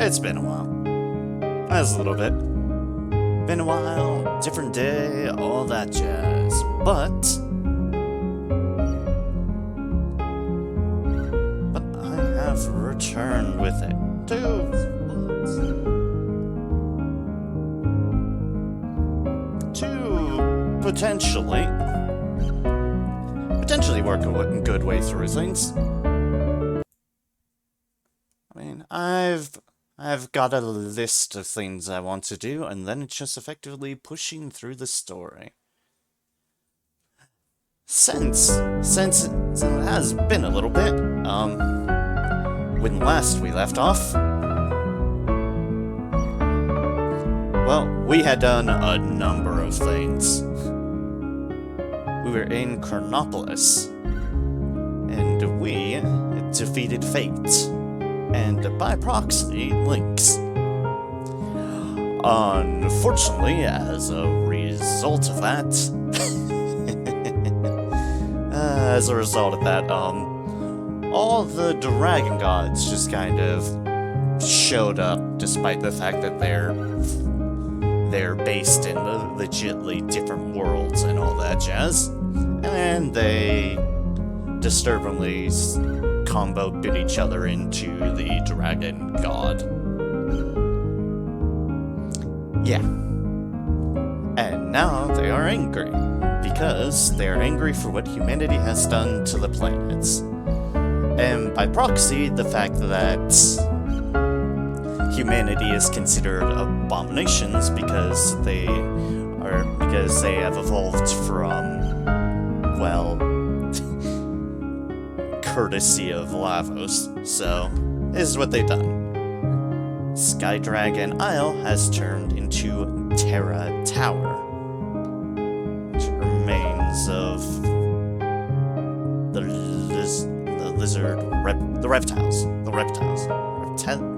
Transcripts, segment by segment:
It's been a while. That's a little bit. Been a while, different day, all that jazz. But I have returned with it to potentially work a good way through things. I mean, I've got a list of things I want to do, and then it's just effectively pushing through the story. Since it has been a little bit, when last we left off, well, we had done a number of things. We were in Chronopolis, and we defeated Fate. And by proxy, Lynx. Unfortunately, as a result of that, all the dragon gods just kind of showed up, despite the fact that they're based in legitly different worlds and all that jazz, and they disturbingly combo bit each other into the dragon god. Yeah. And now they are angry, because they are angry for what humanity has done to the planets. And by proxy, the fact that humanity is considered abominations because they have evolved from, well, courtesy of Lavos. So, this is what they've done. Sky Dragon Isle has turned into Terra Tower, which remains of the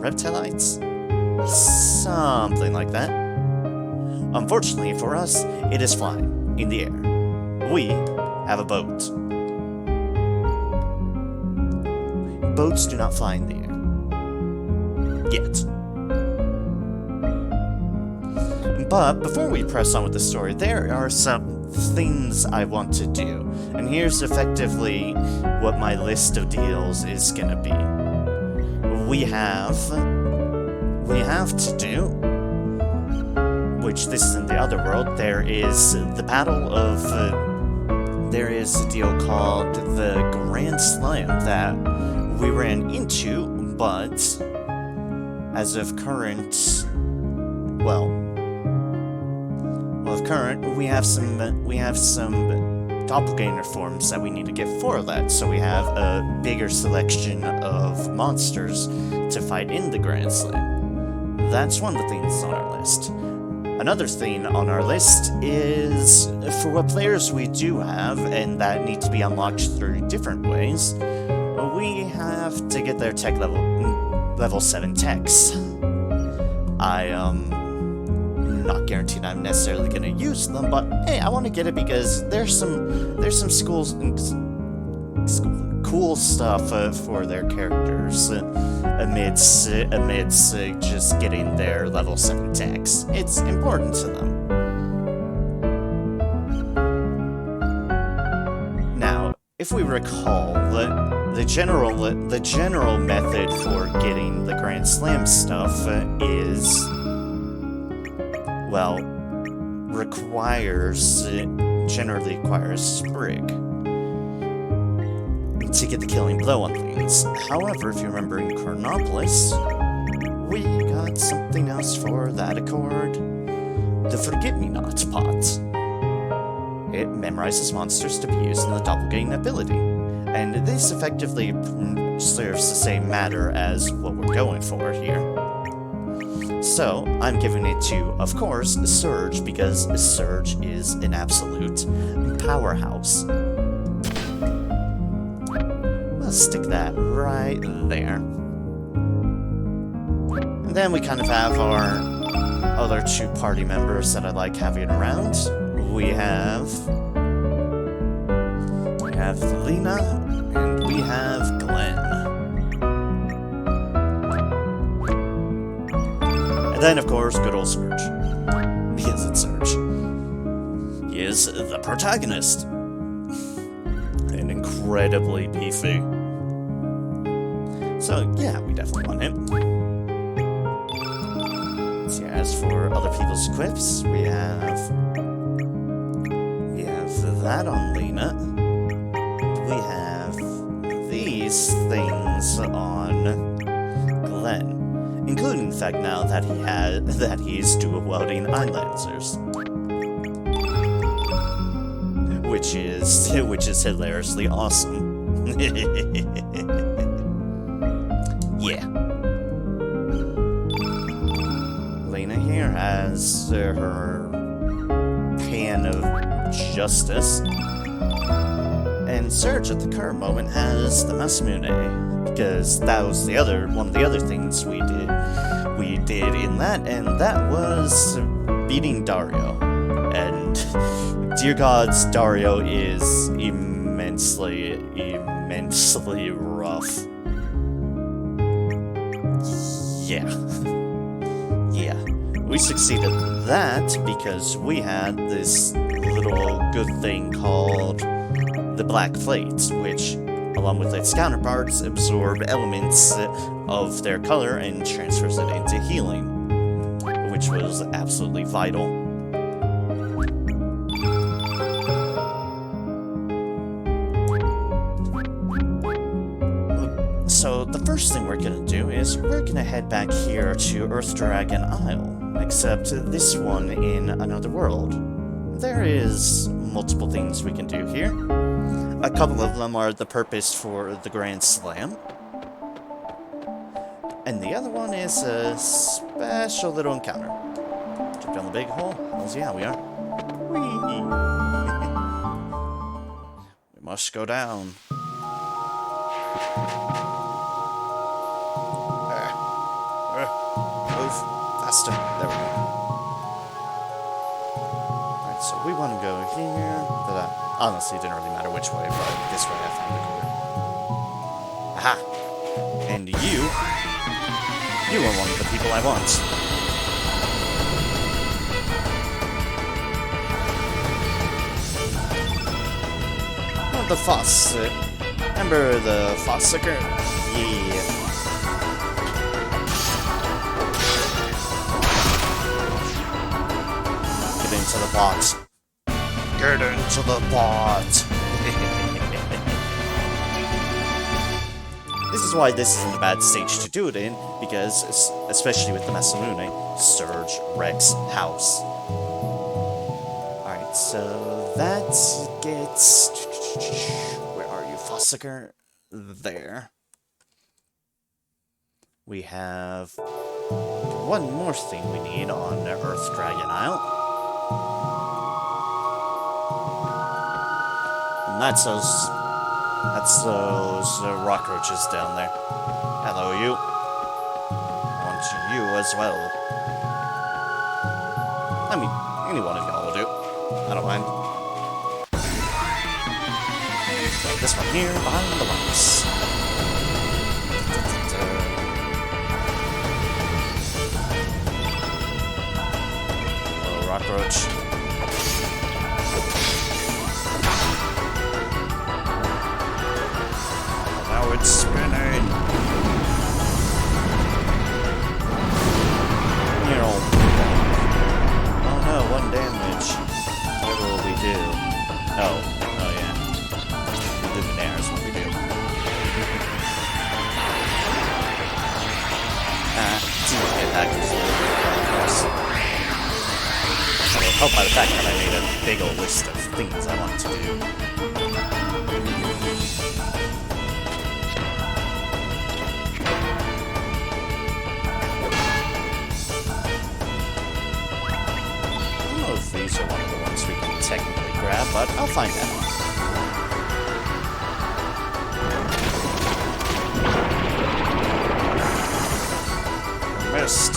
reptilites? Something like that. Unfortunately for us, it is flying in the air. We have a boat. Boats do not fly in the air. Yet. But before we press on with the story, there are some things I want to do. And here's effectively what my list of deals is gonna be. We have to do, which this is in the other world, there is the battle of, there is a deal called the Grand Slam that we ran into, but as of current, we have some doppelganger forms that we need to get for that, so we have a bigger selection of monsters to fight in the Grand Slam. That's one of the things on our list. Another thing on our list is, for what players we do have, and that need to be unlocked through different ways, we have to get their tech level 7 techs. Not guaranteed I'm necessarily gonna use them, but hey, I want to get it because there's some cool stuff for their characters amidst just getting their level 7 techs. It's important to them. Now, if we recall, the general method for getting the Grand Slam stuff is, well, generally requires Sprig to get the killing blow on things. However, if you remember in Chronopolis, we got something else for that accord. The Forget-Me-Not pot. It memorizes monsters to be used in the doppelganger ability. And this effectively serves the same matter as what we're going for here. So, I'm giving it to, of course, Surge, because Surge is an absolute powerhouse. We'll stick that right there. And then we kind of have our other two party members that I like having around. We have Lena, and we have Glenn. And then, of course, good old Surge. Because it's Surge. He is the protagonist. And incredibly beefy. So, yeah, we definitely want him. So, yeah, as for other people's equips, we have that on Lena. We have these things on Glenn, including the fact now that he's dual wielding eye lancers, which is hilariously awesome. Yeah. Lena here has her pan of justice, and Surge at the current moment has the Masamune, because that was one of the other things we did in that, and that was beating Dario. And dear gods, Dario is immensely rough. Yeah. Yeah. We succeeded that because we had this little good thing called the Black Plates, which, along with its counterparts, absorb elements of their color and transfers it into healing, which was absolutely vital. So the first thing we're gonna do is we're gonna head back here to Earth Dragon Isle, except this one in another world. There is multiple things we can do here. A couple of them are the purpose for the Grand Slam. And the other one is a special little encounter. Jump down the big hole? Hells yeah, we are. Whee! We must go down. Move faster. There we go. Alright, so we want to go here. But honestly, it didn't really matter which way, but this way I found it. Aha! And you are one of the people I want. Oh, the Foss. Remember the Foss sucker? Yeah. Get into the pot. Get into the pot. This is why this isn't a bad stage to do it in, because, especially with the Masamune, Surge wrecks house. Alright, so that gets... Where are you, Fossicker? There. We have one more thing we need on Earth Dragon Isle. And that's those rock roaches down there. Hello, you. I want you as well. I mean, any one of y'all will do. I don't mind. So this one here, behind the rocks. Little rock roach. It's spinning. Oh no, 1 damage. What will we do? Oh yeah. Luminaire is what we do. Seems to get back to full course. I will help by the fact that I made a big old list of things I want to do. These are one of the ones we can technically grab, but I'll find out. Missed.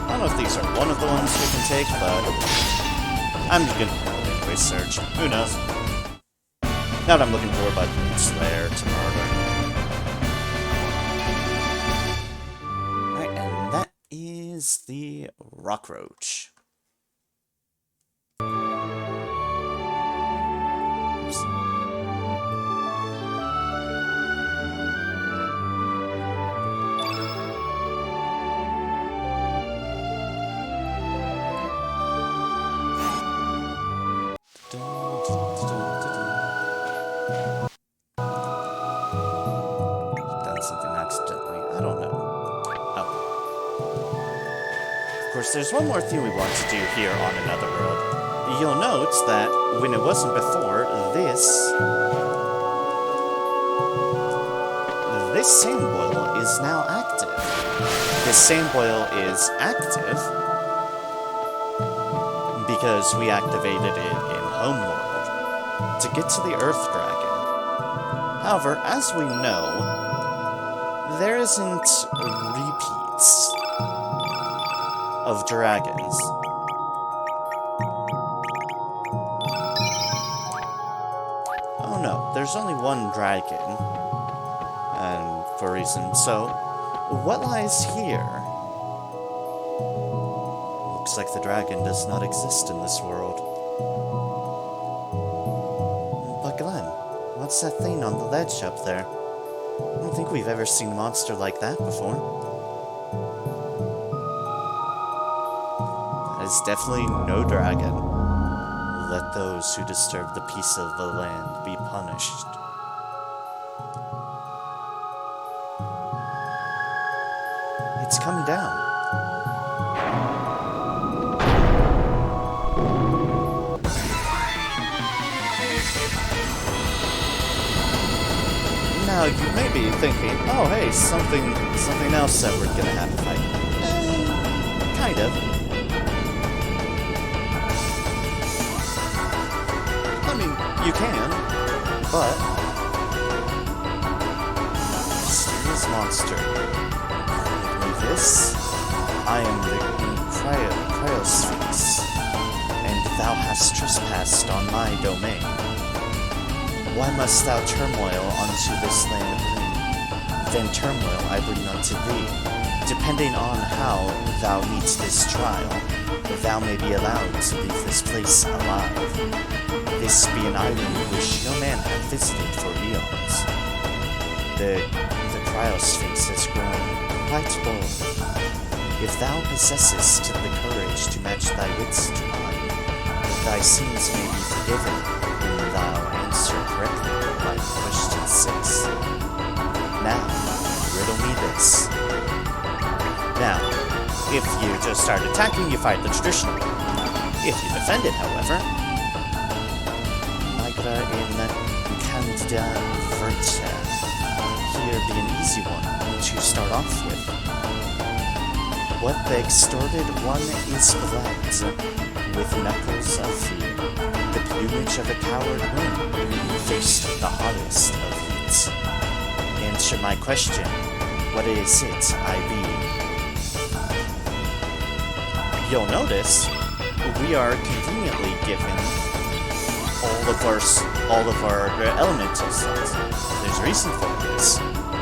I don't know if these are one of the ones we can take, but I'm just gonna anyway search. Who knows? Not what I'm looking for, but it's there to murder. is the rock roach. Oops. Done something accidentally. I don't know. Oh. Of course, there's one more thing we want to do here on Another World. You'll note that when it wasn't before, this sand boil is now active. This sand boil is active because we activated it in Homeworld to get to the Earth Dragon. However, as we know, there isn't repeats of dragons. Oh no, there's only one dragon, and for a reason. So, what lies here? Looks like the dragon does not exist in this world. But Glenn, what's that thing on the ledge up there? I don't think we've ever seen a monster like that before. That is definitely no dragon. Let those who disturb the peace of the land be punished. It's coming down. Now, you may be thinking, oh hey, something else that we're gonna have to fight. Kind of. I mean, you can, but... Mysterious monster. This, I am the Cryosphinx, and thou hast trespassed on my domain. Why must thou turmoil unto this land bring? Then turmoil I bring unto thee. Depending on how thou meets this trial, thou may be allowed to leave this place alive. This be an island which no man hath visited for eons. The Cryosphinx has grown quite bold. If thou possessest the courage to match thy wits to mine, thy sins may be forgiven when thou answer correctly by question 6. Now, riddle me this. Now, if you just start attacking, you fight the traditional way. If you defend it, however, Migra in Candida Verta, here be an easy one to start off with. What the extorted one is bled with knuckles of fear, the plumage of a coward wind, faced the hottest of heat. Answer my question, what is it I be? You'll notice we are conveniently given all of our elemental cells. There's a reason for this.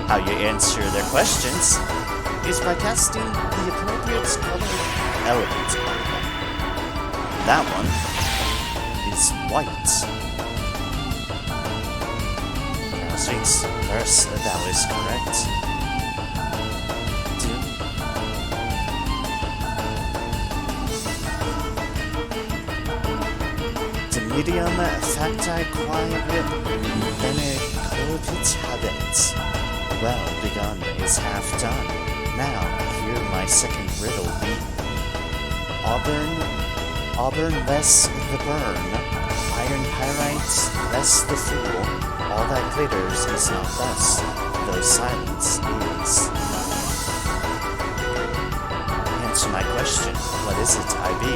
How you answer their questions is by casting the appropriate colored element on them. That one is white. Sphinx, first, that is correct. 2. The medium facti quae bene colpit habet. Well begun is half done. Now, hear my second riddle be. Auburn less the burn, iron pyrite less the fool, all that glitters is not thus, though silence is. Answer my question, what is it I be?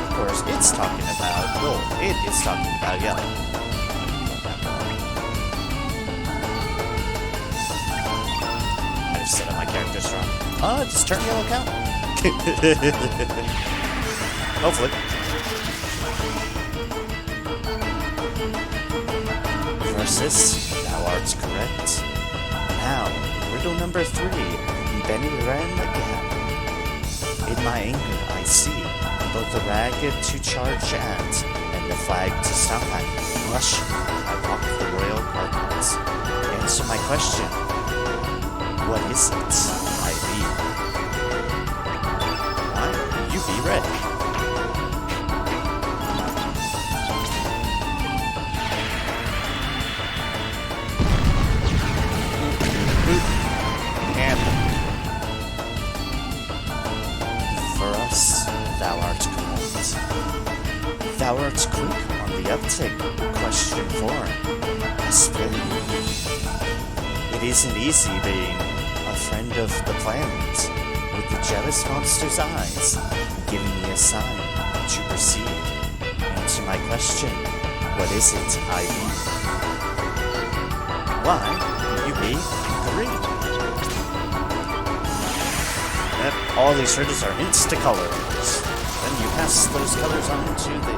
Of course, it's talking about gold. It is talking about yellow. Set up my characters wrong. Does turn yellow count? Hopefully. Versus, thou art correct. Now, riddle number 3. Benny Ren again. my anger I see, both the rag to charge at, and the flag to stop at. Blushing, I walk the royal carpets. Answer my question. What is it? I be. Why? You be red. And for us, thou art correct. Thou art quick on the uptick. Question 4. It isn't easy being a friend of the planet, with the jealous monster's eyes, giving me a sign to proceed. Answer my question. What is it, I be? Why? You be green. Yep, all these riddles are hints to colors. Then you pass those colors on to the...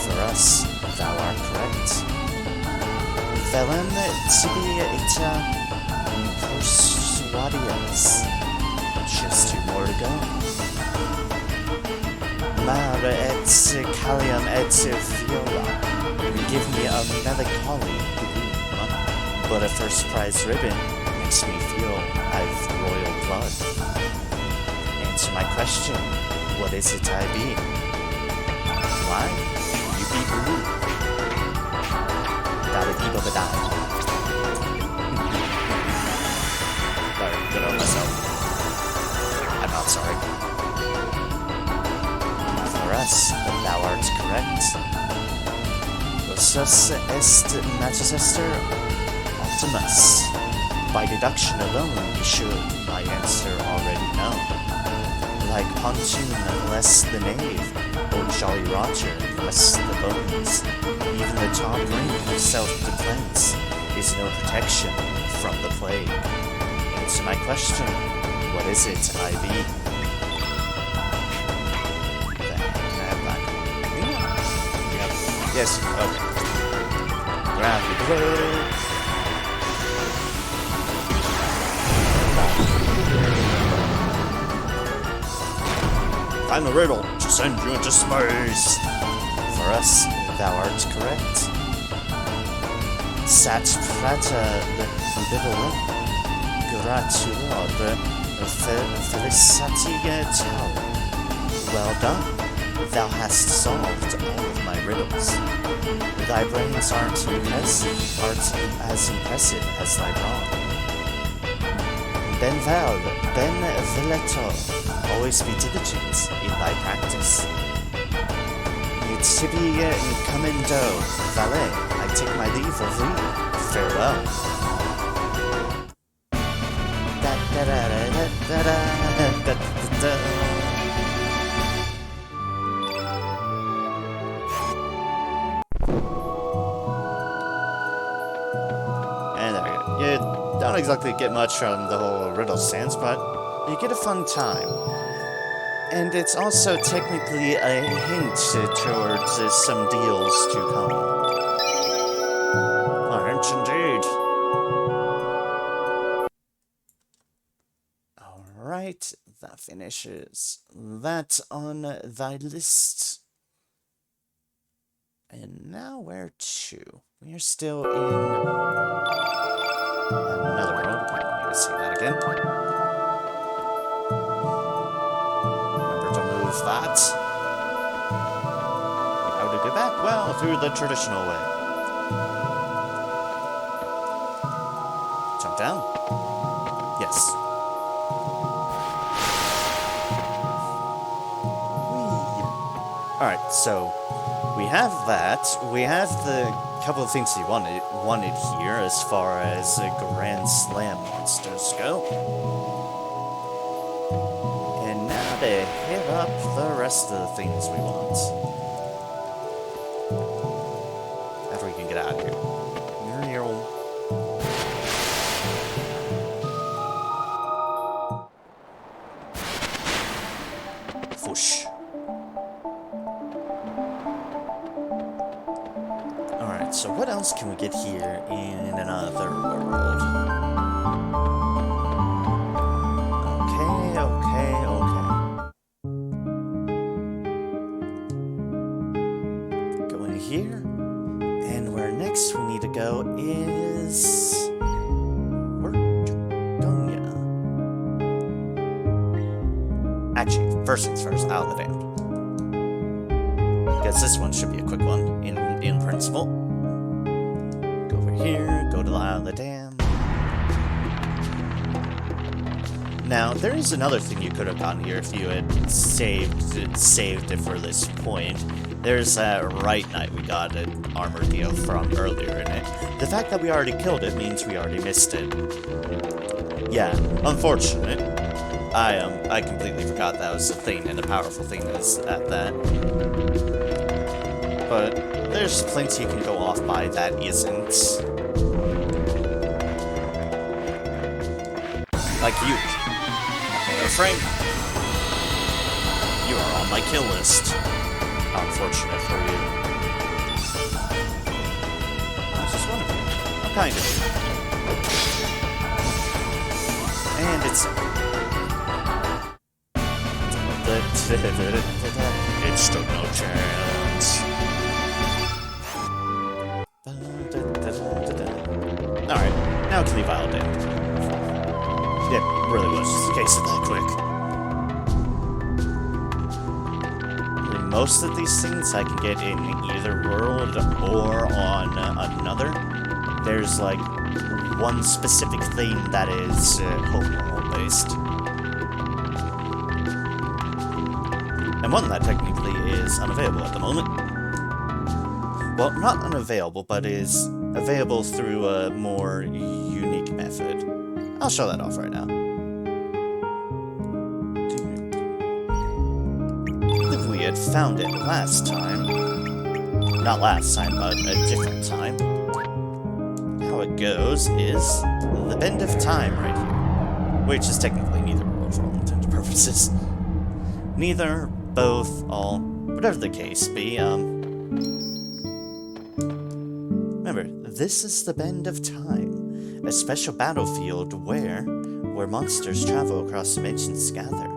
For us, thou art correct. Velen tibi ita persuadias. Just 2 more to go. Mare et callium et viola. Give me a melancholy gloom, but a first prize ribbon makes me feel I've royal blood. Answer my question. What is it I be? Why? You be blue. Da-da-dee-ba-ba-die. Sorry, good on myself. I'm not sorry. For us, thou art correct. Sus est Manchester Optimus. By deduction alone, you should my answer already know. Like pontoon, less the knave, or Jolly Roger, less the bones. Even the top rank of self-defense is no protection from the plague. Answer my question. What is it, I be? Yes, okay. Final riddle to send you into space. For us, thou art correct. Sat prata bibelum gratulor felicity tau. Well done. Thou hast solved all of my riddles. Thy brains aren't as impressive as thy brawn. Ben val, ben villeto, always be diligent in thy practice. Tibi commando, valet, I take my leave of thee. Farewell. You don't exactly get much from the whole riddle stance, but you get a fun time. And it's also technically a hint towards some deals to come. A hint indeed. Alright, that finishes that on thy list. And now where to? We are still in another world. I need to see that again. Remember to move that. How to get back? Well, through the traditional way. Jump down? Yes. Whee! Alright, so we have that. We have the couple of things he wanted here as far as Grand Slam monsters go. And now to hit up the rest of the things we want. After we can get out of here. Whoosh. Alright, so what else can we get here in another world? First things first, out of the dam. Guess this one should be a quick one, in principle. Go over here, go to the Isle of the Dam. Now, there is another thing you could have done here if you had saved it for this point. There's that right knight we got an armor deal from earlier in it. The fact that we already killed it means we already missed it. Yeah, unfortunate. I completely forgot that was a thing, and a powerful thing is at that. But there's plenty you can go off by that isn't. Like you. Frank, you are on my kill list. How unfortunate for you. This is one of you. I'm kind of you. And it's... It stood no chance. Alright, now to leave Isle Dam. It really was just the case of that quick. Most of these things I can get in either world or on another. There's like one specific thing that is home world based. And one that technically is unavailable at the moment. Well, not unavailable, but is available through a more unique method. I'll show that off right now. If we had found it last time, not last time, but a different time, how it goes is the bend of time right here, which is technically neither world for all intents and purposes. Neither, both, all, whatever the case be, remember, this is the bend of time. A special battlefield where monsters travel across dimensions to gather.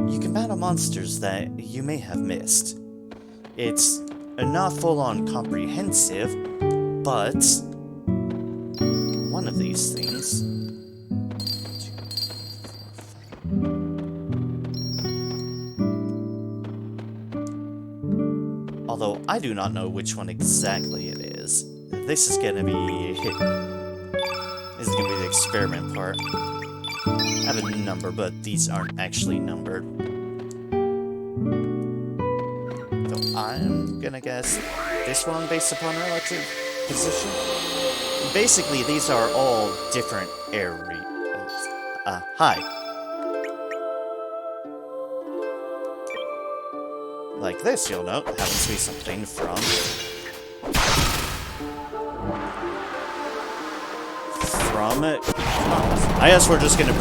You can battle monsters that you may have missed. It's not full-on comprehensive, but one of these things... Although I do not know which one exactly it is. This is gonna be hidden. This is gonna be the experiment part. I have a number, but these aren't actually numbered. So I'm gonna guess this one based upon relative position. Basically, these are all different areas. Hi. Like this, you'll note, happens to be something from... I guess we're just gonna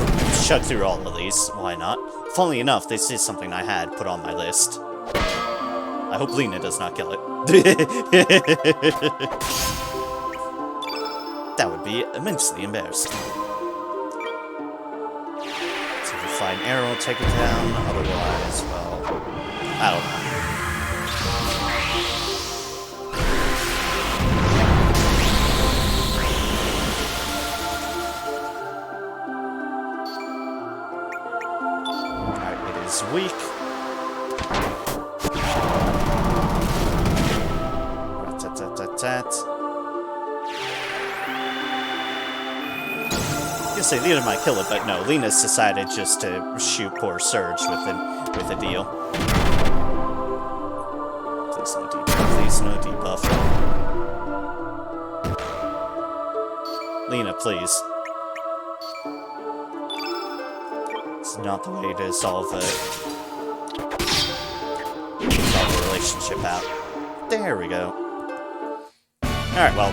chug through all of these. Why not? Funnily enough, this is something I had put on my list. I hope Lena does not kill it. That would be immensely embarrassing. So if we find arrow, take it down. Otherwise, well, I don't know. Weak. Rat-tat-tat-tat-tat. I was gonna say Lena might kill it, but no, Lena's decided just to shoot poor Surge with a deal. Please no debuff. Please no debuff. Lena, please. Not the way to solve a relationship out. There we go. Alright, well.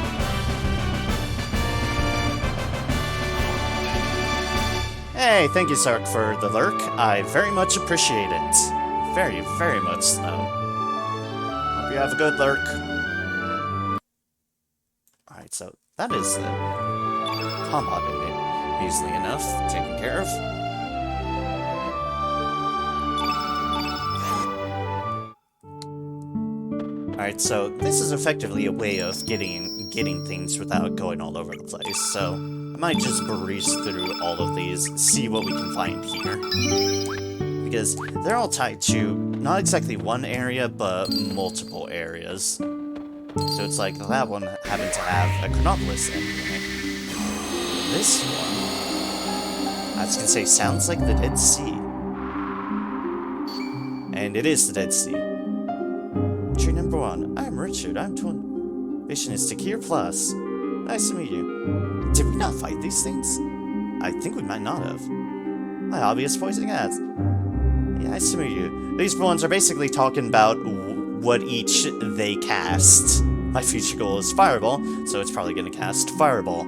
Hey, thank you, Sark, for the lurk. I very much appreciate it. Very, very much so. Hope you have a good lurk. Alright, so that is the combat in it, easily enough, taken care of. Alright, so this is effectively a way of getting things without going all over the place, so I might just breeze through all of these, see what we can find here. We because they're all tied to not exactly one area, but multiple areas. So it's like that one happened to have a Chronopolis anyway. This one, I was gonna say, sounds like the Dead Sea. And it is the Dead Sea. Tree number 1. I'm Richard. I'm 20. Mission is Takir Plus. Nice to meet you. Did we not fight these things? I think we might not have. My hobby is poisoning ads. Yeah, nice to meet you. These ones are basically talking about what each they cast. My future goal is Fireball, so it's probably gonna cast Fireball.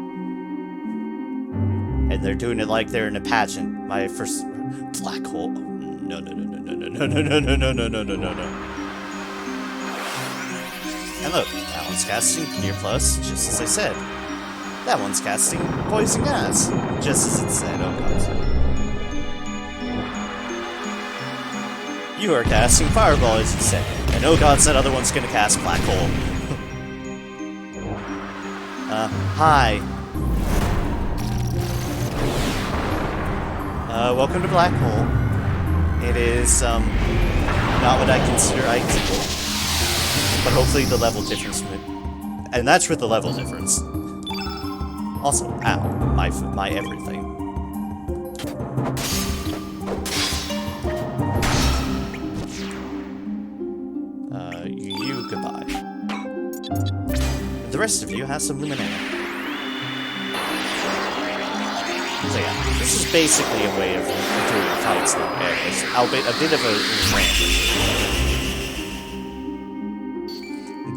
And they're doing it like they're in a pageant. My first black hole. No. And look, that one's casting Near Plus, just as I said. That one's casting Poison Gas, just as it said. Oh god. You are casting Fireball, as you said. And oh god, that other one's gonna cast Black Hole. Hi. Welcome to Black Hole. It is, not what I consider ideal. But hopefully the level difference, and that's with the level difference. Also, ow, my everything. You goodbye. The rest of you has some luminaire. So yeah, this is basically a way of doing fights in areas, albeit a bit of a random.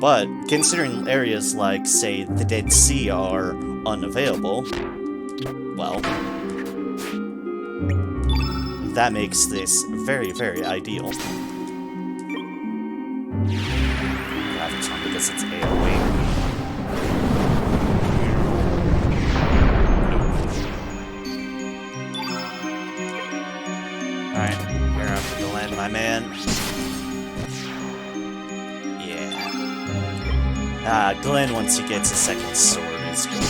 But considering areas like, say, the Dead Sea are unavailable, well, that makes this very, very ideal. Graviton because it's AoE. Alright, we're up to the land, my man. Yeah. Glenn, once he gets a second sword, is great.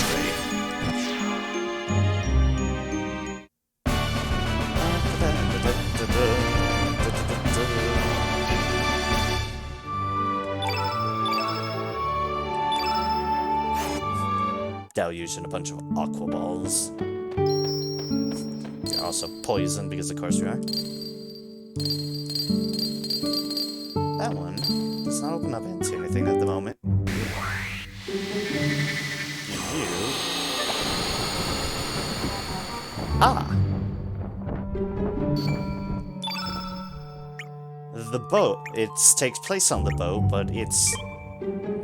Deluge and a bunch of aqua balls. You're also poisoned because of course you are. That one does not open up into anything at the moment. You... Ah! The boat. It takes place on the boat, but it's...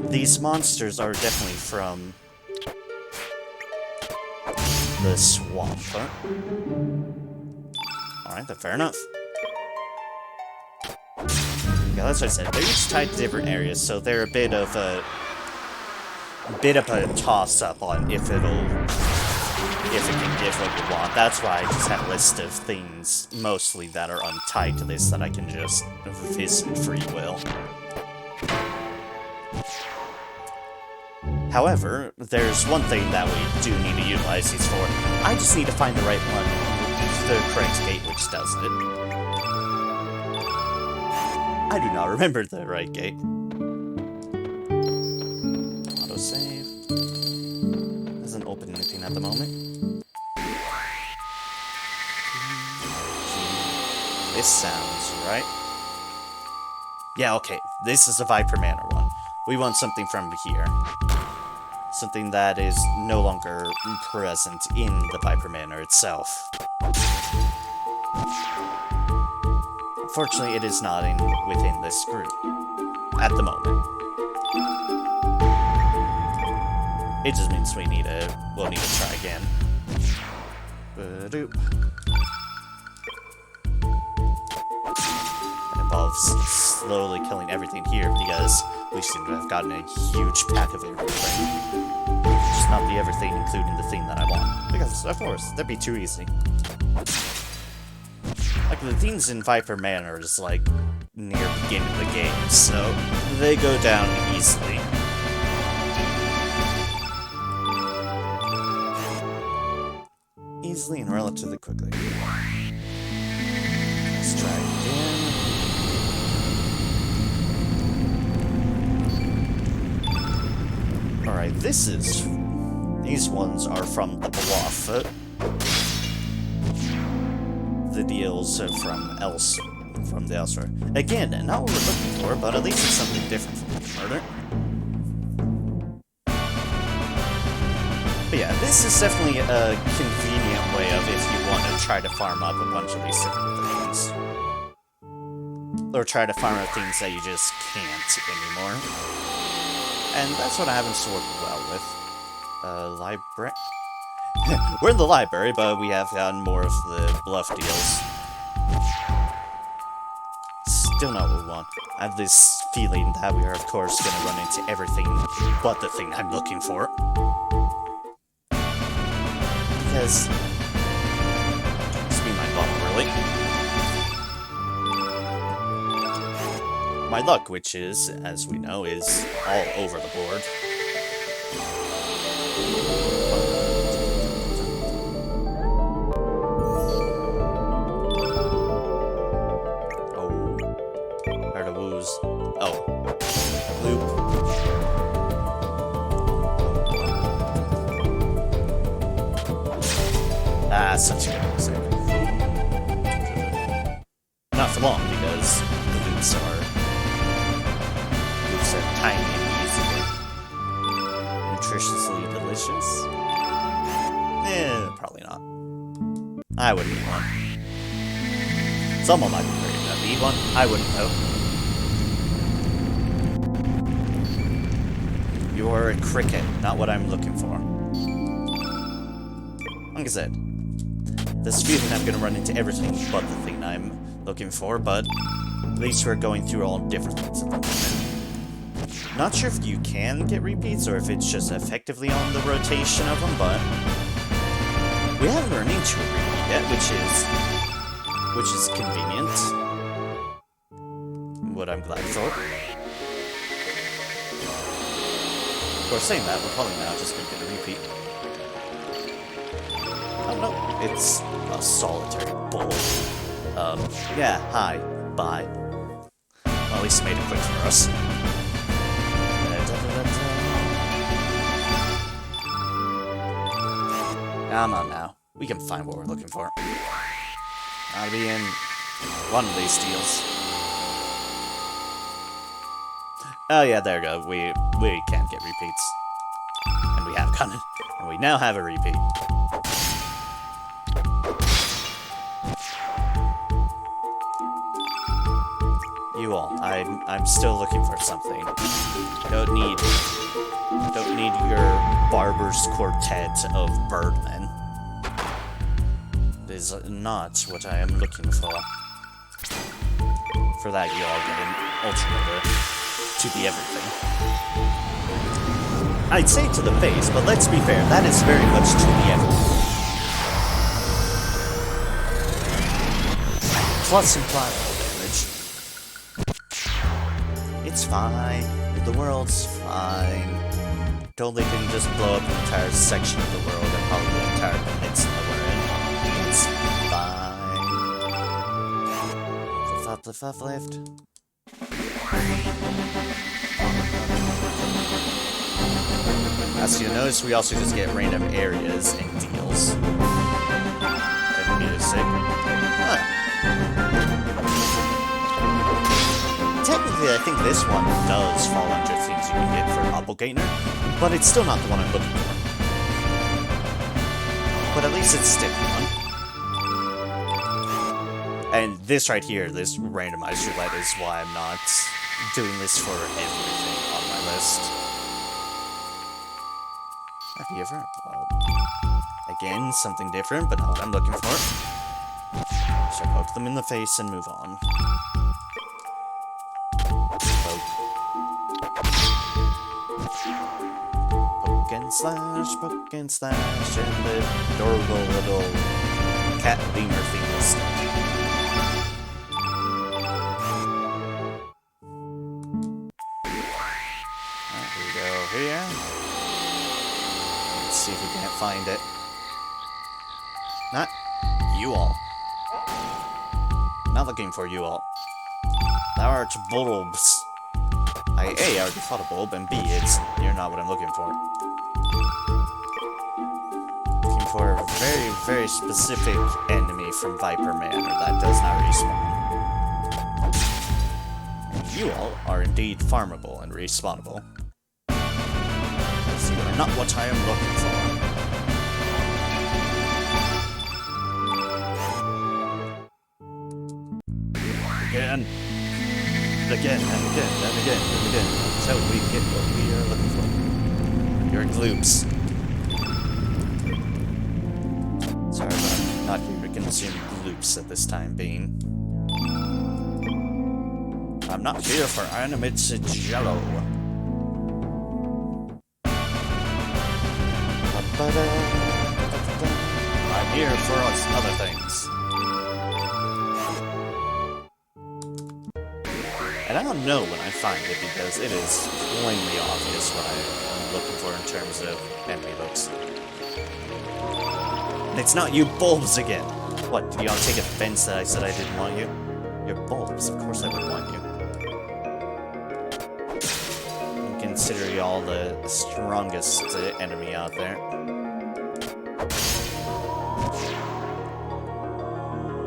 These monsters are definitely from... the swamp, huh? Alright, then fair enough. Yeah, that's what I said. They're each tied to different areas, so they're a bit of a toss-up on if it can give what you want. That's why I just had a list of things, mostly that are untied to this, that I can just visit free will. However, there's one thing that we do need to utilize these for. I just need to find the right one, the correct gate which does it. I do not remember the right gate. Autosave. Doesn't open anything at the moment. This sounds right. Yeah, okay. This is a Viper Manor one. We want something from here. Something that is no longer present in the Viper Manor itself. Fortunately, it is not within this group. At the moment. It just means we'll need to try again. Ba-doop. It involves slowly killing everything here because we seem to have gotten a huge pack of everything. Just not the everything, including the thing that I want. Because, of course, that'd be too easy. Like, the things in Viper Manor is, like, near the beginning of the game, so they go down easily. Easily and relatively quickly. Let's try. these ones are from the bluff. The deals from the elsewhere. Again, not what we're looking for, but at least it's something different from the murder. But yeah, this is definitely a convenient way of if you want to try to farm up a bunch of these different things. Or try to farm up things that you just can't anymore. And that's what happens to work well with. Library? We're in the library, but we have gotten more of the bluff deals. Still not what we want. I have this feeling that we are, of course, going to run into everything but the thing I'm looking for. Because... It's been my luck, really. My luck, which is, as we know, is all over the board. Oh. Loop. Ah, such a good music. Not for long, because the loops are tiny and easy. Nutritiously delicious? Probably not. I wouldn't eat one. Someone might be brave enough to eat one. I wouldn't, though. You're a cricket, not what I'm looking for. Like I said, this feeling I'm gonna run into everything but the thing I'm looking for, but at least we're going through all different things at the moment. Not sure if you can get repeats or if it's just effectively on the rotation of them, but we haven't run into a repeat yet, which is convenient. What I'm glad for. Of course, saying that, we're probably now just going to get a repeat. Oh no, it's a solitary bull. Yeah, hi, bye. Well, at least it made it quick for us. Come on now, we can find what we're looking for. Gotta be in one of these deals. Oh yeah, there we go. We can't get repeats. And we have gotten it. And we now have a repeat. You all, I'm still looking for something. Don't need your barber's quartet of birdmen. It is not what I am looking for. For that, you all get an alternator. To the everything. I'd say to the face, but let's be fair, that is very much to the everything. Plus some collateral damage. It's fine. The world's fine. Totally can just blow up an entire section of the world and probably the entire peninsula we're in. It's fine. Flip up, lift. As you notice, we also just get random areas and deals. And music. Huh. Technically, I think this one does fall under things you can get for Doppelganger, but it's still not the one I'm looking for. But at least it's still one. And this right here, this randomized roulette, is why I'm not doing this for everything on my list. Have you ever? Well, again, something different, but not what I'm looking for. So poke them in the face and move on. Poke. Poke and slash, and the adorable little cat lemur thing will stick. Here. Let's see if we can't find it. Not you all. Not looking for you all. Thou art bulbs. A, already fought a bulb, and B, you're not what I'm looking for. for a very, very specific enemy from Viper Manor that does not respawn. You all are indeed farmable and respawnable. As you are not what I am looking for. Again. Again, and again, and again, and again, until we get what we are looking for. Your gloops. Sorry, but I'm not here to consume gloops at this time being. I'm not here for animated jello. I'm here for other things. And I don't know when I find it because it is plainly obvious what I'm looking for in terms of enemy looks. And it's not you bulbs again! What, do y'all take offense that I said I didn't want you? You're bulbs, of course I would want you. I consider y'all the strongest enemy out there.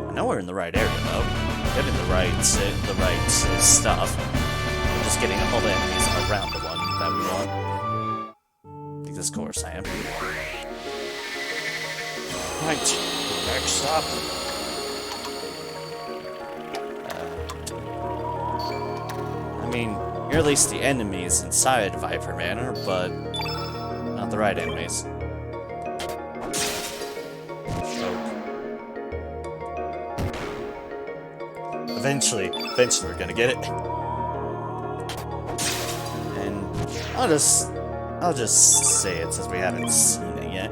I know we're in the right area though. Getting the right stuff. We're just getting all the enemies around the one that we want. Because of course I am. Right, next up. I mean, you're at least the enemies inside Viper Manor, but not the right enemies. Eventually we're gonna get it. And I'll just say it since we haven't seen it yet.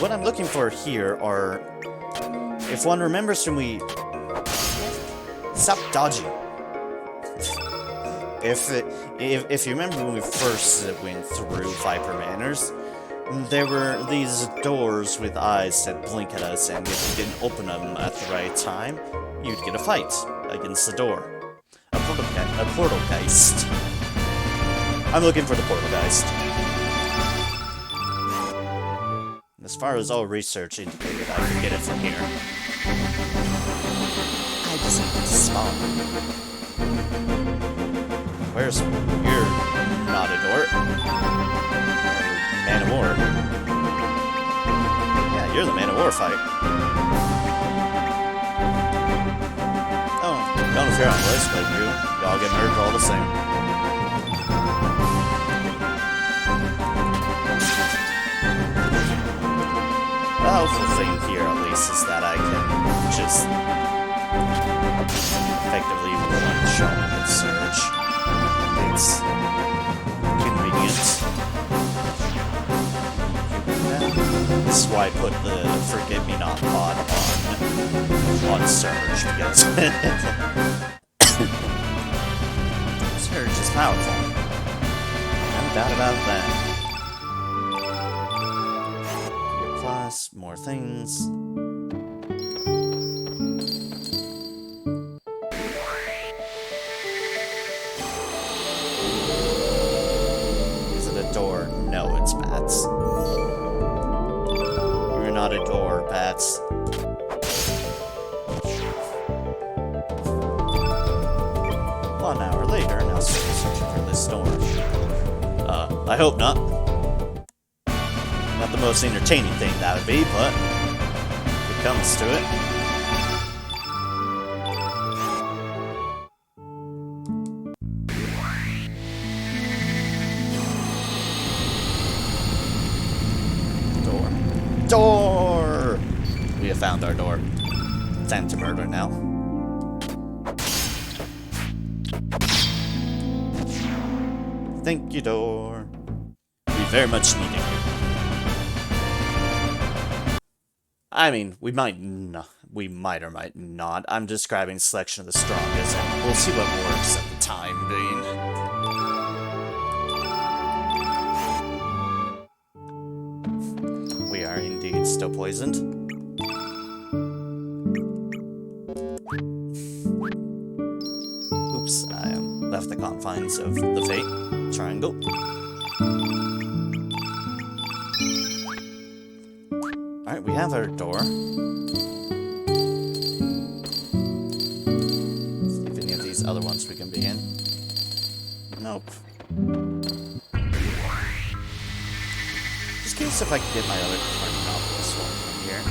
What I'm looking for here are, if one remembers when we stop dodging. If you remember when we first went through Viper Manors, there were these doors with eyes that blink at us, and if we didn't open them at the right time, you'd get a fight against the door. A portalgeist. I'm looking for the portalgeist. As far as all research indicated, I can get it from here. I just need to spawn. Where's... You're not a door. Man of War. Yeah, you're the Man of War fight. Don't fear on this playthrough. Y'all get murdered all the same. The helpful thing here, at least, is that I can just effectively one-shot with Surge. It's convenient. This is why I put the Forget-Me-Not mod on Surge, because Surge is powerful. No doubt about that. Your class, more things. Is it a door? No, it's bats. You're not a door, bats. 1 hour later, now still searching for this door. I hope not. Not the most entertaining thing that would be, but if it comes to it. Door! We have found our door. Time to murder now. Thank you, door. We very much need you. I mean, we might or might not. I'm describing a selection of the strongest, and we'll see what works at the time being. We are indeed still poisoned. Oops, I left the confines of the Fate Triangle. Alright, we have our door. See if any of these other ones we can be in. Nope. Just curious if I can get my other Chronopolis one from here.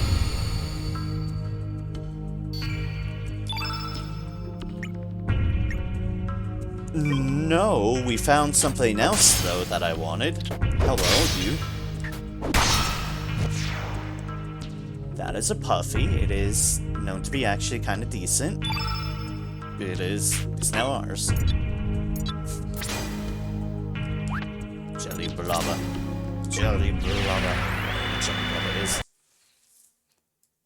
No, we found something else, though, that I wanted. Hello, you. That is a puffy. It is known to be actually kind of decent. It's now ours. Jelly blubber. Jelly blubber. Jelly blubber is.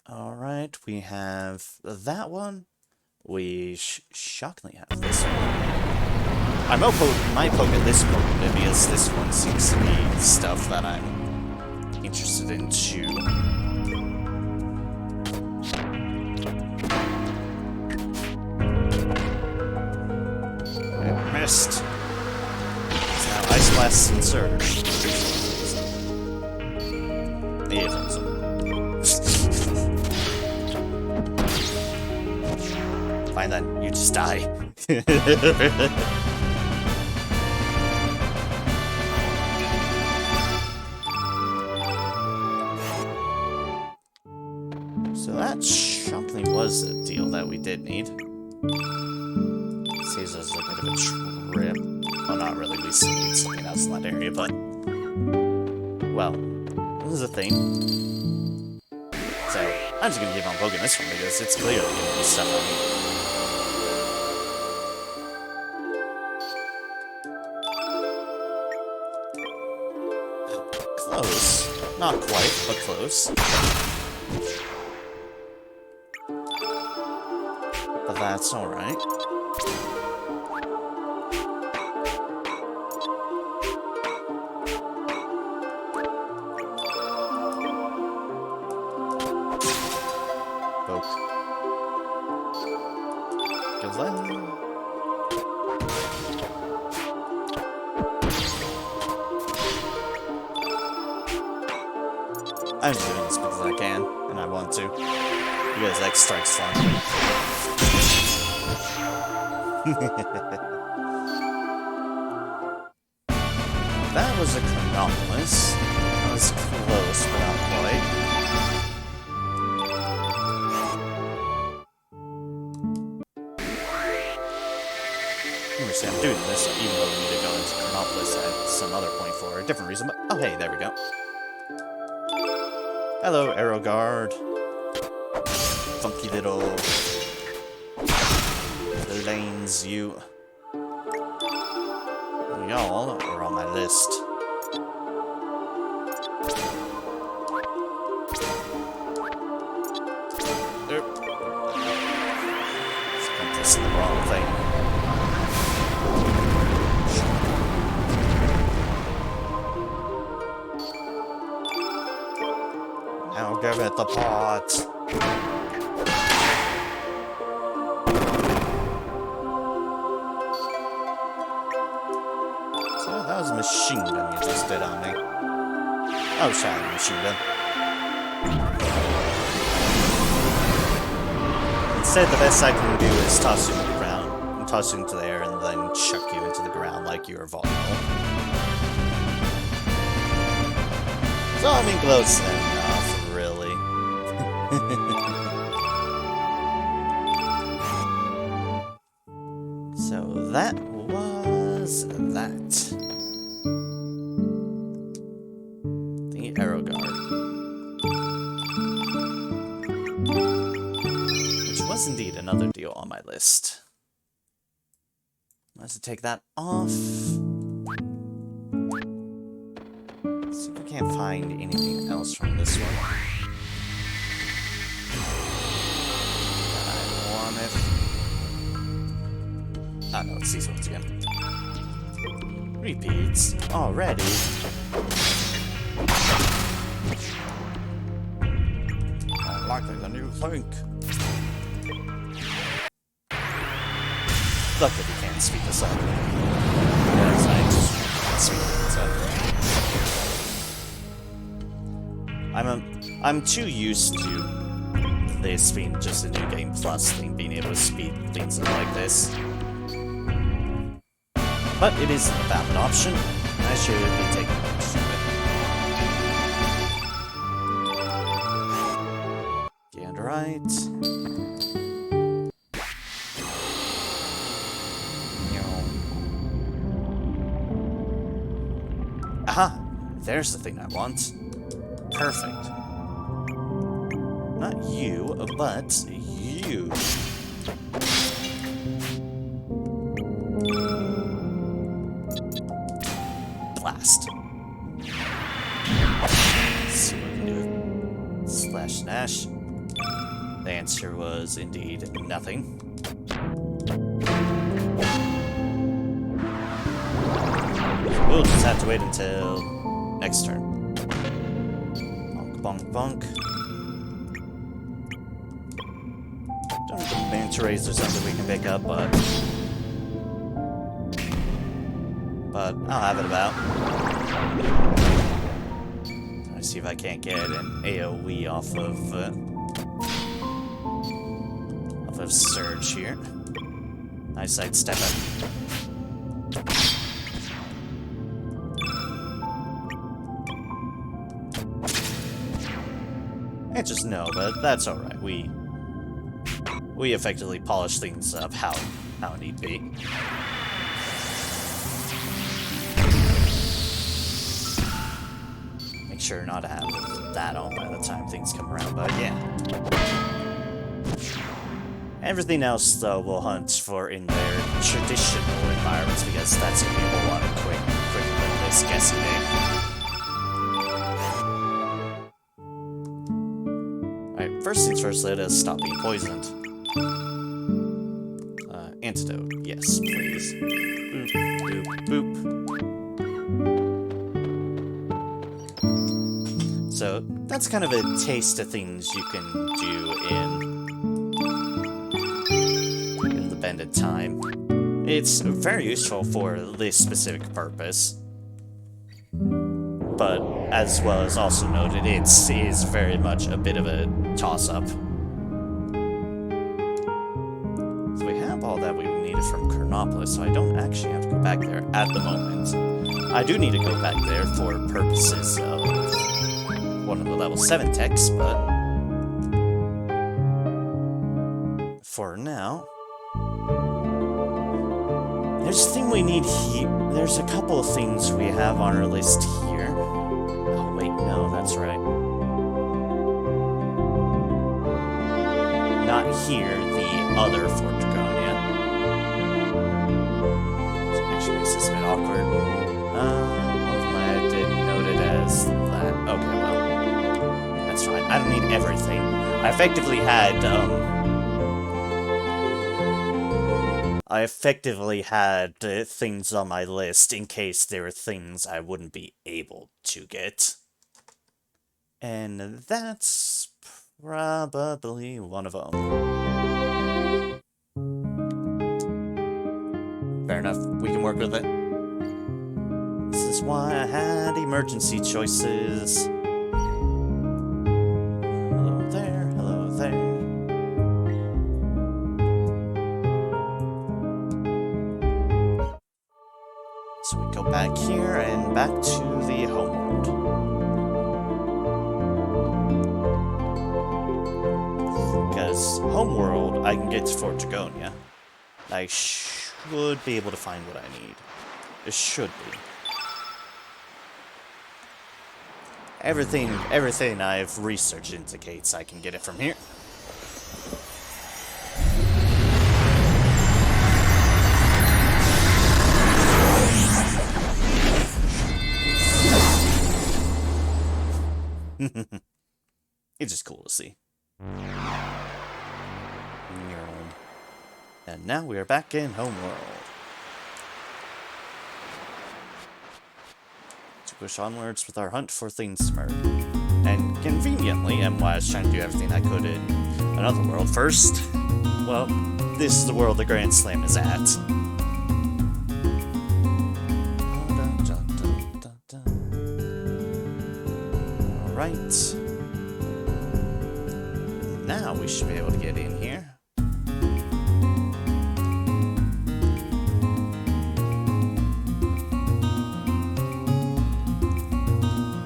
Alright, we have that one. We shockingly have this one. I might poke at this Pokemon because this one seems to be stuff that I'm interested in too. It missed. It's now Ice Blast and Surge. Yeah, fine then, you just die. So that something was a deal that we did need. Saves us a bit of a trip. Well, not really, we still need something else in that area, but... Well, this is a thing. So, I'm just gonna keep on poking this one because it's clearly gonna be stuff on me. Close. Not quite, but close. But that's alright. Poke. Galen. I'm just doing this because I can, and I want to. Because X strikes fun. That was a Chronopolis. That was close, but not quite. I'm doing this even though we need to go into Chronopolis at some other point for a different reason, but oh hey, there we go. Hello, Arrow Guard. Funky little lanes, you. Y'all are on my list. Oop. I'm pressing the wrong thing. Now give it the pot. That was a machine gun you just did on me. Oh, sorry, machine gun. Instead, the best I can do is toss you into the ground, and toss you into the air, and then chuck you into the ground like you're vulnerable. So, I mean, close enough, really. So, that was that. Arrow Guard. Which was indeed another deal on my list. Let's take that off. Let's see if we can't find anything else from this one. I want it. Ah, no, it's these ones again. Repeats already. More likely than you think. Luckily, we can't speed this up. Yes, I just can't speed this up. I'm too used to this being just a new game plus thing, being able to speed things up like this. But it is a valid option. I should be taking advantage of it. Get right. Aha! There's the thing I want. Perfect. Not you, but you. Blast. Let's see what we can do. Slash Nash. The answer was indeed nothing. We'll just have to wait until next turn. Bonk, bonk, bonk. Don't have the manta rays or something we can pick up, but I'll have it about. Let's see if I can't get an AoE off of Surge here. Nice sidestep it. I just know, but that's alright. We effectively polish things up how need be. Make sure not to have that on by the time things come around, but yeah. Everything else, though, we'll hunt for in their traditional environments, because that's going to be a whole lot of quicker than this guessing game. Alright, first things first, let us stop being poisoned. Antidote, yes, please. Boop, boop, boop. So, that's kind of a taste of things you can do in the Bended Time. It's very useful for this specific purpose. But, as well as also noted, it is very much a bit of a toss-up. So we have all that we needed from Chrono, so I don't actually have to go back there at the moment. I do need to go back there for purposes of one of the level 7 techs, but for now, there's a thing we need here. There's a couple of things we have on our list here. Oh wait, no, that's right. Not here, the other Fort Dragonia. Which actually makes this a bit awkward. I didn't note it as that. Okay, well. That's fine. I don't need everything. I effectively had things on my list in case there were things I wouldn't be able to get. And that's probably one of them. Fair enough. We can work with it. This is why I had emergency choices. So we go back here and back to the homeworld. Because homeworld, I can get to Fort Dragonia. I should be able to find what I need. It should be. Everything I've researched indicates I can get it from here. It's just cool to see. And now we are back in Homeworld. To push onwards with our hunt for things to murder. And conveniently, and while I was trying to do everything I could in another world first, well, this is the world the Grand Slam is at. Alright. Now we should be able to get in here.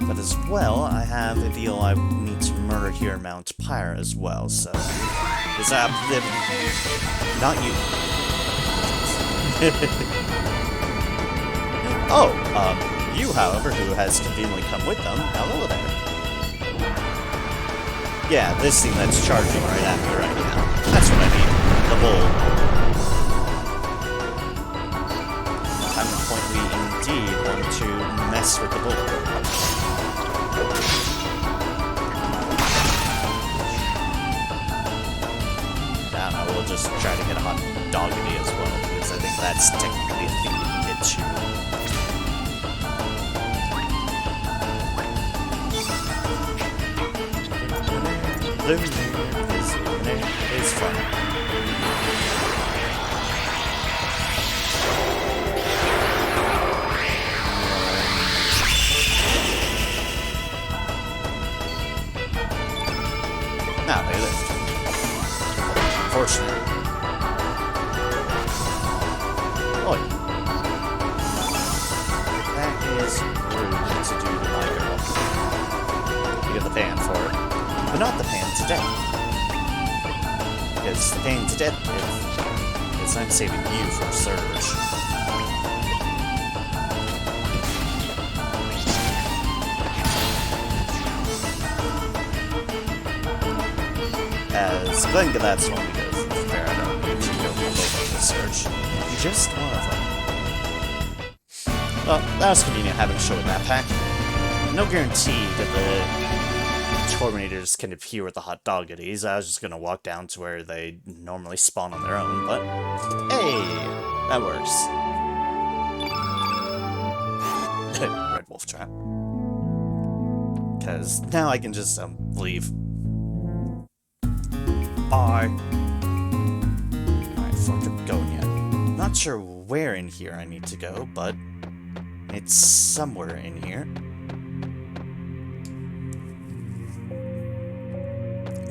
But as well, I have a deal I need to murder here Mount Pyre as well, so... Is that... Not you. Oh, you, however, who has conveniently come with them, hello there. Yeah, this thing that's charging right at me right now. That's what I mean. The bull. At the point we indeed want to mess with the bull. Now we'll just try to hit a hot doggity as well, because I think that's technically a thing you can hit you. Luminaire is fun. Now they lift. Unfortunately. Oi. That is rude to do to my girl. You get the pan for it. But not the pan to death. Because the pan to death is I'm saving you from Surge. As Glengalat's one because it's fair, I don't need to go both of the Surge. Just one of them. Well, that was convenient having a show with that pack. No guarantee that the Tormentors can appear with the hot doggities. I was just gonna walk down to where they normally spawn on their own, but hey, that works. Red Wolf Trap. Because now I can just leave. Bye. Alright, Fort Dragonia. Not sure where in here I need to go, but it's somewhere in here.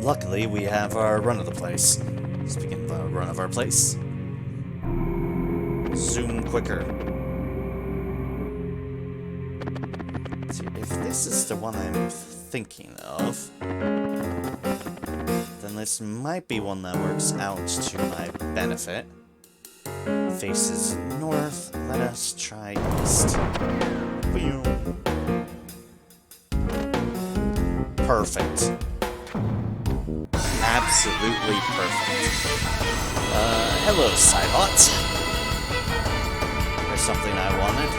Luckily, we have our run of the place. Speaking of the run of our place. Zoom quicker. Let's see, if this is the one I'm thinking of, then this might be one that works out to my benefit. Faces north, let us try east. Perfect. Absolutely perfect. Hello, Cybot. There's something I wanted.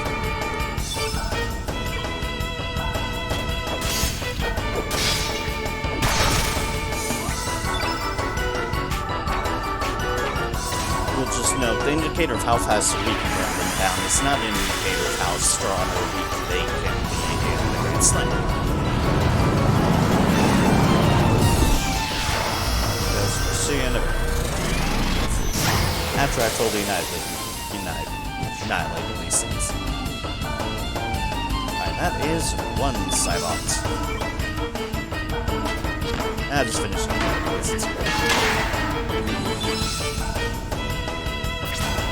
We'll just note, the indicator of how fast we can run them down is not an indicator of how strong or weak they can be in the Grand Slam. After I fully annihilated these things. Alright, that is one Cybot. I'll just finish it because it's great.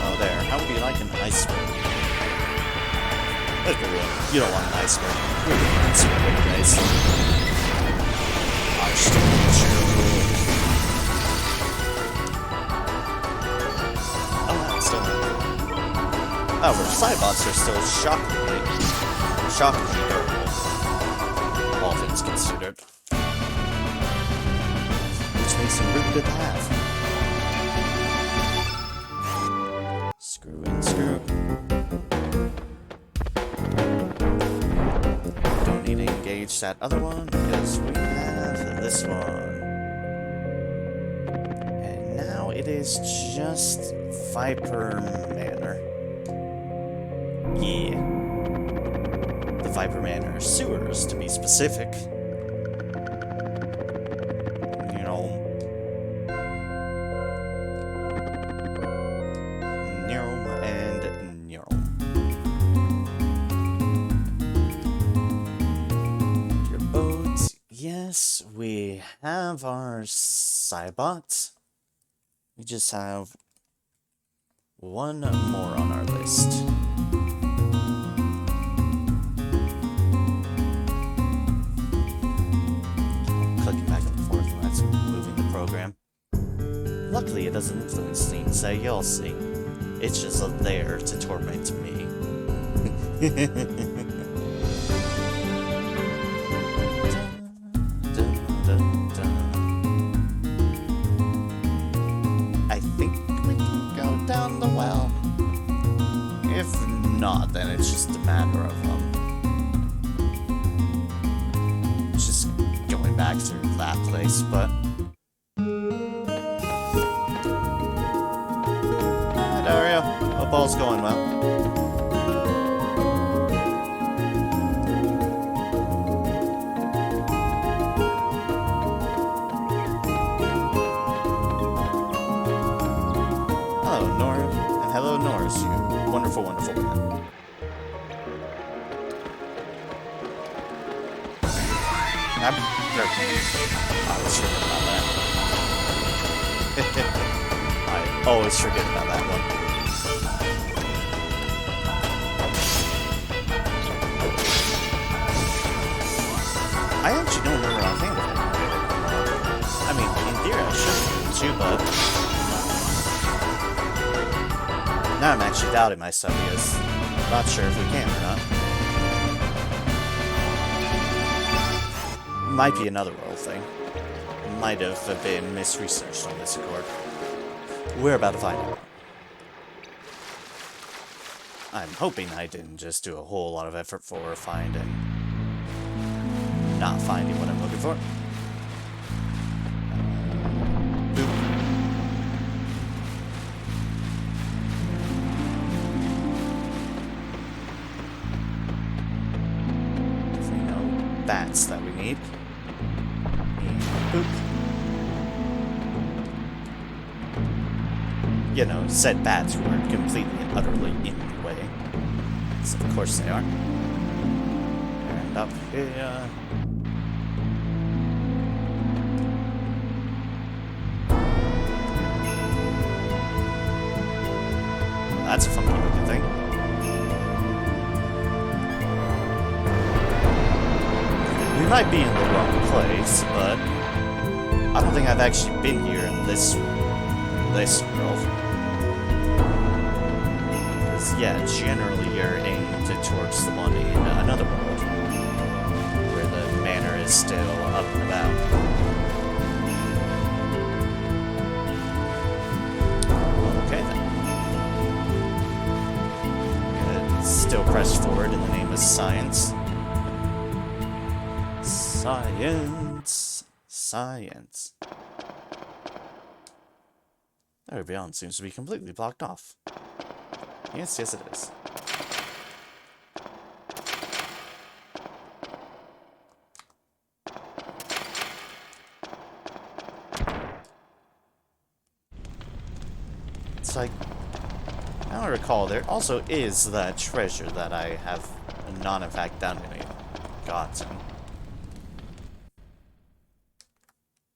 Oh, there. How would you like an iceberg? Let's be real. You don't want an iceberg. You want an iceberg anyways. However, Cybots are still shockingly durable, all things considered. Which makes them really good to have. Screw in, screw. Don't need to engage that other one, because we have this one. And now it is just Viper Manor. Yeah. The Viper Manor sewers, to be specific. You know. Neural and neural. Your boats. Yes, we have our Cybot. We just have one more on our list. Clicking back and forth when that's moving the program. Luckily, it doesn't influence things, so you'll see. It's just there to torment me. I think we can go down the well. If not, then it's just a matter of just going back through that place, but hi Dario. Hope all's going well. Hello, Norris, you wonderful, wonderful man. I always forget about that. I always forget about that one. I actually don't remember offhand if I mean, in theory I should be able to, but now I'm actually doubting myself because I'm not sure if we can or not. Might be another world thing. Might have been misresearched on this accord. We're about to find out. I'm hoping I didn't just do a whole lot of effort for finding... not finding what I'm looking for. Bats that we need. And boop. You know, said bats were completely and utterly in the way. So of course they are. And up here. Well, that's a funky looking thing. We might be in the wrong place, but I don't think I've actually been here in this world. Because, yeah, generally you're aimed towards the one in another world, where the manor is still up and about. Okay, then. Gonna still press forward in the name of science. Science. Science. Area beyond seems to be completely blocked off. Yes, yes it is. It's like, I don't recall, there also is that treasure that I have not in fact done any gotten.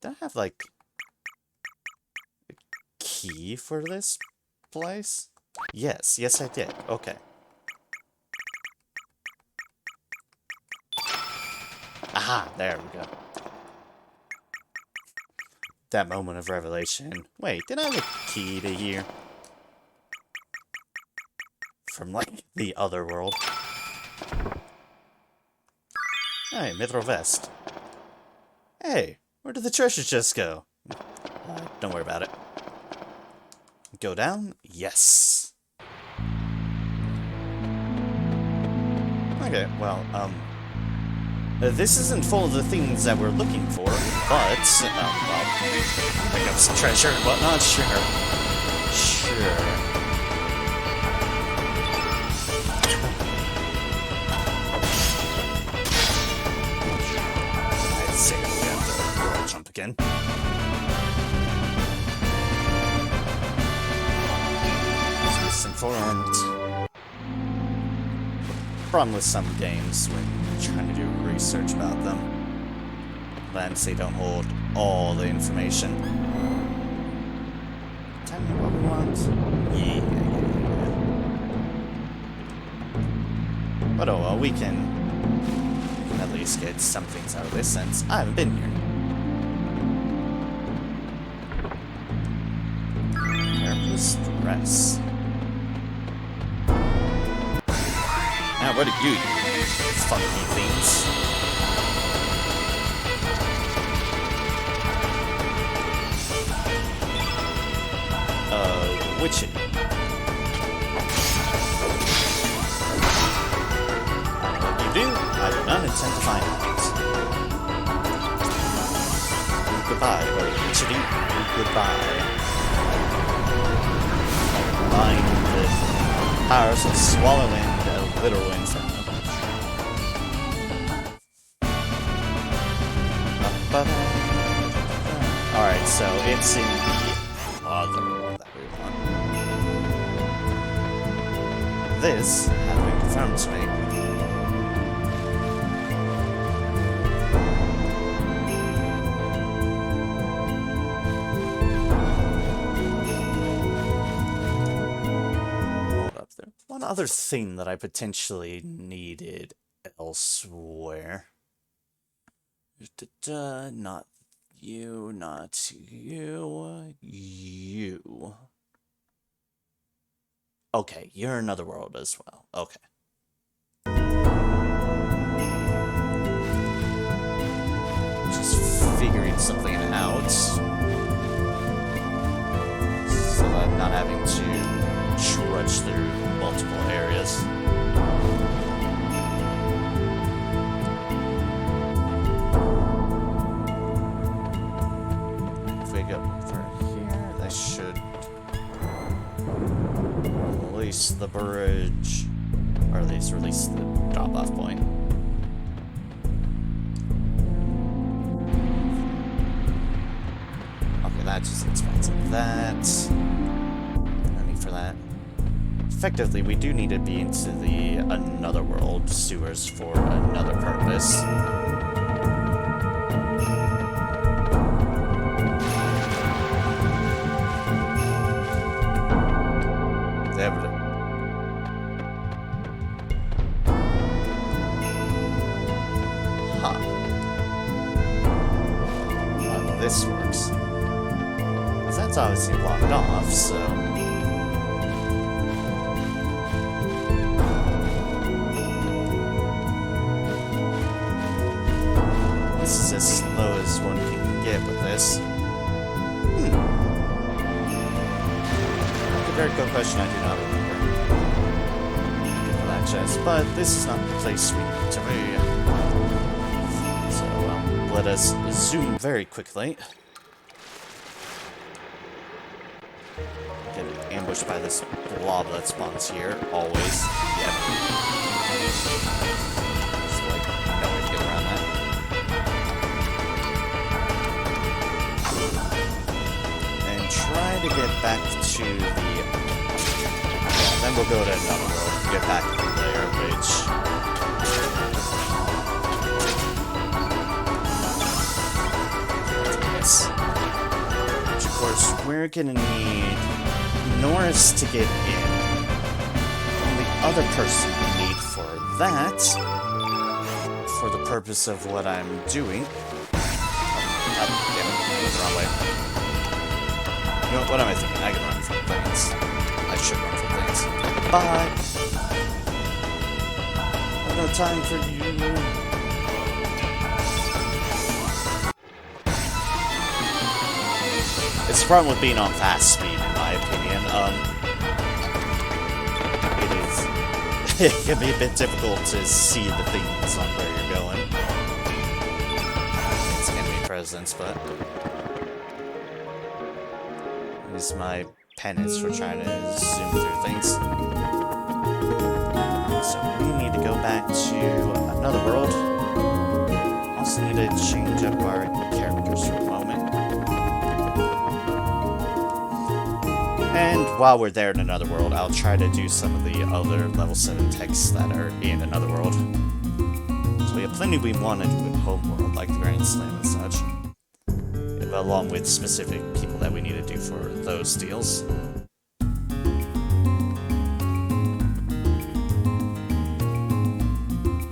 Did I have, like, a key for this place? Yes, yes I did. Okay. Aha, there we go. That moment of revelation. Wait, did I have a key to here? From, like, the other world. Hey, Mithril Vest. Hey! Where did the treasure chest go? Don't worry about it. Go down? Yes. Okay, well, this isn't full of the things that we're looking for, but, well, pick up some treasure and whatnot, sure. Sure. I'd say we have to jump again. Misinformed. Problem with some games when you're trying to do research about them. lands, they don't hold all the information. Tell me what we want. Yeah. But oh well, we can at least get some things out of this since I haven't been here. Nervous stress. Now what are you funky things? Witchy. What you do, I do not intend to find out. Goodbye, witchy. Goodbye. Combined with powers of swallow and a literal inferno. Alright, so it's in the other one that we want. This has been confirmed to me. Hold up there. One other thing that I potentially needed elsewhere. Not you, not you, you. Okay, you're another world as well. Okay. Just figuring something out. So that I'm not having to trudge through multiple areas. If we go over here, that should release the bridge, or at least release the drop-off point. Okay, that just expensive. That. No need for that. Effectively, we do need to be into the another world sewers for another purpose. This works. Because that's obviously blocked off, so... This is as slow as one can get with this. A very good question, I do not remember. For that chest, but this is not the place we need to be. Let us zoom very quickly. Get ambushed by this blob that spawns here, always. Yep. Just like, no way to get around that. And try to get back to the... Yeah, then we'll go to another world, get back to there, which... Which, of course, we're gonna need Norris to get in. And the other person we need for that, for the purpose of what I'm doing. Oh, damn it, I went the wrong way. You know what am I thinking? I can run from planes. I should run from planes. Bye! No time for you. It's the problem with being on fast speed, in my opinion. It can be a bit difficult to see the things on where you're going. It's enemy presence, but... Use my penance for trying to zoom through things. So we need to go back to another world. Also need to change up our characters for a moment. And while we're there in another world, I'll try to do some of the other level 7 texts that are in another world. So We have plenty we want to do in Homeworld, like the Grand Slam and such. Along with specific people that we need to do for those deals.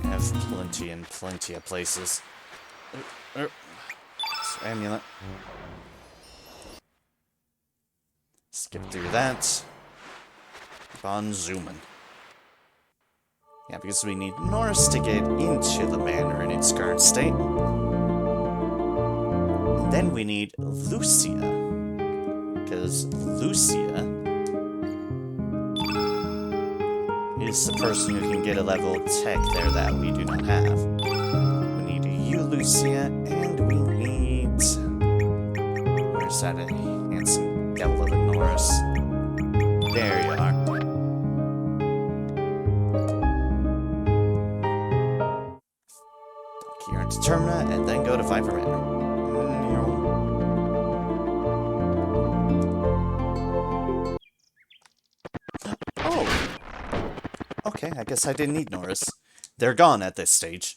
I have plenty and plenty of places. Amulet. Skip through that. Keep on zooming. Yeah, because we need Norris to get into the manor in its current state. And then we need Lucia. Because Lucia is the person who can get a level of tech there that we do not have. We need you, Lucia, and we need... Where's that handsome devil of a Norris? There you are. Here into Termina, and then go to Viper Manor. Oh! Okay, I guess I didn't need Norris. They're gone at this stage.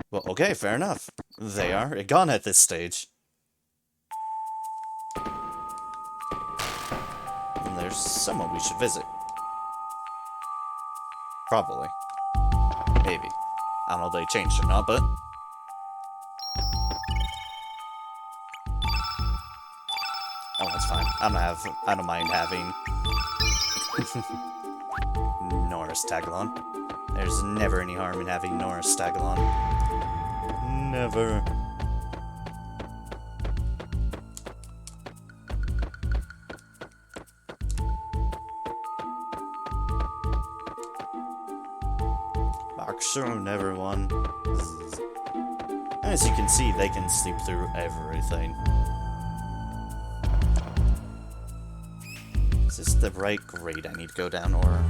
Well, okay, fair enough. They are gone at this stage. And there's someone we should visit. Probably. Maybe. I don't know if they changed or not, but... Oh, that's fine. I don't mind having... Norris tag along. There's never any harm in having Norris tag along. Never. Soon, everyone. As you can see, they can sleep through everything. Is this the right grade I need to go down, or...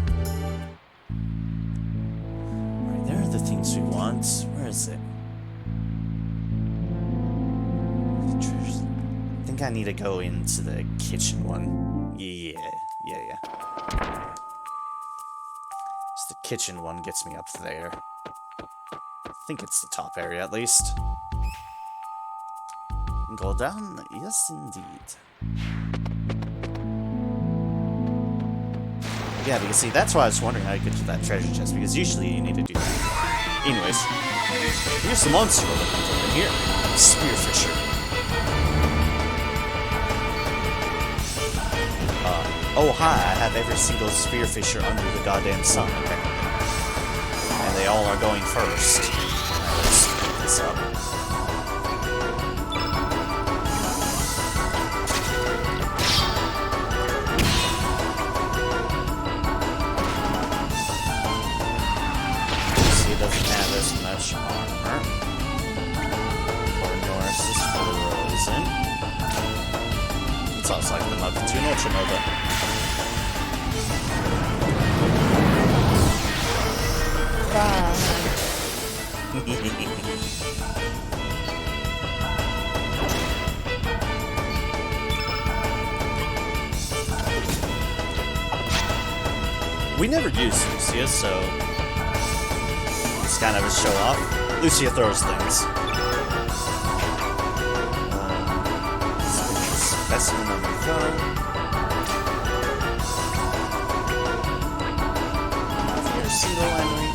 Right, there are the things we want. Where is it? I think I need to go into the kitchen one. Yeah. So the kitchen one gets me up there. I think it's the top area, at least. Go down? Yes, indeed. Yeah, because see, that's why I was wondering how you get to that treasure chest, because usually you need to do that. Anyways, here's the monster we're looking for in here. Spearfisher. Oh hi, I have every single spearfisher under the goddamn sun, apparently. And they all are going first. Let's pick this up. See, it doesn't have as much armor. Poor Norris is frozen. It's also like the mug into an Ultra Nova. We never use Lucia, so it's kind of a show off. Lucia throws things. Specimen on the go. Here's Zero Henry.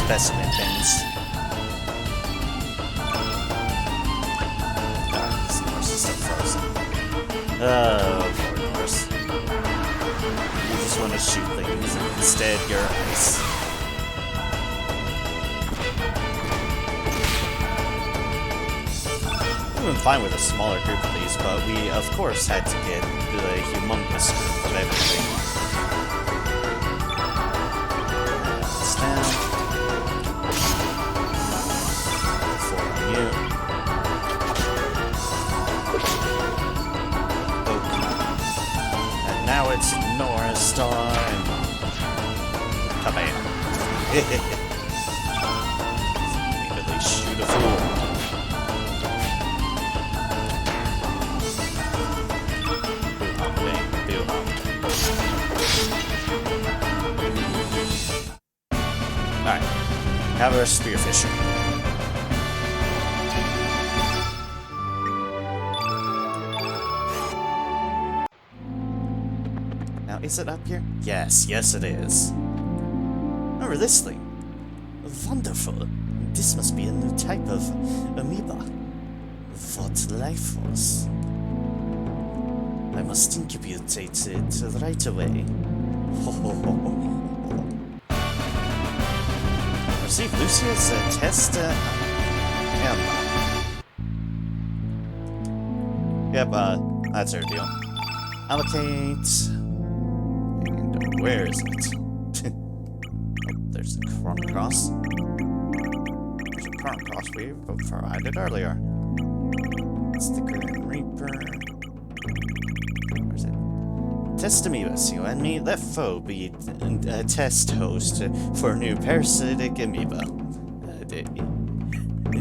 Specimen things. This Norse is still frozen. Oh, poor Norse. You just want to shoot things, and instead you're ice. We've been fine with a smaller group of these, but we, of course, had to get the humongous group of everything. That's down. And now it's Norris time. Come in. Immediately shoot a fool. Spearfisher. Now, is it up here? Yes, yes it is. Remember this thing? Wonderful. This must be a new type of amoeba. What life force? I must incubate it right away. Receive Lucia's test ammo. Yep, that's our deal. Allocate. And where is it? Oh, there's the Chrono Cross. There's a Chrono Cross we provided earlier. It's the Grim Reaper. Where's it? Test amoebas. You and me, let foe be a test host for a new parasitic amoeba.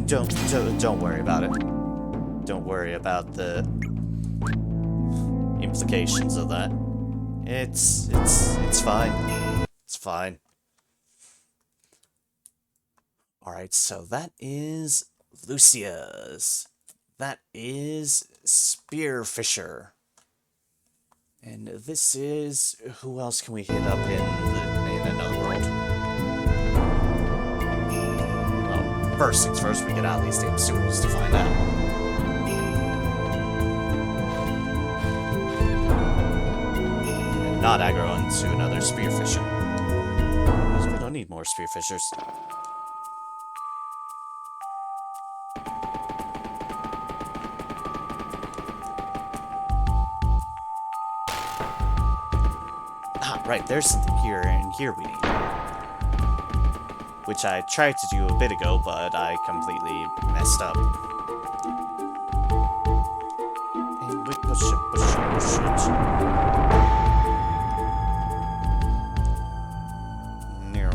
Don't worry about it. Don't worry about the implications of that. It's fine. It's fine. Alright, so that is Lucia's. That is Spearfisher. And this is... who else can we hit up in another world? Well, first things first, we get out of these damn sewers to find out. And not aggro into another Spearfisher. Because we don't need more Spearfishers. Right, there's something here, and here we need. Which I tried to do a bit ago, but I completely messed up. And we push it. No.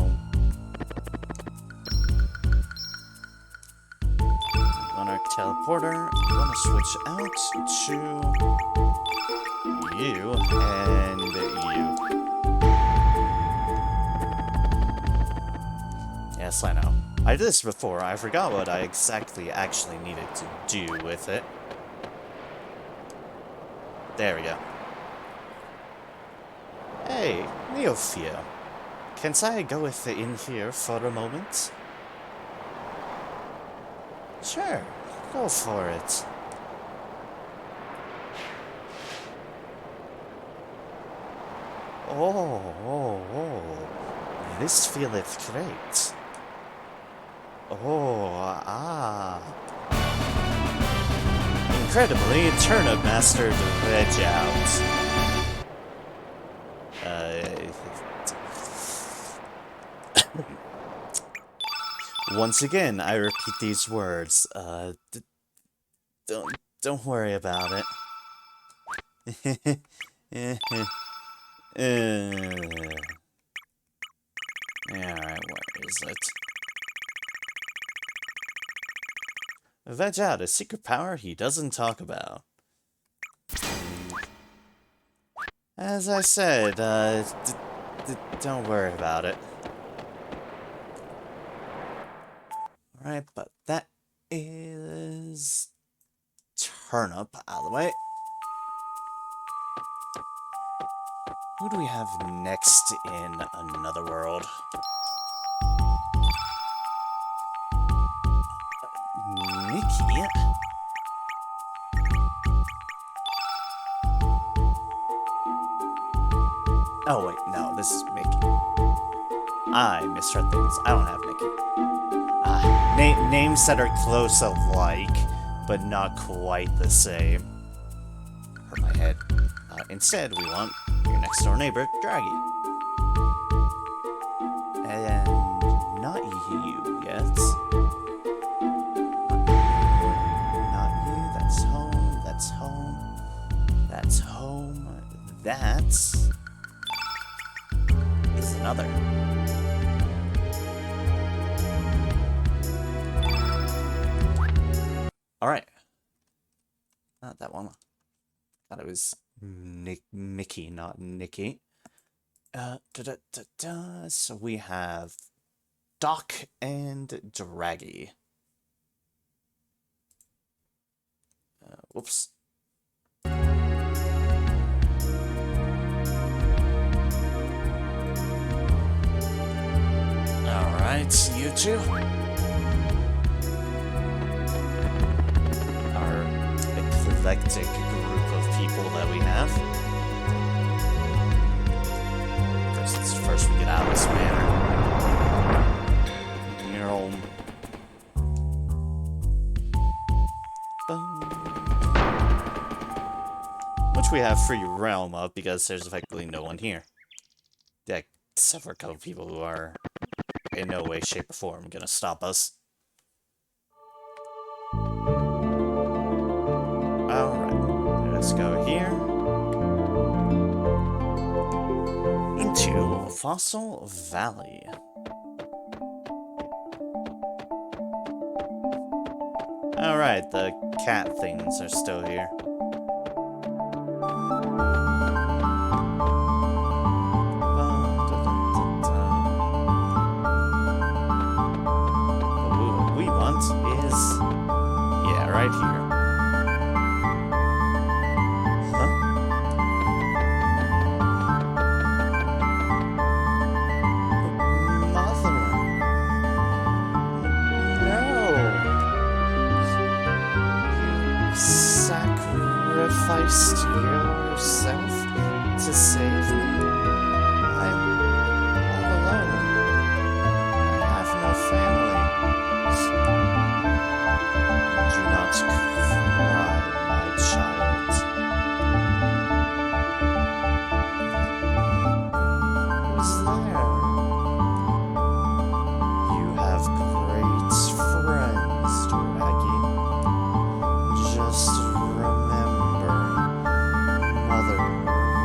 On our teleporter, we want to switch out to you and you. Yes, I know. I did this before. I forgot what I actually needed to do with it. There we go. Hey, Neophia. Can I go with it in here for a moment? Sure, go for it. Oh. This feeleth great. Incredibly, Turnip mastered Veg out. Once again, I repeat these words. Don't worry about it. Alright, where is it? Veg out, a secret power he doesn't talk about. As I said, don't worry about it. Alright, but that is... Turnip out of the way. Who do we have next in another world? Mickey? Oh wait, no, this is Mickey. I misread things. I don't have Mickey. Names that are close alike, but not quite the same. Hurt my head. Instead, we want your next door neighbor, Draggy. And not you yet. Not you. That's home. That's home. That's home. That is another. Alright. Not that one. Thought it was Mickey, not Nikki. So we have Doc and Draggy. Whoops. Alright, you two. Our eclectic group of people that we have. First we get out of this manor. Which we have free realm of because there's effectively no one here. Yeah, except for a couple people who are in no way, shape, or form gonna stop us. Alright, let's go here. Into Fossil Valley. Alright, the cat things are still here. What we want is... yeah, right here. Sacrificed yourself to save me? I'm all alone. I have no family. Do not cry, my child. Who's there? You have great friends, Draggy. Just remember, Mother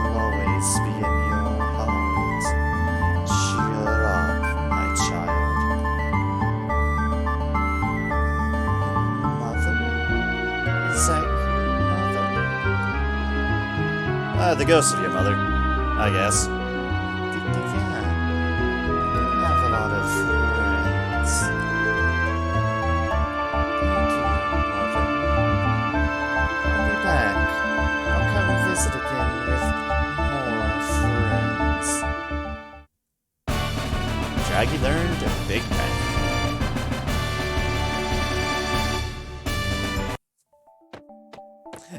will always be in your heart. Cheer up, my child. Mother? Is that you, Mother? The ghost of your mother, I guess. Yeah. You have a lot of friends. Back. I'll come visit again with more friends. Draggy learned a big breath.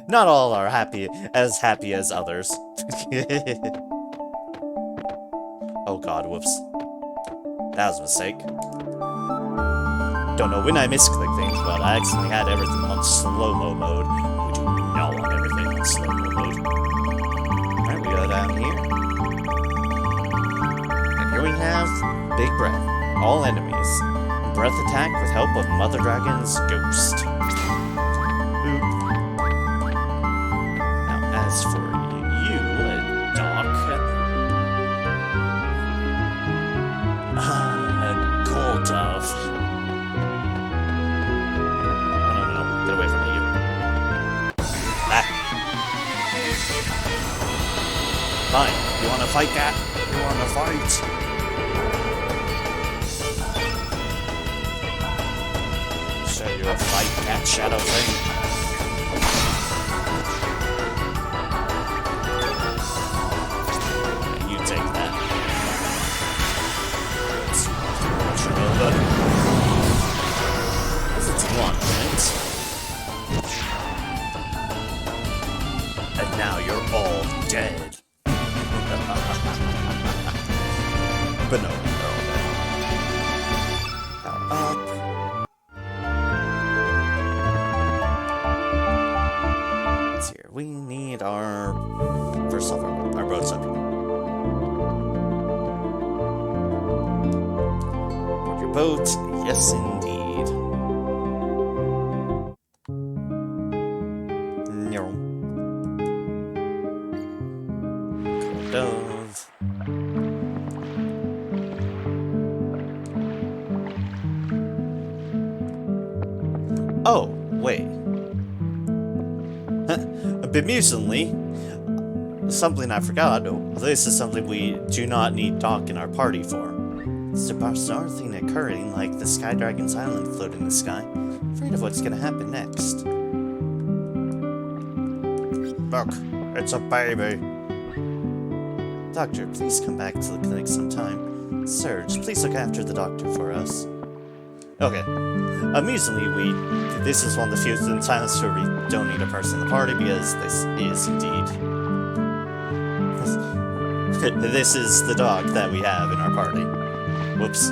Not all are happy as others. Oh god, whoops. That was a mistake. Don't know when I misclick things, but I accidentally had everything on slow-mo mode. Now on everything in slow-mo mode. Alright, we go down here. And here we have Big Breath. All enemies. Breath attack with help of Mother Dragon's ghost. Boop. Now, as for you, Doc... Cold Dove. Oh, no. Get away from me, you. Fine. You wanna fight, cat? You wanna fight? Show you a fight, cat shadow thing. You take that. Let's watch your little buddy. This is one, right? And now you're all dead. But no, they're all dead. Power up. Let's see here. We need our... first off, our boat's up here. Board your boat. Yes, indeed. Dove. Oh, wait. Bemusingly, something I forgot. This is something we do not need Doc in our party for. It's a bizarre thing occurring, like the Sky Dragon's island floating in the sky. Afraid of what's gonna happen next. Look, it's a baby. Doctor, please come back to the clinic sometime. Serge, please look after the doctor for us. Okay. Amusingly, this is one of the few times where we don't need a person in the party, because this is indeed... this is the dog that we have in our party. Whoops.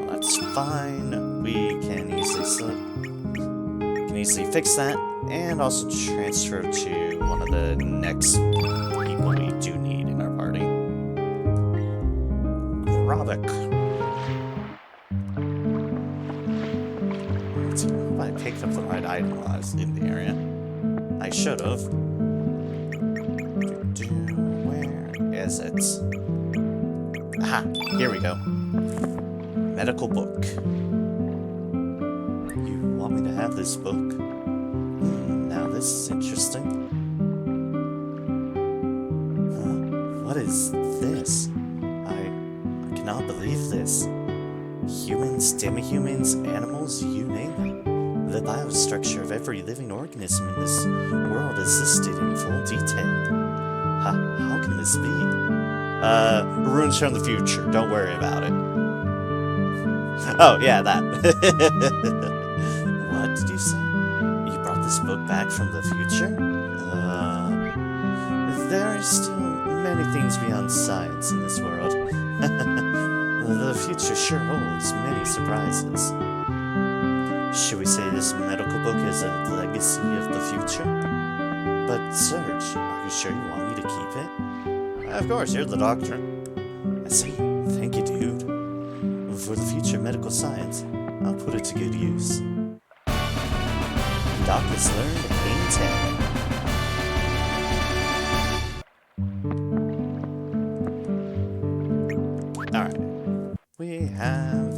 Well, that's fine. We can easily fix that, and also transfer to one of the next people we do need in our party. Robik. Let's see if I picked up the right item while I was in the area. I should have. Where is it? Aha! Here we go. Medical book. You want me to have this book? Now this is interesting. What is this? I cannot believe this. Humans, demi-humans, animals, you name it. The biostructure of every living organism in this world is listed in full detail. How can this be? Runes from the future. Don't worry about it. Oh, yeah, that. What did you say? You brought this book back from the future? There are still many things beyond science in this world. The future sure holds many surprises. Should we say this medical book is a legacy of the future? But, Serge, are you sure you want me to keep it? Of course, you're the doctor. I see. Thank you, dude. For the future of medical science, I'll put it to good use. Doc has learned Pain 10. Alright. We have...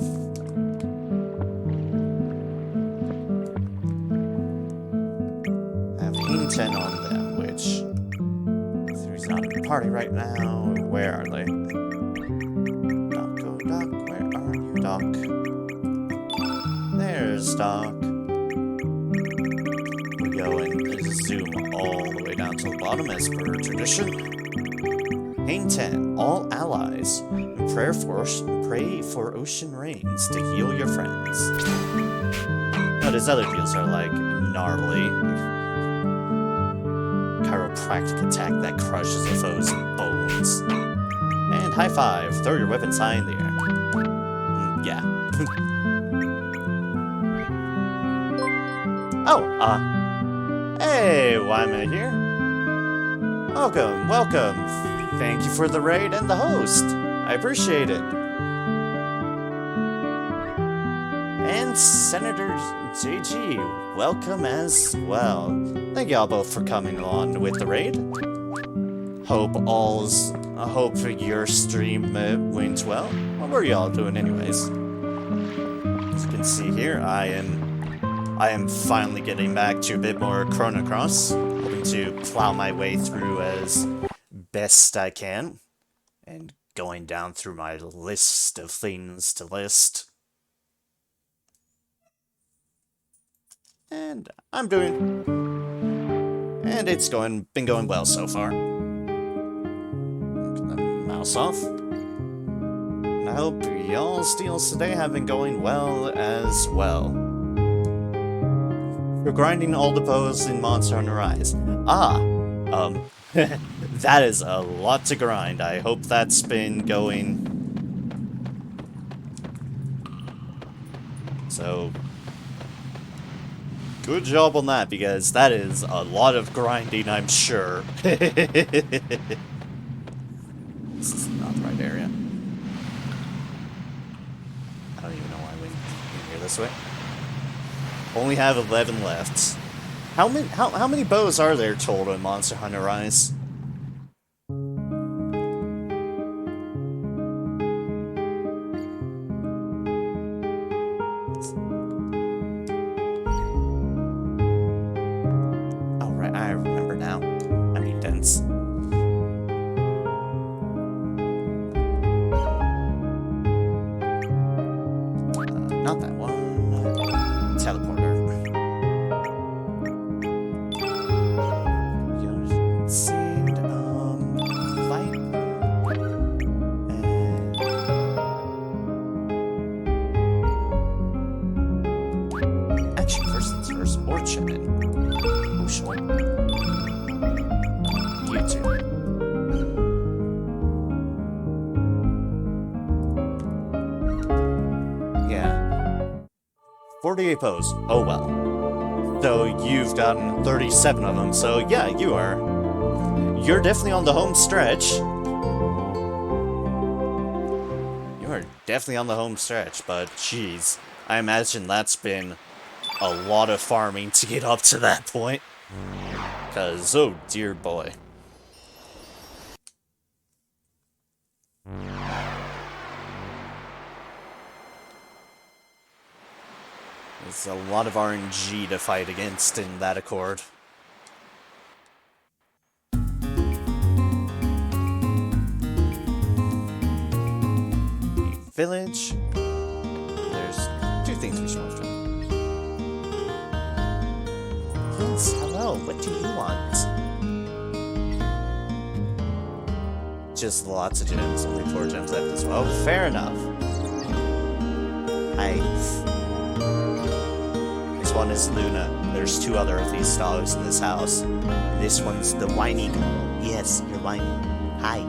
Pain 10 on them, which... There's not a party right now. Where are they? Doc, oh Doc, where are you, Doc? There's Doc. We go and zoom all the way down to the bottom as per tradition. Pain 10, all allies. Pray for ocean rains to heal your friends. Now, these other deals are like gnarly. Chiropractic attack that crushes a foe's bones. And high five, throw your weapons high in the air. Yeah. Oh, hey, why am I here? Welcome, welcome. Thank you for the raid and the host. I appreciate it. And Senator JG, welcome as well. Thank y'all both for coming along with the raid. Hope your stream went well. What were y'all doing anyways? As you can see here, I am finally getting back to a bit more Chrono Cross, hoping to plow my way through as best I can, and going down through my list of things to list. And it's been going well so far. Mouse off. And I hope y'all's deals today have been going well as well. We're grinding all the bows in Monster Hunter Rise. That is a lot to grind. I hope that's been going. So, good job on that, because that is a lot of grinding, I'm sure. This is not the right area. I don't even know why I went in here this way. Only have 11 left. How many bows are there total in Monster Hunter Rise? Oh right, I remember now. I mean dense. not that one. Teleporter. Sand, light. And actually, first things first, orchard. Oh, sure. You too. Yeah. 48 pose. Oh well. So you've gotten 37 of them, so yeah, you are. You're definitely on the home stretch. You are definitely on the home stretch, but jeez. I imagine that's been a lot of farming to get up to that point. Cause, oh dear boy. There's a lot of RNG to fight against in that accord. Village. There's two things we should want to do. Yes, hello, what do you want? Just lots of gems, only 4 gems left as well. Fair enough. Hi. This one is Luna. There's 2 other of these dogs in this house. This one's the whiny girl. Yes, you're whiny. Hi.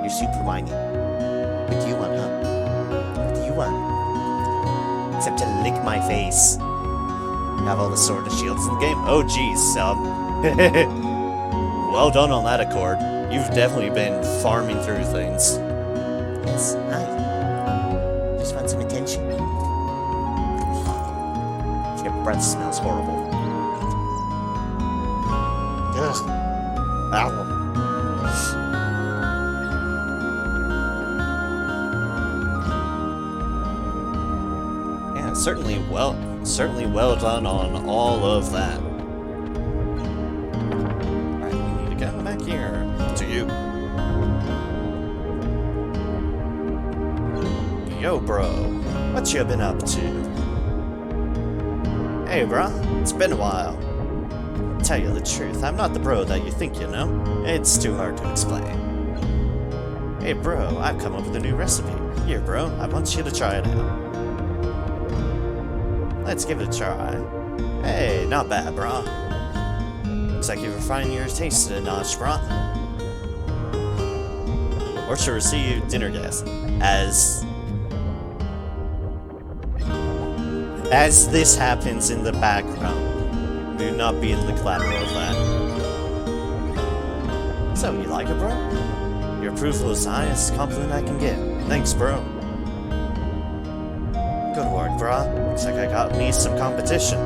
You're super whiny. What do you want, huh? Except to lick my face. Have all the sword and shields in the game. Oh geez, well done on that accord. You've definitely been farming through things. Yes, hi. Just want some attention. Your breath smells horrible. Ugh. Ow. Certainly well done on all of that. Alright, we need to get back here. To you. Yo, bro. What you been up to? Hey, bro. It's been a while. Tell you the truth, I'm not the bro that you think you know. It's too hard to explain. Hey, bro, I've come up with a new recipe. Here, bro, I want you to try it out. Let's give it a try. Hey, not bad, brah. Looks like you've refined your taste a notch, brah. Or to receive dinner guests. As this happens in the background, do not be in the collateral of that. So, you like it, bro? Your approval is the highest compliment I can get. Thanks, bro. Good work, brah. Looks like I got me some competition.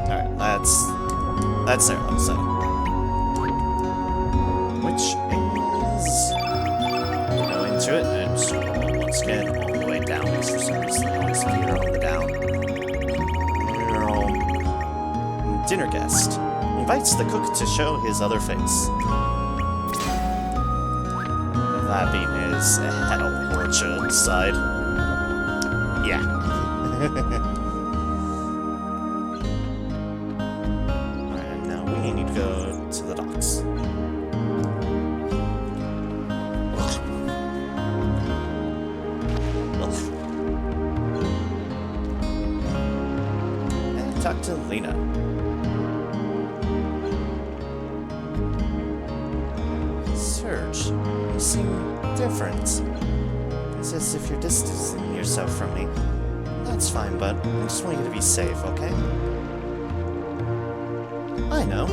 Alright, that's there, let's say. Which is... go into it, and so once again, all the way down, because for some reason they always appear on the down. Dinner guest. Invites the cook to show his other face. That being his head on the orchard side. Yeah. Alright, now we need to go to the docks. And talk to Lena. Serge, you seem different. It's as if you're distancing yourself from me. That's fine, but I just want you to be safe, okay? I know.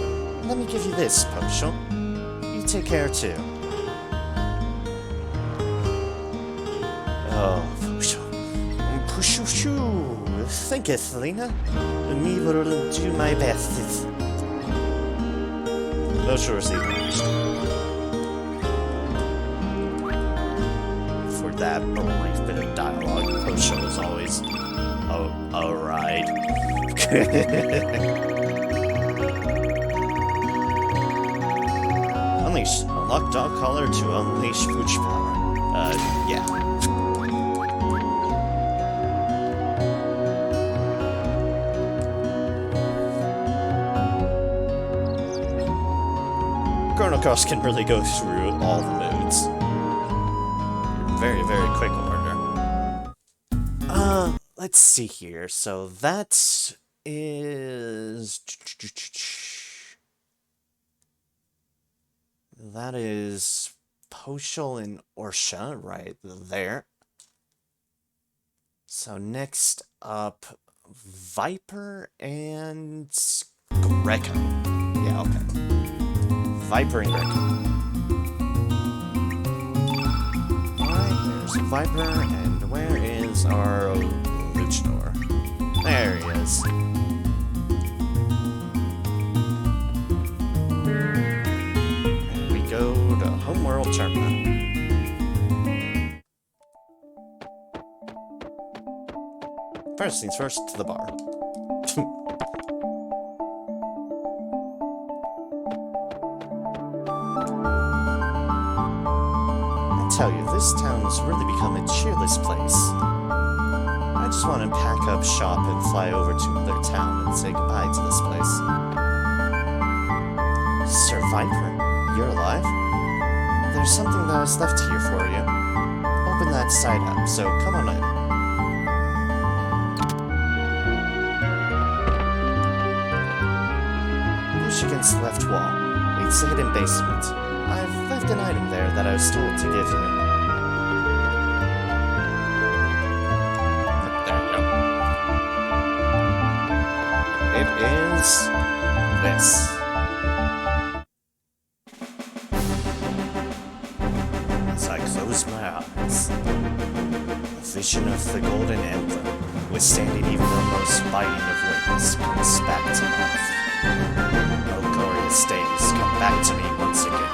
Let me give you this, Potion. You take care, too. Oh, Potion. Potion. Thinketh, Lena. Me will do my best. No sure, see. That brief bit of dialogue. Post-show is always a ride. Unleash. Unlock dog collar to unleash Pooch power. Yeah. Macross can really go through all the modes. Very, very quick order. Let's see here. So that is... That is Poshul and Orsha right there. So next up, Viper and Greco. Yeah, okay. Viper and Greco. Alright, there's Viper, and where is our Luchador? There he is. And we go to Homeworld Tournament. First things first, to the bar. I tell you, this town's really become a cheerless place. I just want to pack up shop and fly over to another town and say goodbye to this place. Sir Viper, you're alive? There's something that was left here for you. Open that side up, so come on in. Against the left wall. It's a hidden basement. I've left an item there that I was told to give you. There you go. It is this. As I close my eyes, a vision of the golden emblem, withstanding even the most biting of winds, comes back to life. Days come back to me once again.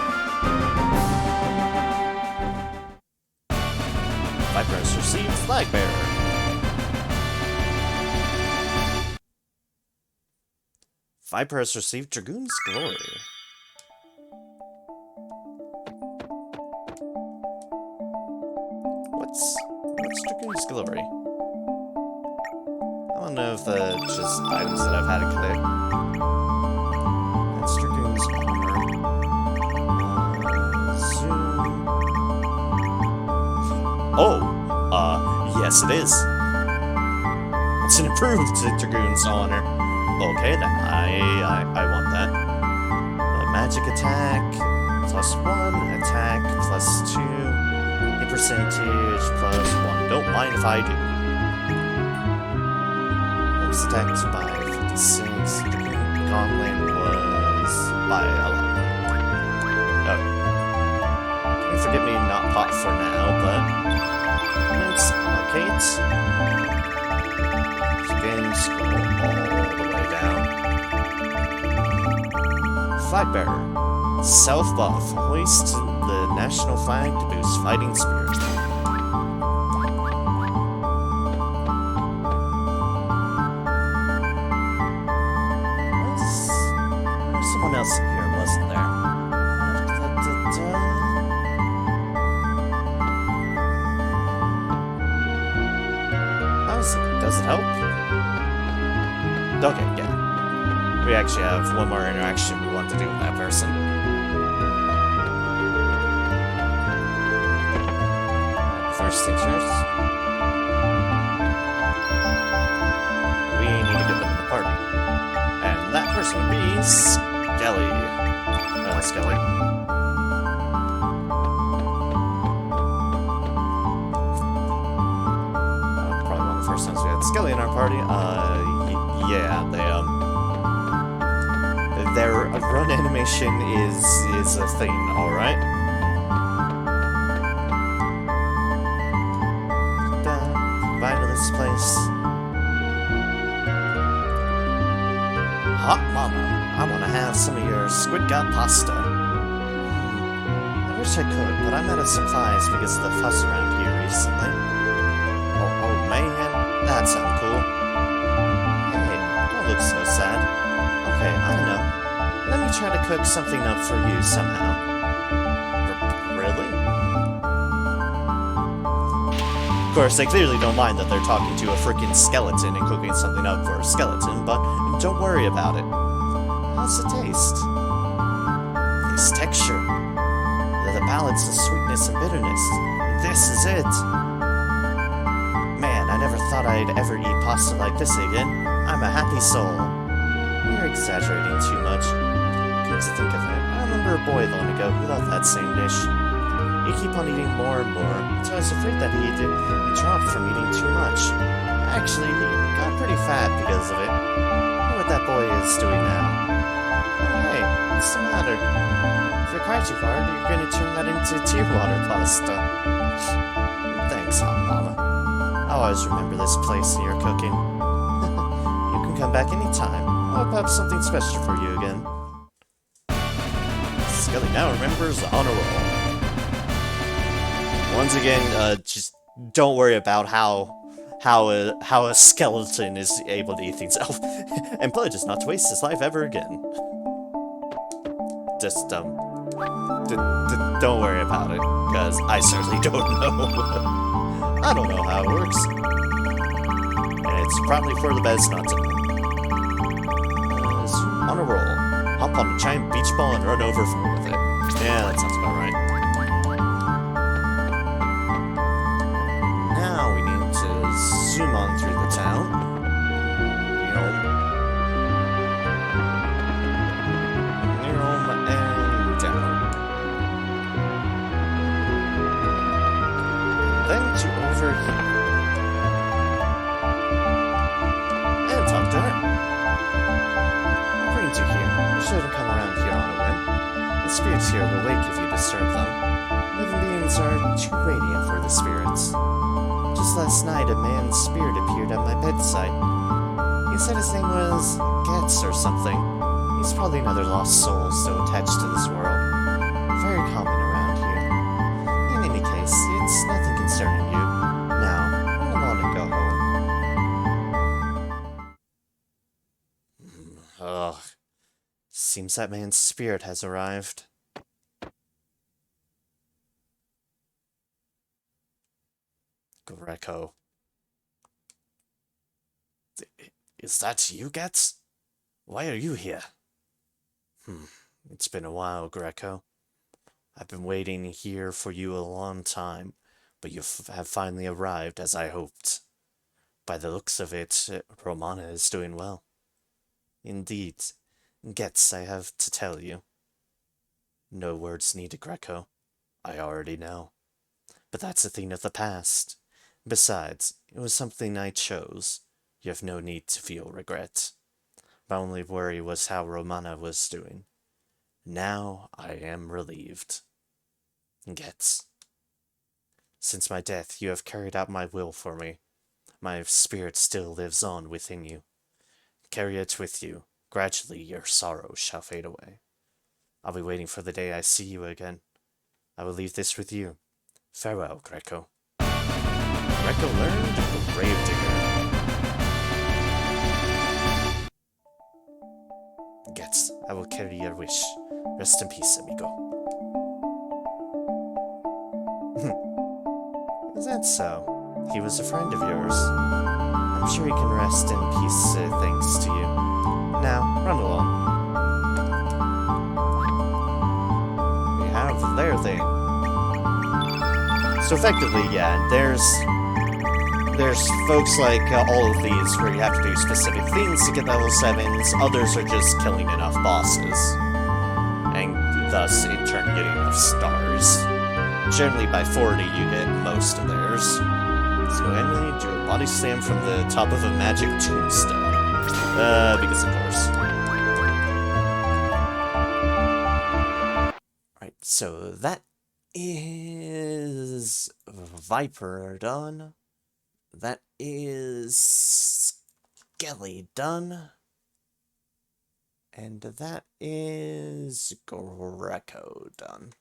Viper has received Flag Bearer. Viper has received Dragoon's Glory. What's Dragoon's Glory? I don't know if just items that I've had to collect. Dragoon's Honor. Zoom. Oh, yes it is. It's an improved Dragoon's Honor. Okay, then I want that. Magic attack, +1, attack, +2, a percentage, +1. Don't mind if I do. Most attacked by 56. Gauntlet was by a lot. Okay. Forgive me not pot for now, but let's allocate. Again, scroll all the way down. Flag Bearer. Self-buff. Hoist the national flag to boost fighting spirit. Someone else here, wasn't there? Does it help? Okay, yeah. We actually have one more interaction we want to do with that person. First things first. We need to get them in the party. And that person would be Skelly. Skelly. Probably one of the first times we had Skelly in our party. Yeah, their run animation is a thing, alright? Goodbye to this place. Hot mama, I want to have some of your squid gut pasta. I wish I could, but I'm out of supplies because of the fuss around here recently. Oh man, that sounds cool. Hey, don't look so sad. Okay, I know. Let me try to cook something up for you somehow. Really? Of course, they clearly don't mind that they're talking to a freaking skeleton and cooking something up for a skeleton, but don't worry about it. How's it taste? They This texture. The balance of sweetness and bitterness. This is it. Man, I never thought I'd ever eat pasta like this again. I'm a happy soul. You're exaggerating too much. Come to think of it, I remember a boy long ago who loved that same dish. He'd keep on eating more and more, so I was afraid that he dropped from eating too much. Actually, he got pretty fat because of it. I wonder what that boy is doing now. Oh, hey, what's the matter? If you cry too hard, you're going to turn that into tear water pasta. Thanks, Hot Mama. I'll always remember this place and your cooking. You can come back anytime. I'll have something special for you again. Skelly now remembers on a roll. Once again, just don't worry about how a skeleton is able to eat things. Oh, and pledge is not to waste his life ever again. Just don't worry about it, because I certainly don't know. I don't know how it works, and it's probably for the best not to know. On a roll, hop on a giant beach ball and run over with it. Yeah, that sounds about right. Now we need to zoom on through the town. And down. Then to over here. And talk to her. According to here, you shouldn't come around here on a whim. The spirits here will wake if you disturb them. Living beings are too radiant for the spirits. Just last night, a man's spirit appeared at my bedside. He said his name was Getz or something. He's probably another lost soul still attached to this world. Very common around here. In any case, it's nothing concerning you. Now, run along and go home. Ugh. Seems that man's spirit has arrived. Greco. Is that you, Getz? Why are you here? It's been a while, Greco. I've been waiting here for you a long time, but you have finally arrived as I hoped. By the looks of it, Romana is doing well. Indeed. Getz, I have to tell you. No words needed, Greco. I already know. But that's a thing of the past. Besides, it was something I chose. You have no need to feel regret. My only worry was how Romana was doing. Now I am relieved. Getz. Since my death, you have carried out my will for me. My spirit still lives on within you. Carry it with you. Gradually your sorrow shall fade away. I'll be waiting for the day I see you again. I will leave this with you. Farewell, Greco. Greco learned Gravedigger. Getz, I will carry your wish. Rest in peace, amigo. Is that so? He was a friend of yours. I'm sure he can rest in peace thanks to you. Now, run along. We have their thing. So effectively, yeah, there's folks like all of these where you have to do specific things to get level 7s, others are just killing enough bosses, and thus in turn getting enough stars. Generally by 40 you get most of theirs. Let's go ahead and do a body slam from the top of a magic tombstone. Because of course. Alright, so that is Viper done. That is Skelly done. And that is Greco done.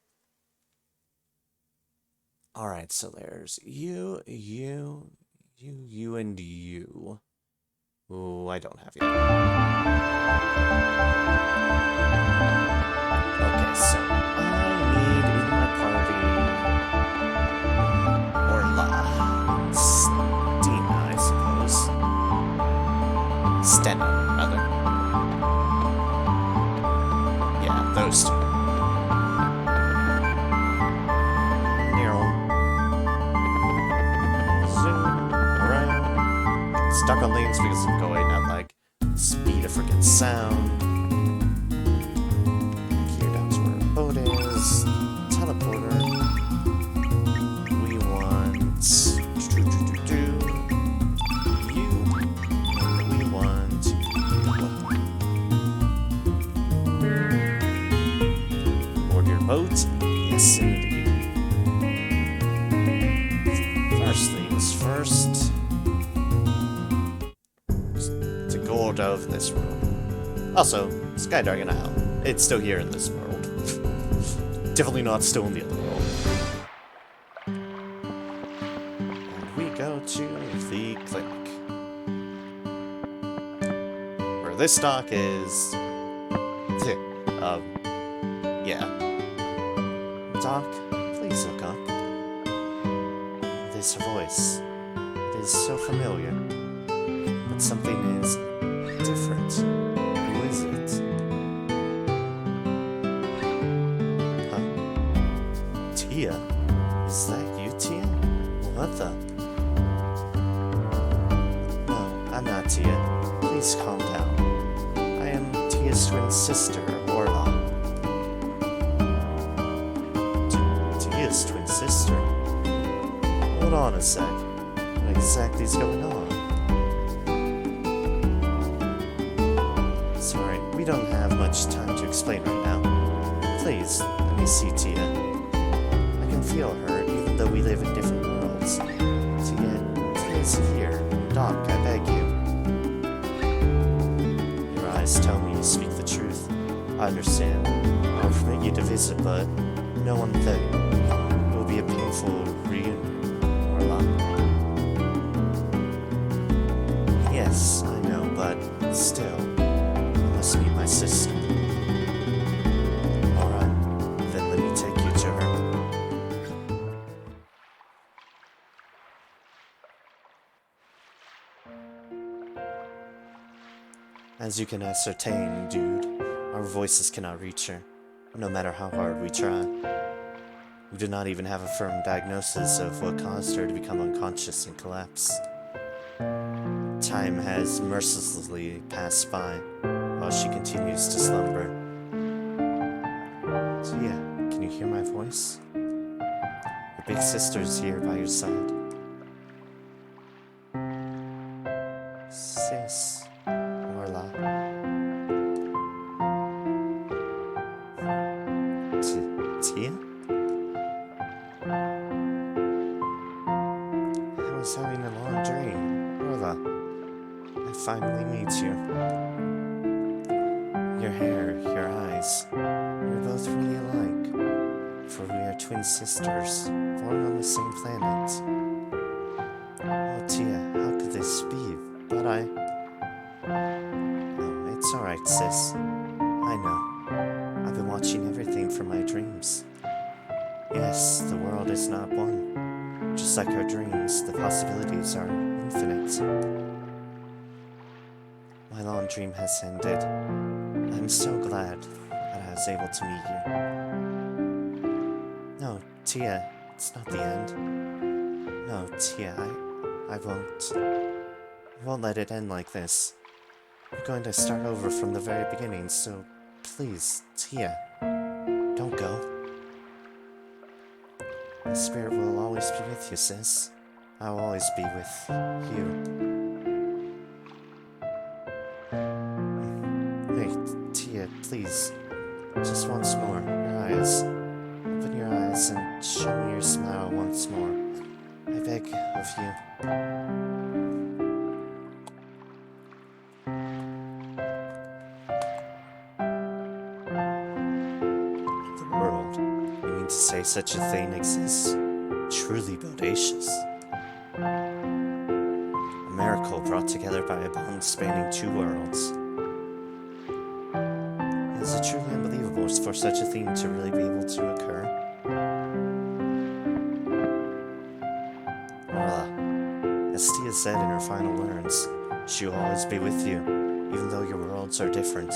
Alright, so there's you, and you. Ooh, I don't have you. Okay, so I need in my party Orla and Stina, I suppose. Stenna, rather. Yeah, those two. stuck on lanes because I'm going at, like, speed of freaking sound. Here down to where our boat is. Teleporter. We want... you. We want... board your boat? Yes, indeed. First things first. To go out of this world. Also, Sky Dragon Isle. It's still here in this world. Definitely not still in the other world. And we go to the clinic. Where this dock is... yeah. Doc, please look up. This voice. It is so familiar. But something is different. Who is it? Huh? Tia? Is that you, Tia? What the? No, I'm not Tia. Please calm down. I am Tia's twin sister, Orla. Tia's twin sister? Hold on a sec. What exactly is going on? Sorry, we don't have much time to explain right now. Please, let me see Tia. I can feel her, even though we live in different worlds. Tia's here. Doc, I beg you. Your eyes tell me you speak the truth. I understand. I'll permit you to visit, but know one thing. It will be a painful reunion, Orla. Yes, I know, but still, you must meet my sister. Alright, then let me take you to her. As you can ascertain, dude, our voices cannot reach her, no matter how hard we try. We do not even have a firm diagnosis of what caused her to become unconscious and collapse. Time has mercilessly passed by, while she continues to slumber. Tia, can you hear my voice? Your big sister's here by your side. Sis, Orla. Tia? I was having a long dream. Orla, I finally meet you. Your hair, your eyes, we're both really alike. For we are twin sisters, born on the same planet. Oh, Tia, how could this be? But no, it's alright, sis. I know. I've been watching everything from my dreams. Yes, the world is not one. Just like our dreams, the possibilities are infinite. My long dream has ended. I'm so glad that I was able to meet you. No, Tia, it's not the end. No, Tia, I won't let it end like this. We're going to start over from the very beginning, so please, Tia, don't go. My spirit will always be with you, sis. I will always be with you. Hey, Tia, please. Just once more. Your eyes. Open your eyes and show me your smile once more. I beg of you. The world. You mean to say such a thing exists? Truly bodacious. A miracle brought together by a bond spanning two worlds. Is it truly unbelievable for such a thing to really be able to occur? Orla, as Tia said in her final words, she will always be with you, even though your worlds are different.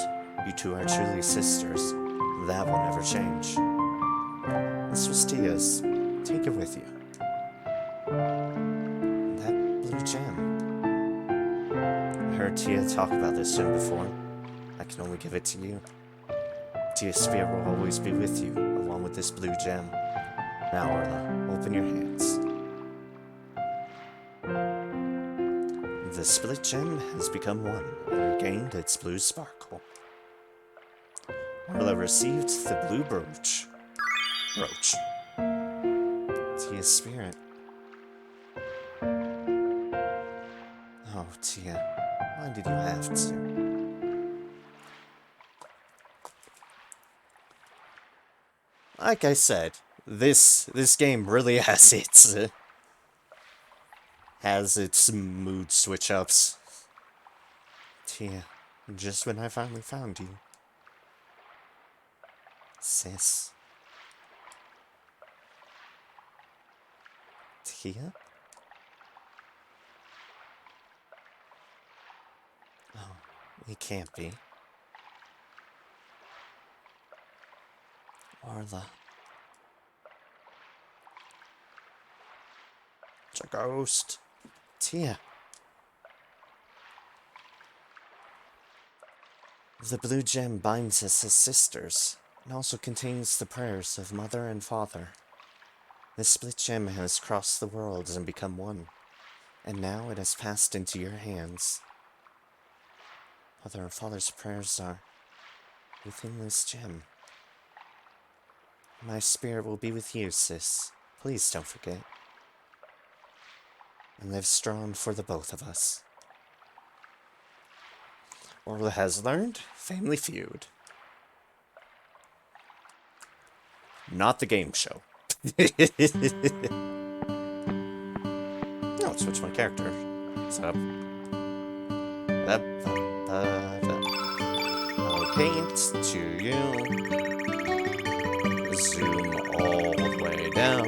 You two are truly sisters. That will never change. This was Tia's. Take it with you. That blue gem. heard Tia talk about this gem before. I can only give it to you. Tia's spirit will always be with you, along with this blue gem. Now, Orla, open your hands. The split gem has become one and regained its blue sparkle. Orla received the blue brooch. Tia's spirit. Oh, Tia, why did you have to? Like I said, this game really has its mood switch-ups. Tia, just when I finally found you. Sis. Tia? Oh, it can't be. Orla. It's a ghost. Tia. The blue gem binds us as sisters, and also contains the prayers of mother and father. The split gem has crossed the worlds and become one, and now it has passed into your hands. Mother and father's prayers are within this gem. My spirit will be with you, sis. Please don't forget. And live strong for the both of us. Orla has learned Family Feud. Not the game show. I'll switch my character. So, okay, it's to you. Zoom all the way down.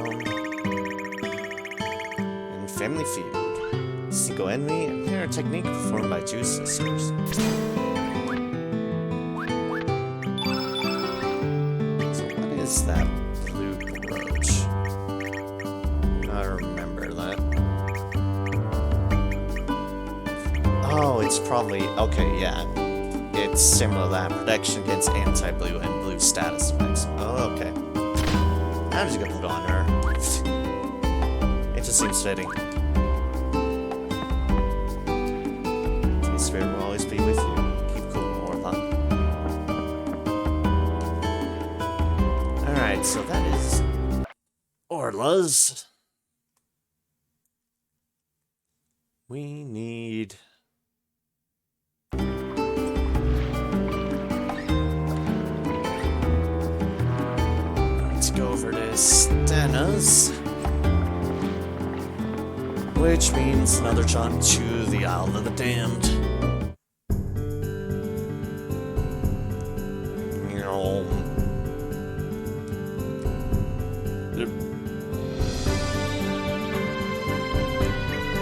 And Family Feud. Single enemy and pair technique performed by two sisters. So what is that blue brooch? I remember that. Oh, it's probably... Okay, yeah. It's similar to that. Protection against anti-blue and blue status effects. Oh, okay. I'm just gonna put it on her. It just seems fitting. The spirit will always be with you. Keep cool, Orla. Alright, so that is Orla's. We need... go over to Stenna's, which means another jaunt to the Isle of the Damned.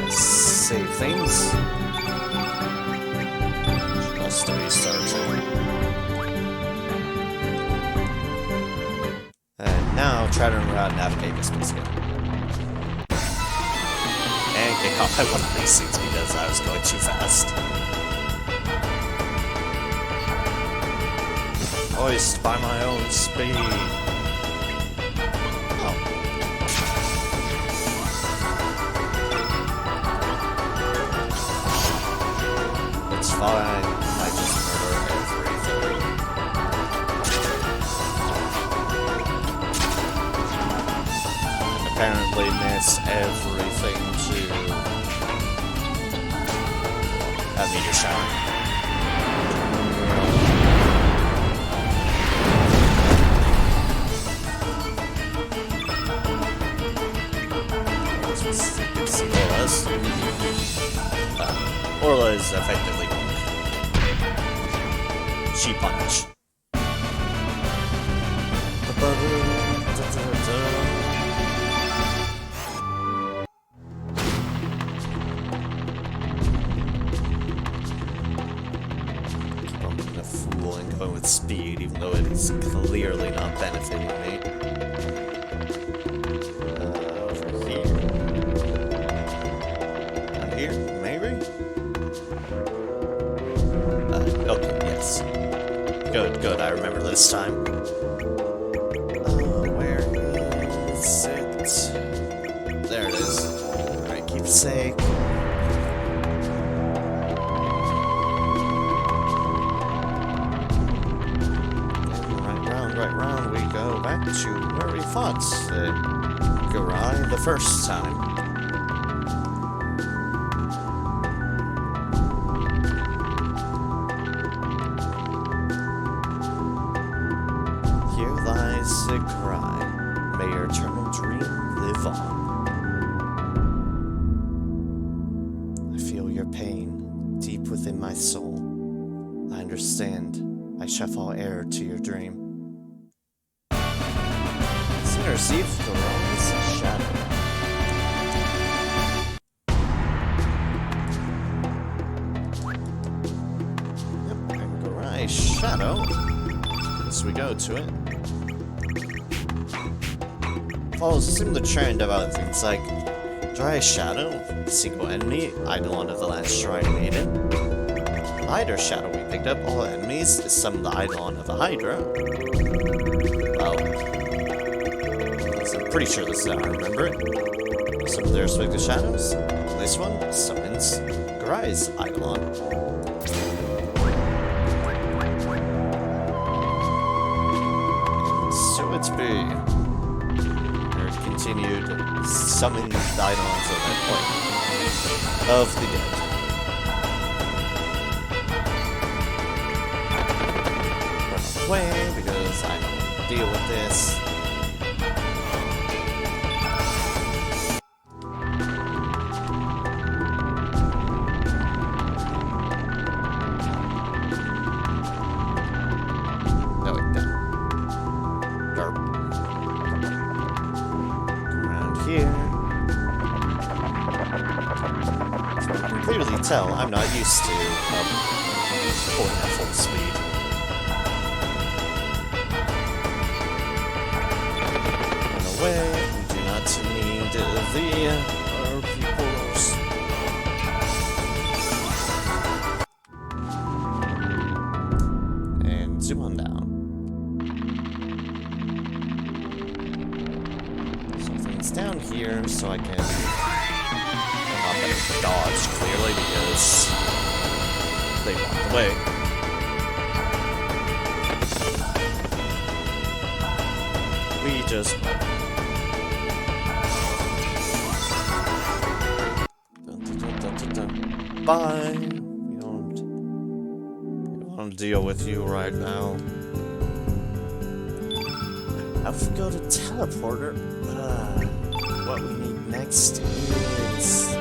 Save things. Just restarting. Now, try to remember how to navigate this place again. And get caught by one of these things because I was going too fast. Hoist by my own speed. Oh. It's fine. I just murder everything. Apparently miss everything too. I need a shower. Orla is effectively Monk. She punch. With speed, even though it is clearly not benefiting me. Over here. Here, maybe? screwdriver this time. Where is it? There it is. Alright, keepsake. Right round we go back to where we fought Garai the first time. Here lies Garai. May your eternal dream live on. I feel your pain deep within my soul. I understand. I shall fall heir to your dream. Receive Garai's shadow. Yep, and Garai's shadow. As we go to it. Follows a similar trend of other things like Garai's shadow, single enemy, Eidolon of the last Shrine Maiden. Hydra's shadow we picked up, all enemies, some of the Eidolon of the Hydra. Well, I'm pretty sure this is how I remember it. Some of their Respective Shadows. This one summons Garai's Eidolon. So it's be. There continued summoning the Eidolons at that point. Of the dead. Run away because I don't deal with this. Tell I'm not used to pulling at full speed. Run away, we do not need the peoples. And zoom on down. Something's down here, so I can dodge, clearly, because they walked away. We just went. Bye! We don't want to deal with you right now. I've got a teleporter. What we need next is...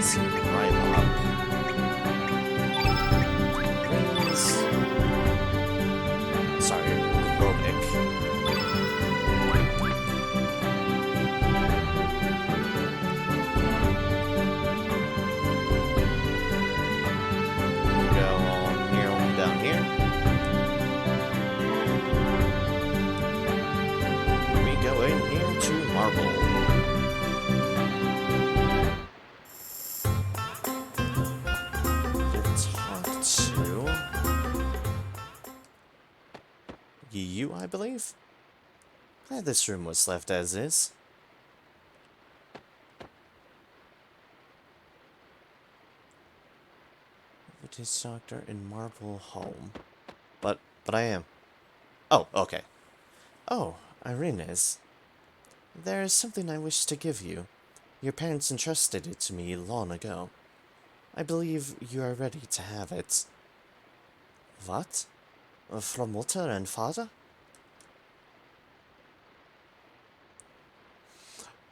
right up. Sorry, aerobic. Go on here, on down here. We go in here to Marble. You, I believe? This room was left as is. It is Doctor in Marble Home. But I am. Oh, okay. Oh, Irines. There is something I wish to give you. Your parents entrusted it to me long ago. I believe you are ready to have it. What? From mother and father?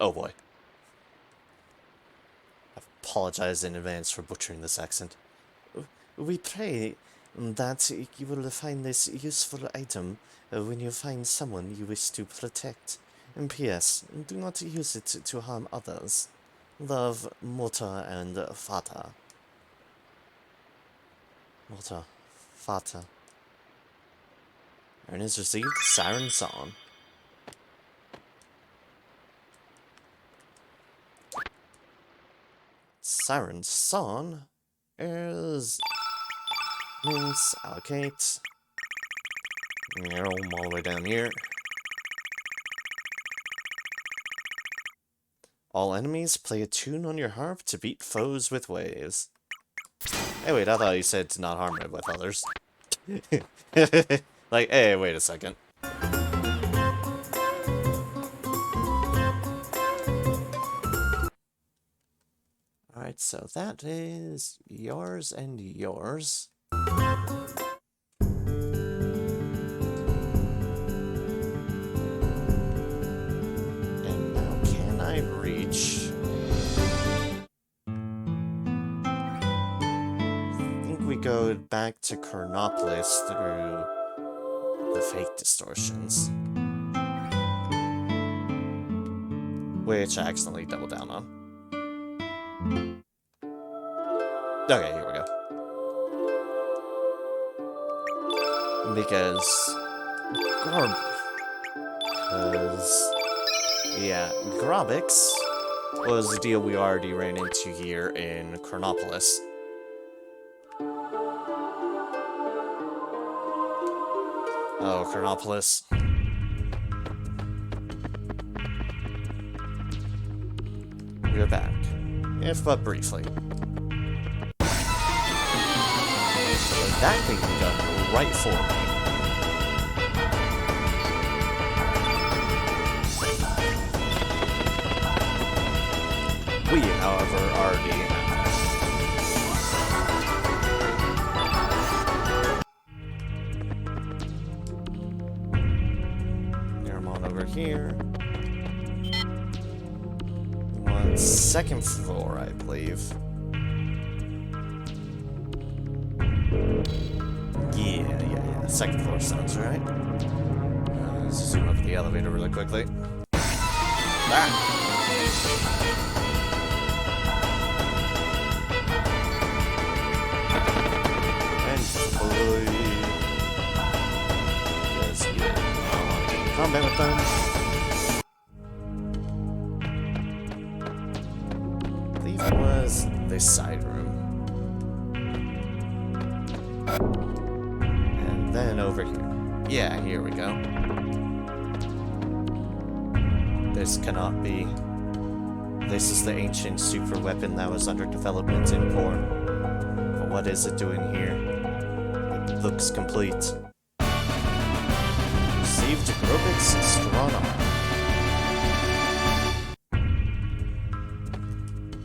Oh boy. I apologize in advance for butchering this accent. We pray that you will find this useful item when you find someone you wish to protect. And P.S. Do not use it to harm others. Love, mother and father. Mother, father. Ernest received Siren Song. Siren Song is... Means allocate. Arrow all the way down here. All enemies play a tune on your harp to beat foes with waves. Hey, wait, I thought you said to not harm it with others. Like, hey, wait a second. Alright, so that is yours and yours. And now can I reach... I think we go back to Chronopolis through the fake distortions. Which I accidentally doubled down on. Okay, here we go. Because... yeah, Grobix was the deal we already ran into here in Chronopolis. Oh, Chronopolis. We're back. If but briefly. That thing done right for me. We, however, already have. I'm on over here. On second floor, I believe. Yeah. Second floor sounds right. Let's zoom up the elevator really quickly. Ah! And just get in combat with them. I believe it was this side room. Then over here. Yeah, here we go. This cannot be. This is the ancient super weapon that was under development in Porn. But what is it doing here? It looks complete. Received Grobix Chrono.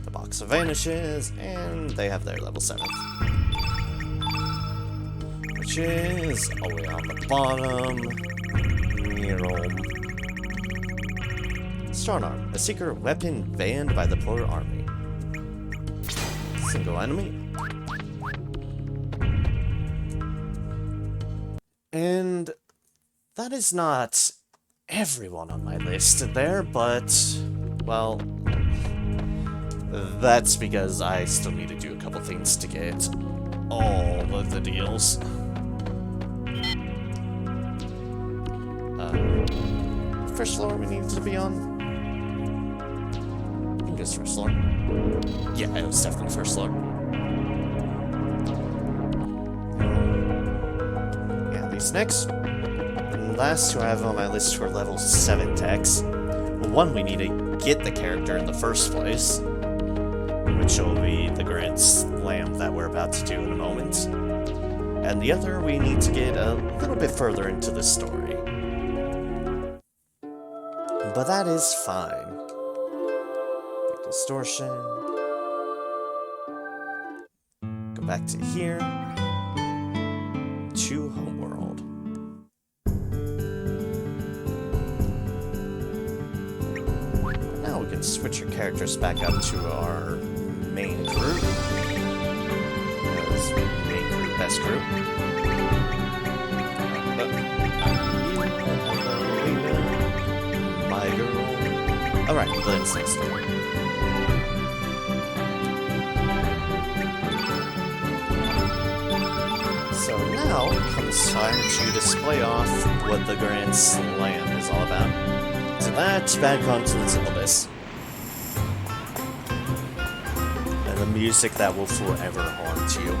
The box vanishes, and they have their level 7. Which is all the way on the bottom. Strong-arm, a secret weapon banned by the Polar Army. Single enemy. And that is not everyone on my list there, but, well, that's because I still need to do a couple things to get all of the deals. First floor we need to be on? I think it's first floor. Yeah, it was definitely first floor. Yeah, these next. And last two I have on my list were level 7 techs. Well, one, we need to get the character in the first place, which will be the Grand Slam that we're about to do in a moment. And the other, we need to get a little bit further into the story. But that is fine. Big distortion. Go back to here. To Homeworld. Now we can switch your characters back up to our main group. Main group, best group. Alright, Glenn's next door. So now comes time to display off what the Grand Slam is all about. So that's back onto the syllabus. And the music that will forever haunt you.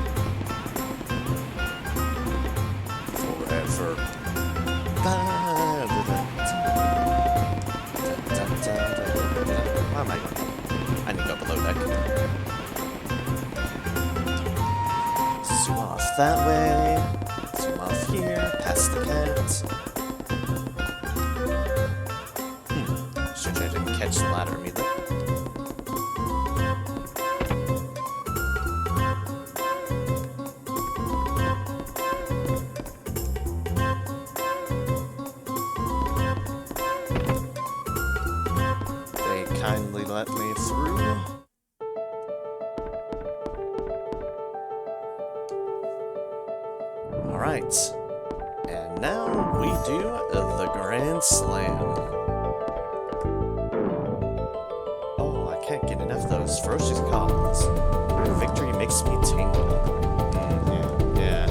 for... Why am I going? I need to go below deck. Zoom off that way. Zoom off here. Past the cat. Should I didn't catch the ladder immediately. Kindly let me through. Alright. And now we do the Grand Slam. Oh, I can't get enough of those ferocious calls. Victory makes me tingle. Yeah.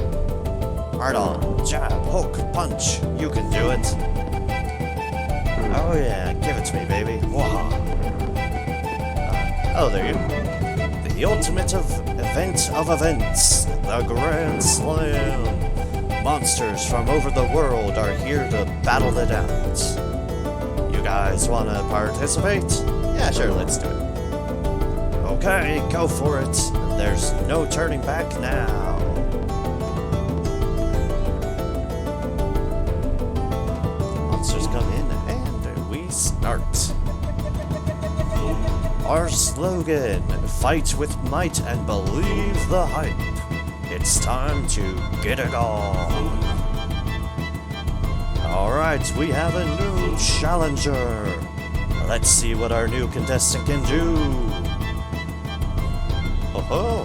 Hard on. Jab, hook, punch. You can do it. Oh yeah, give it to me, baby. Wah. Oh, there you go. The ultimate event of events, the Grand Slam. Monsters from over the world are here to battle it out. You guys want to participate? Yeah, sure, let's do it. Okay, go for it. There's no turning back now. Monsters come in and we start. Our slogan, fight with might and believe the hype. It's time to get it on. Alright, we have a new challenger. Let's see what our new contestant can do. Oh-ho!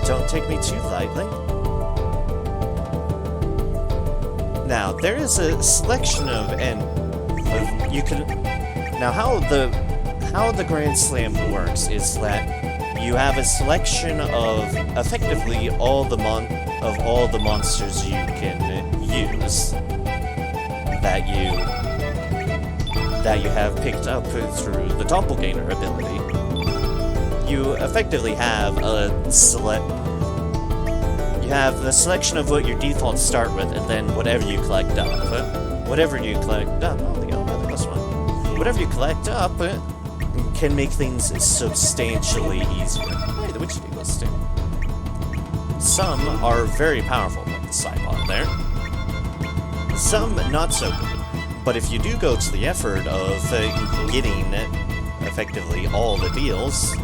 Don't take me too lightly. Now, there is a selection of, you can... Now, how the Grand Slam works is that you have a selection of effectively all the monsters you can use that you have picked up through the Doppelganger ability. You effectively have the selection of what your defaults start with, and then whatever you collect up. Whatever you collect up, whatever you collect up can make things substantially easier. Hey, the Witch Eagles too. Some are very powerful, like the Cybot there. Some not so good. But if you do go to the effort of getting effectively all the deals,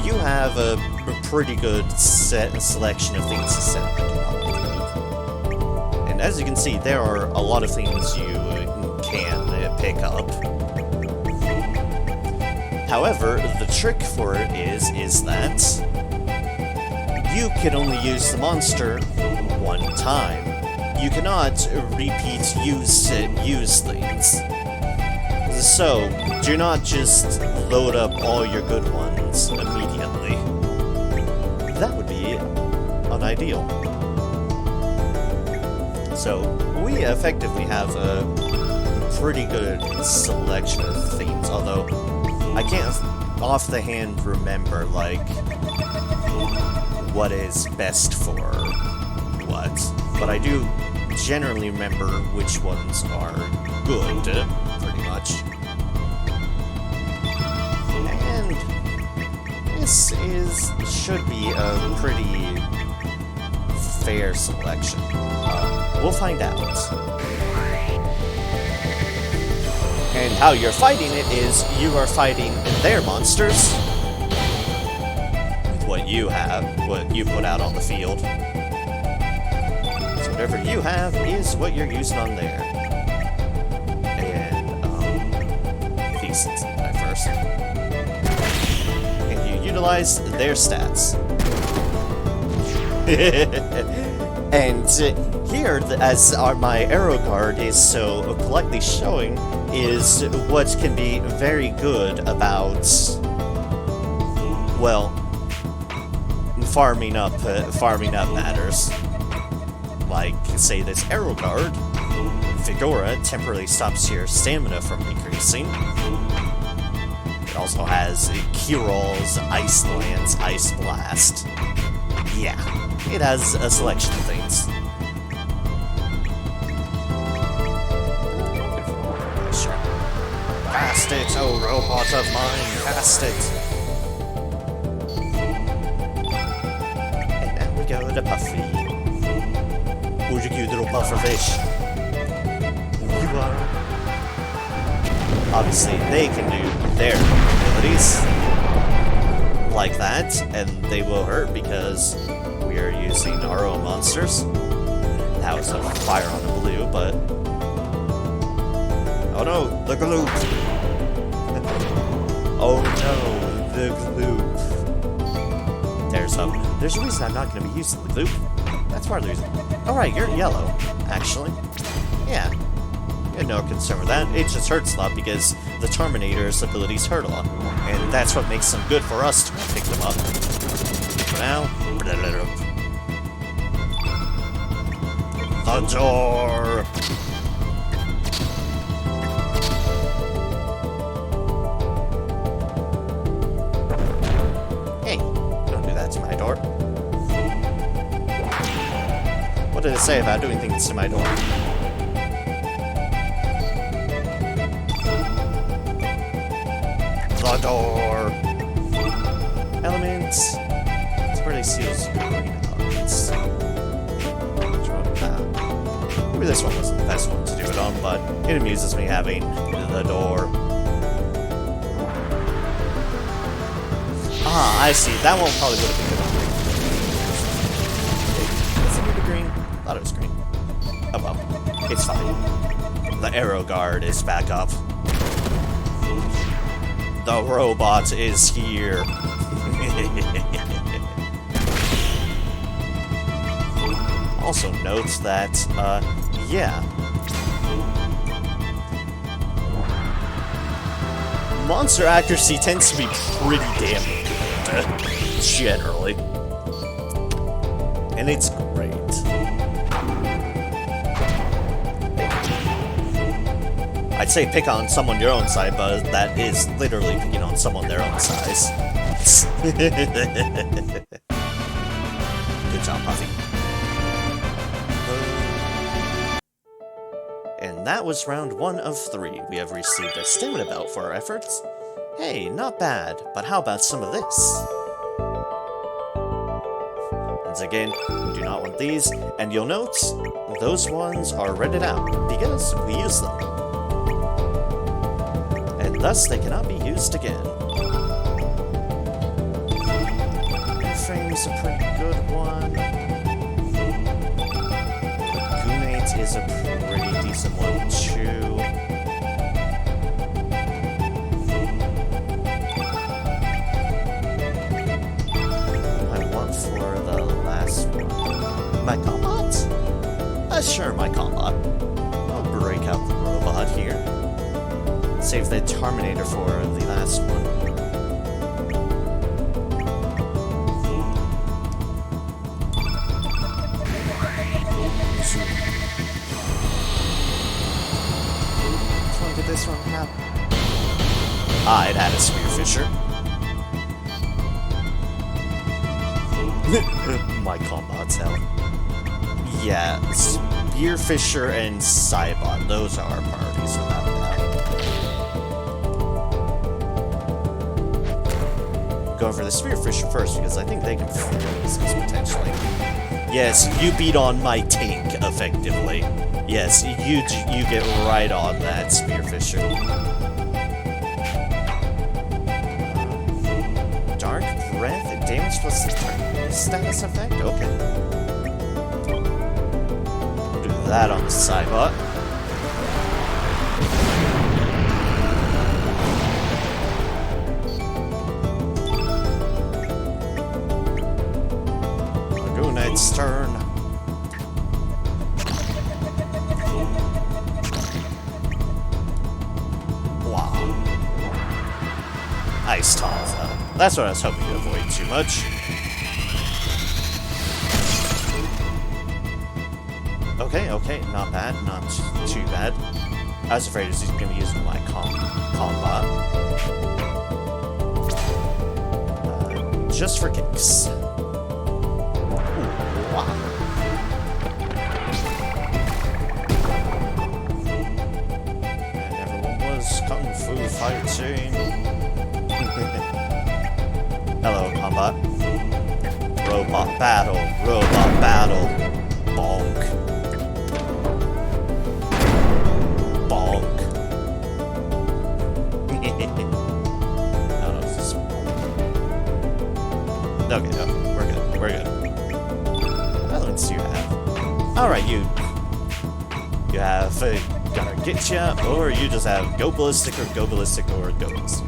you have a pretty good selection of things to set. And as you can see, there are a lot of things you can pick up. However, the trick for it is that you can only use the monster one time. You cannot repeat use things. So, do not just load up all your good ones immediately. That would be unideal. So, we effectively have a pretty good selection of themes, although I can't off the hand remember, like, what is best for what, but I do generally remember which ones are good, pretty much. And this should be a pretty fair selection. We'll find out. And how you're fighting it is you are fighting their monsters with what you have, what you put out on the field. So whatever you have is what you're using on there. And, decent at first. And you utilize their stats. And here, as my arrow card is so politely showing, is what can be very good about, well, farming up matters. Like, say this arrow card, Fedora temporarily stops your stamina from decreasing. It also has Kirol's Ice Lance, Ice Blast. Yeah, it has a selection of things. Cast it, oh robot of mine, cast it! And now we go to Puffy. Who's your cute little pufferfish? You are. Obviously, they can do their abilities like that, and they will hurt because we are using our own monsters. That was a fire on the blue, but... Oh no, the gloop! Oh no, the gloop. There's a reason I'm not going to be using the gloop. That's part of the reason. Alright, you're yellow, actually. Yeah. You had no concern with that. It just hurts a lot because the Terminator's abilities hurt a lot. And that's what makes them good for us to pick them up. For now... The door! Hey, don't do that to my door. What did it say about doing things to my door? The door! Elements. It's where they seals green elements. Maybe this one wasn't the best one to do it on, but it amuses me having the door. Ah, I see. That one probably would have been good on green. Is it green? I thought it was green. Oh well. It's fine. The arrow guard is back up. The robot is here. Also note that, yeah. Monster accuracy tends to be pretty damn good, generally. And it's great. I'd say pick on someone your own size, but that is literally picking on someone their own size. Good job, Puffy. And that was round 1 of 3. We have received a stamina belt for our efforts. Hey, not bad, but how about some of this? Once again, we do not want these, and you'll note, those ones are redded out, because we use them. And thus they cannot be used again. Frame's a pretty good one. Gunate is a pretty decent one too. I want for the last one. My combat? Sure, my combat. I'll break out the robot here. Save the Terminator for the last one. This one have? Ah, it had a spear fisher. My combat's hell. Yeah, spear fisher and Cybot, those are our priorities without that. Going for the spear fisher first because I think they can freeze this potentially. Yes, you beat on my tank effectively. Yes, you get right on that, Spearfisher. Dark Breath, damage plus the status effect? Okay. Do that on the Cybot. Lagoonite's turn. Ice Tonfa. That's what I was hoping to avoid too much. Okay, not bad, not too bad. I was afraid he's going to be using my combat. Just for kicks. Ooh, wow. And everyone was Kung Fu fighting. Hello, combat. Robot battle. Robot battle. Bonk. Bonk. I don't know if this is... Okay, no, we're good. We're good. What elements do you have? Alright, you have gonna get ya, or you just have go ballistic or go ballistic or go ballistic.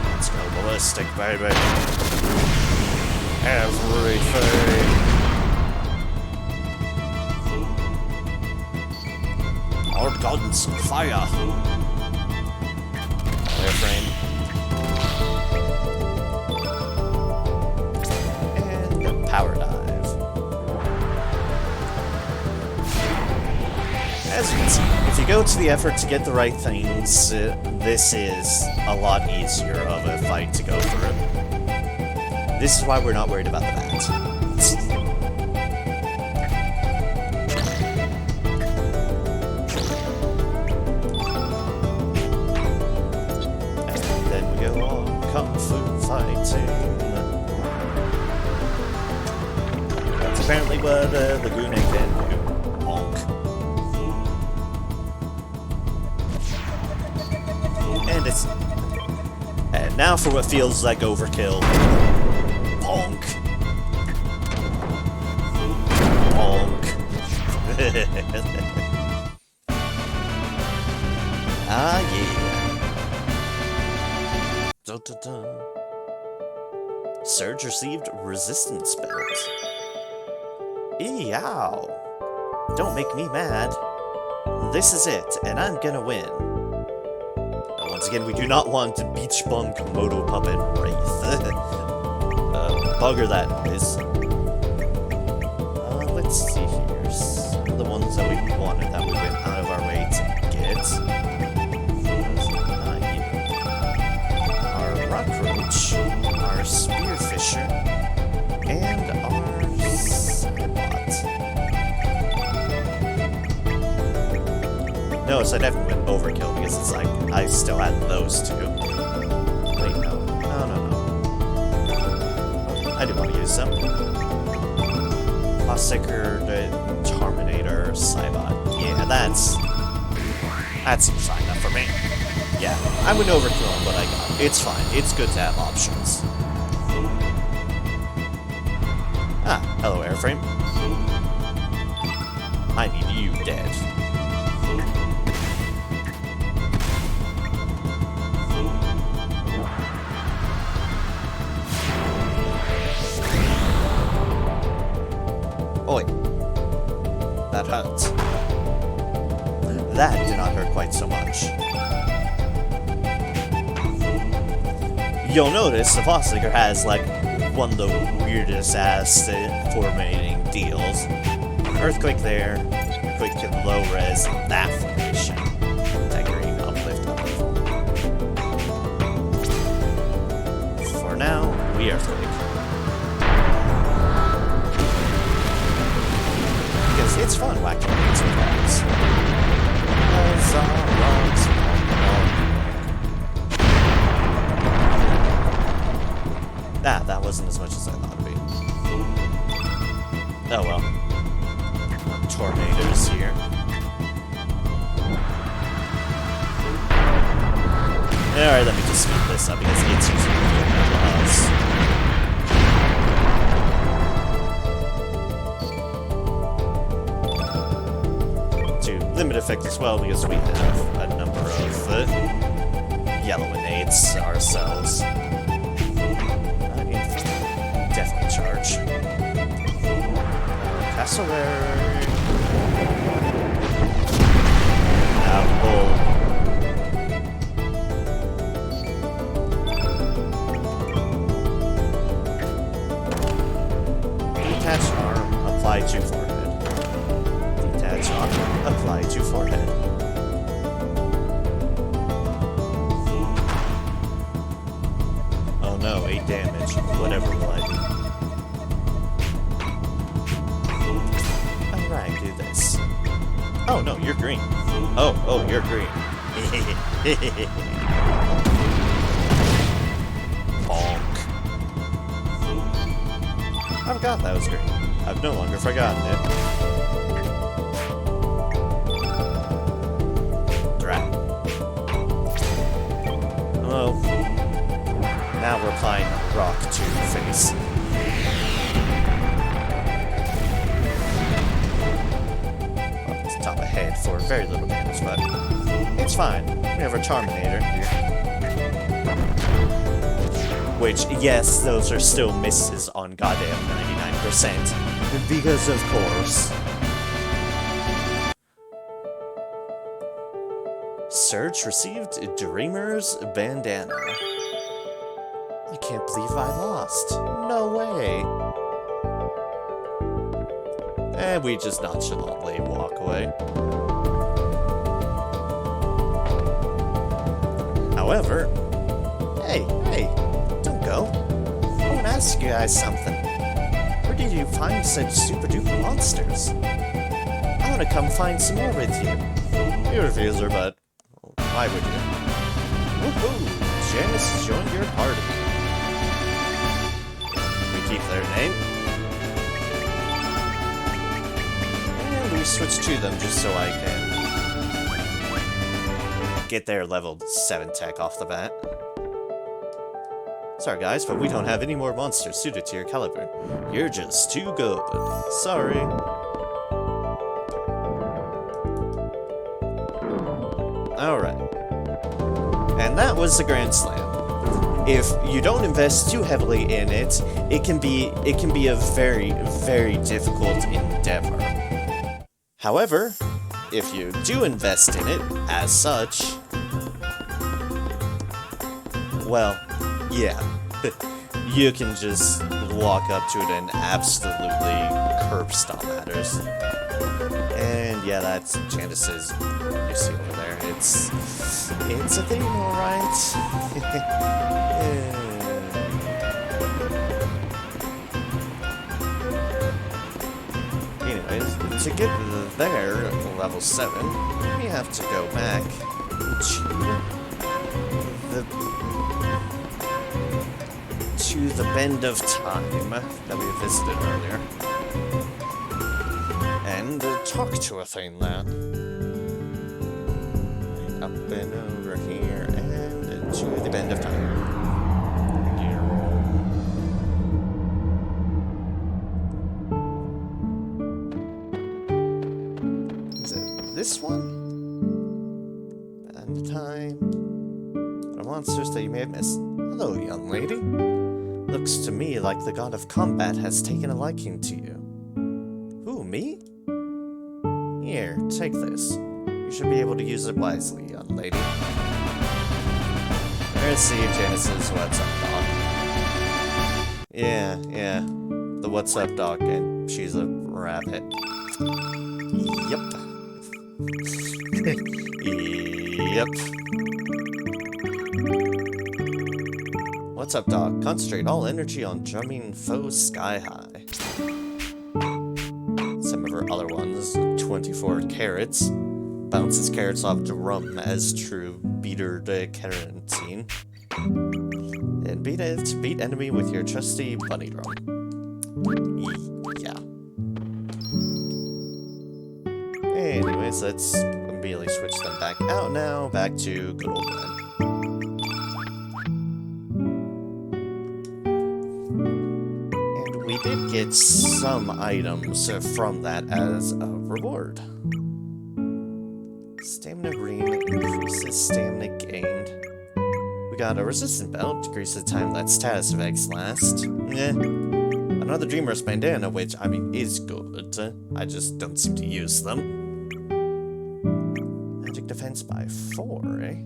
Let's go ballistic, baby. Everything. Our guns, fire. Airframe. And power dive. As you can see, if you go to the effort to get the right things, this is a lot easier of a fight to go through. This is why we're not worried about the bats. And then we go on Kung Fu fighting. That's apparently what the Gune can do. And now for what feels like overkill. Bonk. Bonk. Ah, yeah. Dun, dun, dun. Surge received resistance belt. Eow. Don't make me mad. This is it, and I'm gonna win. Once again, we do not want Beach Bunk Moto Puppet Wraith. Bugger that is. Let's see here. Some of the ones that we wanted that we went out of our way to get. Our Rockroach, our Spearfisher, and our Cybot. No, so I definitely went overkill because it's like I still had those two. Wait, no. I do want to use them. Classicer, the Terminator, Cybot. Yeah, that seems fine enough for me. Yeah, I went overkill on what I got. It's fine. It's good to have options. Ah, hello, airframe. I need you dead. Oi. That hurt. That did not hurt quite so much. You'll notice the Fossiger has, like, one of the weirdest ass formatting deals. Earthquake there, quick and low res, that formation. That green uplift. For now, we earthquake. Because it's fun whacking things with rocks. Ah, that wasn't as much as I thought it'd be. Oh well. Tornadoes here. Alright, let me just speed this up because it's using to limit effect as well because we have a number of yellow innate ourselves. Definitely charge. Cassowary. Apple. Detach arm, apply to forehead. Detach arm, apply to forehead. Oh no, 8 damage. Whatever will I do? Alright, do this. Oh no, you're green. Oh, you're green. Bonk. I forgot that was green. I've no longer forgotten it. Drat. Oh. Now we're applying rock to face. Well, it's top of head for very little damage, but it's fine. We have our Charminator here. Which, yes, those are still misses on goddamn 99%. Because of course. Surge received Dreamer's Bandana. I can't believe I lost. No way. And we just nonchalantly walk away. However, hey, don't go. I want to ask you guys something. Where did you find such super duper monsters? I want to come find some more with you. You refuse her, but why would you? Woohoo! Janice has joined your party. We keep their name. And we switch to them just so I can get their level 7 tech off the bat. Sorry guys, but we don't have any more monsters suited to your caliber. You're just too good. Sorry. Alright. And that was the Grand Slam. If you don't invest too heavily in it, it can be a very, very difficult endeavor. However, if you do invest in it, as such, well, yeah, you can just walk up to it and absolutely curb stomp matters. And yeah, that's Janice's, you see over there, it's a thing, alright. Anyways, to get there, level 7, we have to go back to the Bend of Time that we visited earlier. And talk to a thing there. Up and over here, and to the Bend of Time. Is it this one? Bend of Time. What monsters that you may have missed? Hello, young lady. Looks to me like the god of combat has taken a liking to you. Who, me? Here, take this. You should be able to use it wisely, young lady. Receive Janice's What's Up Dog. Yeah. The What's Up Dog, and she's a rabbit. Yep. Yep. What's up, dog? Concentrate all energy on drumming foes sky high. Some of her other ones, 24 carrots. Bounces carrots off drum as true beater de quarantine. And beat enemy with your trusty bunny drum. Yeah. Anyways, let's immediately switch them back out now. Back to good old man. We did get some items from that as a reward. Stamina green increases stamina gained. We got a resistant belt, decreases the time that status effects last. Another Dreamer's Bandana, which, I mean, is good. I just don't seem to use them. Magic defense by 4, eh?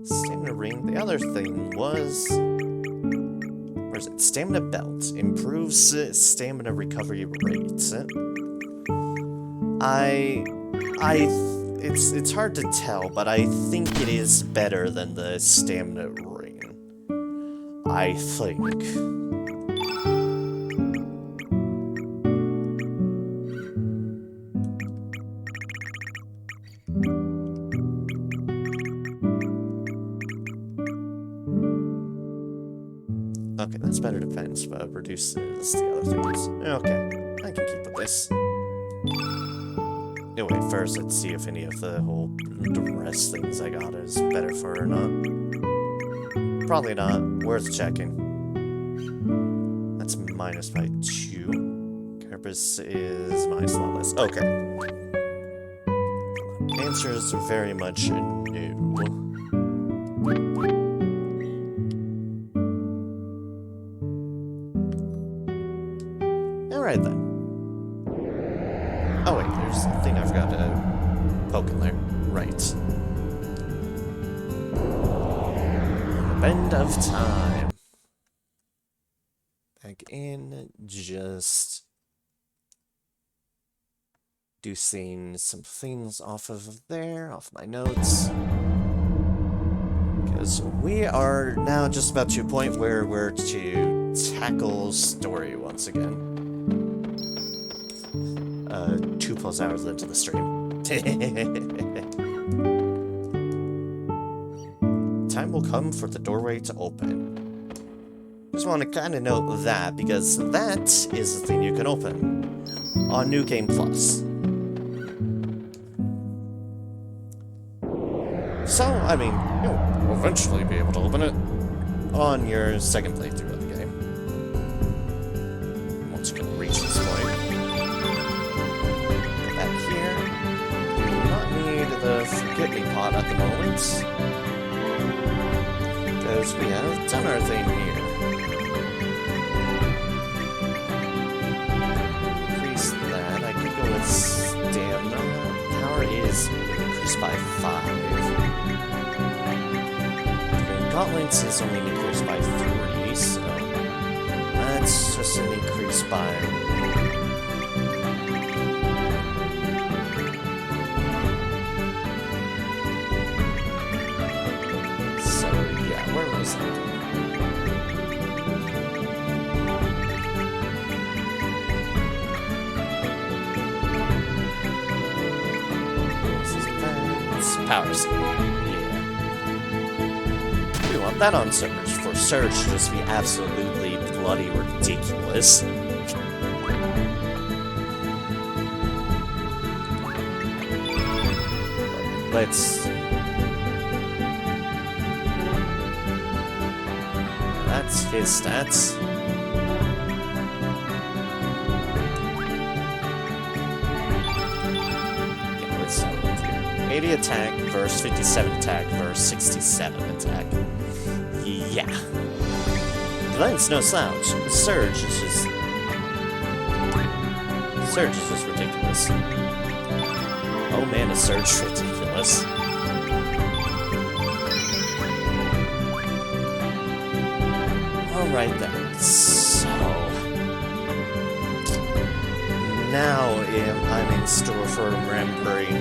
Stamina ring. The other thing was... Where is it? Stamina belt. Improves stamina recovery rate. It's hard to tell, but I think it is better than the stamina ring. I think. Okay, that's better defense, but reduces the other things. Okay, I can keep with this. Oh wait, first let's see if any of the rest things I got is better for or not. Probably not. Worth checking. That's minus by 2. Carapace is minus a lot less. Okay. Answers are very much new. Alright then. Oh wait, there's a thing I forgot to poke in there. Right. Bend of time. Back in, just reducing some things off of there, off my notes. Because we are now just about to a point where we're to tackle story once again. 2+ hours into the stream. Time will come for the doorway to open. Just want to kind of note that, because that is the thing you can open on New Game Plus. So, I mean, you'll eventually be able to open it on your second playthrough of the game. Once you can reach this point. Back here. We do not need the forget-me-pot at the moment. Because we have done our thing here. Increase that. I could go with stamina. Power is increased by 5. Gauntlets is only increased by 3, so that's just an increase by... So, yeah, where was that? This is power seed. We want that on Surge, for Surge to just be absolutely bloody ridiculous. Let's... That's his stats. Yeah, let's start with here. 80 attack versus 57 attack versus 67 attack. Yeah. Glenn's no slouch. Surge is just ridiculous. Oh man, is Surge ridiculous. Alright then, so... Now I'm in store for remembering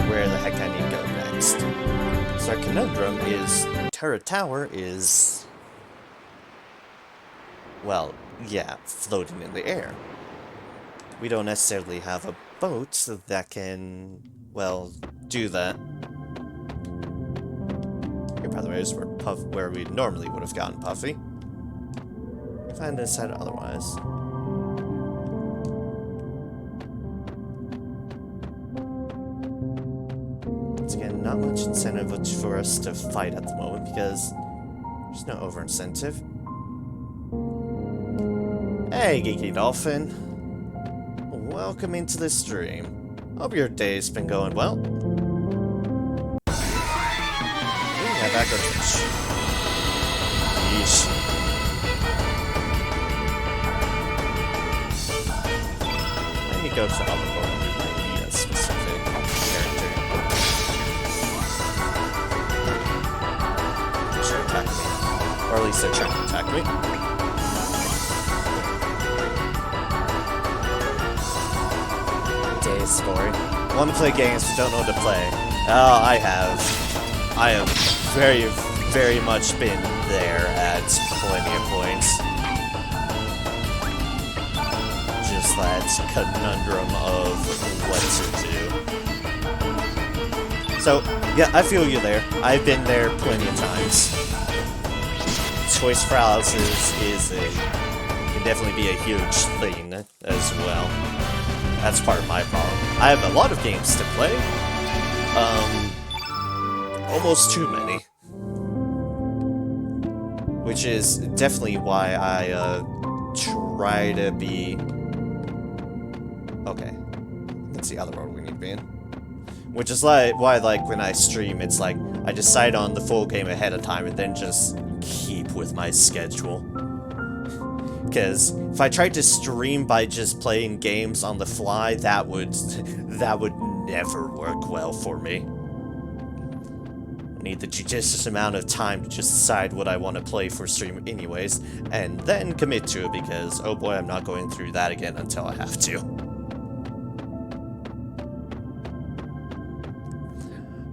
where the heck I need to go next. So our conundrum is... Terra Tower is... Well, yeah, floating in the air. We don't necessarily have a boat that can, well, do that. Here, by the way, is where we normally would have gotten Puffy. If I had decided otherwise. Once again, not much incentive for us to fight at the moment because there's no over-incentive. Hey, Geeky Dolphin. Welcome into the stream. Hope your day's been going well. Yeah, back on Twitch. Yeesh. I need to go to the other board. I need a specific character. They're attacking me. Or at least they're trying to attack me. Story. Want to play games but don't know what to play. Oh, I have very, very much been there at plenty of points. Just that conundrum of what to do. So, yeah, I feel you there. I've been there plenty of times. choice paralysis can definitely be a huge thing as well. That's part of my problem. I have a lot of games to play. Almost too many. Which is definitely why I try to be... Okay. That's the other world we need to be in. Which is why, like, when I stream, it's like, I decide on the full game ahead of time and then just keep with my schedule. Because if I tried to stream by just playing games on the fly, that would never work well for me. I need the judicious amount of time to just decide what I want to play for stream anyways, and then commit to it because, oh boy, I'm not going through that again until I have to.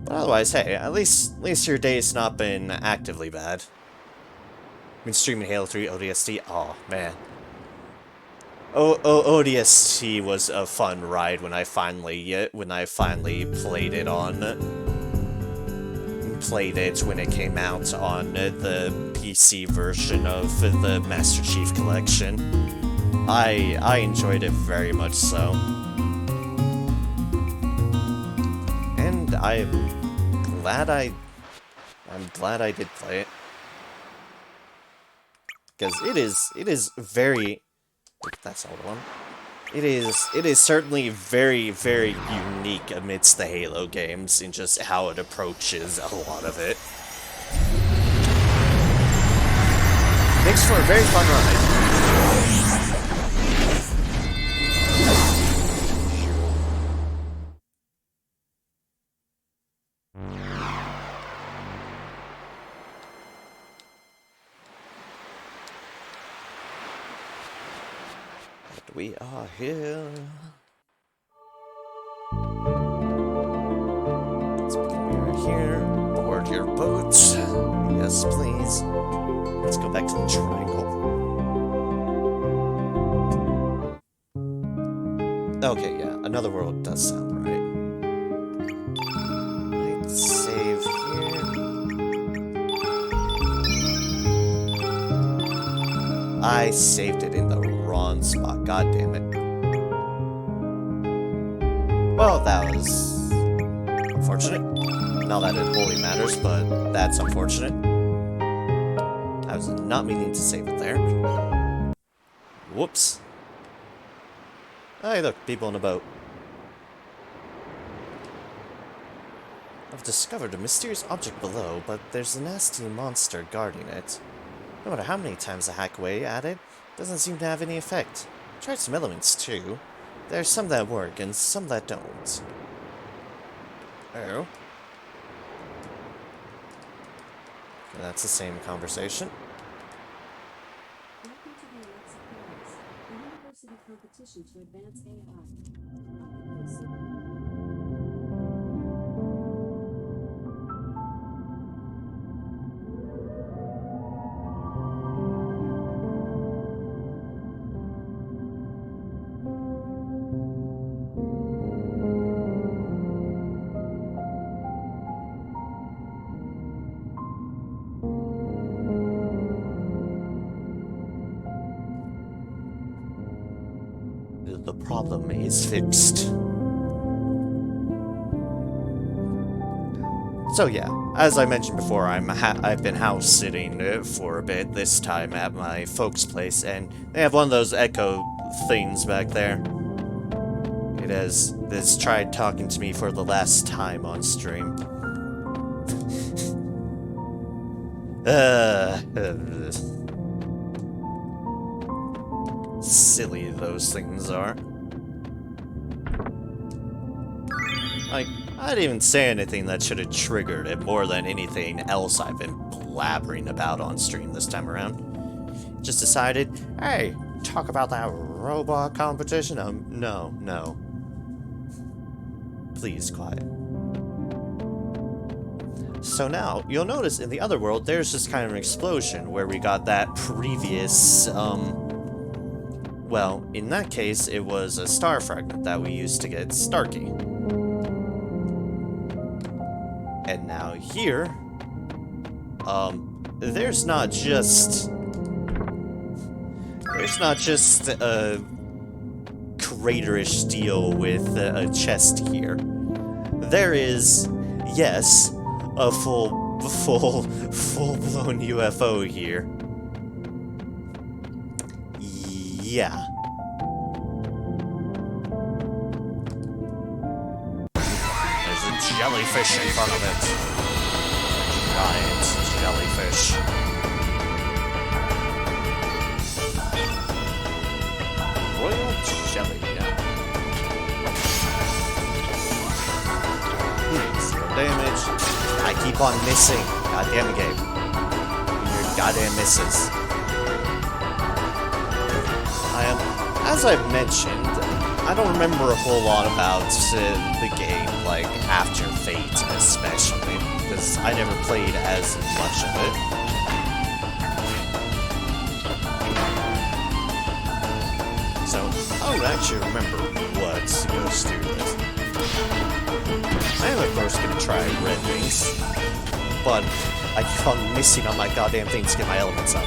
But otherwise, hey, at least your day's not been actively bad. I've been streaming Halo 3 ODST. Oh man, ODST was a fun ride when I finally played it when it came out on the PC version of the Master Chief Collection. I enjoyed it very much so, and I'm glad I did play it, because it is very... That's the old one. It is certainly very, very unique amidst the Halo games in just how it approaches a lot of it. Makes for a very fun ride. We are here. Let's begin. We are here. Board your boats. Yes, please. Let's go back to the triangle. Okay, yeah, another world does sound right. Let's save here. I saved it in the wrong spot. God damn it. Well, that was unfortunate. Not that it wholly matters, but that's unfortunate. I was not meaning to save it there. Whoops. Hey, look, people in a boat. I've discovered a mysterious object below, but there's a nasty monster guarding it. No matter how many times I hack away at it, it doesn't seem to have any effect. I tried some elements too. There's some that work and some that don't. Oh. And that's the same conversation. Welcome to the Alexa Class, a university competition to advance AI. The problem is fixed. So yeah, as I mentioned before, I've been house sitting for a bit this time at my folks' place, and they have one of those echo things back there. It has tried talking to me for the last time on stream. Silly those things are. Like, I didn't even say anything that should have triggered it more than anything else I've been blabbering about on stream this time around. Just decided, hey, talk about that robot competition? No. Please, quiet. So now, you'll notice in the other world, there's just kind of an explosion where we got that previous, well, in that case, it was a star fragment that we used to get Starkey. And now here, there's not just a craterish deal with a chest here. There is, yes, a full-blown UFO here. Yeah. There's a jellyfish in front of it. Giant jellyfish. Royal jelly. Zero damage. I keep on missing. Goddamn game. Your goddamn misses. As I've mentioned, I don't remember a whole lot about the game, like, after Fate especially, because I never played as much of it. So, I don't actually remember what goes through this. I am, of course, going to try Red Wings, but I keep on missing on my goddamn thing to get my elements up.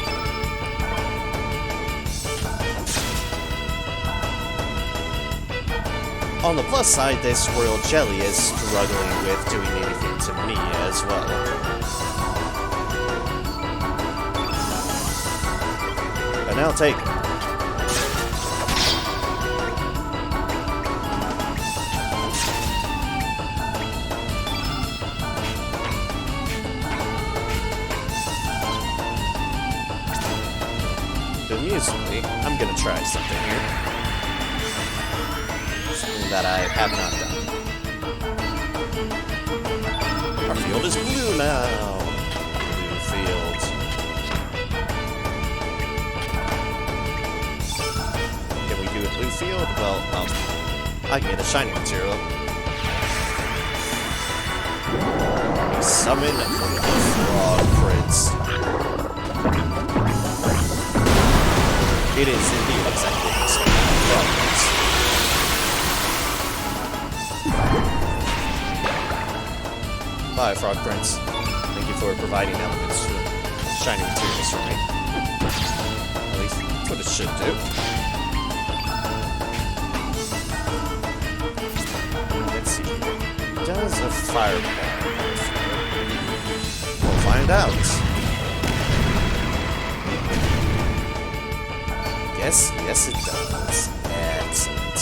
On the plus side, this Royal Jelly is struggling with doing anything to me as well. But now take it. Amusingly, I'm gonna try something here. That I have not done. Our field is blue now. Blue field. Can we do a blue field? Well, I can get a shiny material. We summon the Frog Prince. It is indeed exactly the same. Frog Prince. Bye, Frog Prince. Thank you for providing elements for shiny materials for me. At least that's what it should do. Let's see. Does a fireball? We'll find out. Yes it does. Excellent.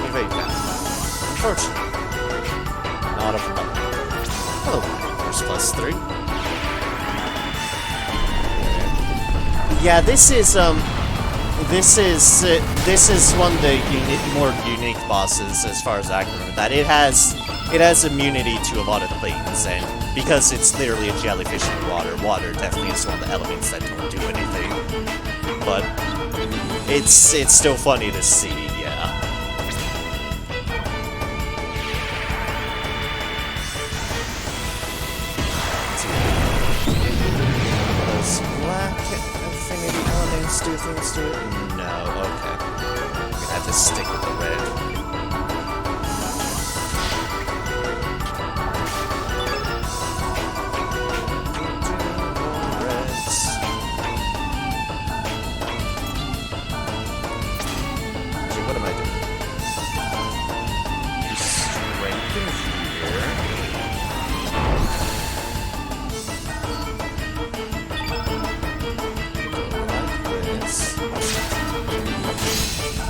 Evade that. Unfortunately. Not a problem. Hello, first +3. Yeah, this is one of the more unique bosses as far as I can remember. That it has immunity to a lot of things, and because it's literally a jellyfish in water, water definitely is one of the elements that don't do anything. But it's still funny to see, yeah. Does black affinity elements do things to it? No, okay. I'm gonna have to stick with the red.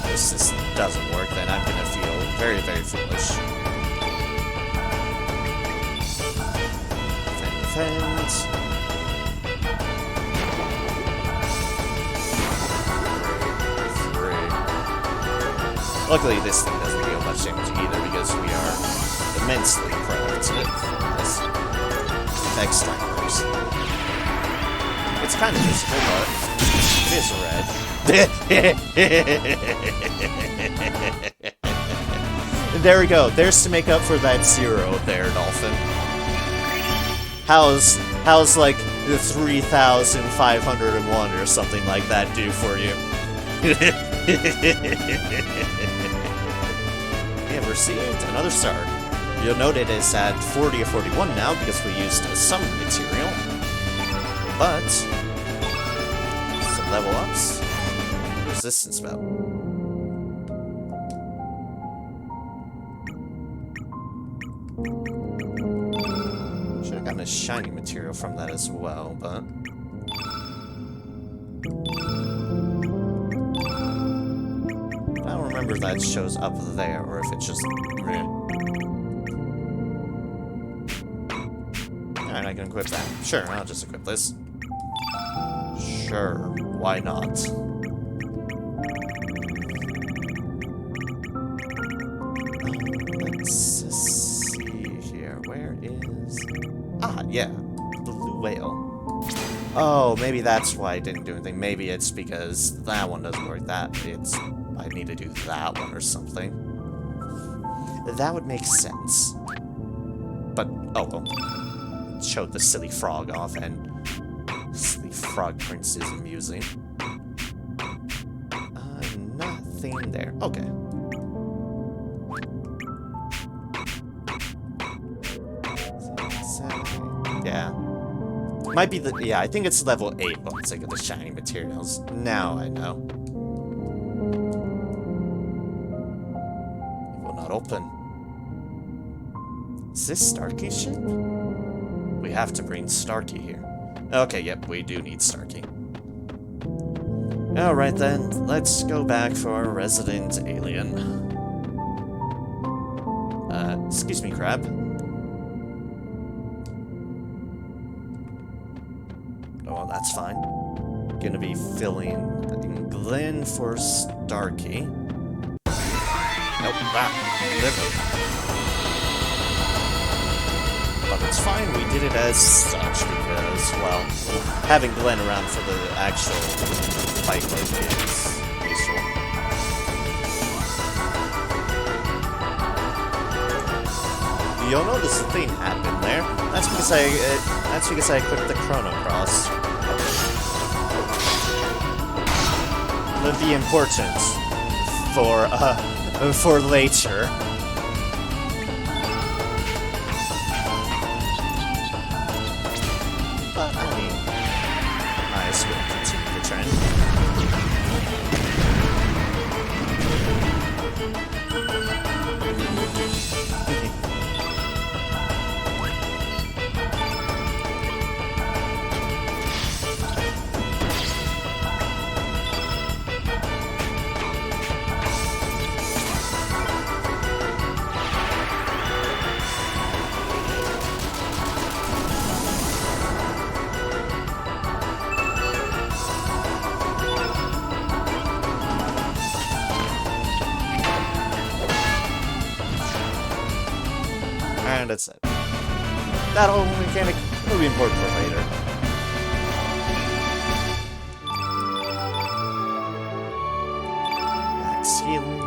This doesn't work, then I'm gonna feel very, very foolish. Defend. Three. Luckily, this thing doesn't deal much damage either because we are immensely prepped for this. Effect strikers. It's kind of visible, but it is red. There we go. There's to make up for that 0 there, Dolphin. How's like the 3,501 or something like that do for you? We have received another star. You'll note it is at 40 or 41 now because we used some material. But some level ups. Resistance spell. Should have gotten a shiny material from that as well, but I don't remember if that shows up there or if it's just. Alright, I can equip that. Sure, I'll just equip this. Sure, why not? Let's see here. Where is... Ah, yeah. Blue whale. Oh, maybe that's why I didn't do anything. Maybe it's because that one doesn't work. I need to do that one or something. That would make sense. But, oh well. Showed the silly frog off, and silly frog prince is amusing. Nothing there. Okay. Yeah. Might be the... Yeah, I think it's level 8 once I get the shiny materials. Now I know. It will not open. Is this Starkey's ship? We have to bring Starkey here. Okay, yep, we do need Starkey. Alright then, let's go back for our resident alien. Excuse me, Crab. Oh, that's fine. Gonna be filling Glenn for Starkey. Nope, liver. But it's fine, we did it as such because, well, having Glenn around for the actual fight is useful. You'll notice the thing happened there. That's because I equipped the Chrono Cross. It'll be important for later. But I mean, I will continue the trend. And that's it. That whole mechanic will be important for later. Max healing.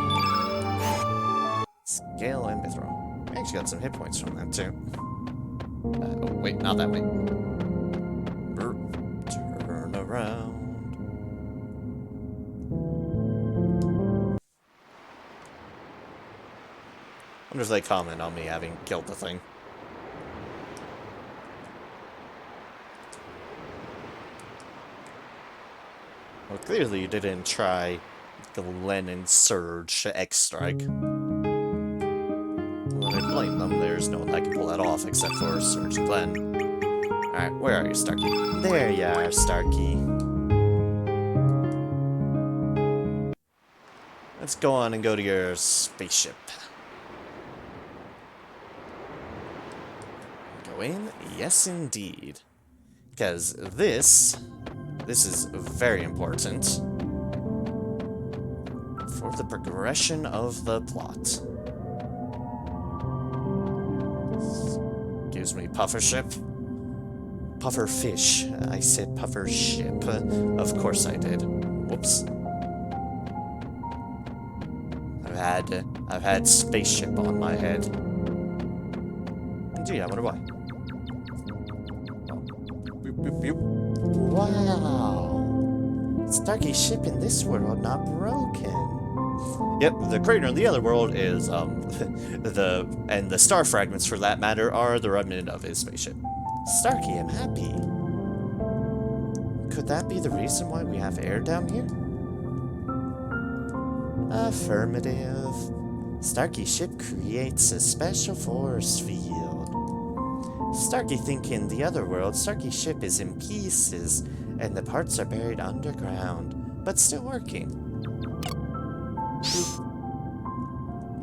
Scale and Mithril. I actually got some hit points from that too. Oh, wait, not that way. Turn around. I wonder if they comment on me having killed the thing. Well, clearly you didn't try Glenn and Surge X-Strike. Well, I blame them. There's no one that can pull that off except for Surge and Glenn. Alright, where are you, Starkey? There you are, Starkey. Let's go on and go to your spaceship. In? Yes, indeed. Because this is very important for the progression of the plot. Excuse me, puffer ship? Puffer fish. I said puffer ship. Of course I did. Whoops. I've had spaceship on my head. And gee, I wonder why. Wow! Starkey's ship in this world not broken. Yep, the crater in the other world is, the star fragments, for that matter, are the remnant of his spaceship. Starkey, I'm happy. Could that be the reason why we have air down here? Affirmative. Starkey's ship creates a special force field. Starkey thinking the other world, Starkey's ship is in pieces, and the parts are buried underground, but still working.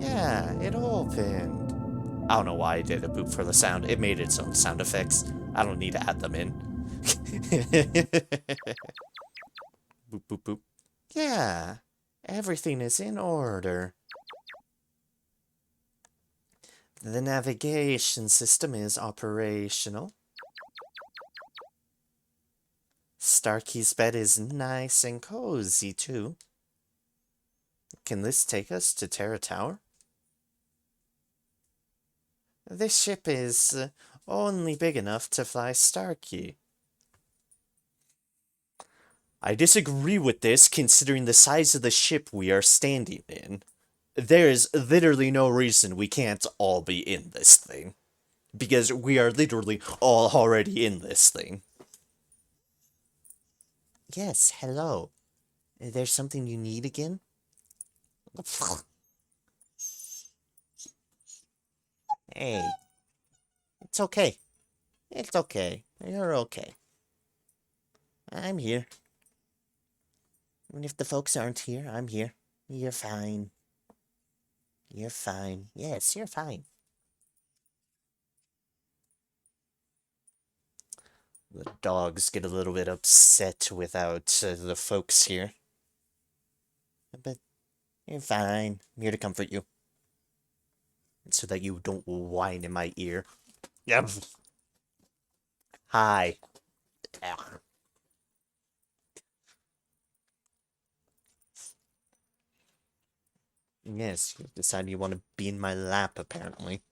Yeah, it opened. I don't know why I did a boop for the sound. It made its own sound effects. I don't need to add them in. Boop, boop, boop. Yeah, everything is in order. The navigation system is operational. Starkey's bed is nice and cozy, too. Can this take us to Terra Tower? This ship is only big enough to fly Starkey. I disagree with this, considering the size of the ship we are standing in. There is literally no reason we can't all be in this thing. Because we are literally all already in this thing. Yes, hello. There's something you need again? Hey. It's okay. It's okay. You're okay. I'm here. Even if the folks aren't here, I'm here. You're fine. You're fine. Yes, you're fine. The dogs get a little bit upset without the folks here. But you're fine. I'm here to comfort you. So that you don't whine in my ear. Yep. Hi. Yes, you decided you want to be in my lap, apparently.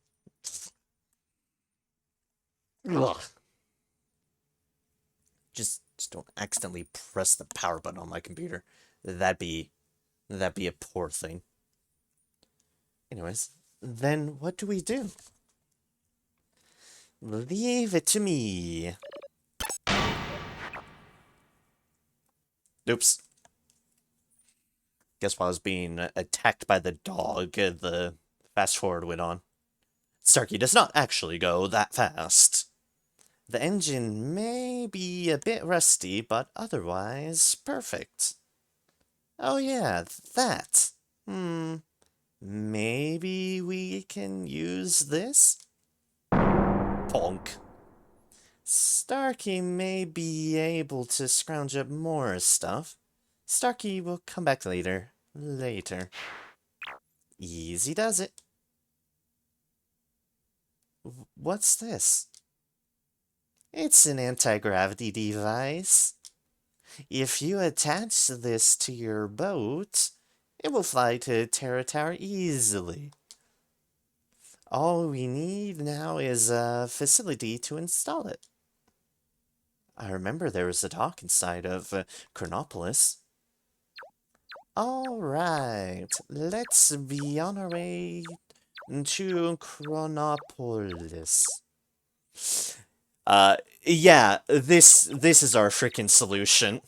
Ugh. Just don't accidentally press the power button on my computer. That'd be a poor thing. Anyways, then what do we do? Leave it to me. Oops. Guess while I was being attacked by the dog, the fast forward went on. Starkey does not actually go that fast. The engine may be a bit rusty, but otherwise perfect. Oh yeah, that. Maybe we can use this? Ponk. Starkey may be able to scrounge up more stuff. Starkey will come back later. Easy does it. What's this? It's an anti-gravity device. If you attach this to your boat, it will fly to Terra Tower easily. All we need now is a facility to install it. I remember there was a dock inside of Chronopolis. Alright, let's be on our way to Chronopolis. Yeah, this is our frickin' solution.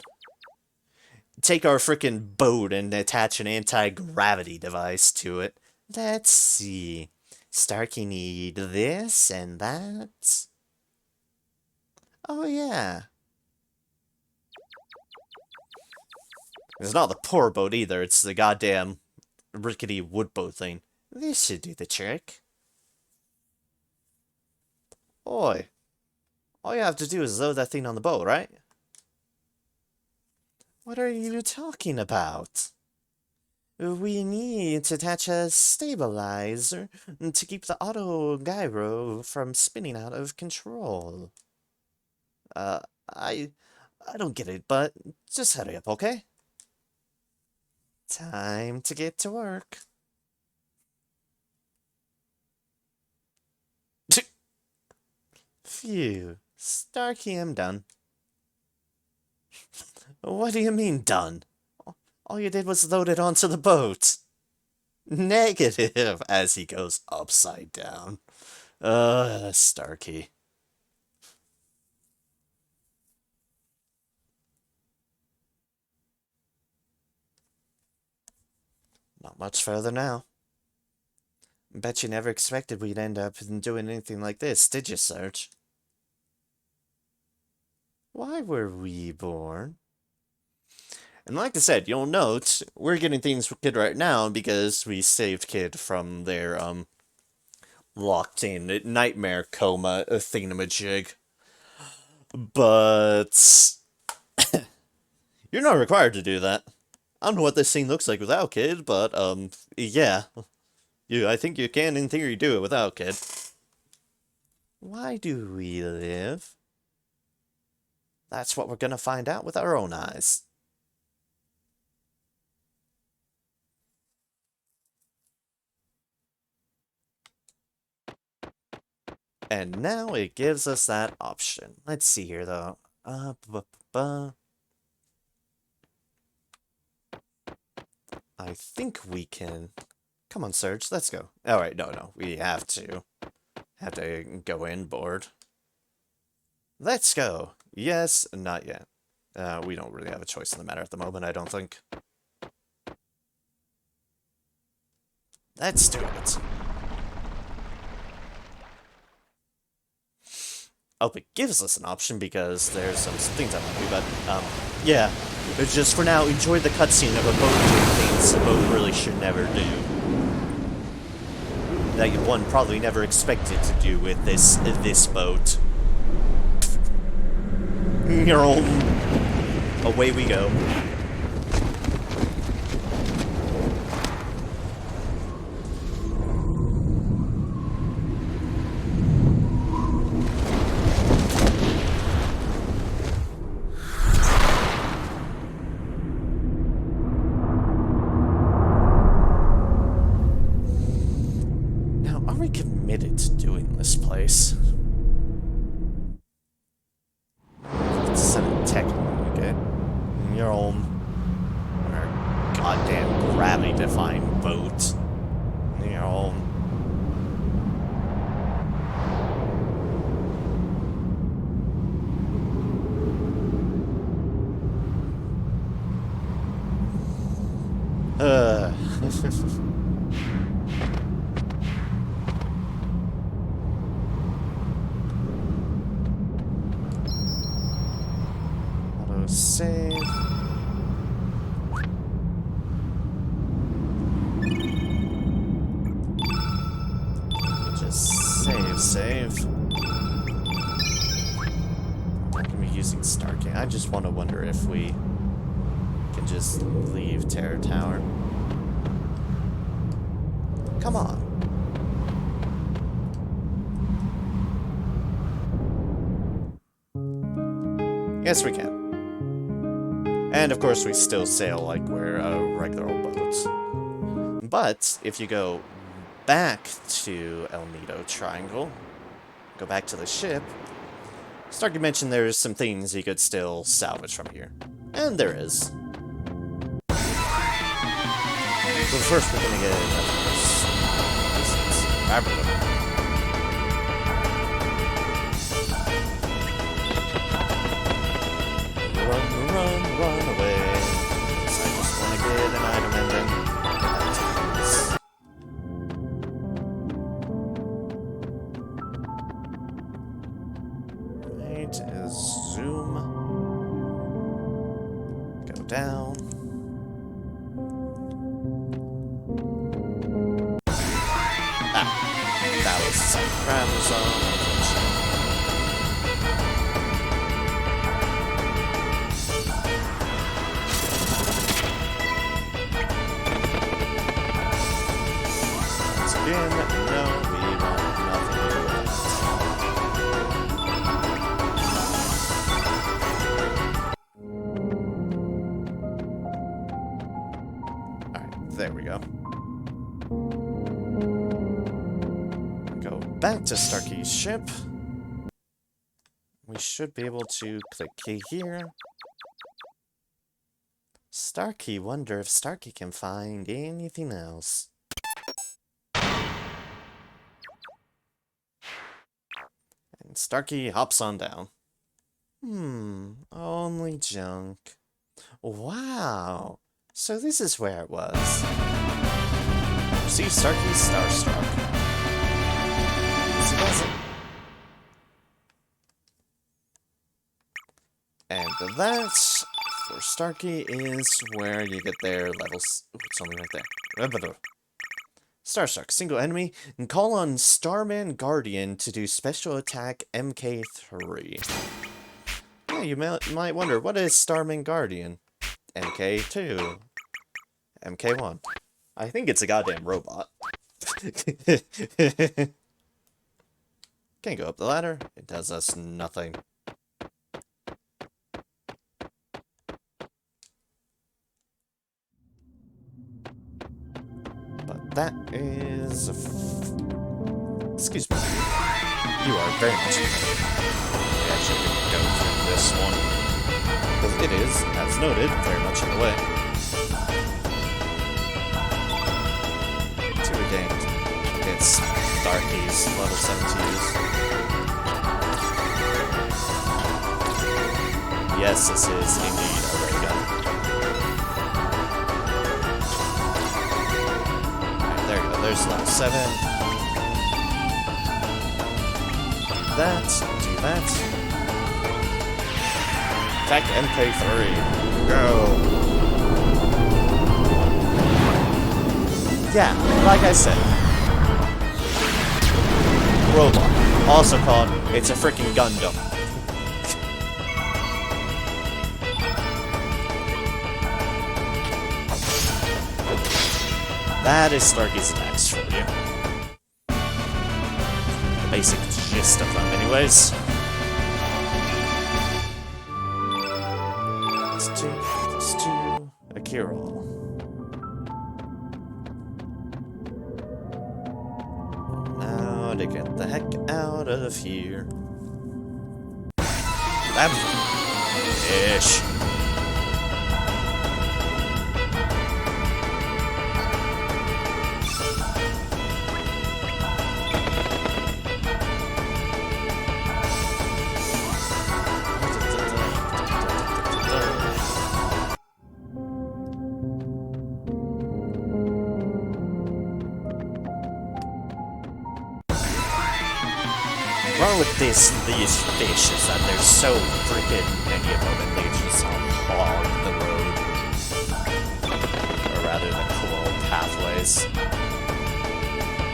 Take our frickin' boat and attach an anti-gravity device to it. Let's see. Starkey need this and that. Oh yeah. It's not the poor boat either, it's the goddamn rickety wood boat thing. This should do the trick. Oi. All you have to do is load that thing on the boat, right? What are you talking about? We need to attach a stabilizer to keep the auto gyro from spinning out of control. I don't get it, but just hurry up, okay? Time to get to work. Phew, Starkey, I'm done. What do you mean, done? All you did was load it onto the boat. Negative, as he goes upside down. Starkey. Not much further now. Bet you never expected we'd end up doing anything like this, did you, Serge? Why were we born? And like I said, you'll note, we're getting things for Kid right now because we saved Kid from their, locked-in nightmare coma thingamajig. But... you're not required to do that. I don't know what this scene looks like without Kid, but, yeah. I think you can, in theory, do it without Kid. Why do we live? That's what we're gonna find out with our own eyes. And now it gives us that option. Let's see here, though. I think we can... Come on, Serge, let's go. Alright, no, we have to. Have to go inboard. Let's go. Yes, not yet. We don't really have a choice in the matter at the moment, I don't think. Let's do it. Oh, it gives us an option because there's some things I want to do, but, yeah. It's just, for now, enjoy the cutscene of a boat doing things a boat really should never do. That one probably never expected to do with this boat. Away we go. Now, are we committed to doing this place? You're on our goddamn gravity-defying boat. You're on. Auto-save. Save. I'm not gonna be using Starkey. I just want to wonder if we can just leave Terror Tower. Come on. Yes, we can. And of course, we still sail like we're a regular old boat. But if you go back to El Nido Triangle, go back to the ship, Starkey mentioned there's some things you could still salvage from here. And there is. But first we're gonna get run away. So I just wanna get an item and then zoom, go down. That was some crab zone. Once again, no, we want nothing to do with that. There we go. Go back to Starkey's ship. We should be able to click key here. Starkey, wonder if Starkey can find anything else. And Starkey hops on down. Only junk. Wow. So this is where it was. See, Starkey's starstruck. Yes, he doesn't. And that, for Starkey, is where you get their levels. Ooh, something right there. Starstruck, single enemy, and call on Starman Guardian to do special attack MK3. Yeah, you might wonder, what is Starman Guardian? MK2. MK1. I think it's a goddamn robot. Can't go up the ladder. It does us nothing. But that is... Excuse me. You are very much... We actually didn't go through this one. Because it is, as noted, very much in the way. Two games. It's Starkey's level 72s. Yes, this is indeed a ray gun. Alright, there you go. There's level 7. Do that. Attack MK3. Go! Yeah, like I said. Robot. Also called, it's a freaking Gundam. That is Starkey's attacks for you. The basic gist of them, anyways. +2, Akira. Now to get the heck out of here. That fish. Wrong with these fish is that there's so freaking many of them and they just hog the road. Or rather the cool pathways. I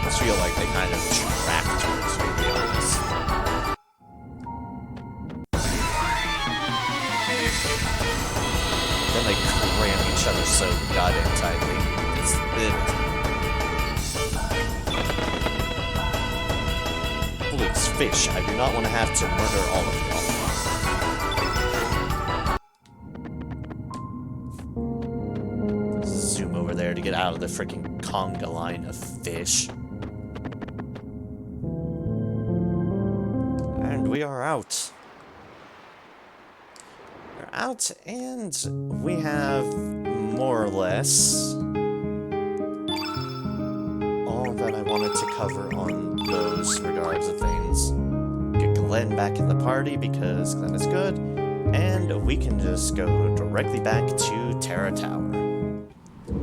just feel like they kind of track towards me, to be honest. Then they cram each other so goddamn tightly. Please, fish, I do not want to have to murder all of y'all. Zoom over there to get out of the freaking conga line of fish. And we are out. We're out, and we have more or less all that I wanted to cover on those regards of things. Get Glenn back in the party because Glenn is good, and we can just go directly back to Terra Tower,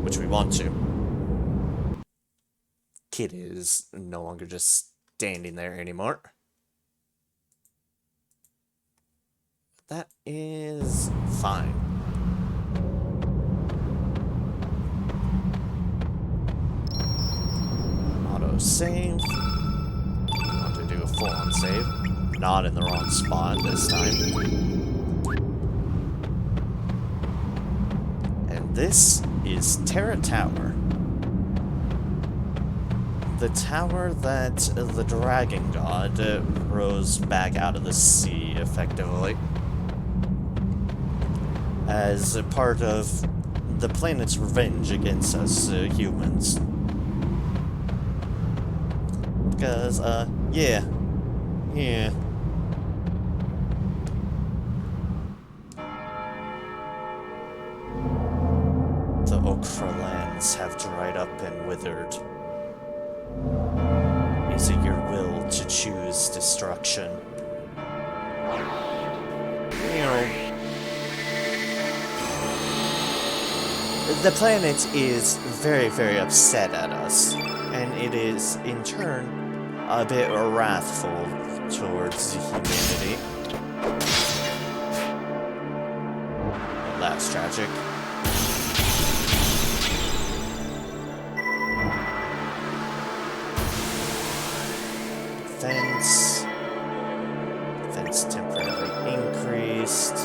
which we want to. Kid is no longer just standing there anymore. That is fine. Auto save. Want to do a full-on save. Not in the wrong spot this time. And this is Terra Tower. The tower that the dragon god rose back out of the sea, effectively. As a part of the planet's revenge against us humans. Because, yeah. natural lands have dried up and withered. Is it your will to choose destruction? You know, the planet is very, very upset at us, and it is, in turn, a bit wrathful towards humanity. That's tragic. Defense temporarily increased.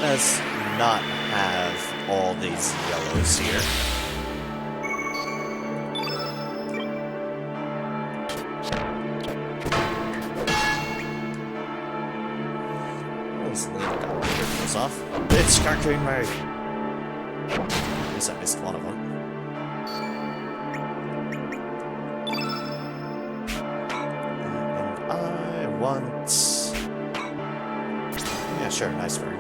Let's not have all these yellows here. Off. It's conquering me. At least I missed one of them. And I want... Yeah, sure, an iceberg.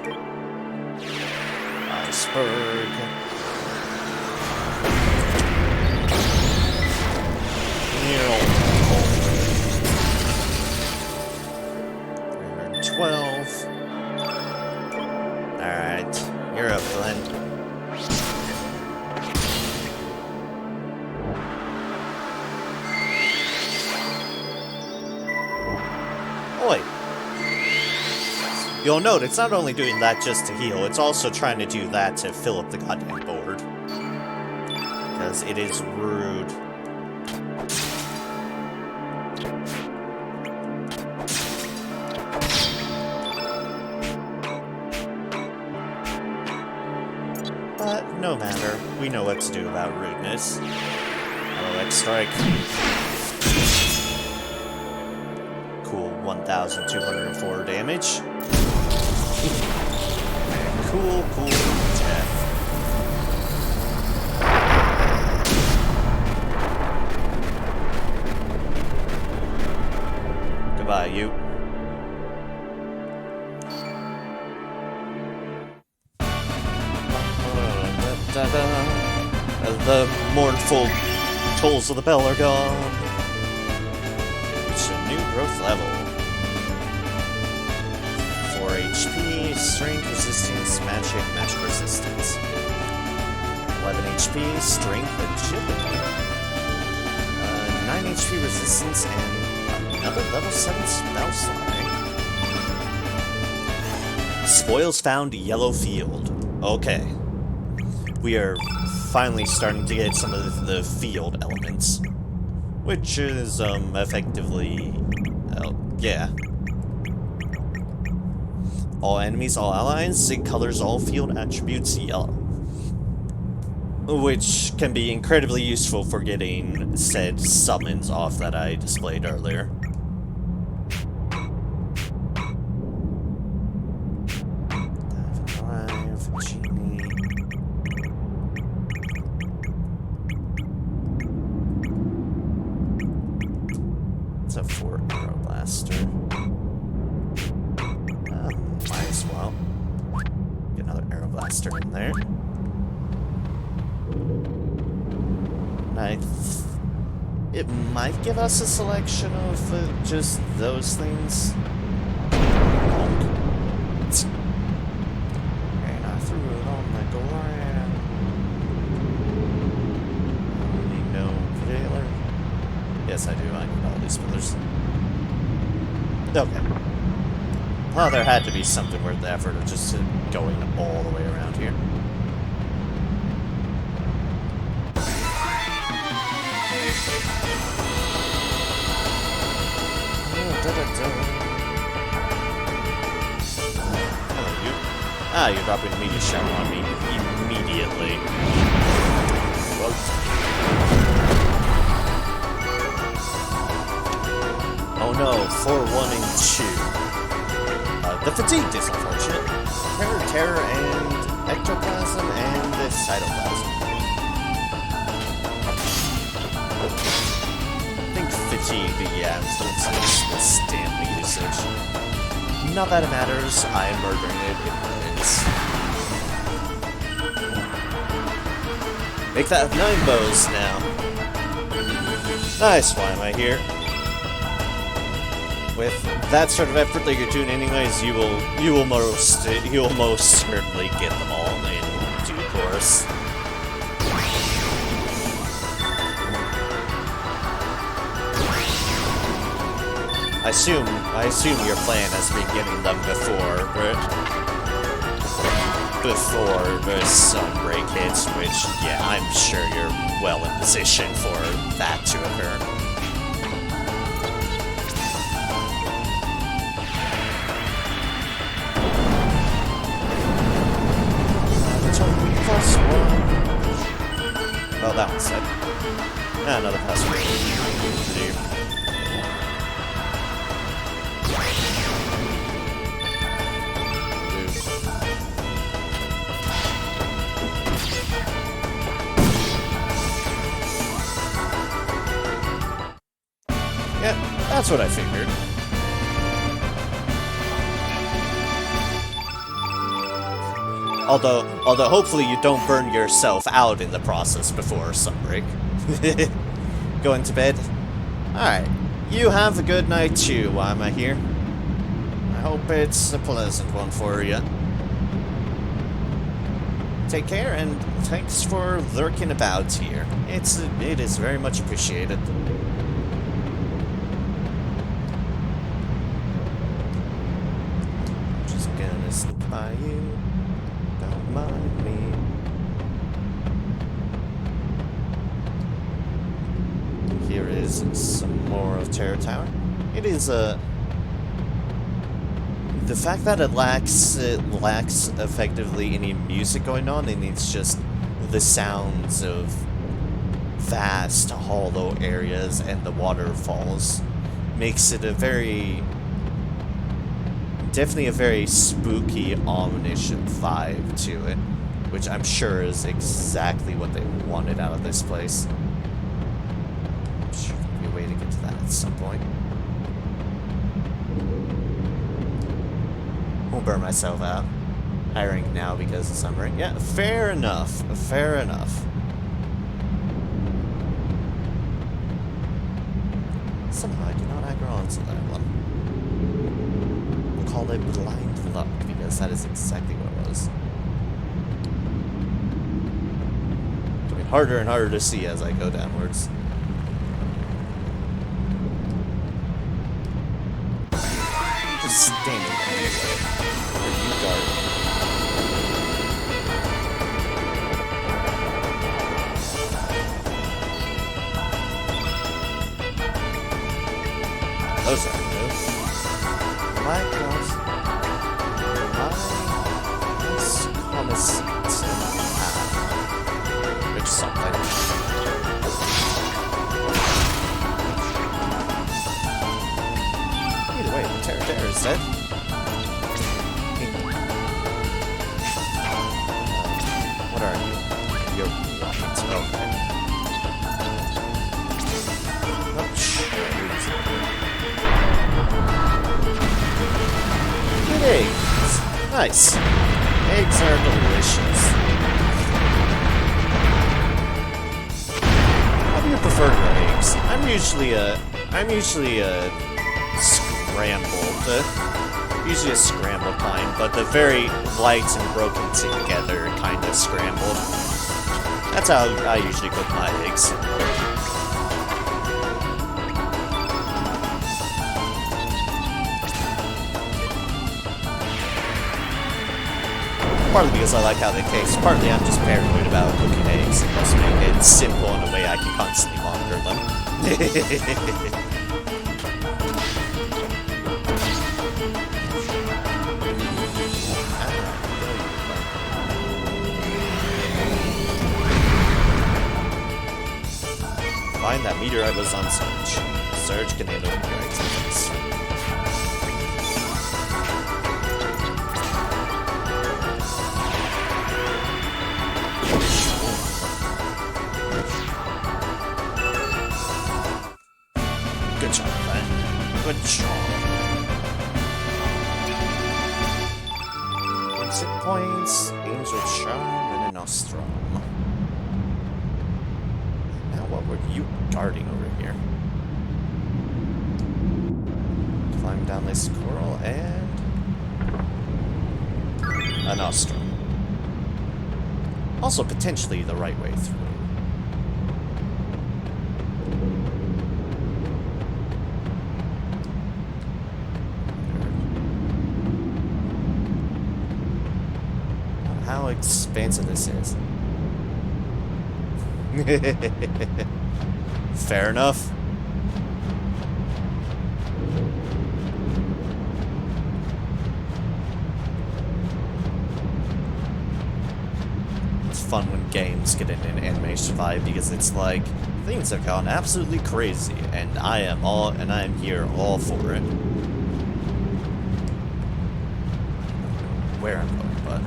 Iceberg. 312. Alright, you're up, Glenn. Oi! You'll note, it's not only doing that just to heal, it's also trying to do that to fill up the goddamn board. Because it is rude. But no matter, we know what to do about rudeness. Heroic strike. Cool, 1,204 damage. Cool death. Goodbye, you. The mournful tolls of the bell are gone. It's a new growth level. 4 HP, strength resistance, magic resistance. 11 HP, strength agility. 9 HP resistance, and another level 7 spell slide. Spoils found, yellow field. Okay. We are finally starting to get some of the field elements. Which is, effectively... yeah. All enemies, all allies, it colors all field attributes yellow. Which can be incredibly useful for getting said summons off that I displayed earlier. It's a 4 arrow blaster. Might as well. Get another arrow blaster in there. It might give us a selection of just those things. And I threw it on the ground. I need no trailer. Yes, I do. I need all these pillars. Okay. Well, there had to be something worth the effort of just going all the way around here. Hello, you. Ah, you're dropping a meteor shower on me immediately. Whoa. Oh no, 4, 1, and 2. The fatigue is unfortunate. Terror, and ectoplasm, and the cytoplasm. I think fatigue, yeah, it's stamina usage. Not that it matters, I am murdering it anyways. Make that 9 bows now. Nice, why am I here? With that sort of effort that you're doing anyways, you will most certainly get them all in due course. I assume your plan has been getting them before the sunbreak hits, which, yeah, I'm sure you're well in position for that to occur. Well, that one's set. Another password. Yeah, that's what I figured. Although hopefully you don't burn yourself out in the process before sunbreak. Going to bed? Alright. You have a good night too, while I'm here. I hope it's a pleasant one for you. Take care, and thanks for lurking about here. It is very much appreciated. Just gonna slip by you. Don't mind me. Here is some more of Terror Tower. It is the fact that it lacks effectively any music going on, and it's just the sounds of vast hollow areas and the waterfalls makes it definitely a very spooky, ominous vibe to it, which I'm sure is exactly what they wanted out of this place. I'm sure there'll be a way to get to that at some point. Won't burn myself out. High rank now because of summary. Yeah, fair enough. Fair enough. Somehow I do not aggro onto that one. We'll call it blind luck, because that is exactly what it was. Getting harder and harder to see as I go downwards. Just standing anyway. Are you guarding? Those are new. My cross. Which something. Either way, the Terror is dead. What are you? You're white. Okay. Oh, shit. Good eggs. Nice. Eggs are delicious. How do you prefer your eggs? I'm usually a scrambled kind, but the very light and broken together kind of scrambled. That's how I usually cook my eggs. Partly because I like how they taste, partly I'm just paranoid about cooking eggs and just make it simple in a way I can constantly monitor them. Find that meteorite was on Surge. Surge can handle meteorites in place. Good job, man. Good job. nostrum. Now what were you guarding over here? Climb down this coral and a nostrum. Also potentially the right way through. How expansive this is. Fair enough. It's fun when games get in an animation vibe because it's like things have gone absolutely crazy, and I am here all for it. Where I'm going, but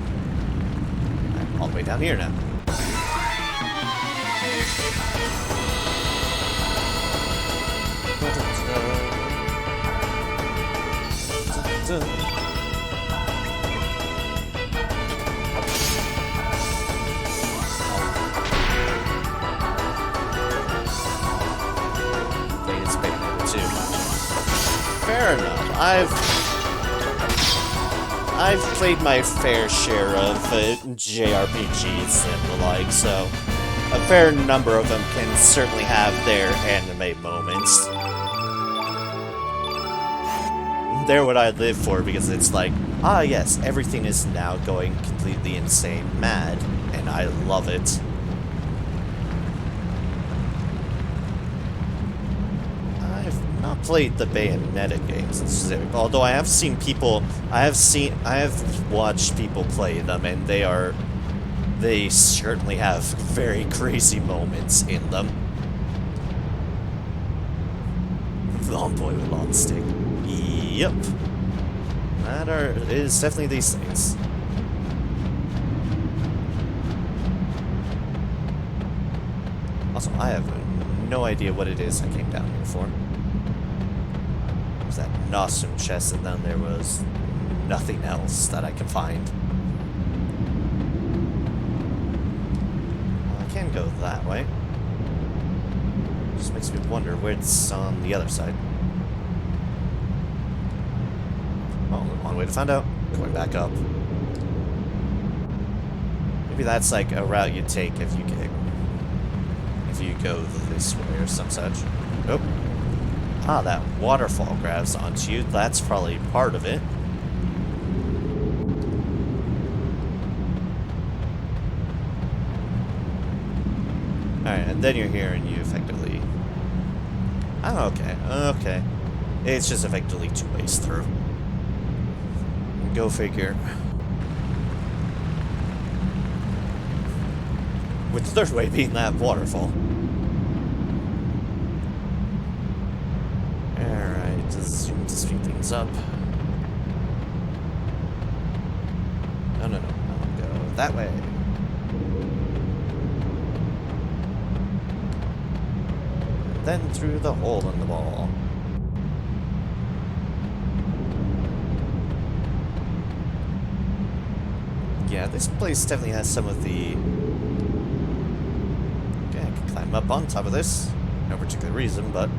I'm all the way down here now. Fair enough. I've played my fair share of JRPGs and the like, so a fair number of them can certainly have their anime moments. They're what I live for, because it's like, ah yes, everything is now going completely insane mad, and I love it. I've not played the Bayonetta games in specific, although I have seen people, I have watched people play them, and they certainly have very crazy moments in them. Long boy with long stick. Yep. That is definitely these things. Also, I have no idea what it is I came down here for. There's that nostrum chest, and then there was nothing else that I can find. Well, I can go that way. Just makes me wonder where it's on the other side. Well, one way to find out. Going back up. Maybe that's like a route you take if you go this way or some such. Oh. Ah, that waterfall grabs onto you. That's probably part of it. Alright, and then you're here and you effectively... Oh, okay. Okay. It's just effectively 2 ways through. Go figure. With the third way being that waterfall. Alright, just zoom to speed things up. No, no, no. I'll go that way. And then through the hole in the wall. Yeah, this place definitely has some of the... Okay, I can climb up on top of this. No particular reason, but...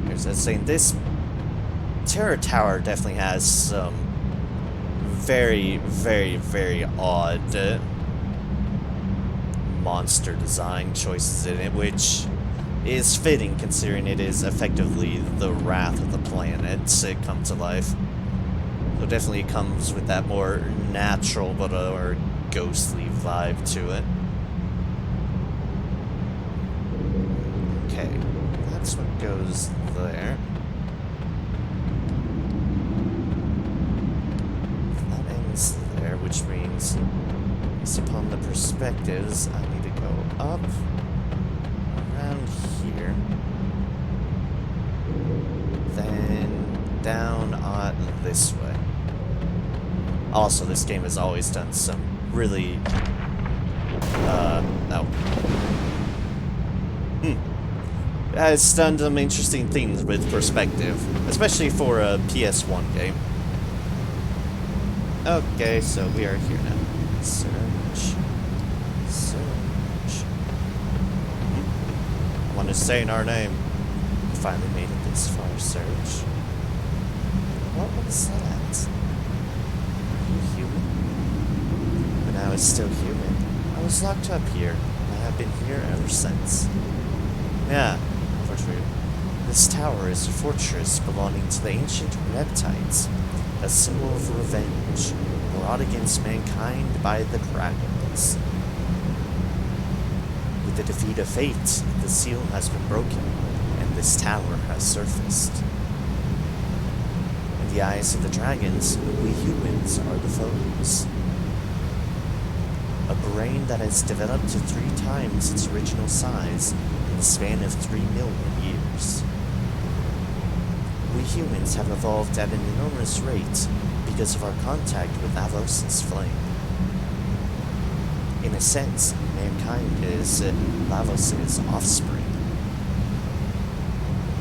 There's that saying, this Terror Tower definitely has some very, very, very odd monster design choices in it, which is fitting considering it is effectively the wrath of the planets come to life. So definitely comes with that more natural but or ghostly vibe to it. Okay, that's what goes there. That ends there, which means, based upon the perspectives, I need to go up, around here, then down this way. Also, this game has always done some really, it's done some interesting things with perspective, especially for a PS1 game. Okay, so we are here now. Search. is saying our name. We finally made it this far, Serge. What was that? Are you human? When I was still human, I was locked up here, and I have been here ever since. Yeah, for true. This tower is a fortress belonging to the ancient reptiles, a symbol of revenge brought against mankind by the dragons. With the defeat of fate, the seal has been broken, and this tower has surfaced. In the eyes of the dragons, we humans are the foes. A brain that has developed to 3 times its original size in the span of 3 million years. We humans have evolved at an enormous rate because of our contact with Lavos' flame. In a sense, mankind is Lavos' offspring.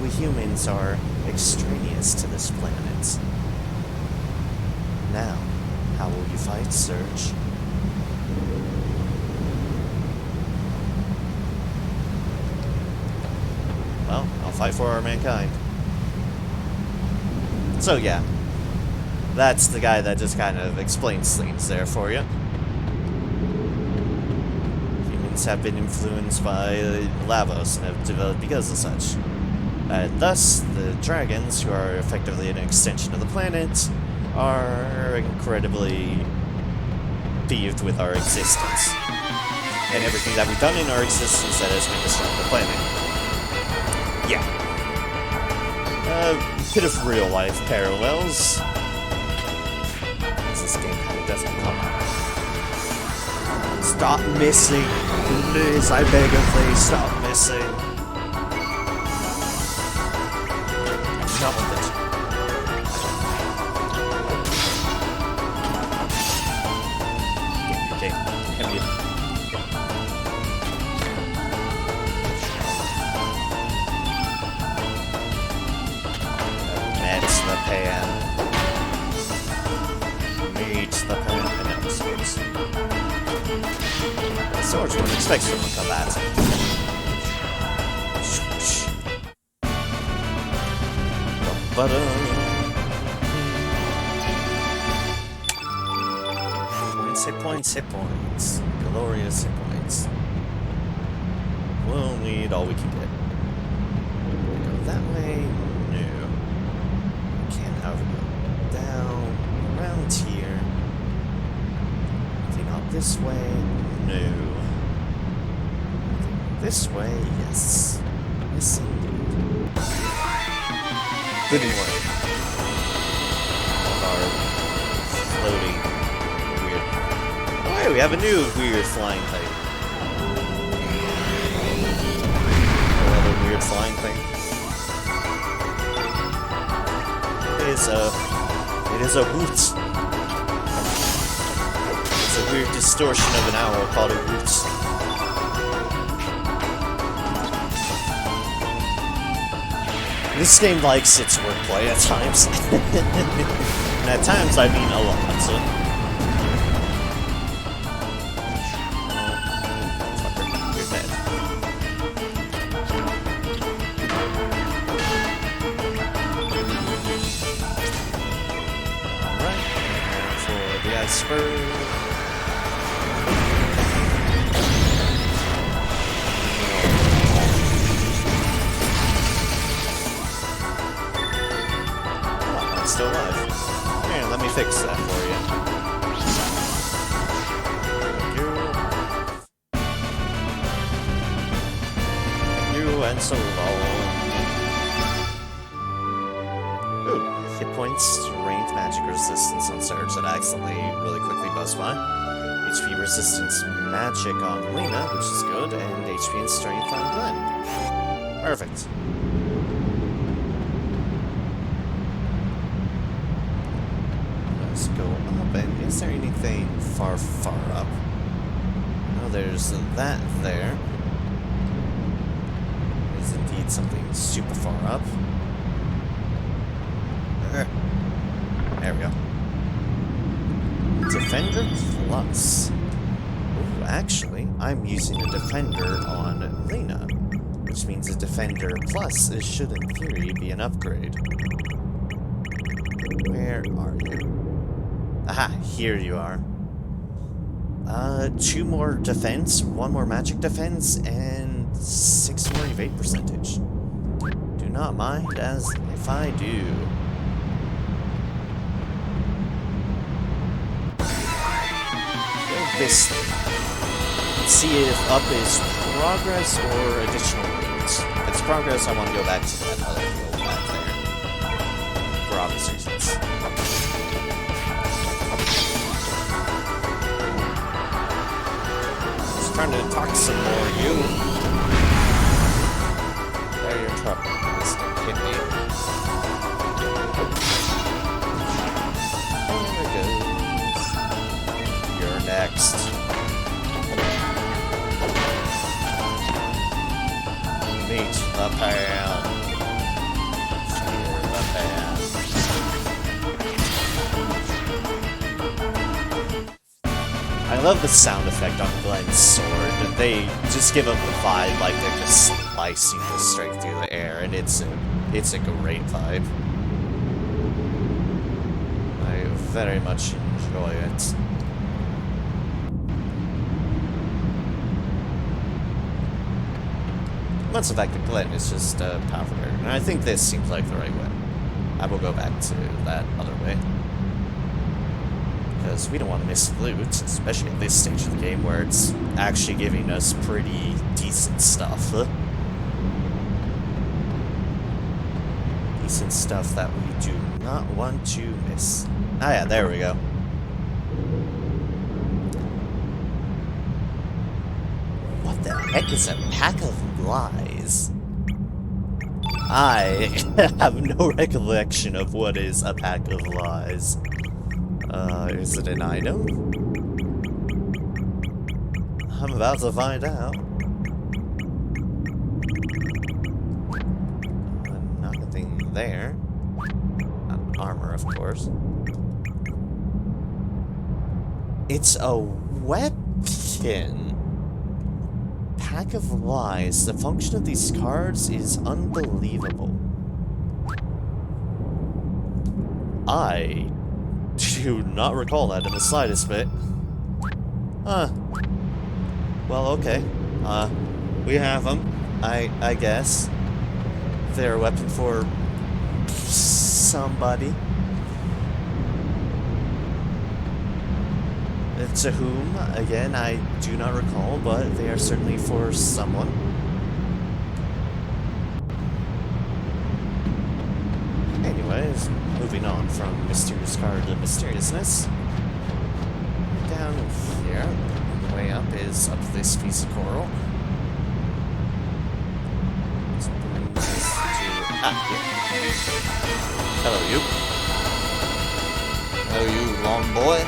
We humans are extraneous to this planet. Now, how will you fight, Serge? Well, I'll fight for our mankind. So yeah, that's the guy that just kind of explains things there for you. Humans have been influenced by Lavos and have developed because of such. Thus, the dragons, who are effectively an extension of the planet, are incredibly peeved with our existence. And everything that we've done in our existence that has been destroying the planet. Yeah. Bit of real life parallels. This game kind of doesn't come out. Stop missing. Please, I beg of thee, stop missing. Not with it. Okay. Meet the pan. No, swords. The swords one expects from a combatant. Hit points. Glorious hit points. We'll need all we can get. Go that way? No. Can't have it go down. Around here. Anything up this way? No. Anything this way? Yes. Yes, indeed. Good morning. Our floating weird. Oh, hey, we have a new weird flying thing. Another weird flying thing. It is a hoot. It's a weird distortion of an owl called a hoot. This game likes its wordplay at times. And at times I mean a lot, so. You're dead. Alright, now for the iceberg. Still alive. Here, let me fix that for you. Thank you. And so long. Ooh, hit points, ranged magic resistance on Surge that accidentally really quickly buzzed by. HP resistance magic on Lena, which is good, and HP and strength on Glenn. Perfect. Go up, and is there anything far up? Oh, there's that there. There's indeed something super far up. There we go. Defender Plus. Ooh, actually, I'm using a Defender on Lena. which means a Defender Plus should, in theory, be an upgrade. Where are you? Aha, here you are. 2 more defense, 1 more magic defense, and 6 more evade percentage. Do not mind as if I do. This. Let's see if up is progress or additional roots. If it's progress, I want to go back to that other field back there. For obvious reasons. Just trying to talk some more, you. There, you're in trouble. Please don't hit me. There it goes. You're next. Meet the pan. Fear the pan. I love the sound effect on Glenn's sword. They just give up the vibe like they're just slicing it straight through the air, and it's a great vibe. I very much enjoy it. Once the fact that Glenn is just a powerful character, and I think this seems like the right way. I will go back to that other way. Because we don't want to miss loot, especially at this stage of the game where it's actually giving us pretty decent stuff. Decent stuff that we do not want to miss. Ah yeah, there we go. What the heck is a pack of lies? I have no recollection of what is a pack of lies. Is it an item? I'm about to find out. Nothing there. Not armor, of course. It's a weapon. Pack of lies. The function of these cards is unbelievable. I do not recall that in the slightest bit. Huh. Well, okay. We have them, I guess. They're a weapon for somebody. To whom, again, I do not recall, but they are certainly for someone. Anyways, moving on from mysterious card to mysteriousness. Down here, the way up is up this piece of coral. Let's bring this to... here. Hello, you. Hello, you, long boy.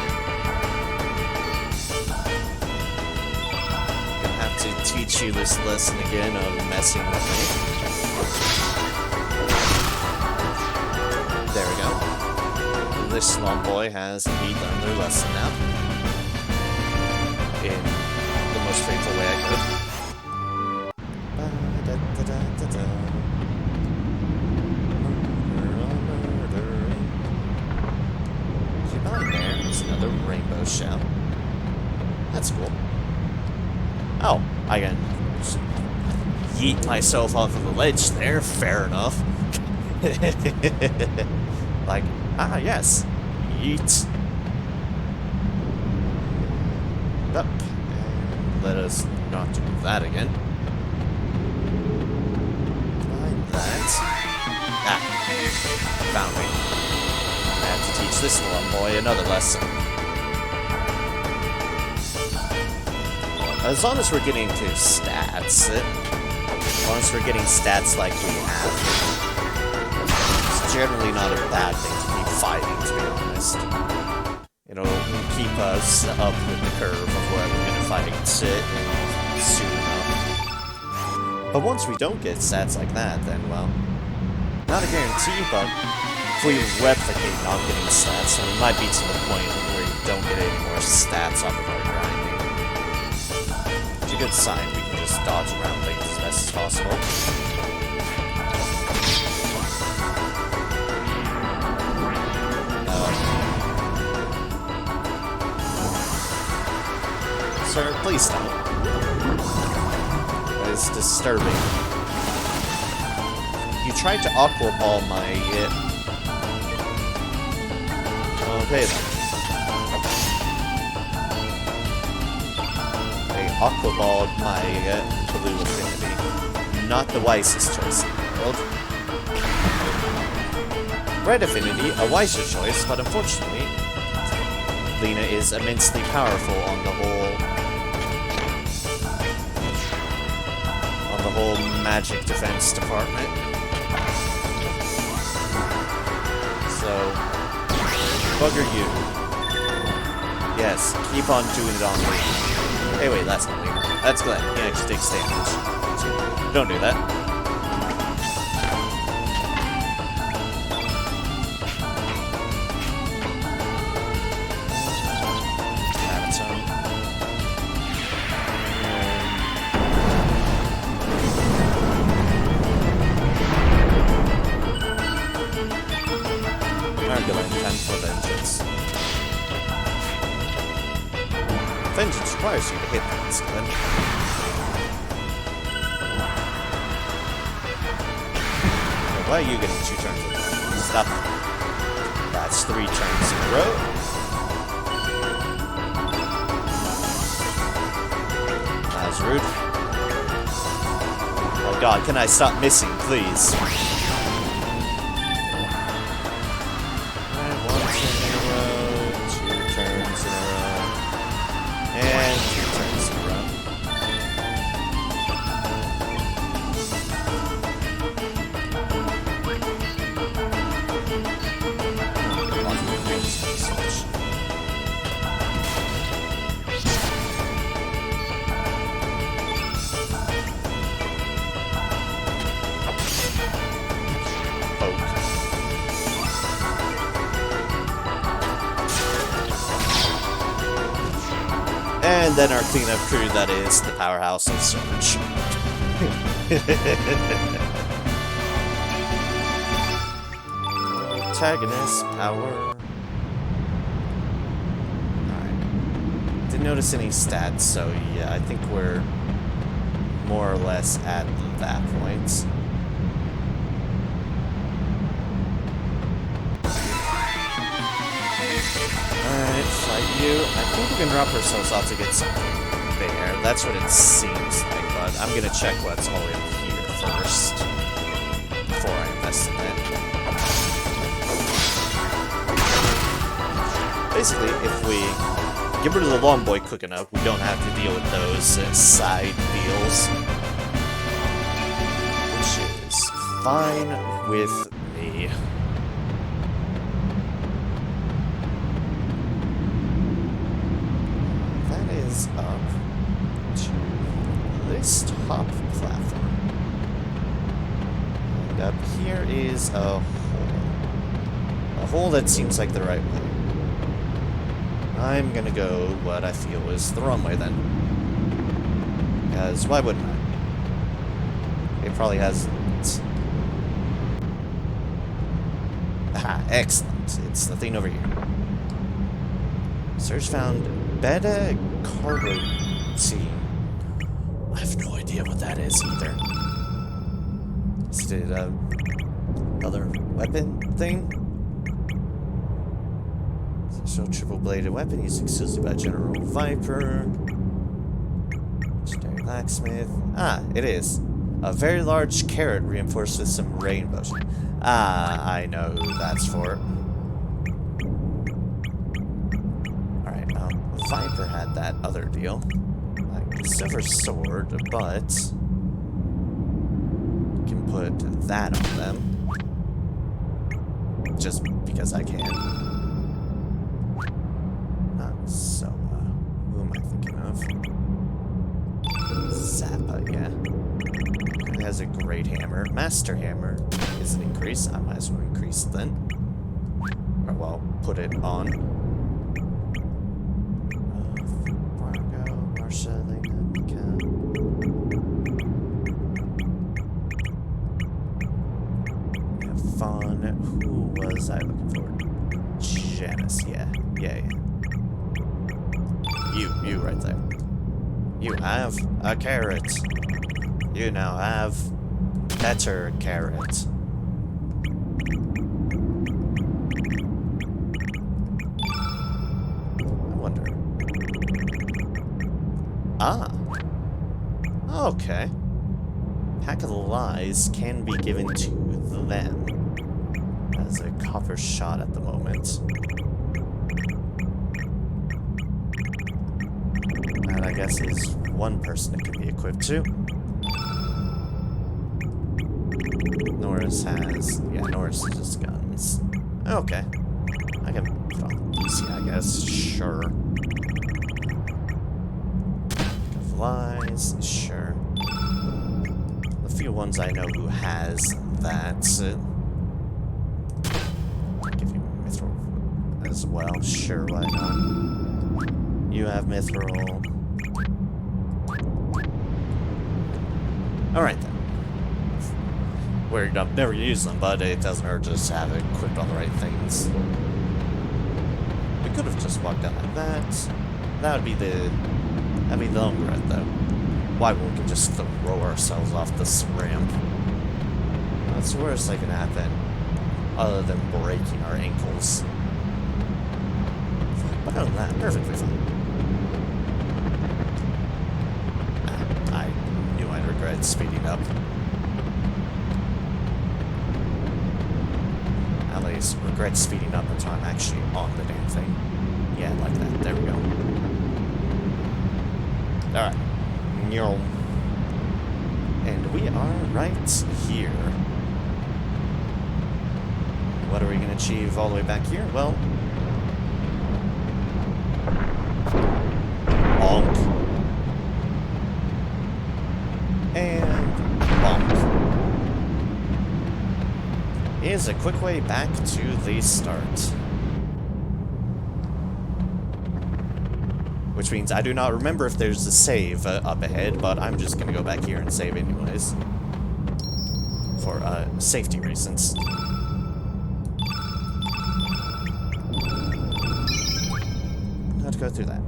To teach you this lesson again of messing with me. There we go. This long boy has indeed learned their lesson now. In the most faithful way I could. Behind there is another rainbow shell. That's cool. Oh, I can yeet myself off of the ledge there, fair enough. Like, yes, yeet. Up, and let us not do that again. Find that. Found me. I have to teach this little boy another lesson. As long as we're getting to stats, as long as we're getting stats like we have, it's generally not a bad thing to keep fighting, to be honest. It'll keep us up with the curve of where we're going to fight against it soon enough. But once we don't get stats like that, then, well, not a guarantee, but if we replicate not getting stats, then we might be to the point where we don't get any more stats off of our grinding. Good sign we can just dodge around things best as possible. Sir, please stop. That is disturbing. You tried to aqua ball my... Okay then. They aqua balled my blue affinity. Not the wisest choice in the world. Red affinity, a wiser choice, but unfortunately, Lena is immensely powerful on the whole magic defense department. So, bugger you. Yes, keep on doing it on me. Hey, wait, that's not Lena. That's Glenn. He actually takes damage. So, don't do that. Vengeance requires you to hit things, Glenn. Why are you getting 2 turns in a row? Stop. That's 3 turns in a row. That was rude. Oh god, can I stop missing, please? And then our cleanup crew, that is the powerhouse of Surge. Antagonist, power. Alright. Didn't notice any stats, so yeah, I think we're more or less at that point. Alright, fight you. I think we can drop ourselves off to get something there. That's what it seems like, but I'm gonna check what's all in here first before I invest in it. Basically, if we get rid of the long boy cooking up, we don't have to deal with those side deals. Which is fine with me. Up to this top platform. And up here is a hole. A hole that seems like the right way. I'm gonna go what I feel is the wrong way then. Because why wouldn't I? It probably has... Aha, excellent. It's the thing over here. Search found beta carotene. I have no idea what that is either. Is it another weapon thing? So triple-bladed weapon used exclusively by General Viper. Legendary blacksmith. Ah, it is. A very large carrot reinforced with some rainbows. Ah, I know who that's for. Viper had that other deal, like the silver sword, but you can put that on them just because I can. Not so. Who am I thinking of? Zappa, yeah. He has a great hammer. Master hammer is an increase. I might as well increase it then. Or well, put it on. was I looking for? Janice, yeah. You right there. You have a carrot. You now have better carrot. I wonder. Ah. Okay. Pack of Lies can be given to them. As a copper shot at the moment. That, I guess, is one person it can be equipped to. Norris has... Yeah, Norris is just guns. Okay. I can put on easy, I guess. Sure. Flies. Sure. The few ones I know who has that... give you Mithril as well. Sure, why not? You have Mithril. Alright then. Weird, I've never used them, but it doesn't hurt to just have it equipped on the right things. We could have just walked down like that. That'd be the long route, though. Why won't we just throw ourselves off this ramp? That's the worst that can happen, other than breaking our ankles. But other than that, perfectly fine. I knew I'd regret speeding up. At least, regret speeding up until I'm actually on the damn thing. Yeah, like that. There we go. Alright. And we are right here. What are we going to achieve all the way back here? Well... bonk. And bonk. Is a quick way back to the start. Which means I do not remember if there's a save up ahead, but I'm just gonna go back here and save anyways. For safety reasons. Let's go through that.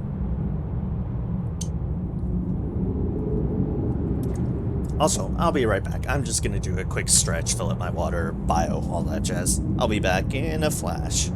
Also, I'll be right back. I'm just gonna do a quick stretch, fill up my water, bio, all that jazz. I'll be back in a flash.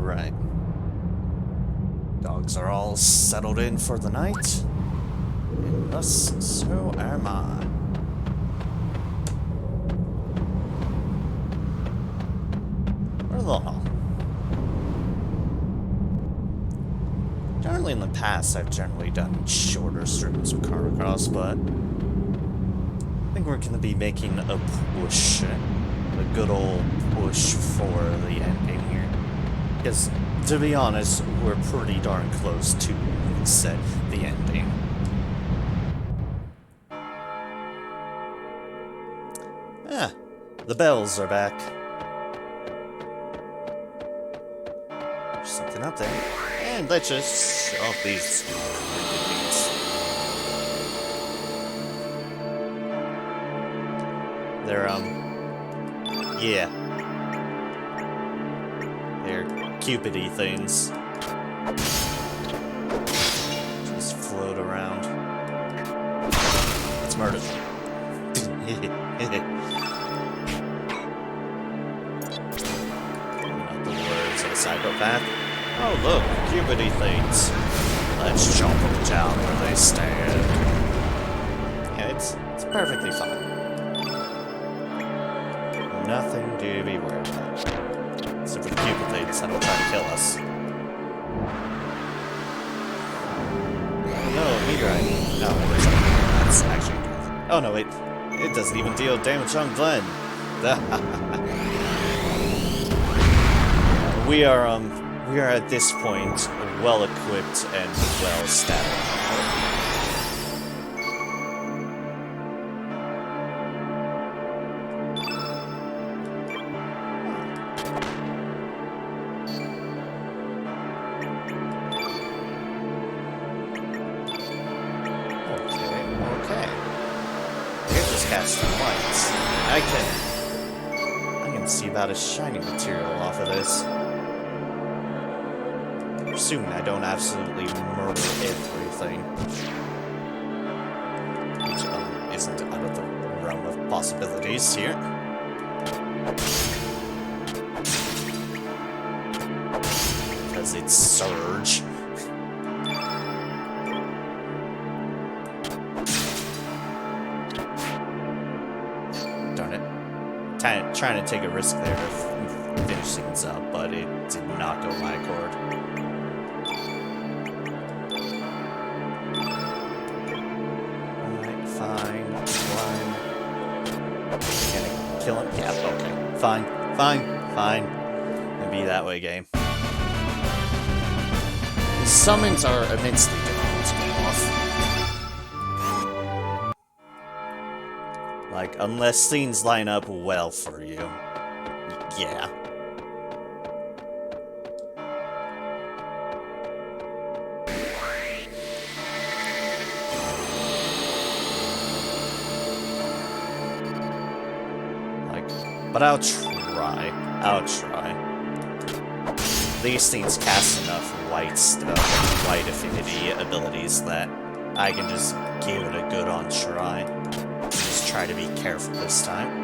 Alright. Dogs are all settled in for the night. And thus, so am I. Well, generally in the past, I've generally done shorter strips of Chrono Cross, but I think we're going to be making a push, a good old push for the ending here. Because, to be honest, we're pretty darn close to the ending. Ah, the bells are back. There's something up there. And let's just show off these beats. They're, yeah. They're Cupid-y things. Just float around. Let's murder them. Not the words of a psychopath. Oh look, Cupid-y things. Let's chomp them down where they stand. Yeah, it's perfectly fine. Nothing to be worried about. Except for the Cupid things that'll try to kill us. No, meteorite. No, there's nothing. That's actually... Oh no, wait. It doesn't even deal damage on Glenn. We are at this point well equipped and well staffed. Okay. Here's just casting lights. I can see about a shiny material off of this. Assuming I don't absolutely murder everything. Which isn't out of the realm of possibilities here. Because it's Surge. Darn it. Trying to take a risk there to finish things up, but it did not go my accord. Kill him? Yeah, okay. Fine. And be that way, game. The summons are immensely difficult to get off. Like, unless things line up well for you. Yeah. But I'll try. These things cast enough white stuff, white affinity abilities that I can just give it a good on try. Just try to be careful this time.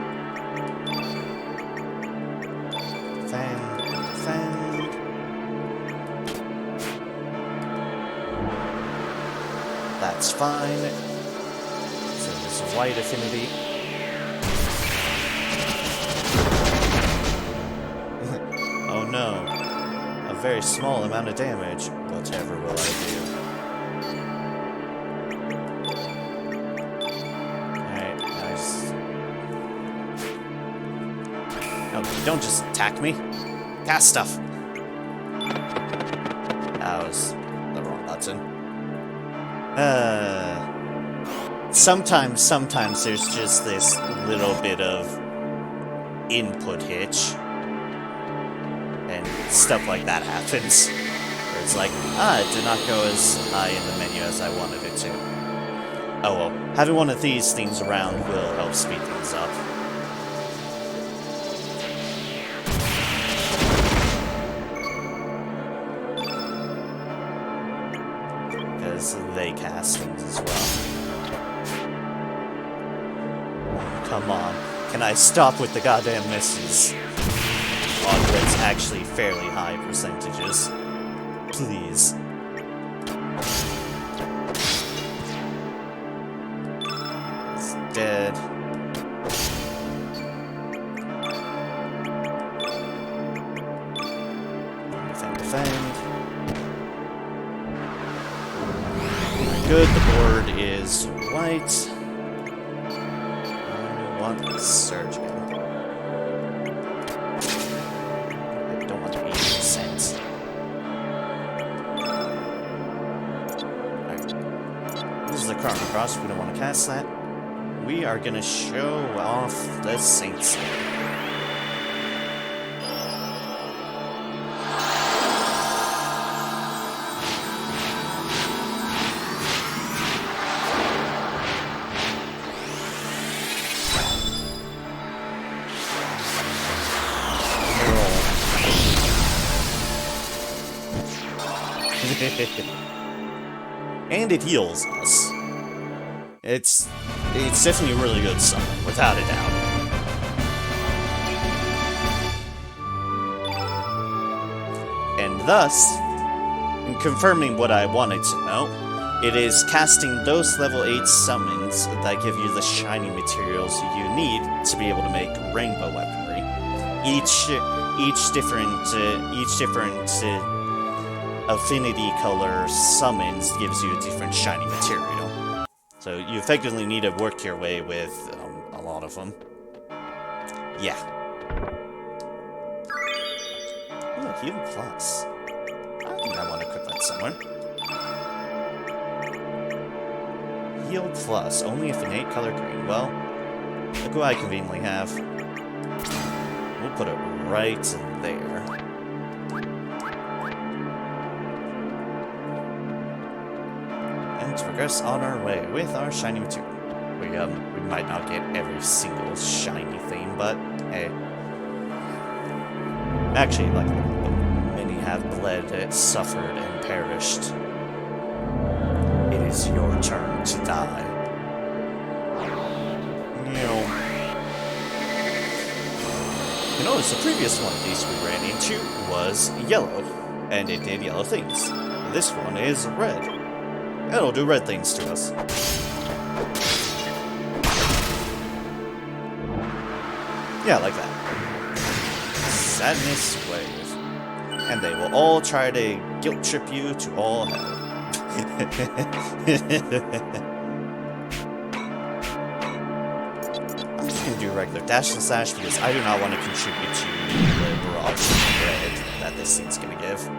Defend. That's fine. So there's white affinity. Oh no. A very small amount of damage. Whatever will I do? Alright, nice. No, don't just attack me. Cast stuff. That was the wrong button. Sometimes there's just this little bit of input hitch. And stuff like that happens. Where it's like, it did not go as high in the menu as I wanted it to. Oh well, having one of these things around will help speed things up. Because they cast things as well. Come on. Can I stop with the goddamn misses? on what's actually fairly high percentages. Please. It's dead. Defend. Good, the board is white. I want Surge again. I don't want 80%. Alright. This is the Chrono Cross, we don't want to cast that. We are gonna show off the Saints. And it heals us. It's definitely a really good summon, without a doubt. And thus, in confirming what I wanted to know, it is casting those level 8 summons that give you the shiny materials you need to be able to make rainbow weaponry. Each different affinity color summons gives you a different shiny material. So you effectively need to work your way with a lot of them. Yeah. Ooh, Heal Plus. I think I want to equip that somewhere. Heal Plus, only if innate color green. Well, look what I conveniently have. We'll put it right there. To progress on our way with our shiny material. We might not get every single shiny thing, but hey. Actually, like, many have bled, suffered, and perished. It is your turn to die. You notice the previous one of these we ran into was yellow, and it did yellow things. This one is red. It'll do red things to us. Yeah, like that. Sadness Wave. And they will all try to guilt trip you to all hell. I'm just gonna do regular dash and slash because I do not want to contribute to the barrage of red that this thing's gonna give.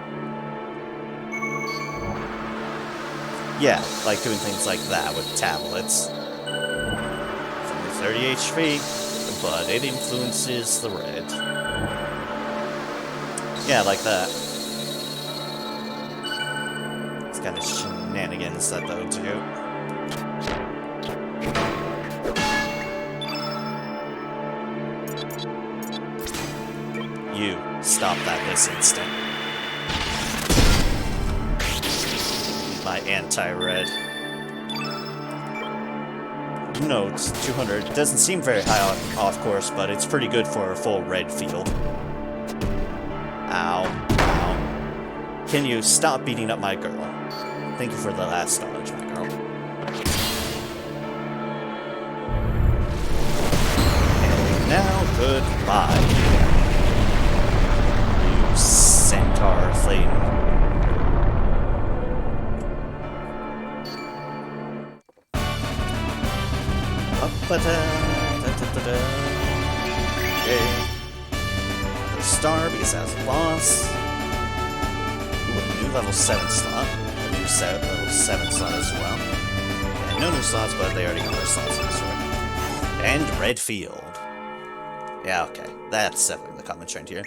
Yeah, like doing things like that with tablets. It's only 30 HP, but it influences the red. Yeah, like that. It's kind of shenanigans that they'll do. You, stop that this instant. My anti-red. No, it's 200. It doesn't seem very high off course, but it's pretty good for a full red field. Ow. Ow. Can you stop beating up my girl? Thank you for the last knowledge, my girl. And now, goodbye. You centaur thing. Okay. Star because that's a boss. Ooh, a new level 7 slot. A new level 7 slot as well. Yeah, no new slots, but they already got their slots in this one. And red field. Yeah, okay. That's definitely the common trend here.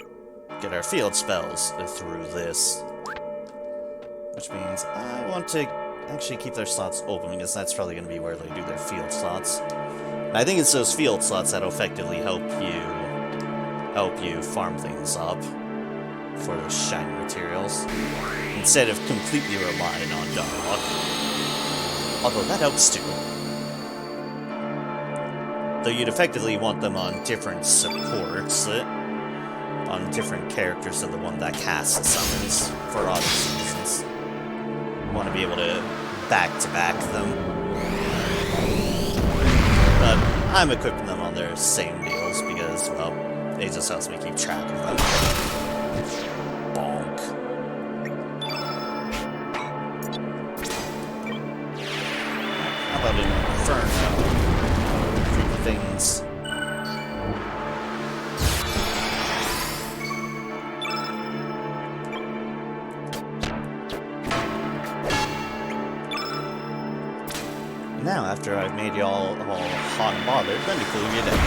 Get our field spells through this. Which means I want to actually keep their slots open because that's probably going to be where they do their field slots. And I think it's those field slots that'll effectively help you farm things up for those shiny materials instead of completely relying on dog. Although that helps too. Though you'd effectively want them on different supports. on different characters than the one that casts the summons for obvious reasons. Want to be able to back-to-back them. But I'm equipping them on their same deals because, well, it just helps me keep track of them. Bonk. How about an Inferno? Three things. Now, after I've made y'all all hot and bothered, let me cool you down.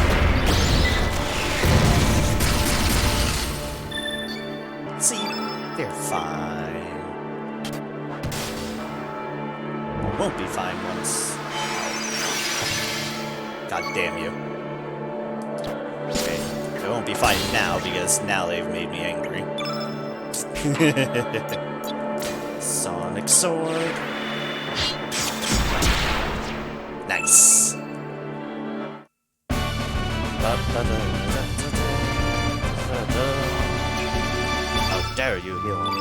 See, they're fine. Won't be fine once. God damn you. Okay, they won't be fine now because now they've made me angry. Sonic Sword. Nice. How dare you heal him?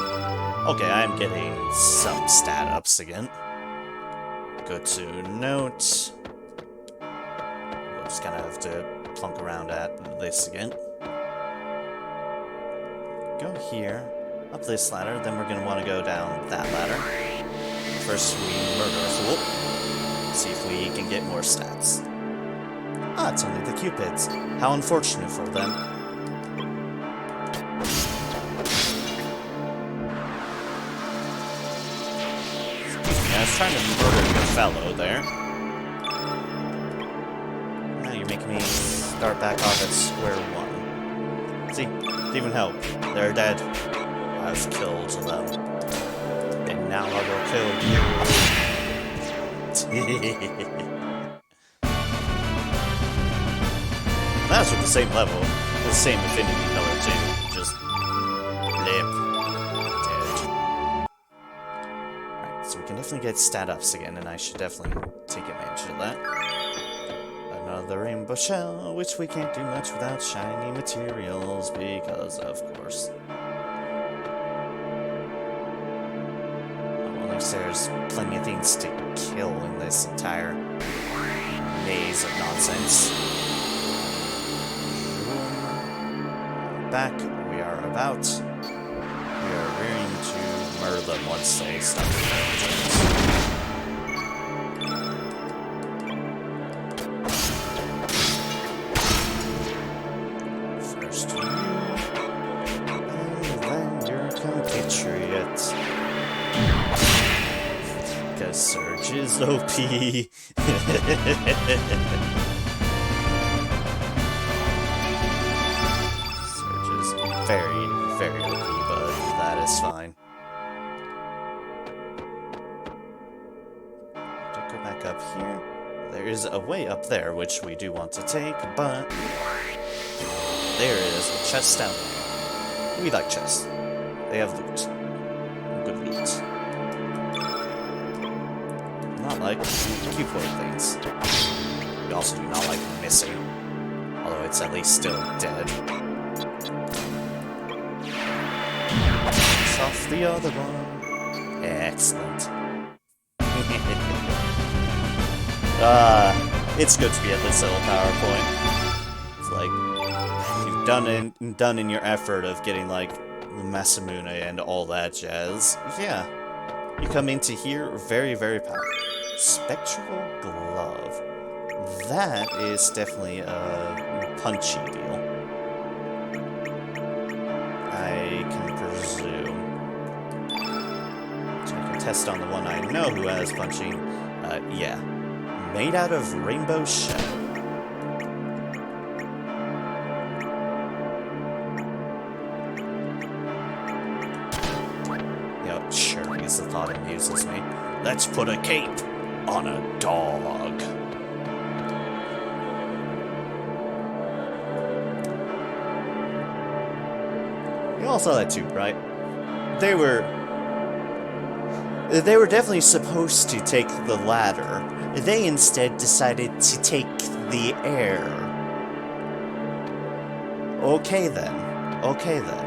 Okay, I'm getting some stat ups again. Go to note. We'll just kind of have to plunk around at this again. Go here, up this ladder, then we're going to want to go down that ladder. First we murder a fool. See if we can get more stats. Ah, it's only the Cupids. How unfortunate for them. I was trying to murder your fellow there. Now you're making me start back off at square one. See, didn't even help. They're dead. I've killed them. And now I will kill you. That's with the same level, the same affinity color too. Just blip. Dead. Alright, so we can definitely get stat ups again, and I should definitely take advantage of that. Another rainbow shell, which we can't do much without shiny materials, because of course. There's plenty of things to kill in this entire maze of nonsense. Back, we are about. We are rearing to murder them once they stop their First you, and then your compatriot. Because Surge is OP. Surge is very, very OP, but that is fine. To go back up here. There is a way up there, which we do want to take, but there is a chest down there. We like chests. They have loot. Good loot. Not like cuboid things. We also do not like missing, although it's at least still dead. Finish off the other one. Excellent. It's good to be at this little PowerPoint. It's like you've done in your effort of getting like Masamune and all that jazz. Yeah, you come into here very, very powerful. Spectral Glove. That is definitely a punchy deal. I can presume. So I can test on the one I know who has punching. Yeah. Made out of rainbow shell. Yep, sure, because the thought amuses me. Let's put a cape on a dog. You all saw that too, right? They were definitely supposed to take the ladder. They instead decided to take the air. Okay then. Okay then.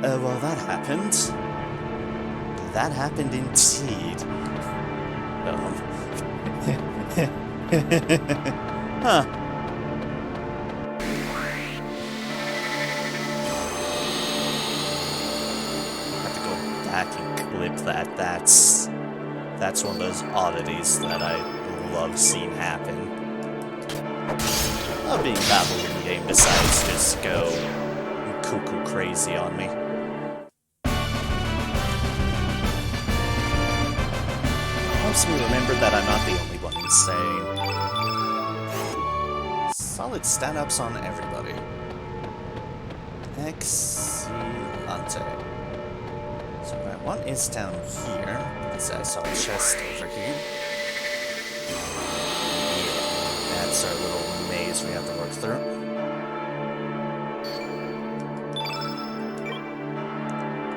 Well, that happened. That happened indeed. Huh. Have to go back and clip that. That's one of those oddities that I love seeing happen. Love being babbled in the game besides just go cuckoo crazy on me. Helps me remember that I'm not the only one insane. Solid stat-ups on everybody. Excellente. So that one is down here, because I saw a chest over here. Yeah, that's our little maze we have to work through.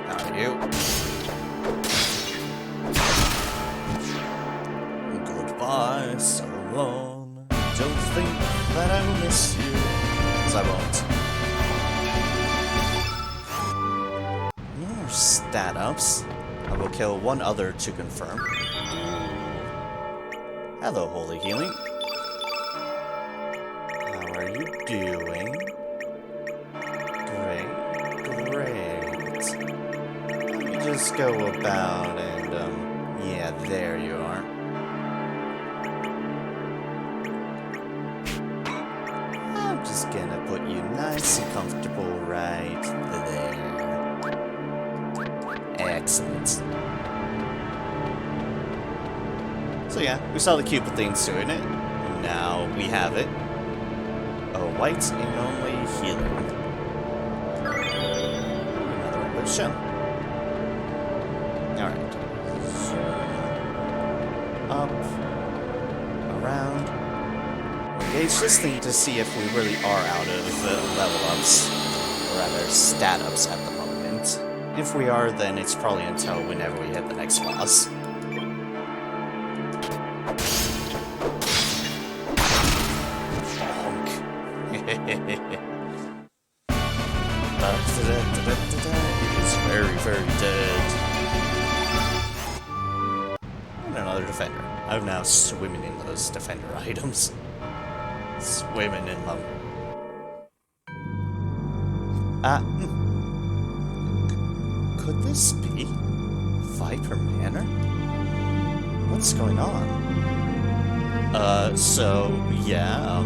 How are you? Goodbye, so long. Don't think that I will miss you, because I won't. More stat-ups. I will kill one other to confirm. Hello, Holy Healing. How are you doing? Great, great. Let me just go about and, yeah, there you are. I'm just gonna put you nice and comfortable right there. Excellent. So yeah, we saw the Cupid things doing it. Now we have it. A white and only healing. Another one with shell. Alright. So, up. Around. Engage this thing to see if we really are out of level ups. Or rather, stat ups at the moment. If we are, then it's probably until whenever we hit the next boss. It's very, very dead. And another defender. I'm now swimming in those defender items. Swimming in them. Could this be Viper Manor? What's going on? So, yeah,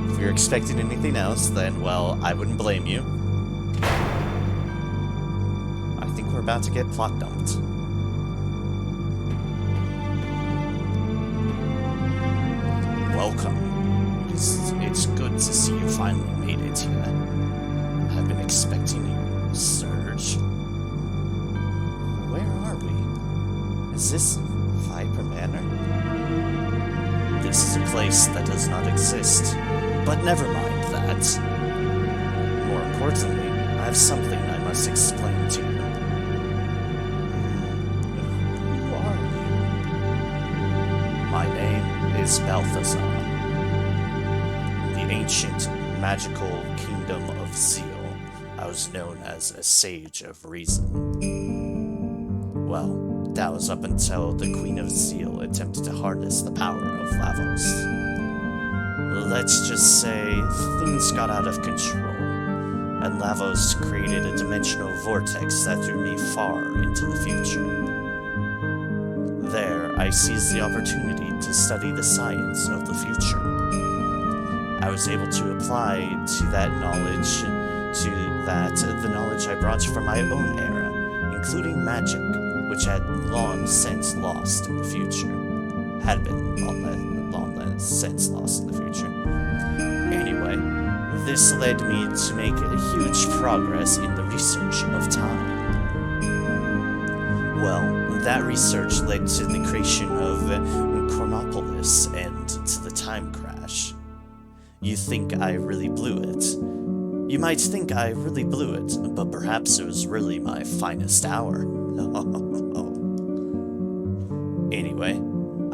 if you're expecting anything else, then, well, I wouldn't blame you. I think we're about to get plot dumped. Welcome. It's good to see you finally made it here. I've been expecting you, Surge. Where are we? Is this Viper Manor? This is a place that does not exist. But never mind that. More importantly, I have something I must explain to you. Who are you? My name is Balthazar. The ancient, magical kingdom of Zeal, I was known as a sage of reason. Well, that was up until the Queen of Zeal attempted to harness the power of Lavos. Let's just say things got out of control, and Lavos created a dimensional vortex that threw me far into the future. There, I seized the opportunity to study the science of the future. I was able to apply the knowledge I brought from my own era, including magic, which had long since lost in the future. Had been long since lost in the future. Anyway, this led me to make a huge progress in the research of time. Well, that research led to the creation of Chronopolis and to the time crash. You think I really blew it. You might think I really blew it, but perhaps it was really my finest hour. Anyway,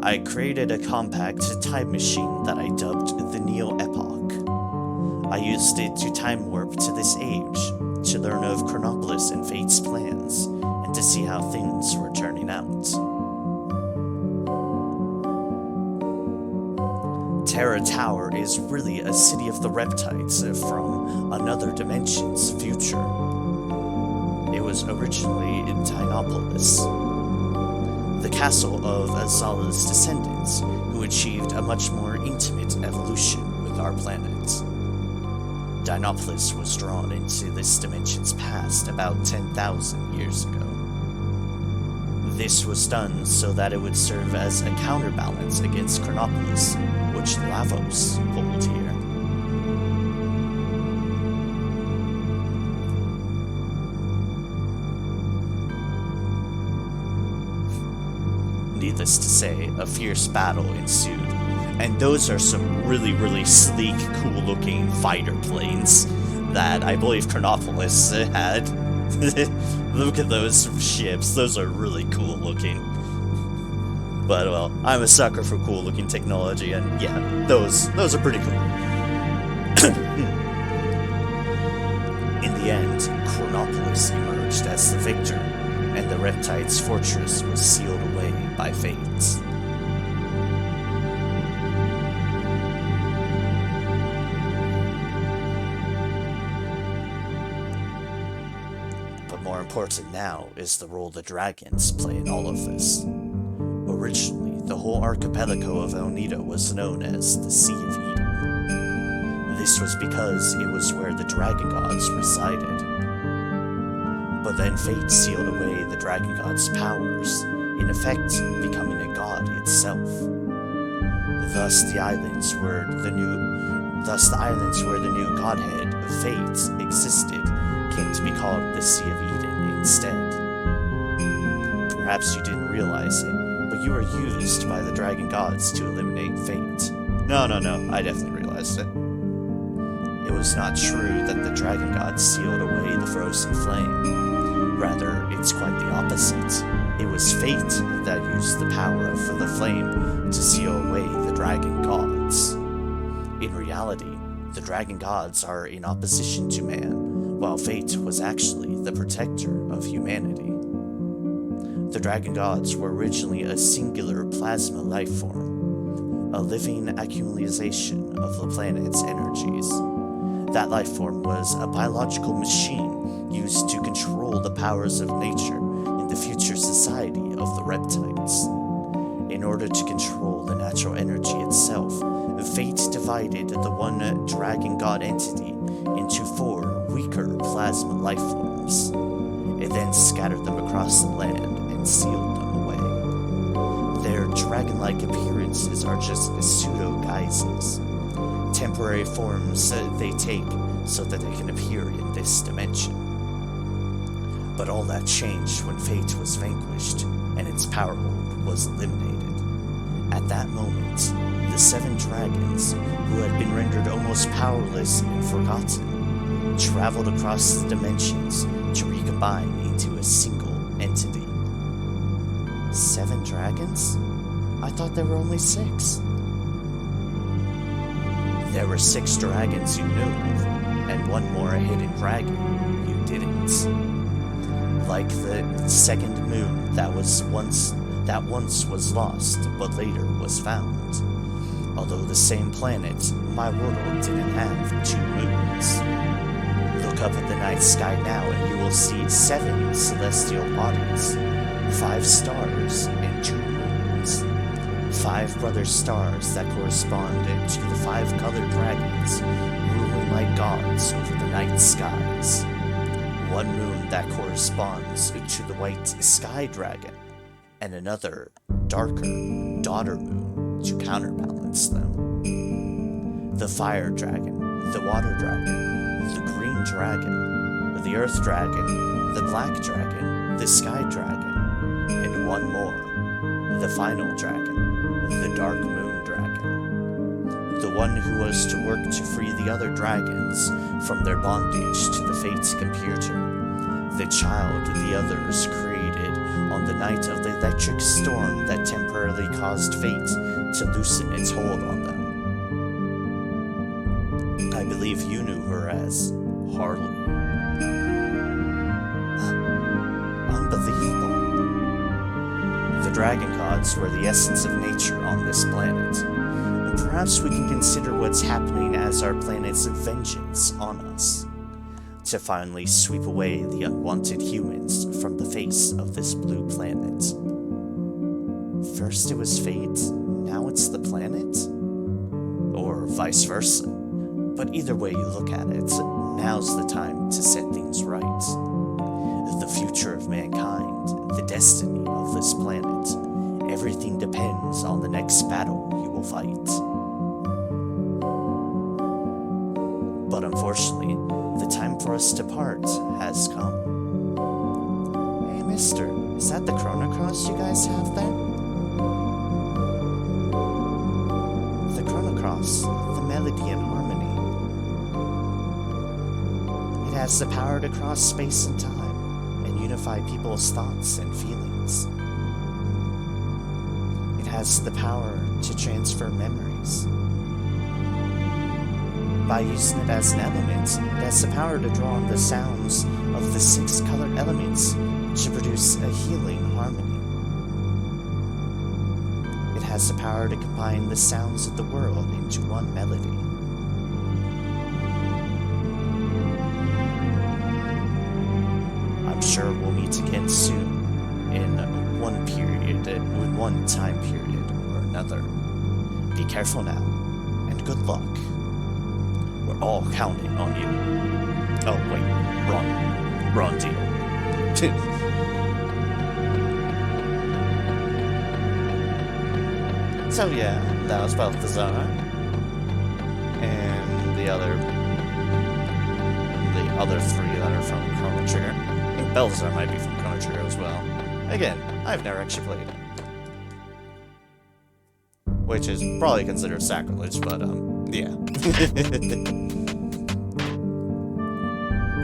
I created a compact time machine that I dubbed the Neo Epoch. I used it to time warp to this age, to learn of Chronopolis and Fate's plans, and to see how things were turning out. Terra Tower is really a city of the reptiles from another dimension's future. It was originally in Dinopolis, the castle of Azala's descendants, who achieved a much more intimate evolution with our planet. Dinopolis was drawn into this dimension's past about 10,000 years ago. This was done so that it would serve as a counterbalance against Chronopolis, which Lavos hold here. Needless to say, a fierce battle ensued, and those are some really sleek, cool-looking fighter planes that I believe Chronopolis had. Look at those ships, those are really cool-looking. But, well, I'm a sucker for cool-looking technology, and yeah, those are pretty cool. In the end, Chronopolis emerged as the victor, and the Reptide's fortress was sealed away by fate. But more important now is the role the dragons play in all of this. Originally, the whole archipelago of Elnita was known as the Sea of Eden. This was because it was where the dragon gods resided. But then fate sealed away the dragon god's powers, in effect becoming a god itself. Thus the islands where the new godhead of fate existed came to be called the Sea of Eden instead. Perhaps you didn't realize it, but you were used by the dragon gods to eliminate fate. No, I definitely realized it. It was not true that the dragon gods sealed away the frozen flame. Rather, it's quite the opposite. It was fate that used the power of the flame to seal away the dragon gods. In reality, the dragon gods are in opposition to man, while fate was actually the protector of humanity. The dragon gods were originally a singular plasma life form, a living accumulation of the planet's energies. That life form was a biological machine used to control the powers of nature in the future society of the reptiles. In order to control the natural energy itself, fate divided the one dragon god entity into 4 weaker plasma life forms. It then scattered them across the land and sealed them away. Their dragon-like appearances are just pseudo-guises, temporary forms they take so that they can appear in this dimension. But all that changed when fate was vanquished and its power hold was eliminated. At that moment, the 7 dragons, who had been rendered almost powerless and forgotten, traveled across the dimensions to recombine into a single entity. 7 dragons? I thought there were only 6. There were 6 dragons you knew of, and 1 more hidden dragon you didn't. Like the second moon that once was lost, but later was found. Although the same planet, my world didn't have 2 moons. Look up at the night sky now and you will see 7 celestial bodies, 5 stars, and 2 moons. 5 brother stars that corresponded to the 5 colored dragons, ruling like gods over the night skies. 1 moon that corresponds to the white sky dragon, and another, darker, daughter moon to counterbalance them. The fire dragon, the water dragon, the green dragon, the earth dragon, the black dragon, the sky dragon, and 1 more, the final dragon, the dark moon dragon. The one who was to work to free the other dragons from their bondage to the Fate's computer. The child the others created on the night of the electric storm that temporarily caused Fate to loosen its hold on them. I believe you knew her as Harley. Unbelievable. The dragon gods were the essence of nature on this planet, and perhaps we can consider what's happening as our planet's vengeance on us, to finally sweep away the unwanted humans from the face of this blue planet. First it was fate, now it's the planet? Or vice versa. But either way you look at it, now's the time to set things right. The future of mankind, the destiny of this planet, everything depends on the next battle you will fight. But unfortunately, the time for us to part has come. Hey mister, is that the Chrono Cross you guys have there? The Chrono Cross, the melody and harmony. It has the power to cross space and time, and unify people's thoughts and feelings. It has the power to transfer memories. By using it as an element, it has the power to draw on the sounds of the 6 colored elements to produce a healing harmony. It has the power to combine the sounds of the world into one melody. I'm sure we'll meet again soon, in one time period or another. Be careful now, and good luck. We're all counting on you. Oh, wait. Wrong deal. So yeah, that was Balthazar. And the other 3 that are from Chrono Trigger. I think Balthazar might be from Chrono Trigger as well. Again, I've never actually played it. Which is probably considered sacrilege, but yeah.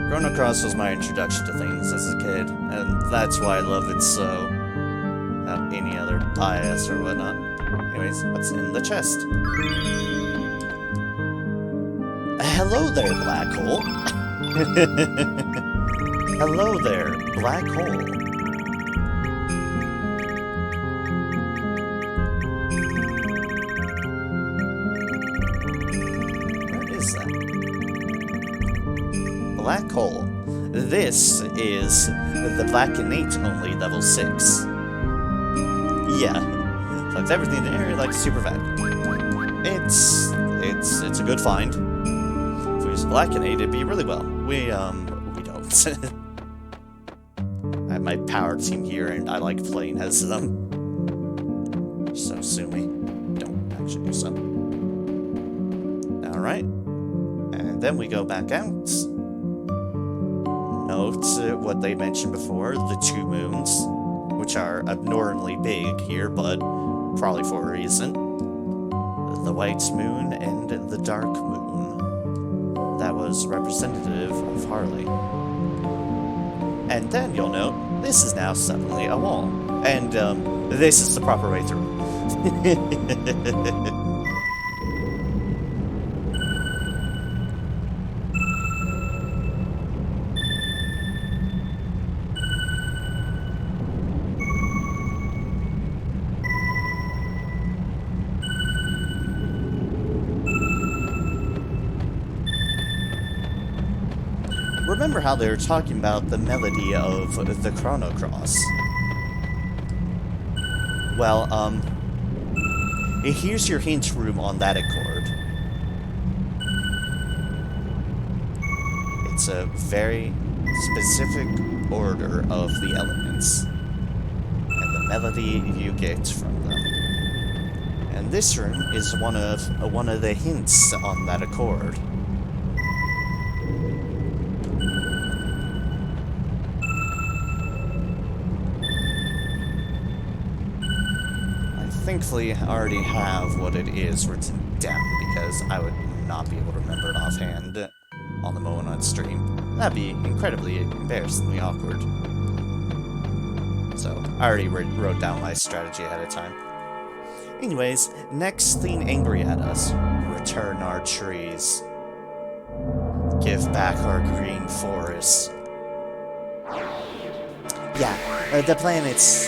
Chrono Cross was my introduction to things as a kid, and that's why I love it so. Without any other bias or whatnot. Anyways, what's in the chest? Hello there, black hole. Hello there, black hole. Black hole. This is the Black Innate only level 6. Yeah, that's everything there, like super vacuum. It's a good find. If we use Black Innate, it'd be really well. We don't. I have my power team here, and I like playing as them. So sue me. Don't actually do so. All right, and then we go back out. Note what they mentioned before, the 2 moons, which are abnormally big here, but probably for a reason. The white moon and the dark moon. That was representative of Harley. And then you'll note, this is now suddenly a wall. And this is the proper way through. Remember how they were talking about the melody of the Chrono Cross? Well, here's your hint room on that accord. It's a very specific order of the elements, and the melody you get from them. And this room is one of the hints on that accord. Thankfully, I already have what it is written down, because I would not be able to remember it offhand on the moment on stream. That'd be incredibly embarrassingly awkward. So, I already wrote down my strategy ahead of time. Anyways, next thing angry at us. Return our trees. Give back our green forest. Yeah, the planet's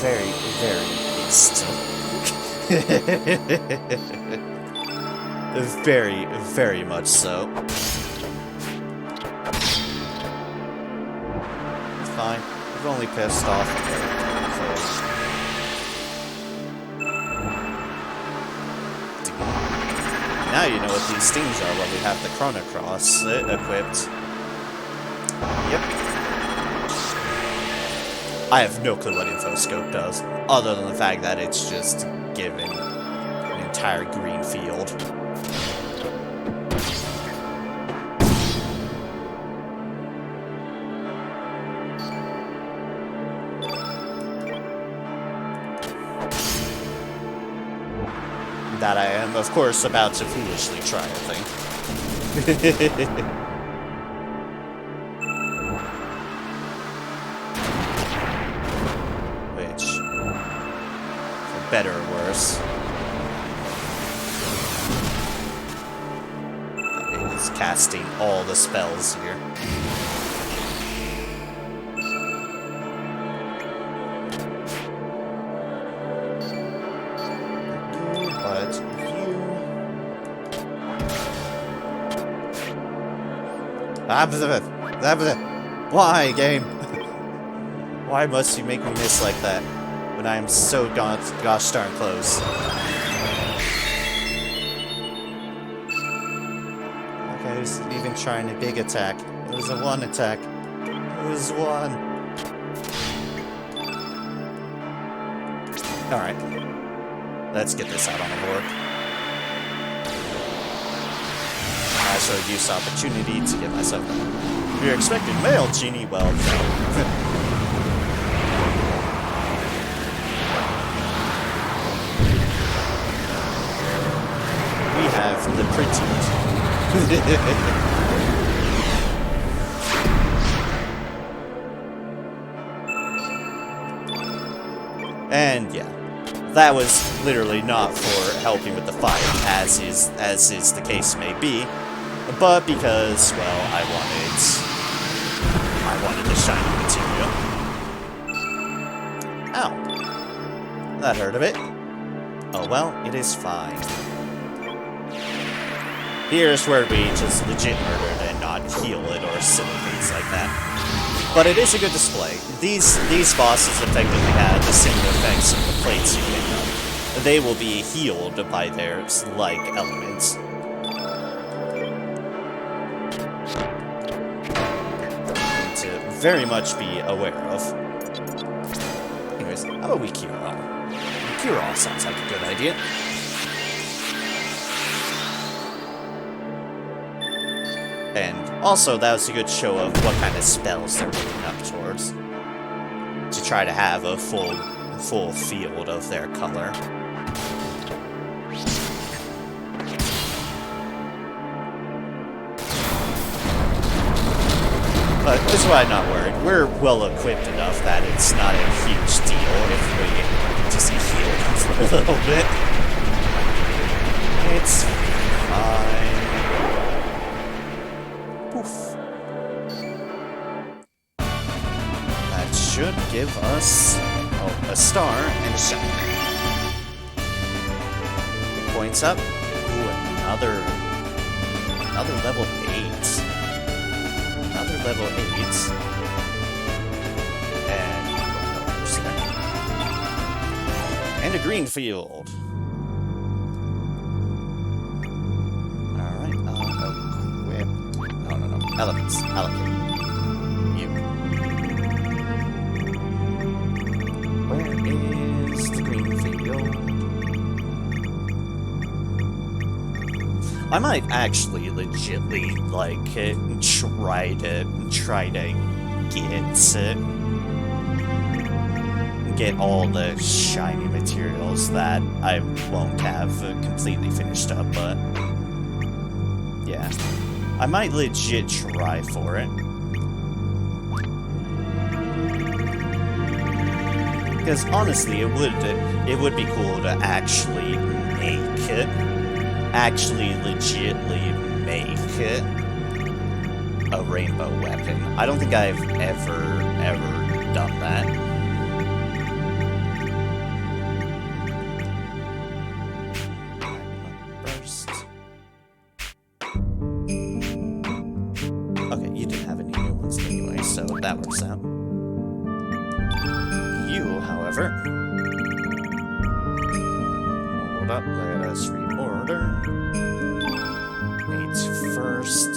very, very east. Very, very much so. Fine. We've only pissed off. Now you know what these things are when we have the Chrono Cross equipped. Yep. I have no clue what Infoscope does, other than the fact that it's just given an entire green field. That I am, of course, about to foolishly try, I think. Which, for better or worse, it is casting all the spells here. Why, game? Why must you make me miss like that when I am so gosh darn close? Okay, I was even trying a big attack. It was a one attack. It was one. Alright. Let's get this out on the board. I sort of use the opportunity to get myself done. If you're expecting male genie, well, no. We have the pretty. And yeah. That was literally not for helping with the fight, as is the case may be. But because, well, I wanted the shiny material. Ow. That hurt a bit. Oh well, it is fine. Here's where we just legit murdered and not heal it or silly things like that. But it is a good display. These bosses effectively have the similar effects of the plates you pick up. They will be healed by their like elements. Very much be aware of. Anyways, how about we cure all? Cure all sounds like a good idea. And also, that was a good show of what kind of spells they're moving up towards. To try to have a full field of their color. But this is why I'm not worried. We're well equipped enough that it's not a huge deal if we just heal for a little bit. It's fine. Poof. That should give us a star and a shot. Points up. Ooh, another level 8. Another level 8. And a green field. Alright, equip. No. Elements. Allocate. You. Where is the green field? I might actually legitly, like, try to get all the shiny materials that I won't have completely finished up, but yeah. I might legit try for it. Because honestly, it would be cool to actually legitly make a rainbow weapon. I don't think I've ever done that. Burst. Okay, you didn't have any new ones anyway, so that works out. You, however... Hold up, let us reorder. Needs first.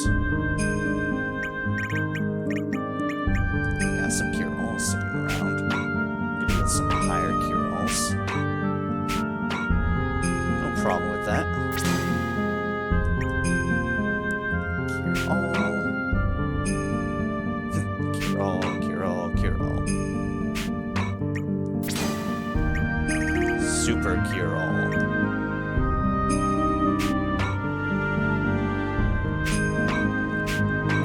Got some cure-alls sitting around. I'm gonna get some higher cure-alls. No problem with that. Cure-all. Cure-all, cure-all, cure-all. Super cure-all.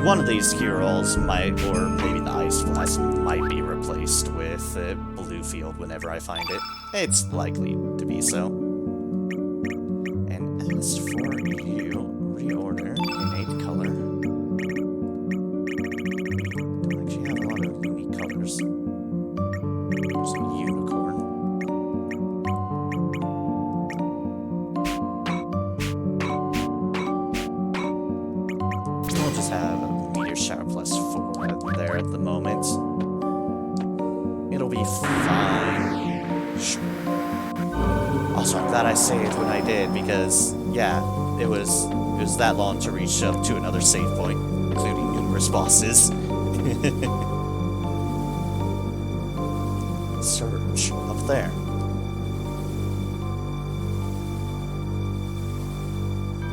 One of these cure-alls might, or maybe the ice flask might be replaced with blue field whenever I find it. It's likely to be so. And as for you, reorder innate color. Don't actually have a lot of unique colors. There's a unicorn. We'll just have a meteor shower plus 4 there at the moment. It'll be fine. Sure. Also, I'm glad I saved when I did because, yeah, it was that long to reach up to another save point, including numerous bosses. Surge up there.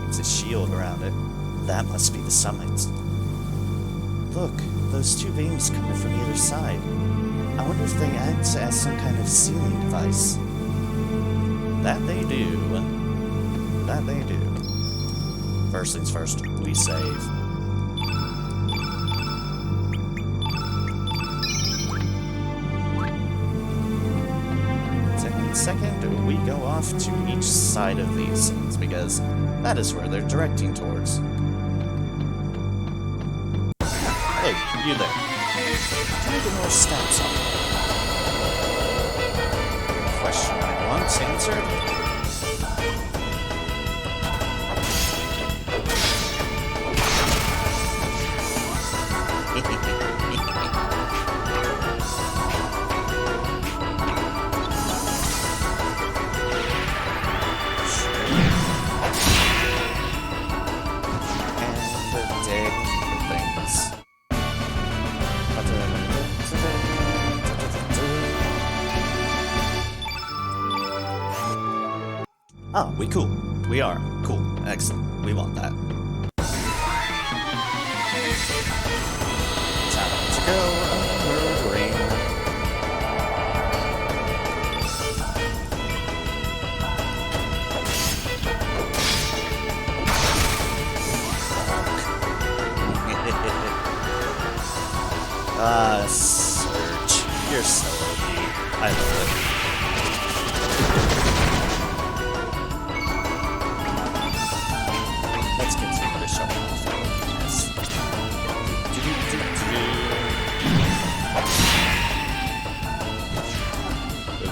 It's a shield around it. That must be the summit. Look, those two beams coming from either side. I wonder if they act as some kind of sealing device. That they do. That they do. First things first, we save. Second, we go off to each side of these things because that is where they're directing towards. Hey, you there. Can I get more stats on that? Question I want answered. Ah, we cool. We are. Cool. Excellent. We want that. Time to go murdering. Surge. You're so OP. I love it. Let's continue to show off. Yes.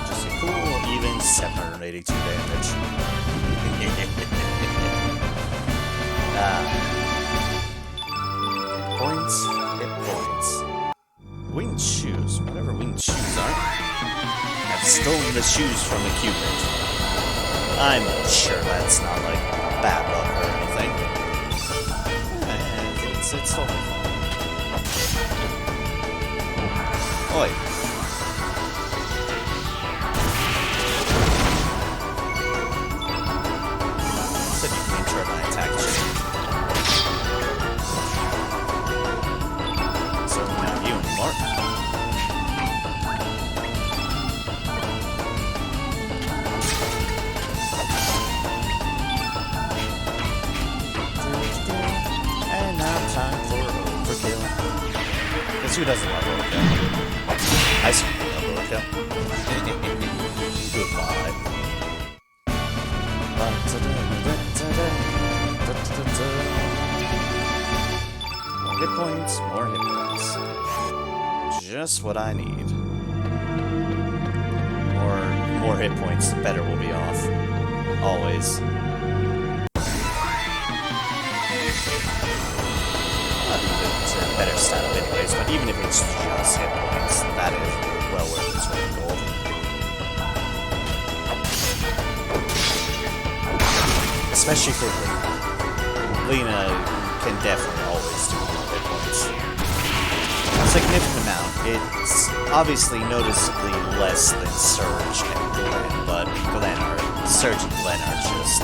Just a cool, even 782 damage. Points, hit points. Winged shoes, whatever winged shoes are. I've stolen the shoes from a Cupid. I'm sure that's not like bad luck or anything. It's totally fine. Oi. Said you can interrupt my attack shit. So now you anymore. And now time for overkill. Because who doesn't love overkill? I certainly love overkill. Goodbye. hit points, more hit points. Just what I need. More hit points, the better we'll be off. Always. It's a better setup anyways, but even if it's just hit points, that is well worth its weight in gold. Especially for Lena. Lena can definitely always do more hit points. A significant amount. It's obviously noticeably less than Surge and Glenn, but Surge and Glenn are just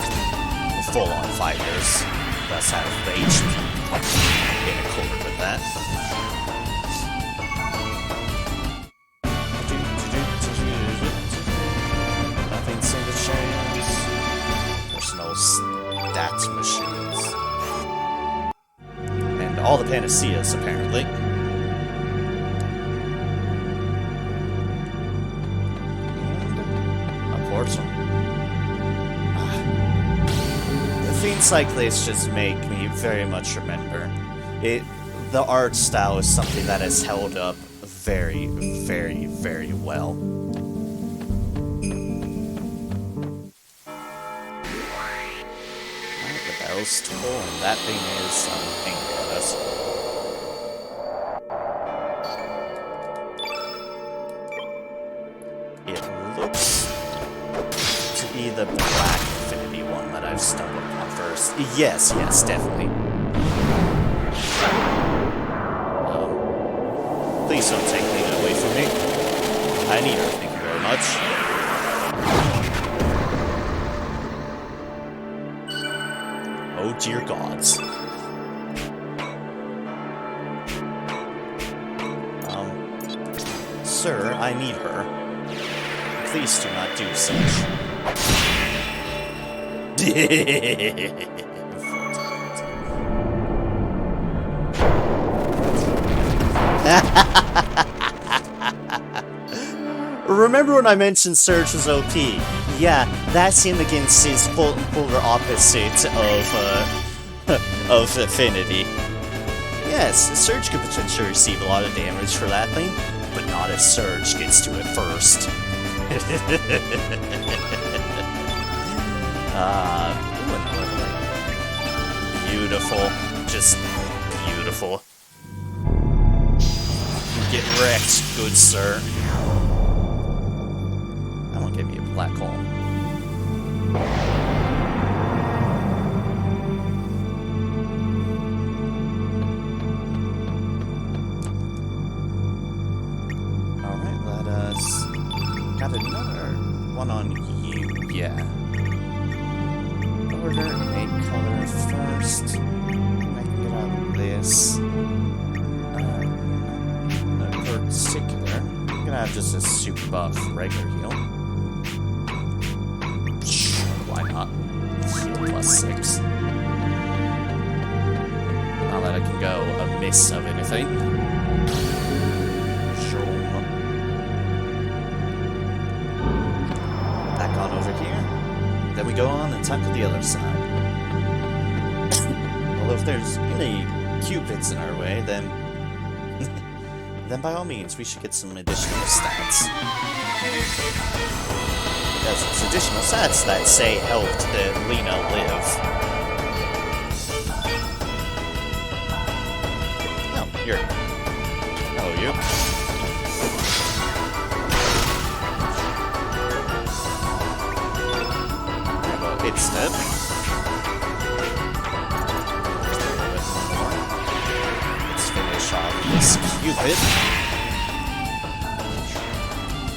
full-on fighters. Thus have the HP in accord with that. Nothing seemed to change. Personal stat machines. And all the panaceas, apparently. And a portal. Things like this just make me very much remember. The art style is something that has held up very, very, very well. Alright, the bell's toll, and that thing is angry at us. It looks to be the black infinity one that I've stumbled upon first. Yes, definitely. Please don't take Lena away from me. I need her, thank you very much. Oh dear gods. Sir, I need her. Please do not do such. Remember when I mentioned Surge was OP? Yeah, that's him against his polar opposite of Affinity. Yes, Surge could potentially receive a lot of damage for that thing, but not if Surge gets to it first. Beautiful. Just beautiful. Get wrecked, good sir. I won't give you a black hole. Alright, let us... Got another one on you, yeah. Order a color first. I can get out of this. In particular, I'm gonna have just a super buff regular heal. Sure, why not? Heal +6. Not that I can go amiss of anything. Sure. Back on over here. Then we go on and tackle the other side. Although if there's any cupids in our way, then by all means, we should get some additional stats. Because it's additional stats that say helped the Lena live. Oh, you're... Oh, you? It's dead. Let's finish off this Cupid.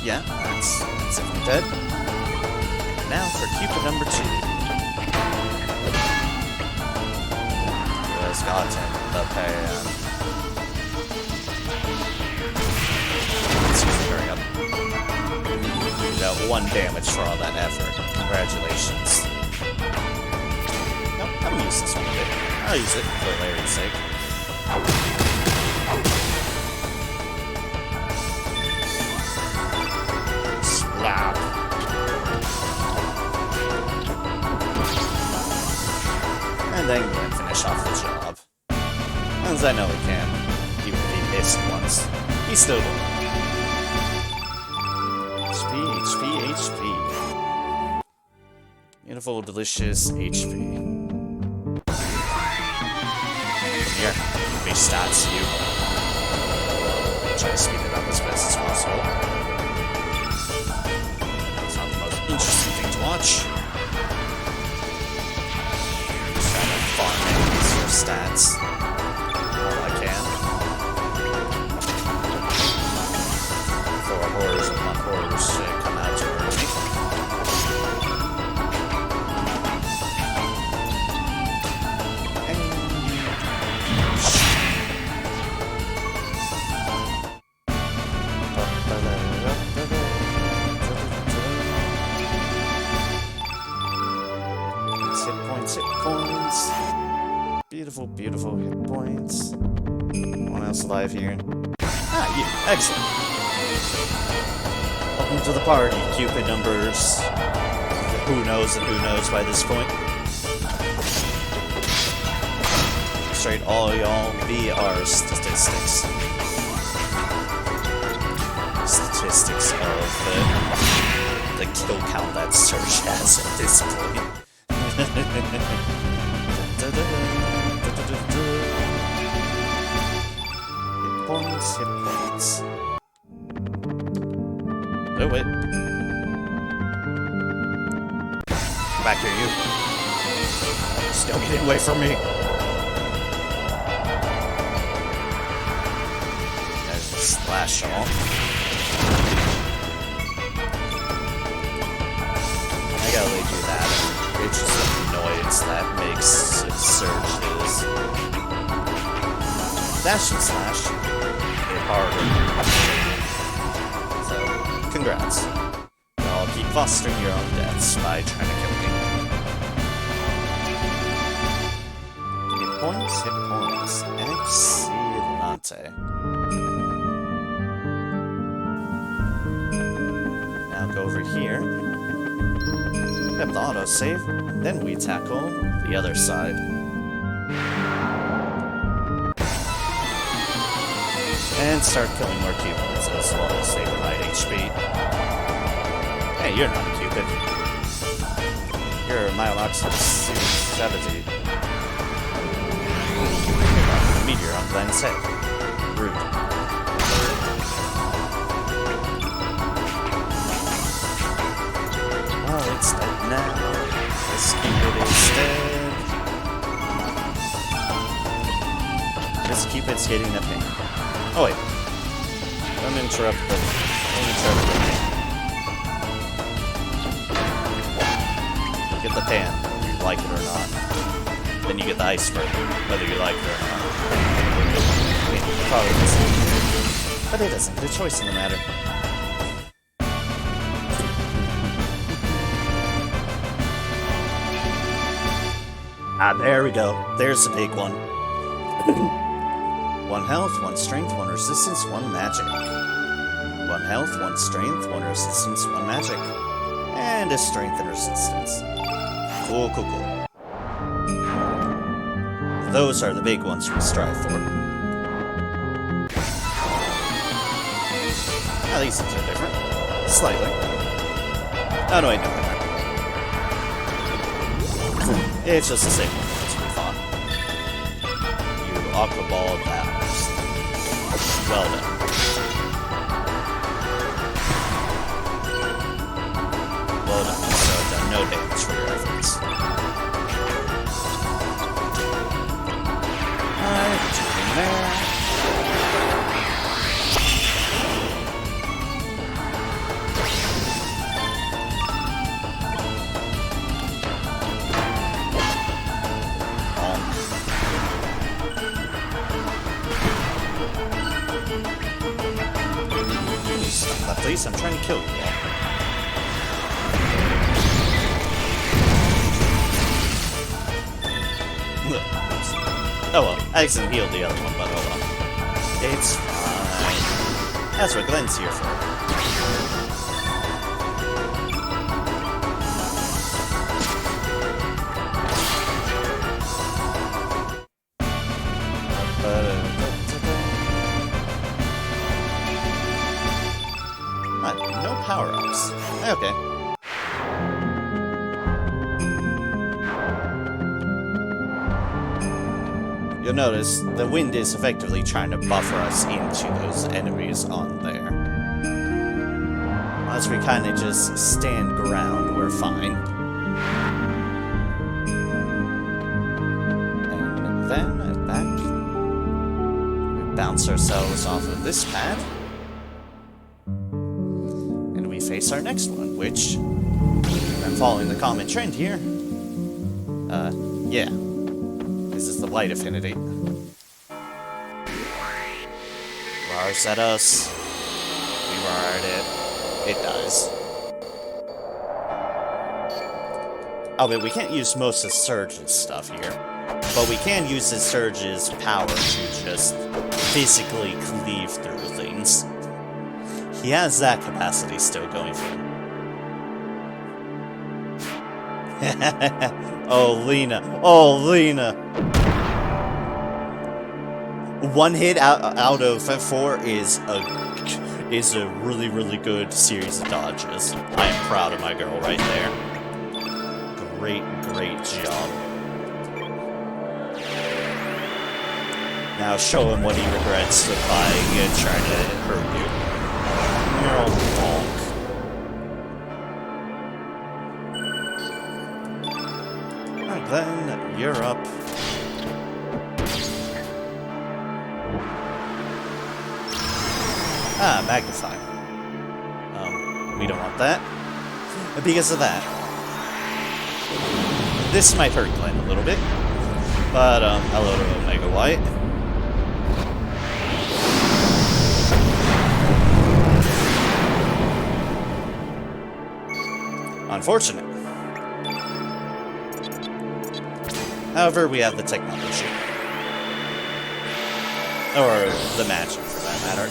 Yeah, that's definitely dead. Now for Cupid number 2. Who has gotten the pan? Let's hurry up. You got 1 damage for all that effort. Congratulations. Nope, I'm gonna use this one a bit. I'll use it for Larry's sake. Slap. And then go and finish off the job. As I know he can. He missed once. He still will. HP, HP, HP. Beautiful, delicious HP. Here, give me stats, you. Try to speed it up as best as possible. It's not the most interesting thing to watch. Just trying to farm in these stats all I can. Before horrors and not horrors come out too early. Beautiful, beautiful hit points. No one else alive here. Ah, you. Excellent. Welcome to the party, Cupid numbers. Who knows and who knows by this point. Straight all y'all be our statistics. Statistics of the kill count that Surge has at this point. Hit points, hit points. Oh, wait. Come back here, you. Still getting away from me. There's a slash all. I gotta let you do that. It's just an annoyance that makes Surge's dash and slash hit harder. So, congrats. Y'all keep fostering your own deaths by trying to kill me. Hit points, hit points. Excellente. Now go over here. We have the autosave, then we tackle the other side. And start killing more Cupids as well as save for high HP. Hey, you're not a Cupid. You're a Milox 70. A meteor on Glenn's head. Rude. Oh, it's dead now. This Cupid is dead. This Cupid's getting a pain. Oh wait. Don't interrupt the... Don't interrupt the pain. You get the pan, whether you like it or not. Then you get the iceberg, whether you like it or not. I mean, probably doesn't. But it doesn't get a choice in the matter. Ah, there we go. There's the big one. 1 health, 1 strength, 1 resistance, 1 magic. 1 health, 1 strength, 1 resistance, 1 magic. And a strength and resistance. Cool, cool, cool. Those are the big ones we strive for. Now these things are different. Slightly. Oh no, wait, no, it's just the same one as we thought. You aqua ball battles. Well done. Well done. So I've done no damage for your efforts. Alright, put you in there. Please, I'm trying to kill you. Oh well, I accidentally healed the other one, but oh well. It's fine. That's what Glenn's here for. Okay. You'll notice the wind is effectively trying to buffer us into those enemies on there. As we kind of just stand ground, we're fine. And then back, we bounce ourselves off of this pad. And we face our next one, which, I'm following the common trend here. Yeah. This is the light affinity. Rars at us. We rar at it. It dies. Oh, but we can't use most of Surge's stuff here. But we can use his Surge's power to just physically cleave through things. He has that capacity still going for him. Oh, Lena. Oh, Lena. One hit out of 4 is a really, really good series of dodges. I am proud of my girl right there. Great, great job. Now show him what he regrets by trying to hurt you. You're all bonk. Alright, Glenn, you're up. Ah, magnify. We don't want that. Because of that. This might hurt Glenn a little bit. But, hello to Omega White. Unfortunate. However, we have the technology. Or the magic, for that matter.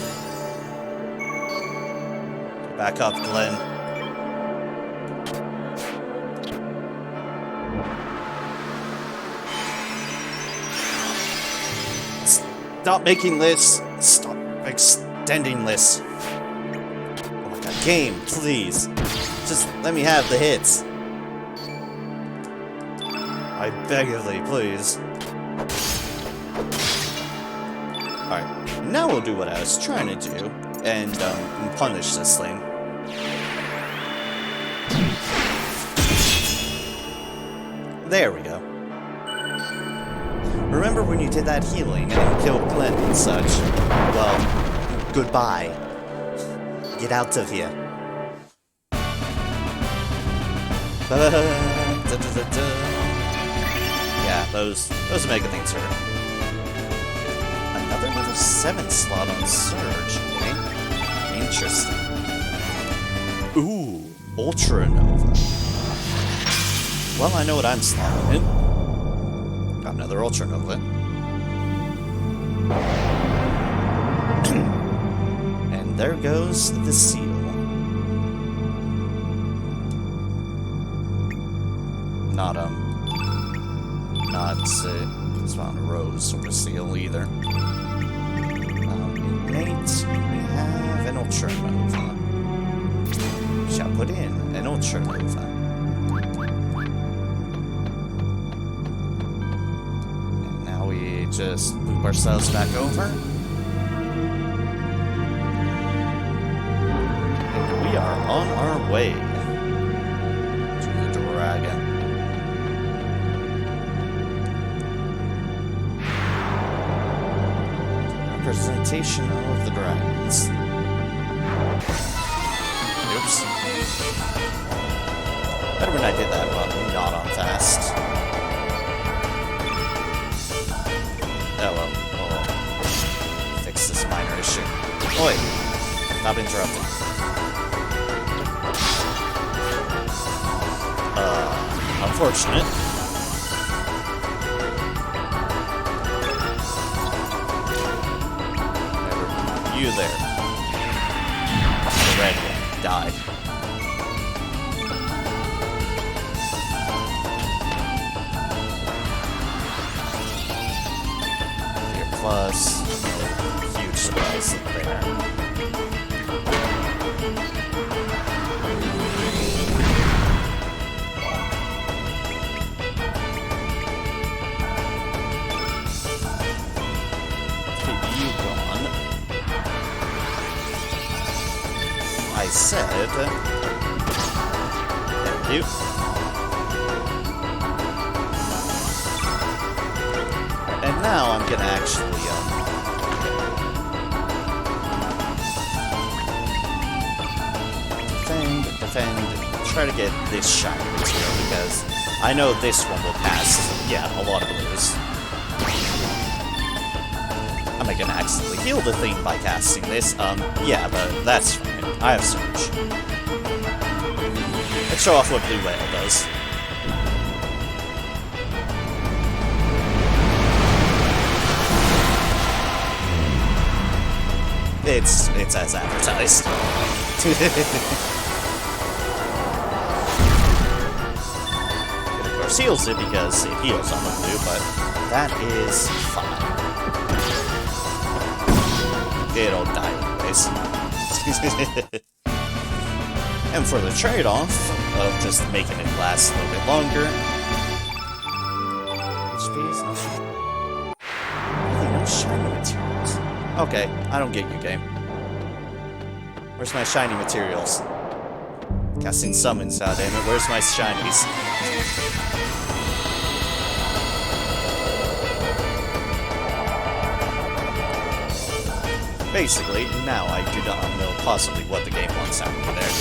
Back up, Glenn. Stop making lists. Stop extending lists. Oh my god, game, please. Just let me have the hits. I beg of thee, please. Alright, now we'll do what I was trying to do, and punish this thing. There we go. Remember when you did that healing and killed Glenn and such? Well, goodbye. Get out of here. Yeah, those mega things hurt. Another level 7 slot on Surge, eh? Interesting. Ooh, Ultra Nova. Well, I know what I'm slotting in. Got another Ultra Nova. And there goes the seal. Not Spawn Rose sort of seal either. Innate, we have an Ultra Nova. Shall put in an Ultra Nova. And now we just loop ourselves back over. And we are on our way to the dragon. Representation of the dragons. Oops. Better when I did that one, not on fast. Oh well, we'll fix this minor issue. Oi! Stop interrupting. Unfortunate. You there. The red one died. Here plus huge surprise there. said... Thank you. And now I'm gonna actually, defend, try to get this shiny material, because I know this one will cast, yeah, a lot of blues. Am I gonna accidentally heal the thing by casting this? Yeah, but that's fine. I have Surge. Let's show off what Blue Whale does. It's as advertised. It of course heals it because it heals on the blue, but that is fine. It'll die anyways. And for the trade-off of just making it last a little bit longer... HP is not sure. Really, no shiny materials. Okay, I don't get you, game. Where's my shiny materials? Casting summons, goddammit. Where's my shinies? Basically, now I do not know possibly what the game wants out of me there.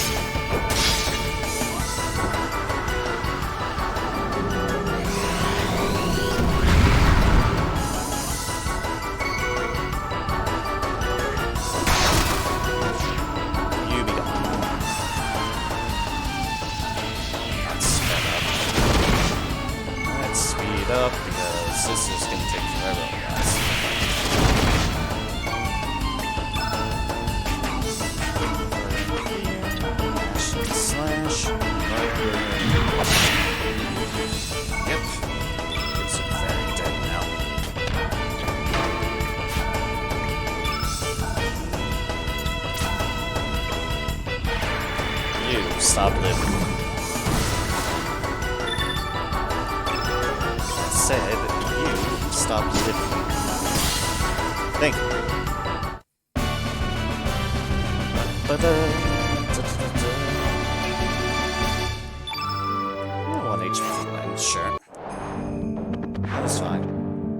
You be gone. Let's speed up because this is going to take forever, guys. Slash. Yep. It's very dead now. You stop living. I said you stop living. Thank you. Sure. That's fine.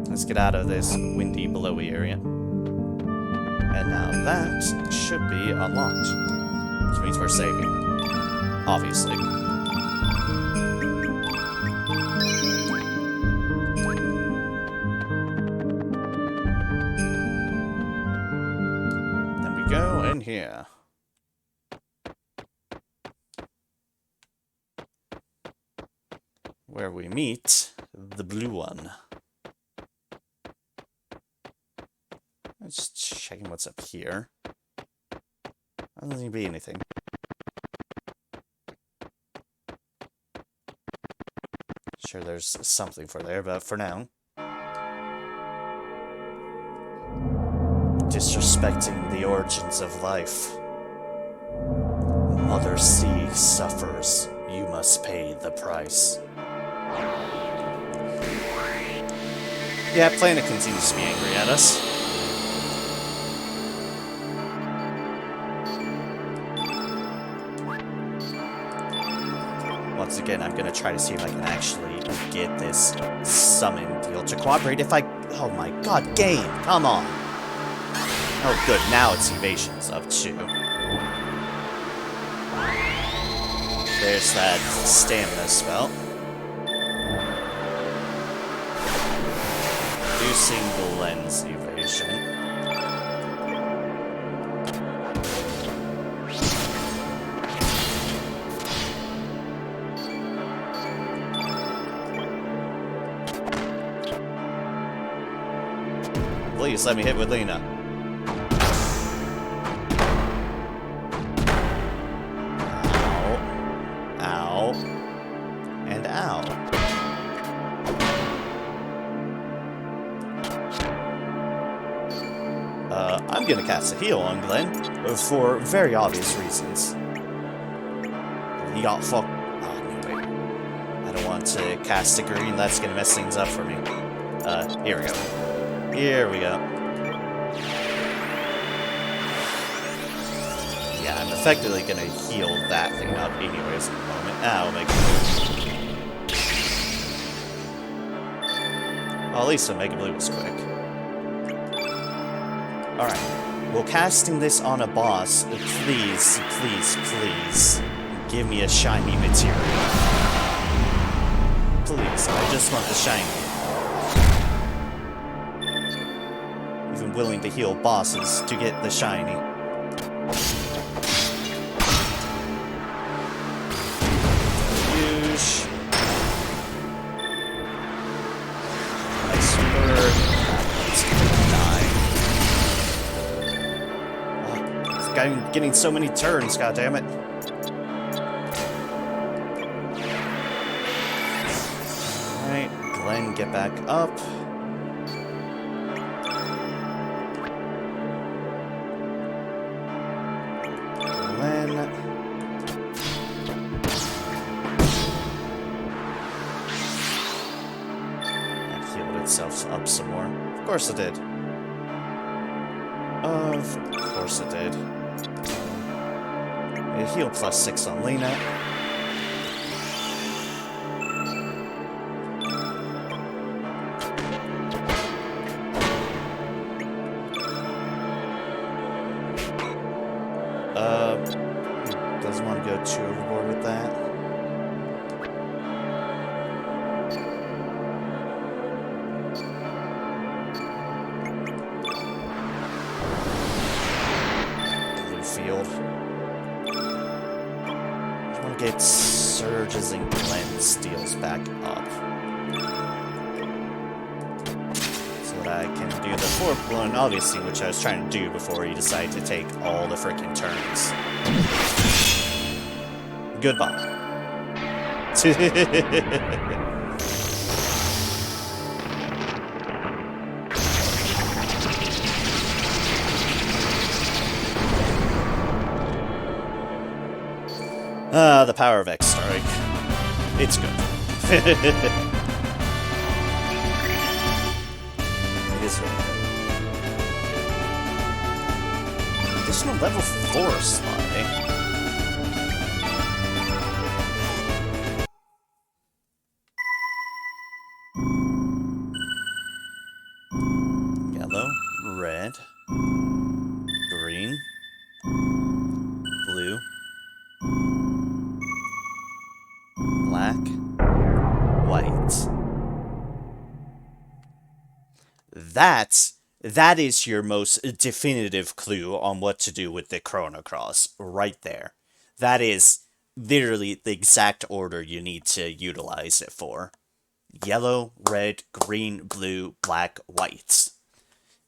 Let's get out of this windy, blowy area. And now that should be unlocked. Which means we're saving. Obviously. Then we go in here. Where we meet the blue one. Just checking what's up here. Doesn't seem to be anything. Sure, there's something for there, but for now. Disrespecting the origins of life. Mother Sea suffers. You must pay the price. Yeah, Planet continues to be angry at us. Once again, I'm gonna try to see if I can actually get this summon deal to cooperate. If I... Oh my god, game! Come on! Oh good, now its evasion's up too. There's that stamina spell. Reducing the lens evasion. Please let me hit with Lena. Ow. Ow. And ow. I'm gonna cast a heal on Glenn for very obvious reasons. He got fucked. Oh, no, wait. I don't want to cast a green, that's gonna mess things up for me. Here we go. Here we go. Yeah, I'm effectively gonna heal that thing up anyways in a moment. I'll make well, at least Omega Blue was quick. Alright. Well, casting this on a boss, please, please, please, give me a shiny material. Please, I just want the shiny. Even willing to heal bosses to get the shiny. Huge. Nice bird. It's gonna die. I'm getting so many turns, goddammit. Alright, Glenn, get back up. Up some more. Of course it did. Of course it did. It healed +6 on Lena. Doesn't want to go too overboard with that. Get surges and Glenn steals back up. So that I can do the fourth one, obviously, which I was trying to do before he decided to take all the freaking turns. Goodbye. The power of X-Strike. It's good. It is very good. Additional level 4 slot, eh? Yellow, red, green, blue, black, white. That is your most definitive clue on what to do with the Chrono Cross, right there. That is literally the exact order you need to utilize it for. Yellow, red, green, blue, black, white.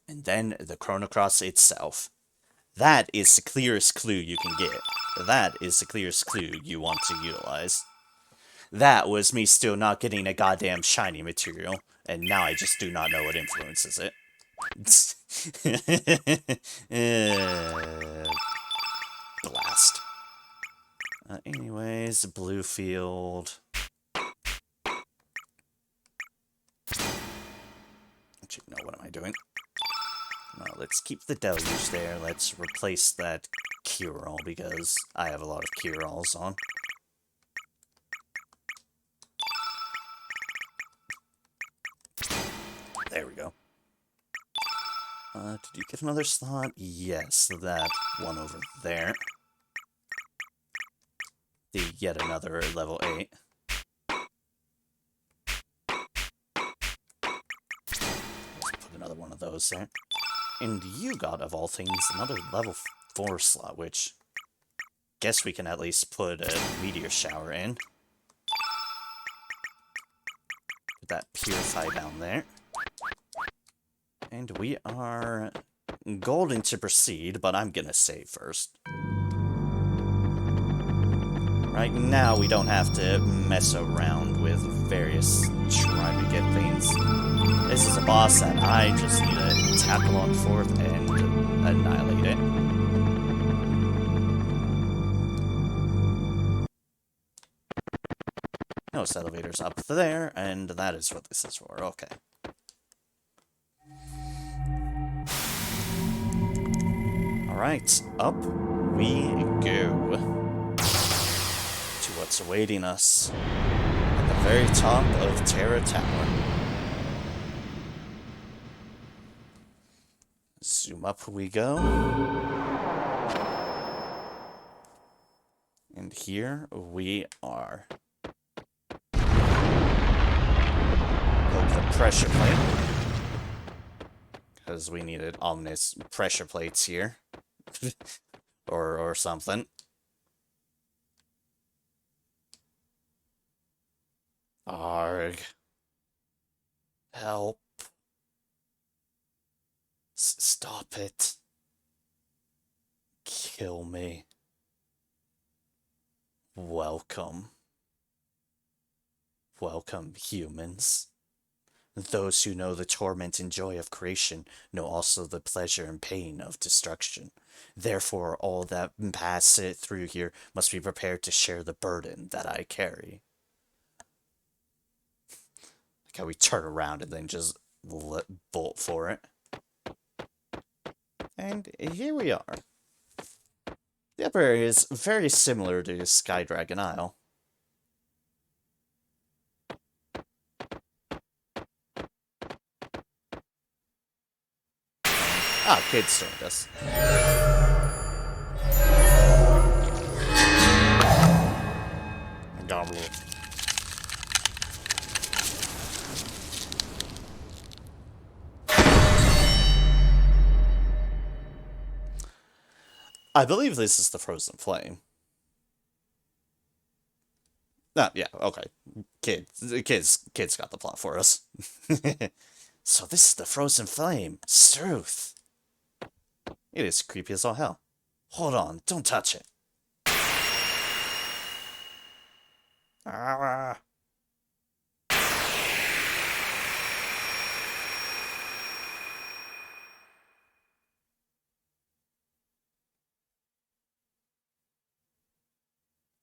And then the Chrono Cross itself. That is the clearest clue you can get. That is the clearest clue you want to utilize. That was me still not getting a goddamn shiny material, and now I just do not know what influences it. Blast. Anyways, blue field. Actually, no, what am I doing? No, let's keep the deluge there. Let's replace that cure-all, because I have a lot of cure-alls on. There we go. Did you get another slot? Yes, that one over there. Yet another level 8. Let's put another one of those there. And you got, of all things, another level 4 slot, which... guess we can at least put a meteor shower in. Put that purify down there. And we are golden to proceed, but I'm gonna save first. Right now, we don't have to mess around with various trying to get things. This is a boss that I just need to tackle on forth and annihilate it. Notice the elevator's up there, and that is what this is for. Okay. Alright, up we go to what's awaiting us at the very top of Terra Tower. Zoom up we go. And here we are. Poke the pressure plate. Because we needed ominous pressure plates here. or something. Arg. Help. Stop it. Kill me. Welcome. Welcome, humans. Those who know the torment and joy of creation know also the pleasure and pain of destruction. Therefore, all that pass it through here must be prepared to share the burden that I carry. Like how we turn around and then just bolt for it. And here we are. The upper area is very similar to Sky Dragon Isle. Ah, kids joined us. Gobble. I believe this is the Frozen Flame. Ah, yeah, okay. Kids got the plot for us. So this is the Frozen Flame. Struth. It is creepy as all hell. Hold on, don't touch it. Ah.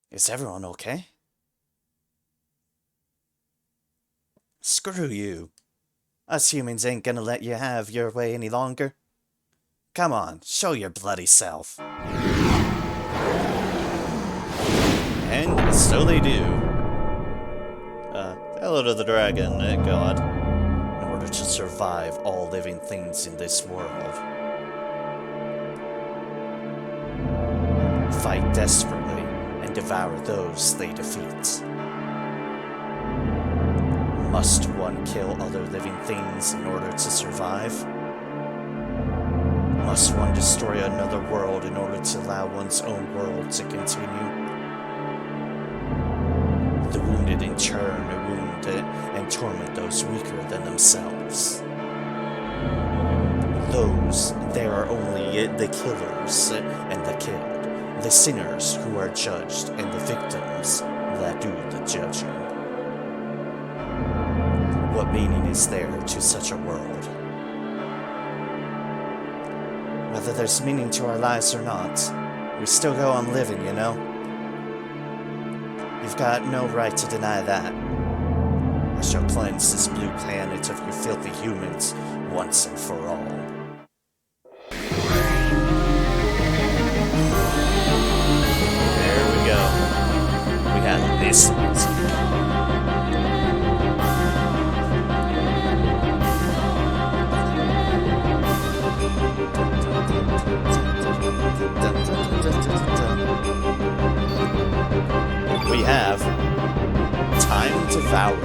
Is everyone okay? Screw you. Us humans ain't gonna let you have your way any longer. Come on, show your bloody self. And so they do. Hello to the dragon, god. In order to survive all living things in this world. Fight desperately and devour those they defeat. Must one kill other living things in order to survive? Must one destroy another world in order to allow one's own world to continue? The wounded in turn wound and torment those weaker than themselves. There are only the killers and the killed, the sinners who are judged, and the victims that do the judging. What meaning is there to such a world? Whether there's meaning to our lives or not, we still go on living, you know? You've got no right to deny that. I shall cleanse this blue planet of you filthy humans once and for all. There we go. We have this music. We have Time to Devour.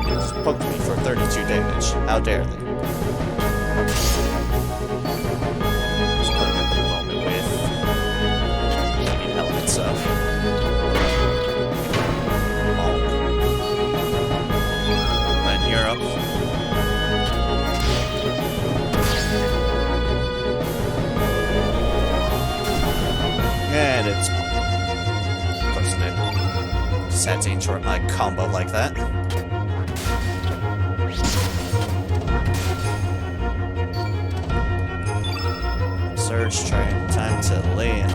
Just poked me for 32 damage. How dare they? Just putting up the moment with the elements of Europe. And it's... Of course it did. Just had to interrupt my combo like that. Surge train, time to lay in.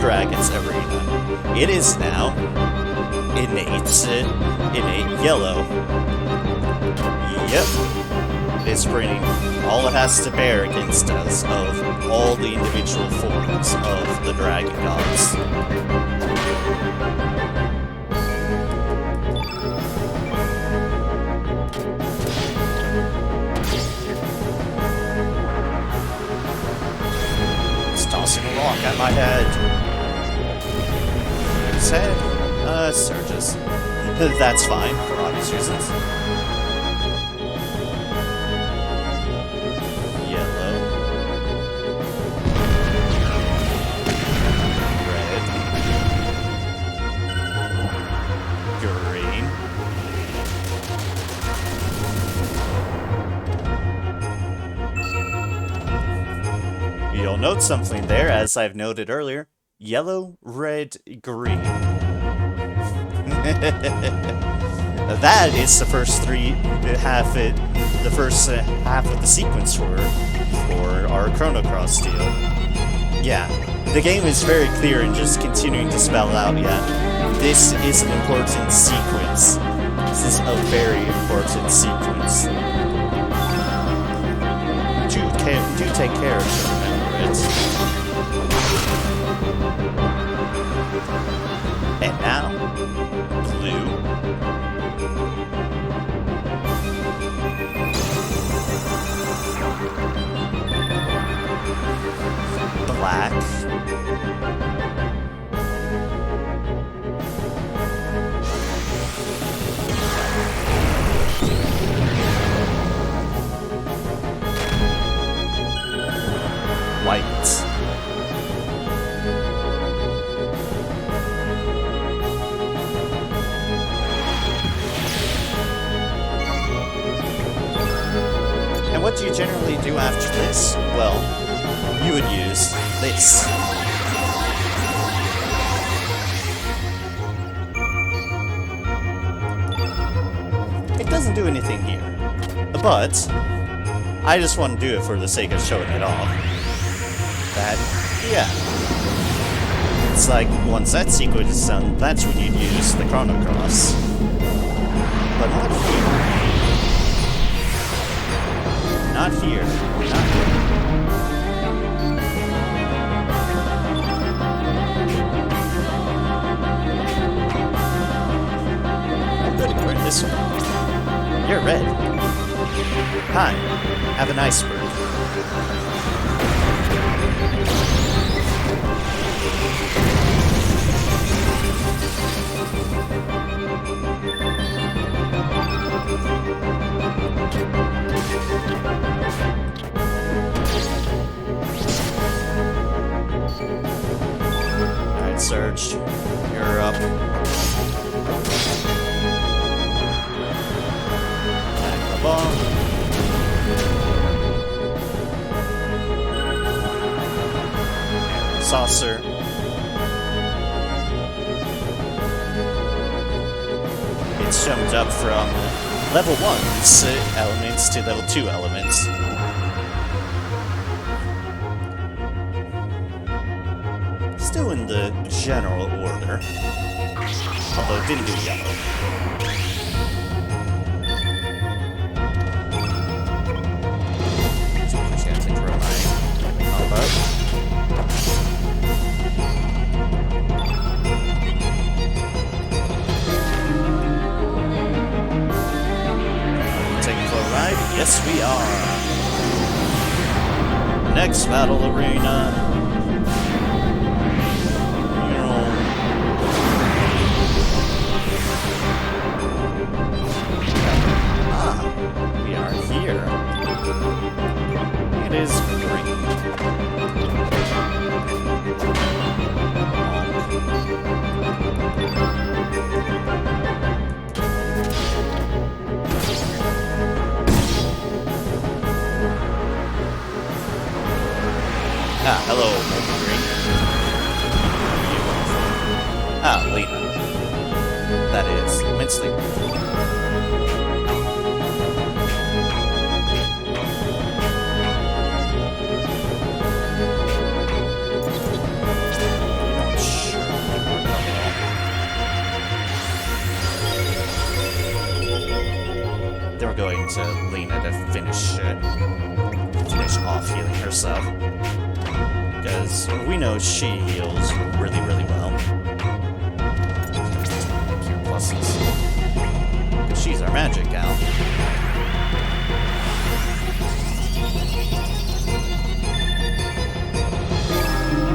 Dragons arena. It is now innate yellow. Yep. It's bringing all it has to bear against us of all the individual forms of the dragon gods. It's tossing a rock at my head. His head, surges. That's fine, for obvious reasons. Yellow. Red. Green. You'll note something there, as I've noted earlier. Yellow, red, green. That is the first half of the sequence for our Chrono Cross deal. Yeah, the game is very clear in just continuing to spell out, yeah, this is an important sequence. This is a very important sequence. Do take care to remember it. And now, blue. Black. White. And what do you generally do after this? Well, you would use this. It doesn't do anything here, but I just want to do it for the sake of showing it off. That, yeah. It's like, once that sequence is done, that's when you'd use the Chrono Cross. But not here. Not here. Not here. I'm good at wearing this one. You're red. Hi. Have an iceberg. Alright, Surge. You're up. Attack the bomb. Saucer. It's jumped up from level 1's elements to level 2 elements. Still in the general order. Although it didn't do yellow. So I'm just gonna take my combo. Yes, we are. Next battle arena. We are here. It is green. Ah, hello, Molten Green. Ah, Lena. That is immensely beautiful. Then we're going to Lena to finish off healing herself. Because we know she heals really, really well. Cure pluses. Because she's our magic gal.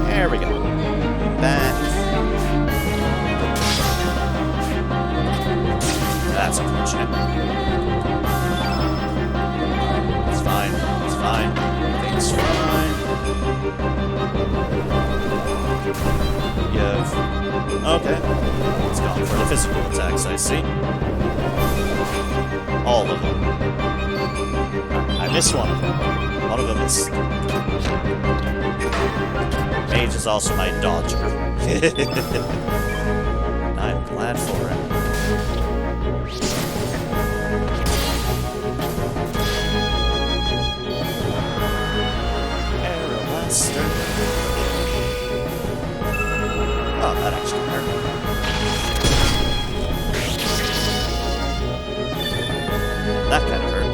There we go. Back. That's unfortunate. It's fine. It's fine. Everything's fine. Okay. It's gone for the physical attacks, I see. All of them. I missed one of them. One of them is... Mage is also my dodger. I'm glad for it. Oh, that actually hurt. That kind of hurt.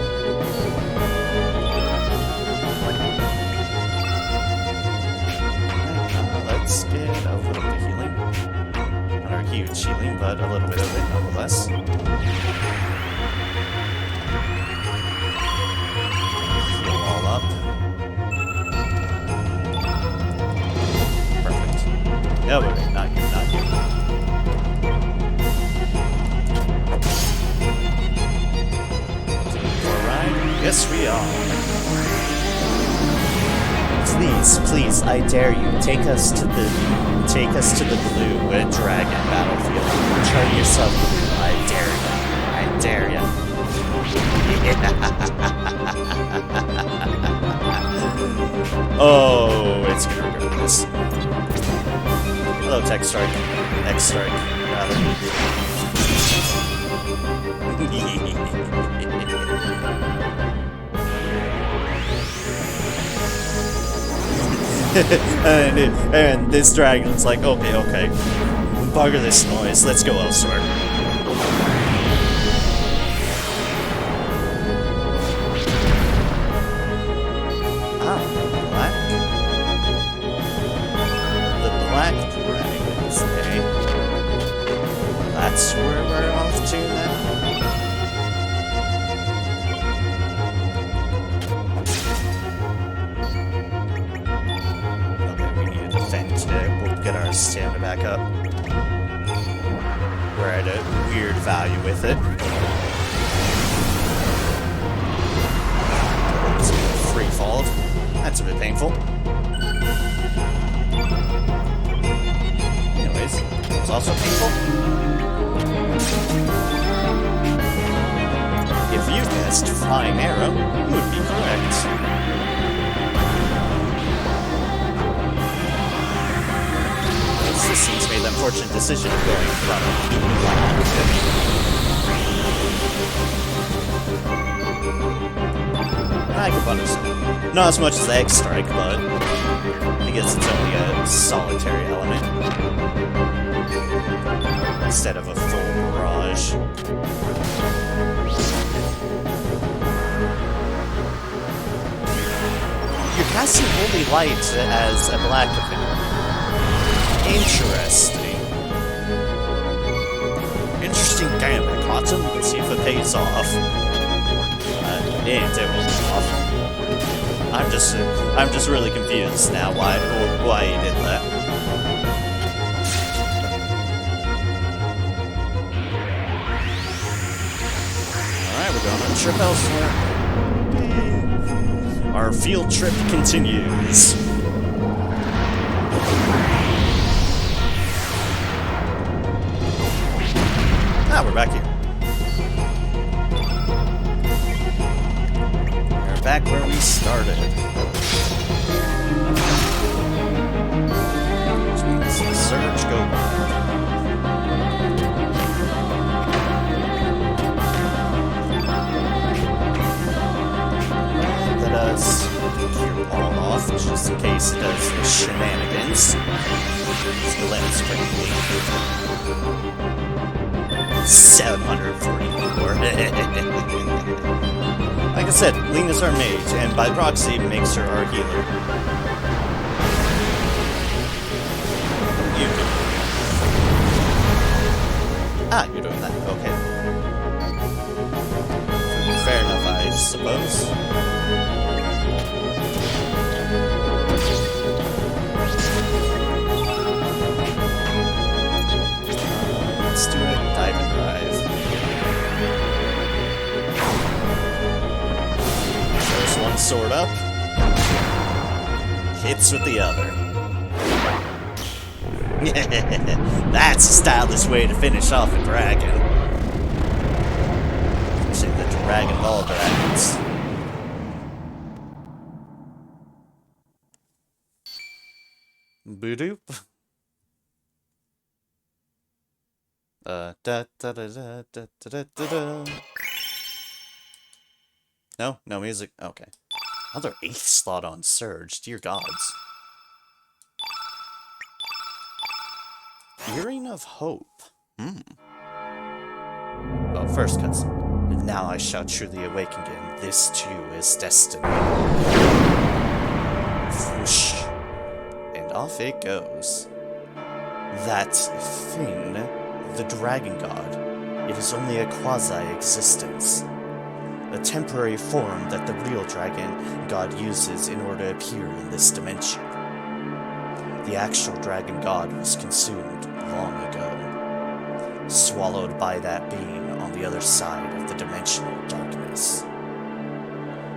Let's get a little bit of healing. Not a huge healing, but a little bit of it nonetheless. Heal all up. No, wait, not you, not you. Alright, yes we are. Please, please, I dare you, take us to the blue dragon battlefield. Show yourself blue, I dare you. I dare you. Oh, it's gonna regret this. Hello, Tech Strike. X-Strike, rather. and this dragon's like, okay. Bugger this noise, let's go elsewhere. That's where we're off to now. Okay, we need to defend today. We'll get our stamina back up. We're at a weird value with it. It's free fall. That's a bit painful. Anyways, it's also painful. If you guessed Flying Arrow, you would be correct. This seems made the unfortunate decision of going from black. I can punish it. Not as much as the X-Strike, but I guess it's only a solitary element. Instead of a full barrage. You're casting Holy Light as a black event. Interesting. Interesting gambit, Cotton. Let's see if it pays off. It ain't taking off. I'm just really confused now why he did that. We're going on a trip elsewhere. Our field trip continues. We're back here. We're back where we started. Which means Surge go back. Let us cure all off, just in case it does shenanigans. Let's glance quickly. 744. said, Lena's our mage, and by proxy makes her our healer. You do. Ah, you're doing that. Okay. Fair enough, I suppose. Let's do a dive and drive. First one sword up. Hits with the other. That's a stylish way to finish off a dragon. Say the Dragon Ball dragons. Boo-doop. Da da da da da da da da. No? No music? Okay. Another 8th slot on Surge, dear gods. Earring of Hope. Oh, first cutscene. Now I shall truly awaken again. This too is destiny. Whoosh. And off it goes. That thing, the Dragon God, it is only a quasi-existence. A temporary form that the real Dragon God uses in order to appear in this dimension. The actual Dragon God was consumed long ago, swallowed by that being on the other side of the dimensional darkness.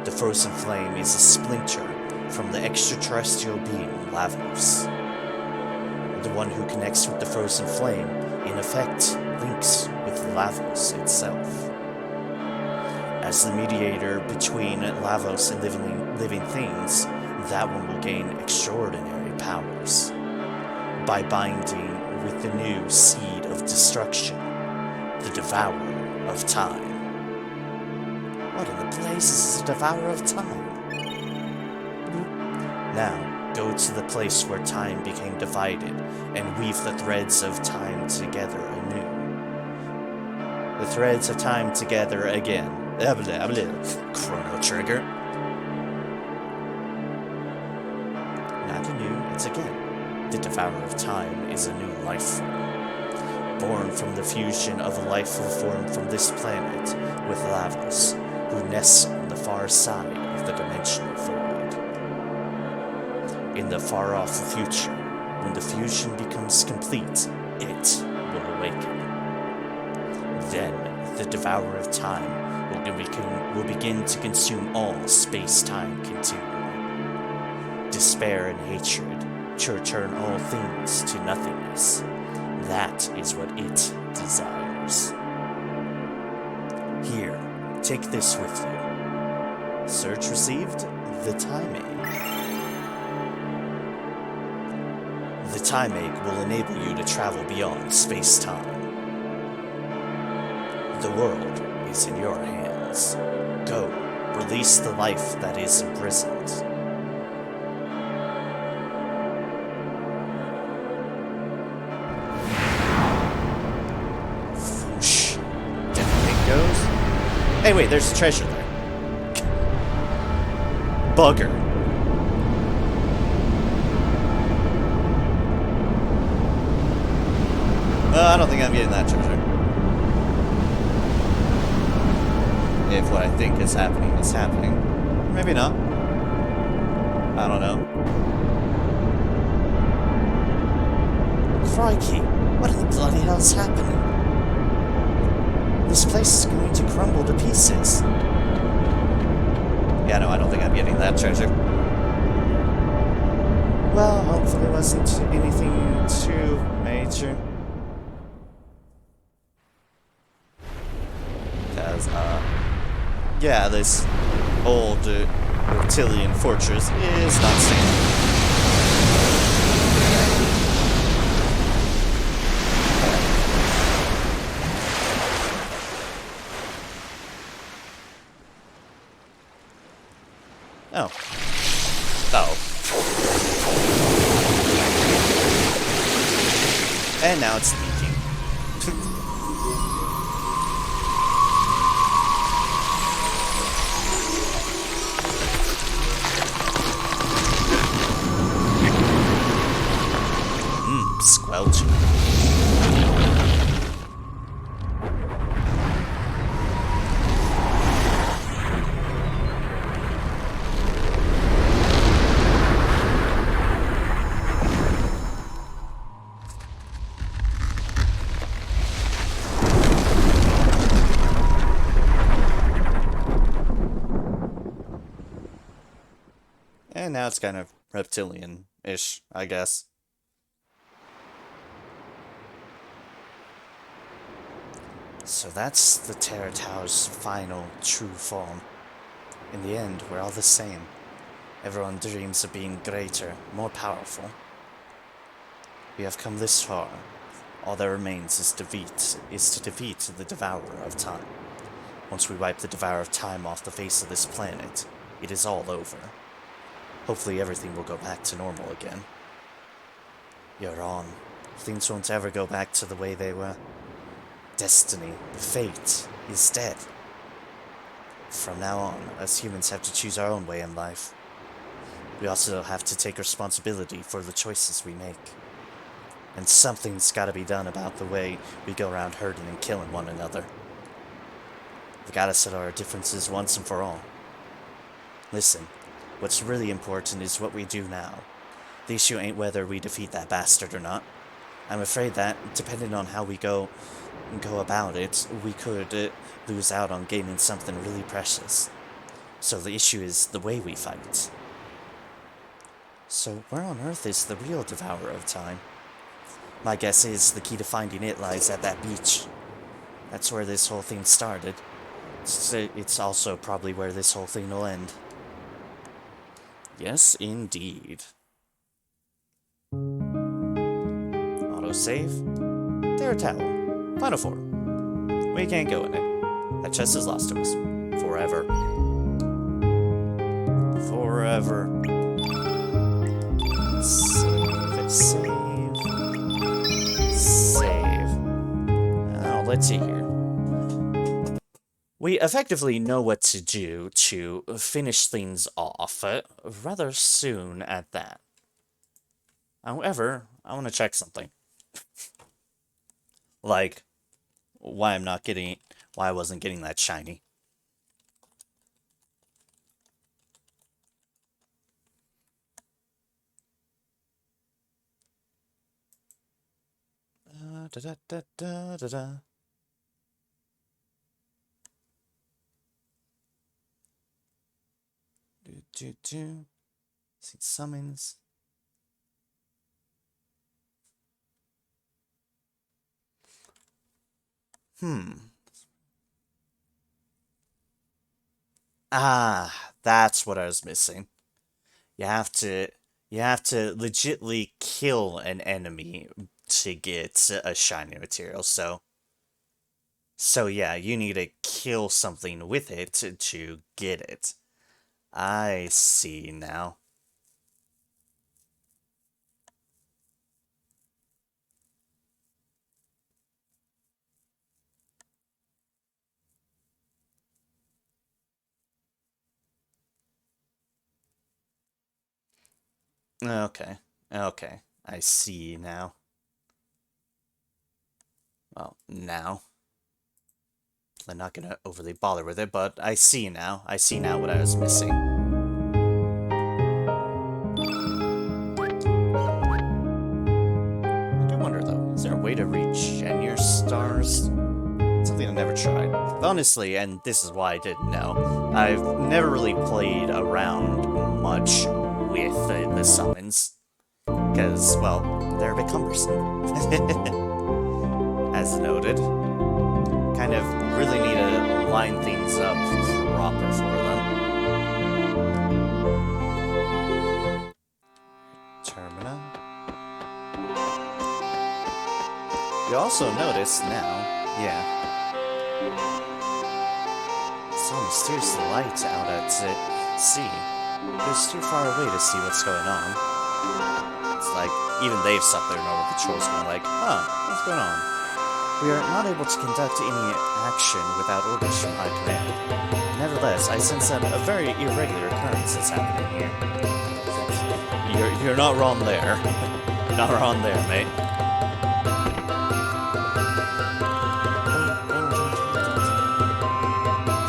The frozen flame is a splinter from the extraterrestrial being Lavos. The one who connects with the frozen flame, in effect, links with Lavos itself. As the mediator between Lavos and living things, that one will gain extraordinary powers. By binding with the new seed of destruction, the Devourer of Time. What in the blazes is a Devourer of Time? Now, go to the place where time became divided and weave the threads of time together anew. The threads of time together again. Chrono Trigger. Not anew, it's again. The Devourer of Time is a new life form, born from the fusion of a life form from this planet with Lavos, who nests on the far side of the dimensional void. In the far-off future, when the fusion becomes complete, it will awaken. Then, the Devourer of Time will begin to consume all space-time continuum. Despair and hatred to turn all things to nothingness. That is what it desires. Here, take this with you. Search received, the Time Egg. The Time Egg will enable you to travel beyond space-time. The world is in your hands. Go, release the life that is imprisoned. Whoosh. Down it goes. Hey, wait, there's a treasure there. Bugger. I don't think I'm getting that treasure. If what I think is happening. Maybe not. I don't know. Crikey, what in the bloody hell is happening? This place is going to crumble to pieces. Yeah, no, I don't think I'm getting that treasure. Well, hopefully it wasn't anything too major. Because, yeah, this old reptilian fortress is not safe. Oh. Oh. And now it's leaking. now it's kind of reptilian-ish, I guess. So that's the Terra Tower's final true form. In the end, we're all the same. Everyone dreams of being greater, more powerful. We have come this far. All that remains is to defeat the Devourer of Time. Once we wipe the Devourer of Time off the face of this planet, it is all over. Hopefully everything will go back to normal again. You're wrong. Things won't ever go back to the way they were. Destiny, fate, is dead. From now on, us humans have to choose our own way in life. We also have to take responsibility for the choices we make. And something's gotta be done about the way we go around hurting and killing one another. We gotta settle our differences once and for all. Listen, what's really important is what we do now. The issue ain't whether we defeat that bastard or not. I'm afraid that, depending on how we go about it, we could lose out on gaining something really precious. So the issue is the way we fight. So where on earth is the real Devourer of Time? My guess is the key to finding it lies at that beach. That's where this whole thing started. It's also probably where this whole thing will end. Yes, indeed. Autosave. Terra Tower. Final form. We can't go in it. That chest is lost to us. Forever. Forever. Save. Now, let's see here. We effectively know what to do to finish things off rather soon at that. However, I want to check something. Like, why I wasn't getting that shiny. Da da da da da da. See summons. Ah, that's what I was missing. You have to legitly kill an enemy to get a shiny material, so yeah, you need to kill something with it to get it. I see now. Okay, I see now. Well, now. I'm not gonna overly bother with it, but I see now. I see now what I was missing. I do wonder, though, is there a way to regen your stars? Something I never tried. Honestly, and this is why I didn't know, I've never really played around much with the summons. Because, well, they're a bit cumbersome. As noted. Kind of really need to line things up proper for them. Termina. You also notice now, yeah. It's all mysterious light out at sea. It's too far away to see what's going on. It's like, even they've sat there and all the patrols going like, huh, what's going on? We are not able to conduct any action without orders from High Command. Nevertheless, I sense that a very irregular occurrence is happening here. You're not wrong there. Not wrong there, mate.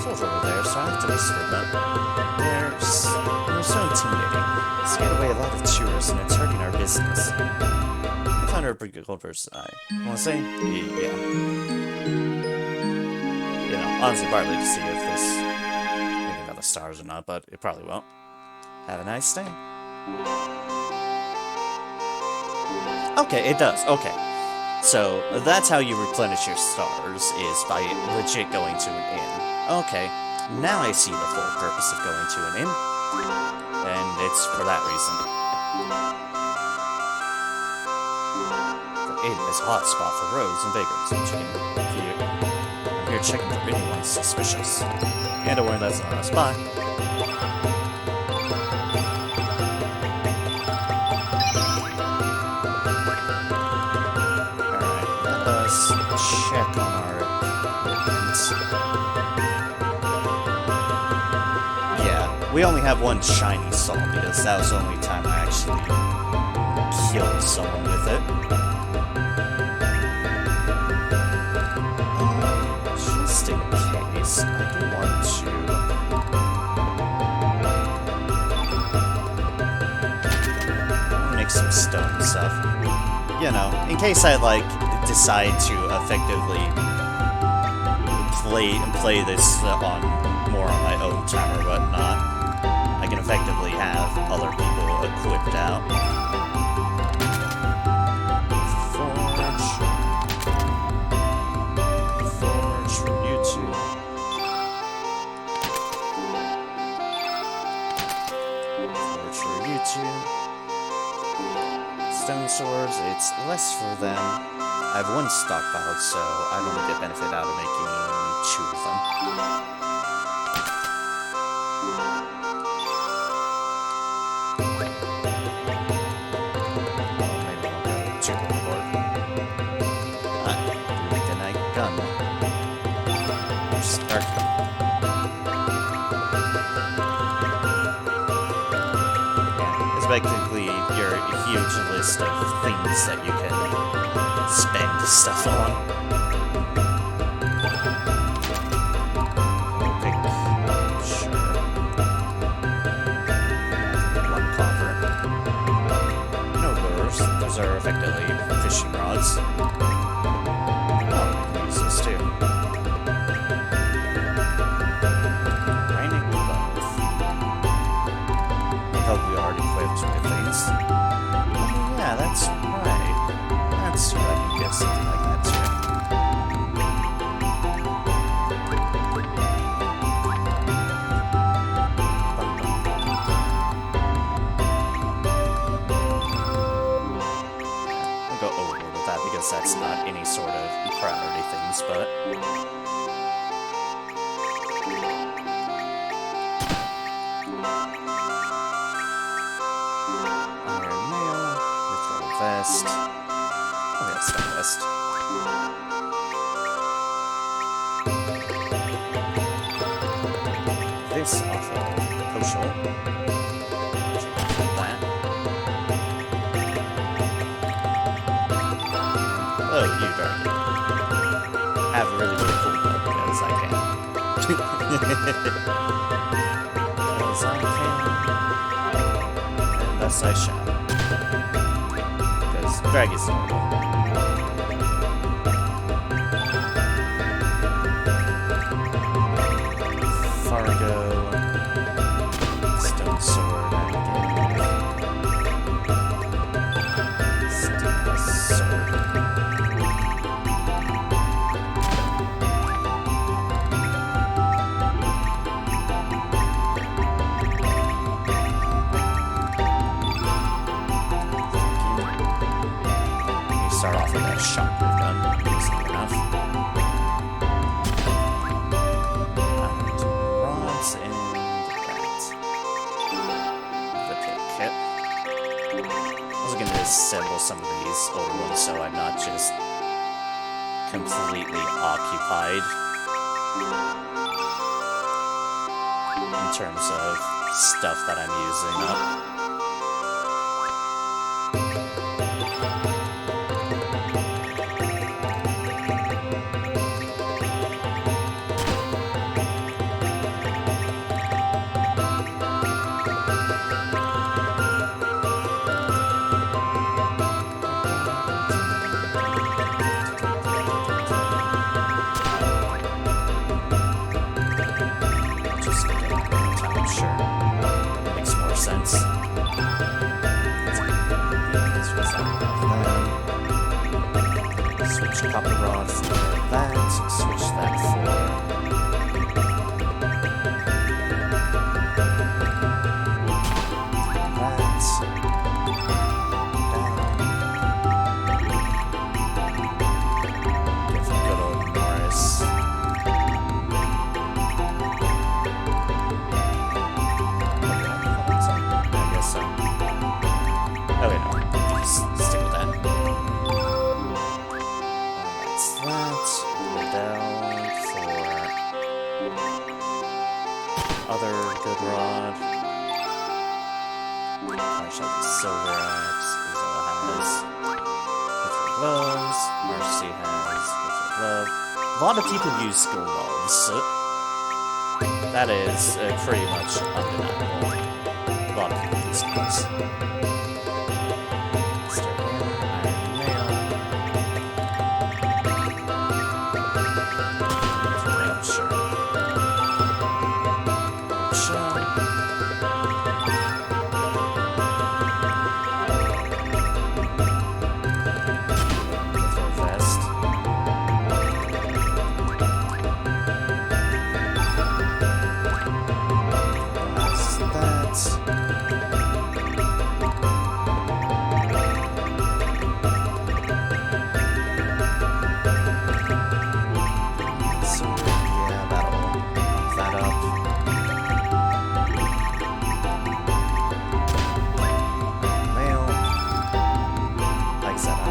Souls over there, so I have to whisper them. They're so intimidating. It's get away a lot of tourists and it's hurting our business. I found her a pretty good person. I want to say, yeah. You know, honestly, partly to see if this maybe got the stars or not, but it probably won't. Have a nice day. Okay, it does. Okay. So, that's how you replenish your stars, is by legit going to an inn. Okay, now I see the full purpose of going to an inn. And it's for that reason. The inn is a hotspot for rogues and vagrants. I'm here checking for anyone suspicious. Yeah, don't worry, that's not a spot. Check on our equipment. Yeah, we only have one shiny soul because that was the only time I actually killed someone with it. Just in case, I do want to make some stone stuff. You know, in case I decide to effectively play this more on my own time or whatnot, I can effectively have other people equipped out. Forge from YouTube. Forge for YouTube. Stone swords, it's less for them. I have one stockpiled, so I don't get benefit out of making 2 of them. Oh, maybe I'll go 2 overboard. The night gun. Start. Yeah, it's basically your huge list of things that you can spend stuff on. Sure. 1 copper. No lures. Those are effectively fishing rods. Oh, I can use this too. Raining both. I hope we already equipped with things. Oh yeah, that's right. That's right, I can get something like that too. I'll go overboard with that because that's not any sort of priority things, but... Iron mail, mithril vest... Oh, yeah, stone vest. This off of Poshel. That. Oh, you darn. Have a really cool bow because I can. Because I can. And thus I shall. Because drag is normal. Fargo, stone sword, steel sword. You start off with that shotgun gun, easily enough. And that. The pit kit. I was going to assemble some of these older ones so I'm not just completely occupied in terms of stuff that I'm using up. Sure. Makes more sense. Other good rod. Marsh has a silver axe. Isabella has mithril gloves. Marcy has mithril glove. A lot of people use gloves. That is pretty much undeniable. A lot of people use gloves.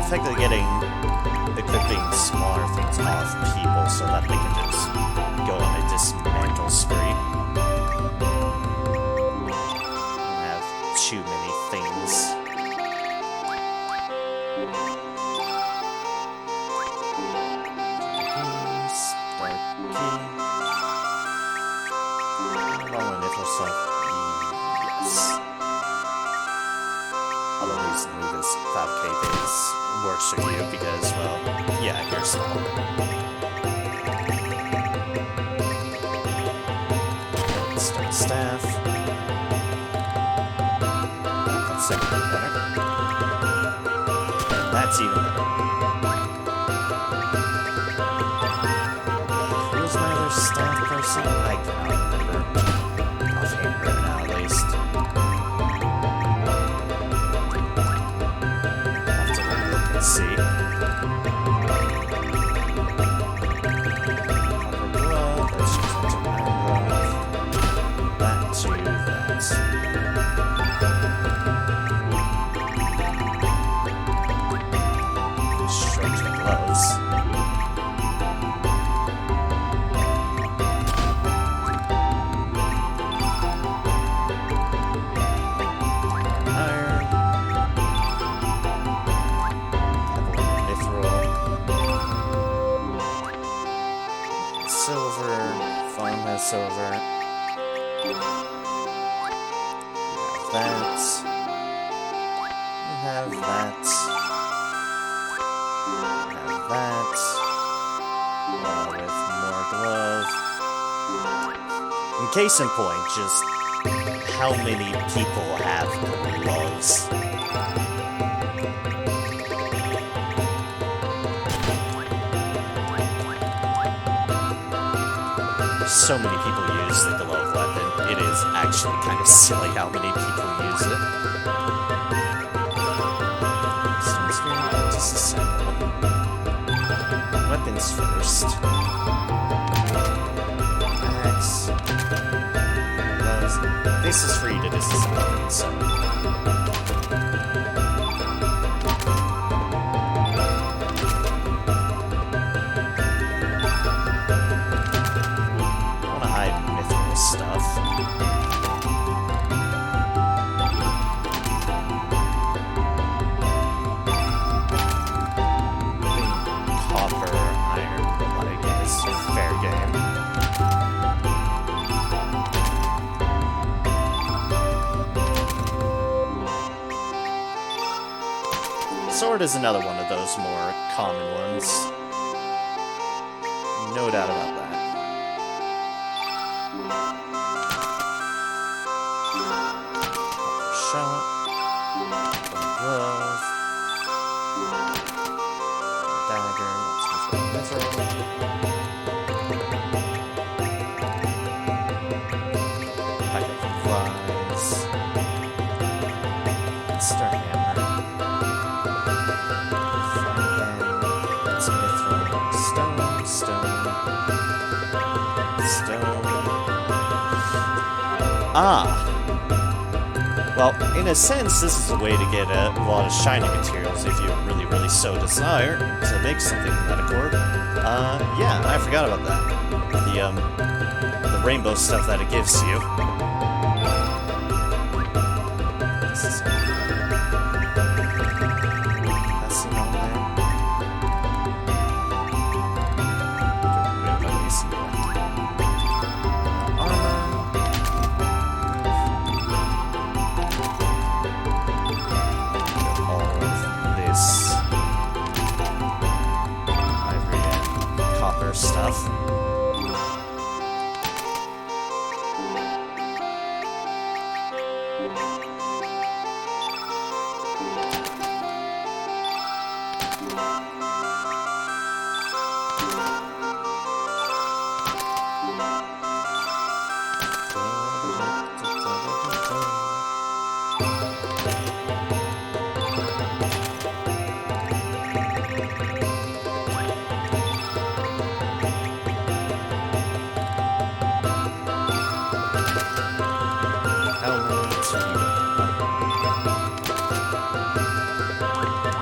Effectively equipping smaller things off people so that they can just go on a dismantle spree. Don't have too many things. Yes. Although recently this cloud cave works for you because, well, yeah, you're small. Stone staff. That's even better. That's even better. Who's my other staff person? I cannot remember. Offhand right now, at least. Let's see. Copper glove, let's use that to iron glove. That to that. Straight to gloves. Silver. We have that. With more glove. In case in point, just how many people have gloves? So many people use the glove weapon. It is actually kind of silly how many people use it. Disassemble. Weapons first. Axe. This is free to disassemble, so. Sword is another one of those more common ones. No doubt about that. Shot. Glove. Dagger. Let's move that. Pack of flies. Star hammer. Ah! Well, in a sense, this is a way to get a lot of shiny materials if you really so desire to make something from that accord. Yeah, I forgot about that. the rainbow stuff that it gives you. This is passing on there. Let me see that. Armor. All of this ivory and copper stuff.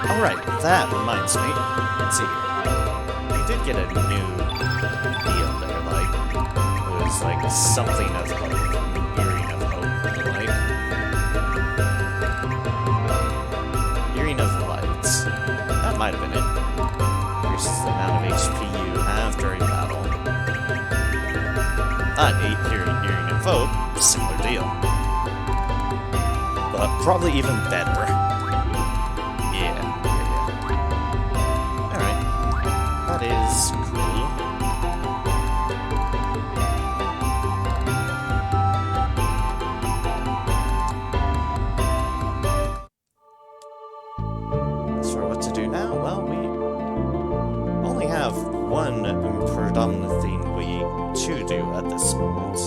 Alright, that reminds me. Let's see here. We did get a new deal there, like, it was like something of hope, earring of hope, like. Earring of lights. That might have been it. Increases the amount of HP you have during battle. Earring of hope, similar deal. But probably even better. Yeah. Alright. That is cool. As for what to do now, well, we only have one predominant thing to do at this moment.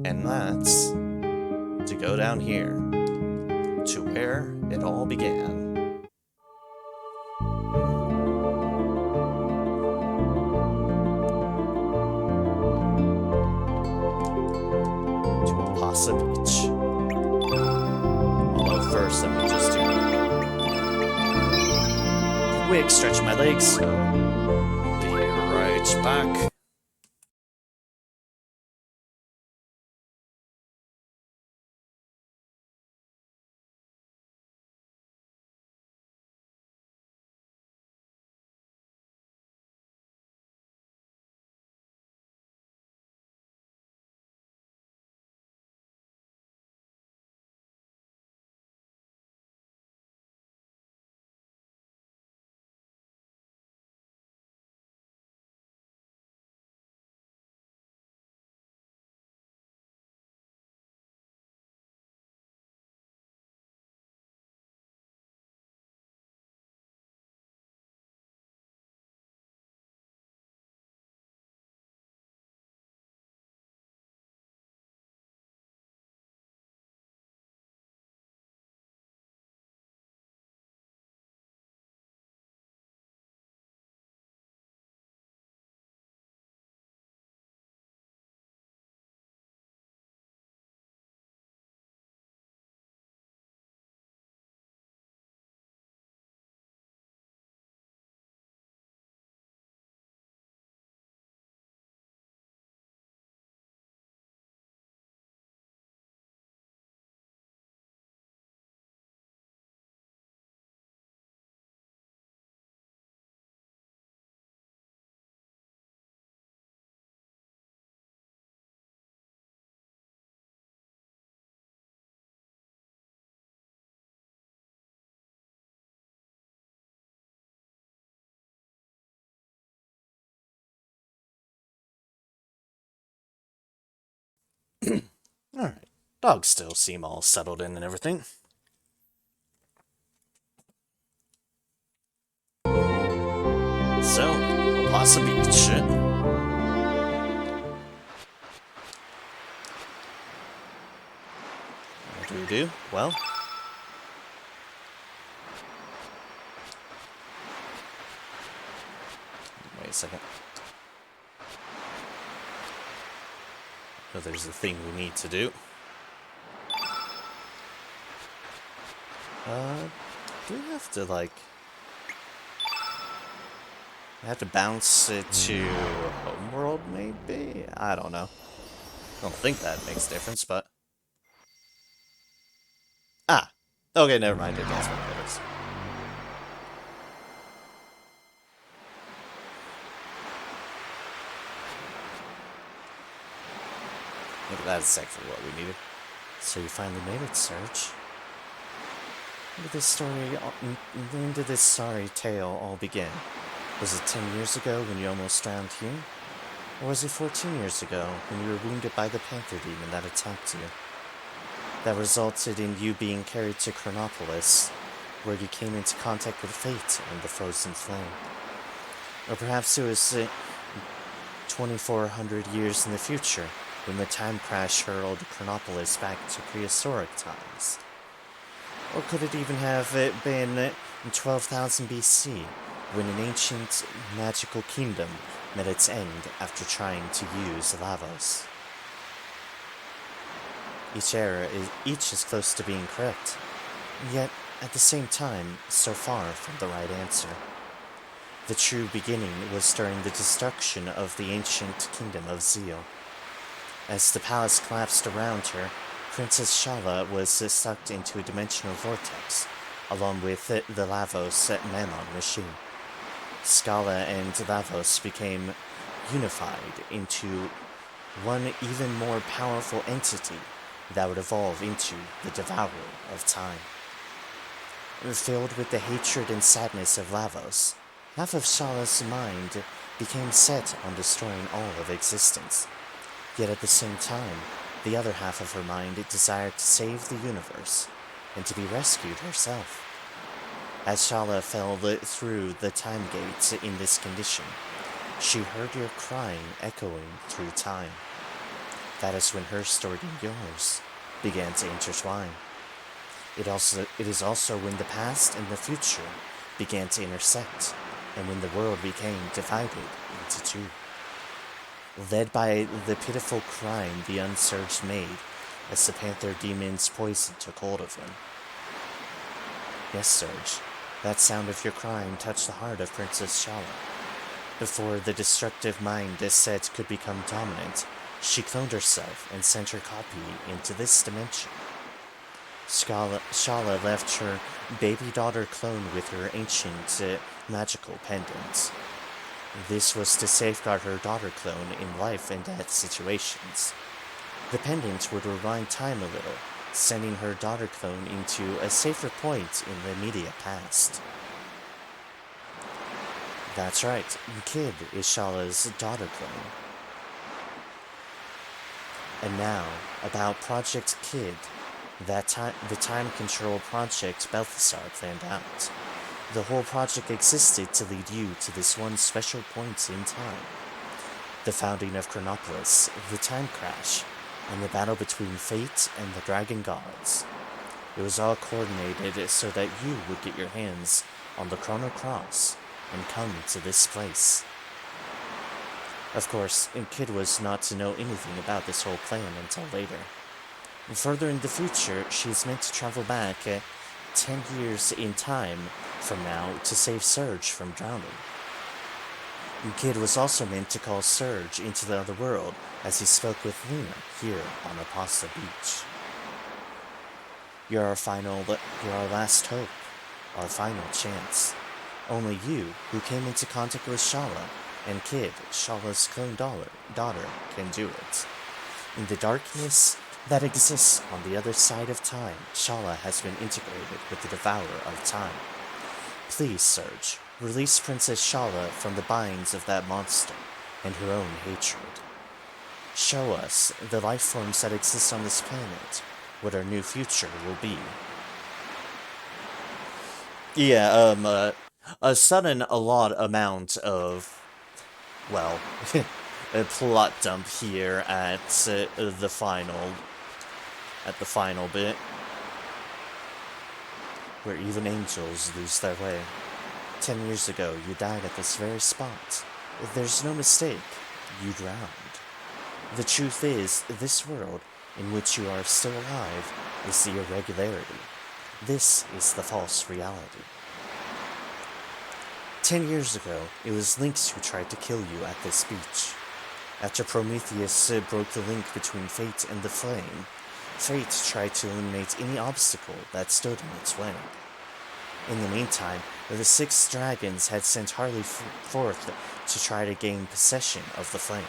And that's to go down here, to where it all began. To Pasa Beach. Although first, let me just do a quick stretch of my legs, so be right back. Alright. Dogs still seem all settled in and everything. So, Pasa Beach. What do we do? Well, wait a second. So there's the thing we need to do. Do we have to, like... I have to bounce it to Homeworld, maybe? I don't know. I don't think that makes a difference, but... Ah! Okay, never mind, it does make a difference. Look at that, exactly what we needed. So you finally made it, Serge. When did this sorry tale all begin? Was it 10 years ago when you almost drowned here? Or was it 14 years ago when you were wounded by the Panther Demon that attacked you? That resulted in you being carried to Chronopolis, where you came into contact with fate and the frozen flame. Or perhaps it was 2,400 years in the future, when the time crash hurled Chronopolis back to prehistoric times. Or could it even have been in 12,000 BC, when an ancient magical kingdom met its end after trying to use Lavos? Each is close to being correct, yet at the same time so far from the right answer. The true beginning was during the destruction of the ancient kingdom of Zeal. As the palace collapsed around her, Princess Shala was sucked into a dimensional vortex, along with the Lavos Mammon machine. Scala and Lavos became unified into one even more powerful entity that would evolve into the Devourer of Time. Filled with the hatred and sadness of Lavos, half of Shala's mind became set on destroying all of existence. Yet at the same time, the other half of her mind desired to save the universe, and to be rescued herself. As Shala fell through the time gates in this condition, she heard your crying echoing through time. That is when her story and yours began to intertwine. It is also when the past and the future began to intersect, and when the world became divided into two. Led by the pitiful crime the Unsurged made, as the Panther Demon's poison took hold of him. Yes, Surge, that sound of your crying touched the heart of Princess Shala. Before the destructive mind said could become dominant, she cloned herself and sent her copy into this dimension. Shala left her baby daughter clone with her ancient magical pendant. This was to safeguard her daughter clone in life and death situations. The pendant would rewind time a little, sending her daughter clone into a safer point in the immediate past. That's right, Kid is Shala's daughter clone. And now, about Project Kid, the time control project Balthasar planned out. The whole project existed to lead you to this one special point in time. The founding of Chronopolis, the time crash, and the battle between fate and the dragon gods. It was all coordinated so that you would get your hands on the Chrono Cross and come to this place. Of course, Kid was not to know anything about this whole plan until later. Further in the future, she is meant to travel back 10 years in time from now to save Surge from drowning. Kid was also meant to call Surge into the other world as he spoke with Luna here on Apasta Beach. You're our last hope, our final chance. Only you, who came into contact with Shala, and Kid, Shala's clone daughter, can do it. In the darkness that exists on the other side of time, Shala has been integrated with the Devourer of Time. Please, Surge, release Princess Shala from the binds of that monster and her own hatred. Show us, the life forms that exist on this planet, what our new future will be. Yeah, a sudden a lot amount of, well, a plot dump here at the final bit, where even angels lose their way. 10 years ago, you died at this very spot. There's no mistake, you drowned. The truth is, this world, in which you are still alive, is the irregularity. This is the false reality. 10 years ago, it was Lynx who tried to kill you at this beach. After Prometheus broke the link between fate and the flame, fate tried to eliminate any obstacle that stood in its way. In the meantime, the 6 dragons had sent Harley forth to try to gain possession of the flame.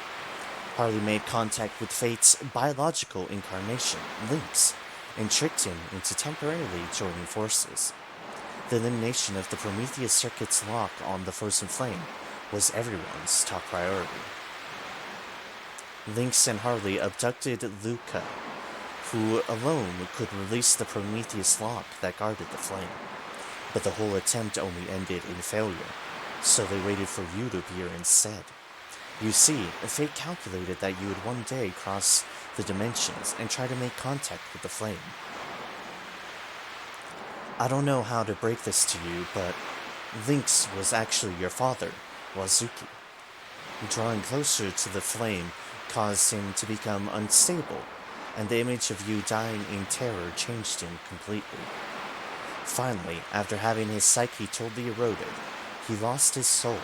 Harley made contact with Fate's biological incarnation, Lynx, and tricked him into temporarily joining forces. The elimination of the Prometheus Circuit's lock on the frozen flame was everyone's top priority. Lynx and Harley abducted Luca, who alone could release the Prometheus lock that guarded the flame. But the whole attempt only ended in failure, so they waited for you to appear instead. You see, fate calculated that you would one day cross the dimensions and try to make contact with the flame. I don't know how to break this to you, but Lynx was actually your father, Wazuki. Drawing closer to the flame caused him to become unstable, and the image of you dying in terror changed him completely. Finally, after having his psyche totally eroded, he lost his soul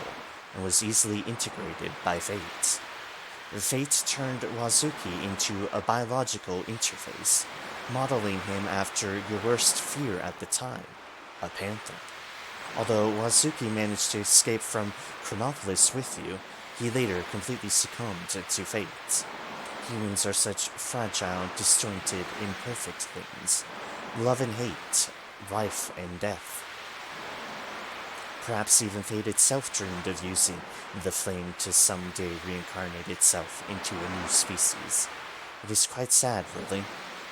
and was easily integrated by Fate. Fate turned Wazuki into a biological interface, modeling him after your worst fear at the time, a panther. Although Wazuki managed to escape from Chronopolis with you, he later completely succumbed to fate. Humans are such fragile, disjointed, imperfect things. Love and hate, life and death. Perhaps even fate itself dreamed of using the flame to someday reincarnate itself into a new species. It is quite sad, really.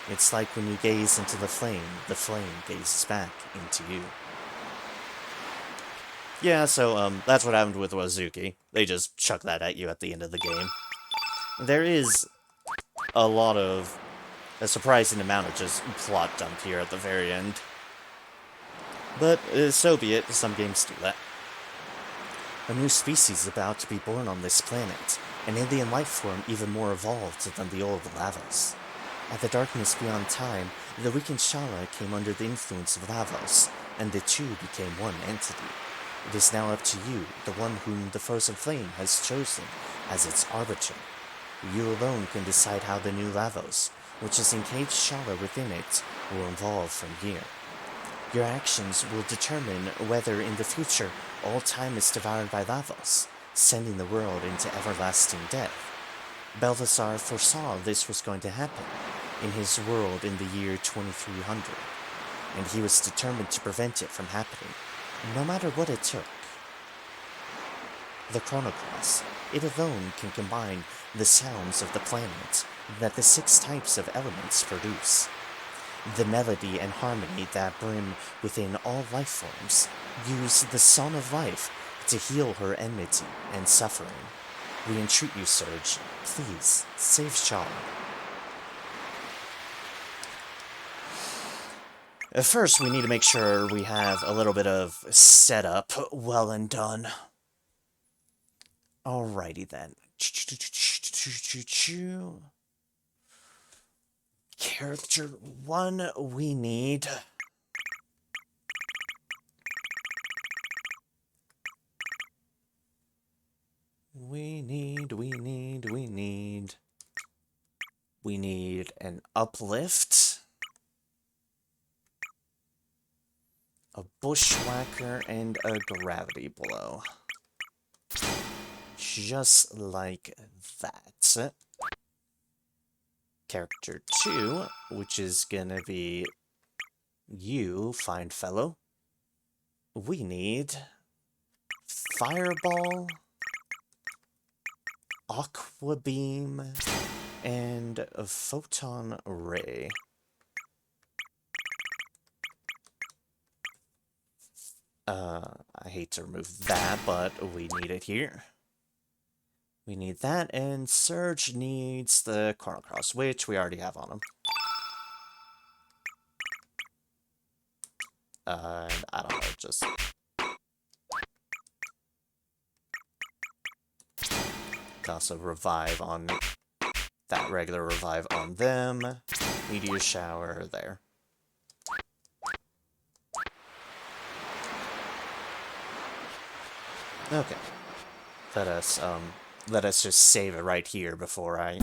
It's like when you gaze into the flame gazes back into you. Yeah, so, that's what happened with Wazuki. They just chuck that at you at the end of the game. There is a surprising amount of just plot dump here at the very end. But, so be it, some games do that. A new species is about to be born on this planet, an alien life form even more evolved than the old Lavos. At the darkness beyond time, the weakened Shala came under the influence of Lavos, and the two became one entity. It is now up to you, the one whom the frozen flame has chosen as its arbiter. You alone can decide how the new Lavos, which is encaged Shala within it, will evolve from here. Your actions will determine whether in the future all time is devoured by Lavos, sending the world into everlasting death. Balthasar foresaw this was going to happen in his world in the year 2300, and he was determined to prevent it from happening, no matter what it took. The Chrono, it alone can combine the sounds of the planet that the 6 types of elements produce. The melody and harmony that brim within all life forms use the Song of Life to heal her enmity and suffering. We entreat you, Surge. Please, save Shala. First, we need to make sure we have a little bit of setup well and done. Alrighty then. Character 1, we need... We need an uplift, a bushwhacker, and a gravity blow. Just like that. Character 2, which is gonna be you, fine fellow. We need Fireball, Aqua Beam, and a Photon Ray. I hate to remove that, but we need it here. We need that, and Surge needs the Chrono, which we already have on him. And I don't know, just... Also revive on that regular revive on them. Meteor shower there. Okay. Let us just save it right here before I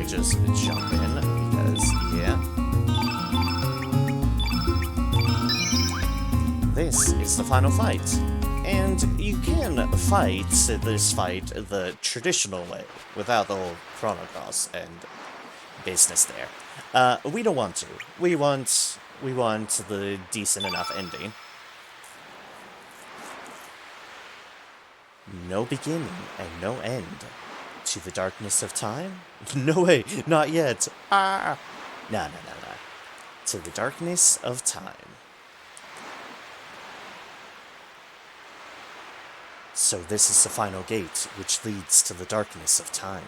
just jump in, because, yeah. This is the final fight. And you can fight this fight the traditional way, without the whole Chrono Cross and business there. We don't want to. We want the decent enough ending. No beginning and no end to the darkness of time? No way, not yet. Ah! No. To the darkness of time. So this is the final gate, which leads to the darkness of time.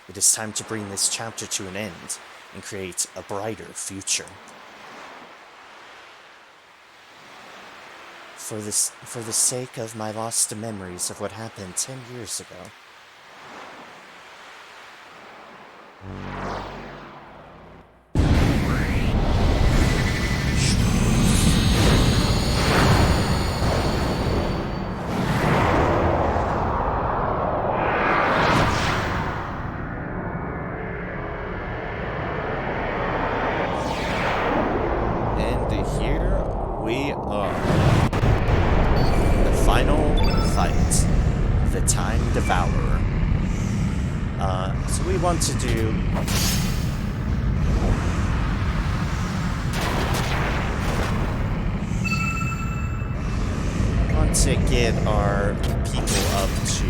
It is time to bring this chapter to an end and create a brighter future. For the sake of my lost memories of what happened 10 years ago. And here we are. The final fight. The Time Devourer. So we want to do... want to get our people up to...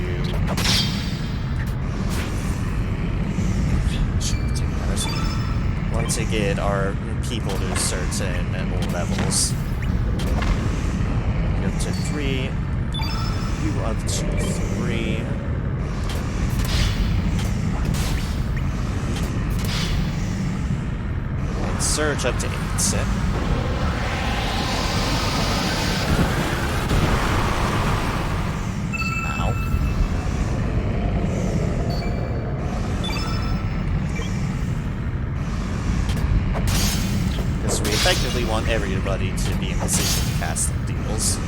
want to get our people to certain levels. You up to 3. You up to 3. And Surge up to 8. Ow. Because we effectively want everybody to be in position to cast the deals.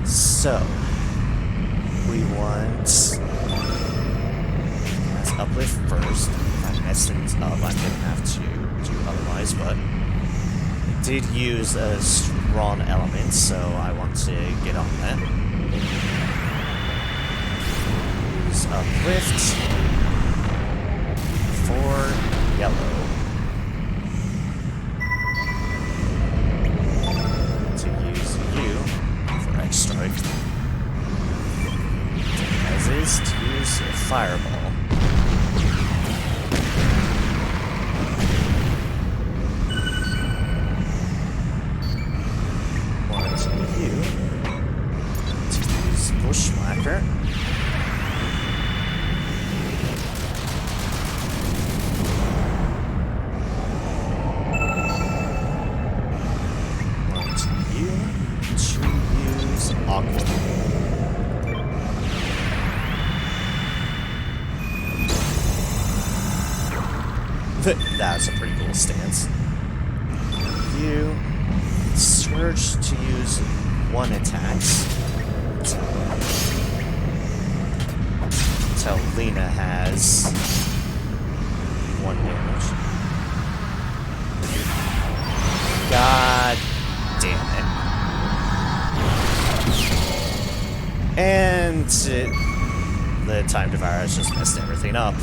So, we want let's uplift first. If I mess things up, I'm gonna have to do otherwise, but I did use a strong element, so I want to get on that. Use uplift for yellow. To use you for X-Strike. As is to use a Fireball. Want you to use Bushwhacker. Want you to use Aqua. That's a pretty cool stance. You Surge to use 1 attacks. Until Lena has 1 damage. God damn it. And the Time Devourer has just messed everything up.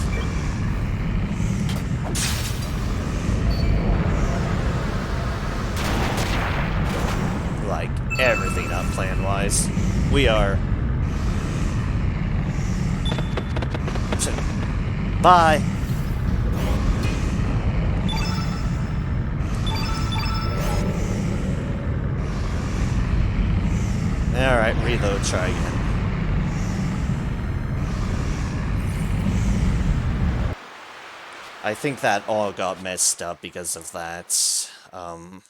Like, everything up plan-wise. We are... Bye! Alright, reload, try again. I think that all got messed up because of that. Why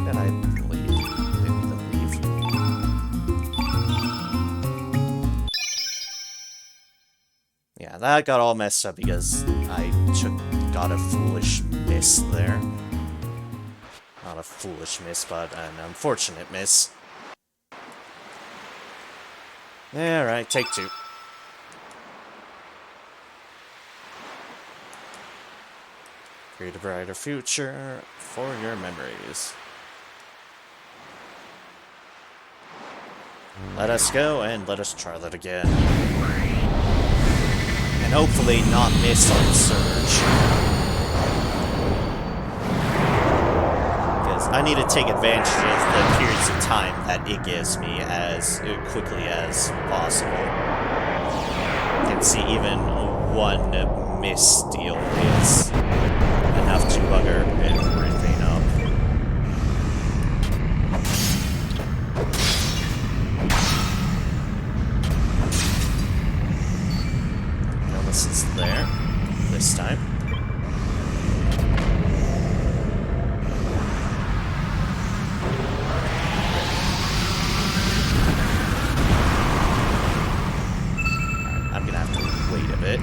did I leave? Didn't even leave. Yeah, that got all messed up because I got a foolish miss there. Not a foolish miss, but an unfortunate miss. Alright, take two. Create a brighter future for your memories. Let us go, and let us try that again. And hopefully not miss on Surge. Because I need to take advantage of the periods of time that it gives me as quickly as possible. You can see even one misdeal is enough to bugger everything up. This is there this time. I'm gonna have to wait a bit.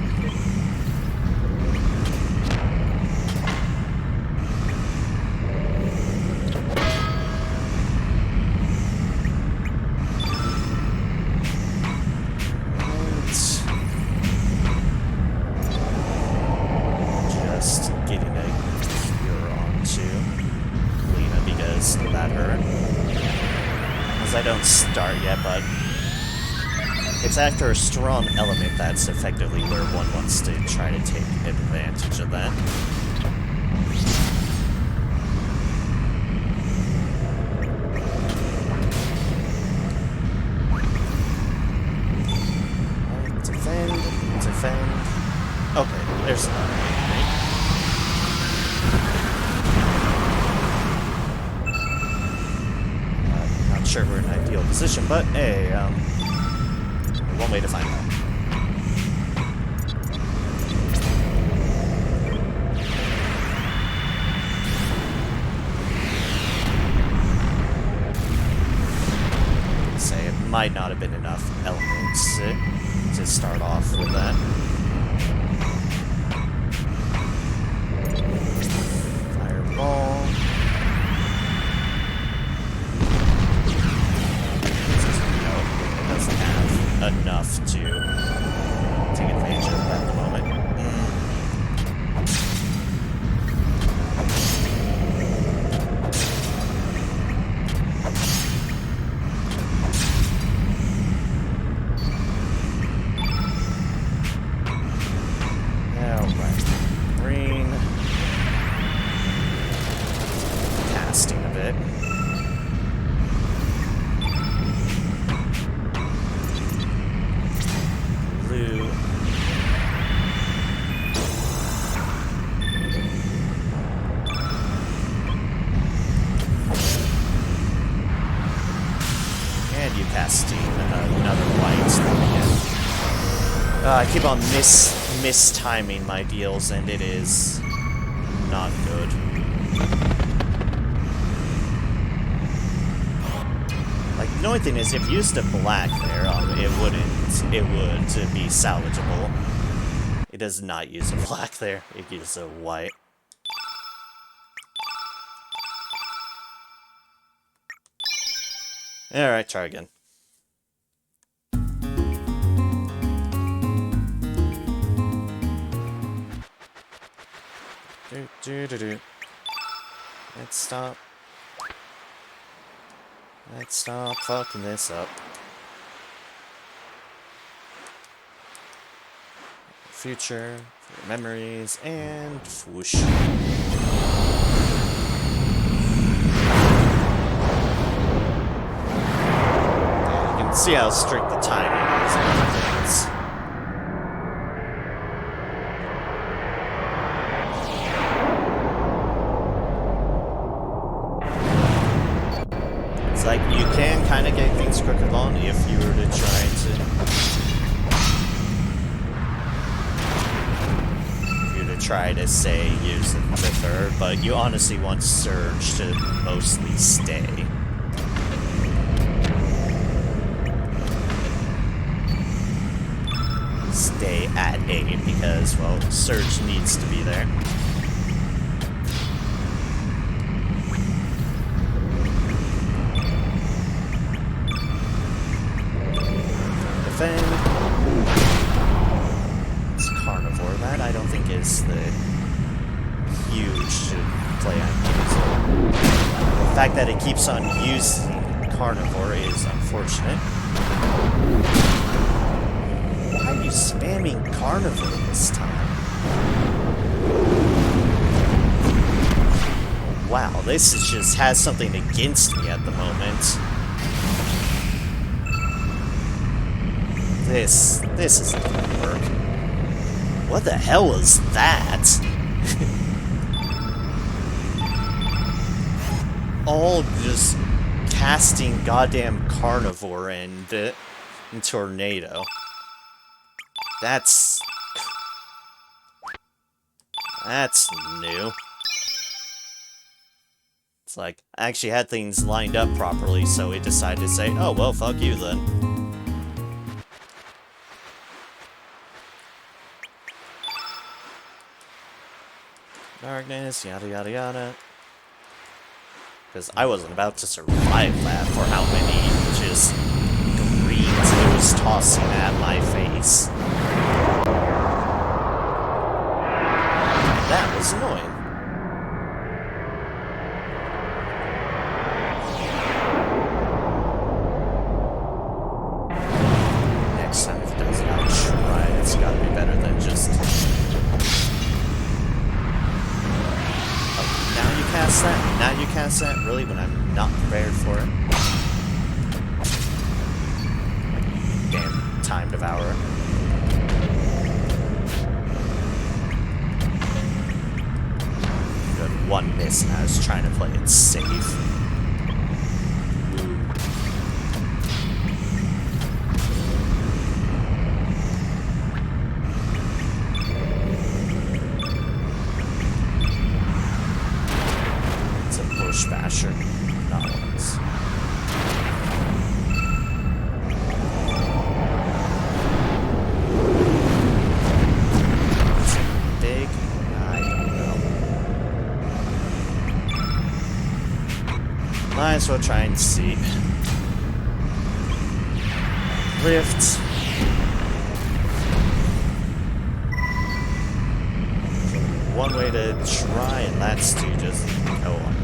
I don't start yet, but it's after a strong element that's effectively where one wants to try to take advantage of that. Defend. Okay, there's another one. Sure we're in an ideal position, but hey, one way to find out. Say it might not have been enough elements to start off with that. Fireball. Enough to take advantage of that at the moment. Alright. Green. Casting a bit. Casting another white. I keep on mistiming my deals, and it is not good. Like, the only thing is, if you used a black there, it would be salvageable. It does not use a black there, it uses a white. Alright, try again. Let's stop. Let's stop fucking this up. Future, memories, and whoosh. You can see how strict the timing is on things. It's like, you can kind of get things crooked on if you were to try to say use the third, but you honestly want Surge to mostly stay. Stay at 8 because, well, Surge needs to be there. The fact that it keeps on using carnivore is unfortunate. Why are you spamming carnivore this time? Wow, this is just has something against me at the moment. This isn't gonna work. What the hell was that? All just casting goddamn carnivore and tornado. That's new. It's like, I actually had things lined up properly, so it decided to say, oh, well, fuck you then. Darkness, yada yada yada. Because I wasn't about to survive that for how many just greens it was tossing at my face. That was annoying. Next time if it does it, I'll try. It's gotta be better than just... Oh, now you cast that? Now you cast that? Really? When I'm not prepared for it? Damn, time devourer. Good, one miss and I was trying to play it safe. Basher, not once. Is it big? I don't know. Might as well try and see. Lift. One way to try, and that's to just go on.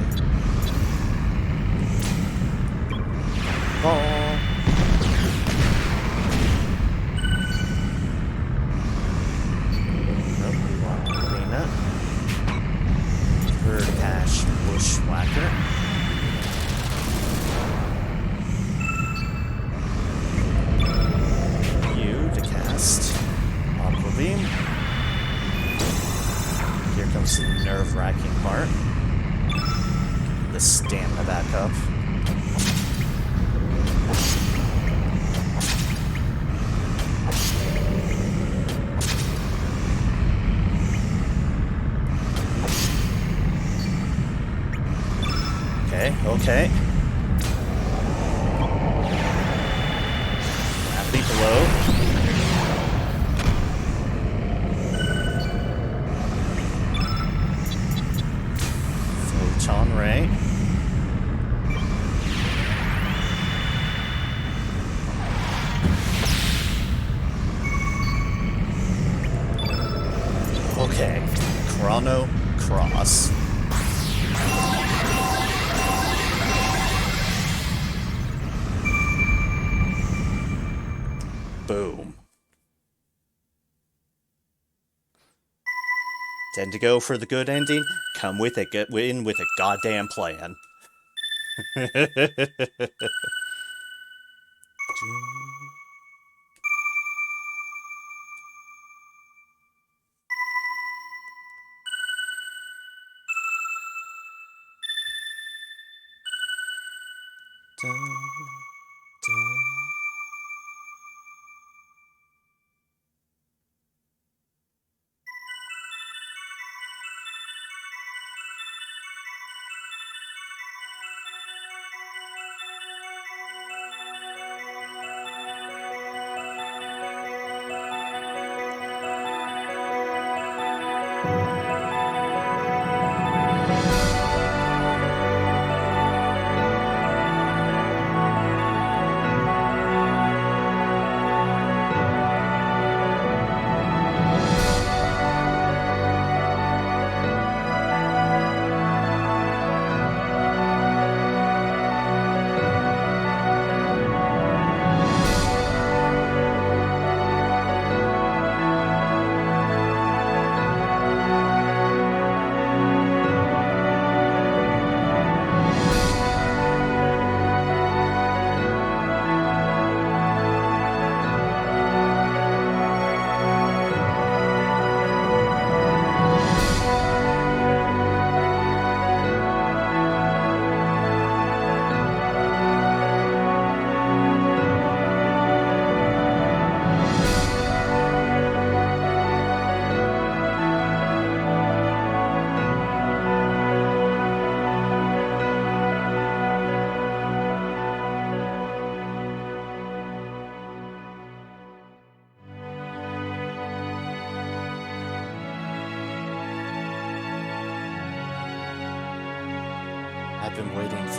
Nope, we want to clean up. Bird Ash Bushwhacker. You to cast Aqua Beam. Here comes the nerve-wracking part. Get the stamina back up. Okay. Gravity below. Photon ray. Okay. Chrono cross. Boom. Tend to go for the good ending? Come with it, get in with a goddamn plan.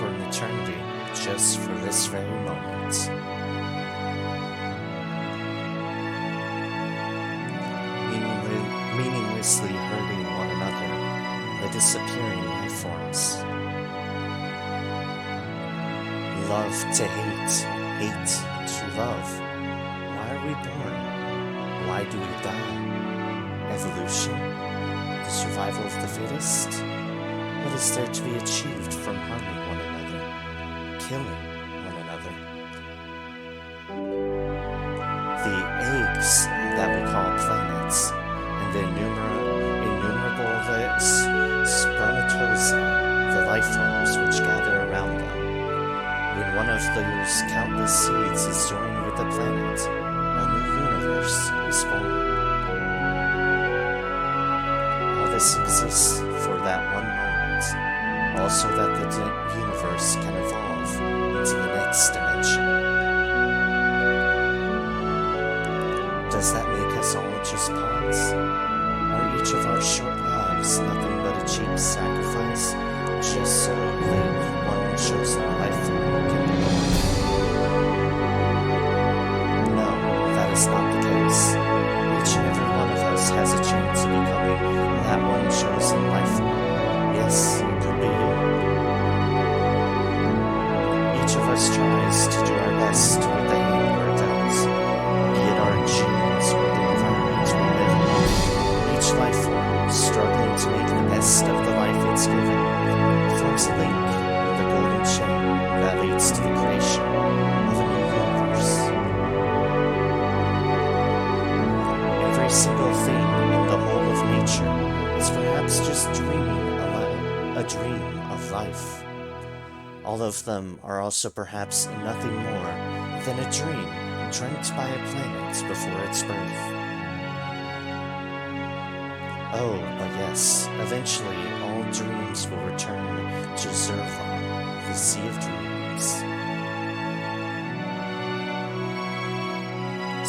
for an eternity, just for this very moment. Meaninglessly hurting one another, the disappearing life forms. Love to hate, hate to love. Why are we born? Why do we die? Evolution? The survival of the fittest? What is there to be achieved from harming one another, killing one another? The eggs that we call planets, and the innumerable spermatozoa, the life forms which gather around them. When one of those countless seeds is joined with the planet, a new universe is born. All this exists for that one moment, also that the universe can evolve into the next dimension. Does that make us all just pawns? Are each of our short lives nothing but a cheap sacrifice, just so that one chosen life form can be born? No, that is not the case. Each and every one of us has a chance of becoming that one chosen life form. Yes, it could be you. Each of us tries to do our best with the hand we're dealt, be it our genes or the environment we live in. Each life form, struggling to make the best of the life it's given, forms a link in the golden chain that leads to the creation of a new universe. Every single thing in the whole of nature is perhaps just dreaming a dream of life. All of them are also perhaps nothing more than a dream dreamt by a planet before its birth. Oh, but yes, eventually all dreams will return to Zervan, the Sea of Dreams.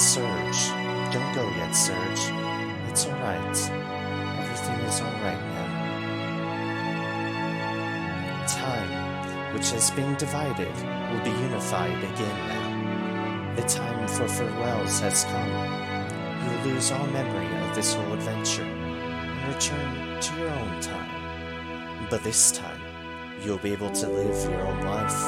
Surge. Don't go yet, Surge. It's alright. Everything is alright now. Time, which has been divided, will be unified again now. The time for farewells has come. You will lose all memory of this whole adventure and return to your own time. But this time, you'll be able to live your own life.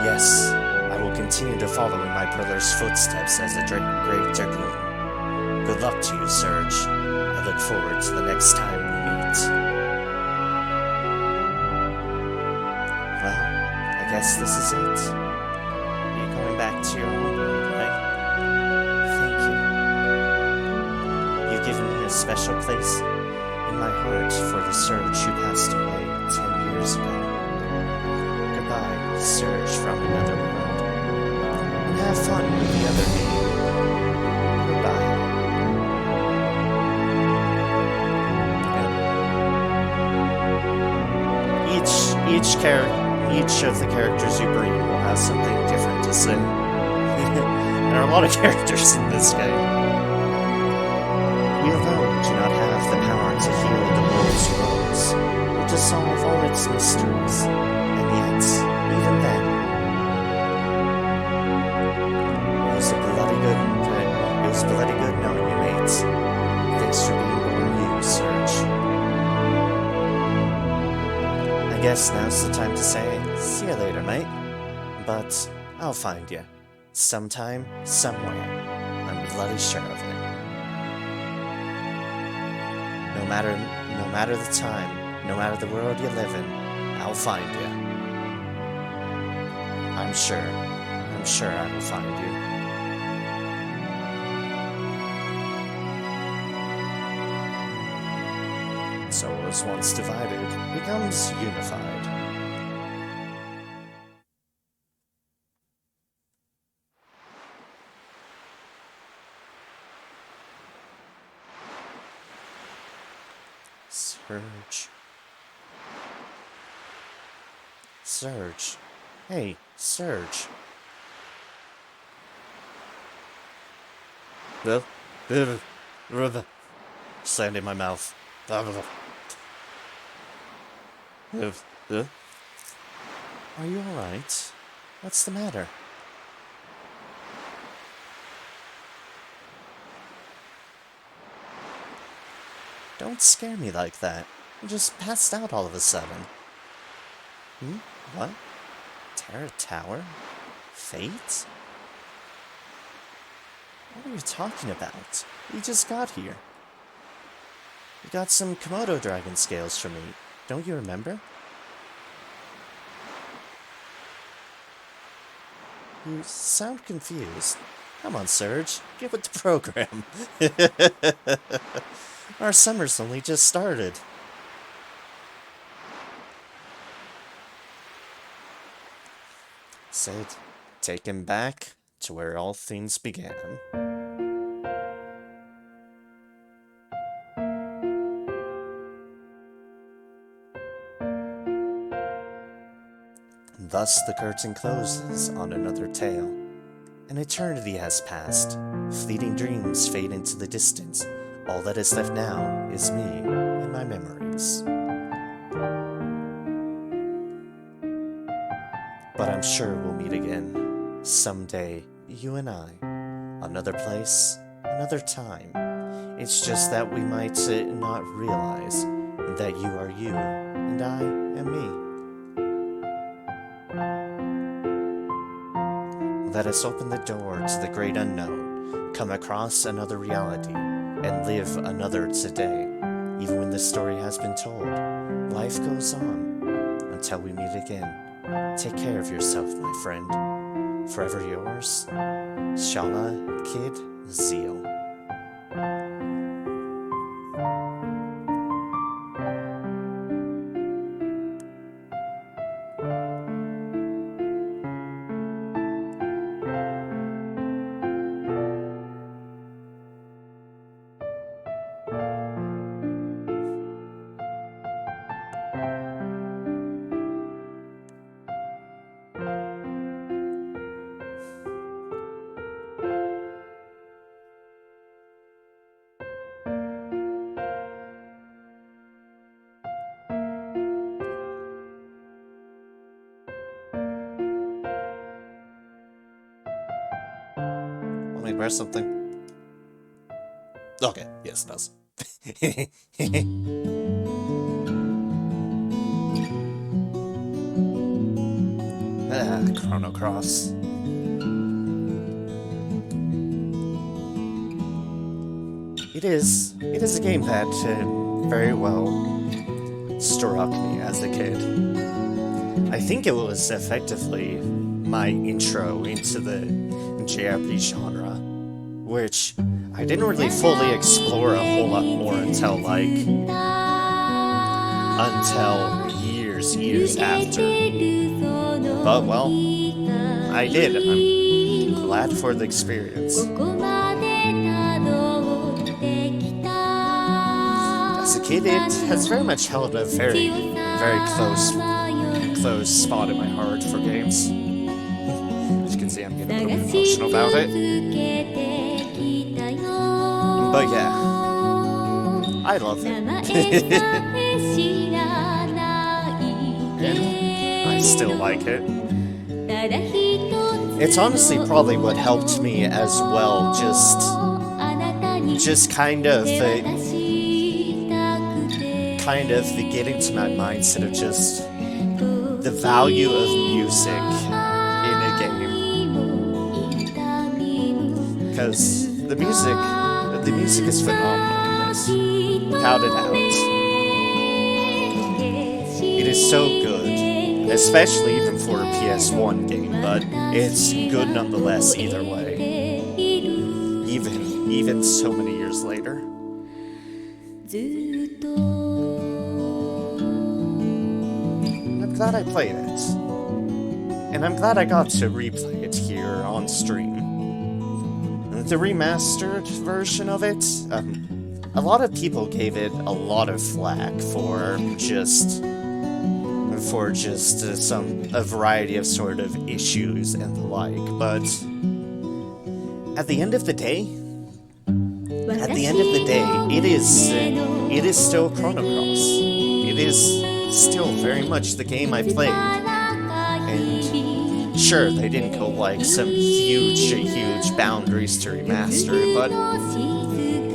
Yes, I will continue to follow in my brother's footsteps as a great dragoon. Good luck to you, Surge. I look forward to the next time we meet. Well, I guess this is it. You're going back to your home world, right? Thank you. You've given me a special place in my heart for the Surge who passed away 10 years ago. Goodbye, Surge from another world. And have fun with the other me. Goodbye. Each of the characters you bring will have something different to say. There are a lot of characters in this game. We alone do not have the power to heal the world's wounds, or to solve all its mysteries, and yet, even then, it was bloody good knowing you, mate. Thanks for being born you, Surge. I guess now's the time to say, see you later, mate. But I'll find you. Sometime, somewhere. I'm bloody sure of it. No matter the time, no matter the world you live in, I'll find you. I'm sure I will find you. So what was once divided becomes unified. Surge. Hey, Surge. Well, Sand in my mouth. Are you alright? What's the matter? Don't scare me like that. I just passed out all of a sudden. What? Terra Tower? Fate? What are you talking about? We just got here. You got some Komodo dragon scales from me. Don't you remember? You sound confused. Come on, Serge. Get with the program. Our summer's only just started. Sid, take him back to where all things began. Thus the curtain closes on another tale. An eternity has passed. Fleeting dreams fade into the distance. All that is left now is me and my memories. But I'm sure we'll meet again. Someday, you and I. Another place, another time. It's just that we might not realize that you are you and I am me. Let us open the door to the great unknown, come across another reality, and live another today. Even when the story has been told, life goes on until we meet again. Take care of yourself, my friend. Forever yours, Shala Kid Zeal. Want me to press something? Okay, yes, it does. Chrono Cross. It is a game that very well struck me as a kid. I think it was effectively my intro into the JRPG genre, which I didn't really fully explore a whole lot more until years after. But well, I did. I'm glad for the experience. As a kid, it has very much held a very, very close spot in my heart for games. As you can see, I'm getting a little bit emotional about it. But yeah, I love it. And I still like it. It's honestly probably what helped me as well, just kind of the getting to my mindset of just the value of music in a game. Because the music is phenomenal in this, without a doubt. It is so good, especially even for a PS1 game, but it's good nonetheless either way. Even so many years later. I'm glad I played it. And I'm glad I got to replay it here on stream. The remastered version of it, a lot of people gave it a lot of flack for just a variety of sort of issues and the like, but at the end of the day, at the end of the day, it is still Chrono Cross. It is still very much the game I played. And sure, they didn't go like some huge boundaries to remaster it, but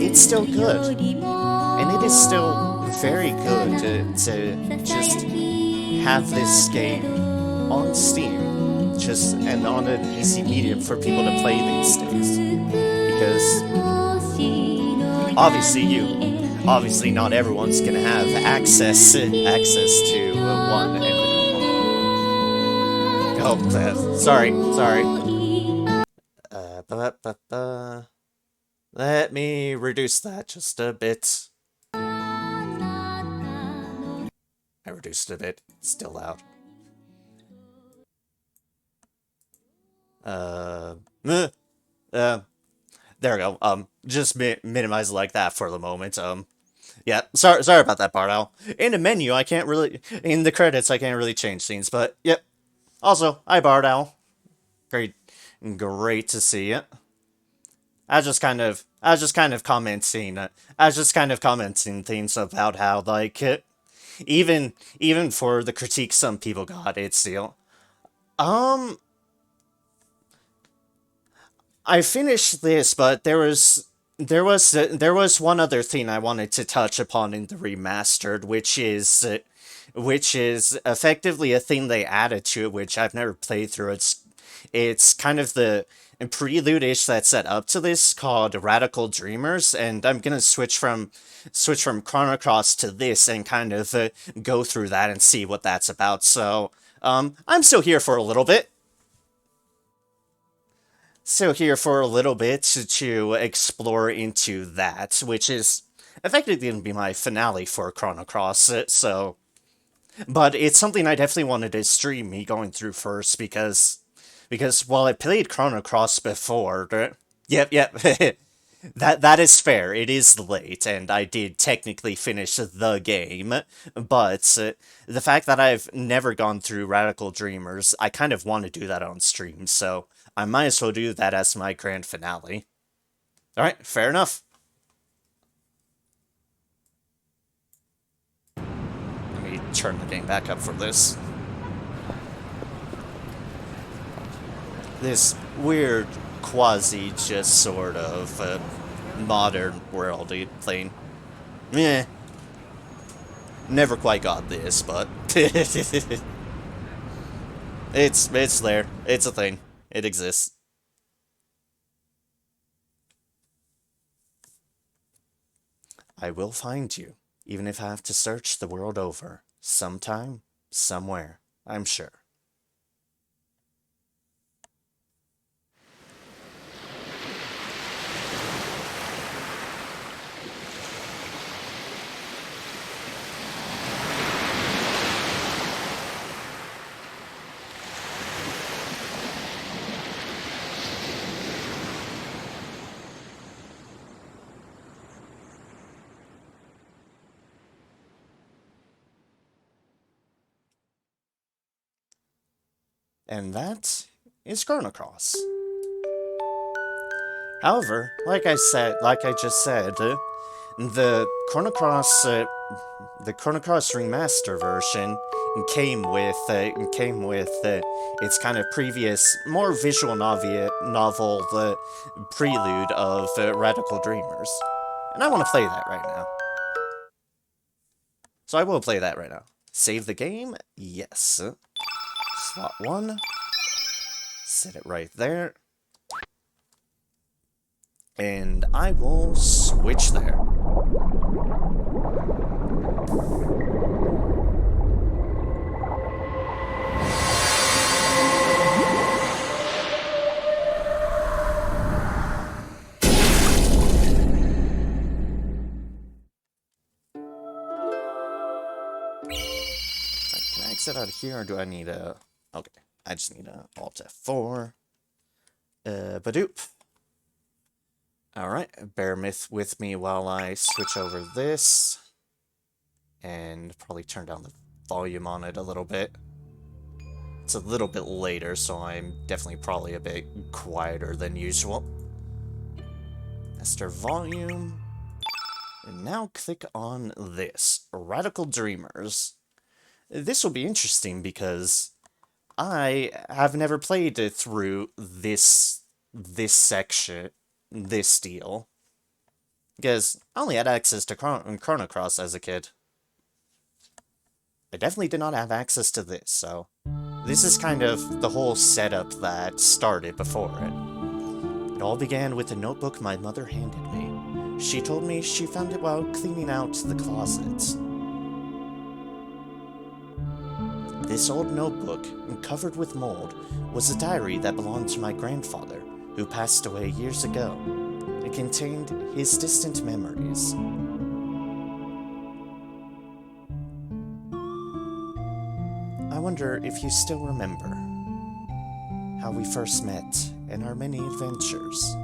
it's still good. And it is still very good to just have this game on Steam, and on an easy medium for people to play these days. Because obviously not everyone's gonna have access to one. Oh, sorry. Let me reduce that just a bit. I reduced it a bit. It's still loud. There we go. Just minimize it like that for the moment. Yeah, sorry about that, Bardo. In the menu, in the credits, I can't really change scenes, but, yep. Also, hi, Bardo. Great to see you. I was just kind of commenting things about how, like, even for the critique some people got, it's still, I finished this, but there was one other thing I wanted to touch upon in the remastered, which is effectively a thing they added to it, which I've never played through. It's kind of the prelude-ish that's set up to this, called Radical Dreamers, and I'm gonna switch from Chrono Cross to this and kind of go through that and see what that's about. So, I'm still here for a little bit. To explore into that, which is effectively going to be my finale for Chrono Cross, so... But it's something I definitely wanted to stream me going through first, because while I played Chrono Cross before... Yep, that is fair, it is late, and I did technically finish the game, but the fact that I've never gone through Radical Dreamers, I kind of want to do that on stream, so... I might as well do that as my grand finale. Alright, fair enough. Let me turn the game back up for this. This weird, quasi, just sort of, modern world thing. Meh. Never quite got this, but... it's there. It's a thing. It exists. I will find you, even if I have to search the world over. Sometime, somewhere, I'm sure. And that is Chrono Cross. However, like I just said, the Chrono Cross remaster version came with its kind of previous, more visual novel, the prelude of Radical Dreamers, and I want to play that right now. So I will play that right now. Save the game? Yes. Slot 1. Set it right there. And I will switch there. Can I exit out of here, or do I need a... Okay, I just need a Alt F4. Badoop. Alright, bear with me while I switch over this. And probably turn down the volume on it a little bit. It's a little bit later, so I'm definitely probably a bit quieter than usual. Master volume. And now click on this, Radical Dreamers. This will be interesting because I have never played it through this section, this deal. Because I only had access to Chrono Cross as a kid. I definitely did not have access to this, so this is kind of the whole setup that started before it. It all began with a notebook my mother handed me. She told me she found it while cleaning out the closet. This old notebook, covered with mold, was a diary that belonged to my grandfather, who passed away years ago. It contained his distant memories. I wonder if you still remember how we first met and our many adventures.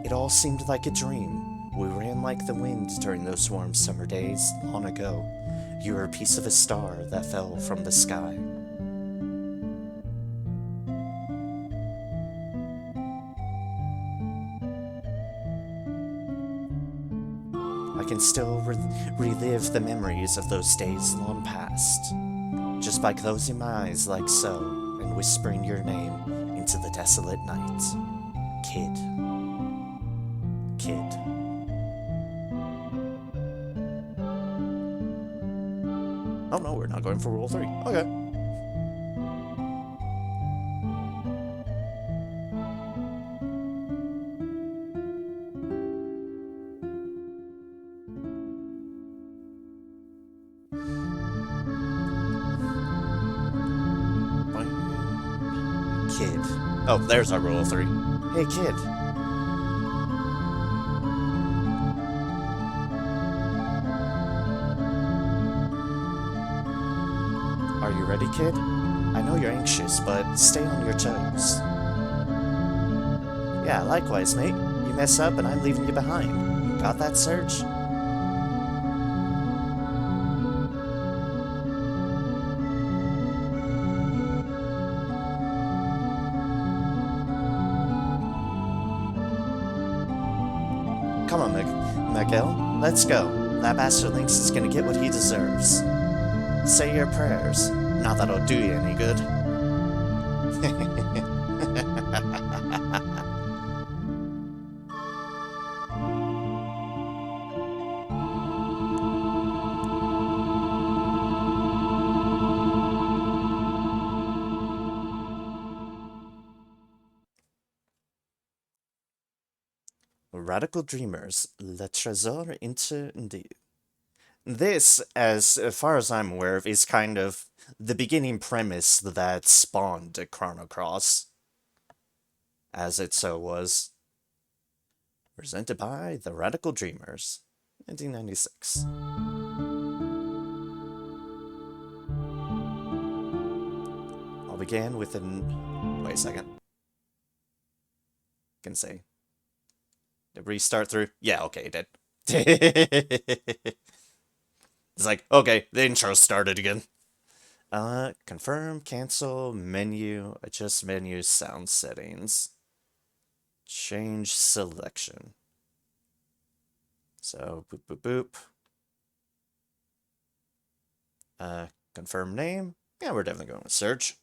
It all seemed like a dream. We ran like the wind during those warm summer days long ago. You were a piece of a star that fell from the sky. I can still relive the memories of those days long past, just by closing my eyes like so and whispering your name into the desolate night. Kid. Kid. Oh no, we're not going for Rule 3. Okay. Kid. Oh, there's our Rule 3. Hey, kid. Are you ready, kid? I know you're anxious, but stay on your toes. Yeah, likewise, mate. You mess up and I'm leaving you behind. Got that, Serge? Come on, Miguel. Let's go. That bastard Lynx is gonna get what he deserves. Say your prayers. Not that it'll do you any good. Radical Dreamers, Le Trésor Interdit. This, as far as I'm aware of, is kind of the beginning premise that spawned Chrono Cross, as it so was. Presented by the Radical Dreamers, 1996. I'll begin with an... Wait a second. Can say... Did restart through? Yeah, okay, it did. It's like, okay, the intro started again. Confirm, cancel, menu, adjust menu, sound settings. Change selection. So, boop, boop, boop. Confirm name. Yeah, we're definitely going with search.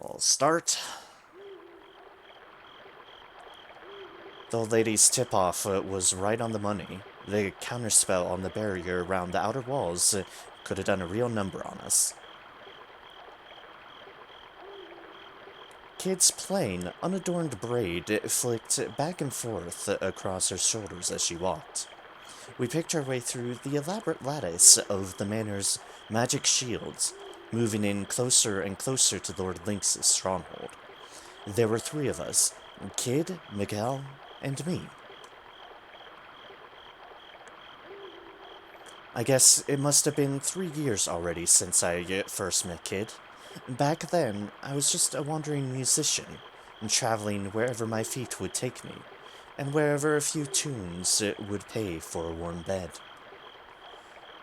We'll start. The old lady's tip-off was right on the money. The counterspell on the barrier around the outer walls could have done a real number on us. Kid's plain, unadorned braid flicked back and forth across her shoulders as she walked. We picked our way through the elaborate lattice of the manor's magic shields, moving in closer and closer to Lord Lynx's stronghold. There were 3 of us, Kid, Miguel, and me. I guess it must have been 3 years already since I first met Kid. Back then, I was just a wandering musician, traveling wherever my feet would take me, and wherever a few tunes would pay for a warm bed.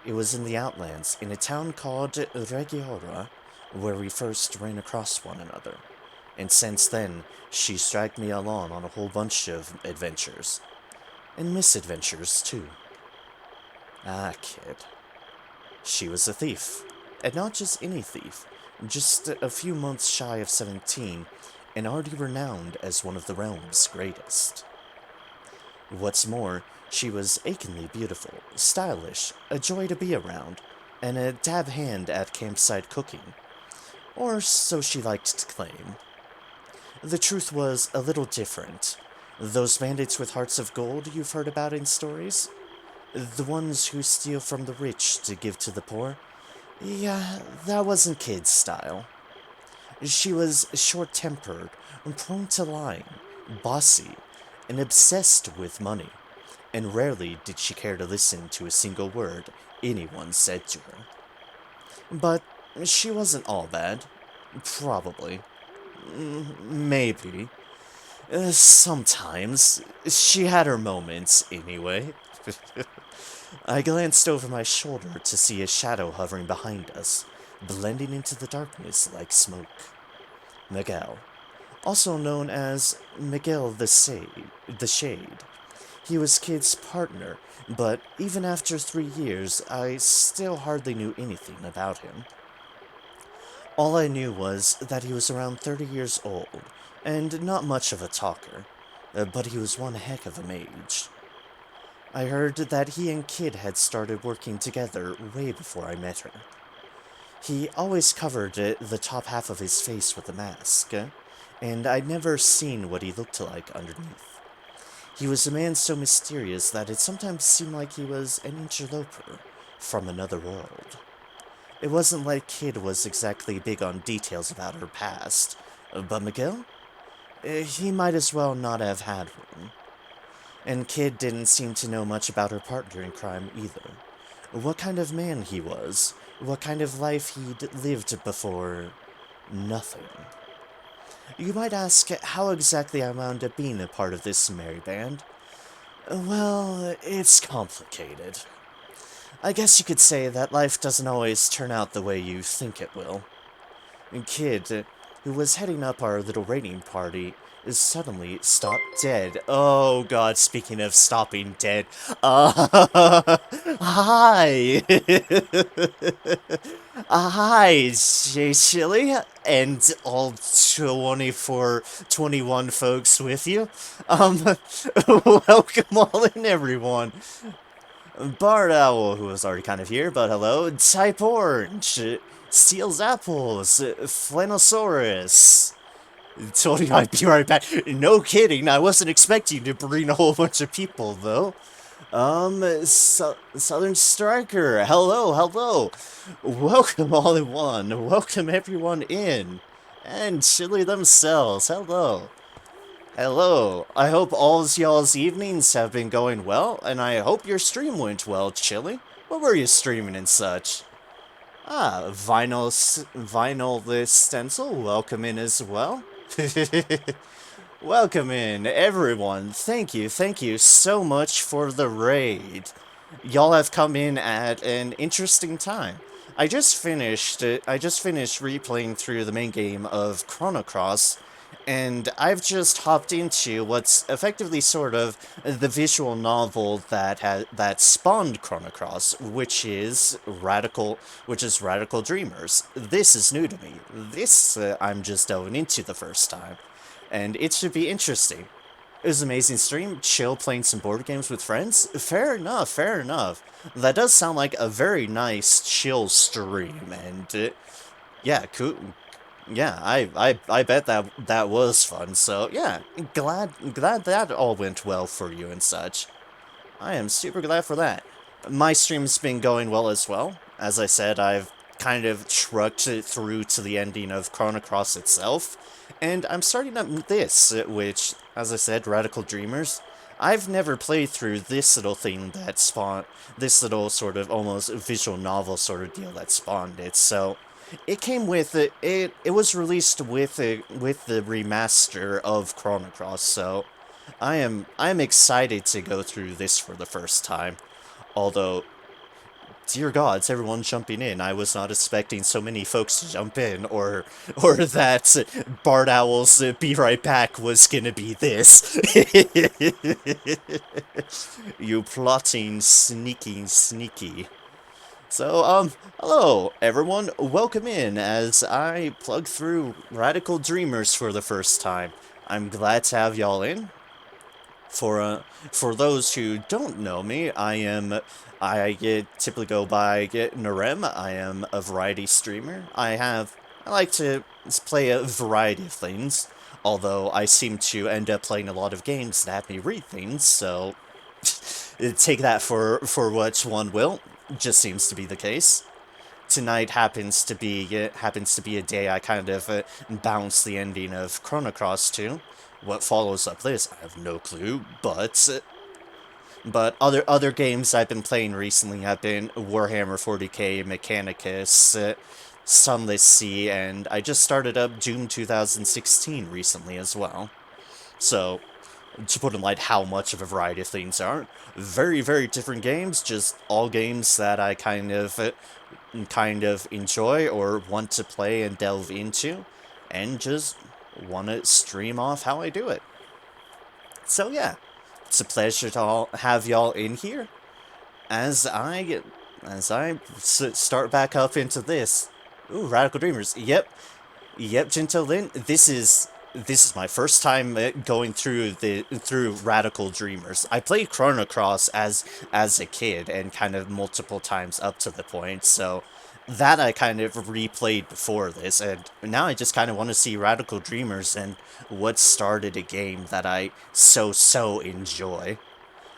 It was in the Outlands, in a town called Regiora, where we first ran across one another. and since then, she's dragged me along on a whole bunch of adventures. And misadventures, too. Ah, kid. She was a thief. And not just any thief. Just a few months shy of 17, and already renowned as one of the realm's greatest. What's more, she was achingly beautiful, stylish, a joy to be around, and a dab hand at campsite cooking. Or so she liked to claim. The truth was a little different. Those bandits with hearts of gold you've heard about in stories? The ones who steal from the rich to give to the poor? Yeah, that wasn't Kid's style. She was short-tempered, prone to lying, bossy, and obsessed with money, and rarely did she care to listen to a single word anyone said to her. But she wasn't all bad. Probably. Maybe. Sometimes. She had her moments, anyway. I glanced over my shoulder to see a shadow hovering behind us, blending into the darkness like smoke. Miguel, also known as Miguel the Shade. He was Kid's partner, but even after 3 years, I still hardly knew anything about him. All I knew was that he was around 30 years old, and not much of a talker, but he was one heck of a mage. I heard that he and Kid had started working together way before I met her. He always covered the top half of his face with a mask, and I'd never seen what he looked like underneath. He was a man so mysterious that it sometimes seemed like he was an interloper from another world. It wasn't like Kid was exactly big on details about her past, but Miguel? He might as well not have had one. And Kid didn't seem to know much about her partner in crime either. What kind of man he was, what kind of life he'd lived before... nothing. You might ask how exactly I wound up being a part of this merry band. Well, it's complicated. I guess you could say that life doesn't always turn out the way you think it will. Kid, who was heading up our little raiding party, suddenly stopped dead. Oh god, speaking of stopping dead. Hi! Hi, Jay Chili, and all 21 folks with you. Welcome all in, everyone. Bard Owl, who was already kind of here, but hello. Type Orange, Steals Apples, Flanosaurus. Told you I'd be right back. No kidding, I wasn't expecting to bring a whole bunch of people, though. Southern Striker, hello. Welcome all in one. Welcome everyone in. And Chili themselves, hello. Hello, I hope all y'all's evenings have been going well, and I hope your stream went well, Chili. What were you streaming and such? Ah, Vinyl this stencil, welcome in as well. Welcome in, everyone. Thank you so much for the raid. Y'all have come in at an interesting time. I just finished replaying through the main game of Chrono, and I've just hopped into what's effectively sort of the visual novel that spawned Chrono Cross, which is Radical Dreamers. This is new to me. This I'm just delving into the first time, and it should be interesting. It was an amazing stream, chill playing some board games with friends. Fair enough. That does sound like a very nice chill stream, and yeah, cool. Yeah, I bet that was fun. So yeah, glad that all went well for you and such. I am super glad for that. My stream's been going well as well. As I said, I've kind of trucked it through to the ending of Chrono Cross itself, and I'm starting up this, which, as I said, Radical Dreamers. I've never played through this little thing that spawned, this little sort of almost visual novel sort of deal that spawned it, so it came with it. It was released with the remaster of Chrono Cross, so I'm excited to go through this for the first time. Although, dear gods, everyone jumping in. I was not expecting so many folks to jump in, or that Bard Owl's Be Right Back was gonna be this. You plotting, sneaky. So, hello, everyone. Welcome in as I plug through Radical Dreamers for the first time. I'm glad to have y'all in. For those who don't know me, I typically go by Narem. I am a variety streamer. I like to play a variety of things, although I seem to end up playing a lot of games that have me read things, so take that for what one will. Just seems to be the case. Tonight happens to be a day I kind of bounce the ending of Chrono Cross to. What follows up this, I have no clue, but other games I've been playing recently have been Warhammer 40k, Mechanicus, Sunless Sea, and I just started up Doom 2016 recently as well. So, to put in light how much of a variety of things are, very, very different games, just all games that I kind of enjoy or want to play and delve into, and just want to stream off how I do it. So yeah, it's a pleasure to have y'all in here as I start back up into this. Ooh, Radical Dreamers. Yep, Gentle Lin. This is my first time going through Radical Dreamers. I played Chrono Cross as a kid and kind of multiple times up to the point, so that I kind of replayed before this, and now I just kind of want to see Radical Dreamers and what started a game that I so enjoy.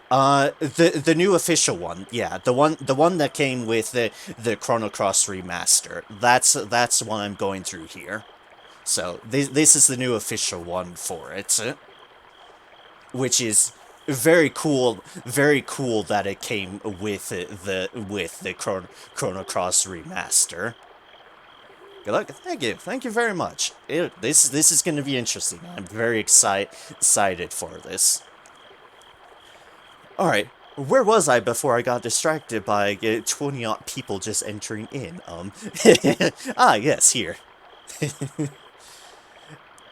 The new official one, yeah, the one that came with the Chrono Cross remaster. That's the one I'm going through here. So this is the new official one for it, which is very cool that it came with the Chrono Cross remaster. Good luck. Thank you very much. This is going to be interesting. I'm very excited for this. All right. Where was I before I got distracted by 20-odd people just entering in? Yes, here.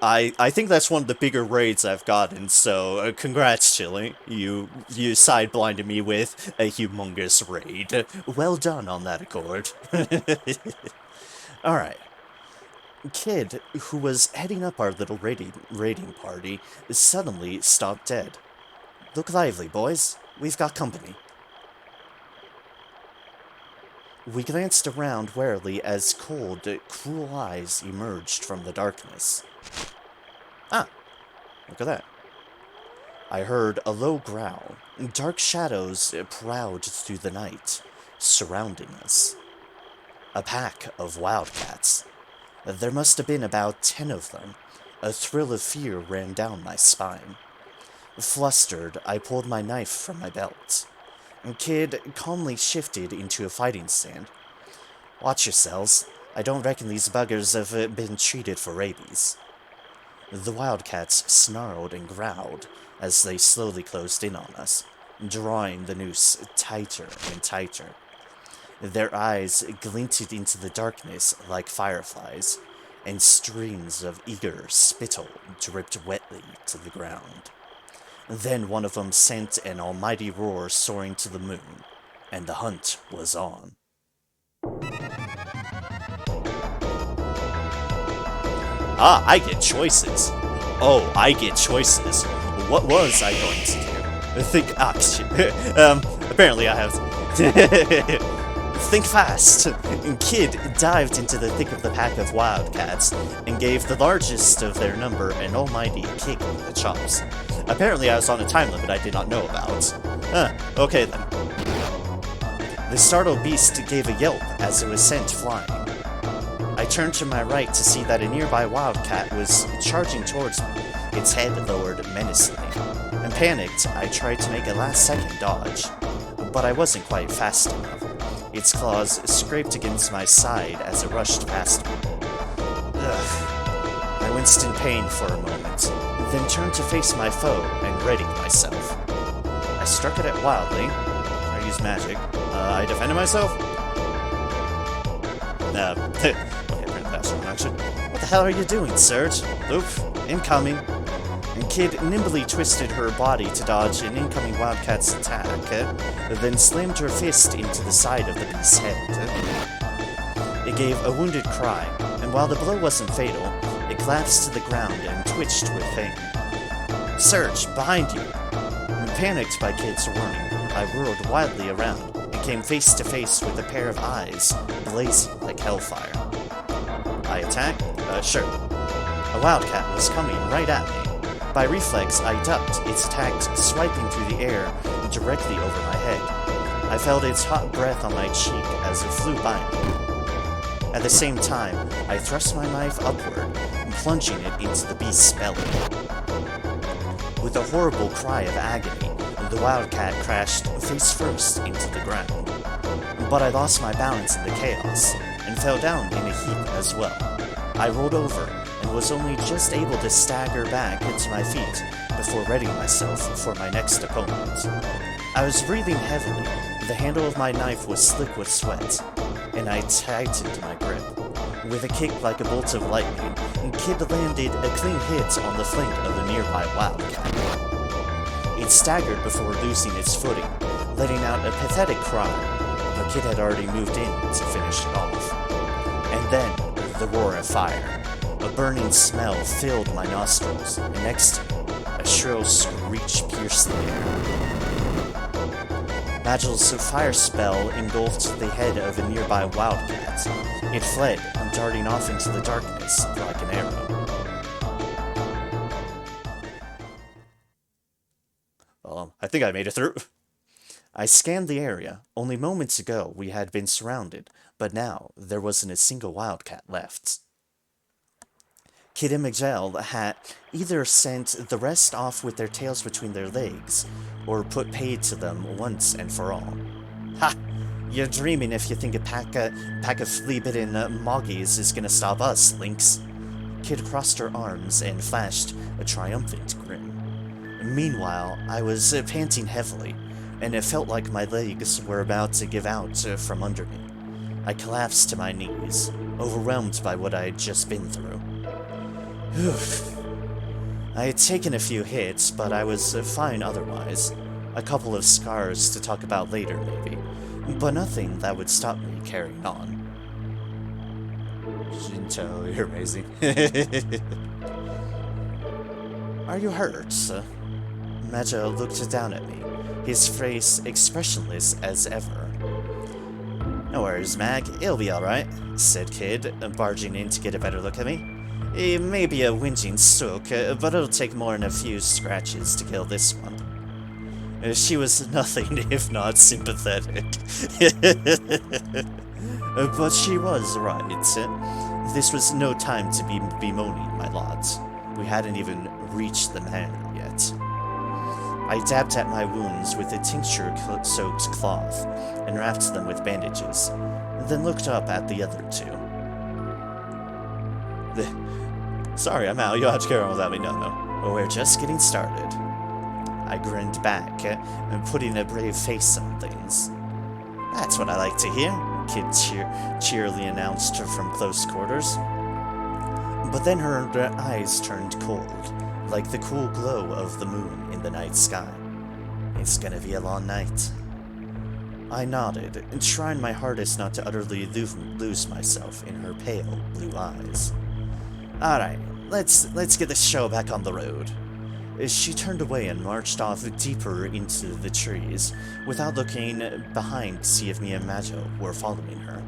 I think that's one of the bigger raids I've gotten, so congrats, Chili. You side-blinded me with a humongous raid. Well done on that accord. Alright. Kid, who was heading up our little raiding party, suddenly stopped dead. Look lively, boys. We've got company. We glanced around warily as cold, cruel eyes emerged from the darkness. Ah, look at that. I heard a low growl. Dark shadows prowled through the night, surrounding us. A pack of wildcats. There must have been about 10 of them. A thrill of fear ran down my spine. Flustered, I pulled my knife from my belt. Kid calmly shifted into a fighting stand. Watch yourselves. I don't reckon these buggers have been treated for rabies. The wildcats snarled and growled as they slowly closed in on us, drawing the noose tighter and tighter. Their eyes glinted into the darkness like fireflies, and streams of eager spittle dripped wetly to the ground. Then one of them sent an almighty roar soaring to the moon, and the hunt was on. Ah, I get choices. Oh, I get choices. What was I going to do? Apparently I have... Think fast. Kid dived into the thick of the pack of wildcats and gave the largest of their number an almighty kick in the chops. Apparently I was on a time limit I did not know about. Okay then. The startled beast gave a yelp as it was sent flying. I turned to my right to see that a nearby wildcat was charging towards me, its head lowered menacingly. And panicked, I tried to make a last-second dodge, but I wasn't quite fast enough. Its claws scraped against my side as it rushed past me. Ugh. I winced in pain for a moment, then turned to face my foe and readied myself. I struck at it wildly. I used use magic. I defended myself? Okay, that's wrong, actually. What the hell are you doing, Surge? Oof, incoming. And Kid nimbly twisted her body to dodge an incoming Wildcat's attack, then slammed her fist into the side of the beast's head. It gave a wounded cry, and while the blow wasn't fatal, it collapsed to the ground and twitched with pain. Surge, behind you! And panicked by Kid's warning, I whirled wildly around and came face to face with a pair of eyes blazing like hellfire. I attacked? Sure. A Wildcat was coming right at me. By reflex, I ducked, its attack swiping through the air directly over my head. I felt its hot breath on my cheek as it flew by me. At the same time, I thrust my knife upward, plunging it into the beast's belly. With a horrible cry of agony, the Wildcat crashed face first into the ground. But I lost my balance in the chaos, and fell down in a heap as well. I rolled over, and was only just able to stagger back to my feet before readying myself for my next opponent. I was breathing heavily, the handle of my knife was slick with sweat, and I tightened my grip. With a kick like a bolt of lightning, Kid landed a clean hit on the flank of the nearby Wildcat. It staggered before losing its footing, letting out a pathetic cry, but Kid had already moved in to finish it off. And then, the roar of fire. A burning smell filled my nostrils, and next to me, a shrill screech pierced the air. Magil's fire spell engulfed the head of a nearby Wildcat. It fled, darting off into the darkness like an arrow. I think I made it through. I scanned the area. Only moments ago we had been surrounded, but now there wasn't a single Wildcat left. Kid and Miguel had either sent the rest off with their tails between their legs, or put paid to them once and for all. Ha! You're dreaming if you think a pack of flea-bitten moggies is gonna stop us, Lynx. Kid crossed her arms and flashed a triumphant grin. Meanwhile, I was panting heavily, and it felt like my legs were about to give out from under me. I collapsed to my knees, overwhelmed by what I had just been through. I had taken a few hits, but I was fine otherwise. A couple of scars to talk about later, maybe. But nothing that would stop me carrying on. Shinto, you're amazing. Are you hurt? Majo looked down at me, his face expressionless as ever. No worries, Mag. It'll be alright, said Kid, barging in to get a better look at me. It may be a whinging sook, but it'll take more than a few scratches to kill this one. She was nothing if not sympathetic. But she was right. This was no time to be bemoaning my lot. We hadn't even reached the manor yet. I dabbed at my wounds with a tincture-soaked cloth and wrapped them with bandages, then looked up at the other two. Sorry, I'm out. You'll have to carry on without me. No. We're just getting started. I grinned back, putting a brave face on things. That's what I like to hear, Kid cheerily announced from close quarters. But then her eyes turned cold, like the cool glow of the moon in the night sky. It's gonna be a long night. I nodded, trying my hardest not to utterly lose myself in her pale blue eyes. Alright, let's get this show back on the road. She turned away and marched off deeper into the trees, without looking behind to see if me and Majo were following her.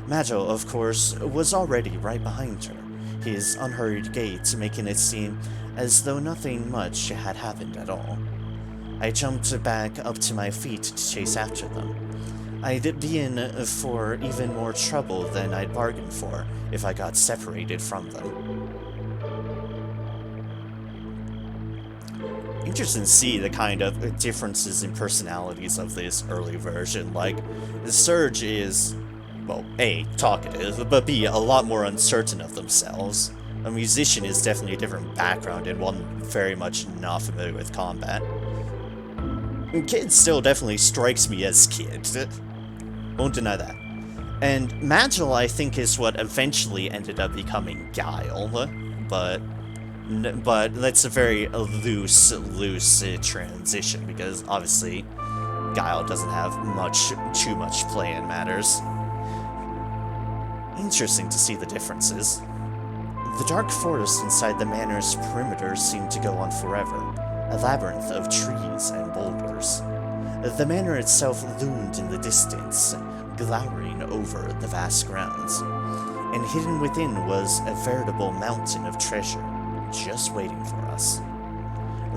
Majo, of course, was already right behind her, his unhurried gait making it seem as though nothing much had happened at all. I jumped back up to my feet to chase after them. I'd be in for even more trouble than I'd bargained for if I got separated from them. Interesting to see the kind of differences in personalities of this early version. Like, Surge is, well, A, talkative, but B, a lot more uncertain of themselves. A musician is definitely a different background and one very much not familiar with combat. Kid still definitely strikes me as Kid. Won't deny that. And Magil, I think, is what eventually ended up becoming Guile, but that's a very loose transition, because obviously Guile doesn't have too much play in matters. Interesting to see the differences. The dark forest inside the manor's perimeter seemed to go on forever, a labyrinth of trees and boulders. The manor itself loomed in the distance, glowering over the vast grounds, and hidden within was a veritable mountain of treasure, just waiting for us.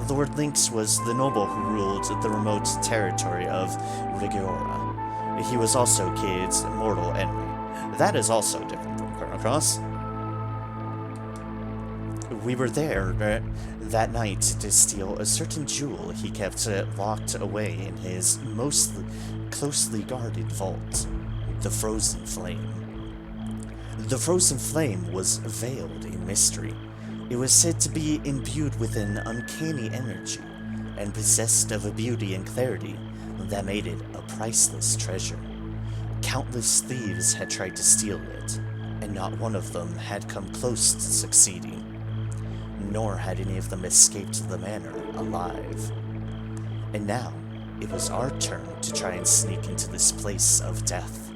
Lord Lynx was the noble who ruled the remote territory of Rigiora. He was also Kid's mortal enemy. That is also different from Chrono. We were there that night to steal a certain jewel he kept locked away in his most closely guarded vault, the Frozen Flame. The Frozen Flame was veiled in mystery. It was said to be imbued with an uncanny energy, and possessed of a beauty and clarity that made it a priceless treasure. Countless thieves had tried to steal it, and not one of them had come close to succeeding. Nor had any of them escaped the manor alive. And now, it was our turn to try and sneak into this place of death,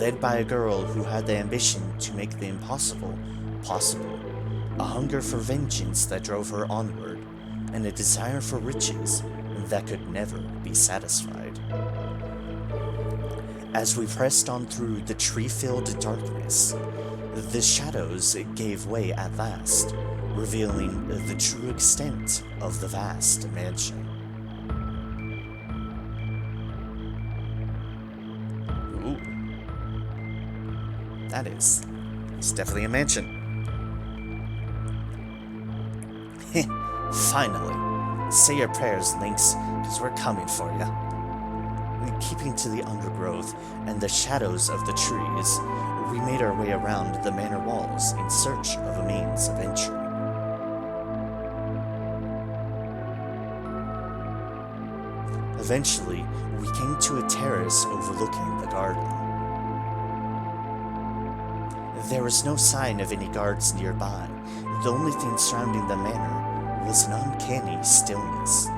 led by a girl who had the ambition to make the impossible possible, a hunger for vengeance that drove her onward, and a desire for riches that could never be satisfied. As we pressed on through the tree-filled darkness, the shadows gave way at last, revealing the true extent of the vast mansion. Ooh. It's definitely a mansion. Finally. Say your prayers, Lynx, because we're coming for you. Keeping to the undergrowth and the shadows of the trees, we made our way around the manor walls in search of a means of entry. Eventually, we came to a terrace overlooking the garden. There was no sign of any guards nearby. The only thing surrounding the manor was an uncanny stillness.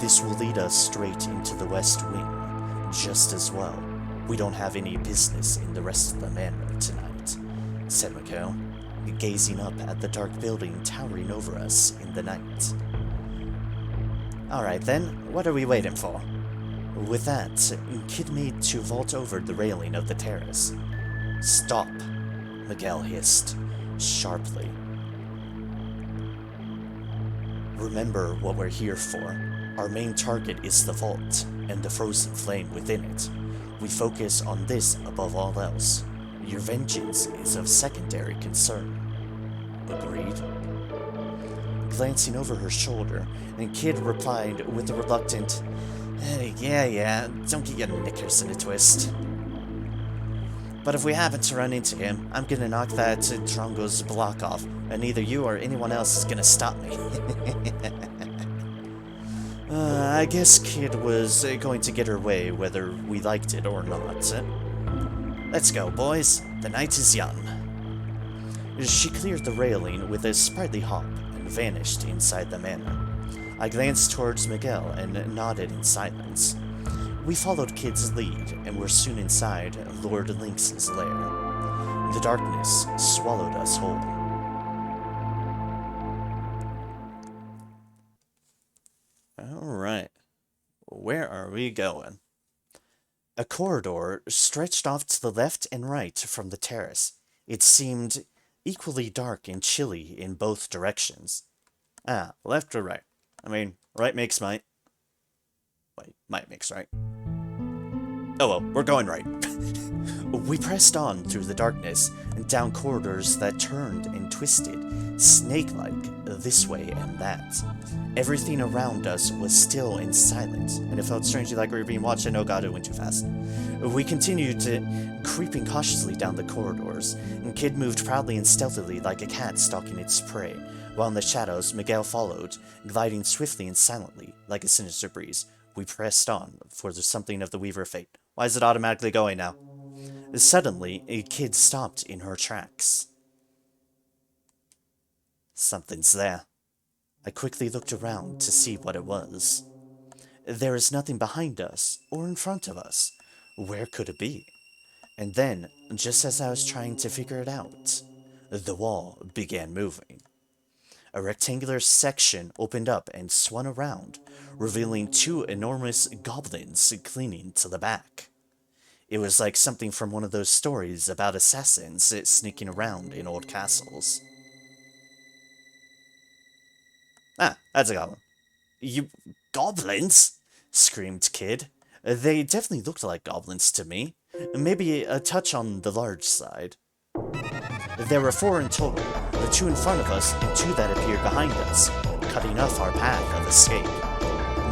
This will lead us straight into the west wing, just as well. We don't have any business in the rest of the manor tonight, said Mikhail, gazing up at the dark building towering over us in the night. Alright then, what are we waiting for? With that, Kid made to vault over the railing of the terrace. Stop, Miguel hissed, sharply. Remember what we're here for. Our main target is the vault, and the frozen flame within it. We focus on this above all else. Your vengeance is of secondary concern. Agreed? Glancing over her shoulder, and Kid replied with a reluctant, yeah, don't get your knickers in a twist. But if we happen to run into him, I'm gonna knock that Drongo's block off, and neither you or anyone else is gonna stop me. I guess Kid was going to get her way whether we liked it or not. Let's go, boys. The night is young. She cleared the railing with a sprightly hop and vanished inside the manor. I glanced towards Miguel and nodded in silence. We followed Kid's lead and were soon inside Lord Lynx's lair. The darkness swallowed us whole. Alright, where are we going? A corridor stretched off to the left and right from the terrace. It seemed equally dark and chilly in both directions. Left or right? I mean, right makes might. Wait, might makes right. Oh well, we're going right. We pressed on through the darkness and down corridors that turned and twisted, snake-like, this way and that. Everything around us was still and silent, and it felt strangely like we were being watched, and oh god, it went too fast. We continued creeping cautiously down the corridors, and Kid moved proudly and stealthily like a cat stalking its prey, While in the shadows, Miguel followed, gliding swiftly and silently, like a sinister breeze. We pressed on, for there's something of the Weaver fate. Why is it automatically going now? Suddenly, a kid stopped in her tracks. Something's there. I quickly looked around to see what it was. There is nothing behind us, or in front of us. Where could it be? And then, just as I was trying to figure it out, the wall began moving. A rectangular section opened up and swung around, revealing two enormous goblins clinging to the back. It was like something from one of those stories about assassins sneaking around in old castles. Ah, that's a goblin. You... goblins? Screamed Kid. They definitely looked like goblins to me. Maybe a touch on the large side. There were 4 in total, the 2 in front of us and 2 that appeared behind us, cutting off our path of escape.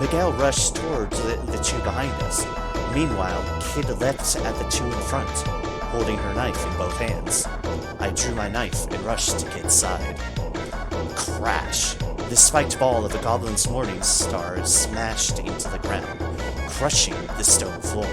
Miguel rushed towards the 2 behind us. Meanwhile, Kid leapt at the 2 in front, holding her knife in both hands. I drew my knife and rushed to Kid's side. Crash! The spiked ball of the goblin's morning star smashed into the ground, crushing the stone floor.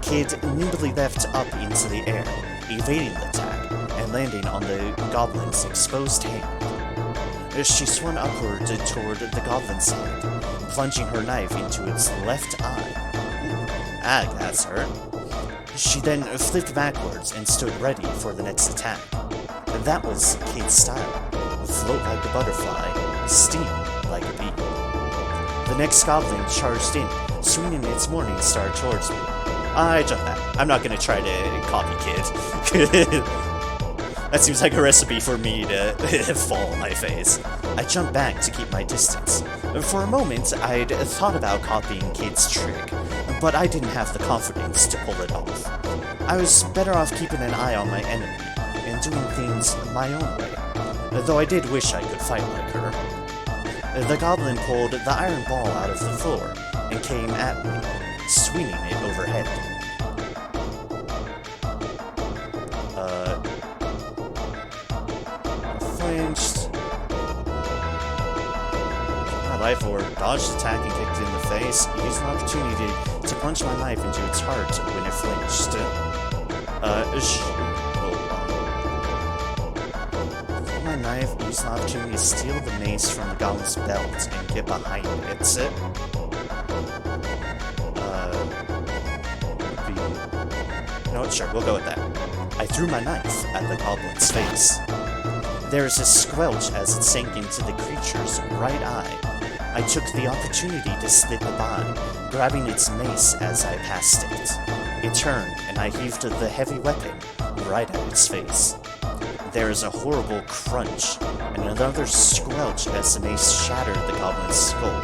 Kid nimbly leapt up into the air, evading the attack, and landing on the goblin's exposed hand. She swung upward toward the goblin's side, plunging her knife into its left eye. Ah, that's hurt. She then flipped backwards and stood ready for the next attack. That was Kid's style. Float like a butterfly, sting like a bee. The next goblin charged in, swinging its morning star towards me. I jumped back. I'm not gonna try to copy Kid. That seems like a recipe for me to fall on my face. I jumped back to keep my distance. For a moment, I'd thought about copying Kid's trick, but I didn't have the confidence to pull it off. I was better off keeping an eye on my enemy and doing things my own way, though I did wish I could fight like her. The goblin pulled the iron ball out of the floor and came at me, swinging it overhead. Flinched. My life or dodged attack and kicked it in the face, used an opportunity to punch my knife into its heart when it flinched. My knife, used an opportunity to steal the mace from the goblin's belt and get behind it. You know what, sure, we'll go with that. I threw my knife at the goblin's face. There was a squelch as it sank into the creature's right eye. I took the opportunity to slip by, grabbing its mace as I passed it. It turned, and I heaved the heavy weapon right at its face. There is a horrible crunch, and another squelch as the mace shattered the goblin's skull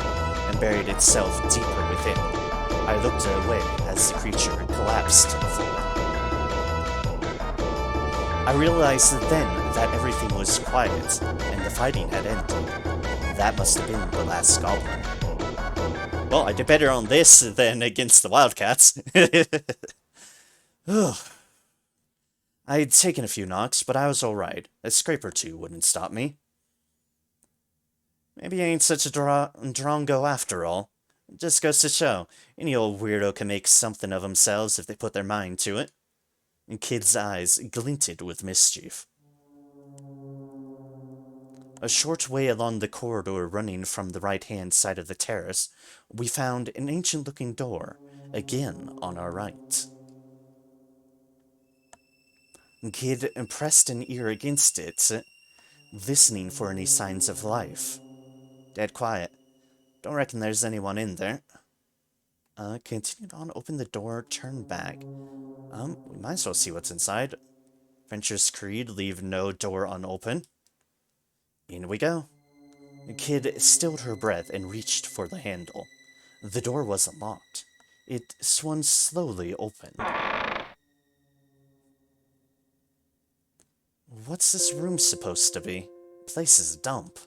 and buried itself deeper within. I looked away as the creature collapsed to the floor. I realized then that everything was quiet, and the fighting had ended. That must have been the last goblin. Well, I did better on this than against the Wildcats. I'd taken a few knocks, but I was alright. A scrape or two wouldn't stop me. Maybe I ain't such a drongo after all. It just goes to show, any old weirdo can make something of themselves if they put their mind to it. And Kid's eyes glinted with mischief. A short way along the corridor running from the right-hand side of the terrace, we found an ancient-looking door, again on our right. Kid pressed an ear against it, listening for any signs of life. Dead quiet. Don't reckon there's anyone in there. Continued on, opened the door, turned back. We might as well see what's inside. Venture's creed, leave no door unopened. In we go. The kid stilled her breath and reached for the handle. The door wasn't locked. It swung slowly open. What's this room supposed to be? Place is a dump.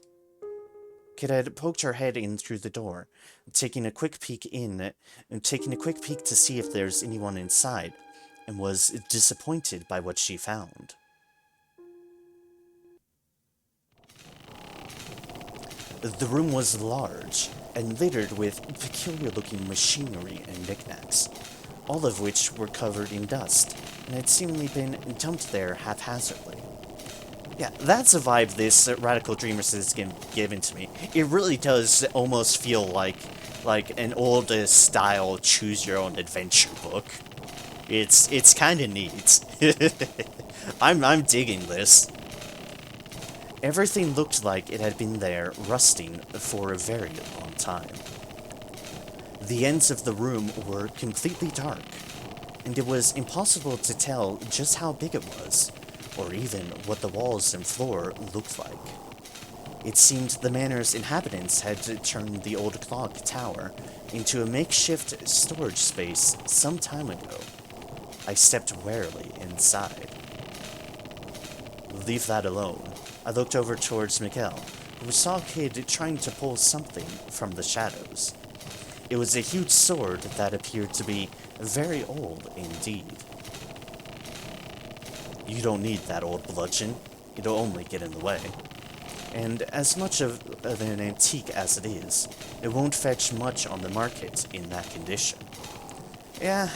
Kid had poked her head in through the door, taking a quick peek to see if there's anyone inside, and was disappointed by what she found. The room was large and littered with peculiar-looking machinery and knickknacks, all of which were covered in dust and had seemingly been dumped there haphazardly. Yeah, that's a vibe this Radical Dreamers is given to me. It really does almost feel like an old style choose your own adventure book. It's kind of neat. I'm digging this. Everything looked like it had been there rusting for a very long time. The ends of the room were completely dark, and it was impossible to tell just how big it was, or even what the walls and floor looked like. It seemed the manor's inhabitants had turned the old clock tower into a makeshift storage space some time ago. I stepped warily inside. Leave that alone. I looked over towards Miguel, who saw a kid trying to pull something from the shadows. It was a huge sword that appeared to be very old indeed. You don't need that old bludgeon. It'll only get in the way. And as much of an antique as it is, it won't fetch much on the market in that condition. Yeah,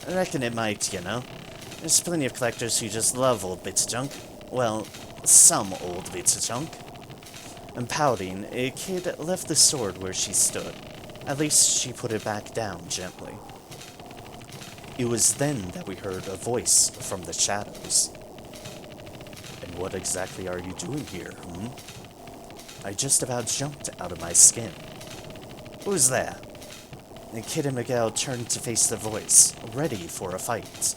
I reckon it might, you know. There's plenty of collectors who just love old bits of junk. Well, some old bits of junk. And pouting, a kid left the sword where she stood. At least she put it back down gently. It was then that we heard a voice from the shadows. And what exactly are you doing here, I just about jumped out of my skin. Who's there? The kid and Miguel turned to face the voice, ready for a fight.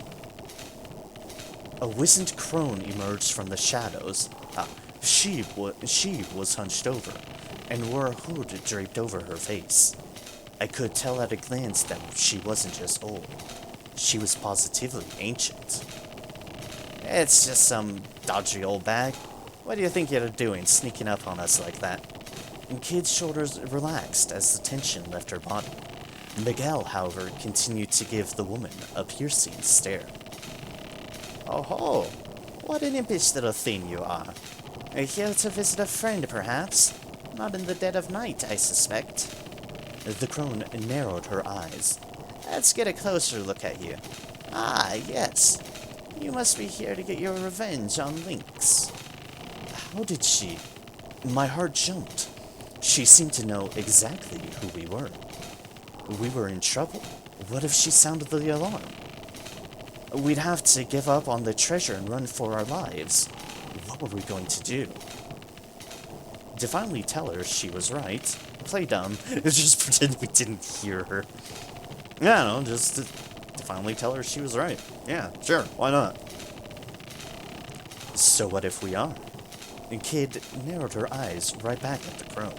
A wizened crone emerged from the shadows. She was hunched over, and wore a hood draped over her face. I could tell at a glance that she wasn't just old. She was positively ancient. It's just some dodgy old bag. What do you think you're doing, sneaking up on us like that? And Kid's shoulders relaxed as the tension left her body. Miguel, however, continued to give the woman a piercing stare. Oh ho! What an impish little thing you are. Here to visit a friend, perhaps? Not in the dead of night, I suspect. The crone narrowed her eyes. Let's get a closer look at you. Ah, yes. You must be here to get your revenge on Lynx. How did she? My heart jumped. She seemed to know exactly who we were. We were in trouble. What if she sounded the alarm? We'd have to give up on the treasure and run for our lives. What were we going to do? To finally tell her she was right. Play dumb. Just pretend we didn't hear her. Yeah, no, just to finally tell her she was right. Yeah, sure, why not? So what if we are? The kid narrowed her eyes right back at the crone.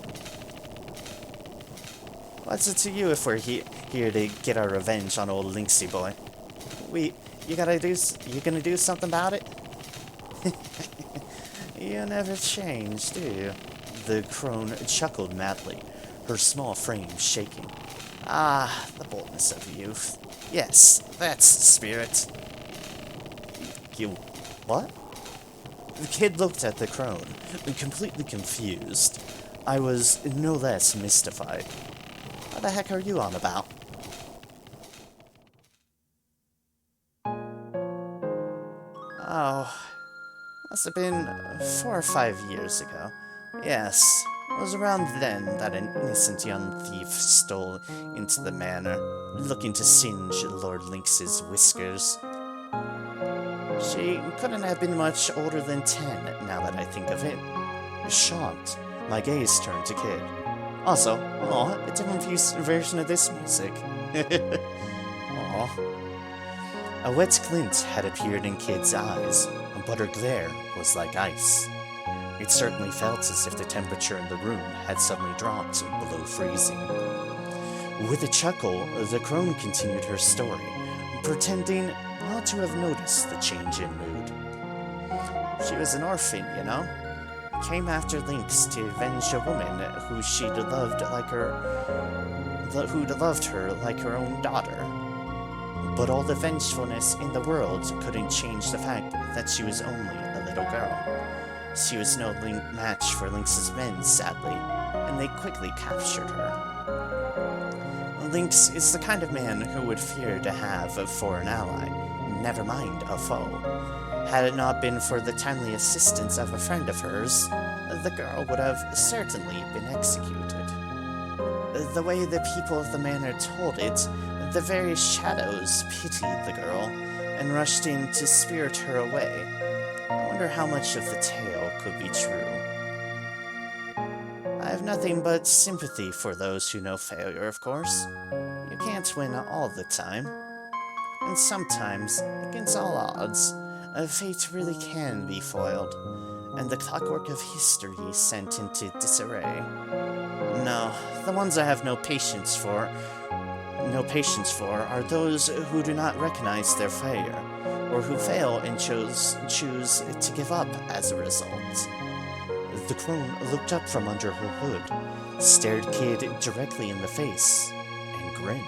What's it to you if we're here to get our revenge on old Lynxy boy? You gonna do something about it? You never change, do you? The crone chuckled madly, her small frame shaking. Ah, the boldness of youth. Yes, that's the spirit. You... what? The kid looked at the crone, completely confused. I was no less mystified. What the heck are you on about? Oh, must have been 4 or 5 years ago. Yes, it was around then that an innocent young thief stole into the manor, looking to singe Lord Lynx's whiskers. She couldn't have been much older than 10, now that I think of it. Shocked, my gaze turned to Kid. Also, a different version of this music. Aw. A wet glint had appeared in Kid's eyes, but her glare was like ice. It certainly felt as if the temperature in the room had suddenly dropped below freezing. With a chuckle, the crone continued her story, pretending not to have noticed the change in mood. She was an orphan, you know? Came after Lynx to avenge a woman who'd loved her like her own daughter. But all the vengefulness in the world couldn't change the fact that she was only a little girl. She was no match for Lynx's men, sadly, and they quickly captured her. Lynx is the kind of man who would fear to have for an ally, never mind a foe. Had it not been for the timely assistance of a friend of hers, the girl would have certainly been executed. The way the people of the manor told it, the very shadows pitied the girl and rushed in to spirit her away. I wonder how much of the tale could be true. I have nothing but sympathy for those who know failure, of course. You can't win all the time. And sometimes, against all odds, fate really can be foiled, and the clockwork of history sent into disarray. No, the ones I have no patience for are those who do not recognize their failure, or who fail and choose to give up as a result. The crone looked up from under her hood, stared Kid directly in the face, and grinned.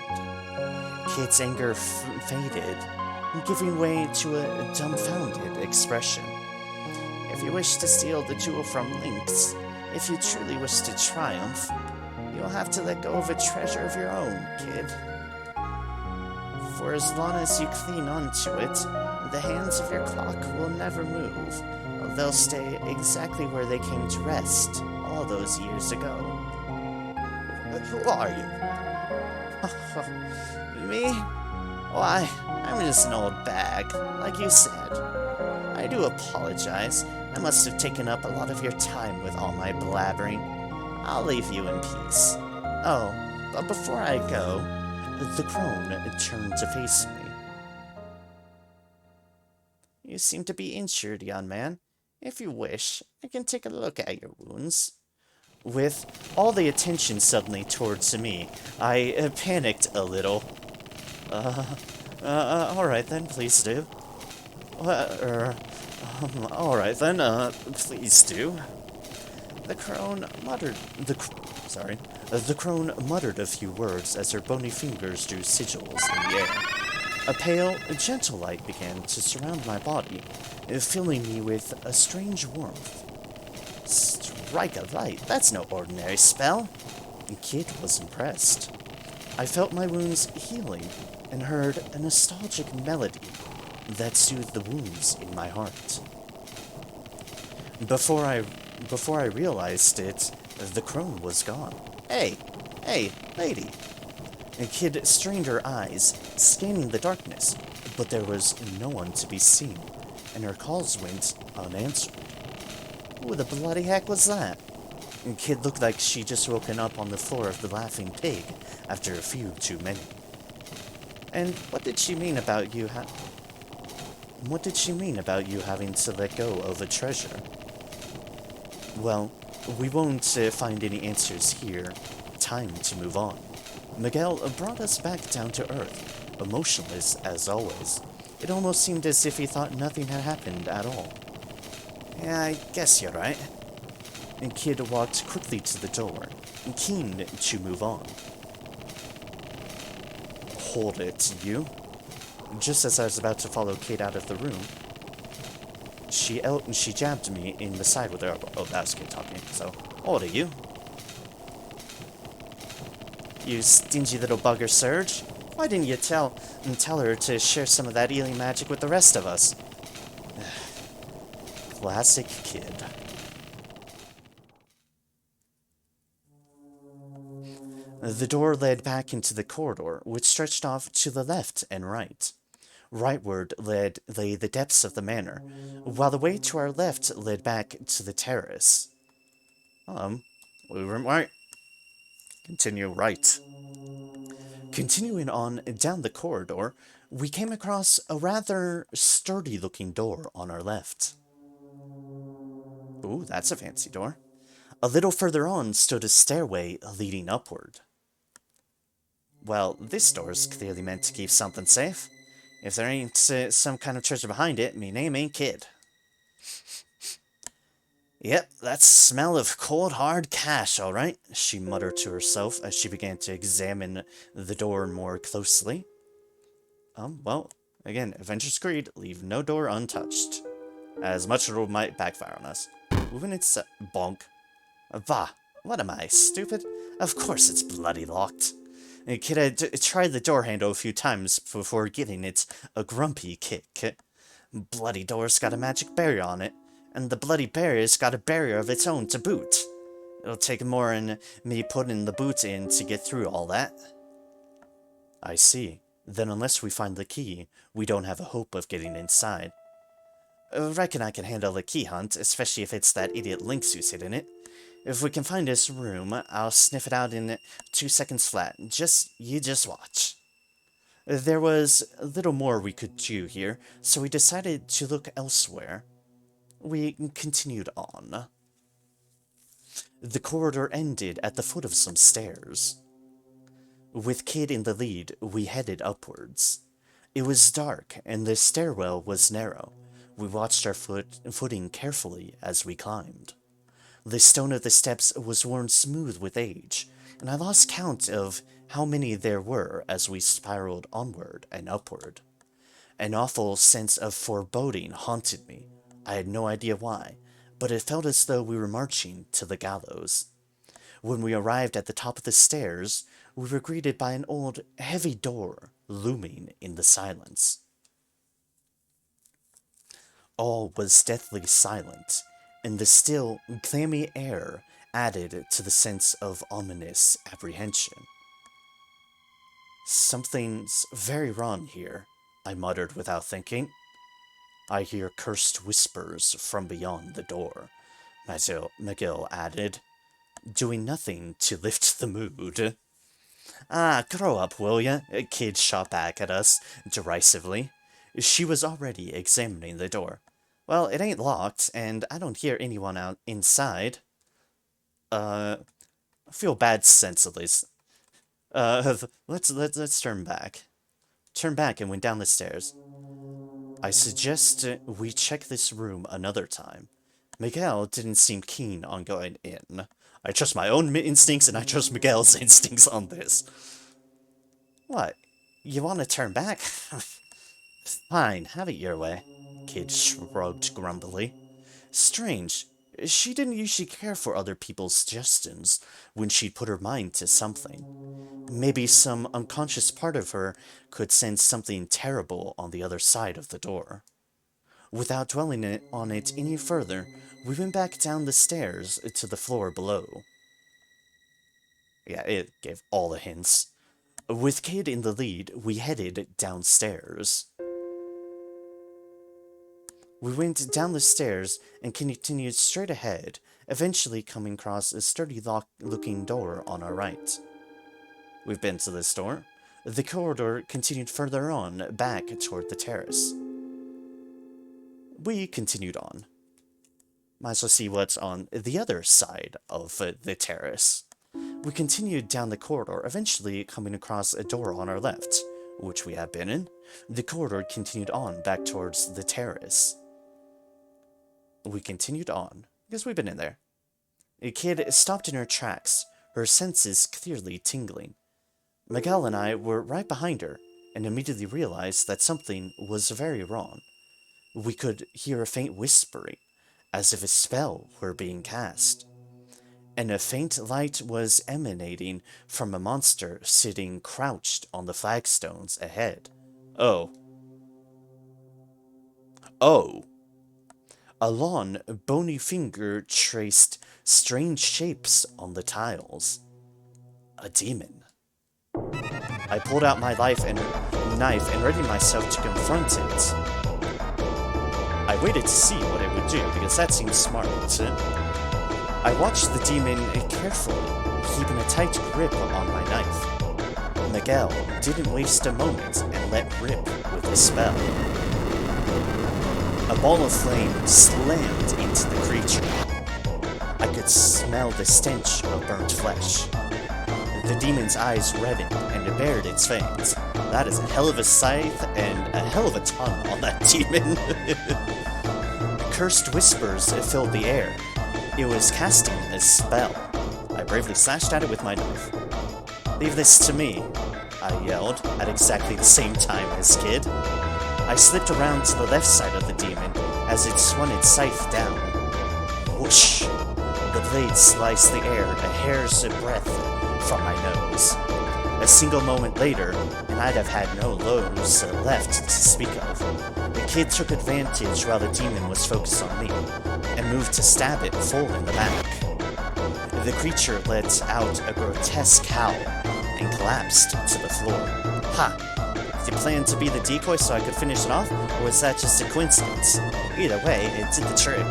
Kid's anger faded, giving way to a dumbfounded expression. If you wish to steal the jewel from Lynx, if you truly wish to triumph, you'll have to let go of a treasure of your own, Kid. For as long as you cling on to it, the hands of your clock will never move. They'll stay exactly where they came to rest all those years ago. Who are you? Me? Why, I'm just an old bag, like you said. I do apologize. I must have taken up a lot of your time with all my blabbering. I'll leave you in peace. Oh, but before I go, the crone turned to face me. You seem to be injured, young man. If you wish, I can take a look at your wounds. With all the attention suddenly towards me, I panicked a little. Alright then, please do. Alright then, please do. The crone muttered. The crone muttered a few words as her bony fingers drew sigils in the air. A pale, gentle light began to surround my body, filling me with a strange warmth. Strike a light, that's no ordinary spell. The Kid was impressed. I felt my wounds healing and heard a nostalgic melody that soothed the wounds in my heart. Before I realized it, the crone was gone. Hey, lady. The Kid strained her eyes, scanning the darkness, but there was no one to be seen, and her calls went unanswered. Who the bloody heck was that? The Kid looked like she just woken up on the floor of the Laughing Pig after a few too many. And what did she mean about you having to let go of a treasure? Well, we won't find any answers here. Time to move on. Miguel brought us back down to earth, emotionless as always. It almost seemed as if he thought nothing had happened at all. Yeah, I guess you're right. And Kid walked quickly to the door, keen to move on. Hold it, you. Just as I was about to follow Kid out of the room, she jabbed me in the side with her elbow. Oh, that was Kid talking, so hold it, you. You stingy little bugger, Serge. Why didn't you tell her to share some of that healing magic with the rest of us? Classic Kid. The door led back into the corridor, which stretched off to the left and right. Rightward lay the depths of the manor, while the way to our left led back to the terrace. We went right. Continue right. Continuing on down the corridor, we came across a rather sturdy-looking door on our left. Ooh, that's a fancy door. A little further on stood a stairway leading upward. Well, this door's clearly meant to keep something safe. If there ain't some kind of treasure behind it, me name ain't Kid. Yep, that's the smell of cold, hard cash, all right, she muttered to herself as she began to examine the door more closely. Well, again, Adventure's Creed, leave no door untouched. As much as it might backfire on us. Moving its bonk. Bah, What am I, stupid? Of course it's bloody locked. The kid had tried the door handle a few times before giving it a grumpy kick. Bloody door's got a magic barrier on it, and the bloody barrier's got a barrier of its own to boot. It'll take more than me putting the boot in to get through all that. I see. Then unless we find the key, we don't have a hope of getting inside. Reckon I can handle the key hunt, especially if it's that idiot Lynx who's hidden it. If we can find this room, I'll sniff it out in 2 seconds flat. You just watch. There was little more we could do here, so we decided to look elsewhere. We continued on. The corridor ended at the foot of some stairs. With Kid in the lead, we headed upwards. It was dark, and the stairwell was narrow. We watched our footing carefully as we climbed. The stone of the steps was worn smooth with age, and I lost count of how many there were as we spiraled onward and upward. An awful sense of foreboding haunted me. I had no idea why, but it felt as though we were marching to the gallows. When we arrived at the top of the stairs, we were greeted by an old, heavy door looming in the silence. All was deathly silent, and the still, clammy air added to the sense of ominous apprehension. Something's very wrong here, I muttered without thinking. I hear cursed whispers from beyond the door, McGill added, doing nothing to lift the mood. Ah, grow up, will ya? Kid shot back at us, derisively. She was already examining the door. Well, it ain't locked, and I don't hear anyone out inside. I feel bad senseless. Let's turn back. Turn back and went down the stairs. I suggest we check this room another time. Miguel didn't seem keen on going in. I trust my own instincts, and I trust Miguel's instincts on this. What? You want to turn back? Fine, have it your way. Kid shrugged grumpily. Strange. She didn't usually care for other people's suggestions when she'd put her mind to something. Maybe some unconscious part of her could sense something terrible on the other side of the door. Without dwelling on it any further, we went back down the stairs to the floor below. Yeah, it gave all the hints. With Kid in the lead, we headed downstairs. We went down the stairs and continued straight ahead, eventually coming across a sturdy looking door on our right. We've been to this door. The corridor continued further on, back toward the terrace. We continued on. Might as well see what's on the other side of the terrace. We continued down the corridor, eventually coming across a door on our left, which we had been in. The corridor continued on back towards the terrace. We continued on, because we've been in there. A Kid stopped in her tracks, her senses clearly tingling. Miguel and I were right behind her, and immediately realized that something was very wrong. We could hear a faint whispering, as if a spell were being cast. And a faint light was emanating from a monster sitting crouched on the flagstones ahead. Oh. A long, bony finger traced strange shapes on the tiles. A demon. I pulled out my knife and readied myself to confront it. I waited to see what it would do, because that seemed smart. I watched the demon carefully, keeping a tight grip on my knife. Miguel didn't waste a moment and let rip with his spell. A ball of flame slammed into the creature. I could smell the stench of burnt flesh. The demon's eyes reddened and it bared its fangs. That is a hell of a scythe and a hell of a tongue on that demon. Cursed whispers filled the air. It was casting a spell. I bravely slashed at it with my knife. "Leave this to me," I yelled, at exactly the same time as Kid. I slipped around to the left side of the demon as it swung its scythe down. Whoosh! The blade sliced the air a hair's breadth from my nose. A single moment later, and I'd have had no lows left to speak of. The kid took advantage while the demon was focused on me, and moved to stab it full in the back. The creature let out a grotesque howl, and collapsed to the floor. Ha! Did you plan to be the decoy so I could finish it off, or was that just a coincidence? Either way, it did the trick.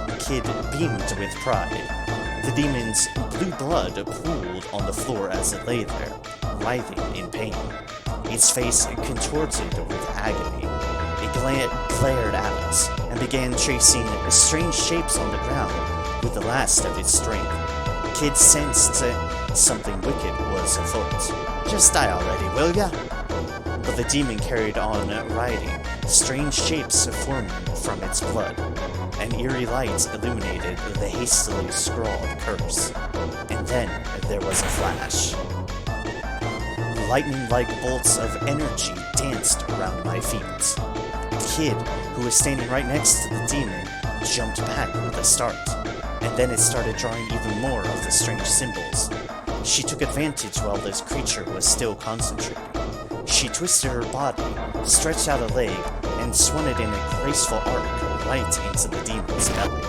The kid beamed with pride. The demon's blue blood pooled on the floor as it lay there, writhing in pain. Its face contorted with agony. It glared at us, and began tracing strange shapes on the ground with the last of its strength. The kid sensed something wicked was afoot. Just die already, will ya? But the demon carried on writhing, strange shapes forming from its blood. An eerie light illuminated the hastily scrawled curse. And then there was a flash. Lightning-like bolts of energy danced around my feet. The kid, who was standing right next to the demon, jumped back with a start, and then it started drawing even more of the strange symbols. She took advantage while this creature was still concentrating. She twisted her body, stretched out a leg, and swung it in a graceful arc right into the demon's belly.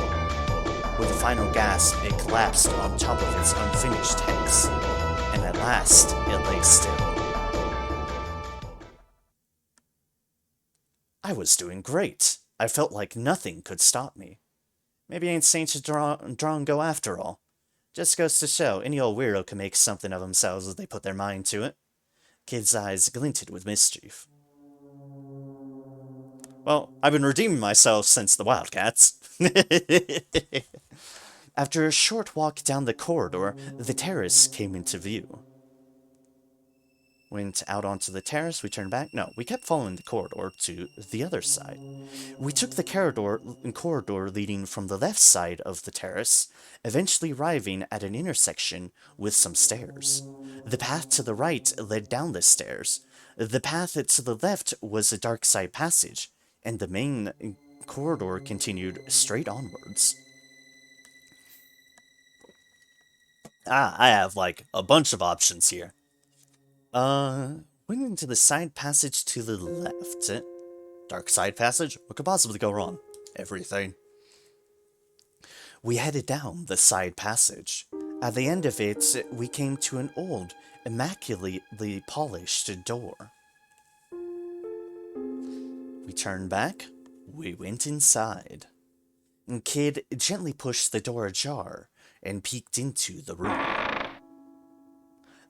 With a final gasp, it collapsed on top of its unfinished hex, and at last it lay still. I was doing great. I felt like nothing could stop me. Maybe I ain't saint to draw and go after all. Just goes to show, any old weirdo can make something of themselves if they put their mind to it. Kid's eyes glinted with mischief. Well, I've been redeeming myself since the Wildcats. After a short walk down the corridor, the terrace came into view. Went out onto the terrace, we turned back. No, we kept following the corridor to the other side. We took the corridor leading from the left side of the terrace, eventually arriving at an intersection with some stairs. The path to the right led down the stairs. The path to the left was a dark side passage, and the main corridor continued straight onwards. I have, like, a bunch of options here. Went into the side passage to the left. Dark side passage? What could possibly go wrong? Everything. We headed down the side passage. At the end of it, we came to an old, immaculately polished door. We turned back. We went inside. Kid gently pushed the door ajar and peeked into the room.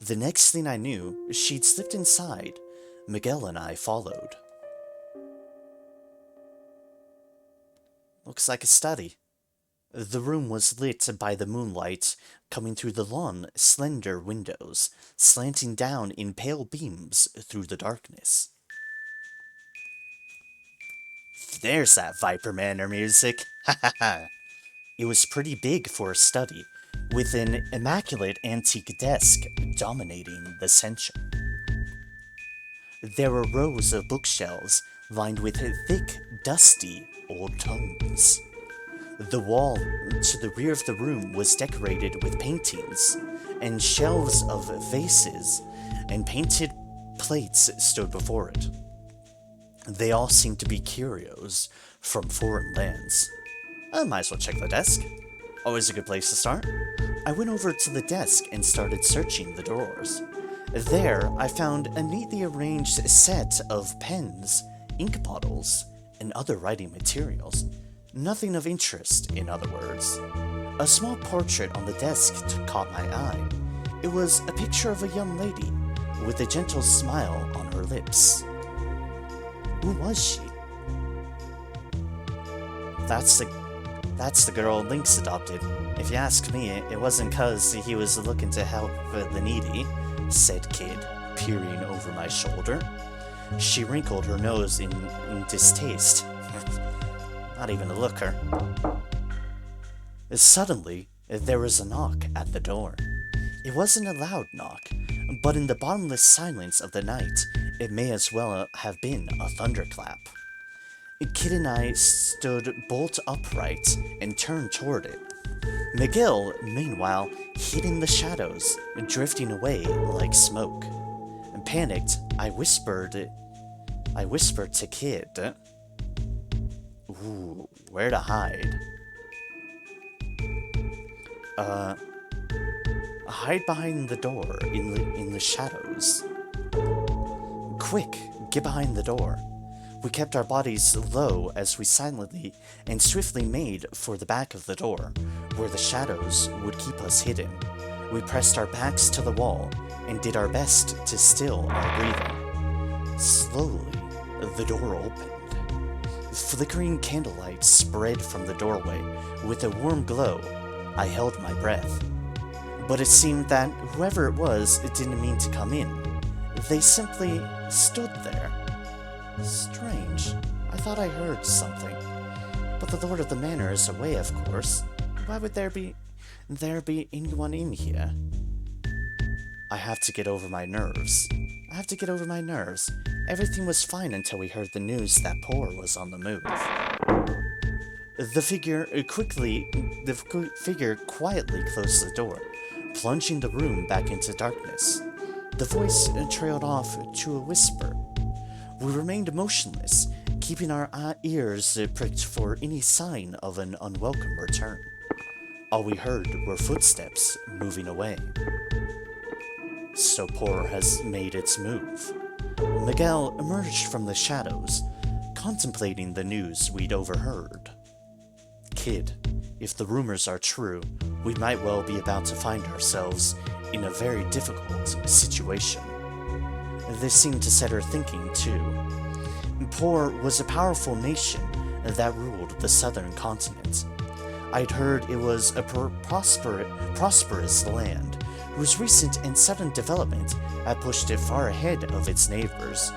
The next thing I knew, she'd slipped inside. Miguel and I followed. Looks like a study. The room was lit by the moonlight coming through the long, slender windows, slanting down in pale beams through the darkness. There's that Viper Manor music. Ha ha ha. It was pretty big for a study, with an immaculate antique desk dominating the center. There were rows of bookshelves lined with thick, dusty old tomes. The wall to the rear of the room was decorated with paintings, and shelves of vases and painted plates stood before it. They all seemed to be curios from foreign lands. I might as well check the desk. Always a good place to start. I went over to the desk and started searching the drawers. There, I found a neatly arranged set of pens, ink bottles, and other writing materials. Nothing of interest, in other words. A small portrait on the desk caught my eye. It was a picture of a young lady, with a gentle smile on her lips. Who was she? That's the girl Lynx adopted. If you ask me, it wasn't 'cause he was looking to help the needy, said Kid, peering over my shoulder. She wrinkled her nose in distaste. Not even a looker. Suddenly, there was a knock at the door. It wasn't a loud knock, but in the bottomless silence of the night, it may as well have been a thunderclap. Kid and I stood bolt upright and turned toward it. Miguel, meanwhile, hid in the shadows, drifting away like smoke. Panicked, I whispered to Kid. Ooh, where to hide? Hide behind the door in the shadows. Quick, get behind the door. We kept our bodies low as we silently and swiftly made for the back of the door, where the shadows would keep us hidden. We pressed our backs to the wall and did our best to still our breathing. Slowly, the door opened. Flickering candlelight spread from the doorway. With a warm glow, I held my breath. But it seemed that whoever it was didn't mean to come in. They simply stood there. Strange. I thought I heard something. But the Lord of the Manor is away, of course. Why would there be anyone in here? I have to get over my nerves. Everything was fine until we heard the news that Poor was on the move. The figure quietly closed the door, plunging the room back into darkness. The voice trailed off to a whisper. We remained motionless, keeping our ears pricked for any sign of an unwelcome return. All we heard were footsteps moving away. So Poor has made its move. Miguel emerged from the shadows, contemplating the news we'd overheard. Kid, if the rumors are true, we might well be about to find ourselves in a very difficult situation. This seemed to set her thinking, too. Poor was a powerful nation that ruled the southern continent. I'd heard it was a prosperous land, whose recent and sudden development had pushed it far ahead of its neighbors,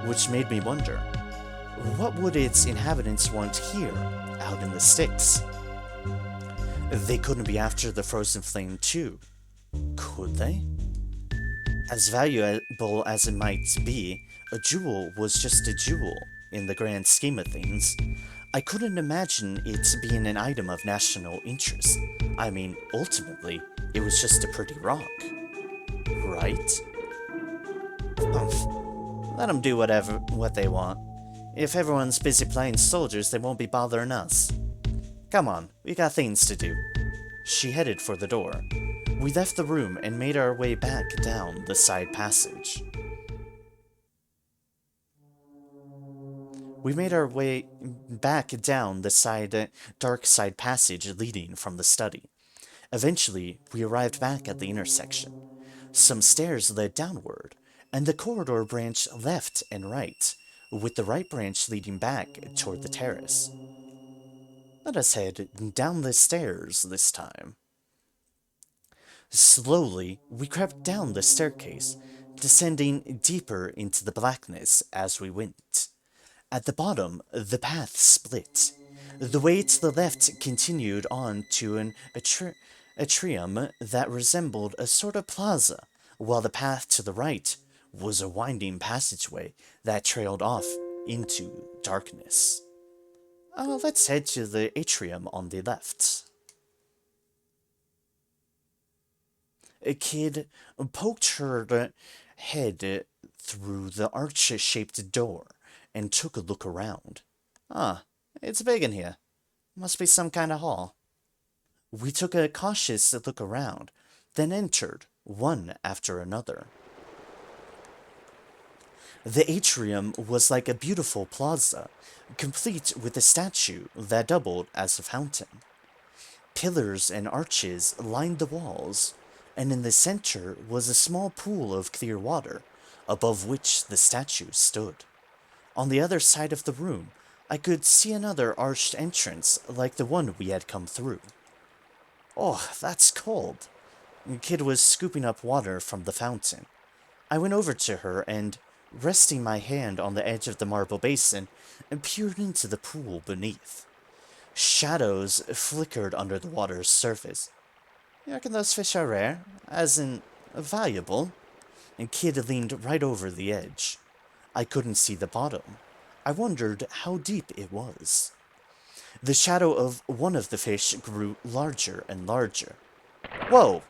which made me wonder, what would its inhabitants want here, out in the sticks? They couldn't be after the frozen flame too, could they? As valuable as it might be, a jewel was just a jewel in the grand scheme of things. I couldn't imagine it being an item of national interest. I mean, ultimately, it was just a pretty rock. Right? Let them do what they want. If everyone's busy playing soldiers, they won't be bothering us. Come on, we got things to do. She headed for the door. We left the room and made our way back down the side passage. Dark side passage leading from the study. Eventually, we arrived back at the intersection. Some stairs led downward, and the corridor branched left and right, with the right branch leading back toward the terrace. Let us head down the stairs this time. Slowly, we crept down the staircase, descending deeper into the blackness as we went. At the bottom, the path split. The way to the left continued on to an atrium that resembled a sort of plaza, while the path to the right was a winding passageway that trailed off into darkness. Let's head to the atrium on the left. A kid poked her head through the arch-shaped door and took a look around. It's big in here. Must be some kind of hall. We took a cautious look around, then entered, one after another. The atrium was like a beautiful plaza, complete with a statue that doubled as a fountain. Pillars and arches lined the walls, and in the center was a small pool of clear water, above which the statue stood. On the other side of the room, I could see another arched entrance like the one we had come through. Oh, that's cold. The kid was scooping up water from the fountain. I went over to her and, resting my hand on the edge of the marble basin, peered into the pool beneath. Shadows flickered under the water's surface. You reckon those fish are rare? As in, valuable? And Kid leaned right over the edge. I couldn't see the bottom. I wondered how deep it was. The shadow of one of the fish grew larger and larger. Whoa!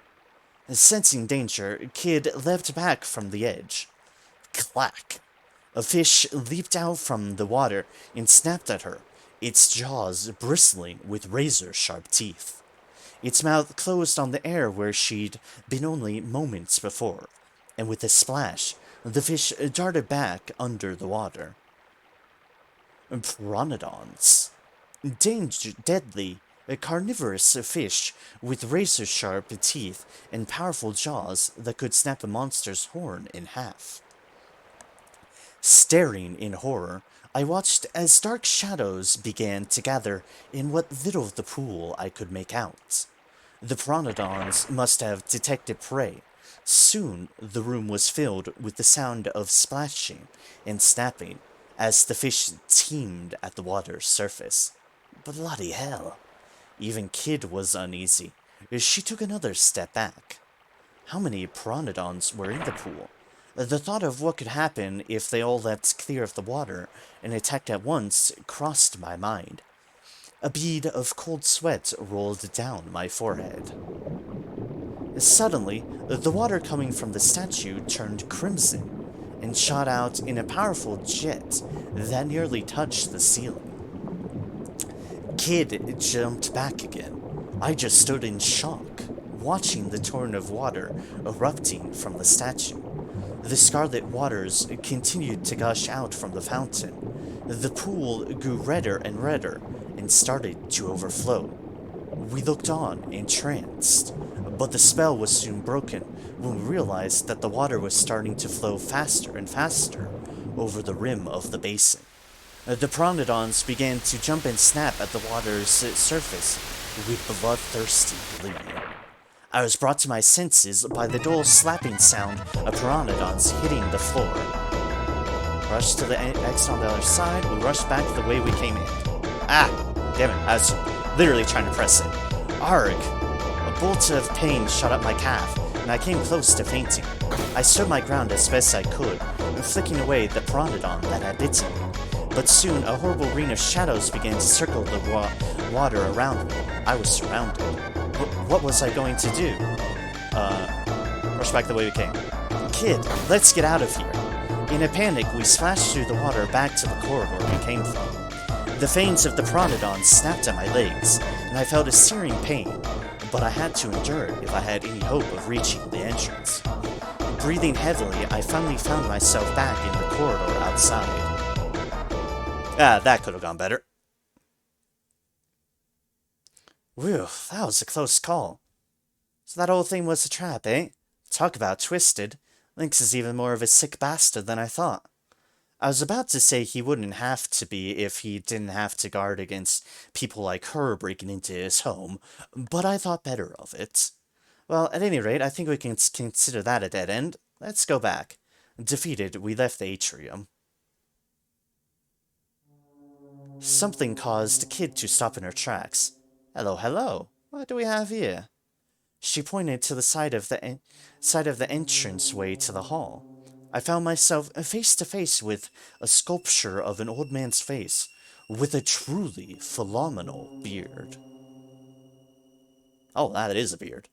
Sensing danger, Kid leapt back from the edge. Clack! A fish leaped out from the water and snapped at her, its jaws bristling with razor-sharp teeth. Its mouth closed on the air where she'd been only moments before, and with a splash, the fish darted back under the water. Pteranodons. Deadly, carnivorous fish with razor-sharp teeth and powerful jaws that could snap a monster's horn in half. Staring in horror, I watched as dark shadows began to gather in what little of the pool I could make out. The pteranodons must have detected prey. Soon the room was filled with the sound of splashing and snapping as the fish teemed at the water's surface. Bloody hell. Even Kid was uneasy. She took another step back. How many pteranodons were in the pool? The thought of what could happen if they all leapt clear of the water and attacked at once crossed my mind. A bead of cold sweat rolled down my forehead. Suddenly, the water coming from the statue turned crimson and shot out in a powerful jet that nearly touched the ceiling. Kid jumped back again. I just stood in shock, watching the torrent of water erupting from the statue. The scarlet waters continued to gush out from the fountain. The pool grew redder and redder and started to overflow. We looked on, entranced, but the spell was soon broken when we realized that the water was starting to flow faster and faster over the rim of the basin. The pteranodons began to jump and snap at the water's surface with bloodthirsty glee. I was brought to my senses by the dull slapping sound of pteranodons hitting the floor. Rushed to the exit on the other side, we rushed back the way we came in. Ah! Damn it, I was literally trying to press it. Arg! A bolt of pain shot up my calf, and I came close to fainting. I stood my ground as best I could, flicking away the pteranodon that had bitten me. But soon, a horrible ring of shadows began to circle the water around me. I was surrounded. What was I going to do? Rush back the way we came. Kid, let's get out of here. In a panic, we splashed through the water back to the corridor we came from. The fangs of the pteranodon snapped at my legs, and I felt a searing pain, but I had to endure it if I had any hope of reaching the entrance. Breathing heavily, I finally found myself back in the corridor outside. Ah, that could have gone better. Whew, that was a close call. So that whole thing was a trap, eh? Talk about twisted. Lynx is even more of a sick bastard than I thought. I was about to say he wouldn't have to be if he didn't have to guard against people like her breaking into his home, but I thought better of it. Well, at any rate, I think we can consider that a dead end. Let's go back. Defeated, we left the atrium. Something caused Kid to stop in her tracks. Hello, hello. What do we have here? She pointed to the side of the entranceway to the hall. I found myself face to face with a sculpture of an old man's face, with a truly phenomenal beard. Oh, that is a beard.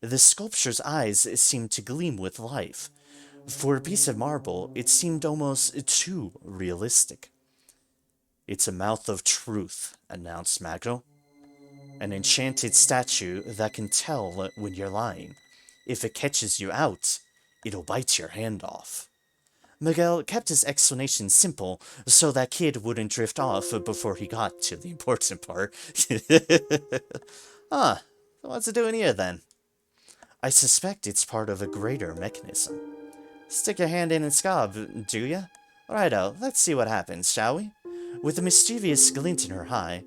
The sculpture's eyes seemed to gleam with life. For a piece of marble, it seemed almost too realistic. It's a mouth of truth, announced Magno. An enchanted statue that can tell when you're lying. If it catches you out, it'll bite your hand off. Miguel kept his explanation simple so that Kid wouldn't drift off before he got to the important part. Ah, what's it doing here then? I suspect it's part of a greater mechanism. Stick your hand in its gob, do ya? Righto, let's see what happens, shall we? With a mischievous glint in her eye,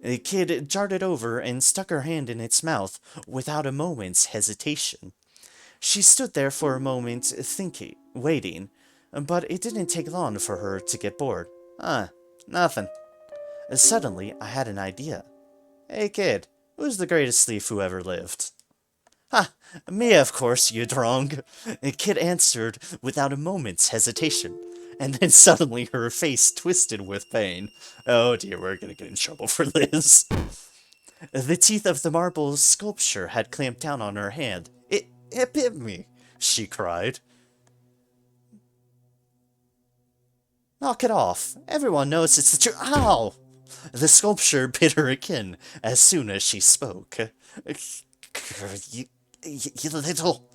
the Kid darted over and stuck her hand in its mouth without a moment's hesitation. She stood there for a moment, thinking, waiting, but it didn't take long for her to get bored. Nothing. Suddenly, I had an idea. Hey, Kid, who's the greatest thief who ever lived? Ha! Me, of course, you drong. Kid answered without a moment's hesitation. And then suddenly her face twisted with pain. Oh dear, we're gonna get in trouble for this. The teeth of the marble sculpture had clamped down on her hand. It bit me, she cried. Knock it off. Everyone knows it's the truth. Ow! The sculpture bit her again as soon as she spoke. You little...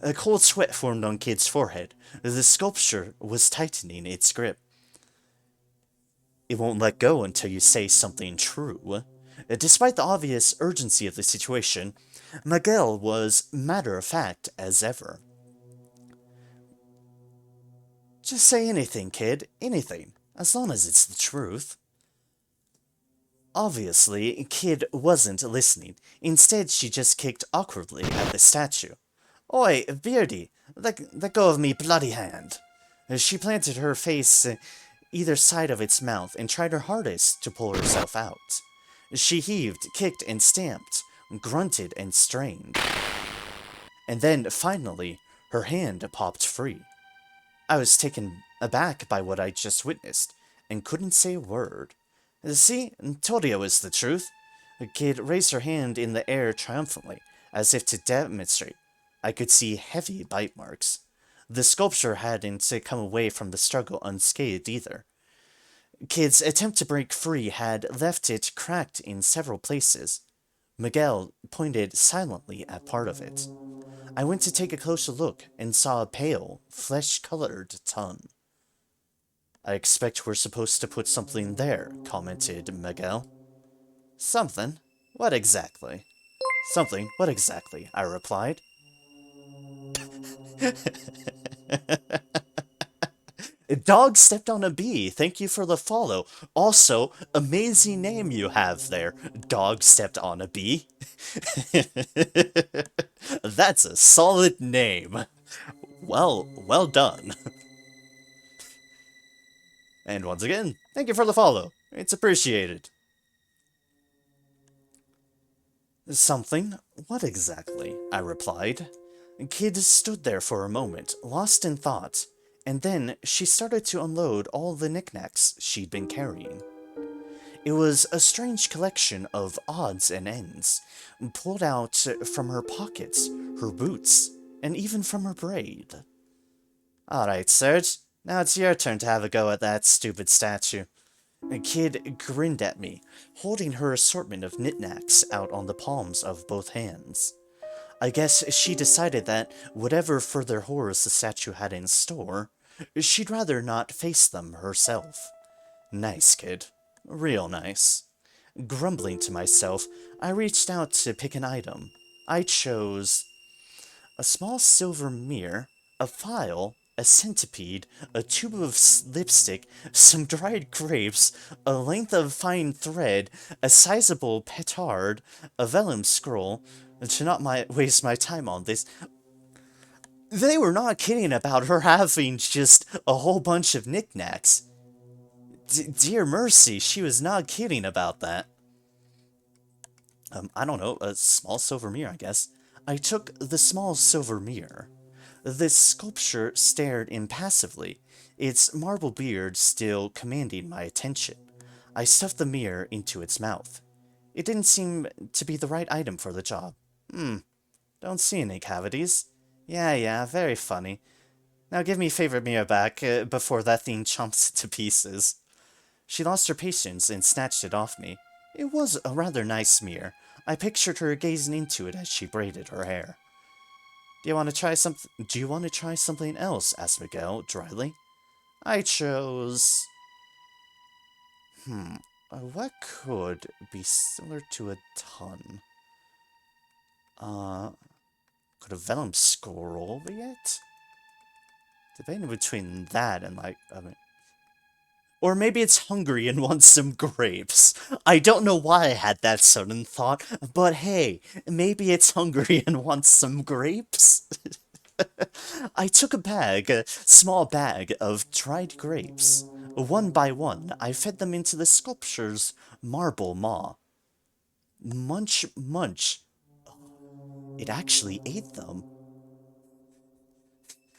A cold sweat formed on Kid's forehead. The sculpture was tightening its grip. It won't let go until you say something true. Despite the obvious urgency of the situation, Miguel was matter-of-fact as ever. Just say anything, kid. Anything. As long as it's the truth. Obviously, Kid wasn't listening. Instead, she just kicked awkwardly at the statue. Oi, Beardy, let go of me bloody hand. She planted her face either side of its mouth and tried her hardest to pull herself out. She heaved, kicked, and stamped, grunted and strained. And then, finally, her hand popped free. I was taken aback by what I just witnessed, and couldn't say a word. See, told you it was the truth. The kid raised her hand in the air triumphantly, as if to demonstrate. I could see heavy bite marks. The sculpture hadn't come away from the struggle unscathed either. Kid's attempt to break free had left it cracked in several places. Miguel pointed silently at part of it. I went to take a closer look and saw a pale, flesh-colored tongue. I expect we're supposed to put something there, commented Miguel. Something? What exactly? Something, what exactly? I replied. Dog stepped on a bee. Thank you for the follow. Also, amazing name you have there. Dog stepped on a bee. That's a solid name. Well done. And once again, thank you for the follow. It's appreciated. Something? What exactly? I replied. Kid stood there for a moment, lost in thought, and then she started to unload all the knickknacks she'd been carrying. It was a strange collection of odds and ends, pulled out from her pockets, her boots, and even from her braid. Alright, Serge, now it's your turn to have a go at that stupid statue. The kid grinned at me, holding her assortment of knickknacks out on the palms of both hands. I guess she decided that whatever further horrors the statue had in store, she'd rather not face them herself. Nice kid. Real nice. Grumbling to myself, I reached out to pick an item. I chose a small silver mirror, a file, a centipede, a tube of lipstick, some dried grapes, a length of fine thread, a sizable petard, a vellum scroll. To not waste my time on this, they were not kidding about her having just a whole bunch of knickknacks. Dear mercy, she was not kidding about that. I don't know, a small silver mirror, I guess. I took the small silver mirror. The sculpture stared impassively, its marble beard still commanding my attention. I stuffed the mirror into its mouth. It didn't seem to be the right item for the job. Don't see any cavities. Yeah, very funny. Now give me favorite mirror back before that thing chomps to pieces. She lost her patience and snatched it off me. It was a rather nice mirror. I pictured her gazing into it as she braided her hair. Do you want to try something else? Asked Miguel dryly. I chose... what could be similar to a ton? Could a vellum scroll be it? Debating between that and or maybe it's hungry and wants some grapes. I don't know why I had that sudden thought, but hey, maybe it's hungry and wants some grapes? I took a small bag of dried grapes. One by one, I fed them into the sculpture's marble maw. Munch, munch. It actually ate them.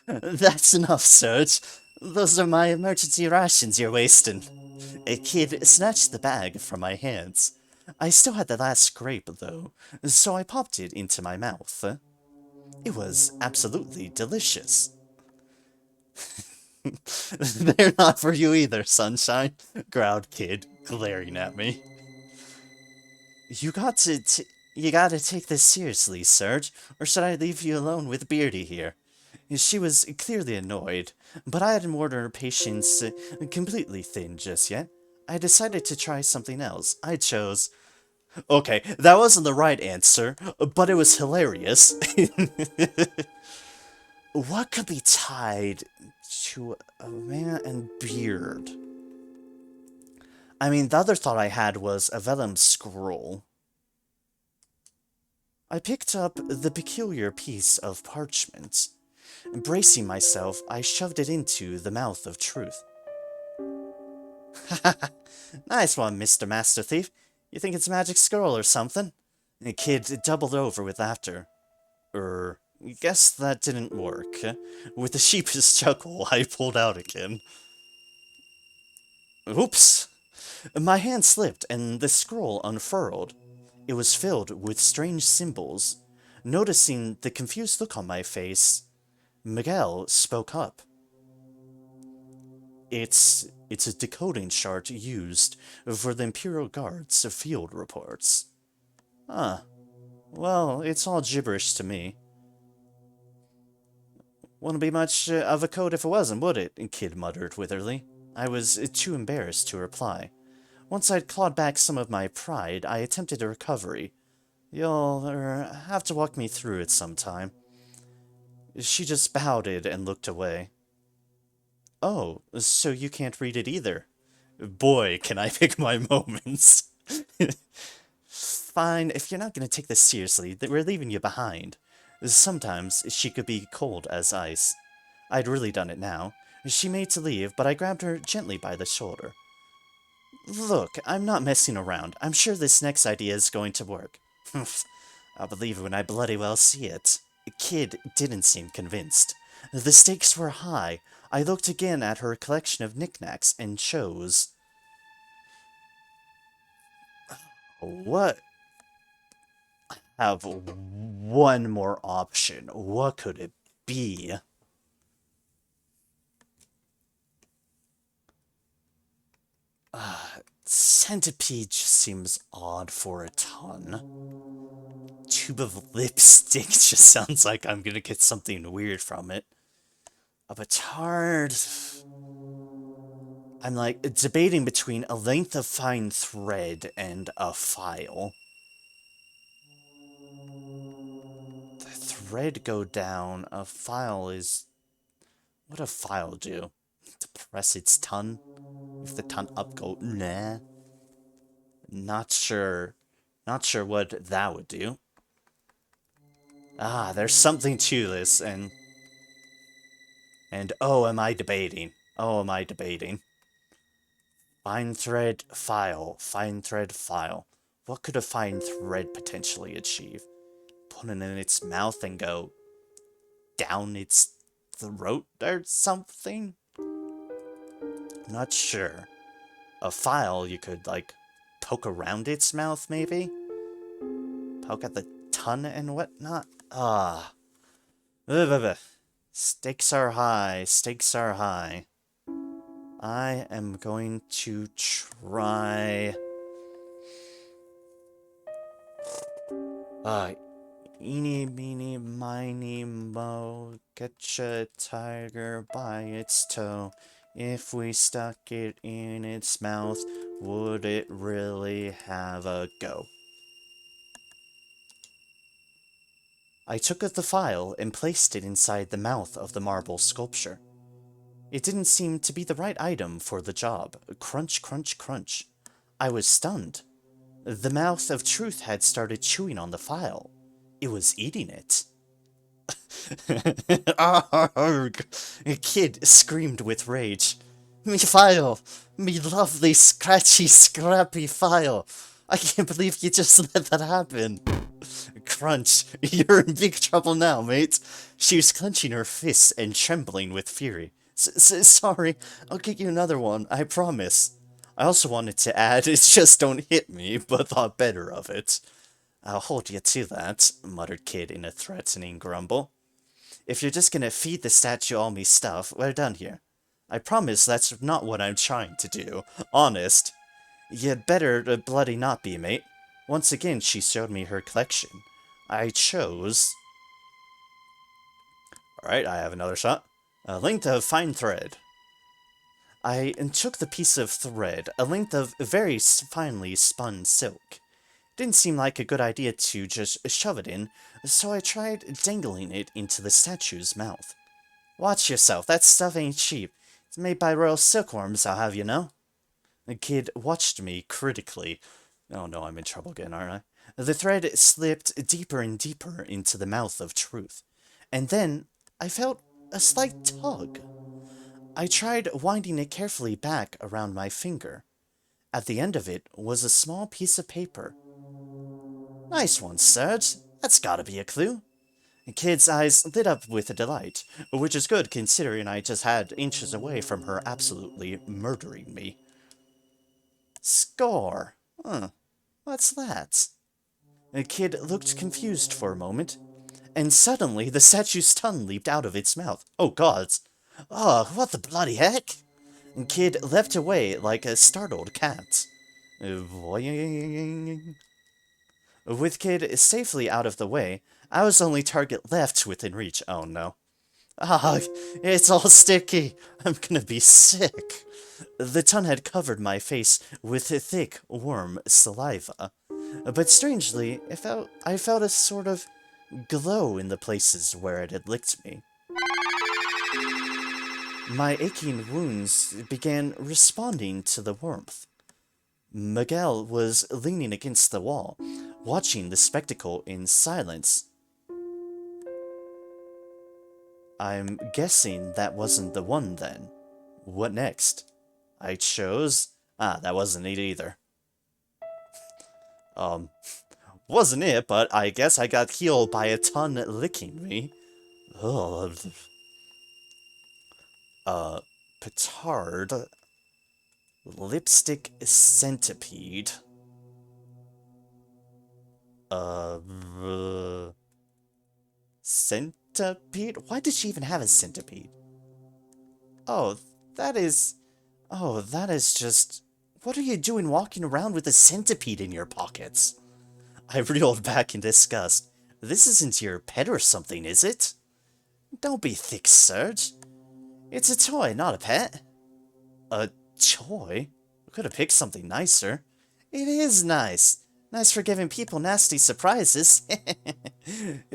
That's enough, Serge. Those are my emergency rations you're wasting. A kid snatched the bag from my hands. I still had the last scrape, though, so I popped it into my mouth. It was absolutely delicious. They're not for you either, Sunshine, growled Kid, glaring at me. You gotta take this seriously, Serge, or should I leave you alone with Beardy here? She was clearly annoyed, but I hadn't worn her patience completely thin just yet. I decided to try something else. I chose... Okay, that wasn't the right answer, but it was hilarious. What could be tied to a man and beard? I mean, the other thought I had was a vellum scroll. I picked up the peculiar piece of parchment. Bracing myself, I shoved it into the mouth of truth. Nice one, Mr. Master Thief. You think it's a magic scroll or something? The kid doubled over with laughter. Guess that didn't work. With a sheepish chuckle, I pulled out again. Oops! My hand slipped and the scroll unfurled. It was filled with strange symbols. Noticing the confused look on my face, Miguel spoke up. It's a decoding chart used for the Imperial Guard's field reports. Huh. Well, it's all gibberish to me. Wouldn't be much of a code if it wasn't, would it? Kid muttered witheringly. I was too embarrassed to reply. Once I'd clawed back some of my pride, I attempted a recovery. You'll have to walk me through it sometime. She just bowed it and looked away. Oh, so you can't read it either. Boy, can I pick my moments. Fine, if you're not going to take this seriously, we're leaving you behind. Sometimes she could be cold as ice. I'd really done it now. She made to leave, but I grabbed her gently by the shoulder. Look, I'm not messing around. I'm sure this next idea is going to work. I'll believe it when I bloody well see it. Kid didn't seem convinced. The stakes were high. I looked again at her collection of knickknacks and chose... What? I have one more option. What could it be? Centipede just seems odd for a ton. Tube of lipstick just sounds like I'm gonna get something weird from it. A petard... I'm like debating between a length of fine thread and a file. The thread go down, a file is... What a file do? To press its tongue? If the tongue up go, nah. Not sure. Not sure what that would do. Ah, there's something to this, and oh, am I debating? Oh, am I debating? Fine thread, file. Fine thread, file. What could a fine thread potentially achieve? Put it in its mouth and go down its throat or something? Not sure. A file, you could, like, poke around its mouth, maybe? Poke at the tongue and whatnot? Ah. Stakes are high, stakes are high. I am going to try... Eeny, meeny, miny, mo, getcha tiger by its toe. If we stuck it in its mouth, would it really have a go? I took up the file and placed it inside the mouth of the marble sculpture. It didn't seem to be the right item for the job. Crunch, crunch, crunch. I was stunned. The mouth of truth had started chewing on the file. It was eating it. Arg! A kid screamed with rage. Me file! Me lovely, scratchy, scrappy file! I can't believe you just let that happen! Crunch! You're in big trouble now, mate! She was clenching her fists and trembling with fury. Sorry, I'll get you another one, I promise. I also wanted to add, it's just don't hit me, but thought better of it. I'll hold you to that, muttered Kid in a threatening grumble. If you're just gonna feed the statue all me stuff, we're done here. I promise that's not what I'm trying to do. Honest. You'd better bloody not be, mate. Once again, she showed me her collection. I chose... Alright, I have another shot. A length of fine thread. I took the piece of thread, a length of very finely spun silk. Didn't seem like a good idea to just shove it in, so I tried dangling it into the statue's mouth. Watch yourself, that stuff ain't cheap. It's made by royal silkworms, I'll have you know. The Kid watched me critically. Oh no, I'm in trouble again, aren't I? The thread slipped deeper and deeper into the mouth of truth. And then I felt a slight tug. I tried winding it carefully back around my finger. At the end of it was a small piece of paper. Nice one, Serge. That's gotta be a clue. The Kid's eyes lit up with delight, which is good considering I just had inches away from her absolutely murdering me. Score. Huh. What's that? The Kid looked confused for a moment, and suddenly the statue's tongue leaped out of its mouth. Oh god. Oh, what the bloody heck? The Kid leapt away like a startled cat. With Kid safely out of the way, I was the only target left within reach. Oh no. Ah, it's all sticky. I'm gonna be sick. The tongue had covered my face with thick, warm saliva. But strangely, I felt a sort of glow in the places where it had licked me. My aching wounds began responding to the warmth. Miguel was leaning against the wall, watching the spectacle in silence. I'm guessing that wasn't the one then. What next? I chose... Ah, that wasn't it either. Wasn't it, but I guess I got healed by a ton licking me. Ugh. Petard. Lipstick centipede. Centipede? Why did she even have a centipede? Oh, that is just... What are you doing walking around with a centipede in your pockets? I reeled back in disgust. This isn't your pet or something, is it? Don't be thick, Serge. It's a toy, not a pet. A toy? We could have picked something nicer. It is nice. Nice for giving people nasty surprises.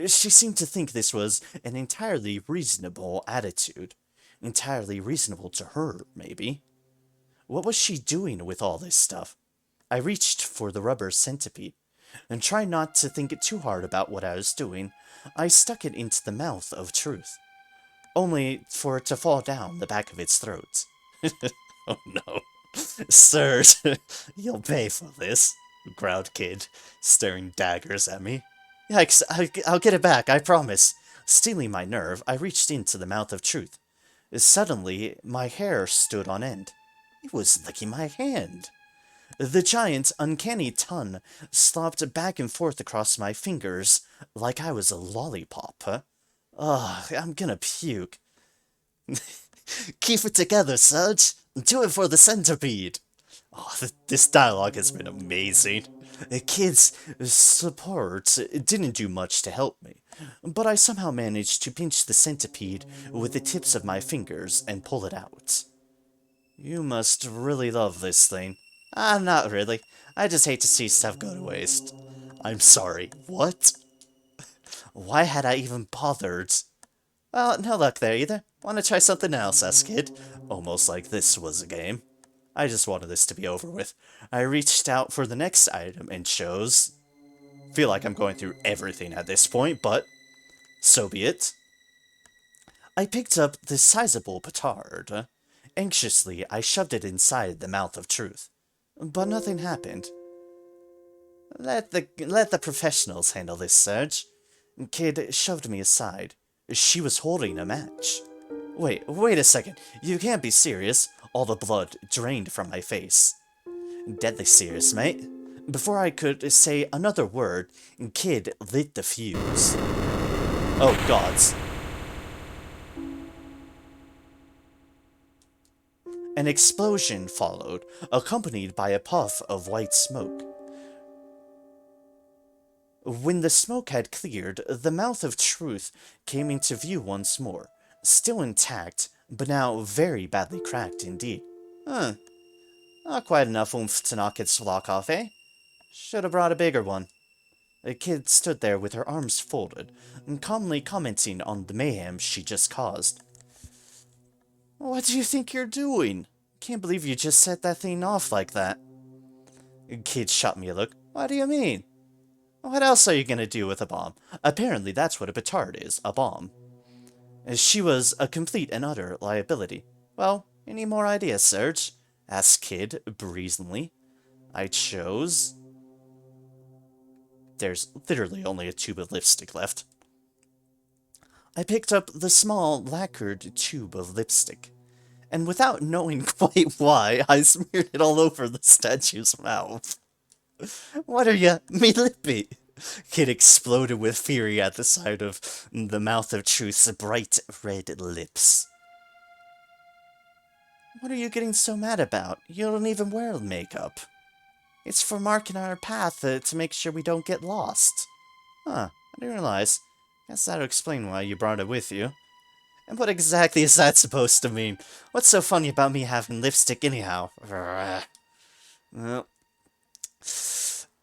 She seemed to think this was an entirely reasonable attitude. Entirely reasonable to her, maybe. What was she doing with all this stuff? I reached for the rubber centipede, and trying not to think too hard about what I was doing, I stuck it into the mouth of truth, only for it to fall down the back of its throat. Oh no. Sir, you'll pay for this, growled Kid, staring daggers at me. Yikes, I'll get it back, I promise. Stealing my nerve, I reached into the mouth of truth. Suddenly, my hair stood on end. It was licking my hand. The giant, uncanny tongue slopped back and forth across my fingers like I was a lollipop. Ugh, I'm gonna puke. Keep it together, Serge. Do it for the centipede. Oh, this dialogue has been amazing. The Kid's support didn't do much to help me, but I somehow managed to pinch the centipede with the tips of my fingers and pull it out. You must really love this thing. Not really. I just hate to see stuff go to waste. I'm sorry. What? Why had I even bothered? Well, no luck there either. Wanna try something else, asked Kid? Almost like this was a game. I just wanted this to be over with. I reached out for the next item and chose... Feel like I'm going through everything at this point, but... so be it. I picked up the sizable petard. Anxiously, I shoved it inside the mouth of truth. But nothing happened. Let the professionals handle this, Serge. Kid shoved me aside. She was holding a match. Wait a second. You can't be serious. All the blood drained from my face. Deadly serious, mate. Before I could say another word, Kid lit the fuse. Oh, gods. An explosion followed, accompanied by a puff of white smoke. When the smoke had cleared, the mouth of truth came into view once more, still intact, but now very badly cracked indeed. Huh. Not quite enough oomph to knock its lock off, eh? Should have brought a bigger one. The kid stood there with her arms folded, calmly commenting on the mayhem she just caused. What do you think you're doing? Can't believe you just set that thing off like that. The kid shot me a look. What do you mean? What else are you gonna do with a bomb? Apparently that's what a petard is, a bomb. She was a complete and utter liability. Well, any more ideas, Serge? Asked Kid, brazenly. I chose... There's literally only a tube of lipstick left. I picked up the small, lacquered tube of lipstick, and without knowing quite why, I smeared it all over the statue's mouth. What are you, me lippy? Kid exploded with fury at the sight of the mouth of Truth's bright red lips. What are you getting so mad about? You don't even wear makeup. It's for marking our path to make sure we don't get lost. Huh, I didn't realize. Guess that'll explain why you brought it with you. And what exactly is that supposed to mean? What's so funny about me having lipstick anyhow? Well,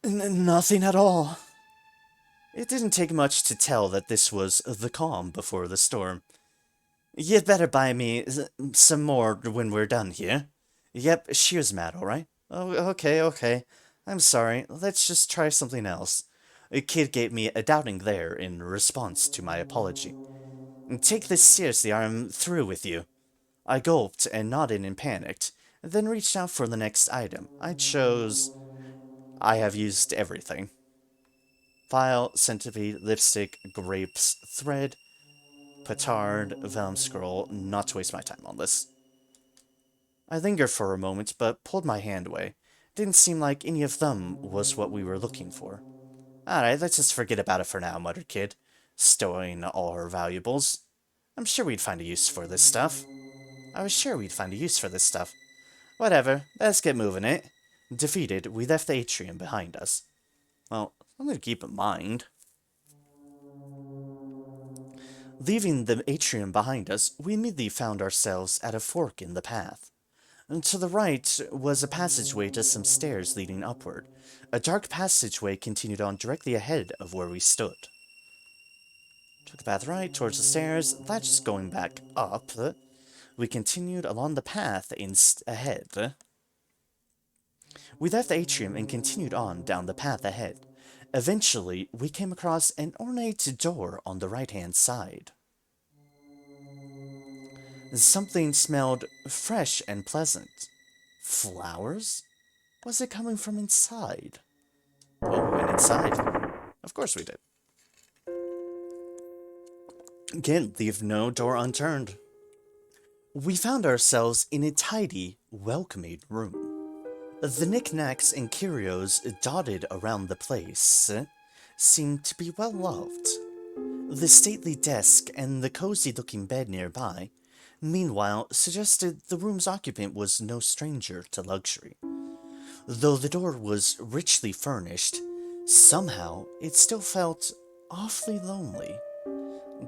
nothing at all. It didn't take much to tell that this was the calm before the storm. You'd better buy me some more when we're done here. Yep, she was mad, alright? Oh, okay. I'm sorry. Let's just try something else. A kid gave me a doubting glare in response to my apology. Take this seriously, I'm through with you. I gulped and nodded and panicked, then reached out for the next item. I chose... I have used everything. File, centipede, lipstick, grapes, thread, petard, vellum scroll, not to waste my time on this. I lingered for a moment, but pulled my hand away. Didn't seem like any of them was what we were looking for. Alright, let's just forget about it for now, muttered Kid, stowing all her valuables. I'm sure we'd find a use for this stuff. I was sure we'd find a use for this stuff. Whatever, let's get moving, eh? Defeated, we left the atrium behind us. Well, something to keep in mind. Leaving the atrium behind us, we immediately found ourselves at a fork in the path. To the right was a passageway to some stairs leading upward. A dark passageway continued on directly ahead of where we stood. Took the path right towards the stairs, that's just going back up. We continued along the path ahead. We left the atrium and continued on down the path ahead. Eventually, we came across an ornate door on the right-hand side. Something smelled fresh and pleasant. Flowers? Was it coming from inside? Oh, we went inside. Of course we did. Again, leave no door unturned. We found ourselves in a tidy, welcoming room. The knickknacks and curios dotted around the place seemed to be well loved. The stately desk and the cozy-looking bed nearby, meanwhile, suggested the room's occupant was no stranger to luxury. Though the door was richly furnished, somehow it still felt awfully lonely.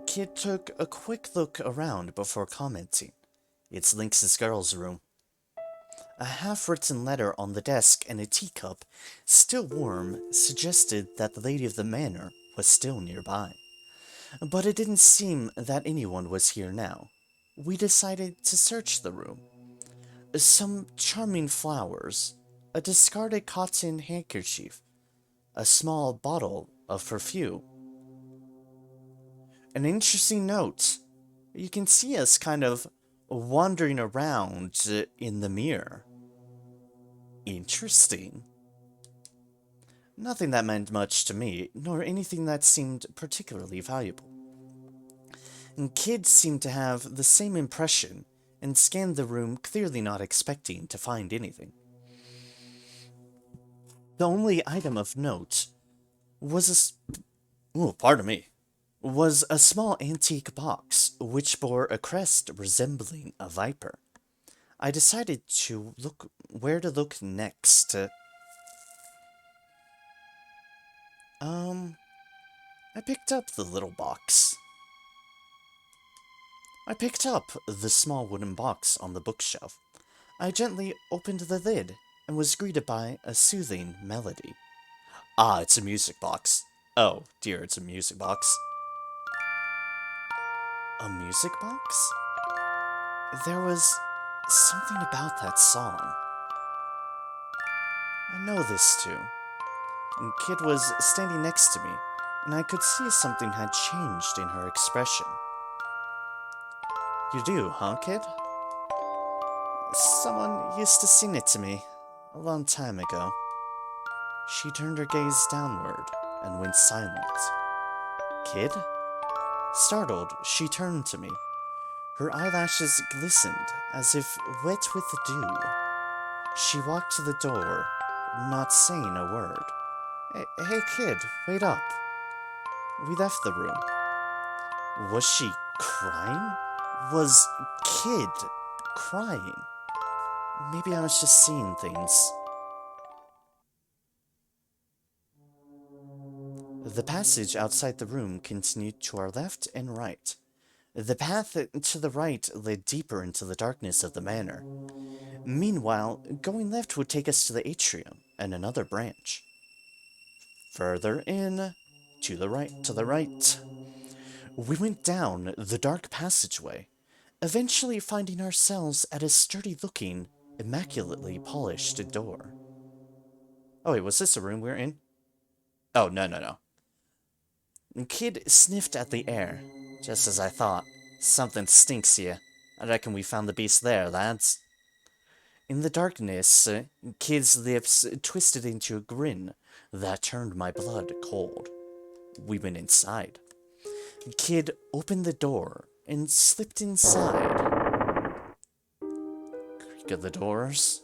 Kid took a quick look around before commenting. It's Lynx's girl's room. A half-written letter on the desk and a teacup, still warm, suggested that the lady of the manor was still nearby. But it didn't seem that anyone was here now. We decided to search the room. Some charming flowers, a discarded cotton handkerchief, a small bottle of perfume. An interesting note. You can see us kind of wandering around in the mirror. Interesting. Nothing that meant much to me, nor anything that seemed particularly valuable. Kid seemed to have the same impression and scanned the room, clearly not expecting to find anything. The only item of note was was a small antique box which bore a crest resembling a viper. I decided to look where to look next. I picked up the little box. I picked up the small wooden box on the bookshelf. I gently opened the lid and was greeted by a soothing melody. Ah, it's a music box. Oh, dear, it's a music box. A music box? There was something about that song. I know this too. And Kid was standing next to me, and I could see something had changed in her expression. You do, huh, Kid? Someone used to sing it to me a long time ago. She turned her gaze downward and went silent. Kid? Startled, she turned to me. Her eyelashes glistened as if wet with dew. She walked to the door, not saying a word. Hey, Kid, wait up. We left the room. Was she crying? Was Kid crying? Maybe I was just seeing things. The passage outside the room continued to our left and right. The path to the right led deeper into the darkness of the manor. Meanwhile, going left would take us to the atrium and another branch. Further in, to the right. We went down the dark passageway, eventually finding ourselves at a sturdy-looking, immaculately polished door. Oh wait, was this a room we were in? Oh, no. Kid sniffed at the air. Just as I thought. Something stinks here. I reckon we found the beast there, lads. In the darkness, Kid's lips twisted into a grin that turned my blood cold. We went inside. Kid opened the door and slipped inside. Creak of the doors,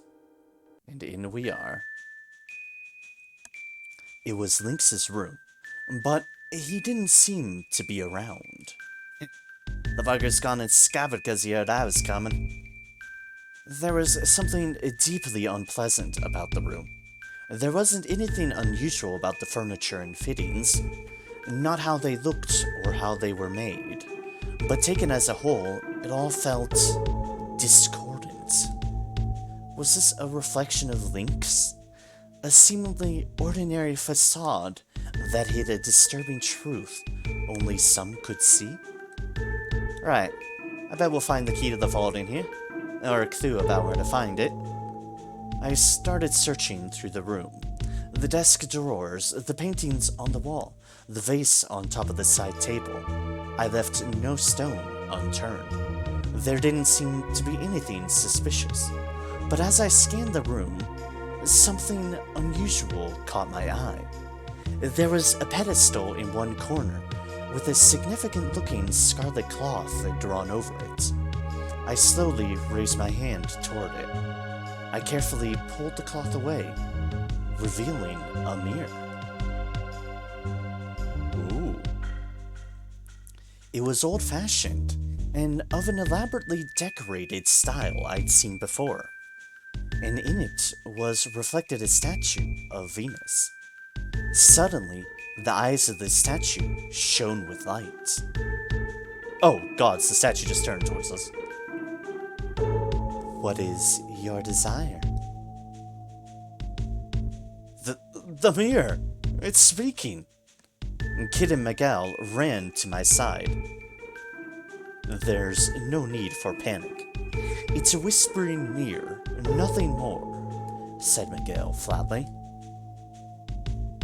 and in we are. It was Lynx's room, but he didn't seem to be around. The bugger's gone and scabbered because he heard I was coming. There was something deeply unpleasant about the room. There wasn't anything unusual about the furniture and fittings, not how they looked or how they were made, but taken as a whole, it all felt discordant. Was this a reflection of Lynx? A seemingly ordinary facade that hid a disturbing truth only some could see? Right, I bet we'll find the key to the vault in here, or a clue about where to find it. I started searching through the room. The desk drawers, the paintings on the wall, the vase on top of the side table. I left no stone unturned. There didn't seem to be anything suspicious. But as I scanned the room, something unusual caught my eye. There was a pedestal in one corner, with a significant-looking scarlet cloth drawn over it. I slowly raised my hand toward it. I carefully pulled the cloth away, revealing a mirror. Ooh. It was old-fashioned, and of an elaborately decorated style I'd seen before, and in it was reflected a statue of Venus. Suddenly, the eyes of the statue shone with light. Oh, gods, the statue just turned towards us. What is your desire? The mirror! It's speaking! Kid and Miguel ran to my side. There's no need for panic. It's a whispering mirror, nothing more, said Miguel flatly.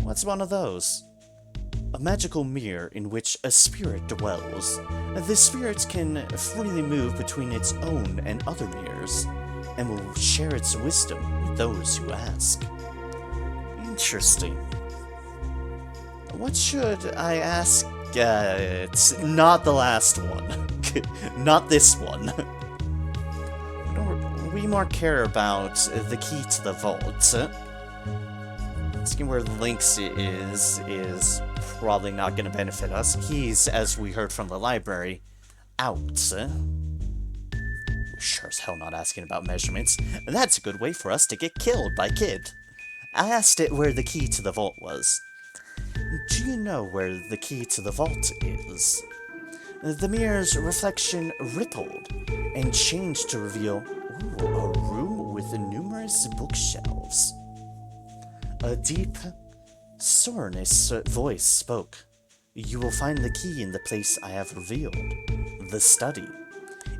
What's one of those? A magical mirror in which a spirit dwells. The spirit can freely move between its own and other mirrors, and will share its wisdom with those who ask. Interesting. What should I ask It's not the last one. Not this one. We more care about the key to the vault. Asking where Lynx is probably not going to benefit us. He's, as we heard from the library, out. We're sure as hell not asking about measurements. That's a good way for us to get killed by Kid. I asked it where the key to the vault was. Do you know where the key to the vault is? The mirror's reflection rippled and changed to reveal a room with numerous bookshelves. A deep, sonorous voice spoke. You will find the key in the place I have revealed, the study.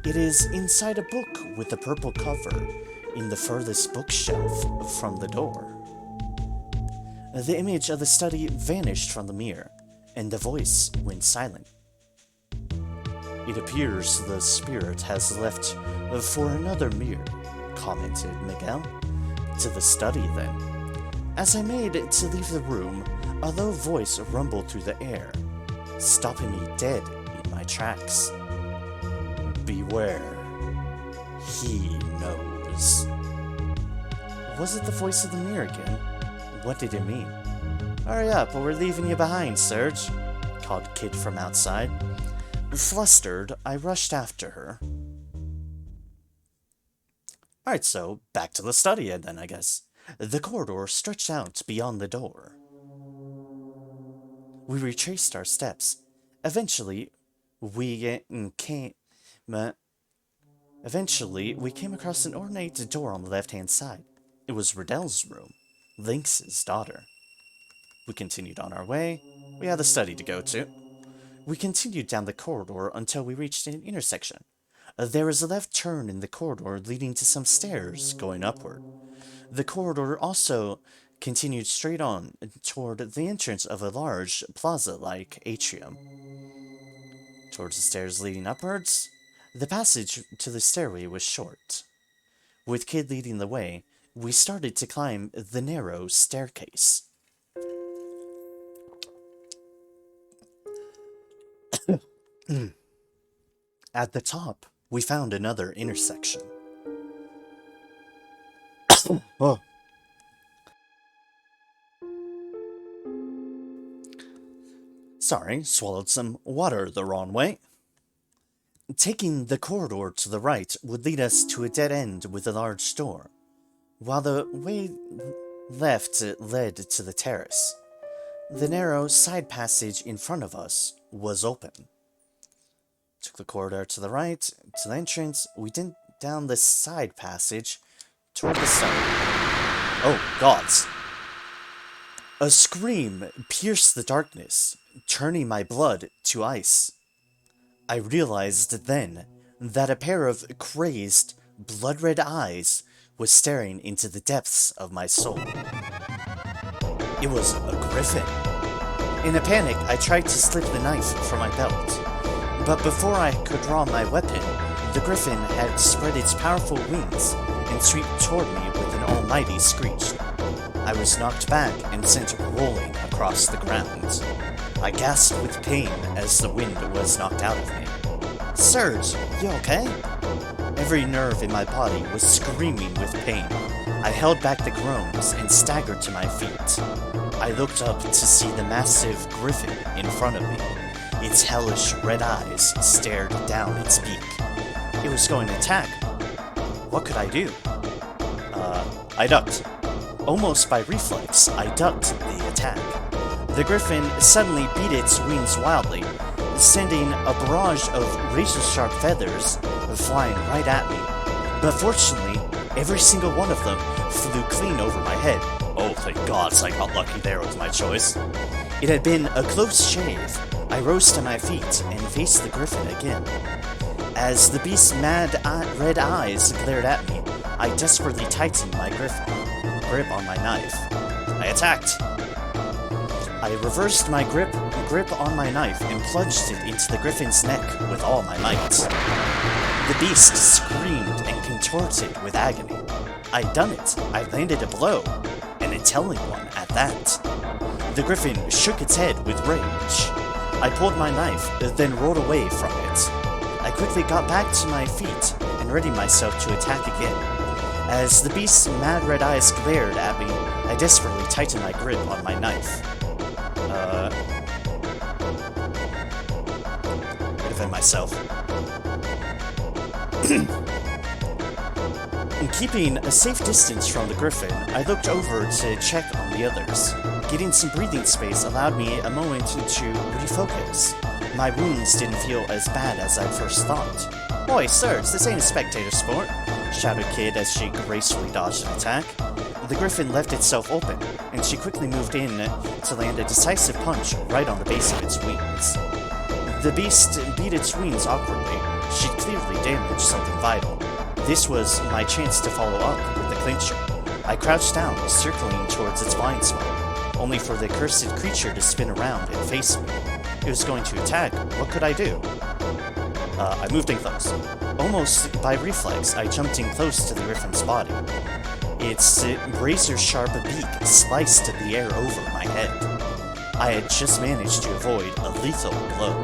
It is inside a book with a purple cover in the furthest bookshelf from the door. The image of the study vanished from the mirror, and the voice went silent. It appears the spirit has left for another mirror, commented Miguel. To the study, then. As I made to leave the room, a low voice rumbled through the air, stopping me dead in my tracks. Beware. He knows. Was it the voice of the mirror again? What did it mean? Hurry up, or we're leaving you behind, Serge, called Kid from outside. Flustered, I rushed after her. Alright, so back to the study then, I guess. The corridor stretched out beyond the door. We retraced our steps. Eventually, we came across an ornate door on the left-hand side. It was Riddell's room, Lynx's daughter. We continued on our way. We had the study to go to. We continued down the corridor until we reached an intersection. There was a left turn in the corridor leading to some stairs going upward. The corridor also continued straight on toward the entrance of a large plaza-like atrium. Towards the stairs leading upwards, the passage to the stairway was short. With Kid leading the way, we started to climb the narrow staircase. At the top, we found another intersection. Oh. Sorry, swallowed some water the wrong way. Taking the corridor to the right would lead us to a dead end with a large door, while the way left led to the terrace. The narrow side passage in front of us was open. Took the corridor to the right, to the entrance. We went down the side passage toward the sun. Oh, gods. A scream pierced the darkness, turning my blood to ice. I realized then that a pair of crazed, blood-red eyes was staring into the depths of my soul. It was a griffin. In a panic, I tried to slip the knife from my belt. But before I could draw my weapon, the griffin had spread its powerful wings and swept toward me with an almighty screech. I was knocked back and sent rolling across the ground. I gasped with pain as the wind was knocked out of me. Serge, you okay? Every nerve in my body was screaming with pain. I held back the groans and staggered to my feet. I looked up to see the massive griffin in front of me. Its hellish red eyes stared down its beak. It was going to attack. What could I do? I ducked. Almost by reflex, I ducked the attack. The griffin suddenly beat its wings wildly, sending a barrage of razor-sharp feathers flying right at me. But fortunately, every single one of them flew clean over my head. Oh, thank gods I got lucky there with my choice. It had been a close shave. I rose to my feet and faced the griffin again. As the beast's mad red eyes glared at me, I desperately tightened my grip on my knife. I attacked. I reversed my grip on my knife and plunged it into the griffin's neck with all my might. The beast screamed and contorted with agony. I'd done it. I landed a blow, and a telling one at that. The griffin shook its head with rage. I pulled my knife, then rolled away from it. I quickly got back to my feet and readied myself to attack again. As the beast's mad red eyes glared at me, I desperately tightened my grip on my knife. Defend myself. Keeping a safe distance from the griffin, I looked over to check on the others. Getting some breathing space allowed me a moment to refocus. My wounds didn't feel as bad as I first thought. "Oi, Surge, this ain't a spectator sport," shouted Kid as she gracefully dodged an attack. The griffin left itself open, and she quickly moved in to land a decisive punch right on the base of its wings. The beast beat its wings awkwardly. She'd clearly damaged something vital. This was my chance to follow up with the clincher. I crouched down, circling towards its blind spot, only for the cursed creature to spin around and face me. It was going to attack. What could I do? I moved in close. Almost by reflex, I jumped in close to the griffin's body. Its razor-sharp beak sliced the air over my head. I had just managed to avoid a lethal blow.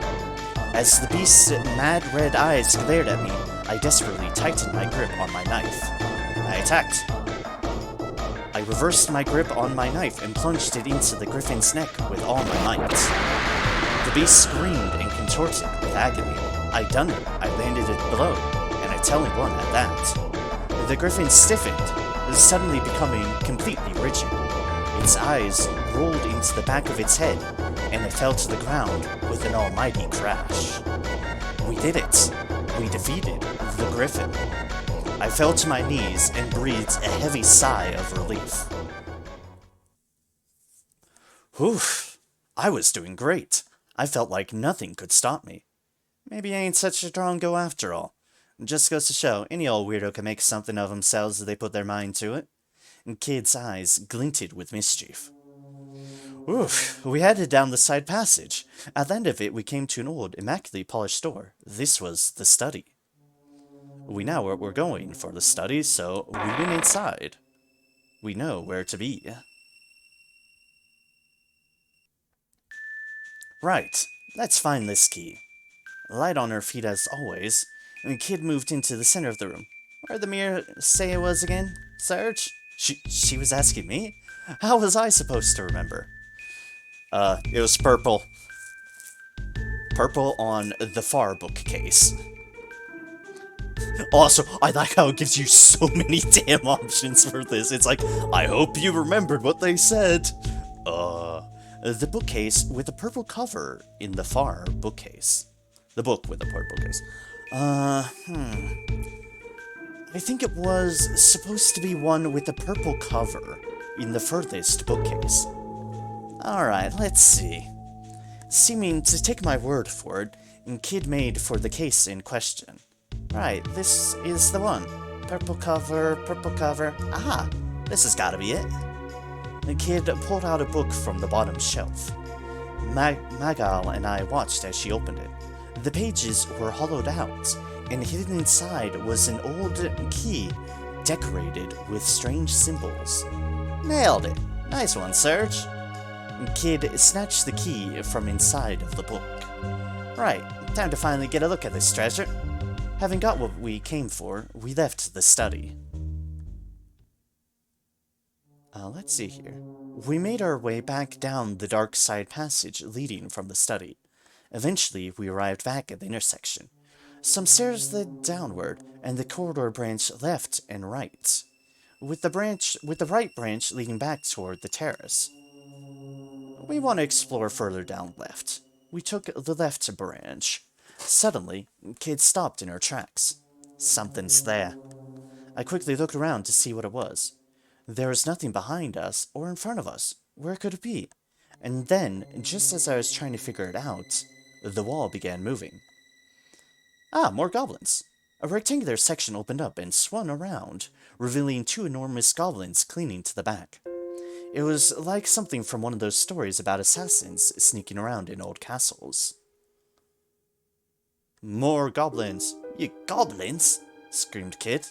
As the beast's mad red eyes glared at me, I desperately tightened my grip on my knife. I attacked. I reversed my grip on my knife and plunged it into the griffin's neck with all my might. The beast screamed and contorted with agony. I'd done it. I landed a blow, and a telling one at that. The griffin stiffened, suddenly becoming completely rigid. Its eyes rolled into the back of its head, and it fell to the ground with an almighty crash. We did it. We defeated the griffin. I fell to my knees and breathed a heavy sigh of relief. Whew, I was doing great. I felt like nothing could stop me. Maybe I ain't such a strong go after all. Just goes to show, any old weirdo can make something of themselves if they put their mind to it. And Kid's eyes glinted with mischief. Oof, we headed down the side passage. At the end of it, we came to an old, immaculately polished door. This was the study. We know where we're going for the study, so we went inside. We know where to be. Right, let's find this key. Light on her feet as always, and the Kid moved into the center of the room. Where'd the mirror say it was again, Serge? She was asking me? How was I supposed to remember? It was purple. Purple on the far bookcase. Also, I like how it gives you so many damn options for this. It's like, I hope you remembered what they said. The bookcase with a purple cover in the far bookcase. The book with the purple case. I think it was supposed to be one with a purple cover in the furthest bookcase. Alright, let's see. Seeming to take my word for it, Kid made for the case in question. Right, this is the one. Purple cover, purple cover. Aha! This has gotta be it. The Kid pulled out a book from the bottom shelf. Magal and I watched as she opened it. The pages were hollowed out, and hidden inside was an old key decorated with strange symbols. Nailed it! Nice one, Serge! Kid snatched the key from inside of the book. Right, time to finally get a look at this treasure. Having got what we came for, we left the study. Let's see here. We made our way back down the dark side passage leading from the study. Eventually, we arrived back at the intersection. Some stairs led downward, and the corridor branched left and right, with the right branch leading back toward the terrace. We want to explore further down left. We took the left branch. Suddenly, Kid stopped in her tracks. Something's there. I quickly looked around to see what it was. There was nothing behind us or in front of us. Where could it be? And then, just as I was trying to figure it out, the wall began moving. Ah, more goblins. A rectangular section opened up and swung around, revealing two enormous goblins clinging to the back. It was like something from one of those stories about assassins sneaking around in old castles. More goblins! You goblins? Screamed Kid.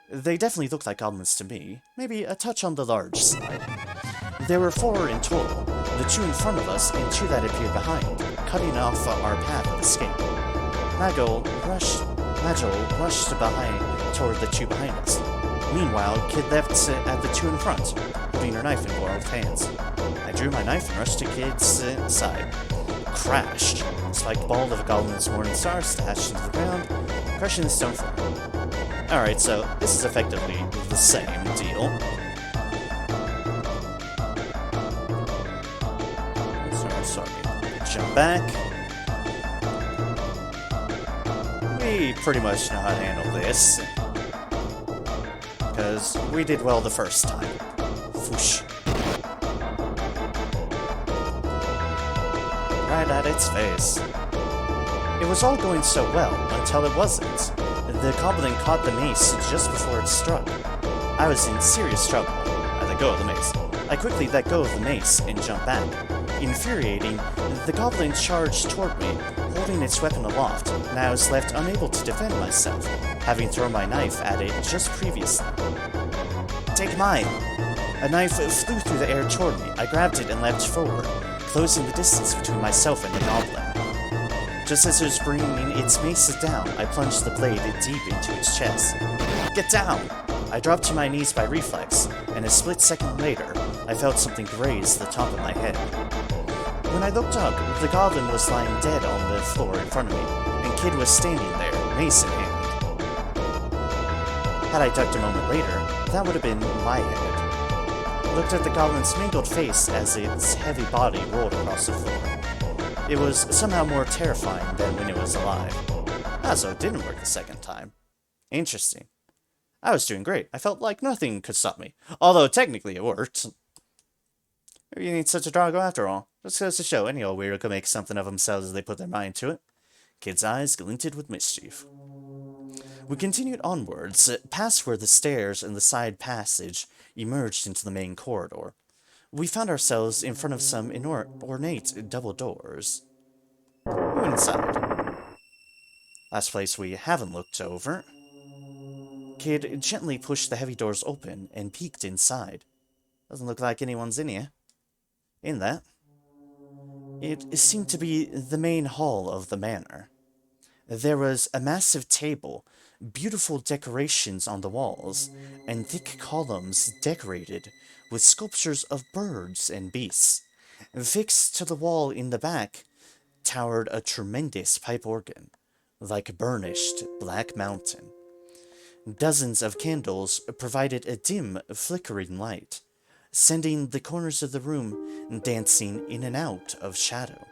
They definitely looked like goblins to me, maybe a touch on the large side. There were 4 in total, the two in front of us and two that appeared behind, cutting off our path of escape. Magel rushed behind toward the two behind us. Meanwhile, Kid left at the two in front, holding her knife in both hands. I drew my knife and rushed to Kid's side. Crashed. Spiked ball of a goblin's morning star stashed into the ground, crushing the stone floor. Alright, so this is effectively the same deal. Sorry. Jump back. We pretty much know how to handle this. Because we did well the first time. Whoosh. Right at its face. It was all going so well until it wasn't. The goblin caught the mace just before it struck. I was in serious trouble. I let go of the mace. I quickly let go of the mace and jumped back. Infuriating, the goblin charged toward me, holding its weapon aloft, and I was left unable to defend myself, having thrown my knife at it just previously. Take mine! A knife flew through the air toward me. I grabbed it and leapt forward, closing the distance between myself and the goblin. Just as it was bringing its mace down, I plunged the blade deep into its chest. Get down! I dropped to my knees by reflex, and a split second later, I felt something graze the top of my head. When I looked up, the goblin was lying dead on the floor in front of me, and Kid was standing there, mace in hand. Had I ducked a moment later, that would have been my head. I looked at the goblin's mangled face as its heavy body rolled across the floor. It was somehow more terrifying than when it was alive. So it didn't work the second time. Interesting. I was doing great. I felt like nothing could stop me. Although, technically, it worked. Maybe you need such a doggo after all. Just goes to show any old weirdo could make something of themselves as they put their mind to it. Kid's eyes glinted with mischief. We continued onwards, past where the stairs and the side passage emerged into the main corridor. We found ourselves in front of some ornate double doors. We went inside. Last place we haven't looked over. Kid gently pushed the heavy doors open and peeked inside. Doesn't look like anyone's in here. In that. It seemed to be the main hall of the manor. There was a massive table, beautiful decorations on the walls, and thick columns decorated with sculptures of birds and beasts. Fixed to the wall in the back towered a tremendous pipe organ, like a burnished black mountain. Dozens of candles provided a dim, flickering light, sending the corners of the room dancing in and out of shadow.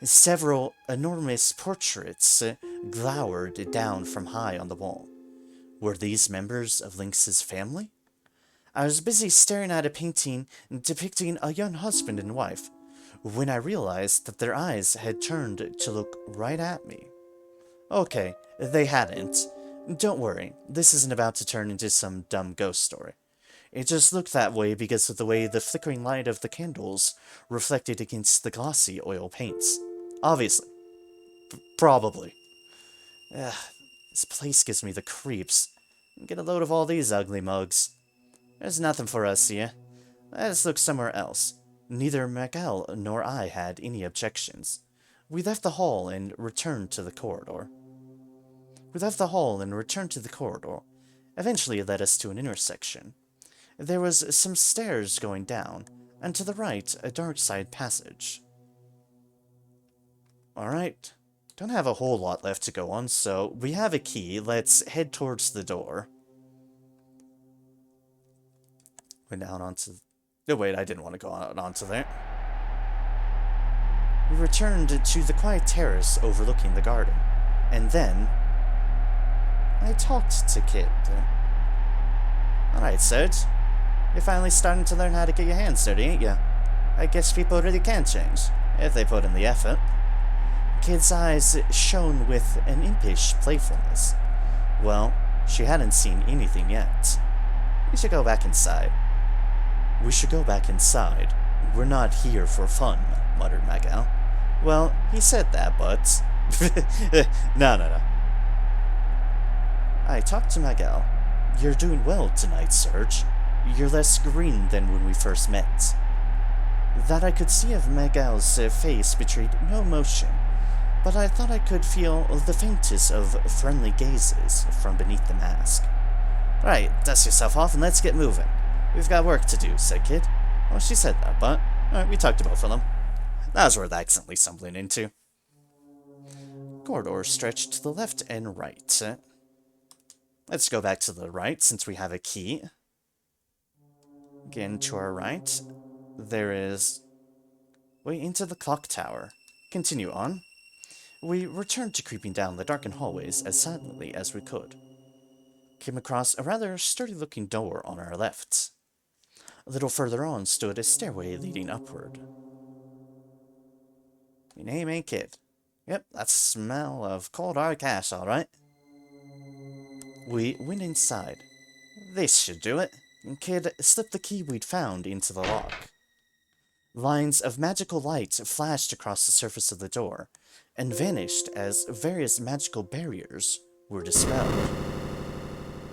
Several enormous portraits glowered down from high on the wall. Were these members of Lynx's family? I was busy staring at a painting depicting a young husband and wife, when I realized that their eyes had turned to look right at me. Okay, they hadn't. Don't worry, this isn't about to turn into some dumb ghost story. It just looked that way because of the way the flickering light of the candles reflected against the glossy oil paints. Obviously. Probably. This place gives me the creeps. Get a load of all these ugly mugs. There's nothing for us here. Let's look somewhere else. Neither Miguel nor I had any objections. We left the hall and returned to the corridor. Eventually it led us to an intersection. There was some stairs going down, and to the right, a dark side passage. Alright, don't have a whole lot left to go on, so we have a key. Let's head towards the door. Went down onto... Oh wait, I didn't want to go onto there. We returned to the quiet terrace overlooking the garden, and then... I talked to Kid. Alright, Serge. You're finally starting to learn how to get your hands dirty, ain't you? I guess people really can change, if they put in the effort. Kid's eyes shone with an impish playfulness. Well, she hadn't seen anything yet. We should go back inside. We're not here for fun, muttered Miguel. Well, he said that, but... No. I talked to Miguel. You're doing well tonight, Serge. You're less green than when we first met. That I could see of Miguel's face betrayed no emotion, but I thought I could feel the faintest of friendly gazes from beneath the mask. Right, dust yourself off and let's get moving. We've got work to do, said Kid. Well, she said that, but alright, we talked to both of them. That was worth accidentally stumbling into. Corridors stretch to the left and right. Let's go back to the right since we have a key. Again, to our right, there is way into the clock tower. Continue on. We returned to creeping down the darkened hallways as silently as we could. Came across a rather sturdy-looking door on our left. A little further on stood a stairway leading upward. Your name ain't Kid. Yep, that's the smell of cold hard cash, alright. We went inside. This should do it. And Kid slipped the key we'd found into the lock. Lines of magical light flashed across the surface of the door, and vanished as various magical barriers were dispelled.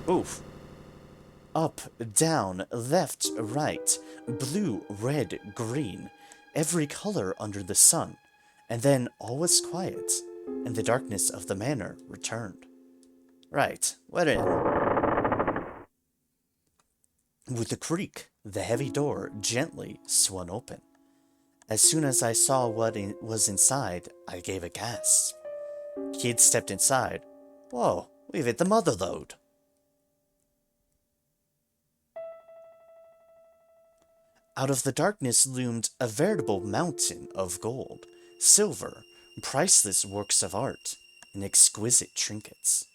Oof. Up, down, left, right, blue, red, green, every color under the sun, and then all was quiet, and the darkness of the manor returned. Right, we're in. With a creak, the heavy door gently swung open. As soon as I saw what was inside, I gave a gasp. Kid stepped inside. Whoa, we've hit the mother lode. Out of the darkness loomed a veritable mountain of gold, silver, priceless works of art, and exquisite trinkets.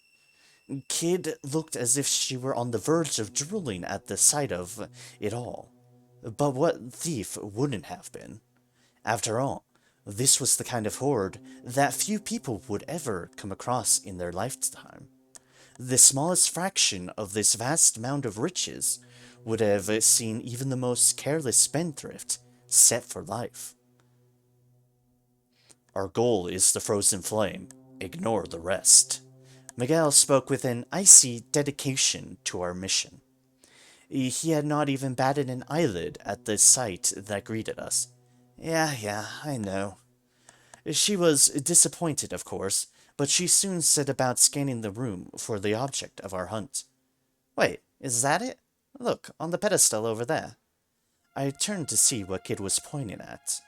Kid looked as if she were on the verge of drooling at the sight of it all. But what thief wouldn't have been? After all, this was the kind of hoard that few people would ever come across in their lifetime. The smallest fraction of this vast mound of riches would have seen even the most careless spendthrift set for life. Our goal is the frozen flame. Ignore the rest. Miguel spoke with an icy dedication to our mission. He had not even batted an eyelid at the sight that greeted us. Yeah, I know. She was disappointed, of course, but she soon set about scanning the room for the object of our hunt. Wait, is that it? Look, on the pedestal over there. I turned to see what Kid was pointing at.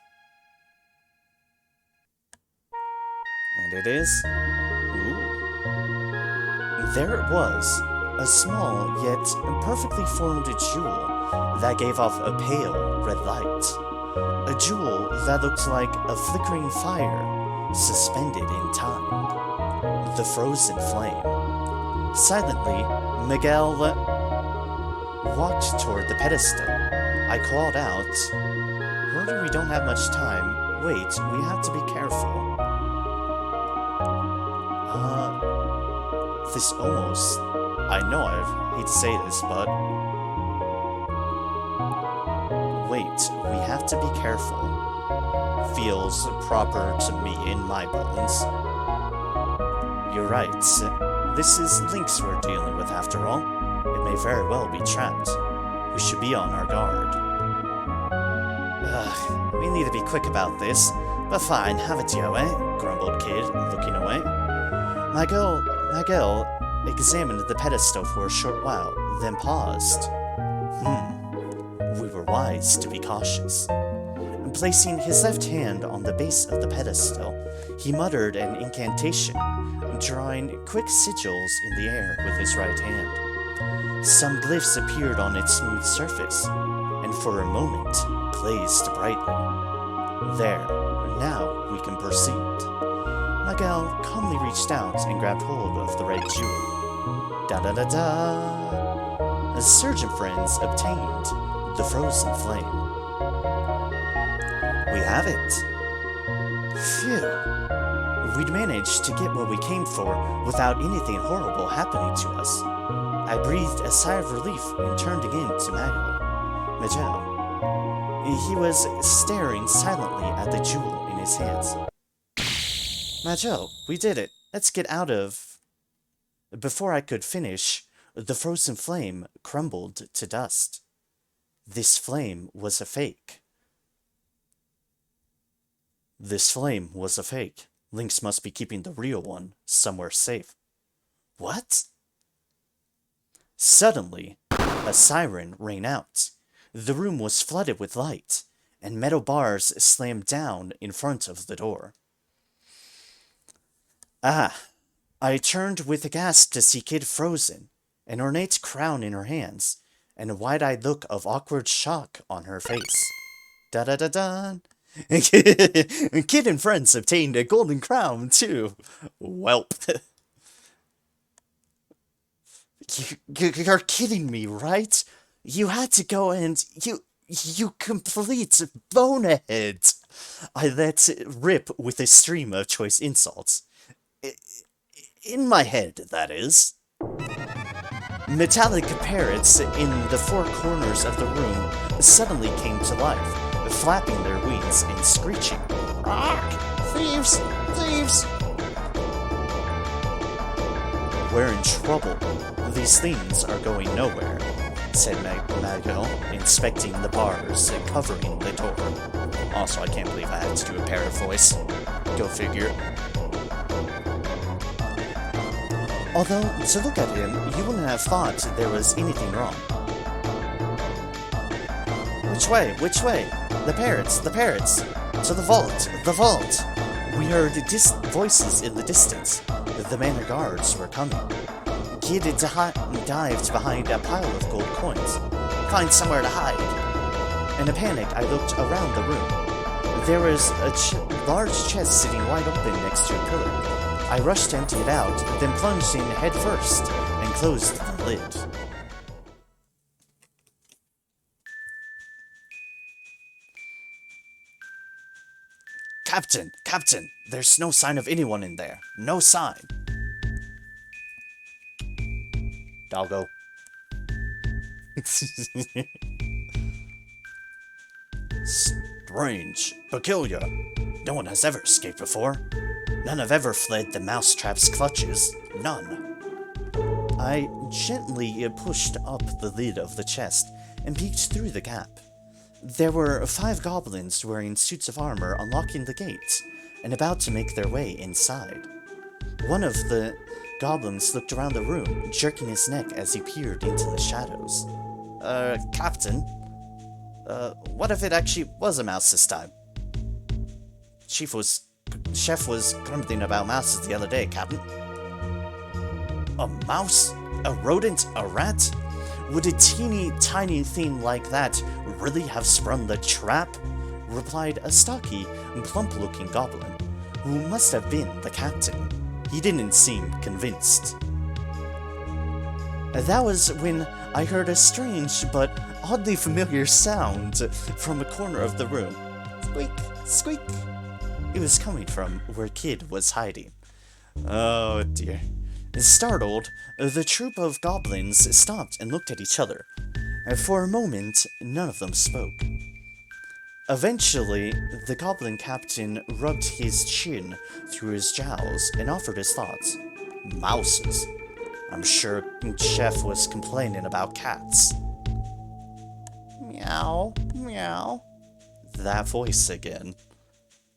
And it is... Ooh. There it was, a small yet perfectly formed jewel that gave off a pale red light. A jewel that looked like a flickering fire suspended in time. The frozen flame. Silently, Miguel walked toward the pedestal. I called out, "Heard we don't have much time. Wait, we have to be careful." This almost... I know I hate to say this, but... Wait, we have to be careful. Feels proper to me in my bones. You're right. This is Lynx we're dealing with after all. It may very well be trapped. We should be on our guard. We need to be quick about this. But fine, have it your way, grumbled Kid, looking away. Miguel examined the pedestal for a short while, then paused. We were wise to be cautious. Placing his left hand on the base of the pedestal, he muttered an incantation, drawing quick sigils in the air with his right hand. Some glyphs appeared on its smooth surface, and for a moment blazed brightly. There, now we can proceed. Miguel calmly reached out and grabbed hold of the red jewel. Da-da-da-da! As surgeon friends obtained the frozen flame. We have it. Phew. We'd managed to get what we came for without anything horrible happening to us. I breathed a sigh of relief and turned again to Miguel. He was staring silently at the jewel in his hands. Miguel, we did it. Let's get out of... Before I could finish, the frozen flame crumbled to dust. This flame was a fake. This flame was a fake. Lynx must be keeping the real one somewhere safe. What? Suddenly, a siren rang out. The room was flooded with light, and metal bars slammed down in front of the door. Ah! I turned with a gasp to see Kid frozen, an ornate crown in her hands, and a wide-eyed look of awkward shock on her face. Da-da-da-da! Kid and friends obtained a golden crown, too. Welp. You're kidding me, right? You had to go and... You complete bonehead! I let rip with a stream of choice insults. In my head, that is. Metallic parrots in the four corners of the room suddenly came to life, flapping their wings and screeching. "Ah! Thieves! Thieves!" We're in trouble. These things are going nowhere, said Mago, inspecting the bars covering the door. Also, I can't believe I had to do a parrot voice. Go figure. Although, to look at him, you wouldn't have thought there was anything wrong. Which way? Which way? The parrots! The parrots! To the vault! The vault! We heard voices in the distance. The manor guards were coming. Kid dived behind a pile of gold coins. Find somewhere to hide. In a panic, I looked around the room. There was a large chest sitting wide open next to a pillar. I rushed to empty it out, then plunged in head first, and closed the lid. Captain! Captain! There's no sign of anyone in there. No sign. Doggo. Strange. Peculiar. No one has ever escaped before. None have ever fled the mousetrap's clutches. None. I gently pushed up the lid of the chest and peeked through the gap. There were 5 goblins wearing suits of armor unlocking the gates and about to make their way inside. One of the goblins looked around the room, jerking his neck as he peered into the shadows. Captain? What if it actually was a mouse this time? Chef was grumbling about mouses the other day, Captain. A mouse? A rodent? A rat? Would a teeny tiny thing like that really have sprung the trap? Replied a stocky, plump-looking goblin, who must have been the captain. He didn't seem convinced. That was when I heard a strange but oddly familiar sound from a corner of the room. Squeak, squeak. It was coming from where Kid was hiding. Oh dear. Startled, the troop of goblins stopped and looked at each other. For a moment, none of them spoke. Eventually, the goblin captain rubbed his chin through his jowls and offered his thoughts. Mouses. I'm sure Chef was complaining about cats. Meow, meow. That voice again.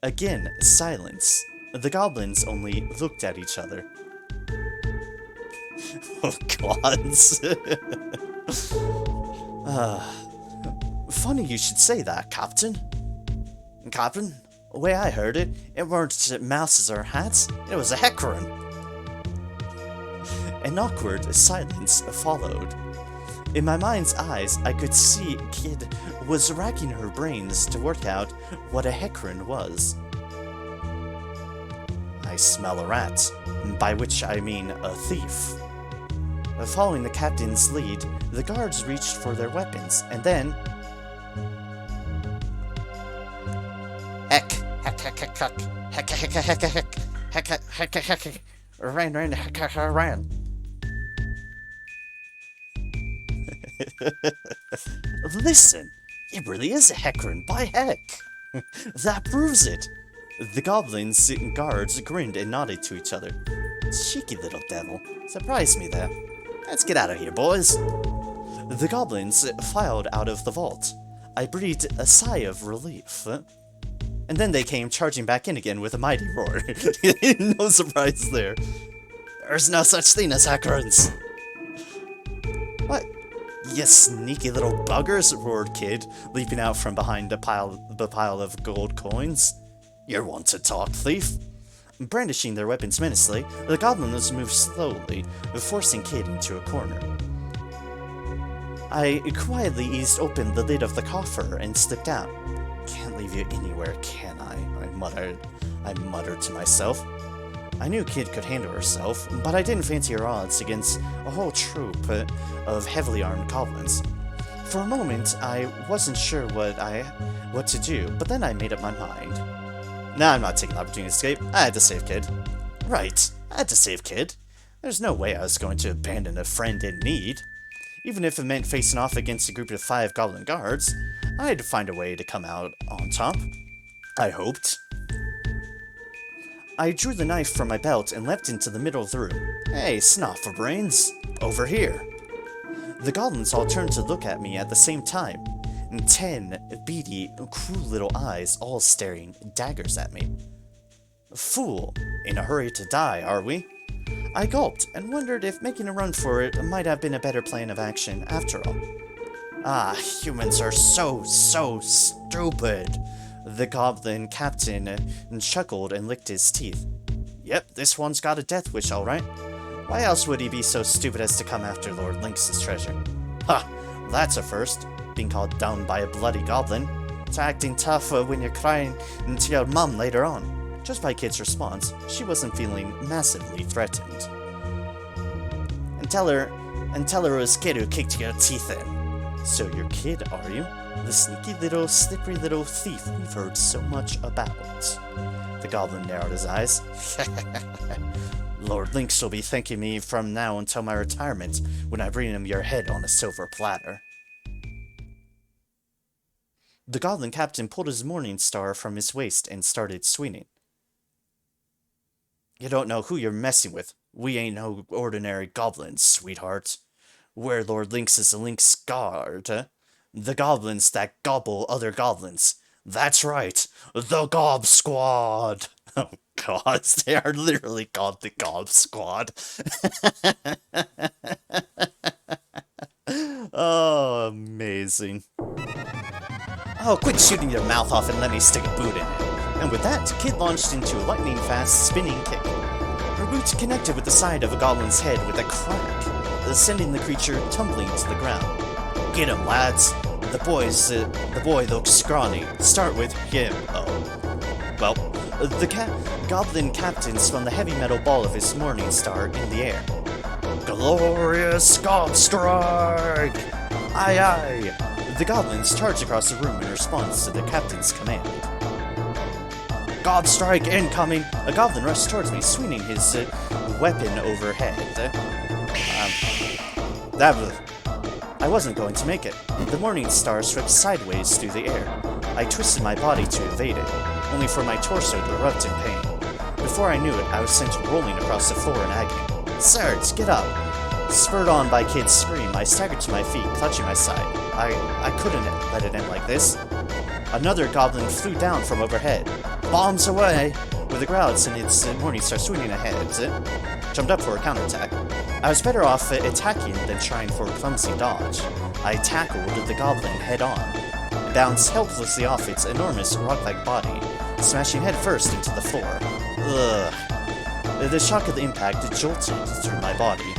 Again, silence. The goblins only looked at each other. Oh, gods. Funny you should say that, Captain. Captain, the way I heard it, it weren't mouses or hats, it was a hecarim. An awkward silence followed. In my mind's eyes, I could see Kid was racking her brains to work out what a hecarim was. I smell a rat, by which I mean a thief. Following the captain's lead, the guards reached for their weapons, and then... Heck, heck, heck, heck, heck, heck, heck, heck, heck, heck, heck, heck, heck, heck, ran, heck, heck, ran. Listen, it really is a hecarim, by heck! That proves it! The goblins and guards grinned and nodded to each other. Cheeky little devil, surprised me there. Let's get out of here, boys! The goblins filed out of the vault. I breathed a sigh of relief. And then they came charging back in again with a mighty roar. No surprise there. There's no such thing as Acorns. What? You sneaky little buggers, roared Kid, leaping out from behind the pile of gold coins. You're one to talk, thief. Brandishing their weapons menacingly, the goblins moved slowly, forcing Kid into a corner. I quietly eased open the lid of the coffer and slipped out. Can't leave you anywhere, can I? I muttered to myself. I knew Kid could handle herself, but I didn't fancy her odds against a whole troop of heavily armed goblins. For a moment, I wasn't sure what to do, but then I made up my mind. Nah, I'm not taking the opportunity to escape. I had to save Kid. Right, I had to save Kid. There's no way I was going to abandon a friend in need. Even if it meant facing off against a group of 5 goblin guards, I had to find a way to come out on top. I hoped. I drew the knife from my belt and leapt into the middle of the room. Hey, Snofferbrains! Over here! The goblins all turned to look at me at the same time, and 10 beady, cruel little eyes all staring daggers at me. Fool! In a hurry to die, are we? I gulped and wondered if making a run for it might have been a better plan of action after all. Ah, humans are so stupid! The goblin captain chuckled and licked his teeth. Yep, this one's got a death wish, alright. Why else would he be so stupid as to come after Lord Lynx's treasure? Ha! That's a first, being called down by a bloody goblin. To acting tough when you're crying to your mum later on. Just by Kid's response, she wasn't feeling massively threatened. And tell her it was Kid who kicked your teeth in. So you're Kid, are you? The sneaky little, slippery little thief we've heard so much about. The goblin narrowed his eyes. Lord Lynx will be thanking me from now until my retirement when I bring him your head on a silver platter. The goblin captain pulled his morning star from his waist and started swinging. You don't know who you're messing with. We ain't no ordinary goblins, sweetheart. We're Lord Lynx's Lynx Guard. The goblins that gobble other goblins. That's right, the Gob Squad! Oh god, they are literally called the Gob Squad. Oh, amazing. Oh, quit shooting your mouth off and let me stick a boot in it. And with that, Kid launched into a lightning-fast spinning kick. Her boot connected with the side of a goblin's head with a crack, sending the creature tumbling to the ground. Get him, lads. The boy looks scrawny. Start with him. Oh. Well, the goblin captain spun the heavy metal ball of his morning star in the air. Glorious God Strike! Aye aye! The goblins charged across the room in response to the captain's command. God Strike incoming! A goblin rushed towards me, swinging his weapon overhead. I wasn't going to make it. The morning star swept sideways through the air. I twisted my body to evade it, only for my torso to erupt in pain. Before I knew it, I was sent rolling across the floor in agony. Serge, get up! Spurred on by Kid's scream, I staggered to my feet, clutching my side. I couldn't let it end like this. Another goblin flew down from overhead. Bombs away! With a growl, and its morning star swinging ahead, jumped up for a counterattack. I was better off attacking than trying for a clumsy dodge. I tackled the goblin head-on, bounced helplessly off its enormous rock-like body, smashing head-first into the floor. Ugh. The shock of the impact jolted through my body.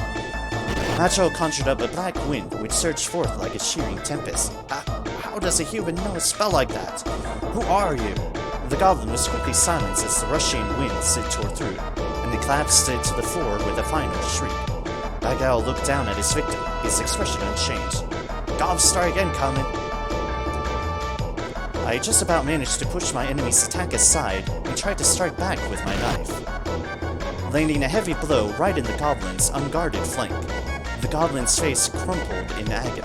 Macho conjured up a black wind which surged forth like a shearing tempest. How does a human know a spell like that? Who are you? The goblin was quickly silenced as the rushing wind tore through, and he collapsed to the floor with a final shriek. Bagal looked down at his victim, his expression unchanged. Gob Strike incoming! I just about managed to push my enemy's attack aside and tried to strike back with my knife, landing a heavy blow right in the goblin's unguarded flank. The goblin's face crumpled in agony.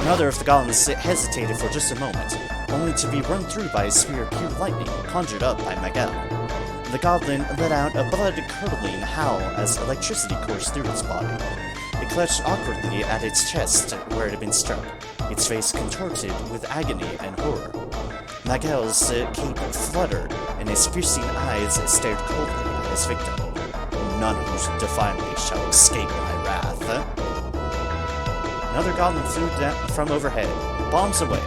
Another of the goblins hesitated for just a moment, only to be run through by a spear of pure lightning conjured up by Miguel. The goblin let out a blood-curdling howl as electricity coursed through its body. It clutched awkwardly at its chest where it had been struck, its face contorted with agony and horror. Miguel's cape fluttered, and his piercing eyes stared coldly at his victim. None who defy me shall escape my wrath. Another goblin flew down from overhead. Bombs away.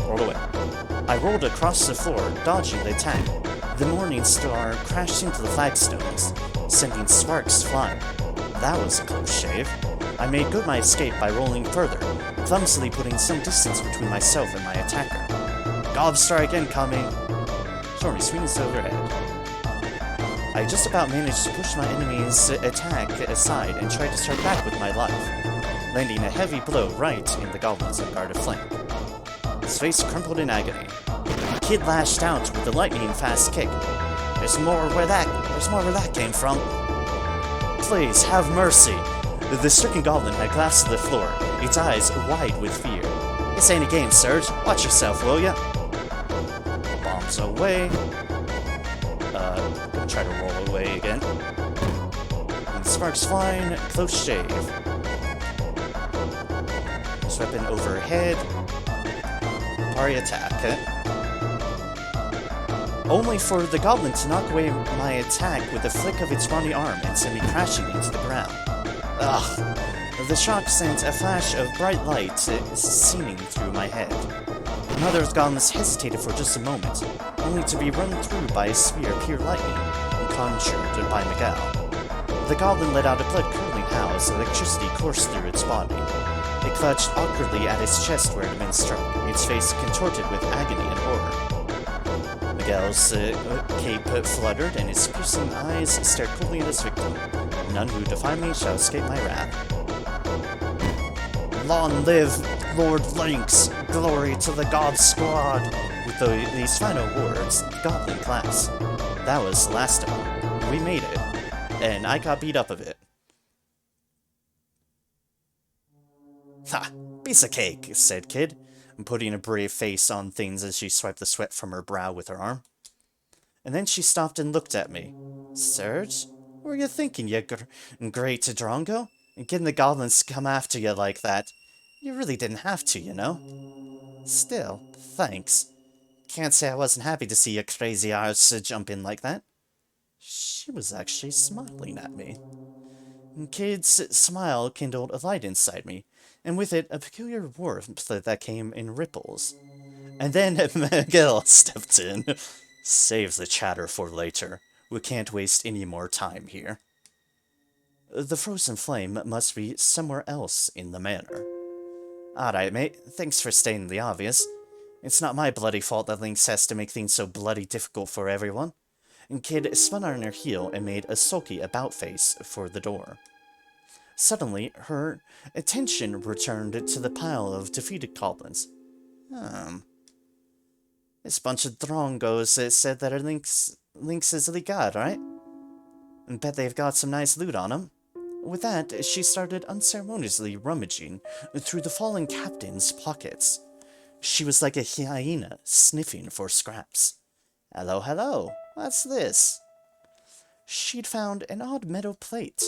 Rolled away. I rolled across the floor, dodging the attack. The morning star crashed into the flagstones, sending sparks flying. That was a close shave. I made good my escape by rolling further, clumsily putting some distance between myself and my attacker. Gob strike incoming! Stormy swings overhead. I just about managed to push my enemy's attack aside and tried to start back with my life, landing a heavy blow right in the goblin's unguarded flank. His face crumpled in agony. The kid lashed out with a lightning-fast kick. There's more where that came from. Please, have mercy! The stricken goblin had collapsed to the floor, its eyes wide with fear. This ain't a game, Serge. Watch yourself, will ya? Bombs away. Gonna try to roll away again. And sparks flying, close shave. This weapon overhead. Parry attack. Only for the goblin to knock away my attack with a flick of its brawny arm and send me crashing into the ground. Ugh. The shock sent a flash of bright light seaming through my head. Another of the goblins hesitated for just a moment, only to be run through by a sphere of pure lightning and conjured by Miguel. The goblin let out a blood-curdling howl as electricity coursed through its body. It clutched awkwardly at its chest where it had been struck, its face contorted with agony and horror. Miguel's cape fluttered, and his piercing eyes stared coldly at his victim. None who defy me shall escape my wrath. Long live Lord Lynx! Glory to the God Squad! With these final words, the goblin collapsed. That was the last of them. We made it. And I got beat up a bit. Ha! Piece of cake, said Kid, putting a brave face on things as she swiped the sweat from her brow with her arm. And then she stopped and looked at me. Serge? What were you thinking, you great Drongo? And getting the goblins to come after you like that? You really didn't have to, you know? Still, thanks. Can't say I wasn't happy to see your crazy arse jump in like that. She was actually smiling at me. And Kid's smile kindled a light inside me, and with it a peculiar warmth that came in ripples. And then Miguel stepped in. Save the chatter for later. We can't waste any more time here. The frozen flame must be somewhere else in the manor. Alright, mate. Thanks for stating the obvious. It's not my bloody fault that Lynx has to make things so bloody difficult for everyone. And Kid spun on her heel and made a sulky about-face for the door. Suddenly, her attention returned to the pile of defeated goblins. This bunch of Drongos said that our Lynx is legal, right? And bet they've got some nice loot on them. With that, she started unceremoniously rummaging through the fallen captain's pockets. She was like a hyena sniffing for scraps. Hello, hello. What's this? She'd found an odd metal plate.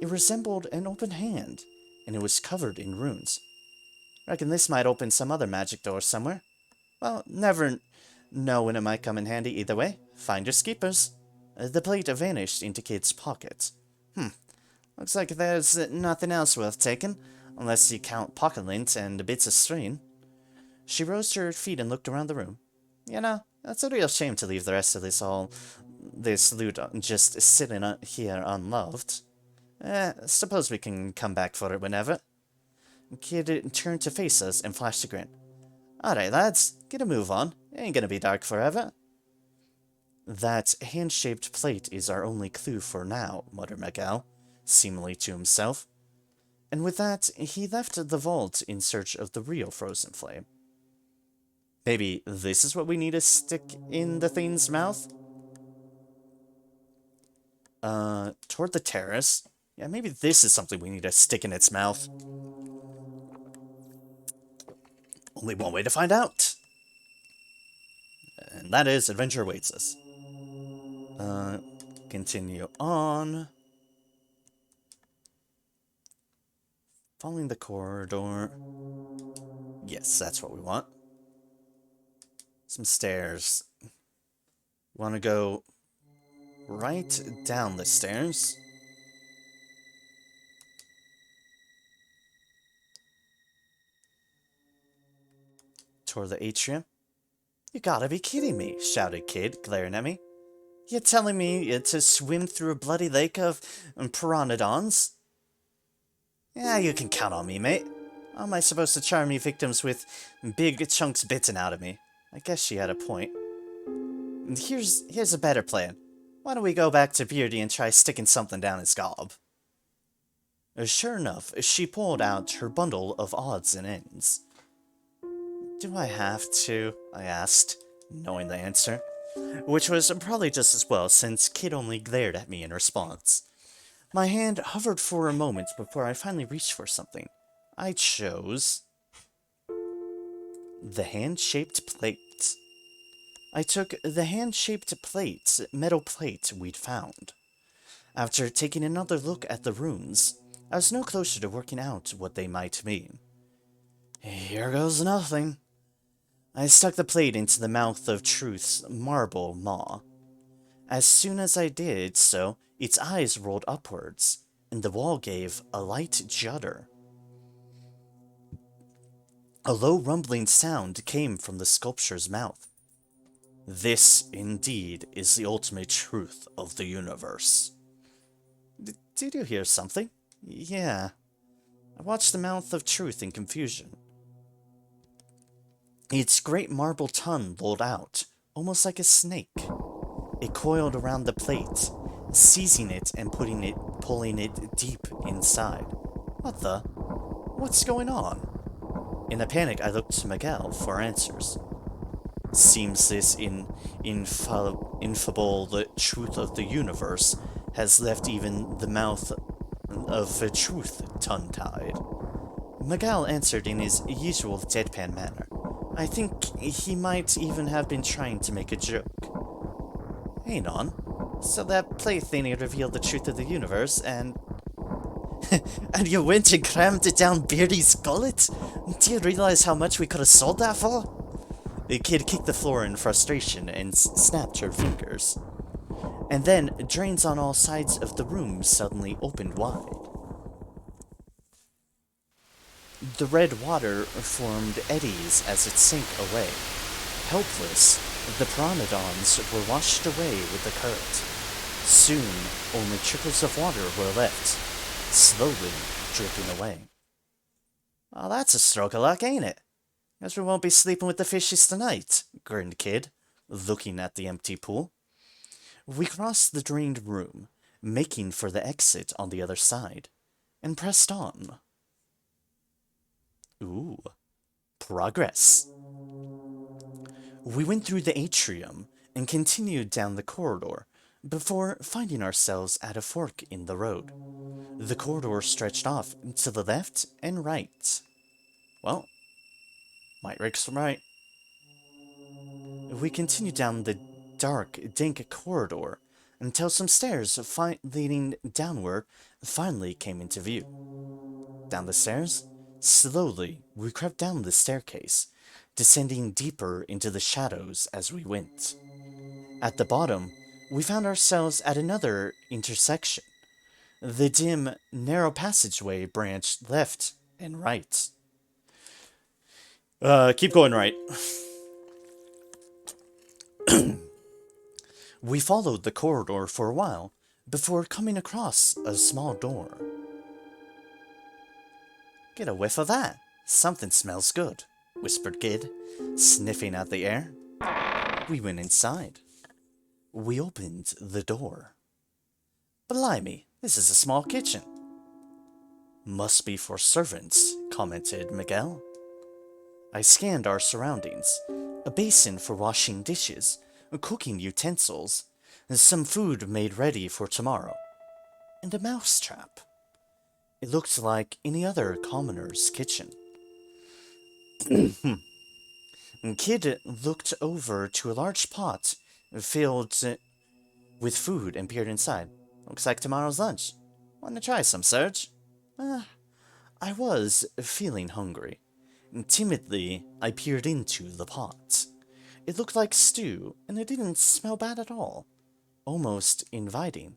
It resembled an open hand, and it was covered in runes. Reckon this might open some other magic door somewhere. Well, never know when it might come in handy either way. Finders keepers. The plate vanished into Kid's pocket. Looks like there's nothing else worth taking, unless you count pocket lint and bits of string. She rose to her feet and looked around the room. You know, that's a real shame to leave the rest of this loot just sitting here unloved. Suppose we can come back for it whenever. Kid turned to face us and flashed a grin. Alright, lads, get a move on. It ain't gonna be dark forever. That hand-shaped plate is our only clue for now, muttered Miguel, seemingly to himself. And with that, he left the vault in search of the real frozen flame. Maybe this is what we need to stick in the thing's mouth? Toward the terrace. Yeah, maybe this is something we need to stick in its mouth. Only one way to find out. And that is, adventure awaits us. Continue on. Following the corridor. Yes, that's what we want. Some stairs. Want to go right down the stairs? Toward the atrium? You gotta be kidding me, shouted Kid, glaring at me. You telling me to swim through a bloody lake of piranodons? Yeah, you can count on me, mate. How am I supposed to charm you victims with big chunks bitten out of me? I guess she had a point. And here's a better plan. Why don't we go back to Beardy and try sticking something down his gob? Sure enough, she pulled out her bundle of odds and ends. Do I have to? I asked, knowing the answer. Which was probably just as well, since Kid only glared at me in response. My hand hovered for a moment before I finally reached for something. I chose the hand-shaped plate. I took the hand-shaped plate, metal plate we'd found. After taking another look at the runes, I was no closer to working out what they might mean. Here goes nothing. I stuck the plate into the mouth of Truth's marble maw. As soon as I did so, its eyes rolled upwards, and the wall gave a light judder. A low rumbling sound came from the sculpture's mouth. This, indeed, is the ultimate truth of the universe. Did you hear something? Yeah. I watched the mouth of Truth in confusion. Its great marble tongue lolled out, almost like a snake. It coiled around the plate, seizing it and pulling it deep inside. What the? What's going on? In a panic, I looked to Miguel for answers. Seems this ineffable the truth of the universe has left even the mouth of the truth tongue-tied. Miguel answered in his usual deadpan manner. I think he might even have been trying to make a joke. Hang on. So that plate thingy revealed the truth of the universe, and... and you went and crammed it down Beardy's gullet? Do you realize how much we could have sold that for? The kid kicked the floor in frustration and snapped her fingers. And then, drains on all sides of the room suddenly opened wide. The red water formed eddies as it sank away. Helpless, the piranodons were washed away with the current. Soon, only trickles of water were left, slowly dripping away. Well, that's a stroke of luck, ain't it? Guess we won't be sleeping with the fishes tonight, grinned Kid, looking at the empty pool. We crossed the drained room, making for the exit on the other side, and pressed on. Ooh, progress. We went through the atrium and continued down the corridor before finding ourselves at a fork in the road. The corridor stretched off to the left and right. Well, might Rick's right. We continued down the dark, dank corridor until some stairs leading downward finally came into view. Down the stairs? Slowly, we crept down the staircase, descending deeper into the shadows as we went. At the bottom, we found ourselves at another intersection. The dim, narrow passageway branched left and right. Keep going right. We followed the corridor for a while before coming across a small door. Get a whiff of that. Something smells good, whispered Kid, sniffing at the air. We went inside. We opened the door. Blimey, this is a small kitchen. Must be for servants, commented Miguel. I scanned our surroundings. A basin for washing dishes, cooking utensils, some food made ready for tomorrow, and a mousetrap. It looked like any other commoner's kitchen. Kid looked over to a large pot filled with food and peered inside. Looks like tomorrow's lunch. Want to try some, Serge? I was feeling hungry. Timidly, I peered into the pot. It looked like stew, and it didn't smell bad at all. Almost inviting.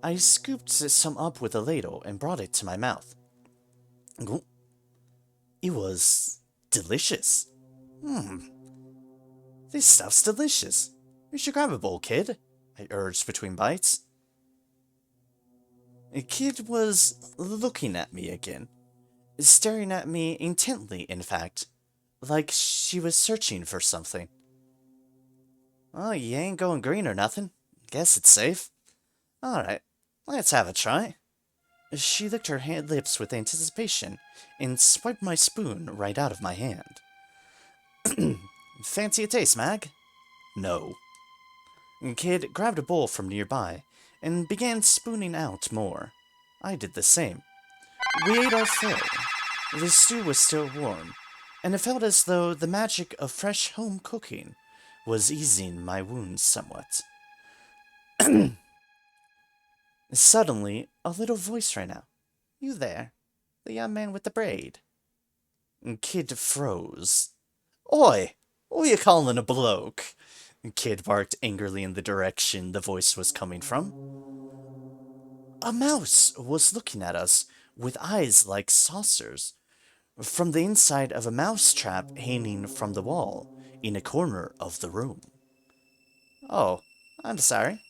I scooped some up with a ladle and brought it to my mouth. It was delicious. This stuff's delicious. You should grab a bowl, kid, I urged between bites. The kid was looking at me again, staring at me intently, in fact, like she was searching for something. Oh, you ain't going green or nothing. Guess it's safe. Alright, let's have a try. She licked her lips with anticipation and swiped my spoon right out of my hand. Fancy a taste, Mag? No. Kid grabbed a bowl from nearby and began spooning out more. I did the same. We ate our fill. The stew was still warm, and it felt as though the magic of fresh home cooking was easing my wounds somewhat. Suddenly, a little voice rang out. You there, the young man with the braid. Kid froze. Oi! What are you calling a bloke? Kid barked angrily in the direction the voice was coming from. A mouse was looking at us with eyes like saucers from the inside of a mouse trap hanging from the wall in a corner of the room. Oh, I'm sorry.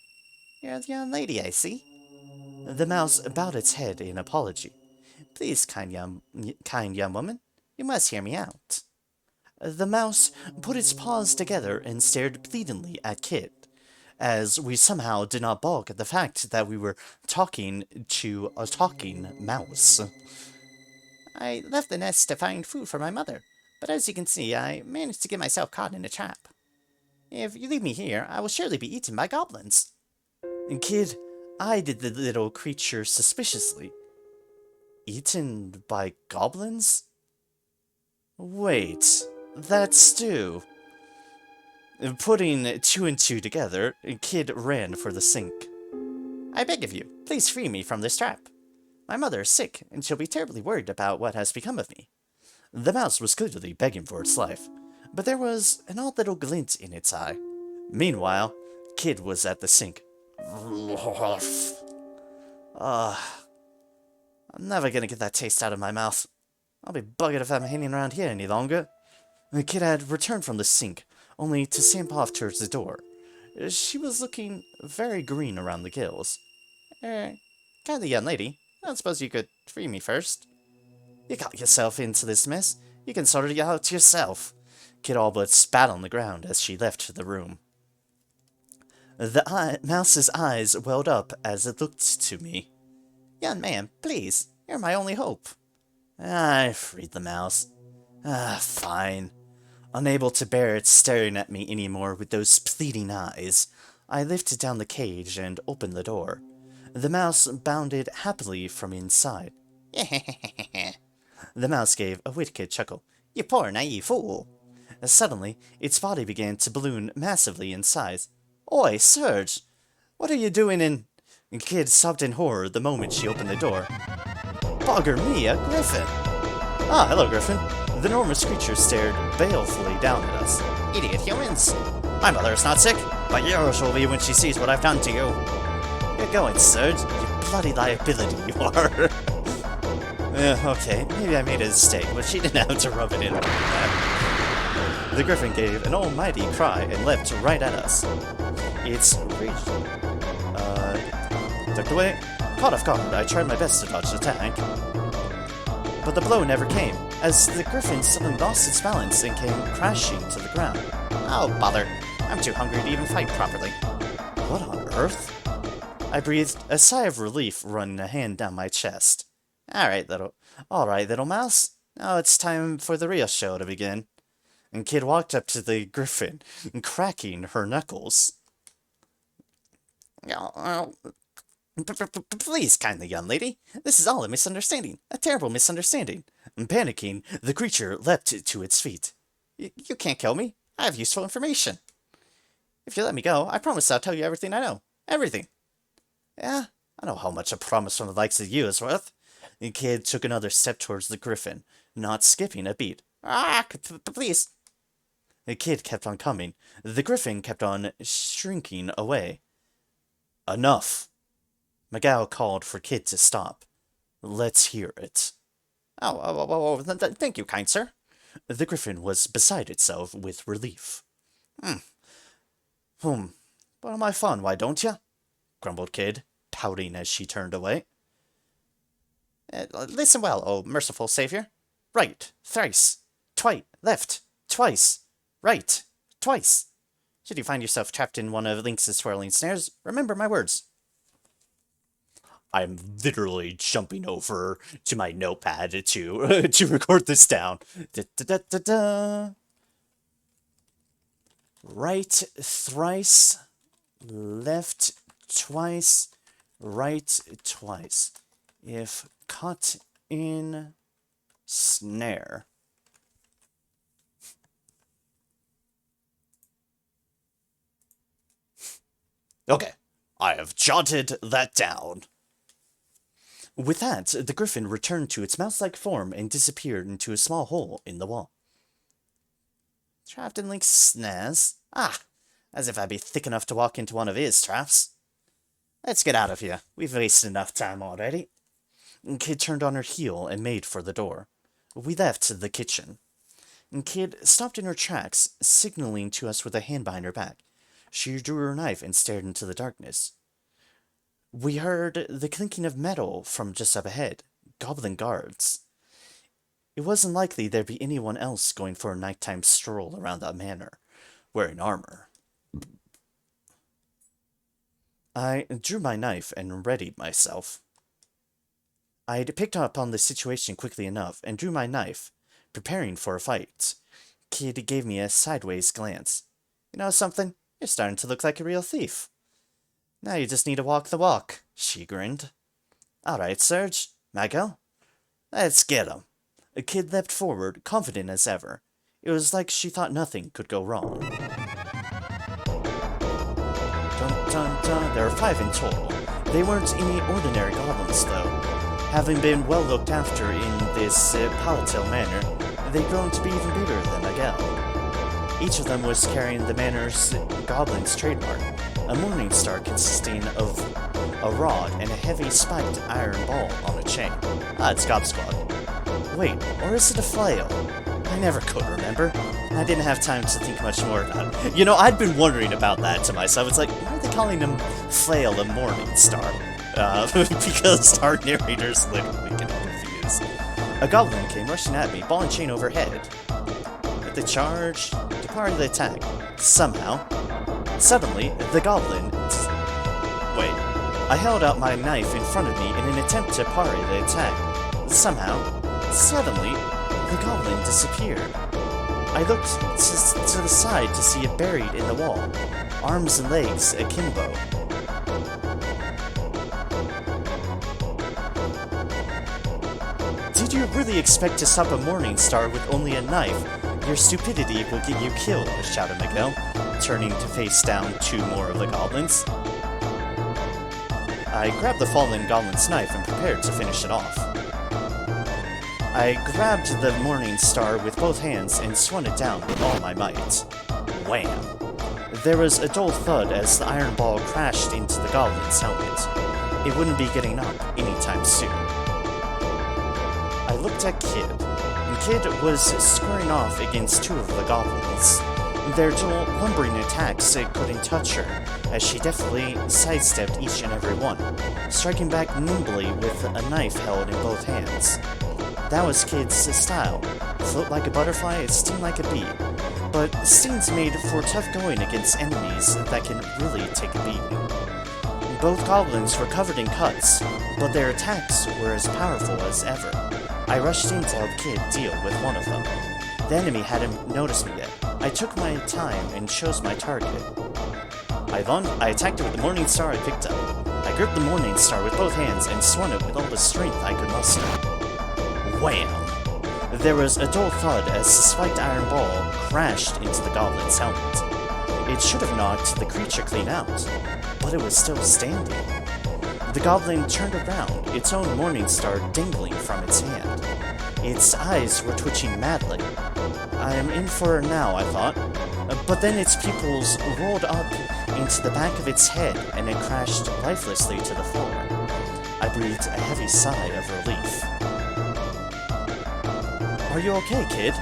You're the young lady, I see. The mouse bowed its head in apology. Please, kind young woman, you must hear me out. The mouse put its paws together and stared pleadingly at Kid, as we somehow did not balk at the fact that we were talking to a talking mouse. I left the nest to find food for my mother, but as you can see, I managed to get myself caught in a trap. If you leave me here, I will surely be eaten by goblins. And Kid eyed the little creature suspiciously. Eaten by goblins? Wait, that's stew. Putting two and two together, Kid ran for the sink. I beg of you, please free me from this trap. My mother is sick, and she'll be terribly worried about what has become of me. The mouse was clearly begging for its life, but there was an odd little glint in its eye. Meanwhile, Kid was at the sink. I'm never gonna get that taste out of my mouth. I'll be buggered if I'm hanging around here any longer. The Kid had returned from the sink, only to stamp off towards the door. She was looking very green around the gills. Kindly young lady, I don't suppose you could free me first? You got yourself into this mess. You can sort it out yourself. Kid all but spat on the ground as she left the room. The mouse's eyes welled up as it looked to me. Young man, please, you're my only hope. I freed the mouse. Fine. Unable to bear it staring at me anymore with those pleading eyes, I lifted down the cage and opened the door. The mouse bounded happily from inside. The mouse gave a wicked chuckle. You poor naive fool. Suddenly, its body began to balloon massively in size. Oi, Serge! What are you doing in... Kid sobbed in horror the moment she opened the door. Bugger me, a griffin! Ah, hello, Griffin. The enormous creature stared balefully down at us. Idiot humans! My mother is not sick, but yours will be when she sees what I've done to you. You're going, Serge. You bloody liability you are. Okay, maybe I made a mistake, but she didn't have to rub it in like that. The Griffin gave an almighty cry and leapt right at us. It's reached. Ducked away. Caught off guard, I tried my best to dodge the attack. But the blow never came, as the Griffin suddenly lost its balance and came crashing to the ground. Oh, bother. I'm too hungry to even fight properly. What on earth? I breathed a sigh of relief, running a hand down my chest. All right, little mouse. Now it's time for the real show to begin. And Kid walked up to the Griffin, cracking her knuckles. Please, kindly young lady. This is all a misunderstanding. A terrible misunderstanding. Panicking, the creature leapt to its feet. You can't kill me. I have useful information. If you let me go, I promise I'll tell you everything I know. Everything. Yeah, I know how much a promise from the likes of you is worth. The Kid took another step towards the Griffin, not skipping a beat. Please. The kid kept on coming. The griffin kept on shrinking away. Enough! Miguel called for Kid to stop. Let's hear it. Thank you, kind sir. The griffin was beside itself with relief. But my fun, why don't ya? Grumbled Kid, pouting as she turned away. Listen well, O merciful savior. Right, thrice, twice, left, twice, right, twice. Should you find yourself trapped in one of Lynx's swirling snares, remember my words. I'm literally jumping over to my notepad to record this down. Right thrice, left twice, right twice. If caught in snare. Okay, I have jotted that down. With that, the griffin returned to its mouse-like form and disappeared into a small hole in the wall. Trapped in Link's snares? As if I'd be thick enough to walk into one of his traps. Let's get out of here. We've wasted enough time already. Kid turned on her heel and made for the door. We left the kitchen. Kid stopped in her tracks, signaling to us with a hand behind her back. She drew her knife and stared into the darkness. We heard the clinking of metal from just up ahead. Goblin guards. It wasn't likely there'd be anyone else going for a nighttime stroll around that manor, wearing armor. I drew my knife and readied myself. I'd picked up on the situation quickly enough and drew my knife, preparing for a fight. Kid gave me a sideways glance. You know something? You're starting to look like a real thief. Now you just need to walk the walk, she grinned. Alright, Serge. Miguel? Let's get him. The kid leapt forward, confident as ever. It was like she thought nothing could go wrong. Dun dun dun. There were 5 in total. They weren't any ordinary goblins, though. Having been well looked after in this palatal manor, they'd grown to be even bigger than Miguel. Each of them was carrying the manor's goblin's trademark, a morning star consisting of a rod and a heavy spiked iron ball on a chain. It's Gob Squad. Wait, or is it a flail? I never could remember. I didn't have time to think much more about it. You know, I'd been wondering about that to myself. It's like, why are they calling him flail a morning star? Because our narrators literally get confused. A goblin came rushing at me, ball and chain overhead. Hit the charge, to parry the attack. Somehow. Suddenly, the goblin... Wait. I held out my knife in front of me in an attempt to parry the attack. Suddenly, the goblin disappeared. I looked to the side to see it buried in the wall, arms and legs akimbo. Did you really expect to stop a morning star with only a knife? Your stupidity will get you killed, shouted Miguel, turning to face down 2 more of the goblins. I grabbed the fallen goblin's knife and prepared to finish it off. I grabbed the morning star with both hands and swung it down with all my might. Wham! There was a dull thud as the iron ball crashed into the goblin's helmet. It wouldn't be getting up anytime soon. I looked at Kid. Kid was squaring off against 2 of the goblins. Their dual lumbering attacks couldn't touch her, as she deftly sidestepped each and every one, striking back nimbly with a knife held in both hands. That was Kid's style. Float like a butterfly, sting like a bee. But stings made for tough going against enemies that can really take a beating. Both goblins were covered in cuts, but their attacks were as powerful as ever. I rushed in to help Kid deal with one of them. The enemy hadn't noticed me yet. I took my time and chose my target. I attacked it with the morning star I picked up. I gripped the morning star with both hands and swung it with all the strength I could muster. Wham! There was a dull thud as the spiked iron ball crashed into the goblin's helmet. It should have knocked the creature clean out, but it was still standing. The goblin turned around, its own morning star dangling from its hand. Its eyes were twitching madly. I am in for it now, I thought. But then its pupils rolled up into the back of its head and it crashed lifelessly to the floor. I breathed a heavy sigh of relief. Are you okay, kid?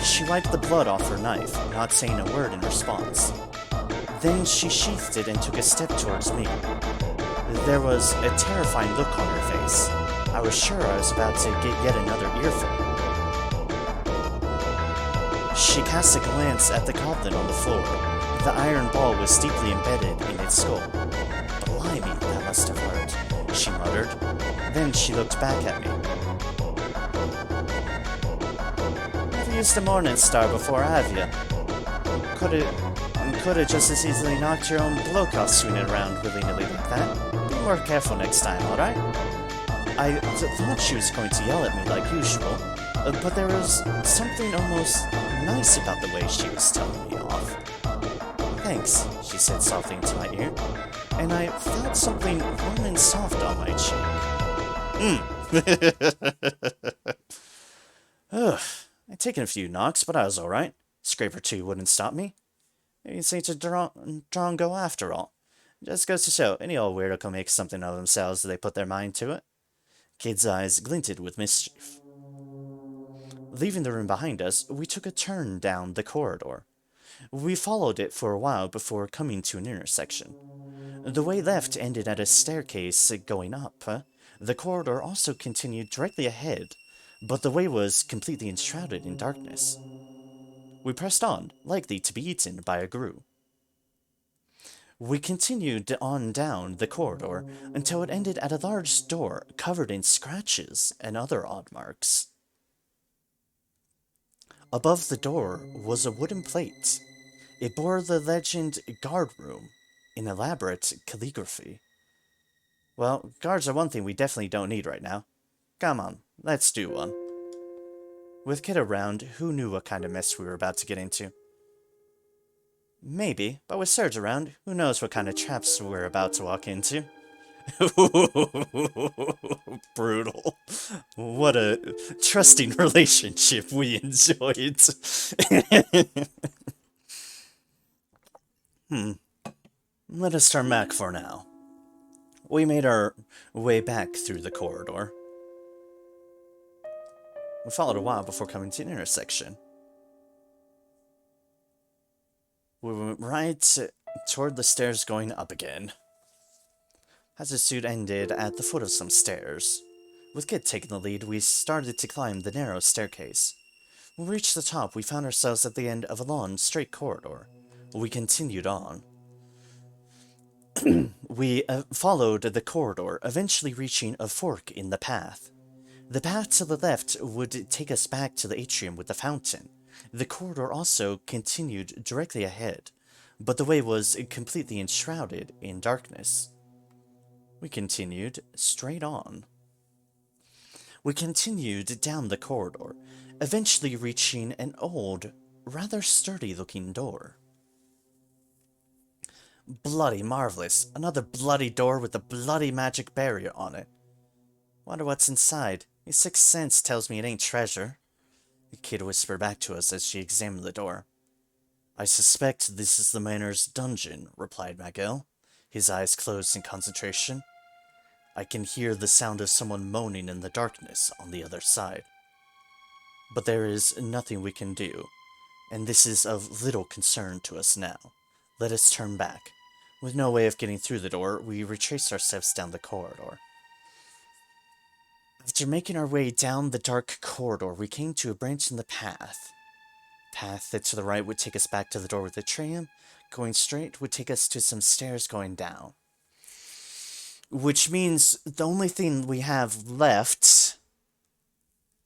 She wiped the blood off her knife, not saying a word in response. Then she sheathed it and took a step towards me. There was a terrifying look on her face. I was sure I was about to get yet another earful. She cast a glance at the goblin on the floor. The iron ball was deeply embedded in its skull. Blimey, that must have hurt, she muttered. Then she looked back at me. Never used a Morning Star before, have you? Could have just as easily knocked your own bloke off swinging around willy-nilly like that. Be more careful next time, alright? I thought she was going to yell at me like usual, but there was something almost nice about the way she was telling me off. Thanks, she said softly into my ear, and I felt something warm and soft on my cheek. Ugh, I'd taken a few knocks, but I was alright. Scrape or two wouldn't stop me. Maybe it's a drongo after all. Just goes to show, any old weirdo can make something of themselves if they put their mind to it. Kid's eyes glinted with mischief. Leaving the room behind us, we took a turn down the corridor. We followed it for a while before coming to an intersection. The way left ended at a staircase going up. The corridor also continued directly ahead, but the way was completely enshrouded in darkness. We pressed on, likely to be eaten by a grue. We continued on down the corridor until it ended at a large door covered in scratches and other odd marks. Above the door was a wooden plate. It bore the legend "Guard Room" in elaborate calligraphy. Well, guards are one thing we definitely don't need right now. Come on, let's do one. With Kid around, who knew what kind of mess we were about to get into? Maybe, but with Serge around, who knows what kind of traps we're about to walk into? Brutal. What a trusting relationship we enjoyed. Let us turn back for now. We made our way back through the corridor. We followed a while before coming to an intersection. We went right toward the stairs going up again. As the suit ended at the foot of some stairs. With Kid taking the lead, we started to climb the narrow staircase. When we reached the top, we found ourselves at the end of a long, straight corridor. We continued on. We followed the corridor, eventually reaching a fork in the path. The path to the left would take us back to the atrium with the fountain. The corridor also continued directly ahead, but the way was completely enshrouded in darkness. We continued straight on. We continued down the corridor, eventually reaching an old, rather sturdy-looking door. Bloody marvelous. Another bloody door with a bloody magic barrier on it. Wonder what's inside. My sixth sense tells me it ain't treasure. The kid whispered back to us as she examined the door. I suspect this is the manor's dungeon, replied Miguel, his eyes closed in concentration. I can hear the sound of someone moaning in the darkness on the other side. But there is nothing we can do, and this is of little concern to us now. Let us turn back. With no way of getting through the door, we retraced our steps down the corridor. After making our way down the dark corridor, we came to a branch in the path. Path that to the right would take us back to the door with the tram. Going straight would take us to some stairs going down. Which means the only thing we have left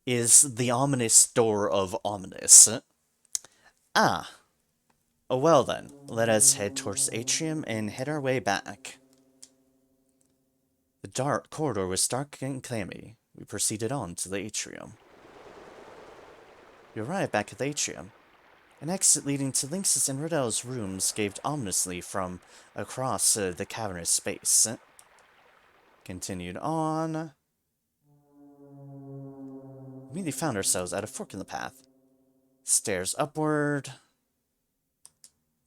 is the ominous door of ominous. Ah. Oh, well then, let us head towards the atrium and head our way back. The dark corridor was dark and clammy. We proceeded on to the atrium. We arrived back at the atrium. An exit leading to Lynx's and Riddell's rooms gave ominously from across the cavernous space. Continued on. immediately found ourselves at a fork in the path. Stairs upward.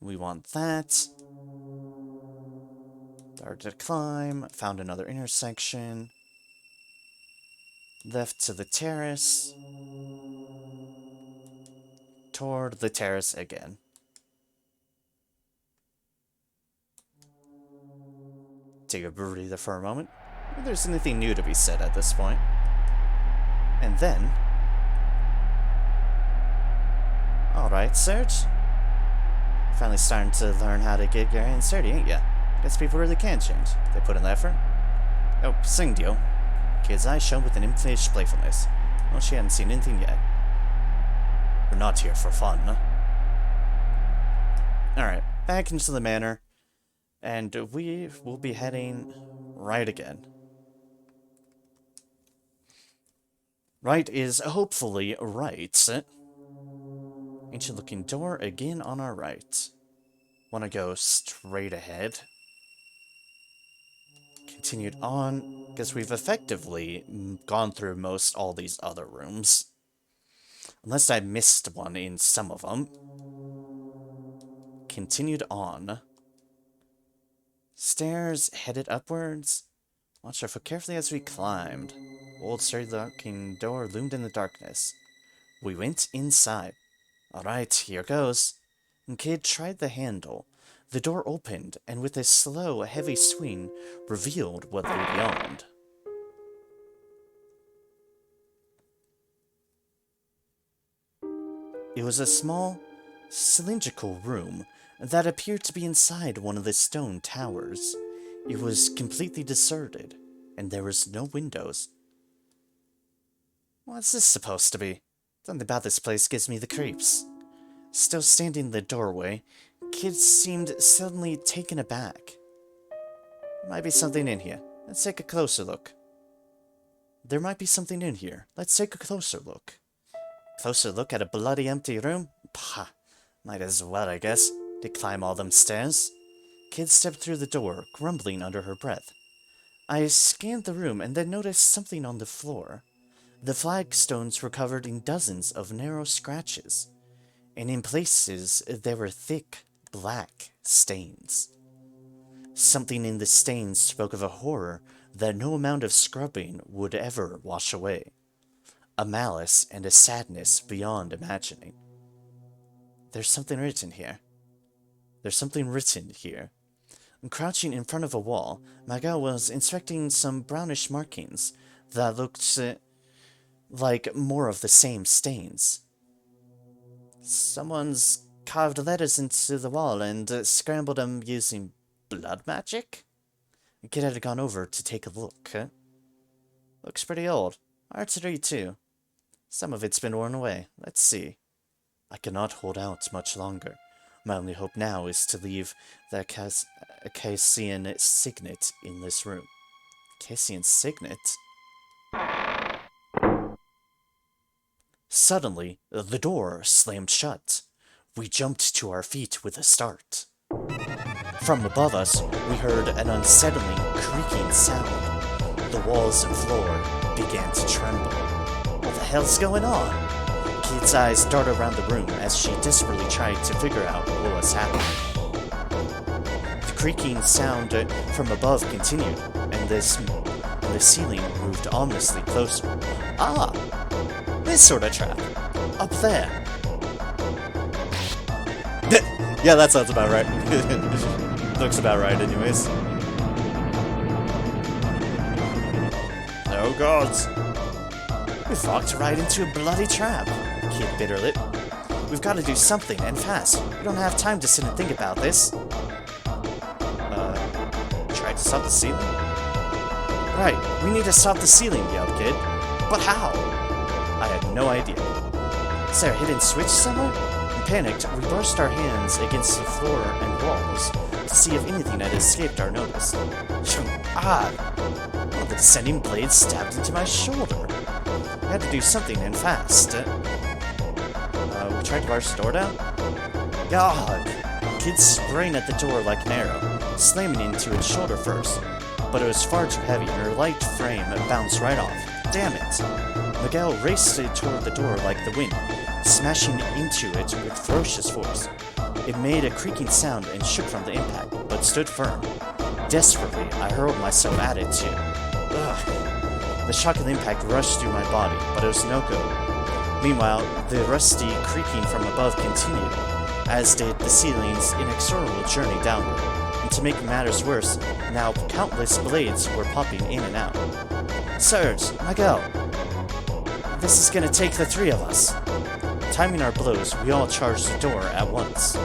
We want that. Hard to climb. Found another intersection. Left to the terrace. Toward the terrace again. Take a breather for a moment. If there's anything new to be said at this point. And then... Alright, Serge. Finally starting to learn how to get your hands dirty, ain't ya? Guess people really can change. They put in the effort. Oh, sing deal. Kid's eyes shone with an impish playfulness. Well, she hadn't seen anything yet. We're not here for fun, huh? Alright, back into the manor. And we will be heading right again. Right is hopefully right. Ancient looking door again on our right. Wanna go straight ahead. Continued on, because we've effectively gone through most all these other rooms. Unless I missed one in some of them. Continued on. Stairs headed upwards. Watched our foot carefully as we climbed. Old sturdy looking door loomed in the darkness. We went inside. Alright, here goes. And Kid tried the handle. The door opened, and with a slow, heavy swing, revealed what lay beyond. It was a small, cylindrical room that appeared to be inside one of the stone towers. It was completely deserted, and there was no windows. What's this supposed to be? Something about this place gives me the creeps. Still standing in the doorway, Kid seemed suddenly taken aback. There might be something in here. Let's take a closer look. There might be something in here. Let's take a closer look. Closer look at a bloody empty room? Pah, might as well, I guess. To climb all them stairs. Kid stepped through the door, grumbling under her breath. I scanned the room and then noticed something on the floor. The flagstones were covered in dozens of narrow scratches, and in places there were thick, black stains. Something in the stains spoke of a horror that no amount of scrubbing would ever wash away. A malice and a sadness beyond imagining. There's something written here. There's something written here. Crouching in front of a wall, Magal was inspecting some brownish markings that looked like more of the same stains. Someone's carved letters into the wall and scrambled them using blood magic? The kid had gone over to take a look. Looks pretty old. Hard to read too. Some of it's been worn away. Let's see. I cannot hold out much longer. My only hope now is to leave the Cassian signet in this room. Cassian signet? Suddenly, the door slammed shut. We jumped to our feet with a start. From above us, we heard an unsettling, creaking sound. The walls and floor began to tremble. What the hell's going on? Kid's eyes darted around the room as she desperately tried to figure out what was happening. The creaking sound from above continued, and the ceiling moved ominously closer. Ah! This sort of trap. Up there. Yeah, that sounds about right. Looks about right anyways. Oh gods. We've walked right into a bloody trap. Kid bit her lip. We've got to do something, and fast. We don't have time to sit and think about this. Try to stop the ceiling? Right, we need to stop the ceiling, yelled Kid. But how? I had no idea. Is there a hidden switch somewhere? In panicked, we brushed our hands against the floor and walls to see if anything had escaped our notice. Odd! One of the descending blades stabbed into my shoulder. I had to do something, and fast. We tried to barge the door down? God! Kid sprang at the door like an arrow, slamming into its shoulder first. But it was far too heavy, and her light frame bounced right off. Damn it! Miguel raced toward the door like the wind, smashing into it with ferocious force. It made a creaking sound and shook from the impact, but stood firm. Desperately, I hurled myself at it too. Ugh. The shock of the impact rushed through my body, but it was no good. Meanwhile, the rusty creaking from above continued, as did the ceiling's inexorable journey downward. And to make matters worse, now countless blades were popping in and out. Serge, Miguel, this is gonna take the three of us. Timing our blows, we all charged the door at once.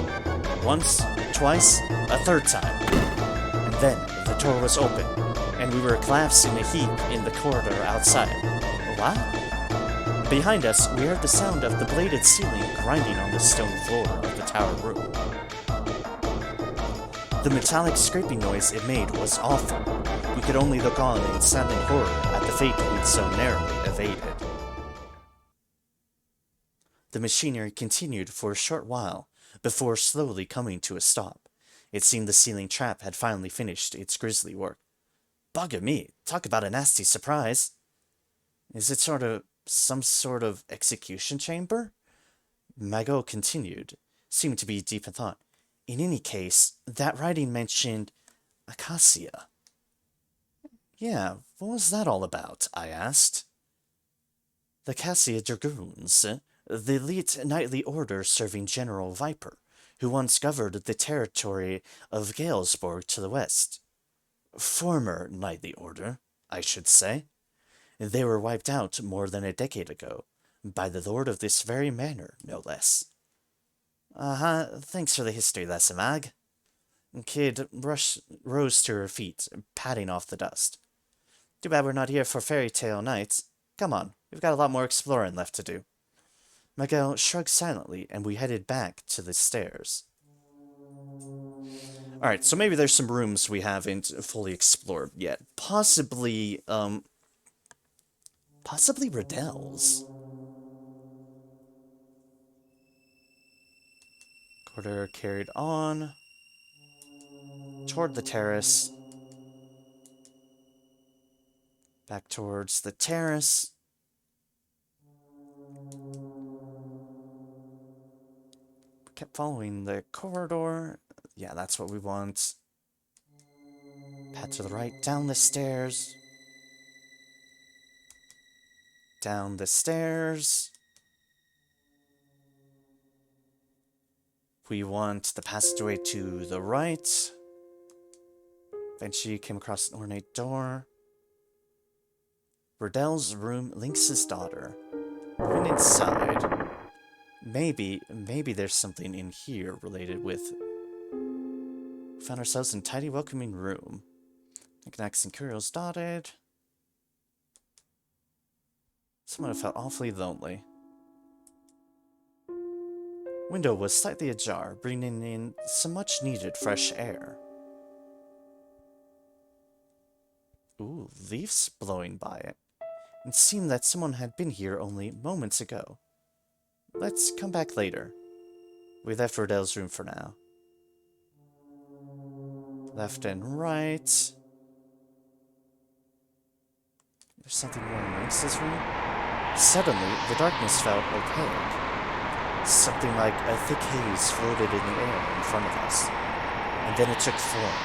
Once, twice, a third time. And then the door was open, and we were collapsed in a heap in the corridor outside. What? Behind us, we heard the sound of the bladed ceiling grinding on the stone floor of the tower room. The metallic scraping noise it made was awful. We could only look on in silent horror at the fate we'd so narrowly evaded. The machinery continued for a short while, before slowly coming to a stop. It seemed the ceiling trap had finally finished its grisly work. Bugger me, talk about a nasty surprise. Is it some sort of execution chamber? Mago continued, seemed to be deep in thought. In any case, that writing mentioned Acacia. Yeah, what was that all about? I asked. The Acacia Dragoons, the elite knightly order serving General Viper, who once governed the territory of Galesburg to the west. Former knightly order, I should say. They were wiped out more than a decade ago, by the lord of this very manor, no less. Thanks for the history lesson, Mag. Kid rose to her feet, patting off the dust. Too bad we're not here for fairy tale nights. Come on, we've got a lot more exploring left to do. Miguel shrugged silently, and we headed back to the stairs. Alright, so maybe there's some rooms we haven't fully explored yet. Possibly Riddell's. Corridor carried on toward the terrace. Back towards the terrace. Kept following the corridor. Yeah, that's what we want. Pat to the right, down the stairs. Down the stairs. We want the passageway to the right. Eventually came across an ornate door. Riddell's room, Lynx's daughter. We went inside. Maybe there's something in here related with... We found ourselves in a tidy, welcoming room. Knickknacks and curios dotted. Someone felt awfully lonely. Window was slightly ajar, bringing in some much-needed fresh air. Ooh, leaves blowing by it. It seemed that someone had been here only moments ago. Let's come back later. We left Riddell's room for now. Left and right. There's something more in Lynx's room? Suddenly, the darkness felt opaque. Something like a thick haze floated in the air in front of us. And then it took form,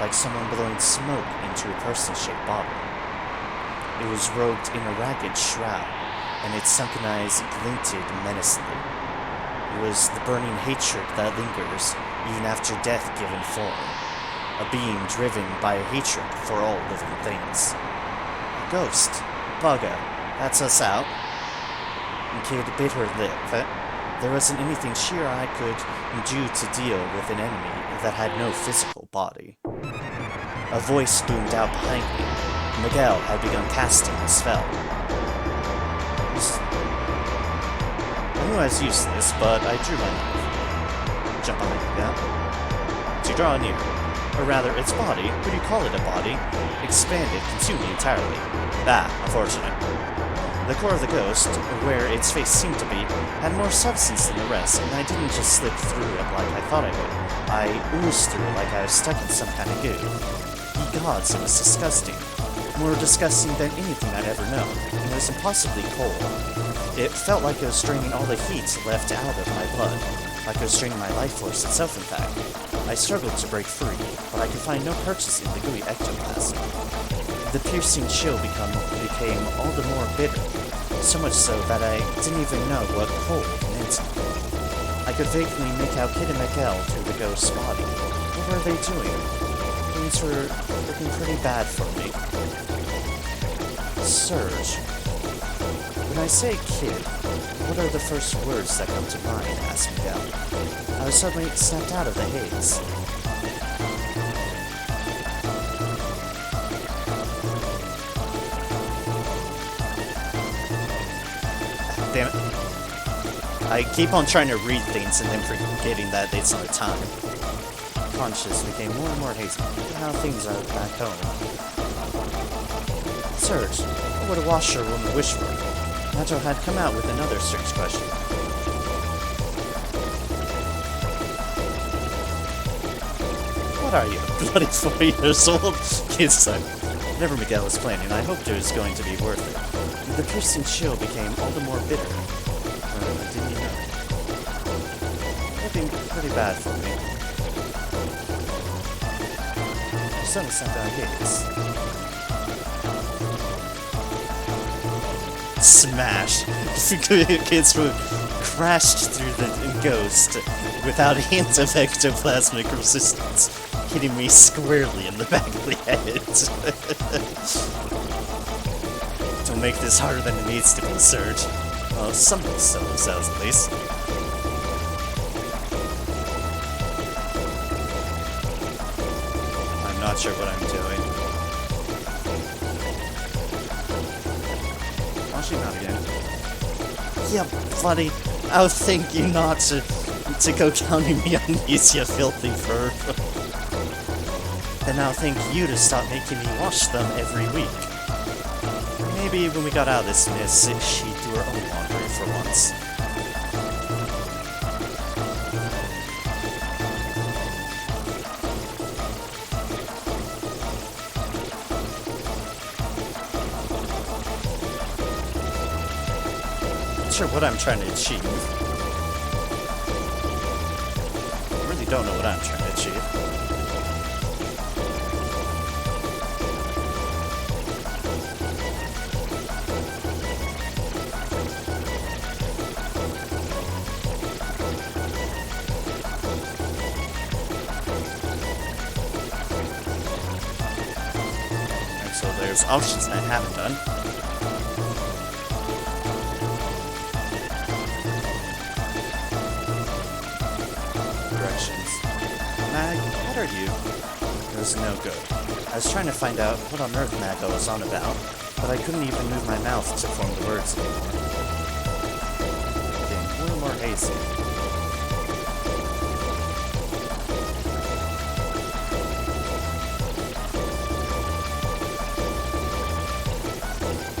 like someone blowing smoke into a person-shaped bottle. It was robed in a ragged shroud, and its sunken eyes glinted menacingly. It was the burning hatred that lingers even after death given form. A being driven by a hatred for all living things. A ghost. Bugger. That's us out. And Kid bit her lip. There wasn't anything she or I could do to deal with an enemy that had no physical body. A voice boomed out behind me. Miguel had begun casting a spell. I knew I was useless, but I drew my knife. Jump behind Miguel. To draw near. Or rather, its body, would you call it a body, expanded, consuming entirely. Unfortunate. The core of the ghost, where its face seemed to be, had more substance than the rest, and I didn't just slip through it like I thought I would. I oozed through it like I was stuck in some kind of goo. Ye gods, it was disgusting. more disgusting than anything I'd ever known, and it was impossibly cold. It felt like it was draining all the heat left out of my blood, like it was draining my life force itself, in fact. I struggled to break free, but I could find no purchase in the gooey ectoplasm. The piercing chill became all the more bitter, so much so that I didn't even know what cold meant. I could vaguely make out Kid and Miguel through the ghost's body. What were they doing? Things were looking pretty bad for me. Surge. When I say kid, what are the first words that come to mind? Asked Miguel. I was suddenly snapped out of the haze. Damn it. I keep on trying to read things and then forgetting that it's not time. Conscious became more and more hazy. Look at how things are back home. Surge, what would a washerwoman wish for? Nacho had come out with another strange question. What are you, bloody 4 years old? Kid's son. Whatever Miguel was planning, I hoped it was going to be worth it. The piercing chill became all the more bitter. Didn't you know? Looking pretty bad for me. The sun is sent down gates. Smash! Kids were crashed through the ghost without a hint of ectoplasmic resistance, hitting me squarely in the back of the head. Don't make this harder than it needs to be, Surge. Well, something still sells at least. I'm not sure what I'm doing. Actually, not again. Yeah, bloody. I'll thank you not to go counting me on these, you filthy fur. Then I'll thank you to stop making me wash them every week. Maybe when we got out of this mess, she'd do her own laundry for once. Not sure what I'm trying to achieve. I really don't know what I'm trying to achieve. So there's options I haven't done. Directions. Mag, what are you? It was no good. I was trying to find out what on earth Mago was on about, but I couldn't even move my mouth to form the words anymore. Getting more and more hazy.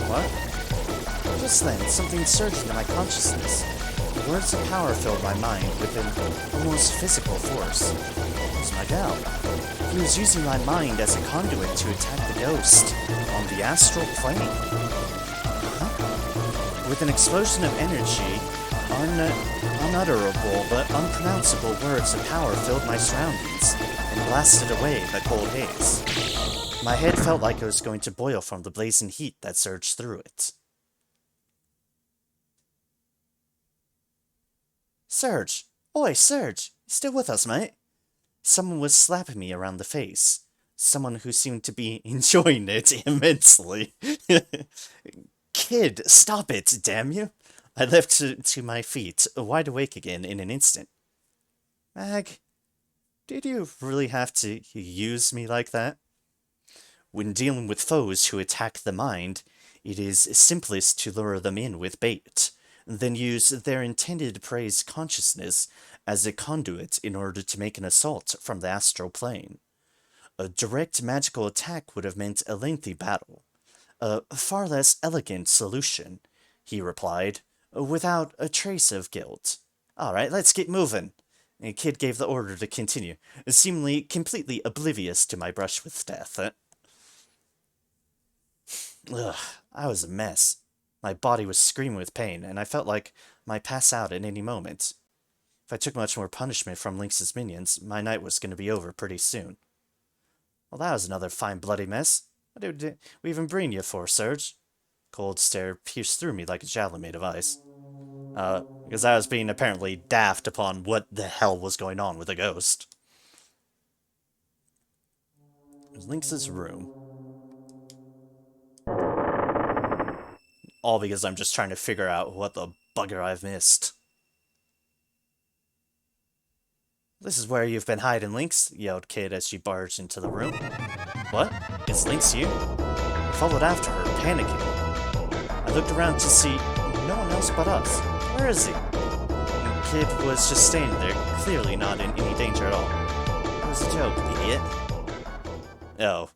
What? Just then, something surged into my consciousness. Words of power filled my mind with an almost physical force. It was Miguel. He was using my mind as a conduit to attack the ghost on the astral plane. Huh? With an explosion of energy, unutterable but unpronounceable words of power filled my surroundings and blasted away the cold haze. My head felt like it was going to boil from the blazing heat that surged through it. Surge! Oi, Surge! You still with us, mate? Someone was slapping me around the face. Someone who seemed to be enjoying it immensely. Kid, stop it, damn you! I leapt to my feet, wide awake again in an instant. Mag, did you really have to use me like that? When dealing with foes who attack the mind, it is simplest to lure them in with bait, then use their intended prey's consciousness as a conduit in order to make an assault from the astral plane. A direct magical attack would have meant a lengthy battle. A far less elegant solution, he replied, without a trace of guilt. All right, let's get moving. The kid gave the order to continue, seemingly completely oblivious to my brush with death. Ugh, I was a mess. My body was screaming with pain, and I felt like I might pass out at any moment. If I took much more punishment from Lynx's minions, my night was going to be over pretty soon. Well, that was another fine bloody mess. What did we even bring you for, Serge? Cold stare pierced through me like a javelin made of ice. Because I was being apparently daft upon what the hell was going on with the ghost. It was Lynx's room. All because I'm just trying to figure out what the bugger I've missed. This is where you've been hiding, Lynx, yelled Kid as she barged into the room. What? Is Lynx you? I followed after her, panicking. I looked around to see no one else but us. Where is he? The kid was just standing there, clearly not in any danger at all. It was a joke, idiot. Oh.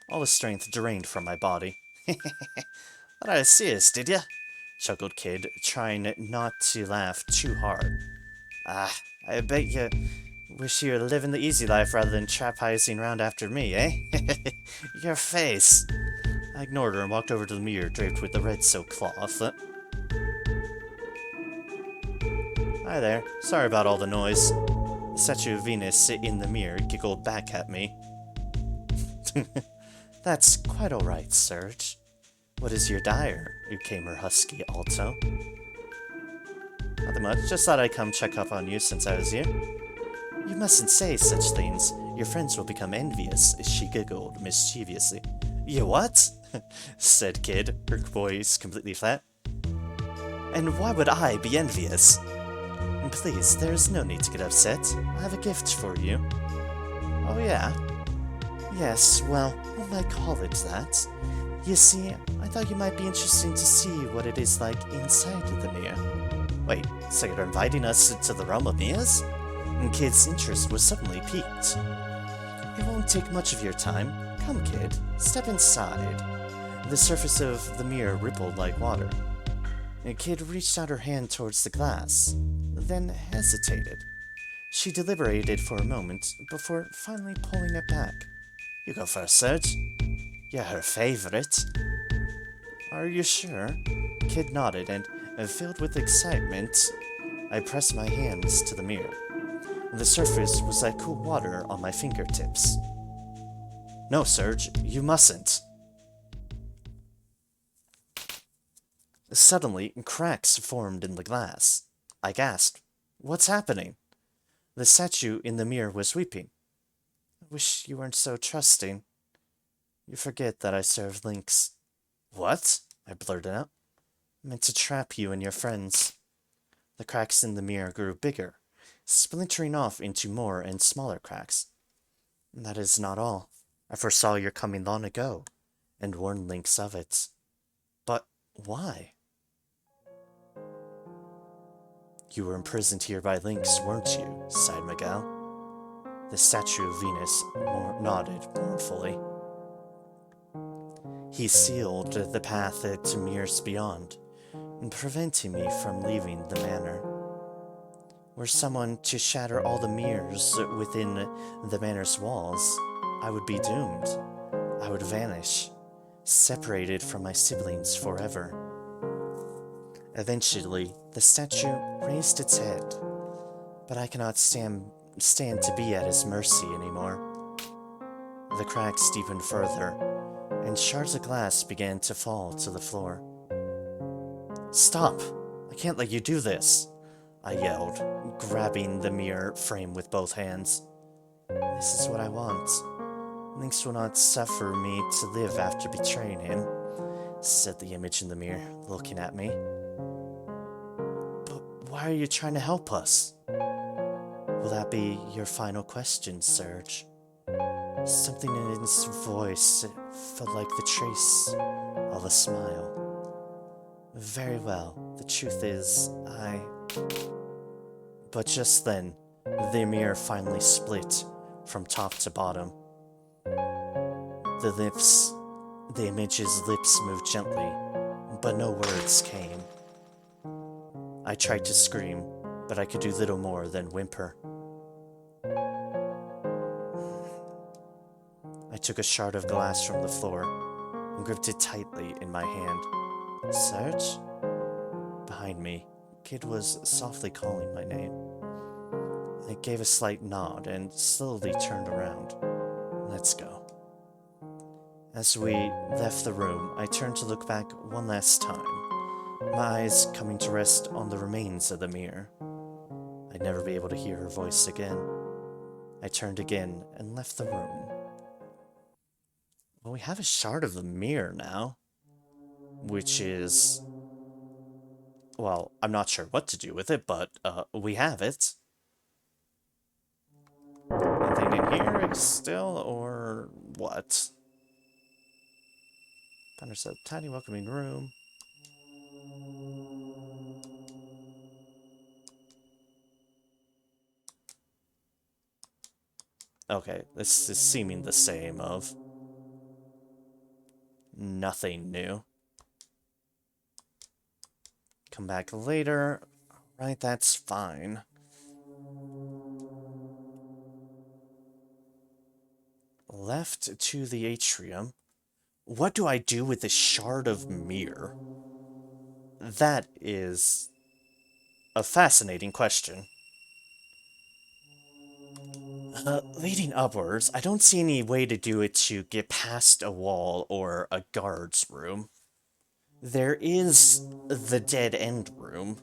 All the strength drained from my body. Thought I was serious, did ya? Chuckled Kid, trying not to laugh too hard. Ah, I bet you wish you were living the easy life rather than trapezing around after me, eh? Your face! I ignored her and walked over to the mirror draped with the red silk cloth. Hi there. Sorry about all the noise. The statue of Venus in the mirror giggled back at me. That's quite alright, Serge. What is your dire? Came her husky alto. Nothing much, just thought I'd come check up on you since I was here. You mustn't say such things. Your friends will become envious, she giggled mischievously. You what? Said Kid, her voice completely flat. And why would I be envious? And please, there is no need to get upset. I have a gift for you. Oh yeah? Yes, well, we might call it that. You see, I thought you might be interested to see what it is like inside the mirror. Wait, so you're inviting us to the realm of mirrors? And Kid's interest was suddenly piqued. It won't take much of your time. Come, Kid, step inside. The surface of the mirror rippled like water. And Kid reached out her hand towards the glass, then hesitated. She deliberated for a moment before finally pulling it back. You go first, Serge. You're her favorite. Are you sure? Kid nodded, and filled with excitement, I pressed my hands to the mirror. The surface was like cool water on my fingertips. No, Serge, you mustn't. Suddenly, cracks formed in the glass. I gasped. What's happening? The statue in the mirror was weeping. I wish you weren't so trusting. You forget that I serve Lynx. What? I blurted out. I meant to trap you and your friends. The cracks in the mirror grew bigger, splintering off into more and smaller cracks. That is not all. I foresaw your coming long ago, and warned Lynx of it. But why? You were imprisoned here by Lynx, weren't you? Sighed Miguel. The statue of Venus nodded mournfully. He sealed the path to mirrors beyond, preventing me from leaving the manor. Were someone to shatter all the mirrors within the manor's walls, I would be doomed. I would vanish, separated from my siblings forever. Eventually, the statue raised its head, but I cannot stand to be at his mercy anymore. The cracks deepened further, and shards of glass began to fall to the floor. Stop! I can't let you do this! I yelled, grabbing the mirror frame with both hands. This is what I want. Lynx will not suffer me to live after betraying him, said the image in the mirror, looking at me. But why are you trying to help us? Will that be your final question, Serge? Something in his voice felt like the trace of a smile. Very well, the truth is, But just then, the mirror finally split from top to bottom. The image's lips moved gently, but no words came. I tried to scream, but I could do little more than whimper. I I took a shard of glass from the floor and gripped it tightly in my hand. Search? Behind me, Kid was softly calling my name. I gave a slight nod and slowly turned around. Let's go. As we left the room, I turned to look back one last time, my eyes coming to rest on the remains of the mirror. I'd never be able to hear her voice again. I turned again and left the room. Well, we have a shard of the mirror now, which is... well, I'm not sure what to do with it, but we have it. Anything in here still, or what? Found us a tiny welcoming room. Okay, this is seeming the same of nothing new. Come back later. Right, that's fine. Left to the atrium. What do I do with this shard of mirror? That is a fascinating question. Leading upwards, I don't see any way to do it to get past a wall or a guard's room. There is the dead end room.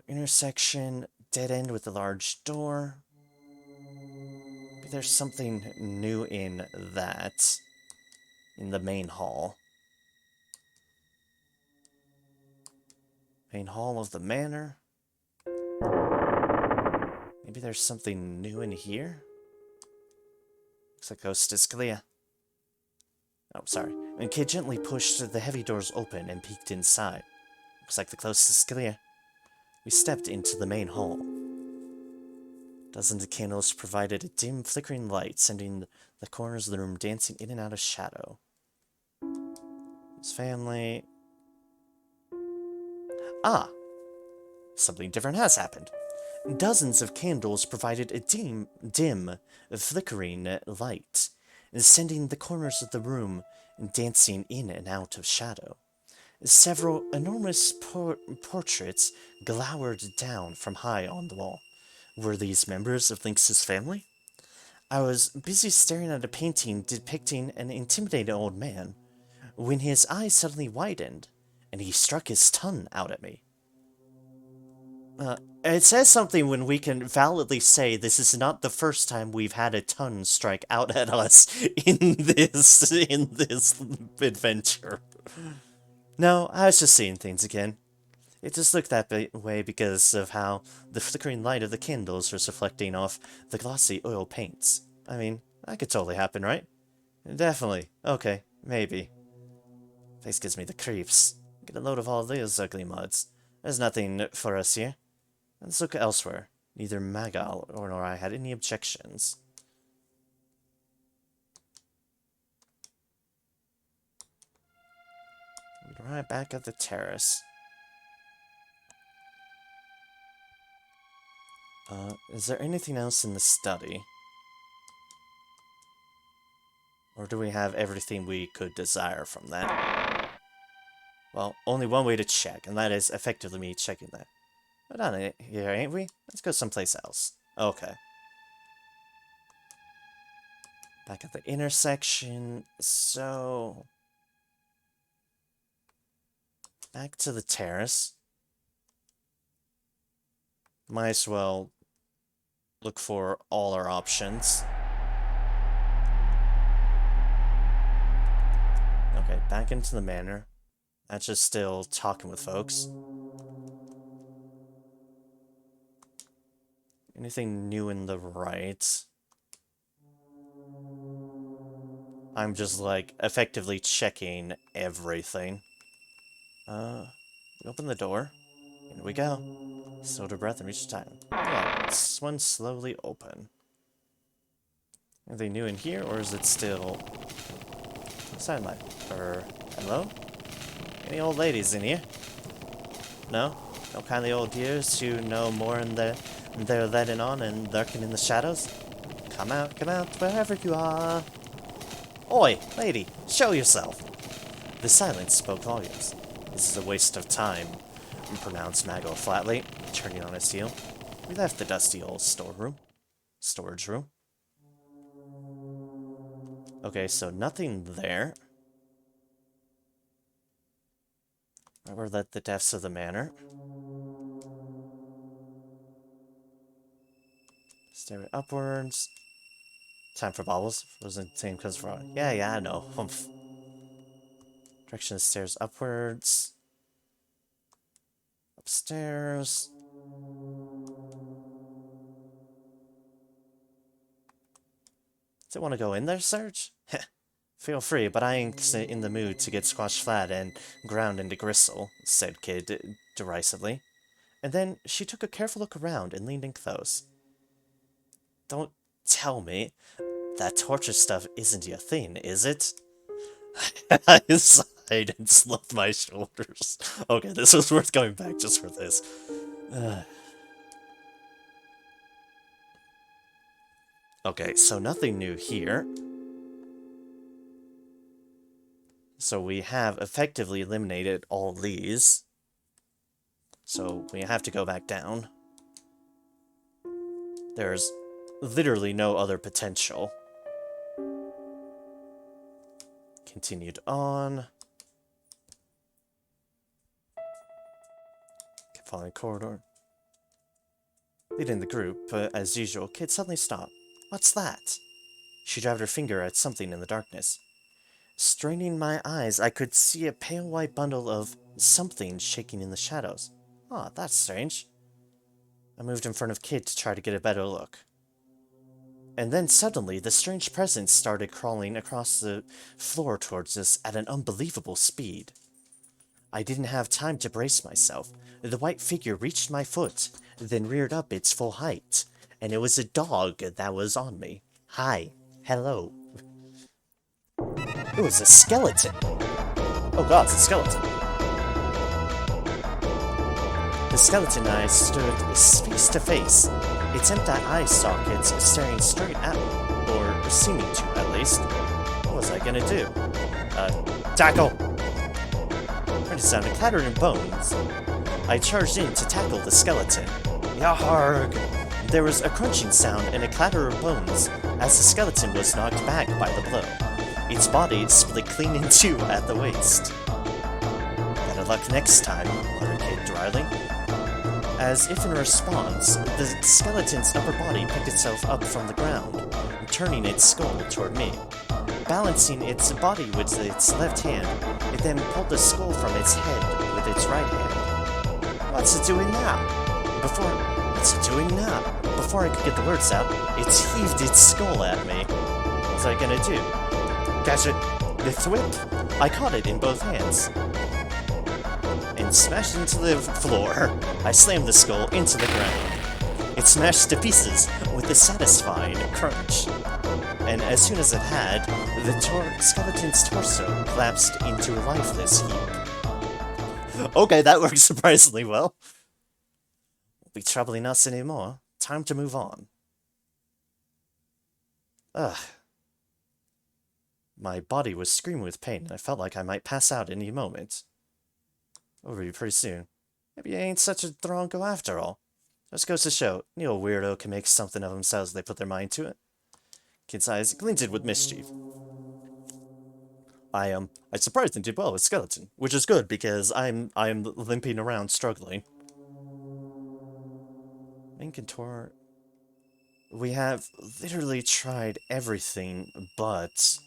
Intersection, dead end with a large door. Maybe there's something new in that. In the main hall. Main hall of the manor. Maybe there's something new in here? Looks like coast is clear. Oh, sorry. And Kid gently pushed the heavy doors open and peeked inside. Looks like the coast is clear. We stepped into the main hall. Dozens of candles provided a dim, flickering light, sending the corners of the room dancing in and out of shadow. His family... Ah! Something different has happened. Dozens of candles provided a dim, flickering light, sending the corners of the room dancing in and out of shadow. Several enormous portraits glowered down from high on the wall. Were these members of Lynx's family? I was busy staring at a painting depicting an intimidating old man, when his eyes suddenly widened, and he struck his tongue out at me. It says something when we can validly say this is not the first time we've had a ton strike out at us in this adventure. No, I was just seeing things again. It just looked that way because of how the flickering light of the candles was reflecting off the glossy oil paints. I mean, that could totally happen, right? Definitely. Okay, maybe. Face gives me the creeps. Get a load of all these ugly muds. There's nothing for us here. Let's look elsewhere. Neither Magal nor I had any objections. We're right back at the terrace. Is there anything else in the study? Or do we have everything we could desire from that? Well, only one way to check, and that is effectively me checking that. We're done here, ain't we? Let's go someplace else. Okay. Back at the intersection, so... back to the terrace. Might as well look for all our options. Okay, back into the manor. That's just still talking with folks. Anything new in the right? I'm just, like, effectively checking everything. We open the door. In we go. Hold our breath and reach the time. Yeah, it's swung slowly open. Anything new in here, or is it still... silent? Hello? Any old ladies in here? No? No kindly old dears who know more than they're letting on and lurking in the shadows? Come out, wherever you are. Oi, lady, show yourself. The silence spoke volumes. This is a waste of time, pronounced Mago flatly, turning on his heel. We left the dusty old storage room. Okay, so nothing there. We're at the depths of the manor. Staring upwards. Time for baubles. Wasn't same because for yeah, I know. Humph. Direction of the stairs upwards. Upstairs. Do you want to go in there, Serge? Feel free, but I ain't in the mood to get squashed flat and ground into gristle, said Kid derisively. And then she took a careful look around and leaned in close. Don't tell me that torture stuff isn't your thing, is it? I sighed and slumped my shoulders. Okay, this was worth going back just for this. Okay, so nothing new here. So we have effectively eliminated all these. So we have to go back down. There's literally no other potential. Continued on. Kept following the corridor. Leading the group, but as usual, Kid suddenly stopped. What's that? She jabbed her finger at something in the darkness. Straining my eyes, I could see a pale white bundle of something shaking in the shadows. Ah, that's strange. I moved in front of Kid to try to get a better look. And then suddenly, the strange presence started crawling across the floor towards us at an unbelievable speed. I didn't have time to brace myself. The white figure reached my foot, then reared up its full height, and it was a dog that was on me. Hi. Hello. It was a skeleton. Oh god, it's a skeleton. The skeleton and I stood face to face, its empty eye sockets staring straight at me, or seeming to, at least. What was I gonna do? Tackle! Heard a sound of clattering bones. I charged in to tackle the skeleton. Yarg! There was a crunching sound and a clatter of bones as the skeleton was knocked back by the blow. Its body split clean in two at the waist. Better luck next time, muttered Kid dryly. As if in response, the skeleton's upper body picked itself up from the ground, turning its skull toward me. Balancing its body with its left hand, it then pulled the skull from its head with its right hand. What's it doing now? Before I could get the words out, it heaved its skull at me. What was I gonna do? Catch it with whip? I caught it in both hands and smashed into the floor. I slammed the skull into the ground. It smashed to pieces with a satisfying crunch. And as soon as it had, the skeleton's torso collapsed into a lifeless heap. Okay, that works surprisingly well. Won't be troubling us anymore. Time to move on. Ugh. My body was screaming with pain, and I felt like I might pass out any moment. Over you pretty soon. Maybe I ain't such a drongo after all. Just goes to show, any old weirdo can make something of themselves if they put their mind to it. Kid's eyes glinted with mischief. I surprised and did well with skeleton, which is good because I'm limping around struggling. Incantor. We have literally tried everything but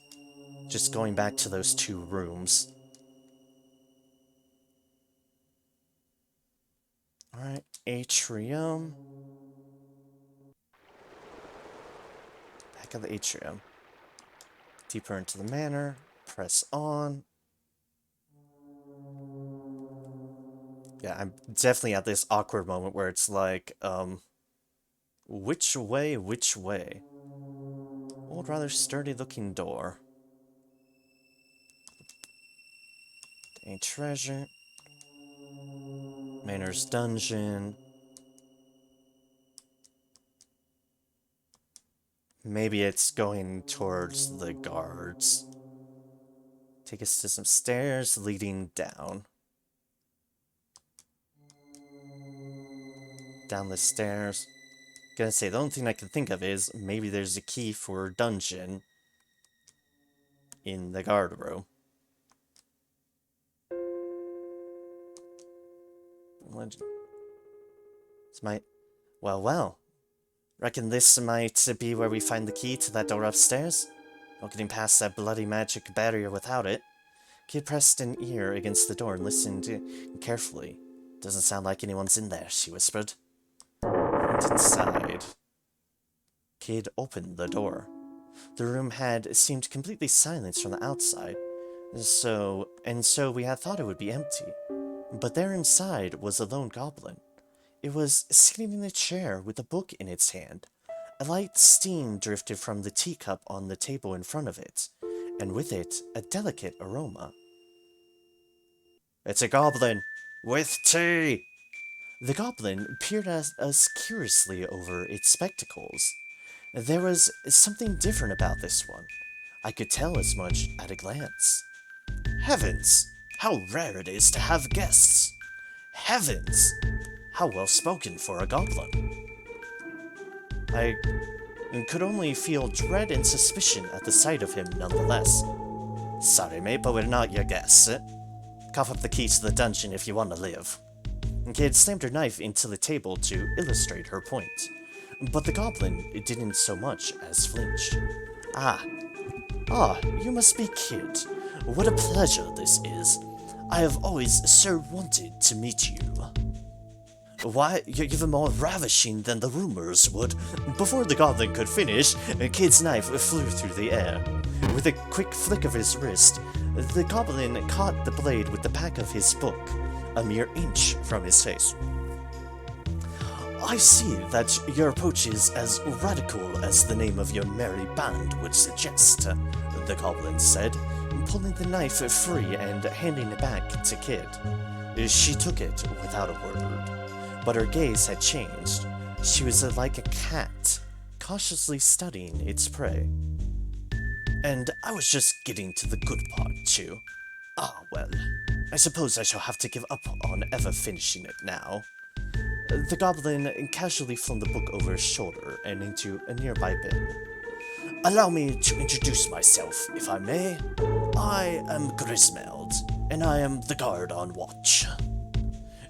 just going back to those two rooms. Alright, atrium. Back of the atrium. Deeper into the manor. Press on. Yeah, I'm definitely at this awkward moment where it's like, which way, which way? Old, rather sturdy-looking door. A treasure. Manor's dungeon. Maybe it's going towards the guards. Take us to some stairs leading down. Down the stairs. Gonna say, the only thing I can think of is maybe there's a key for a dungeon in the guard room. It's my... Well. Reckon this might be where we find the key to that door upstairs? No getting past that bloody magic barrier without it. Kid pressed an ear against the door and listened carefully. Doesn't sound like anyone's in there, she whispered. Went inside. Kid opened the door. The room had seemed completely silent from the outside, so we had thought it would be empty. But there inside was a lone goblin. It was sitting in a chair with a book in its hand. A light steam drifted from the teacup on the table in front of it, and with it, a delicate aroma. It's a goblin! With tea! The goblin peered at us curiously over its spectacles. There was something different about this one. I could tell as much at a glance. Heavens! How rare it is to have guests! Heavens! How well spoken for a goblin. I could only feel dread and suspicion at the sight of him nonetheless. Sorry, mate, but we're not your guests. Cough up the key to the dungeon if you want to live. Kid slammed her knife into the table to illustrate her point. But the goblin didn't so much as flinch. Ah, you must be Kid. What a pleasure this is. I have always so wanted to meet you. Why, you're even more ravishing than the rumors would. Before the goblin could finish, Kid's knife flew through the air. With a quick flick of his wrist, the goblin caught the blade with the back of his book, a mere inch from his face. I see that your approach is as radical as the name of your merry band would suggest, the goblin said, pulling the knife free and handing it back to Kid. She took it without a word. But her gaze had changed. She was like a cat, cautiously studying its prey. And I was just getting to the good part, too. Well, I suppose I shall have to give up on ever finishing it now. The goblin casually flung the book over his shoulder and into a nearby bin. Allow me to introduce myself, if I may. I am Grismeld, and I am the guard on watch.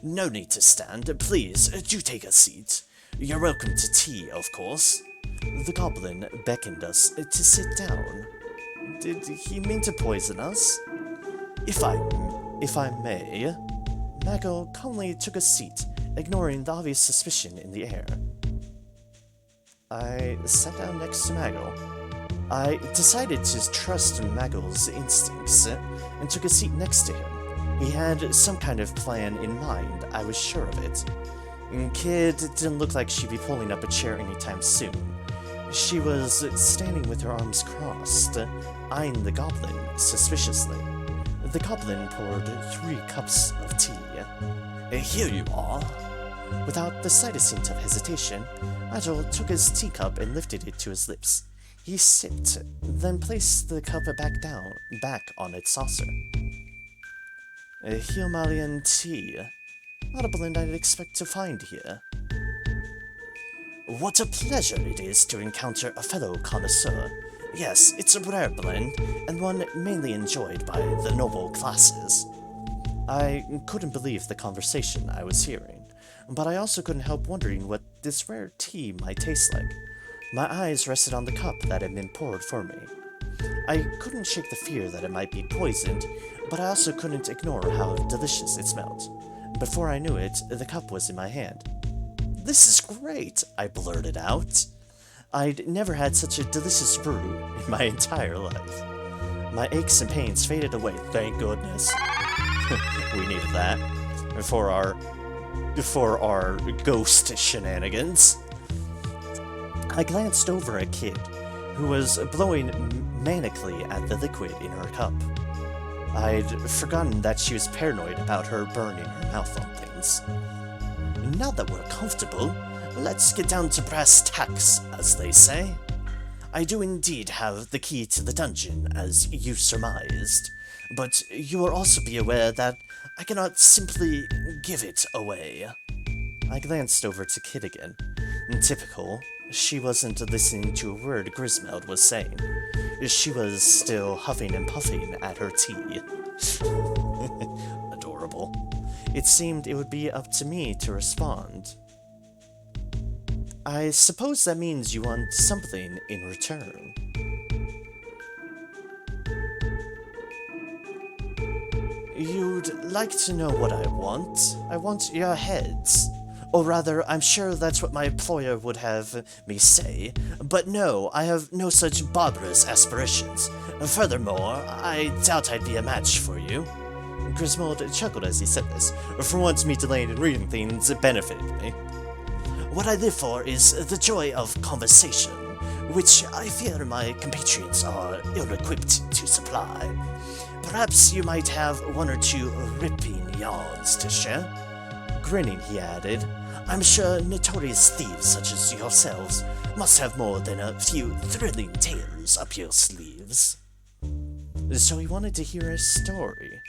No need to stand, please, do take a seat. You're welcome to tea, of course. The goblin beckoned us to sit down. Did he mean to poison us? If I may. Mago calmly took a seat, ignoring the obvious suspicion in the air. I sat down next to Mago. I decided to trust Mago's instincts, and took a seat next to him. He had some kind of plan in mind, I was sure of it. Kid didn't look like she'd be pulling up a chair anytime soon. She was standing with her arms crossed, eyeing the goblin suspiciously. The goblin poured 3 cups of tea. Here you are. Without the slightest hint of hesitation, Agile took his teacup and lifted it to his lips. He sipped, then placed the cup back on its saucer. Himalayan tea. Not a blend I'd expect to find here. What a pleasure it is to encounter a fellow connoisseur. Yes, it's a rare blend, and one mainly enjoyed by the noble classes. I couldn't believe the conversation I was hearing, but I also couldn't help wondering what this rare tea might taste like. My eyes rested on the cup that had been poured for me. I couldn't shake the fear that it might be poisoned, but I also couldn't ignore how delicious it smelled. Before I knew it, the cup was in my hand. This is great, I blurted out. I'd never had such a delicious brew in my entire life. My aches and pains faded away, thank goodness. We needed that for our ghost shenanigans. I glanced over at Kid, who was blowing manically at the liquid in her cup. I'd forgotten that she was paranoid about her burning her mouth on things. Now that we're comfortable, let's get down to brass tacks, as they say. I do indeed have the key to the dungeon, as you surmised, but you will also be aware that I cannot simply give it away. I glanced over to Kit again. Typical, she wasn't listening to a word Grismeld was saying. She was still huffing and puffing at her tea. Adorable. It seemed it would be up to me to respond. I suppose that means you want something in return. You'd like to know what I want? I want your heads. Or rather, I'm sure that's what my employer would have me say. But no, I have no such barbarous aspirations. Furthermore, I doubt I'd be a match for you. Griswold chuckled as he said this. For once, me delaying and reading things benefited me. What I live for is the joy of conversation, which I fear my compatriots are ill-equipped to supply. Perhaps you might have one or two ripping yarns to share. Grinning, he added, I'm sure notorious thieves such as yourselves must have more than a few thrilling tales up your sleeves. So he wanted to hear a story.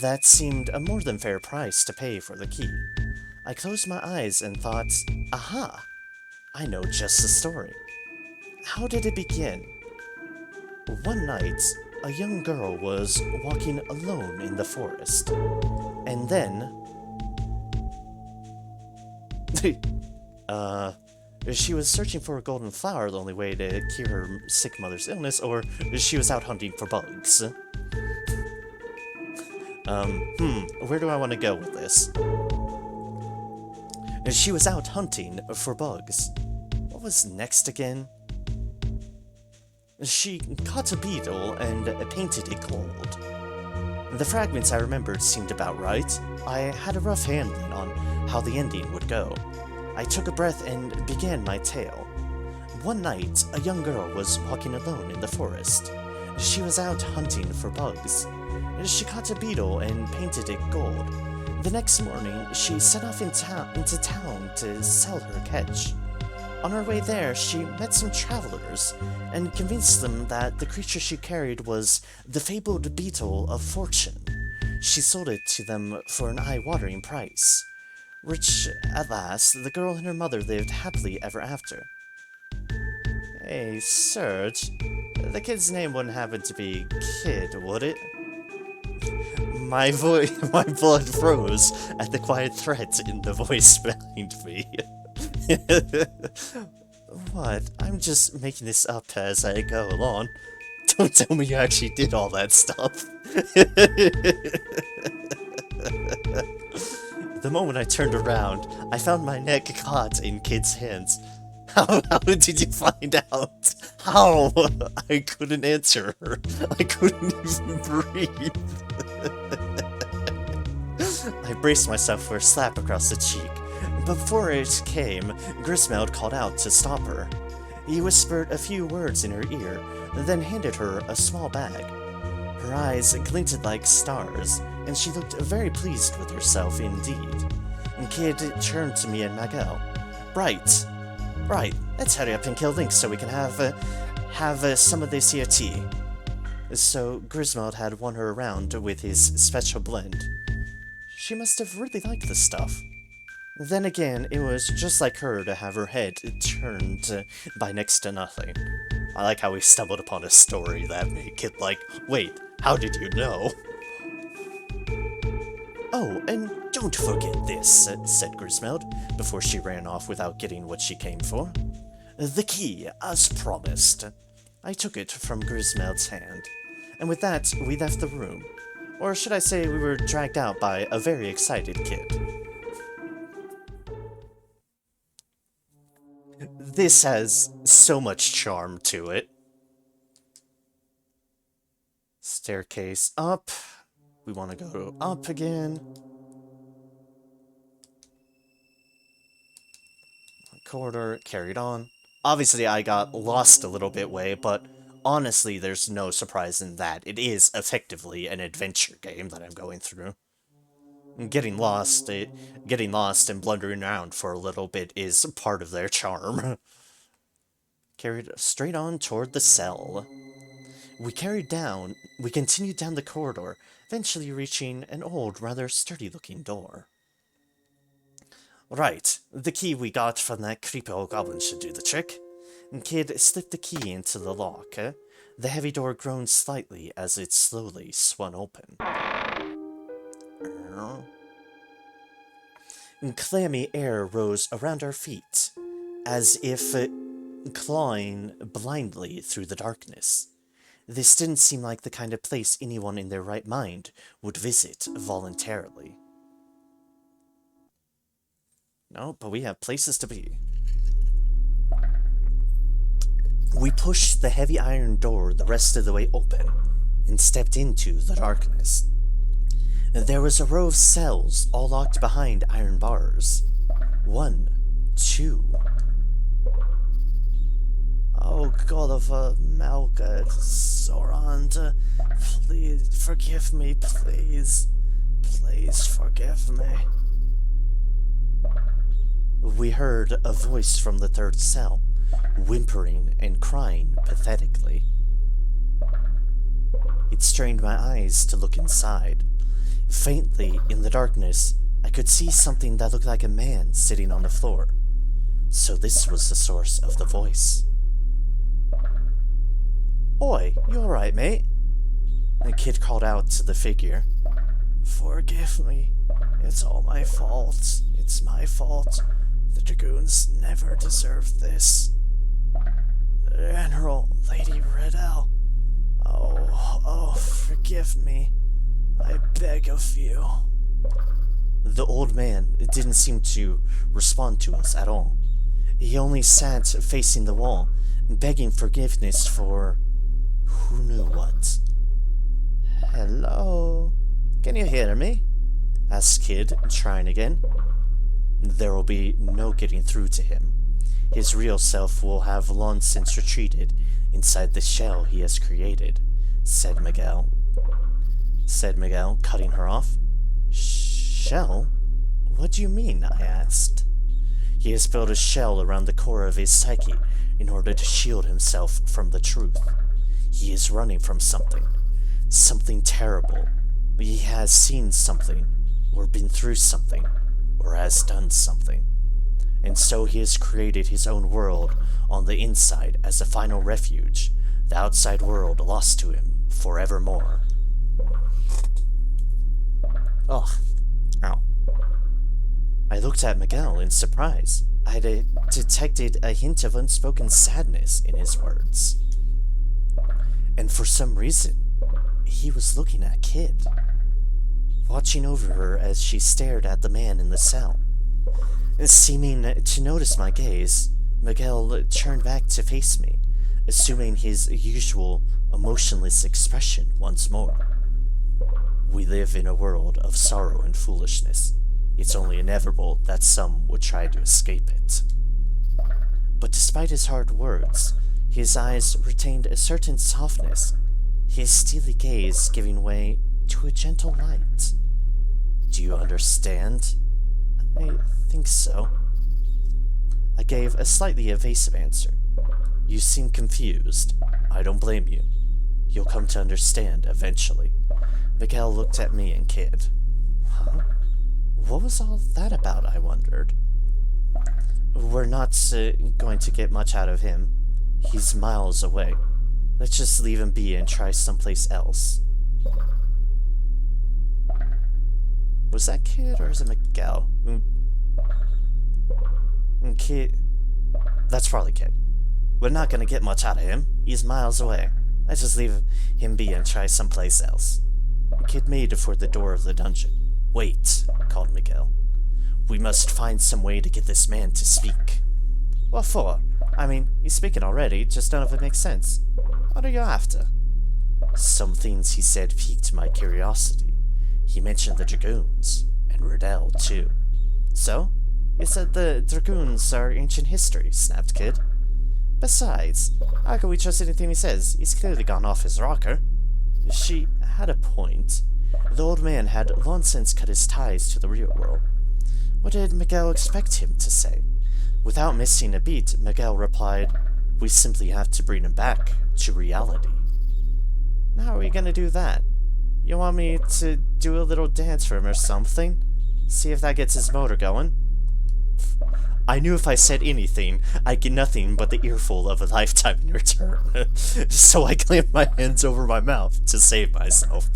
That seemed a more than fair price to pay for the key. I closed my eyes and thought, aha, I know just the story. How did it begin? One night, a young girl was walking alone in the forest, and then... she was searching for a golden flower, the only way to cure her sick mother's illness, or she was out hunting for bugs. Where do I want to go with this? She was out hunting for bugs. What was next again? She caught a beetle and painted it gold. The fragments I remembered seemed about right. I had a rough handling on how the ending would go. I took a breath and began my tale. One night, a young girl was walking alone in the forest. She was out hunting for bugs. She caught a beetle and painted it gold. The next morning, she set off into town to sell her catch. On her way there, she met some travelers and convinced them that the creature she carried was the fabled beetle of fortune. She sold it to them for an eye-watering price. Rich at last, the girl and her mother lived happily ever after. Hey, Serge, the kid's name wouldn't happen to be Kid, would it? My blood froze at the quiet threat in the voice behind me. What? I'm just making this up as I go along. Don't tell me you actually did all that stuff. The moment I turned around, I found my neck caught in Kid's hands. How did you find out? How? I couldn't answer her. I couldn't even breathe. I braced myself for a slap across the cheek. But before it came, Grismeld called out to stop her. He whispered a few words in her ear, then handed her a small bag. Her eyes glinted like stars, and she looked very pleased with herself indeed. Kid turned to me and Miguel. Right, let's hurry up and kill Link so we can have some of this here tea. So Grismeld had won her around with his special blend. She must have really liked the stuff. Then again, it was just like her to have her head turned by next to nothing. I like how we stumbled upon a story that made Kid like, wait, how did you know? Oh, and don't forget this, said Grismeld, before she ran off without getting what she came for. The key, as promised. I took it from Grismeld's hand, and with that, we left the room. Or should I say we were dragged out by a very excited Kid. This has so much charm to it. Staircase up. We want to go up again. Corridor carried on. Obviously, I got lost a little bit way, but honestly, there's no surprise in that. It is effectively an adventure game that I'm going through. Getting lost and blundering around for a little bit is part of their charm. carried straight on toward the cell. We continued down the corridor, eventually reaching an old, rather sturdy-looking door. Right, the key we got from that creepy old goblin should do the trick. And Kid slipped the key into the lock. The heavy door groaned slightly as it slowly swung open. And clammy air rose around our feet, as if clawing blindly through the darkness. This didn't seem like the kind of place anyone in their right mind would visit voluntarily. No, but we have places to be. We pushed the heavy iron door the rest of the way open and stepped into the darkness. There was a row of cells all locked behind iron bars. 1, 2. Oh, God of Malga, Sorand, please forgive me, please. Please forgive me. We heard a voice from the third cell, whimpering and crying pathetically. It strained my eyes to look inside. Faintly, in the darkness, I could see something that looked like a man sitting on the floor. So this was the source of the voice. Oi, you alright, mate? The kid called out to the figure. Forgive me. It's all my fault. It's my fault. The dragoons never deserved this. General, Lady Riddell. Oh, forgive me. I beg of you. The old man didn't seem to respond to us at all. He only sat facing the wall, begging forgiveness for who knew what. Hello? Can you hear me? Asked Kid, trying again. There will be no getting through to him. His real self will have long since retreated inside the shell he has created, said Miguel, cutting her off. Shell? What do you mean? I asked. He has built a shell around the core of his psyche in order to shield himself from the truth. He is running from something terrible. He has seen something, or been through something, or has done something. And so he has created his own world on the inside as a final refuge, the outside world lost to him forevermore. Ugh. Ow. I looked at Miguel in surprise. I detected a hint of unspoken sadness in his words. And for some reason, he was looking at Kid, watching over her as she stared at the man in the cell. Seeming to notice my gaze, Miguel turned back to face me, assuming his usual emotionless expression once more. We live in a world of sorrow and foolishness. It's only inevitable that some would try to escape it. But despite his hard words, his eyes retained a certain softness, his steely gaze giving way to a gentle light. Do you understand? I think so. I gave a slightly evasive answer. You seem confused. I don't blame you. You'll come to understand eventually. Miguel looked at me and Kid. Huh? What was all that about, I wondered. We're not going to get much out of him. He's miles away. Let's just leave him be and try someplace else. Was that Kid or is it Miguel? Kid. That's probably Kid. We're not gonna get much out of him. He's miles away. Let's just leave him be and try someplace else. Kid made for the door of the dungeon. Wait, called Miguel. We must find some way to get this man to speak. What for? I mean, he's speaking already, just none of it makes sense. What are you after? Some things he said piqued my curiosity. He mentioned the dragoons, and Riddell, too. So? You said the dragoons are ancient history, snapped Kid. Besides, how can we trust anything he says? He's clearly gone off his rocker. She had a point. The old man had long since cut his ties to the real world. What did Miguel expect him to say? Without missing a beat, Miguel replied, We simply have to bring him back to reality. Now, how are we gonna do that? You want me to do a little dance for him or something? See if that gets his motor going? I knew if I said anything, I'd get nothing but the earful of a lifetime in return. So I clamped my hands over my mouth to save myself.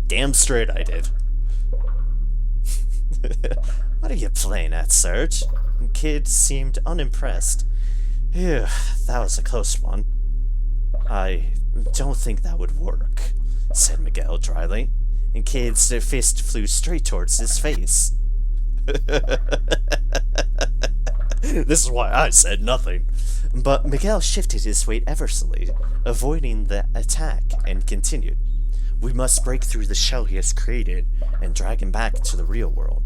Damn straight I did. What are you playing at, Serge? The kid seemed unimpressed. Phew, that was a close one. I don't think that would work, said Miguel dryly, and Kid's fist flew straight towards his face. This is why I said nothing. But Miguel shifted his weight ever so slightly, avoiding the attack, and continued. We must break through the shell he has created and drag him back to the real world.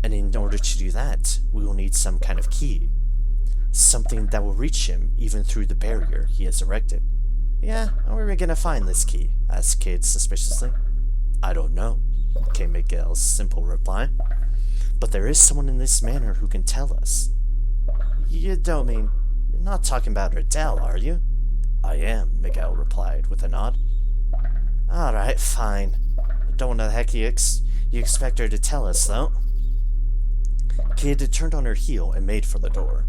And in order to do that, we will need some kind of key. Something that will reach him even through the barrier he has erected. Yeah, where are we gonna find this key? Asked Kid suspiciously. I don't know, came Miguel's simple reply. But there is someone in this manor who can tell us. You don't mean... You're not talking about Adele, are you? I am, Miguel replied with a nod. Alright, fine. Don't know the heck you expect her to tell us, though. Kid turned on her heel and made for the door.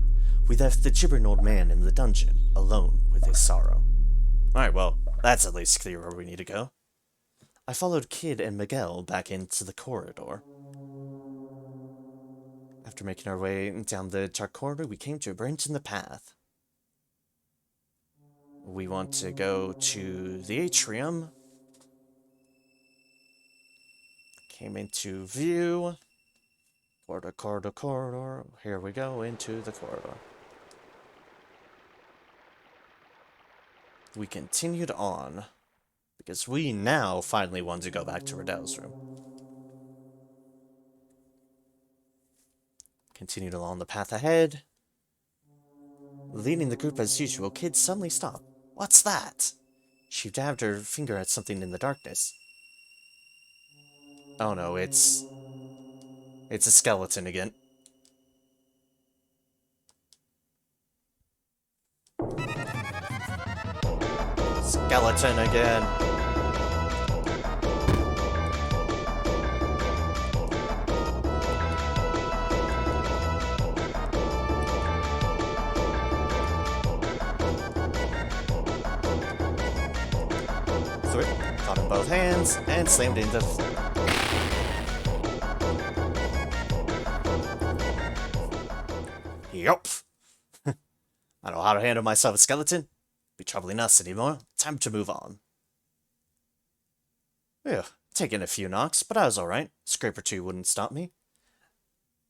We left the gibbering old man in the dungeon, alone with his sorrow. Alright, well, that's at least clear where we need to go. I followed Kid and Miguel back into the corridor. After making our way down the dark corridor, we came to a branch in the path. We want to go to the atrium. Came into view. Corridor, corridor, corridor. Here we go into the corridor. We continued on, because we now finally want to go back to Riddell's room. Continued along the path ahead. Leading the group as usual, Kid suddenly stopped. What's that? She dabbed her finger at something in the darkness. Oh no, it's a skeleton again. Skeleton again. Threw it, caught in both hands, and slammed into the floor. Yup. I don't know how to handle myself a skeleton. Be troubling us anymore. Time to move on. Phew, taking a few knocks, but I was alright. Scrape or two wouldn't stop me.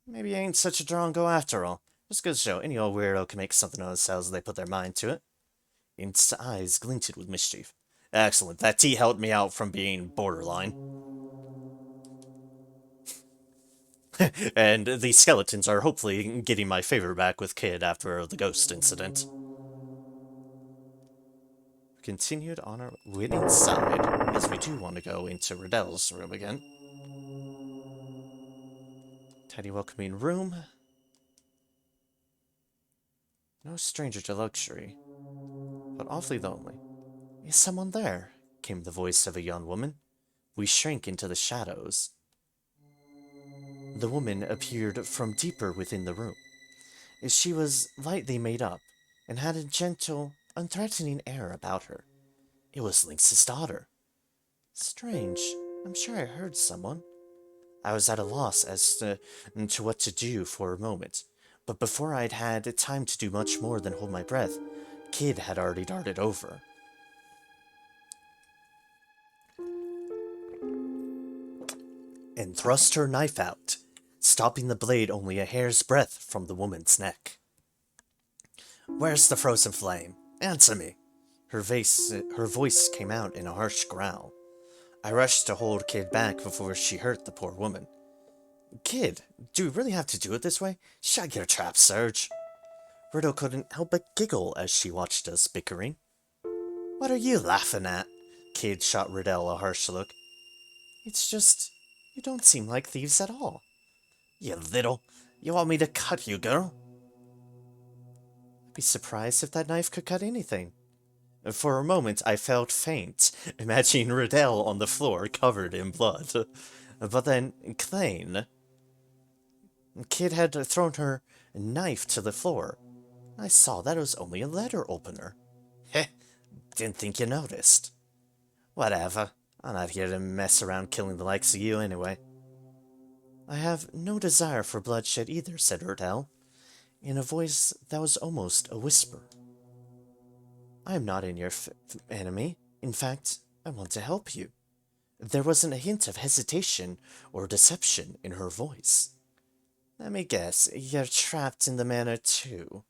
Maybe I ain't such a drongo after all. Just goes to show any old weirdo can make something of themselves if they put their mind to it. Its eyes glinted with mischief. Excellent, that tea helped me out from being borderline. And the skeletons are hopefully getting my favor back with Kid after the ghost incident. Continued on our way inside, as we do want to go into Riddell's room again. Tidy welcoming room. No stranger to luxury, but awfully lonely. Is someone there? Came the voice of a young woman. We shrank into the shadows. The woman appeared from deeper within the room. She was lightly made up, and had a gentle, unthreatening air about her. It was Lynx's daughter. Strange. I'm sure I heard someone. I was at a loss as to what to do for a moment, but before I'd had time to do much more than hold my breath, Kid had already darted over. And thrust her knife out, stopping the blade only a hair's breadth from the woman's neck. Where's the frozen flame? Answer me! Her voice came out in a harsh growl. I rushed to hold Kid back before she hurt the poor woman. Kid, do we really have to do it this way? Shut your trap, Serge. Riddle couldn't help but giggle as she watched us bickering. What are you laughing at? Kid shot Riddell a harsh look. It's just, you don't seem like thieves at all. You want me to cut you, girl? I'd be surprised if that knife could cut anything. For a moment, I felt faint, imagining Riddell on the floor covered in blood. But then, Klein... Kid had thrown her knife to the floor. I saw that it was only a letter opener. Heh, didn't think you noticed. Whatever, I'm not here to mess around killing the likes of you anyway. I have no desire for bloodshed either, said Riddell, in a voice that was almost a whisper. I am not in your enemy. In fact, I want to help you. There wasn't a hint of hesitation or deception in her voice. Let me guess, you're trapped in the manor too.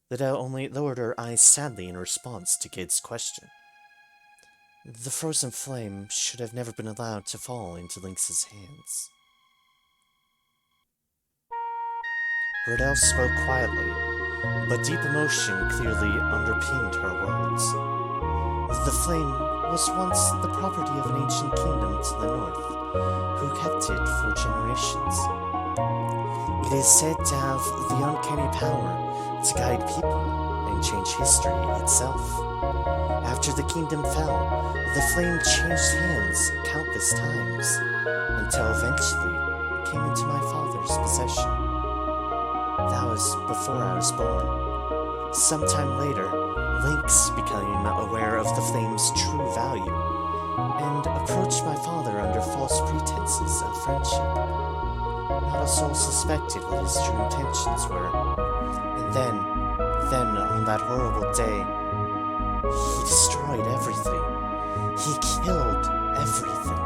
Liddell only lowered her eyes sadly in response to Kid's question. The frozen flame should have never been allowed to fall into Lynx's hands. Riddell spoke quietly, but deep emotion clearly underpinned her words. The flame was once the property of an ancient kingdom to the north, who kept it for generations. It is said to have the uncanny power to guide people and change history itself. After the kingdom fell, the flame changed hands countless times, until eventually it came into my father's possession. That was before I was born. Sometime later, Lynx became aware of the flame's true value, and approached my father under false pretenses of friendship. Not a soul suspected what his true intentions were. And then, on that horrible day, he destroyed everything. He killed everything.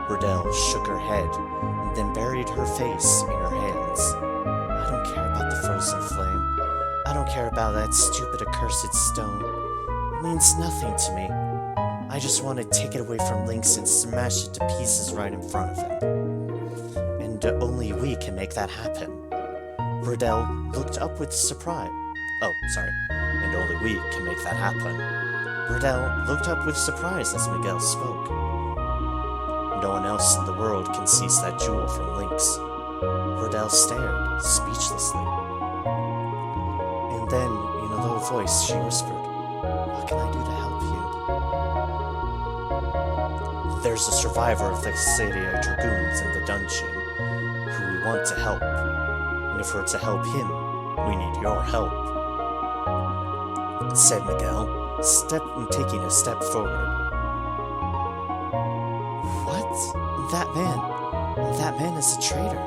Riddell shook her head, and then buried her face in her hands. I don't care about the frozen flame. I don't care about that stupid accursed stone. It means nothing to me. I just want to take it away from Lynx and smash it to pieces right in front of him. And only we can make that happen. Riddell looked up with surprise. And only we can make that happen. Riddell looked up with surprise as Miguel spoke. No one else in the world can seize that jewel from Lynx. Riddell stared, speechlessly. And then, in a low voice, she whispered, "What can I do to help you?" There's a survivor of the Xadia Dragoons in the dungeon, who we want to help. And if we're to help him, we need your help, said Miguel, taking a step forward. What? That man is a traitor.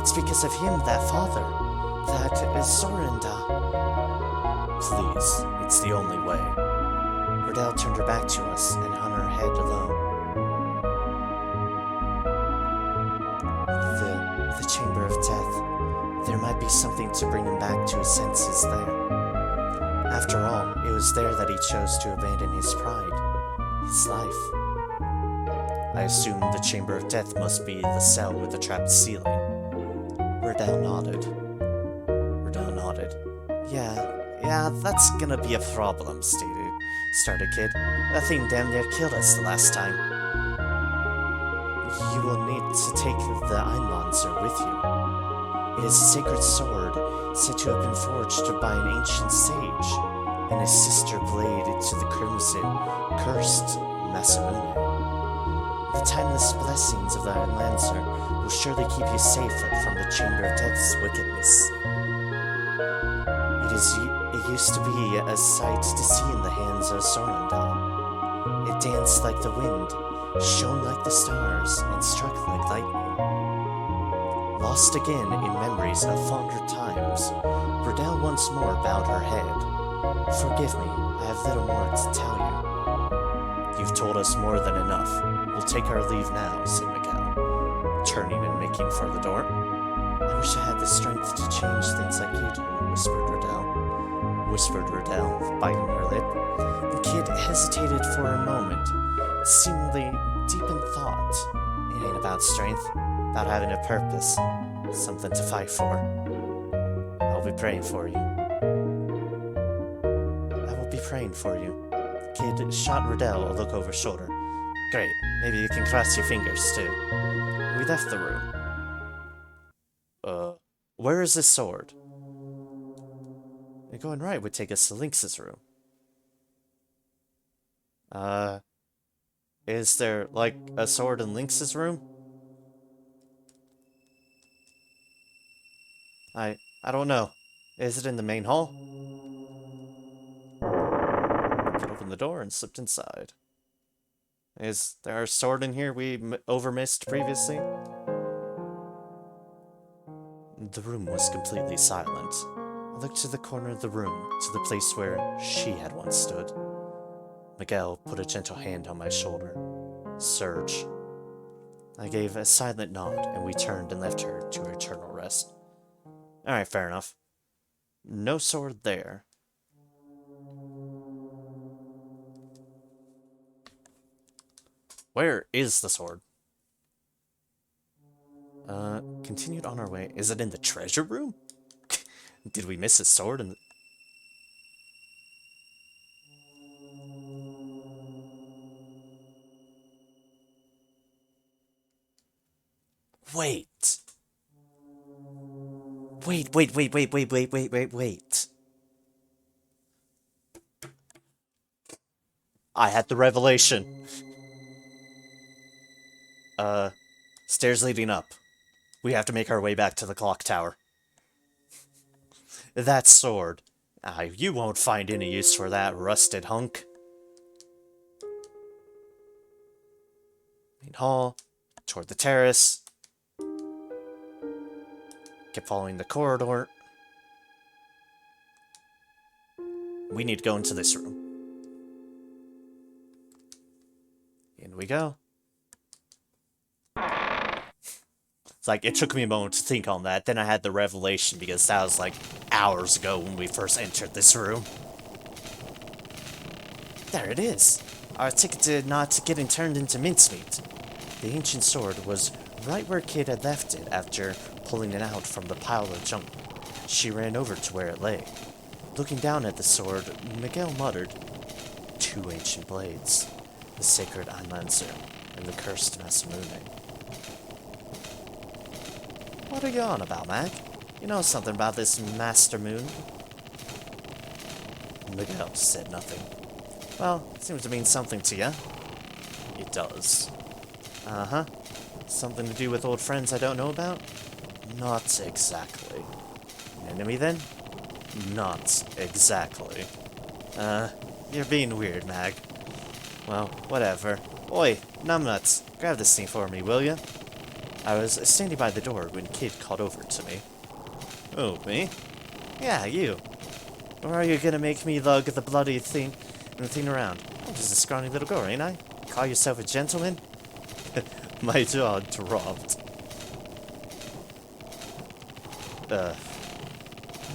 It's because of him, that father, that is Sorinda. Please, it's the only way. Riddell turned her back to us and hung her head low. The Chamber of Death. There might be something to bring him back to his senses there. After all, it was there that he chose to abandon his pride, his life. I assume the Chamber of Death must be the cell with the trapped ceiling. Riddell nodded. Yeah, that's gonna be a problem, started Kid. That thing damn near killed us the last time. You will need to take the Einlanzer with you. It is a sacred sword, said to have been forged by an ancient sage, and his sister blade to the crimson, cursed Masamune. The timeless blessings of the Einlanzer will surely keep you safe from the Chamber of Death's wickedness. It used to be a sight to see in the hands of Sorendal. It danced like the wind, shone like the stars, and struck like lightning. Lost again in memories of fonder times, Riddell once more bowed her head. Forgive me, I have little more to tell you. You've told us more than enough. We'll take our leave now, said Miguel, turning and making for the door. I wish I had the strength to change things like you do, whispered Riddell, biting her lip. The Kid hesitated for a moment, seemingly deep in thought. It ain't about strength, about having a purpose, something to fight for. I'll be praying for you. I will be praying for you. Kid shot Riddell a look over his shoulder. Great, maybe you can cross your fingers too. We left the room. Where is this sword? Going right would take us to Lynx's room. Is there, like, a sword in Lynx's room? I don't know. Is it in the main hall? Kid opened the door and slipped inside. Is there a sword in here we overmissed previously? The room was completely silent. I looked to the corner of the room, to the place where she had once stood. Miguel put a gentle hand on my shoulder. Surge. I gave a silent nod, and we turned and left her to her eternal rest. Alright, fair enough. No sword there. Where is the sword? Continued on our way. Is it in the treasure room? Did we miss a sword in the... Wait. Wait. I had the revelation. Stairs leading up. We have to make our way back to the clock tower. That sword. You won't find any use for that rusted hunk. Main hall. Toward the terrace. Kept following the corridor. We need to go into this room. In we go. It's like, it took me a moment to think on that, then I had the revelation because that was like hours ago when we first entered this room. There it is. Our ticket to not getting turned into mincemeat. The ancient sword was right where Kid had left it after pulling it out from the pile of junk. She ran over to where it lay. Looking down at the sword, Miguel muttered, 2 ancient blades. The sacred Einlanzer and the cursed Masamune. What are you on about, Mac? You know something about this Master Moon? Miguel said nothing. Well, it seems to mean something to you. It does. Uh-huh. Something to do with old friends I don't know about? Not exactly. An enemy, then? Not exactly. You're being weird, Mag. Well, whatever. Oi, numbnuts, grab this thing for me, will ya? I was standing by the door when Kid called over to me. Oh, me? Yeah, you. Or are you gonna make me lug the bloody thing around? I'm just a scrawny little girl, ain't I? Call yourself a gentleman? My jaw dropped. I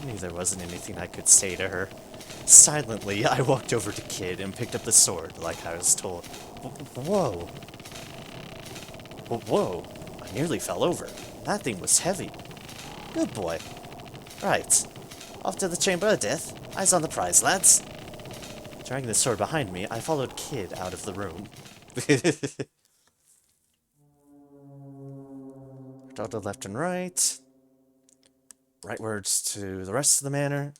knew there wasn't anything I could say to her. Silently, I walked over to Kid and picked up the sword, like I was told. Whoa. Whoa. I nearly fell over. That thing was heavy. Good boy. Right. Off to the Chamber of Death. Eyes on the prize, lads. Dragging the sword behind me, I followed Kid out of the room. Dotto left and right. Rightwards to the rest of the manor.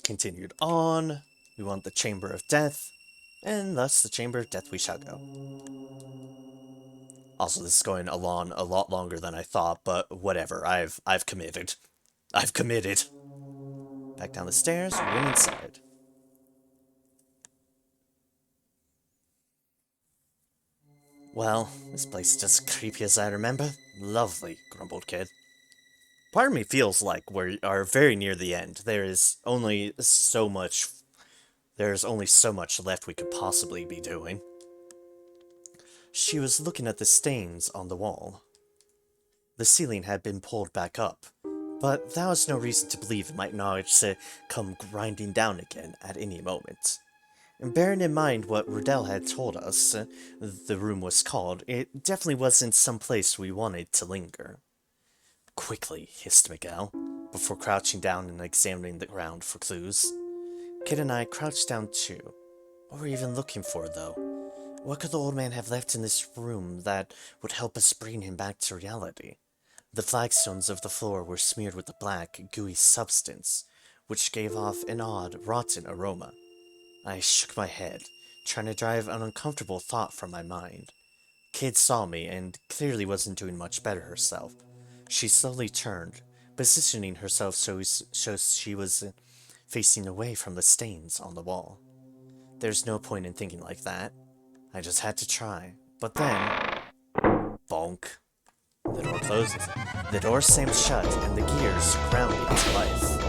Continued on. We want the Chamber of Death. And thus the Chamber of Death we shall go. Also, this is going along a lot longer than I thought, but whatever. I've committed. I've committed. Back down the stairs, we went inside. Well, this place is just creepy as I remember. Lovely, grumbled Kid. Part of me feels like we are very near the end. There's only so much left we could possibly be doing. She was looking at the stains on the wall. The ceiling had been pulled back up, but that was no reason to believe it might not come grinding down again at any moment. And bearing in mind what Rudell had told us the room was called, it definitely wasn't some place we wanted to linger. Quickly, hissed Miguel, before crouching down and examining the ground for clues. Kid and I crouched down too. What were we even looking for, though? What could the old man have left in this room that would help us bring him back to reality? The flagstones of the floor were smeared with a black, gooey substance, which gave off an odd, rotten aroma. I shook my head, trying to drive an uncomfortable thought from my mind. Kid saw me and clearly wasn't doing much better herself. She slowly turned, positioning herself so she was facing away from the stains on the wall. There's no point in thinking like that. I just had to try. But then... bonk. The door closes. The door slams shut and the gears ground into life.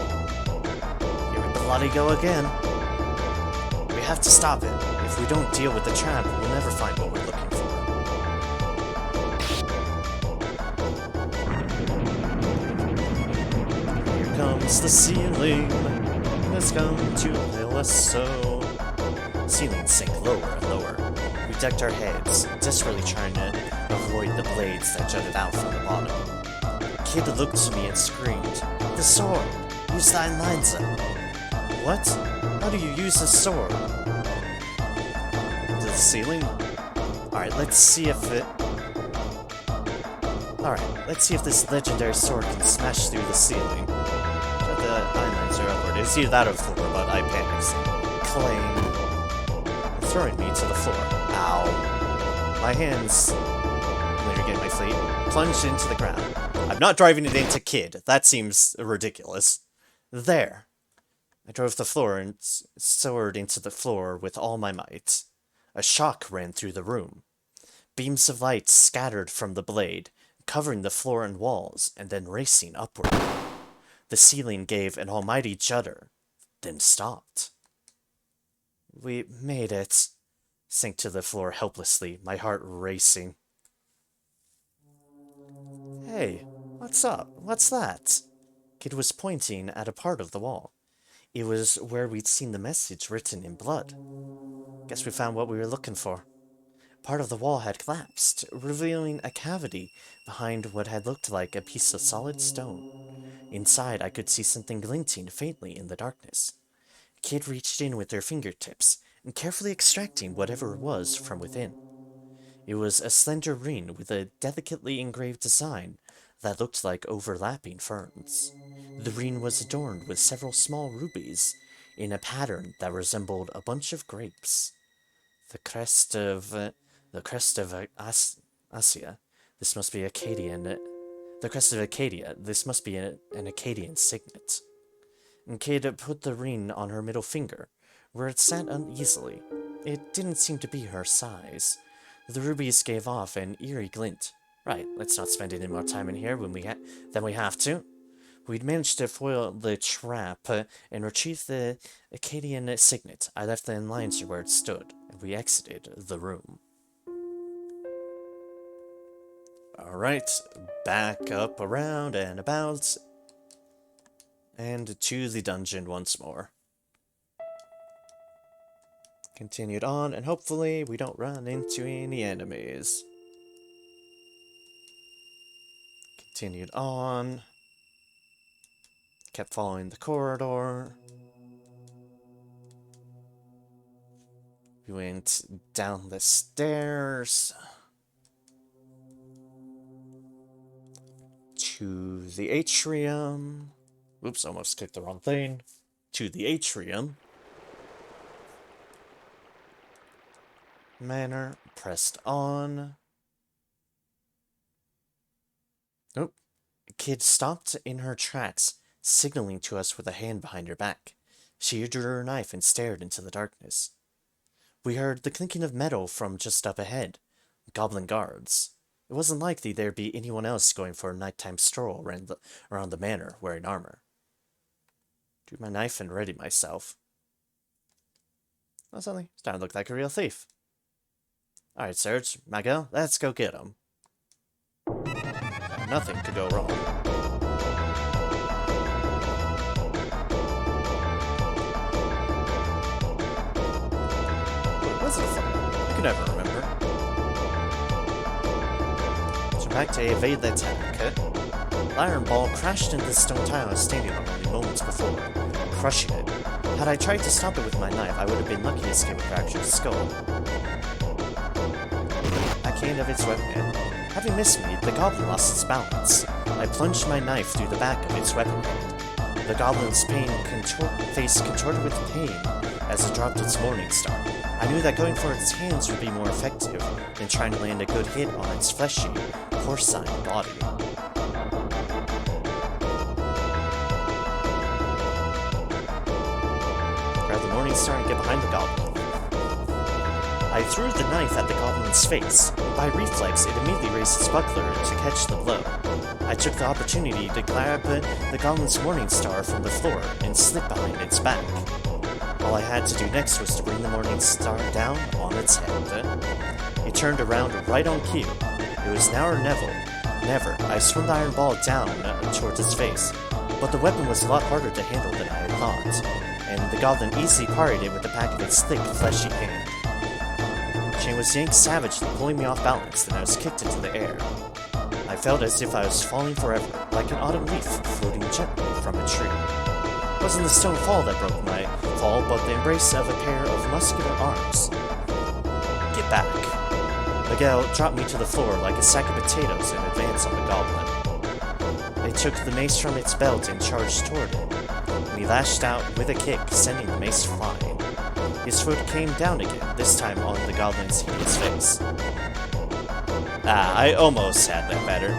Here we bloody go again. We have to stop it. If we don't deal with the trap, we'll never find what we're looking for. Here comes the ceiling. It's come to kill us so. Ceilings sink lower and lower. We ducked our heads, desperately trying to avoid the blades that jutted out from the bottom. Kid looked at me and screamed, "The sword! Use thine lines up!" What? How do you use a sword? To the ceiling? Alright, let's see if it... Alright, let's see if this legendary sword can smash through the ceiling. But the eye lines are upward. It's either that or the floor, but I panicked. Clang. Throwing me to the floor. Ow. My hands, later getting my fleet, plunged into the ground. I'm not driving it into Kid. That seems ridiculous. There. I drove the floor and soared into the floor with all my might. A shock ran through the room. Beams of light scattered from the blade, covering the floor and walls, and then racing upward. The ceiling gave an almighty judder, then stopped. We made it. Sank to the floor helplessly, my heart racing. Hey, what's up? What's that? Kid was pointing at a part of the wall. It was where we'd seen the message written in blood. Guess we found what we were looking for. Part of the wall had collapsed, revealing a cavity behind what had looked like a piece of solid stone. Inside, I could see something glinting faintly in the darkness. Kid reached in with her fingertips and carefully extracting whatever it was from within. It was a slender ring with a delicately engraved design that looked like overlapping ferns. The ring was adorned with several small rubies in a pattern that resembled a bunch of grapes. The crest of Asia. This must be Acadian. The crest of Acadia. This must be an Acadian signet. And Kid put the ring on her middle finger, where it sat uneasily. It didn't seem to be her size. The rubies gave off an eerie glint. Right, let's not spend any more time in here than we have to. We'd managed to foil the trap and retrieve the Acadian signet. I left the lines where it stood, and we exited the room. Alright, back up, around, and about, and to the dungeon once more. Continued on, and hopefully we don't run into any enemies. Continued on. Kept following the corridor. We went down the stairs. To the atrium. Oops, almost clicked the wrong thing. To the atrium. Manor, pressed on. Nope. Kid stopped in her tracks, signaling to us with a hand behind her back. She drew her knife and stared into the darkness. We heard the clinking of metal from just up ahead. Goblin guards. It wasn't likely there'd be anyone else going for a nighttime stroll around the manor wearing armor. Drew my knife and readied myself. Well, suddenly, starting to look like a real thief. Alright, Serge, Miguel, let's go get him. Nothing could go wrong. Wait, was it a fire? I can never remember. So back to evade the attack. The iron ball crashed into the stone tile I was standing on only moments before, crushing it. Had I tried to stop it with my knife, I would have been lucky to escape a fractured skull. Back cane of its weapon. Having missed me, the goblin lost its balance. I plunged my knife through the back of its weapon hand. The goblin's face contorted with pain as it dropped its morning star. I knew that going for its hands would be more effective than trying to land a good hit on its fleshy, porcine body. Grab the morning star and get behind the goblin. I threw the knife at the goblin's face. By reflex, it immediately raised its buckler to catch the blow. I took the opportunity to grab the goblin's morning star from the floor and slip behind its back. All I had to do next was to bring the morning star down on its head. It turned around right on cue. It was now or never. I swung the iron ball down towards its face, but the weapon was a lot harder to handle than I had thought, and the goblin easily parried it with the back of its thick, fleshy hand. The chain was yanked savagely, pulling me off balance, and I was kicked into the air. I felt as if I was falling forever, like an autumn leaf floating gently from a tree. It wasn't the stone fall that broke my fall, but the embrace of a pair of muscular arms. Get back. Miguel dropped me to the floor like a sack of potatoes and advanced on the goblin. It took the mace from its belt and charged toward it, and he lashed out with a kick, sending the mace flying. His foot came down again, this time on the goblin's hideous face. I almost had that better.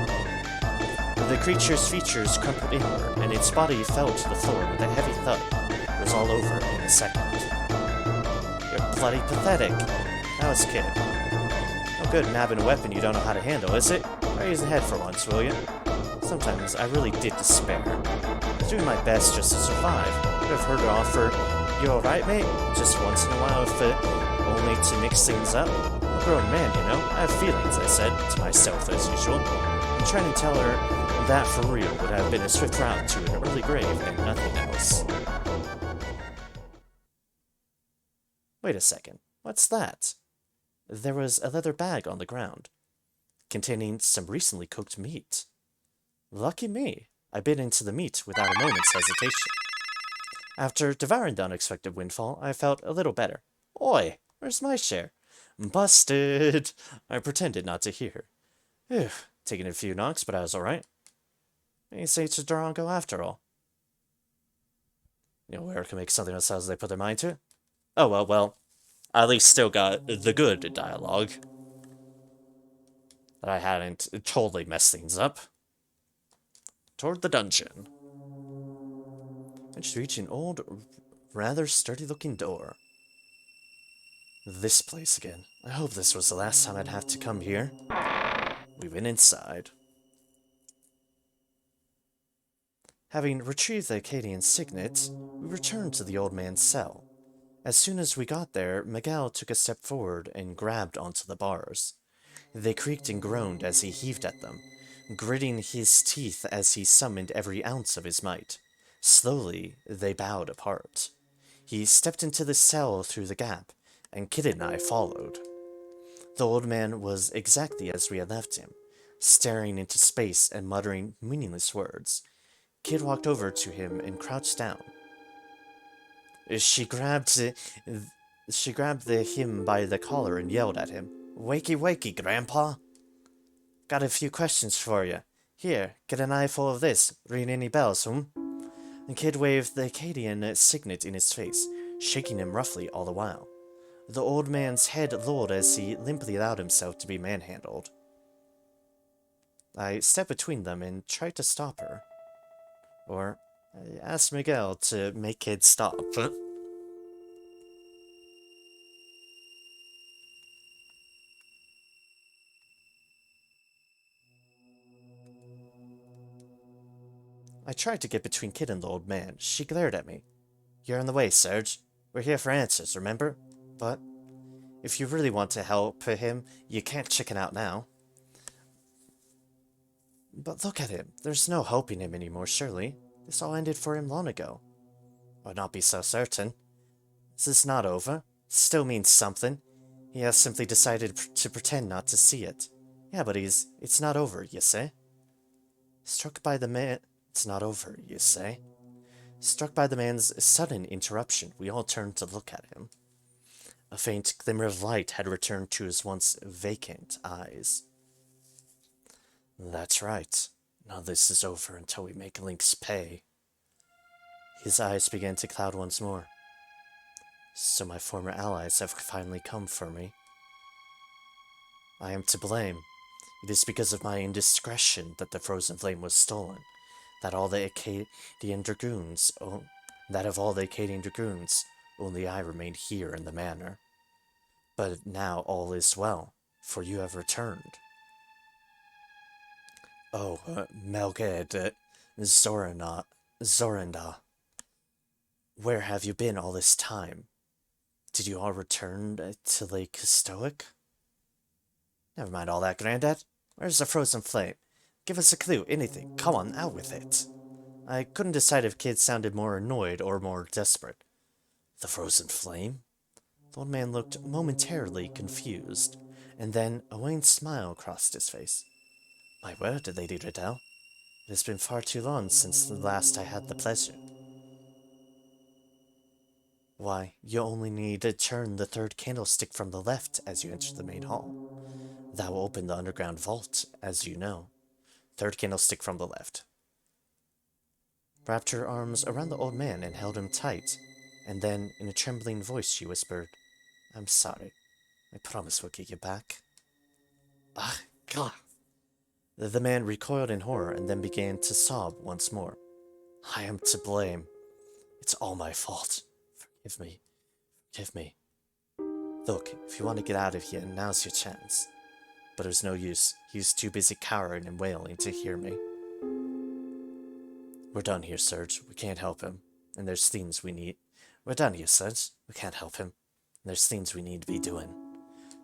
The creature's features crumpled inward, and its body fell to the floor with a heavy thud. It was all over in a second. You're bloody pathetic. That was kid. No good nabbing a weapon you don't know how to handle, is it? Try using head for once, will you? Sometimes I really did despair. I was doing my best just to survive. Could have heard her offer, "You alright, mate?" Just once in a while, if only to mix things up. I'm a grown man, you know. I have feelings, I said to myself as usual. And trying to tell her that for real would have been a swift route to an early grave and nothing else. Wait a second. What's that? There was a leather bag on the ground, containing some recently cooked meat. Lucky me. I bit into the meat without a moment's hesitation. After devouring the unexpected windfall, I felt a little better. Oi, where's my share? Busted! I pretended not to hear. Phew, taking a few knocks, but I was alright. You say it's a Durango after all. You know where can make something else as they put their mind to it? Oh, well. I at least still got the good dialogue. That I hadn't totally messed things up. Toward the dungeon. I just reached an old, rather sturdy-looking door. This place again. I hope this was the last time I'd have to come here. We went inside. Having retrieved the Acadian signet, we returned to the old man's cell. As soon as we got there, Miguel took a step forward and grabbed onto the bars. They creaked and groaned as he heaved at them, gritting his teeth as he summoned every ounce of his might. Slowly, they bowed apart. He stepped into the cell through the gap, and Kid and I followed. The old man was exactly as we had left him, staring into space and muttering meaningless words. Kid walked over to him and crouched down. She grabbed him by the collar and yelled at him. "Wakey, wakey, Grandpa! Got a few questions for you. Here, get an eyeful of this. Ring any bells, The kid waved the Acadian signet in his face, shaking him roughly all the while. The old man's head lolled as he limply allowed himself to be manhandled. I stepped between them and tried to stop her. Or, I asked Miguel to make Kid stop. I tried to get between Kid and the old man. She glared at me. "You're in the way, Serge. We're here for answers, remember? But if you really want to help him, you can't chicken out now." "But look at him. There's no helping him anymore, surely. This all ended for him long ago." "I'd not be so certain. This is not over. It still means something. He has simply decided to pretend not to see it. Yeah, but it's not over, you say?" Struck by the man... It's not over, you say? Struck by the man's sudden interruption, we all turned to look at him. A faint glimmer of light had returned to his once vacant eyes. That's right. Now this is over until we make Lynx pay. His eyes began to cloud once more. So my former allies have finally come for me. I am to blame. It is because of my indiscretion that the Frozen Flame was stolen. That of all the Acadian Dragoons, only I remained here in the manor. But now all is well, for you have returned. Oh, Melged, Zorinda. Where have you been all this time? Did you all return to Lake Stoic? Never mind all that, Granddad. Where's the Frozen Flame? Give us a clue, anything. Come on, out with it. I couldn't decide if kids sounded more annoyed or more desperate. The Frozen Flame? The old man looked momentarily confused, and then a wan smile crossed his face. My word, Lady Riddell. It has been far too long since the last I had the pleasure. Why, you only need to turn the third candlestick from the left as you enter the main hall. That will open the underground vault, as you know. Third candlestick from the left. Wrapped her arms around the old man and held him tight, and then, in a trembling voice, she whispered, I'm sorry. I promise we'll get you back. Ah, God. The man recoiled in horror and then began to sob once more. I am to blame. It's all my fault. Forgive me. Forgive me. Look, if you want to get out of here, now's your chance. But it was no use. He was too busy cowering and wailing to hear me. We're done here, Serge. We can't help him. And there's things we need. We're done here, Serge. We can't help him. And there's things we need to be doing.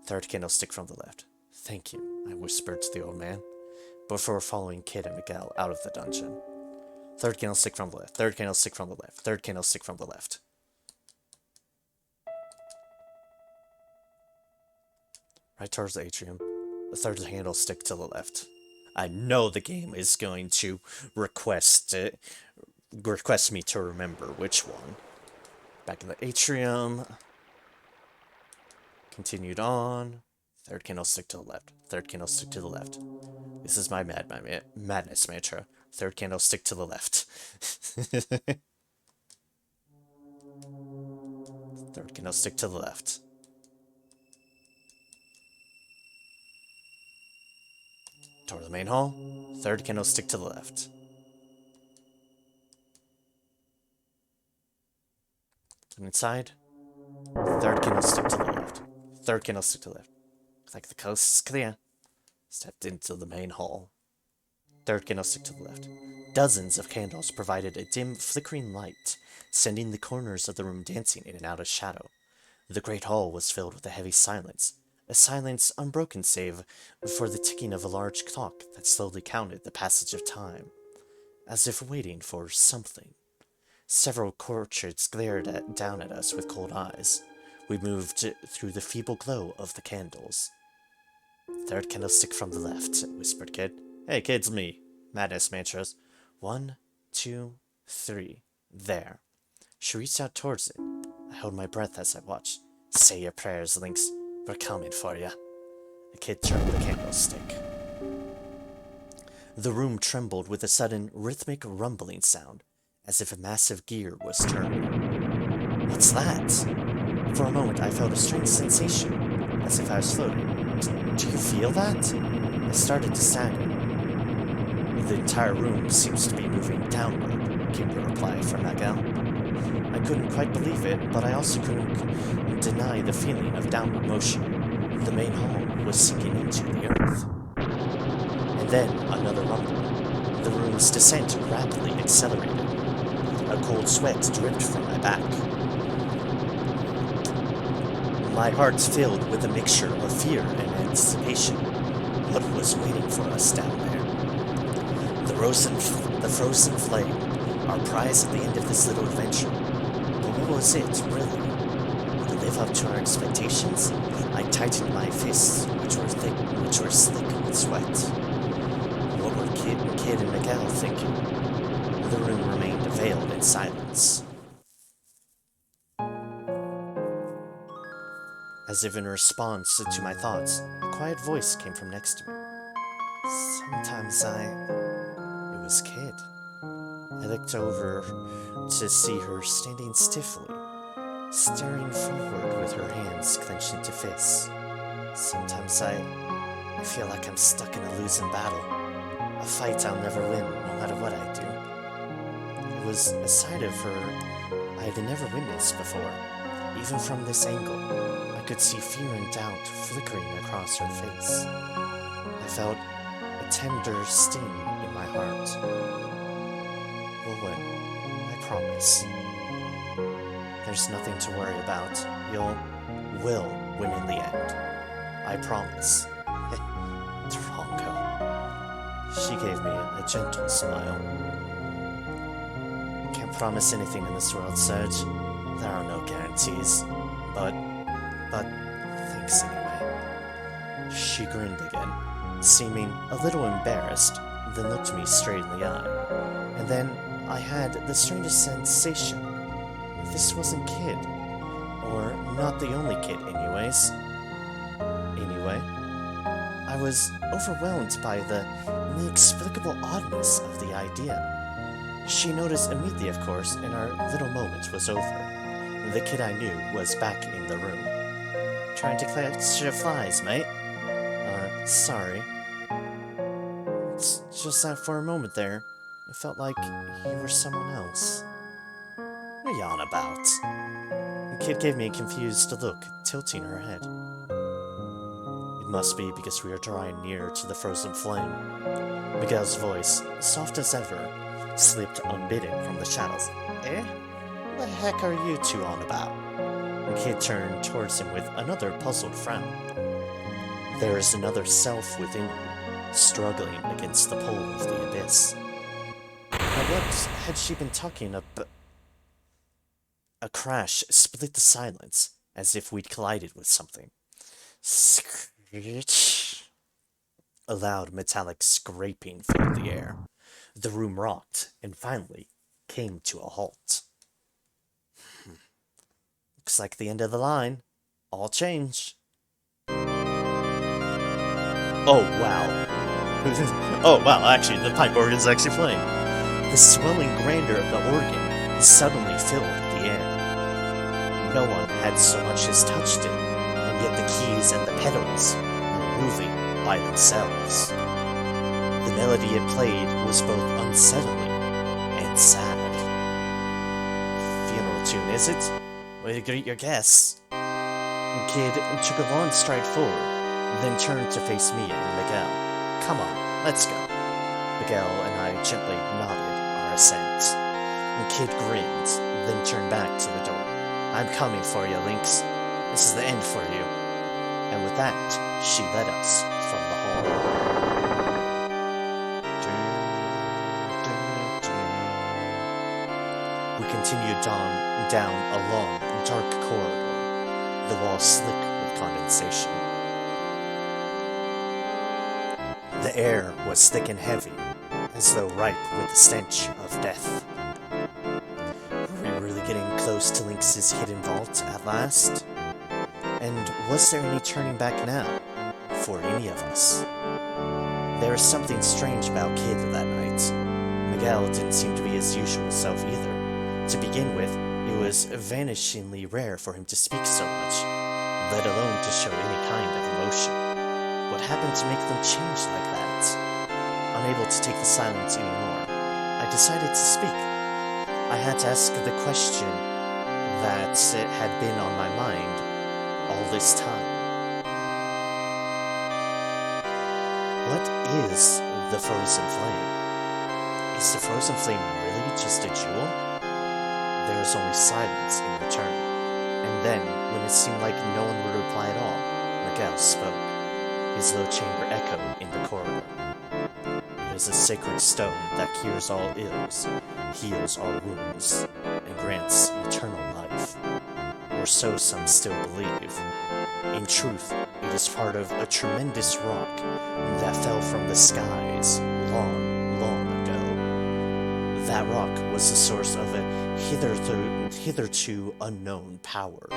Third candlestick from the left. Thank you, I whispered to the old man, before following Kid and Miguel out of the dungeon. Third candlestick from the left. Third candlestick from the left. Third candlestick from the left. Right towards the atrium. The third candlestick to the left. I know the game is going to request me to remember which one. Back in the atrium. Continued on. Third candlestick to the left. Third candlestick to the left. This is my madness mantra. Third candlestick to the left. Third candlestick to the left. Toward the main hall. Third candlestick to the left. And inside. Third candlestick to the left. Third candlestick to the left. Looks like the coast is clear. Stepped into the main hall. Third candlestick to the left. Dozens of candles provided a dim, flickering light, sending the corners of the room dancing in and out of shadow. The great hall was filled with a heavy silence, a silence unbroken save for the ticking of a large clock that slowly counted the passage of time, as if waiting for something. Several courtiers glared down at us with cold eyes. We moved through the feeble glow of the candles. Third candlestick from the left, whispered Kid. Hey, kids, me. Madness mantras. 1, 2, 3. There. She reached out towards it. I held my breath as I watched. Say your prayers, Lynx. We're coming for ya. The kid turned the candlestick. The room trembled with a sudden, rhythmic rumbling sound, as if a massive gear was turning. What's that? For a moment I felt a strange sensation, as if I was floating. Do you feel that? I started to stagger. The entire room seems to be moving downward, came the reply from Miguel. I couldn't quite believe it, but I also couldn't deny the feeling of downward motion. The main hall was sinking into the earth. And then another rumble. The room's descent rapidly accelerated. A cold sweat dripped from my back. My heart filled with a mixture of fear and anticipation. What was waiting for us down there? The frozen flame, our prize at the end of this little adventure. But what was it, really? Would it live up to our expectations? I tightened my fists, which were slick with sweat. What were Kid and Miguel thinking? The room remained veiled in silence. As if in response to my thoughts, a quiet voice came from next to me. Sometimes It was Kid. I looked over to see her standing stiffly, staring forward with her hands clenched into fists. Sometimes I feel like I'm stuck in a losing battle. A fight I'll never win, no matter what I do. It was a side of her I had never witnessed before. Even from this angle, I could see fear and doubt flickering across her face. I felt a tender sting in my heart. We'll win, I promise. There's nothing to worry about. Will win in the end. I promise. Drongo. She gave me a gentle smile. Can't promise anything in this world, Serge. There are no guarantees. But thanks anyway. She grinned again, seeming a little embarrassed, then looked me straight in the eye. And then I had the strangest sensation. This wasn't Kid. Or not the only kid, anyways. Anyway, I was overwhelmed by the inexplicable oddness of the idea. She noticed immediately, of course, and our little moment was over. The kid I knew was back in the room. Trying to catch your flies, mate? Sorry. It's just that for a moment there, it felt like you were someone else. What are you on about? The kid gave me a confused look, tilting her head. It must be because we are drawing near to the frozen flame. Miguel's voice, soft as ever, slipped unbidden from the shadows. Eh? What the heck are you two on about? The kid turned towards him with another puzzled frown. There is another self within you, struggling against the pull of the abyss. Now what had she been talking about? A crash split the silence, as if we'd collided with something. Screech. A loud metallic scraping filled the air. The room rocked, and finally came to a halt. Looks like the end of the line. All change. Oh, wow. Oh, wow, actually, the pipe organ's actually playing. The swelling grandeur of the organ suddenly filled the air. No one had so much as touched it, and yet the keys and the pedals were moving by themselves. The melody it played was both unsettling and sad. Funeral tune, is it? Way to greet your guests. The kid took a long stride forward, then turned to face me and Miguel. Come on, let's go. Miguel and I gently nodded our assent. The kid grinned, then turned back to the door. I'm coming for you, Lynx. This is the end for you. And with that, she led us from the hall. We continued down a long, dark corridor, the walls slick with condensation. The air was thick and heavy, as though ripe with the stench of death. Were we really getting close to Lynx's hidden vault at last? And was there any turning back now, for any of us? There was something strange about Kid that night. Miguel didn't seem to be his usual self either. To begin with, it was vanishingly rare for him to speak so much, let alone to show any kind of emotion. What happened to make them change like that? Unable to take the silence anymore, I decided to speak. I had to ask the question that had been on my mind all this time. What is the frozen flame? Is the frozen flame really just a jewel? There was only silence in return. And then, when it seemed like no one would reply at all, Miguel spoke. His low chamber echoed in the corridor. It is a sacred stone that cures all ills, heals all wounds, and grants eternal life. Or so some still believe. In truth, it is part of a tremendous rock that fell from the skies long, long ago. That rock was the source of a hitherto unknown power.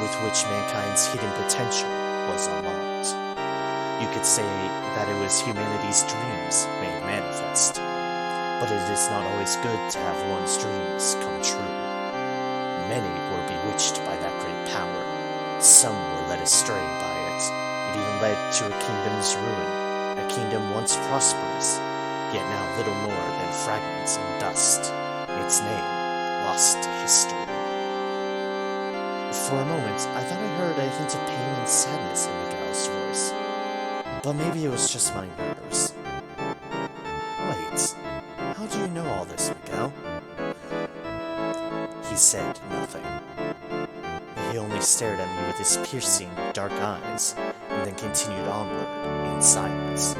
with which mankind's hidden potential was unlocked. You could say that it was humanity's dreams made manifest. But it is not always good to have one's dreams come true. Many were bewitched by that great power. Some were led astray by it. It even led to a kingdom's ruin, a kingdom once prosperous, yet now little more than fragments and dust, its name lost to history. For a moment, I thought I heard a hint of pain and sadness in Miguel's voice. But maybe it was just my nerves. Wait, how do you know all this, Miguel? He said nothing. He only stared at me with his piercing, dark eyes, and then continued onward in silence.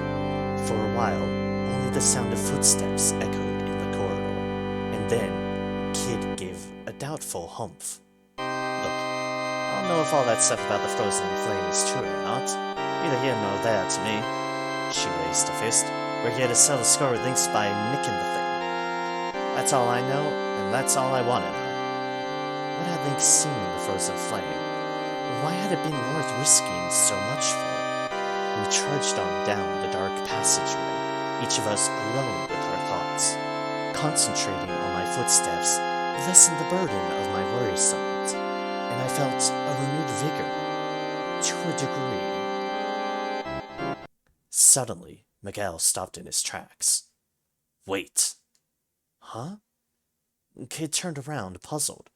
For a while, only the sound of footsteps echoed in the corridor, and then Kid gave a doubtful humph. Look, I don't know if all that stuff about the frozen flame is true or not. Neither here nor there to me. She raised a fist. We're here to sell the score with links by nicking the thing. That's all I know, and that's all I want to know. What had Link seen in the frozen flame? Why had it been worth risking so much for? We trudged on down the dark passageway, each of us alone with our thoughts. Concentrating on my footsteps lessened the burden of my worries somewhat, and I felt a renewed vigor, to a degree. Suddenly, Miguel stopped in his tracks. Wait. Huh? Kid turned around, puzzled.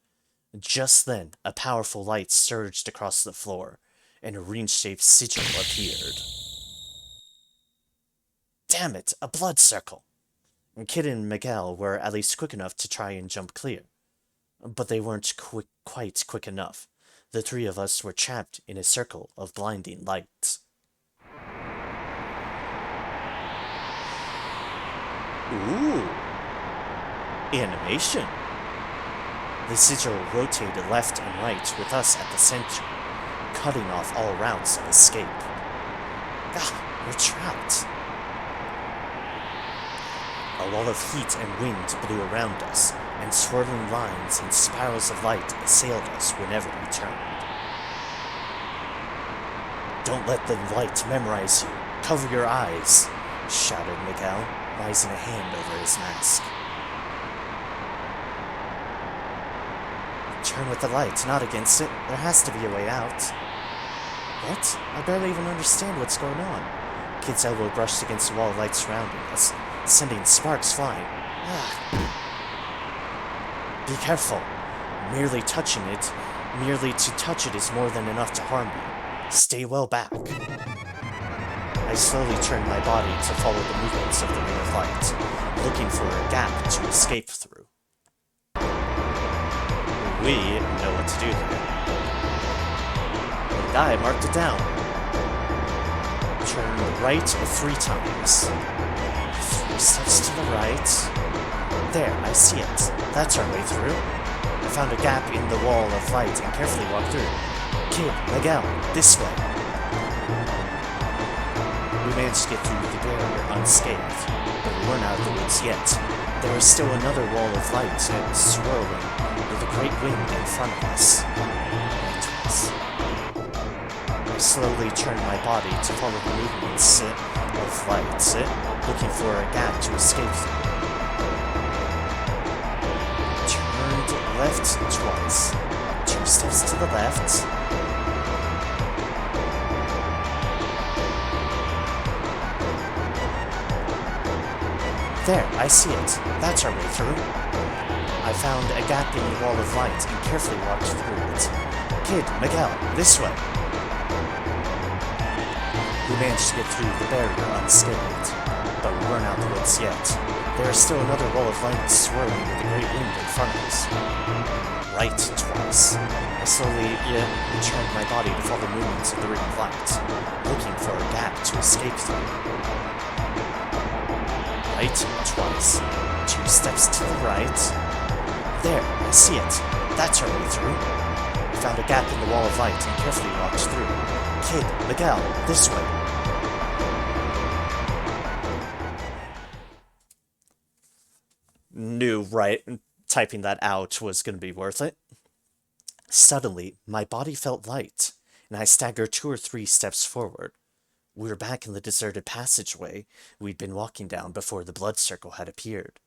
Just then, a powerful light surged across the floor, and a rune-shaped sigil appeared. Damn it, a blood circle! Kid and Miguel were at least quick enough to try and jump clear. But they weren't quite quick enough. The three of us were trapped in a circle of blinding light. Ooh! Animation! The sigil rotated left and right with us at the center, cutting off all routes of escape. Ah, we're trapped. A wall of heat and wind blew around us, and swirling lines and spirals of light assailed us whenever we turned. Don't let the light memorize you. Cover your eyes, shouted Miguel, raising a hand over his mask. Turn with the light, not against it. There has to be a way out. What? I barely even understand what's going on. Kid's elbow brushed against the wall of light surrounding us, sending sparks flying. Ah. Be careful. Merely to touch it is more than enough to harm you. Stay well back. I slowly turned my body to follow the movements of the ring of light, looking for a gap to escape through. We know what to do here. The guy marked it down. Turn right 3 times. 3 steps to the right. There, I see it. That's our way through. I found a gap in the wall of light and carefully walked through. Kid, Miguel, this way. We managed to get through the barrier unscathed, but we weren't out of the woods yet. There was still another wall of light swirling with a great wind in front of us. I slowly turned my body to follow the movements of light, looking for a gap to escape through. Turned left twice. 2 steps to the left. There, I see it. That's our way through. I found a gap in the wall of light and carefully walked through it. Kid, Miguel, this way. We managed to get through the barrier unscathed, but we weren't out of the woods yet. There is still another wall of light swirling with a great wind in front of us. Right twice. I slowly turned my body to follow the movements of the ring of light, looking for a gap to escape through. Right twice. 2 steps to the right. There, I see it. That's our way through. I found a gap in the wall of light and carefully walked through. Kid, Miguel, this way. Knew typing that out was going to be worth it. Suddenly, my body felt light, and I staggered 2 or 3 steps forward. We were back in the deserted passageway we'd been walking down before the blood circle had appeared.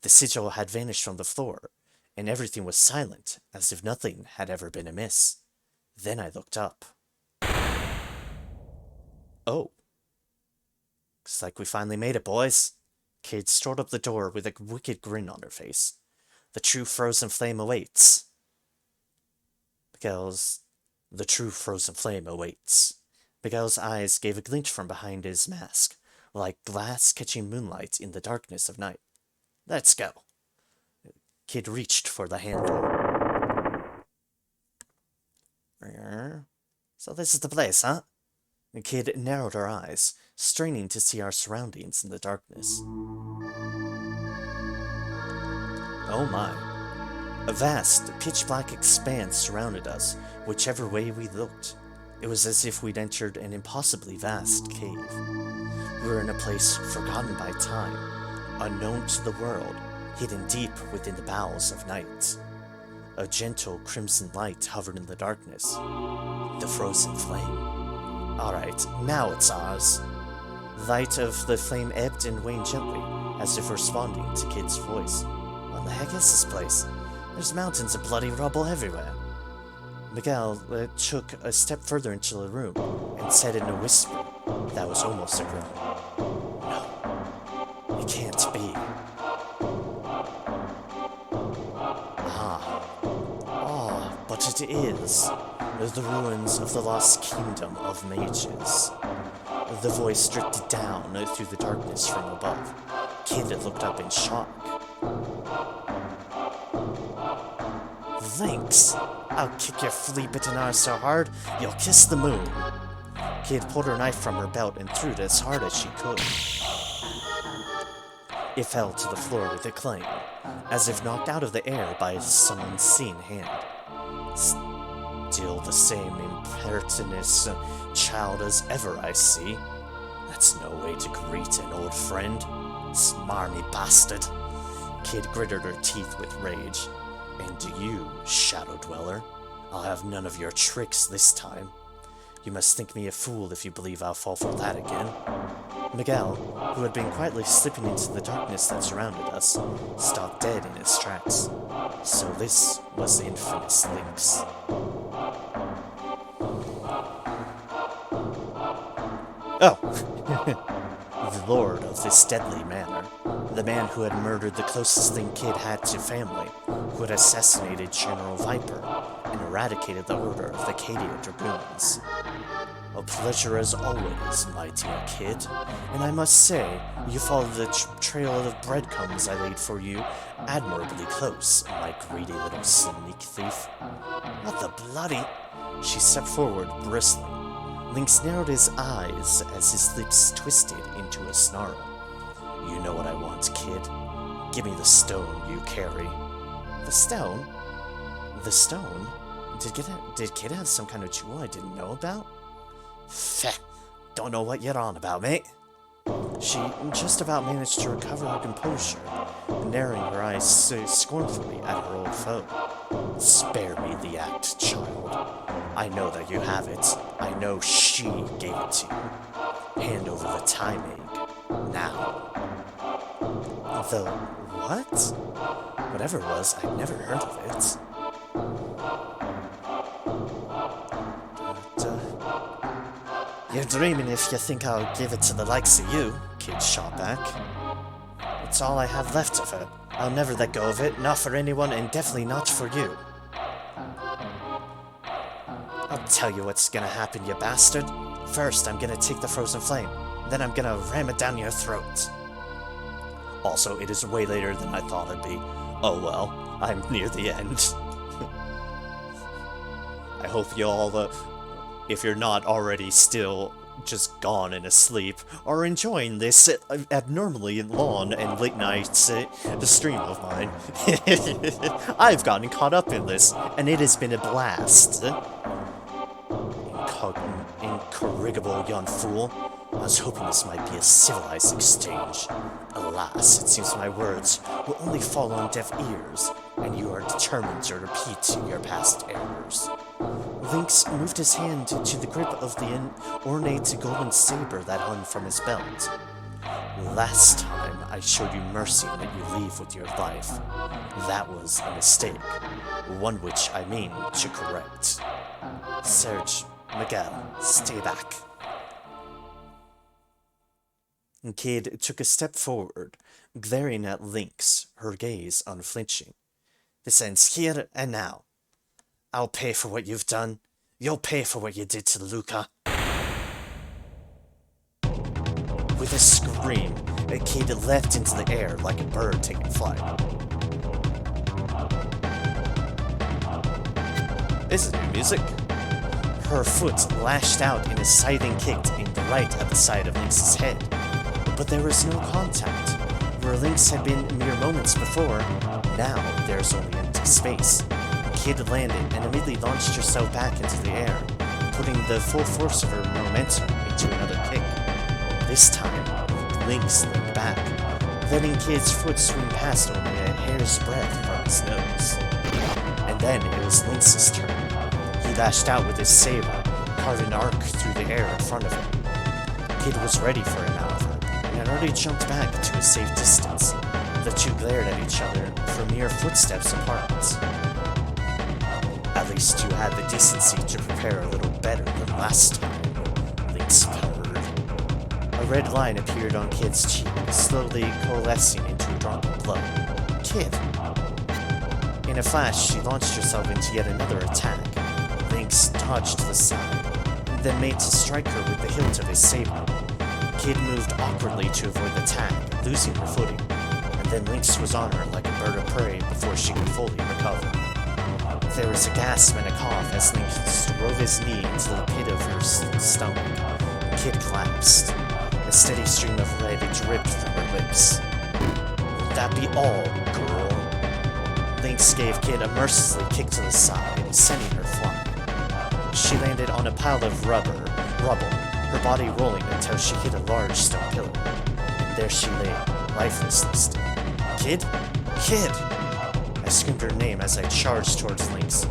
The sigil had vanished from the floor, and everything was silent, as if nothing had ever been amiss. Then I looked up. Oh. Looks like we finally made it, boys. Kate strode up the door with a wicked grin on her face. The true frozen flame awaits. The true frozen flame awaits. Miguel's eyes gave a glint from behind his mask, like glass catching moonlight in the darkness of night. Let's go. Kid reached for the handle. So this is the place, huh? The kid narrowed her eyes, straining to see our surroundings in the darkness. Oh my. A vast, pitch-black expanse surrounded us, whichever way we looked. It was as if we'd entered an impossibly vast cave. We were in a place forgotten by time, unknown to the world, hidden deep within the bowels of night. A gentle crimson light hovered in the darkness. The frozen flame. Alright, now it's ours. The light of the flame ebbed and waned gently, as if responding to Kid's voice. What the heck is this place? There's mountains of bloody rubble everywhere. Miguel took a step further into the room and said in a whisper that was almost a groan. No, it can't be. But it is. The ruins of the lost kingdom of mages. The voice drifted down through the darkness from above. Kid looked up in shock. Thanks. I'll kick your flea-bitten arse so hard, you'll kiss the moon. Kid pulled her knife from her belt and threw it as hard as she could. It fell to the floor with a clang, as if knocked out of the air by some unseen hand. Still the same impertinent child as ever, I see. That's no way to greet an old friend. Smarmy bastard. Kid gritted her teeth with rage. And do you, Shadow Dweller? I'll have none of your tricks this time. You must think me a fool if you believe I'll fall for that again. Miguel, who had been quietly slipping into the darkness that surrounded us, stopped dead in his tracks. So this was the infamous Lynx. Oh! The lord of this deadly manor. The man who had murdered the closest thing Kid had to family, who had assassinated General Viper, and eradicated the order of the Cadia Dragoons. A pleasure as always, my dear Kid, and I must say, you followed the trail of breadcrumbs I laid for you admirably close, my greedy little sneak thief. What the bloody... She stepped forward, bristling. Lynx narrowed his eyes as his lips twisted into a snarl. You know what I want, Kid. Give me the stone you carry. The stone? The stone? Did Kid have some kind of jewel I didn't know about? Feh! Don't know what you're on about, mate. She just about managed to recover her composure, narrowing her eyes scornfully at her old foe. Spare me the act, child. I know that you have it. I know she gave it to you. Hand over the time egg. Now. The what? Whatever it was, I'd never heard of it. You're dreaming if you think I'll give it to the likes of you, Kid shot back. It's all I have left of it. I'll never let go of it, not for anyone, and definitely not for you. I'll tell you what's gonna happen, you bastard. First, I'm gonna take the frozen flame, then I'm gonna ram it down your throat. Also, it is way later than I thought it'd be. Oh well, I'm near the end. I hope you all, if you're not already still just gone and asleep, are enjoying this abnormally long and late night stream of mine. I've gotten caught up in this, and it has been a blast. Incorrigible young fool. I was hoping this might be a civilized exchange. Alas, it seems my words will only fall on deaf ears, and you are determined to repeat your past errors. Lynx moved his hand to the grip of the ornate golden saber that hung from his belt. Last time I showed you mercy and let you leave with your life. That was a mistake, one which I mean to correct. Serge, Miguel, stay back. Kid took a step forward, glaring at Lynx, her gaze unflinching. This ends here and now. I'll pay for what you've done. You'll pay for what you did to Luca. With a scream, a kid leapt into the air like a bird taking flight. This is new music. Her foot lashed out in a scything kick aimed right at the side of Lynx's head. But there was no contact. Where Lynx had been mere moments before, now there's only empty space. The kid landed and immediately launched herself back into the air, putting the full force of her momentum into another kick. This time, Lynx leaned back, letting Kid's foot swing past only a hair's breadth from his nose. And then it was Lynx's turn. He lashed out with his saber, carving an arc through the air in front of him. Kid was ready for him, however, and had already jumped back to a safe distance. The two glared at each other for mere footsteps apart. At least you had the decency to prepare a little better than last time, Lynx purred. A red line appeared on Kid's cheek, slowly coalescing into a drop of blood. Kid! In a flash, she launched herself into yet another attack. Lynx dodged to the side, and then made to strike her with the hilt of his saber. Kid moved awkwardly to avoid the attack, losing her footing, and then Lynx was on her like a bird of prey before she could fully recover. There was a gasp and a cough as Lynx drove his knee into the pit of her stomach. Kid collapsed. A steady stream of red dripped from her lips. Would that be all, girl? Lynx gave Kid a merciless kick to the side, sending her flying. She landed on a pile of rubble, her body rolling until she hit a large stone pillar. And there she lay, lifeless and still. Kid? Kid! I screamed her name as I charged towards Lynx,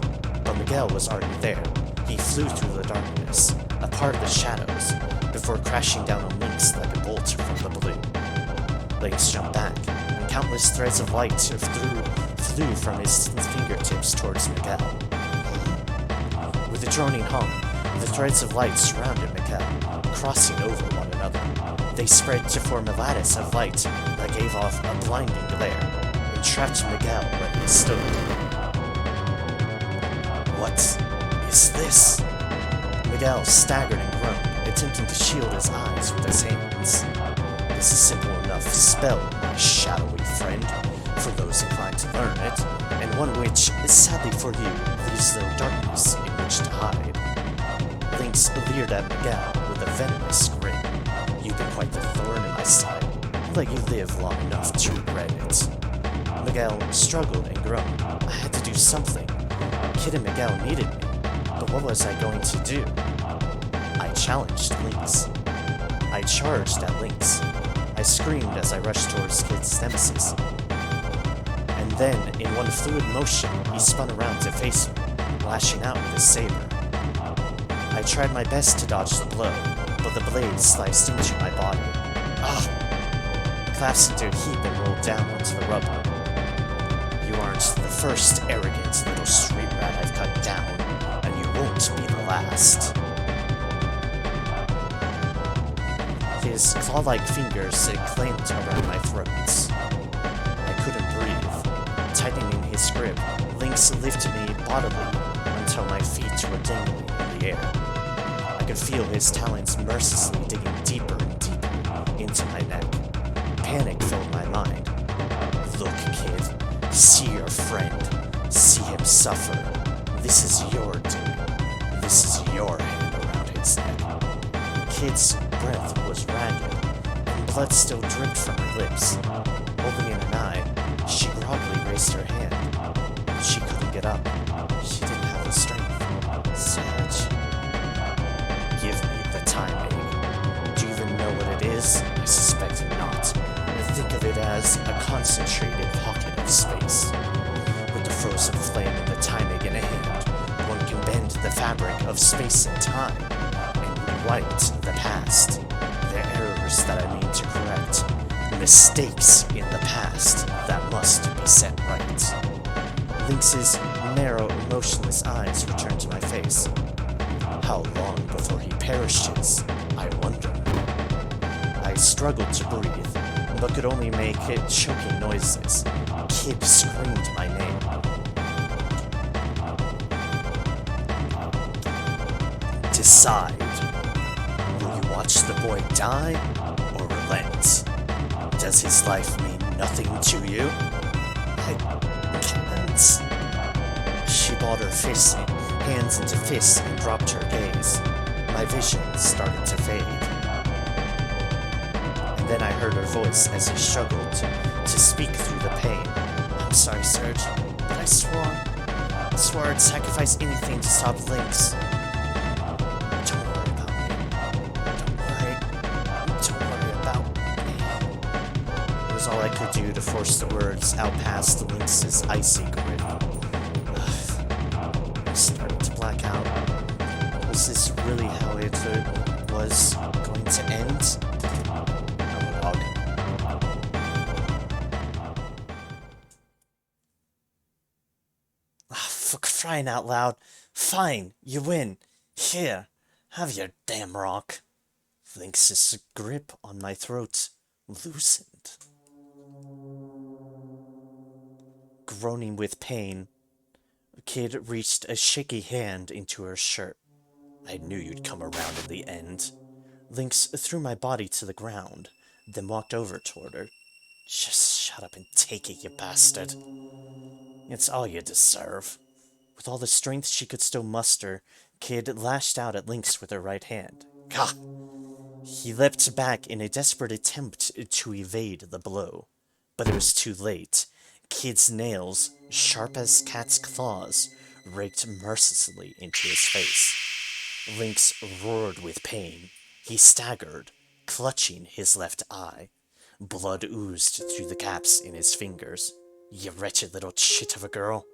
but Miguel was already there. He flew through the darkness, apart the shadows, before crashing down on Lynx like a bolt from the blue. Lynx jumped back, and countless threads of light flew from his fingertips towards Miguel. With a droning hum, the threads of light surrounded Miguel, crossing over one another. They spread to form a lattice of light that gave off a blinding glare, and trapped Miguel where he stood. What is this? Miguel staggered and groaned, attempting to shield his eyes with his hands. This is simple enough spell, my shadowy friend, for those inclined to learn it, and one which, sadly for you, leaves no darkness in which to hide. Lynx leered at Miguel with a venomous grin. You've been quite the thorn in my side. I'll let you live long enough to regret it. Miguel struggled and groaned. I had to do something. Kid and Miguel needed me, but what was I going to do? I challenged Lynx. I charged at Lynx. I screamed as I rushed towards Kid's nemesis. And then, in one fluid motion, he spun around to face me, lashing out with his saber. I tried my best to dodge the blow, but the blade sliced into my body. I collapsed into a heap and rolled down onto the rubble. You aren't the first arrogant little street rat I've cut down, and you won't be the last. His claw-like fingers clamped around my throat. I couldn't breathe. Tightening his grip, Lynx lifted me bodily until my feet were dangling in the air. I could feel his talons mercilessly digging deeper and deeper into my neck. Panic filled my mind. Look, kid. See your friend. See him suffer. This is your doing. This is your hand around his neck. Kid's breath was ragged, and blood still dripped from her lips. Opening an eye, she groggily raised her hand. She couldn't get up. She didn't have the strength. Serge. Give me the time, Egg. Do you even as a concentrated pocket of space. With the frozen flame and the timing in a hand, one can bend the fabric of space and time and rewrite the past, the errors that I mean to correct, mistakes in the past that must be set right. Lynx's narrow, emotionless eyes returned to my face. How long before he perishes, I wonder. I struggled to breathe, but could only make choking noises. Kid screamed my name. Decide. Will you watch the boy die, or relent? Does his life mean nothing to you? I can't. She balled her hands into fists and dropped her gaze. My vision started to fade. And then I heard her voice as she struggled to speak through the pain. I'm sorry, Serge, but I swore I'd sacrifice anything to stop Lynx. Don't worry about me. Don't worry about me. It was all I could do to force the words out past Lynx's icy grip. I started to black out. Was this really how it was going to end? For crying out loud. Fine, you win. Here, have your damn rock. Lynx's grip on my throat loosened. Groaning with pain, Kid reached a shaky hand into her shirt. I knew you'd come around in the end. Lynx threw my body to the ground, then walked over toward her. Just shut up and take it, you bastard. It's all you deserve. With all the strength she could still muster, Kid lashed out at Lynx with her right hand. Gah! He leapt back in a desperate attempt to evade the blow. But it was too late. Kid's nails, sharp as cat's claws, raked mercilessly into his face. Lynx roared with pain. He staggered, clutching his left eye. Blood oozed through the gaps in his fingers. You wretched little chit of a girl.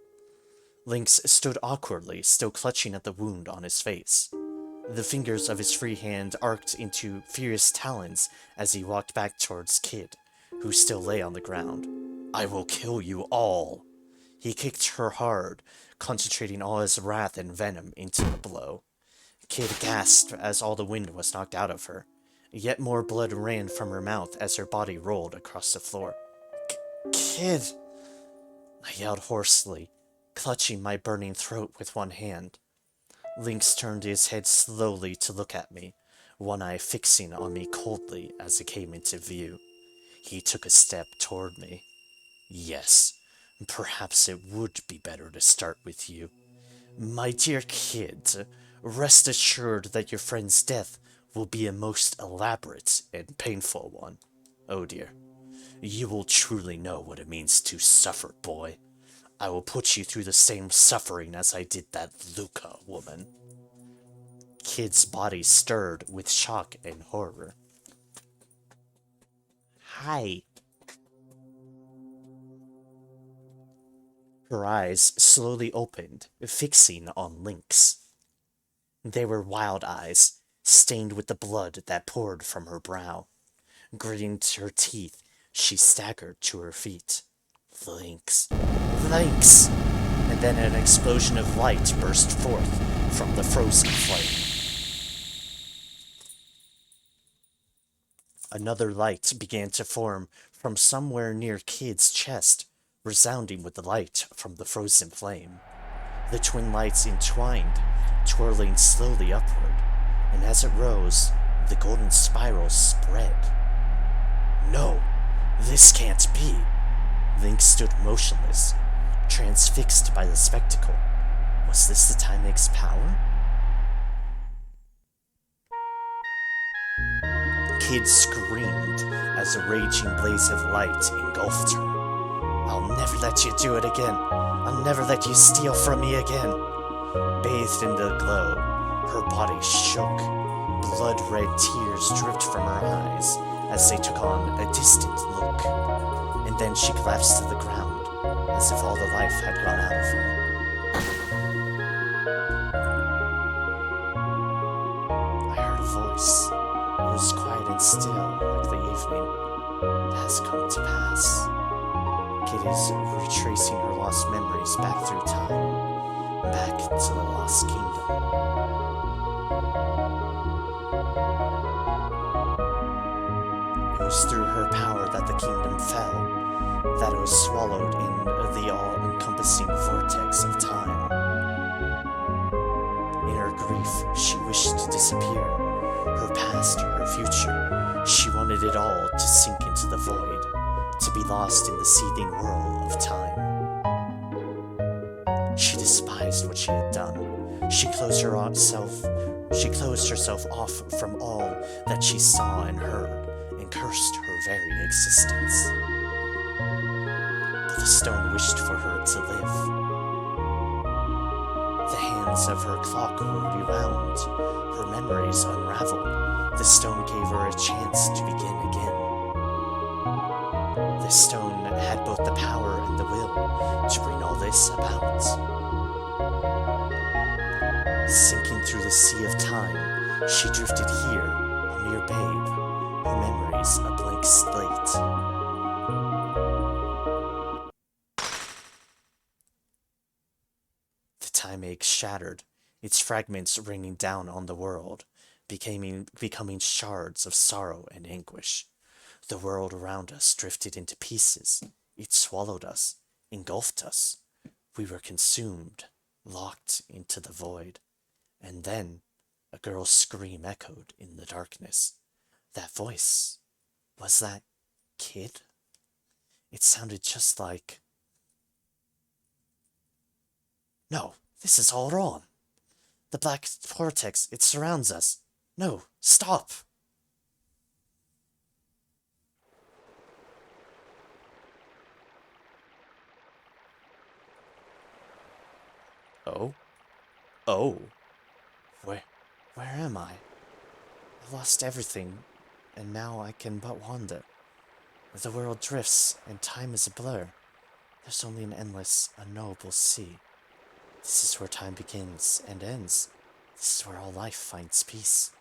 Lynx stood awkwardly, still clutching at the wound on his face. The fingers of his free hand arced into furious talons as he walked back towards Kid, who still lay on the ground. I will kill you all. He kicked her hard, concentrating all his wrath and venom into the blow. Kid gasped as all the wind was knocked out of her. Yet more blood ran from her mouth as her body rolled across the floor. Kid! I yelled hoarsely, clutching my burning throat with one hand. Lynx turned his head slowly to look at me, one eye fixing on me coldly as it came into view. He took a step toward me. Yes, perhaps it would be better to start with you. My dear Kid, rest assured that your friend's death will be a most elaborate and painful one. Oh dear, you will truly know what it means to suffer, boy. I will put you through the same suffering as I did that Luca woman. Kid's body stirred with shock and horror. Hi. Her eyes slowly opened, fixing on Lynx. They were wild eyes, stained with the blood that poured from her brow. Gritting her teeth, she staggered to her feet. Lynx! Lynx! And then an explosion of light burst forth from the frozen flame. Another light began to form from somewhere near Kid's chest, resounding with the light from the frozen flame. The twin lights entwined, twirling slowly upward, and as it rose, the golden spiral spread. No, this can't be. Lynx stood motionless, transfixed by the spectacle. Was this the Timex power? Kid screamed as a raging blaze of light engulfed her. I'll never let you do it again. I'll never let you steal from me again. Bathed in the glow, her body shook. Blood-red tears dripped from her eyes as they took on a distant look, and then she collapsed to the ground, as if all the life had gone out of her. I heard a voice. It was quiet and still, like the evening. It has come to pass. Kid is retracing her lost memories back through time, back to the Lost Kingdom. It was through her power that the kingdom fell, that it was swallowed in the all-encompassing vortex of time. In her grief, she wished to disappear. Her past, her future, she wanted it all to sink into the void, to be lost in the seething whirl of time. She despised what she had done. She closed herself off from all that she saw and heard, and cursed her very existence. But the stone wished for her to live. The hands of her clock were rewound, her memories unraveled. The stone gave her a chance to begin again. The stone had both the power and the will to bring all this about. Sinking through the sea of time, she drifted here, a mere babe, her memories a blank slate. The time egg shattered, its fragments raining down on the world, becoming shards of sorrow and anguish. The world around us drifted into pieces. It swallowed us, engulfed us. We were consumed, locked into the void. And then a girl's scream echoed in the darkness. That voice, was that Kid? It sounded just like... No, this is all wrong. The black vortex, it surrounds us. No, stop! Oh? Oh? Where am I? I lost everything, and now I can but wander. The world drifts, and time is a blur. There's only an endless, unknowable sea. This is where time begins and ends. This is where all life finds peace.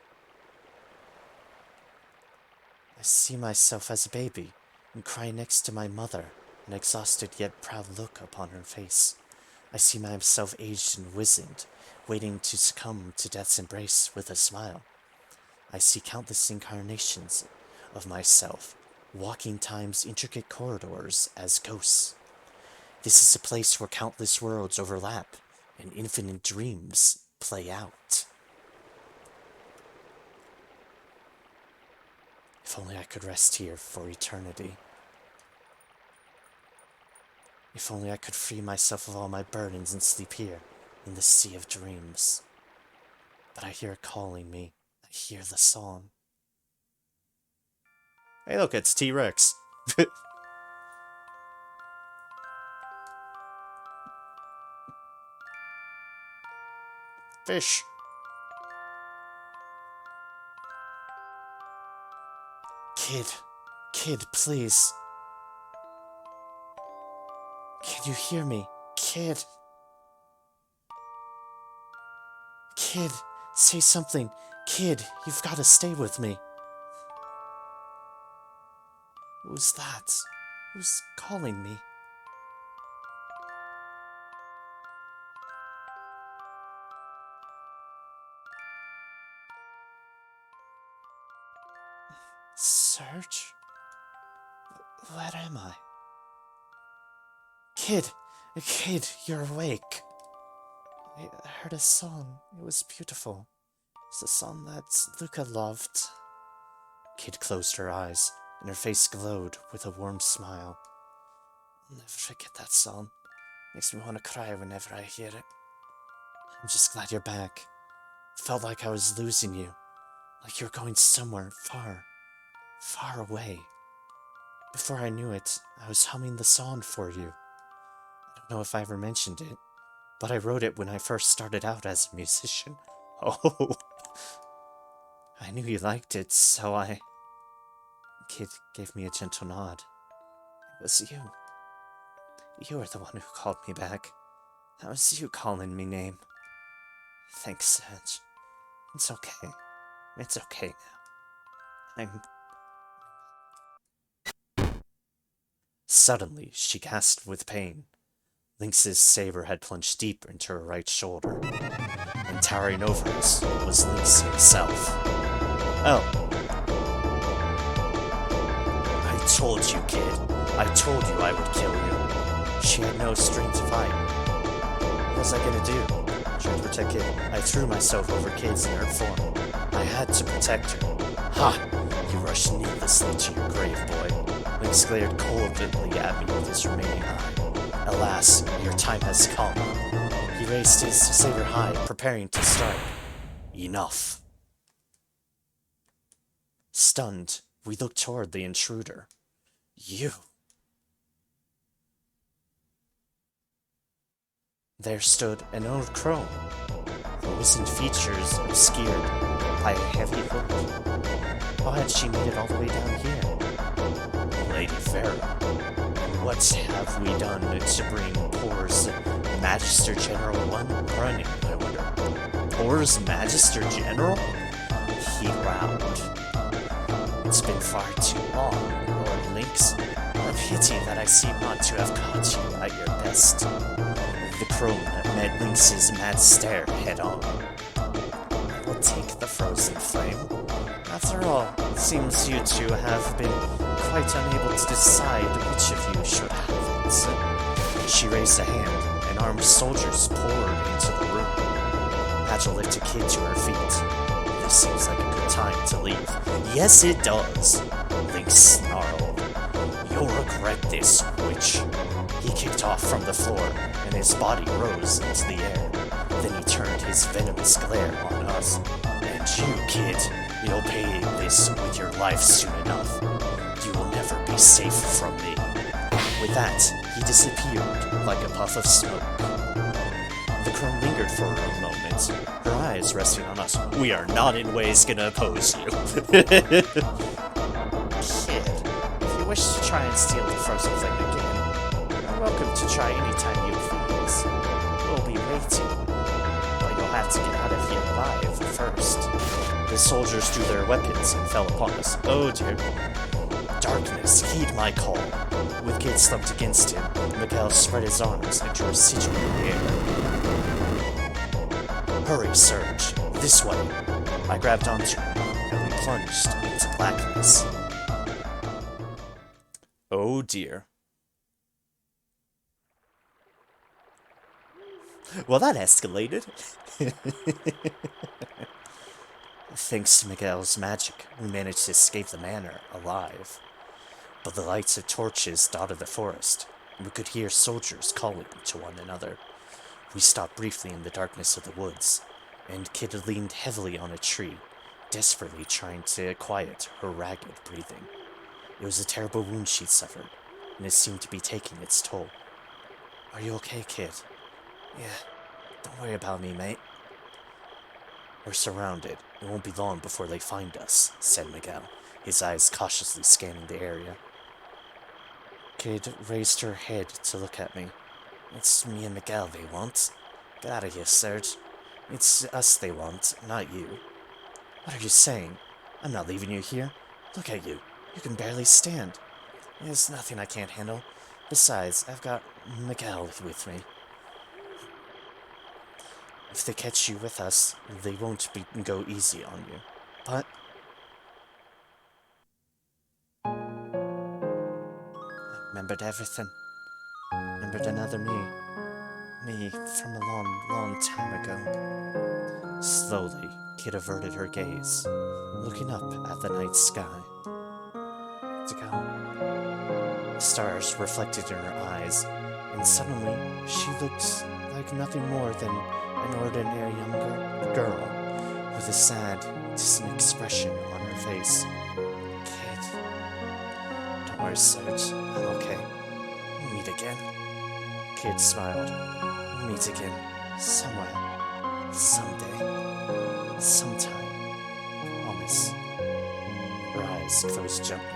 I see myself as a baby, and cry next to my mother, an exhausted yet proud look upon her face. I see myself aged and wizened, waiting to succumb to death's embrace with a smile. I see countless incarnations of myself, walking time's intricate corridors as ghosts. This is a place where countless worlds overlap, and infinite dreams play out. If only I could rest here for eternity. If only I could free myself of all my burdens and sleep here, in the sea of dreams. But I hear it calling me. I hear the song. Hey look, it's T-Rex. Fish. Kid, please. Can you hear me? Kid, say something. Kid, you've got to stay with me. Who's that? Who's calling me? Serge? Where am I? Kid, you're awake. I heard a song. It was beautiful. It's a song that Luca loved. Kid closed her eyes, and her face glowed with a warm smile. I'll never forget that song. Makes me want to cry whenever I hear it. I'm just glad you're back. It felt like I was losing you. Like you were going somewhere far, far away. Before I knew it, I was humming the song for you. I don't know if I ever mentioned it, but I wrote it when I first started out as a musician. Oh, I knew you liked it, so I... Kid gave me a gentle nod. It was you. You were the one who called me back. That was you calling me name. Thanks, Sedge. It's okay. It's okay now. Suddenly, she gasped with pain. Lynx's saber had plunged deep into her right shoulder, and towering over us was Lynx himself. Oh. I told you, kid. I told you I would kill you. She had no strength to fight. What was I gonna do? Try to protect Kid. I threw myself over Kid's inert form. I had to protect her. Ha! You rushed needlessly to your grave, boy. Lynx glared coldly at me with his remaining eye. Alas, your time has come. He raised his saber high, preparing to strike. Enough. Stunned, we looked toward the intruder. You. There stood an old crone, her wizened features obscured by a heavy hood. How had she made it all the way down here? Lady Pharaoh, what have we done to bring Poor's Magister General one running, I wonder? Poor's Magister General? He growled. It's been far too long, Lord Lynx. A pity that I seem not to have caught you at your best. The crone met Lynx's mad stare head-on. I will take the frozen flame. After all, it seems you two have been quite unable to decide which of you should have it. She raised a hand, and armed soldiers poured into the room. Agile lifted Kid to her feet. This seems like a good time to leave. Yes, it does, Lynx snarled. You'll regret this, witch. He kicked off from the floor, and his body rose into the air. Then he turned his venomous glare on us. And you, Kid, you'll pay this with your life soon enough. You will never be safe from me. With that, he disappeared like a puff of smoke. The crone lingered for a moment, her eyes resting on us. We are not in ways gonna oppose you. Kid, if you wish to try and steal the frozen flame again, you're welcome to try anytime you please. We'll be waiting, but you'll have to get out of here alive first. The soldiers drew their weapons and fell upon us. Oh dear. Darkness, heed my call. With Kid slumped against him, Miguel spread his arms and drew a sigil in the air. Hurry, Surge. This way. I grabbed onto him, and we plunged into blackness. Oh dear. Well, that escalated. Thanks to Miguel's magic, we managed to escape the manor alive. But the lights of torches dotted the forest, and we could hear soldiers calling to one another. We stopped briefly in the darkness of the woods, and Kid leaned heavily on a tree, desperately trying to quiet her ragged breathing. It was a terrible wound she'd suffered, and it seemed to be taking its toll. Are you okay, Kid? Yeah, don't worry about me, mate. We're surrounded. It won't be long before they find us, said Miguel, his eyes cautiously scanning the area. Kid raised her head to look at me. It's me and Miguel they want. Get out of here, Serge. It's us they want, not you. What are you saying? I'm not leaving you here. Look at you. You can barely stand. There's nothing I can't handle. Besides, I've got Miguel with me. If they catch you with us, they won't go easy on you. But I remembered everything. Remembered another me. Me from a long, long time ago. Slowly, Kid averted her gaze, looking up at the night sky. To go. The stars reflected in her eyes, and suddenly she looked like nothing more than an ordinary young girl with a sad, distant expression on her face. Kid. Don't worry, Serge. I'm okay. We'll meet again. Kid smiled. We'll meet again. Somewhere. Someday. Sometime. Promise. Her eyes closed gently.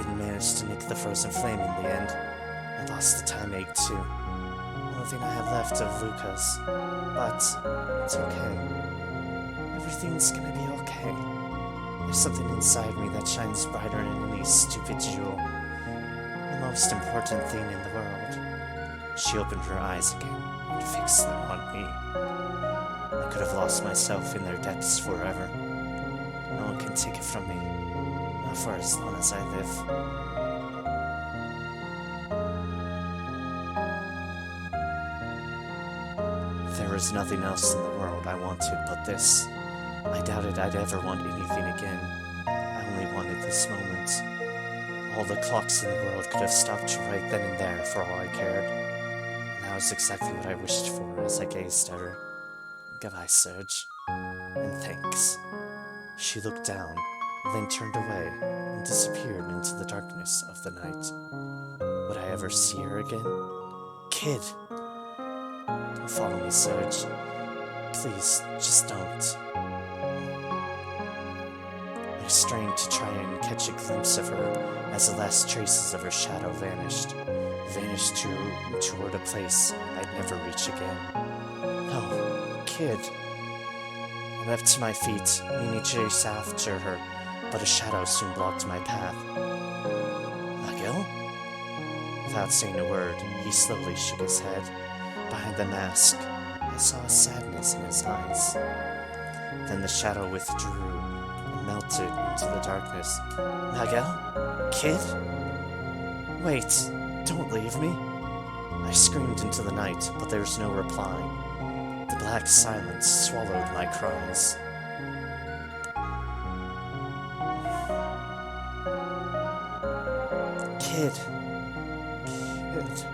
didn't manage to nick the frozen flame in the end. I lost the time egg too. The only thing I have left of Luca's. But it's okay. Everything's gonna be okay. There's something inside me that shines brighter than any stupid jewel. The most important thing in the world. She opened her eyes again and fixed them on me. I could have lost myself in their depths forever. No one can take it from me. Not for as long as I live. There is nothing else in the world I wanted but this. I doubted I'd ever want anything again. I only wanted this moment. All the clocks in the world could have stopped right then and there for all I cared. And that was exactly what I wished for as I gazed at her. Goodbye, Serge. And thanks. She looked down, then turned away, and disappeared into the darkness of the night. Would I ever see her again? Kid! Don't follow me, Serge. Please, just don't. I strained to try and catch a glimpse of her as the last traces of her shadow vanished toward a place I'd never reach again. No, Kid. I leapt to my feet, meaning to chase after her, but a shadow soon blocked my path. Miguel? Without saying a word, he slowly shook his head. Behind the mask, I saw a sadness in his eyes. Then the shadow withdrew and melted into the darkness. Miguel? Kid? Wait, don't leave me. I screamed into the night, but there was no reply. The black silence swallowed my cries. Kid. Kid.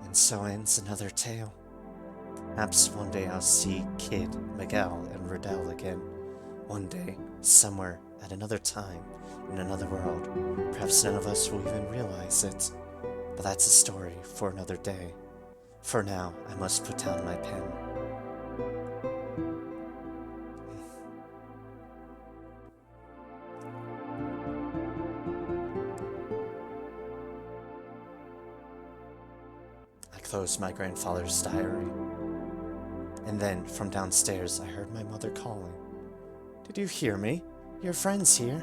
And so ends another tale. Perhaps one day I'll see Kid, Miguel, and Riddell again. One day, somewhere, at another time, in another world. Perhaps none of us will even realize it. But that's a story for another day. For now, I must put down my pen. I closed my grandfather's diary. And then, from downstairs, I heard my mother calling. Did you hear me? Your friend's here.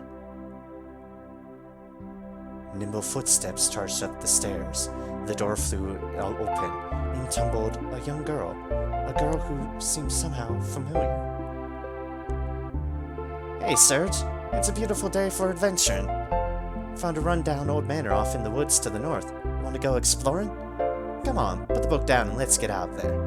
Nimble footsteps charged up the stairs. The door flew open. In tumbled a young girl. A girl who seemed somehow familiar. Hey, Serge. It's a beautiful day for adventuring. Found a rundown old manor off in the woods to the north. You want to go exploring? Come on, put the book down and let's get out there.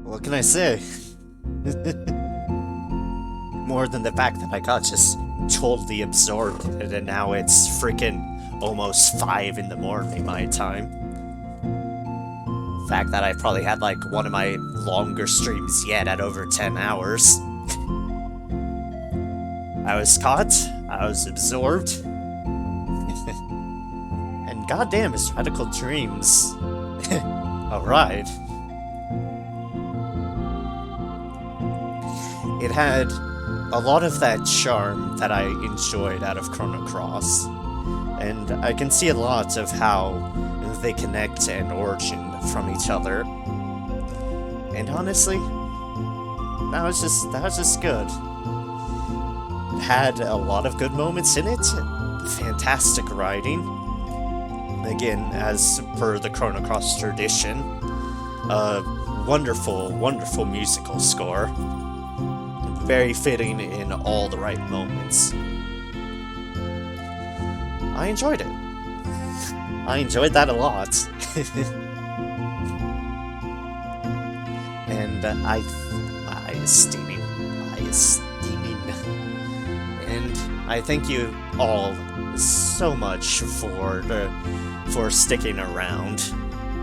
What can I say? More than the fact that I got just totally absorbed in it, and now it's freaking almost 5 in the morning my time. The fact that I probably had like one of my longer streams yet at over 10 hours. I was caught, I was absorbed, and goddamn his radical dreams. Alright. It had a lot of that charm that I enjoyed out of Chrono Cross, and I can see a lot of how they connect and origin from each other. And honestly, that was just good. It had a lot of good moments in it. Fantastic writing. Again, as per the Chrono Cross tradition, a wonderful, wonderful musical score. Very fitting in all the right moments. I enjoyed it. I enjoyed that a lot. And I steaming. And I thank you all so much for sticking around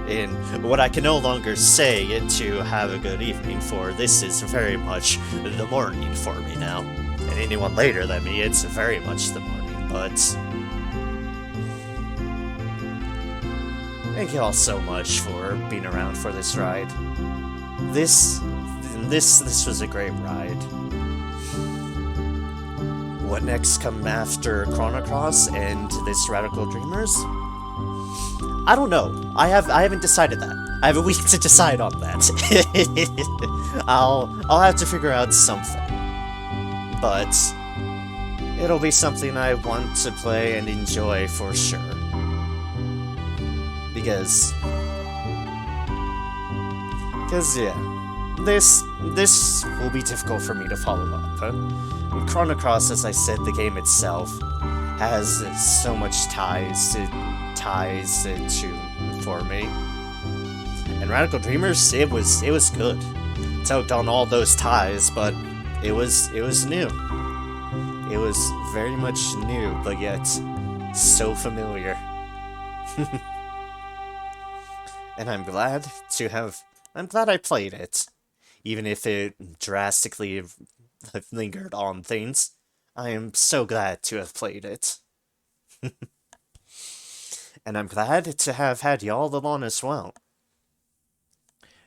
in what I can no longer say to have a good evening, for this is very much the morning for me now. And anyone later than me, it's very much the morning, but thank you all so much for being around for this ride. This was a great ride. What next come after Chrono Cross and this Radical Dreamers? I don't know. I haven't decided that. I have a week to decide on that. I'll have to figure out something. But it'll be something I want to play and enjoy for sure. Because yeah, this will be difficult for me to follow up. Chrono Cross, as I said, the game itself has so much ties to for me. And Radical Dreamers, it was good. It tugged on all those ties, but it was new. It was very much new, but yet so familiar. And I'm glad I played it. Even if it drastically lingered on things, I am so glad to have played it. And I'm glad to have had y'all along as well.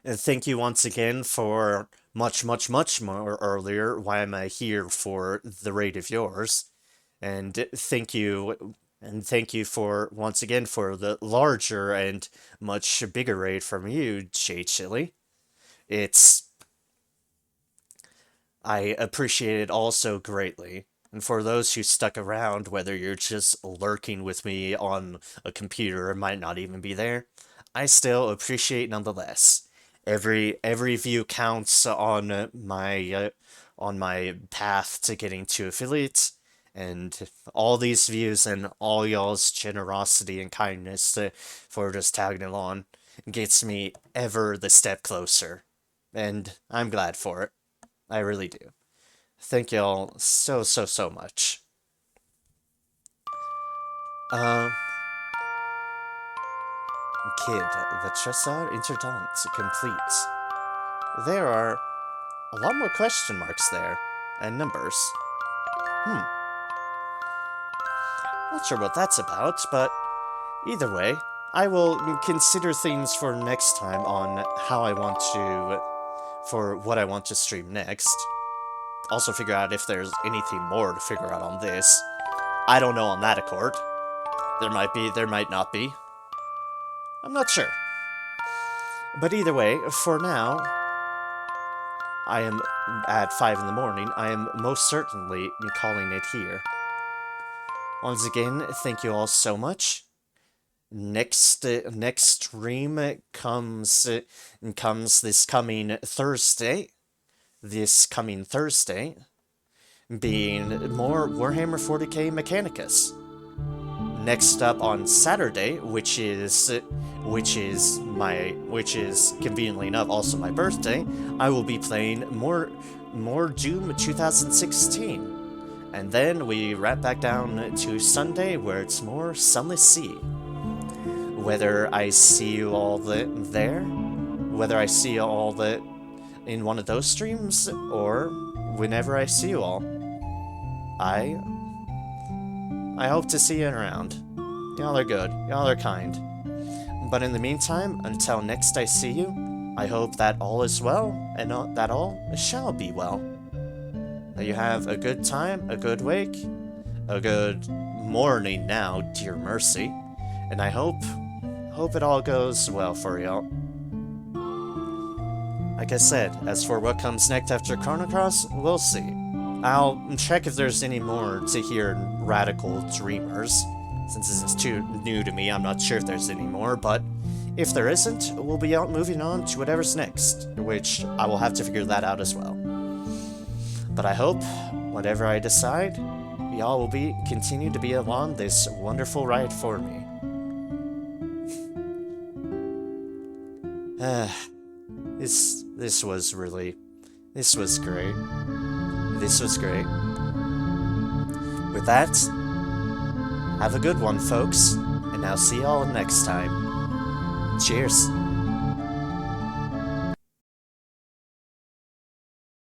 And thank you once again for much more earlier. Why am I here for the raid of yours? And thank you for once again for the larger and much bigger raid from you, Jade Chili. I appreciate it also greatly. And for those who stuck around, whether you're just lurking with me on a computer or might not even be there, I still appreciate nonetheless. Every view counts on my path to getting to affiliates, and all these views and all y'all's generosity and kindness for just tagging along gets me ever the step closer, and I'm glad for it. I really do. Thank y'all so much. Kid, the Tressar Interdant complete. There are a lot more question marks there, and numbers. Not sure what that's about, but either way, I will consider things for next time on for what I want to stream next. Also figure out if there's anything more to figure out on this. I don't know on that accord. There might be, there might not be. I'm not sure. But either way, for now, I am at 5 in the morning. I am most certainly calling it here. Once again, thank you all so much. Next stream comes this coming Thursday. Being more Warhammer 40k Mechanicus. Next up on Saturday, which is conveniently enough also my birthday, I will be playing more Doom 2016. And then we wrap back down to Sunday, where it's more Sunless Sea. Whether I see you all there, whether I see you all in one of those streams, or whenever I see you all, I hope to see you around. Y'all are good. Y'all are kind. But in the meantime, until next I see you, I hope that all is well, and that all shall be well. That you have a good time, a good wake, a good morning now, dear mercy, and I hope it all goes well for y'all. Like I said, as for what comes next after Chrono Cross, we'll see. I'll check if there's any more to hear in Radical Dreamers. Since this is too new to me, I'm not sure if there's any more, but if there isn't, we'll be out moving on to whatever's next, which I will have to figure that out as well. But I hope, whatever I decide, y'all will continue to be along this wonderful ride for me. This was great. This was great. With that, have a good one, folks, and I'll see y'all next time. Cheers.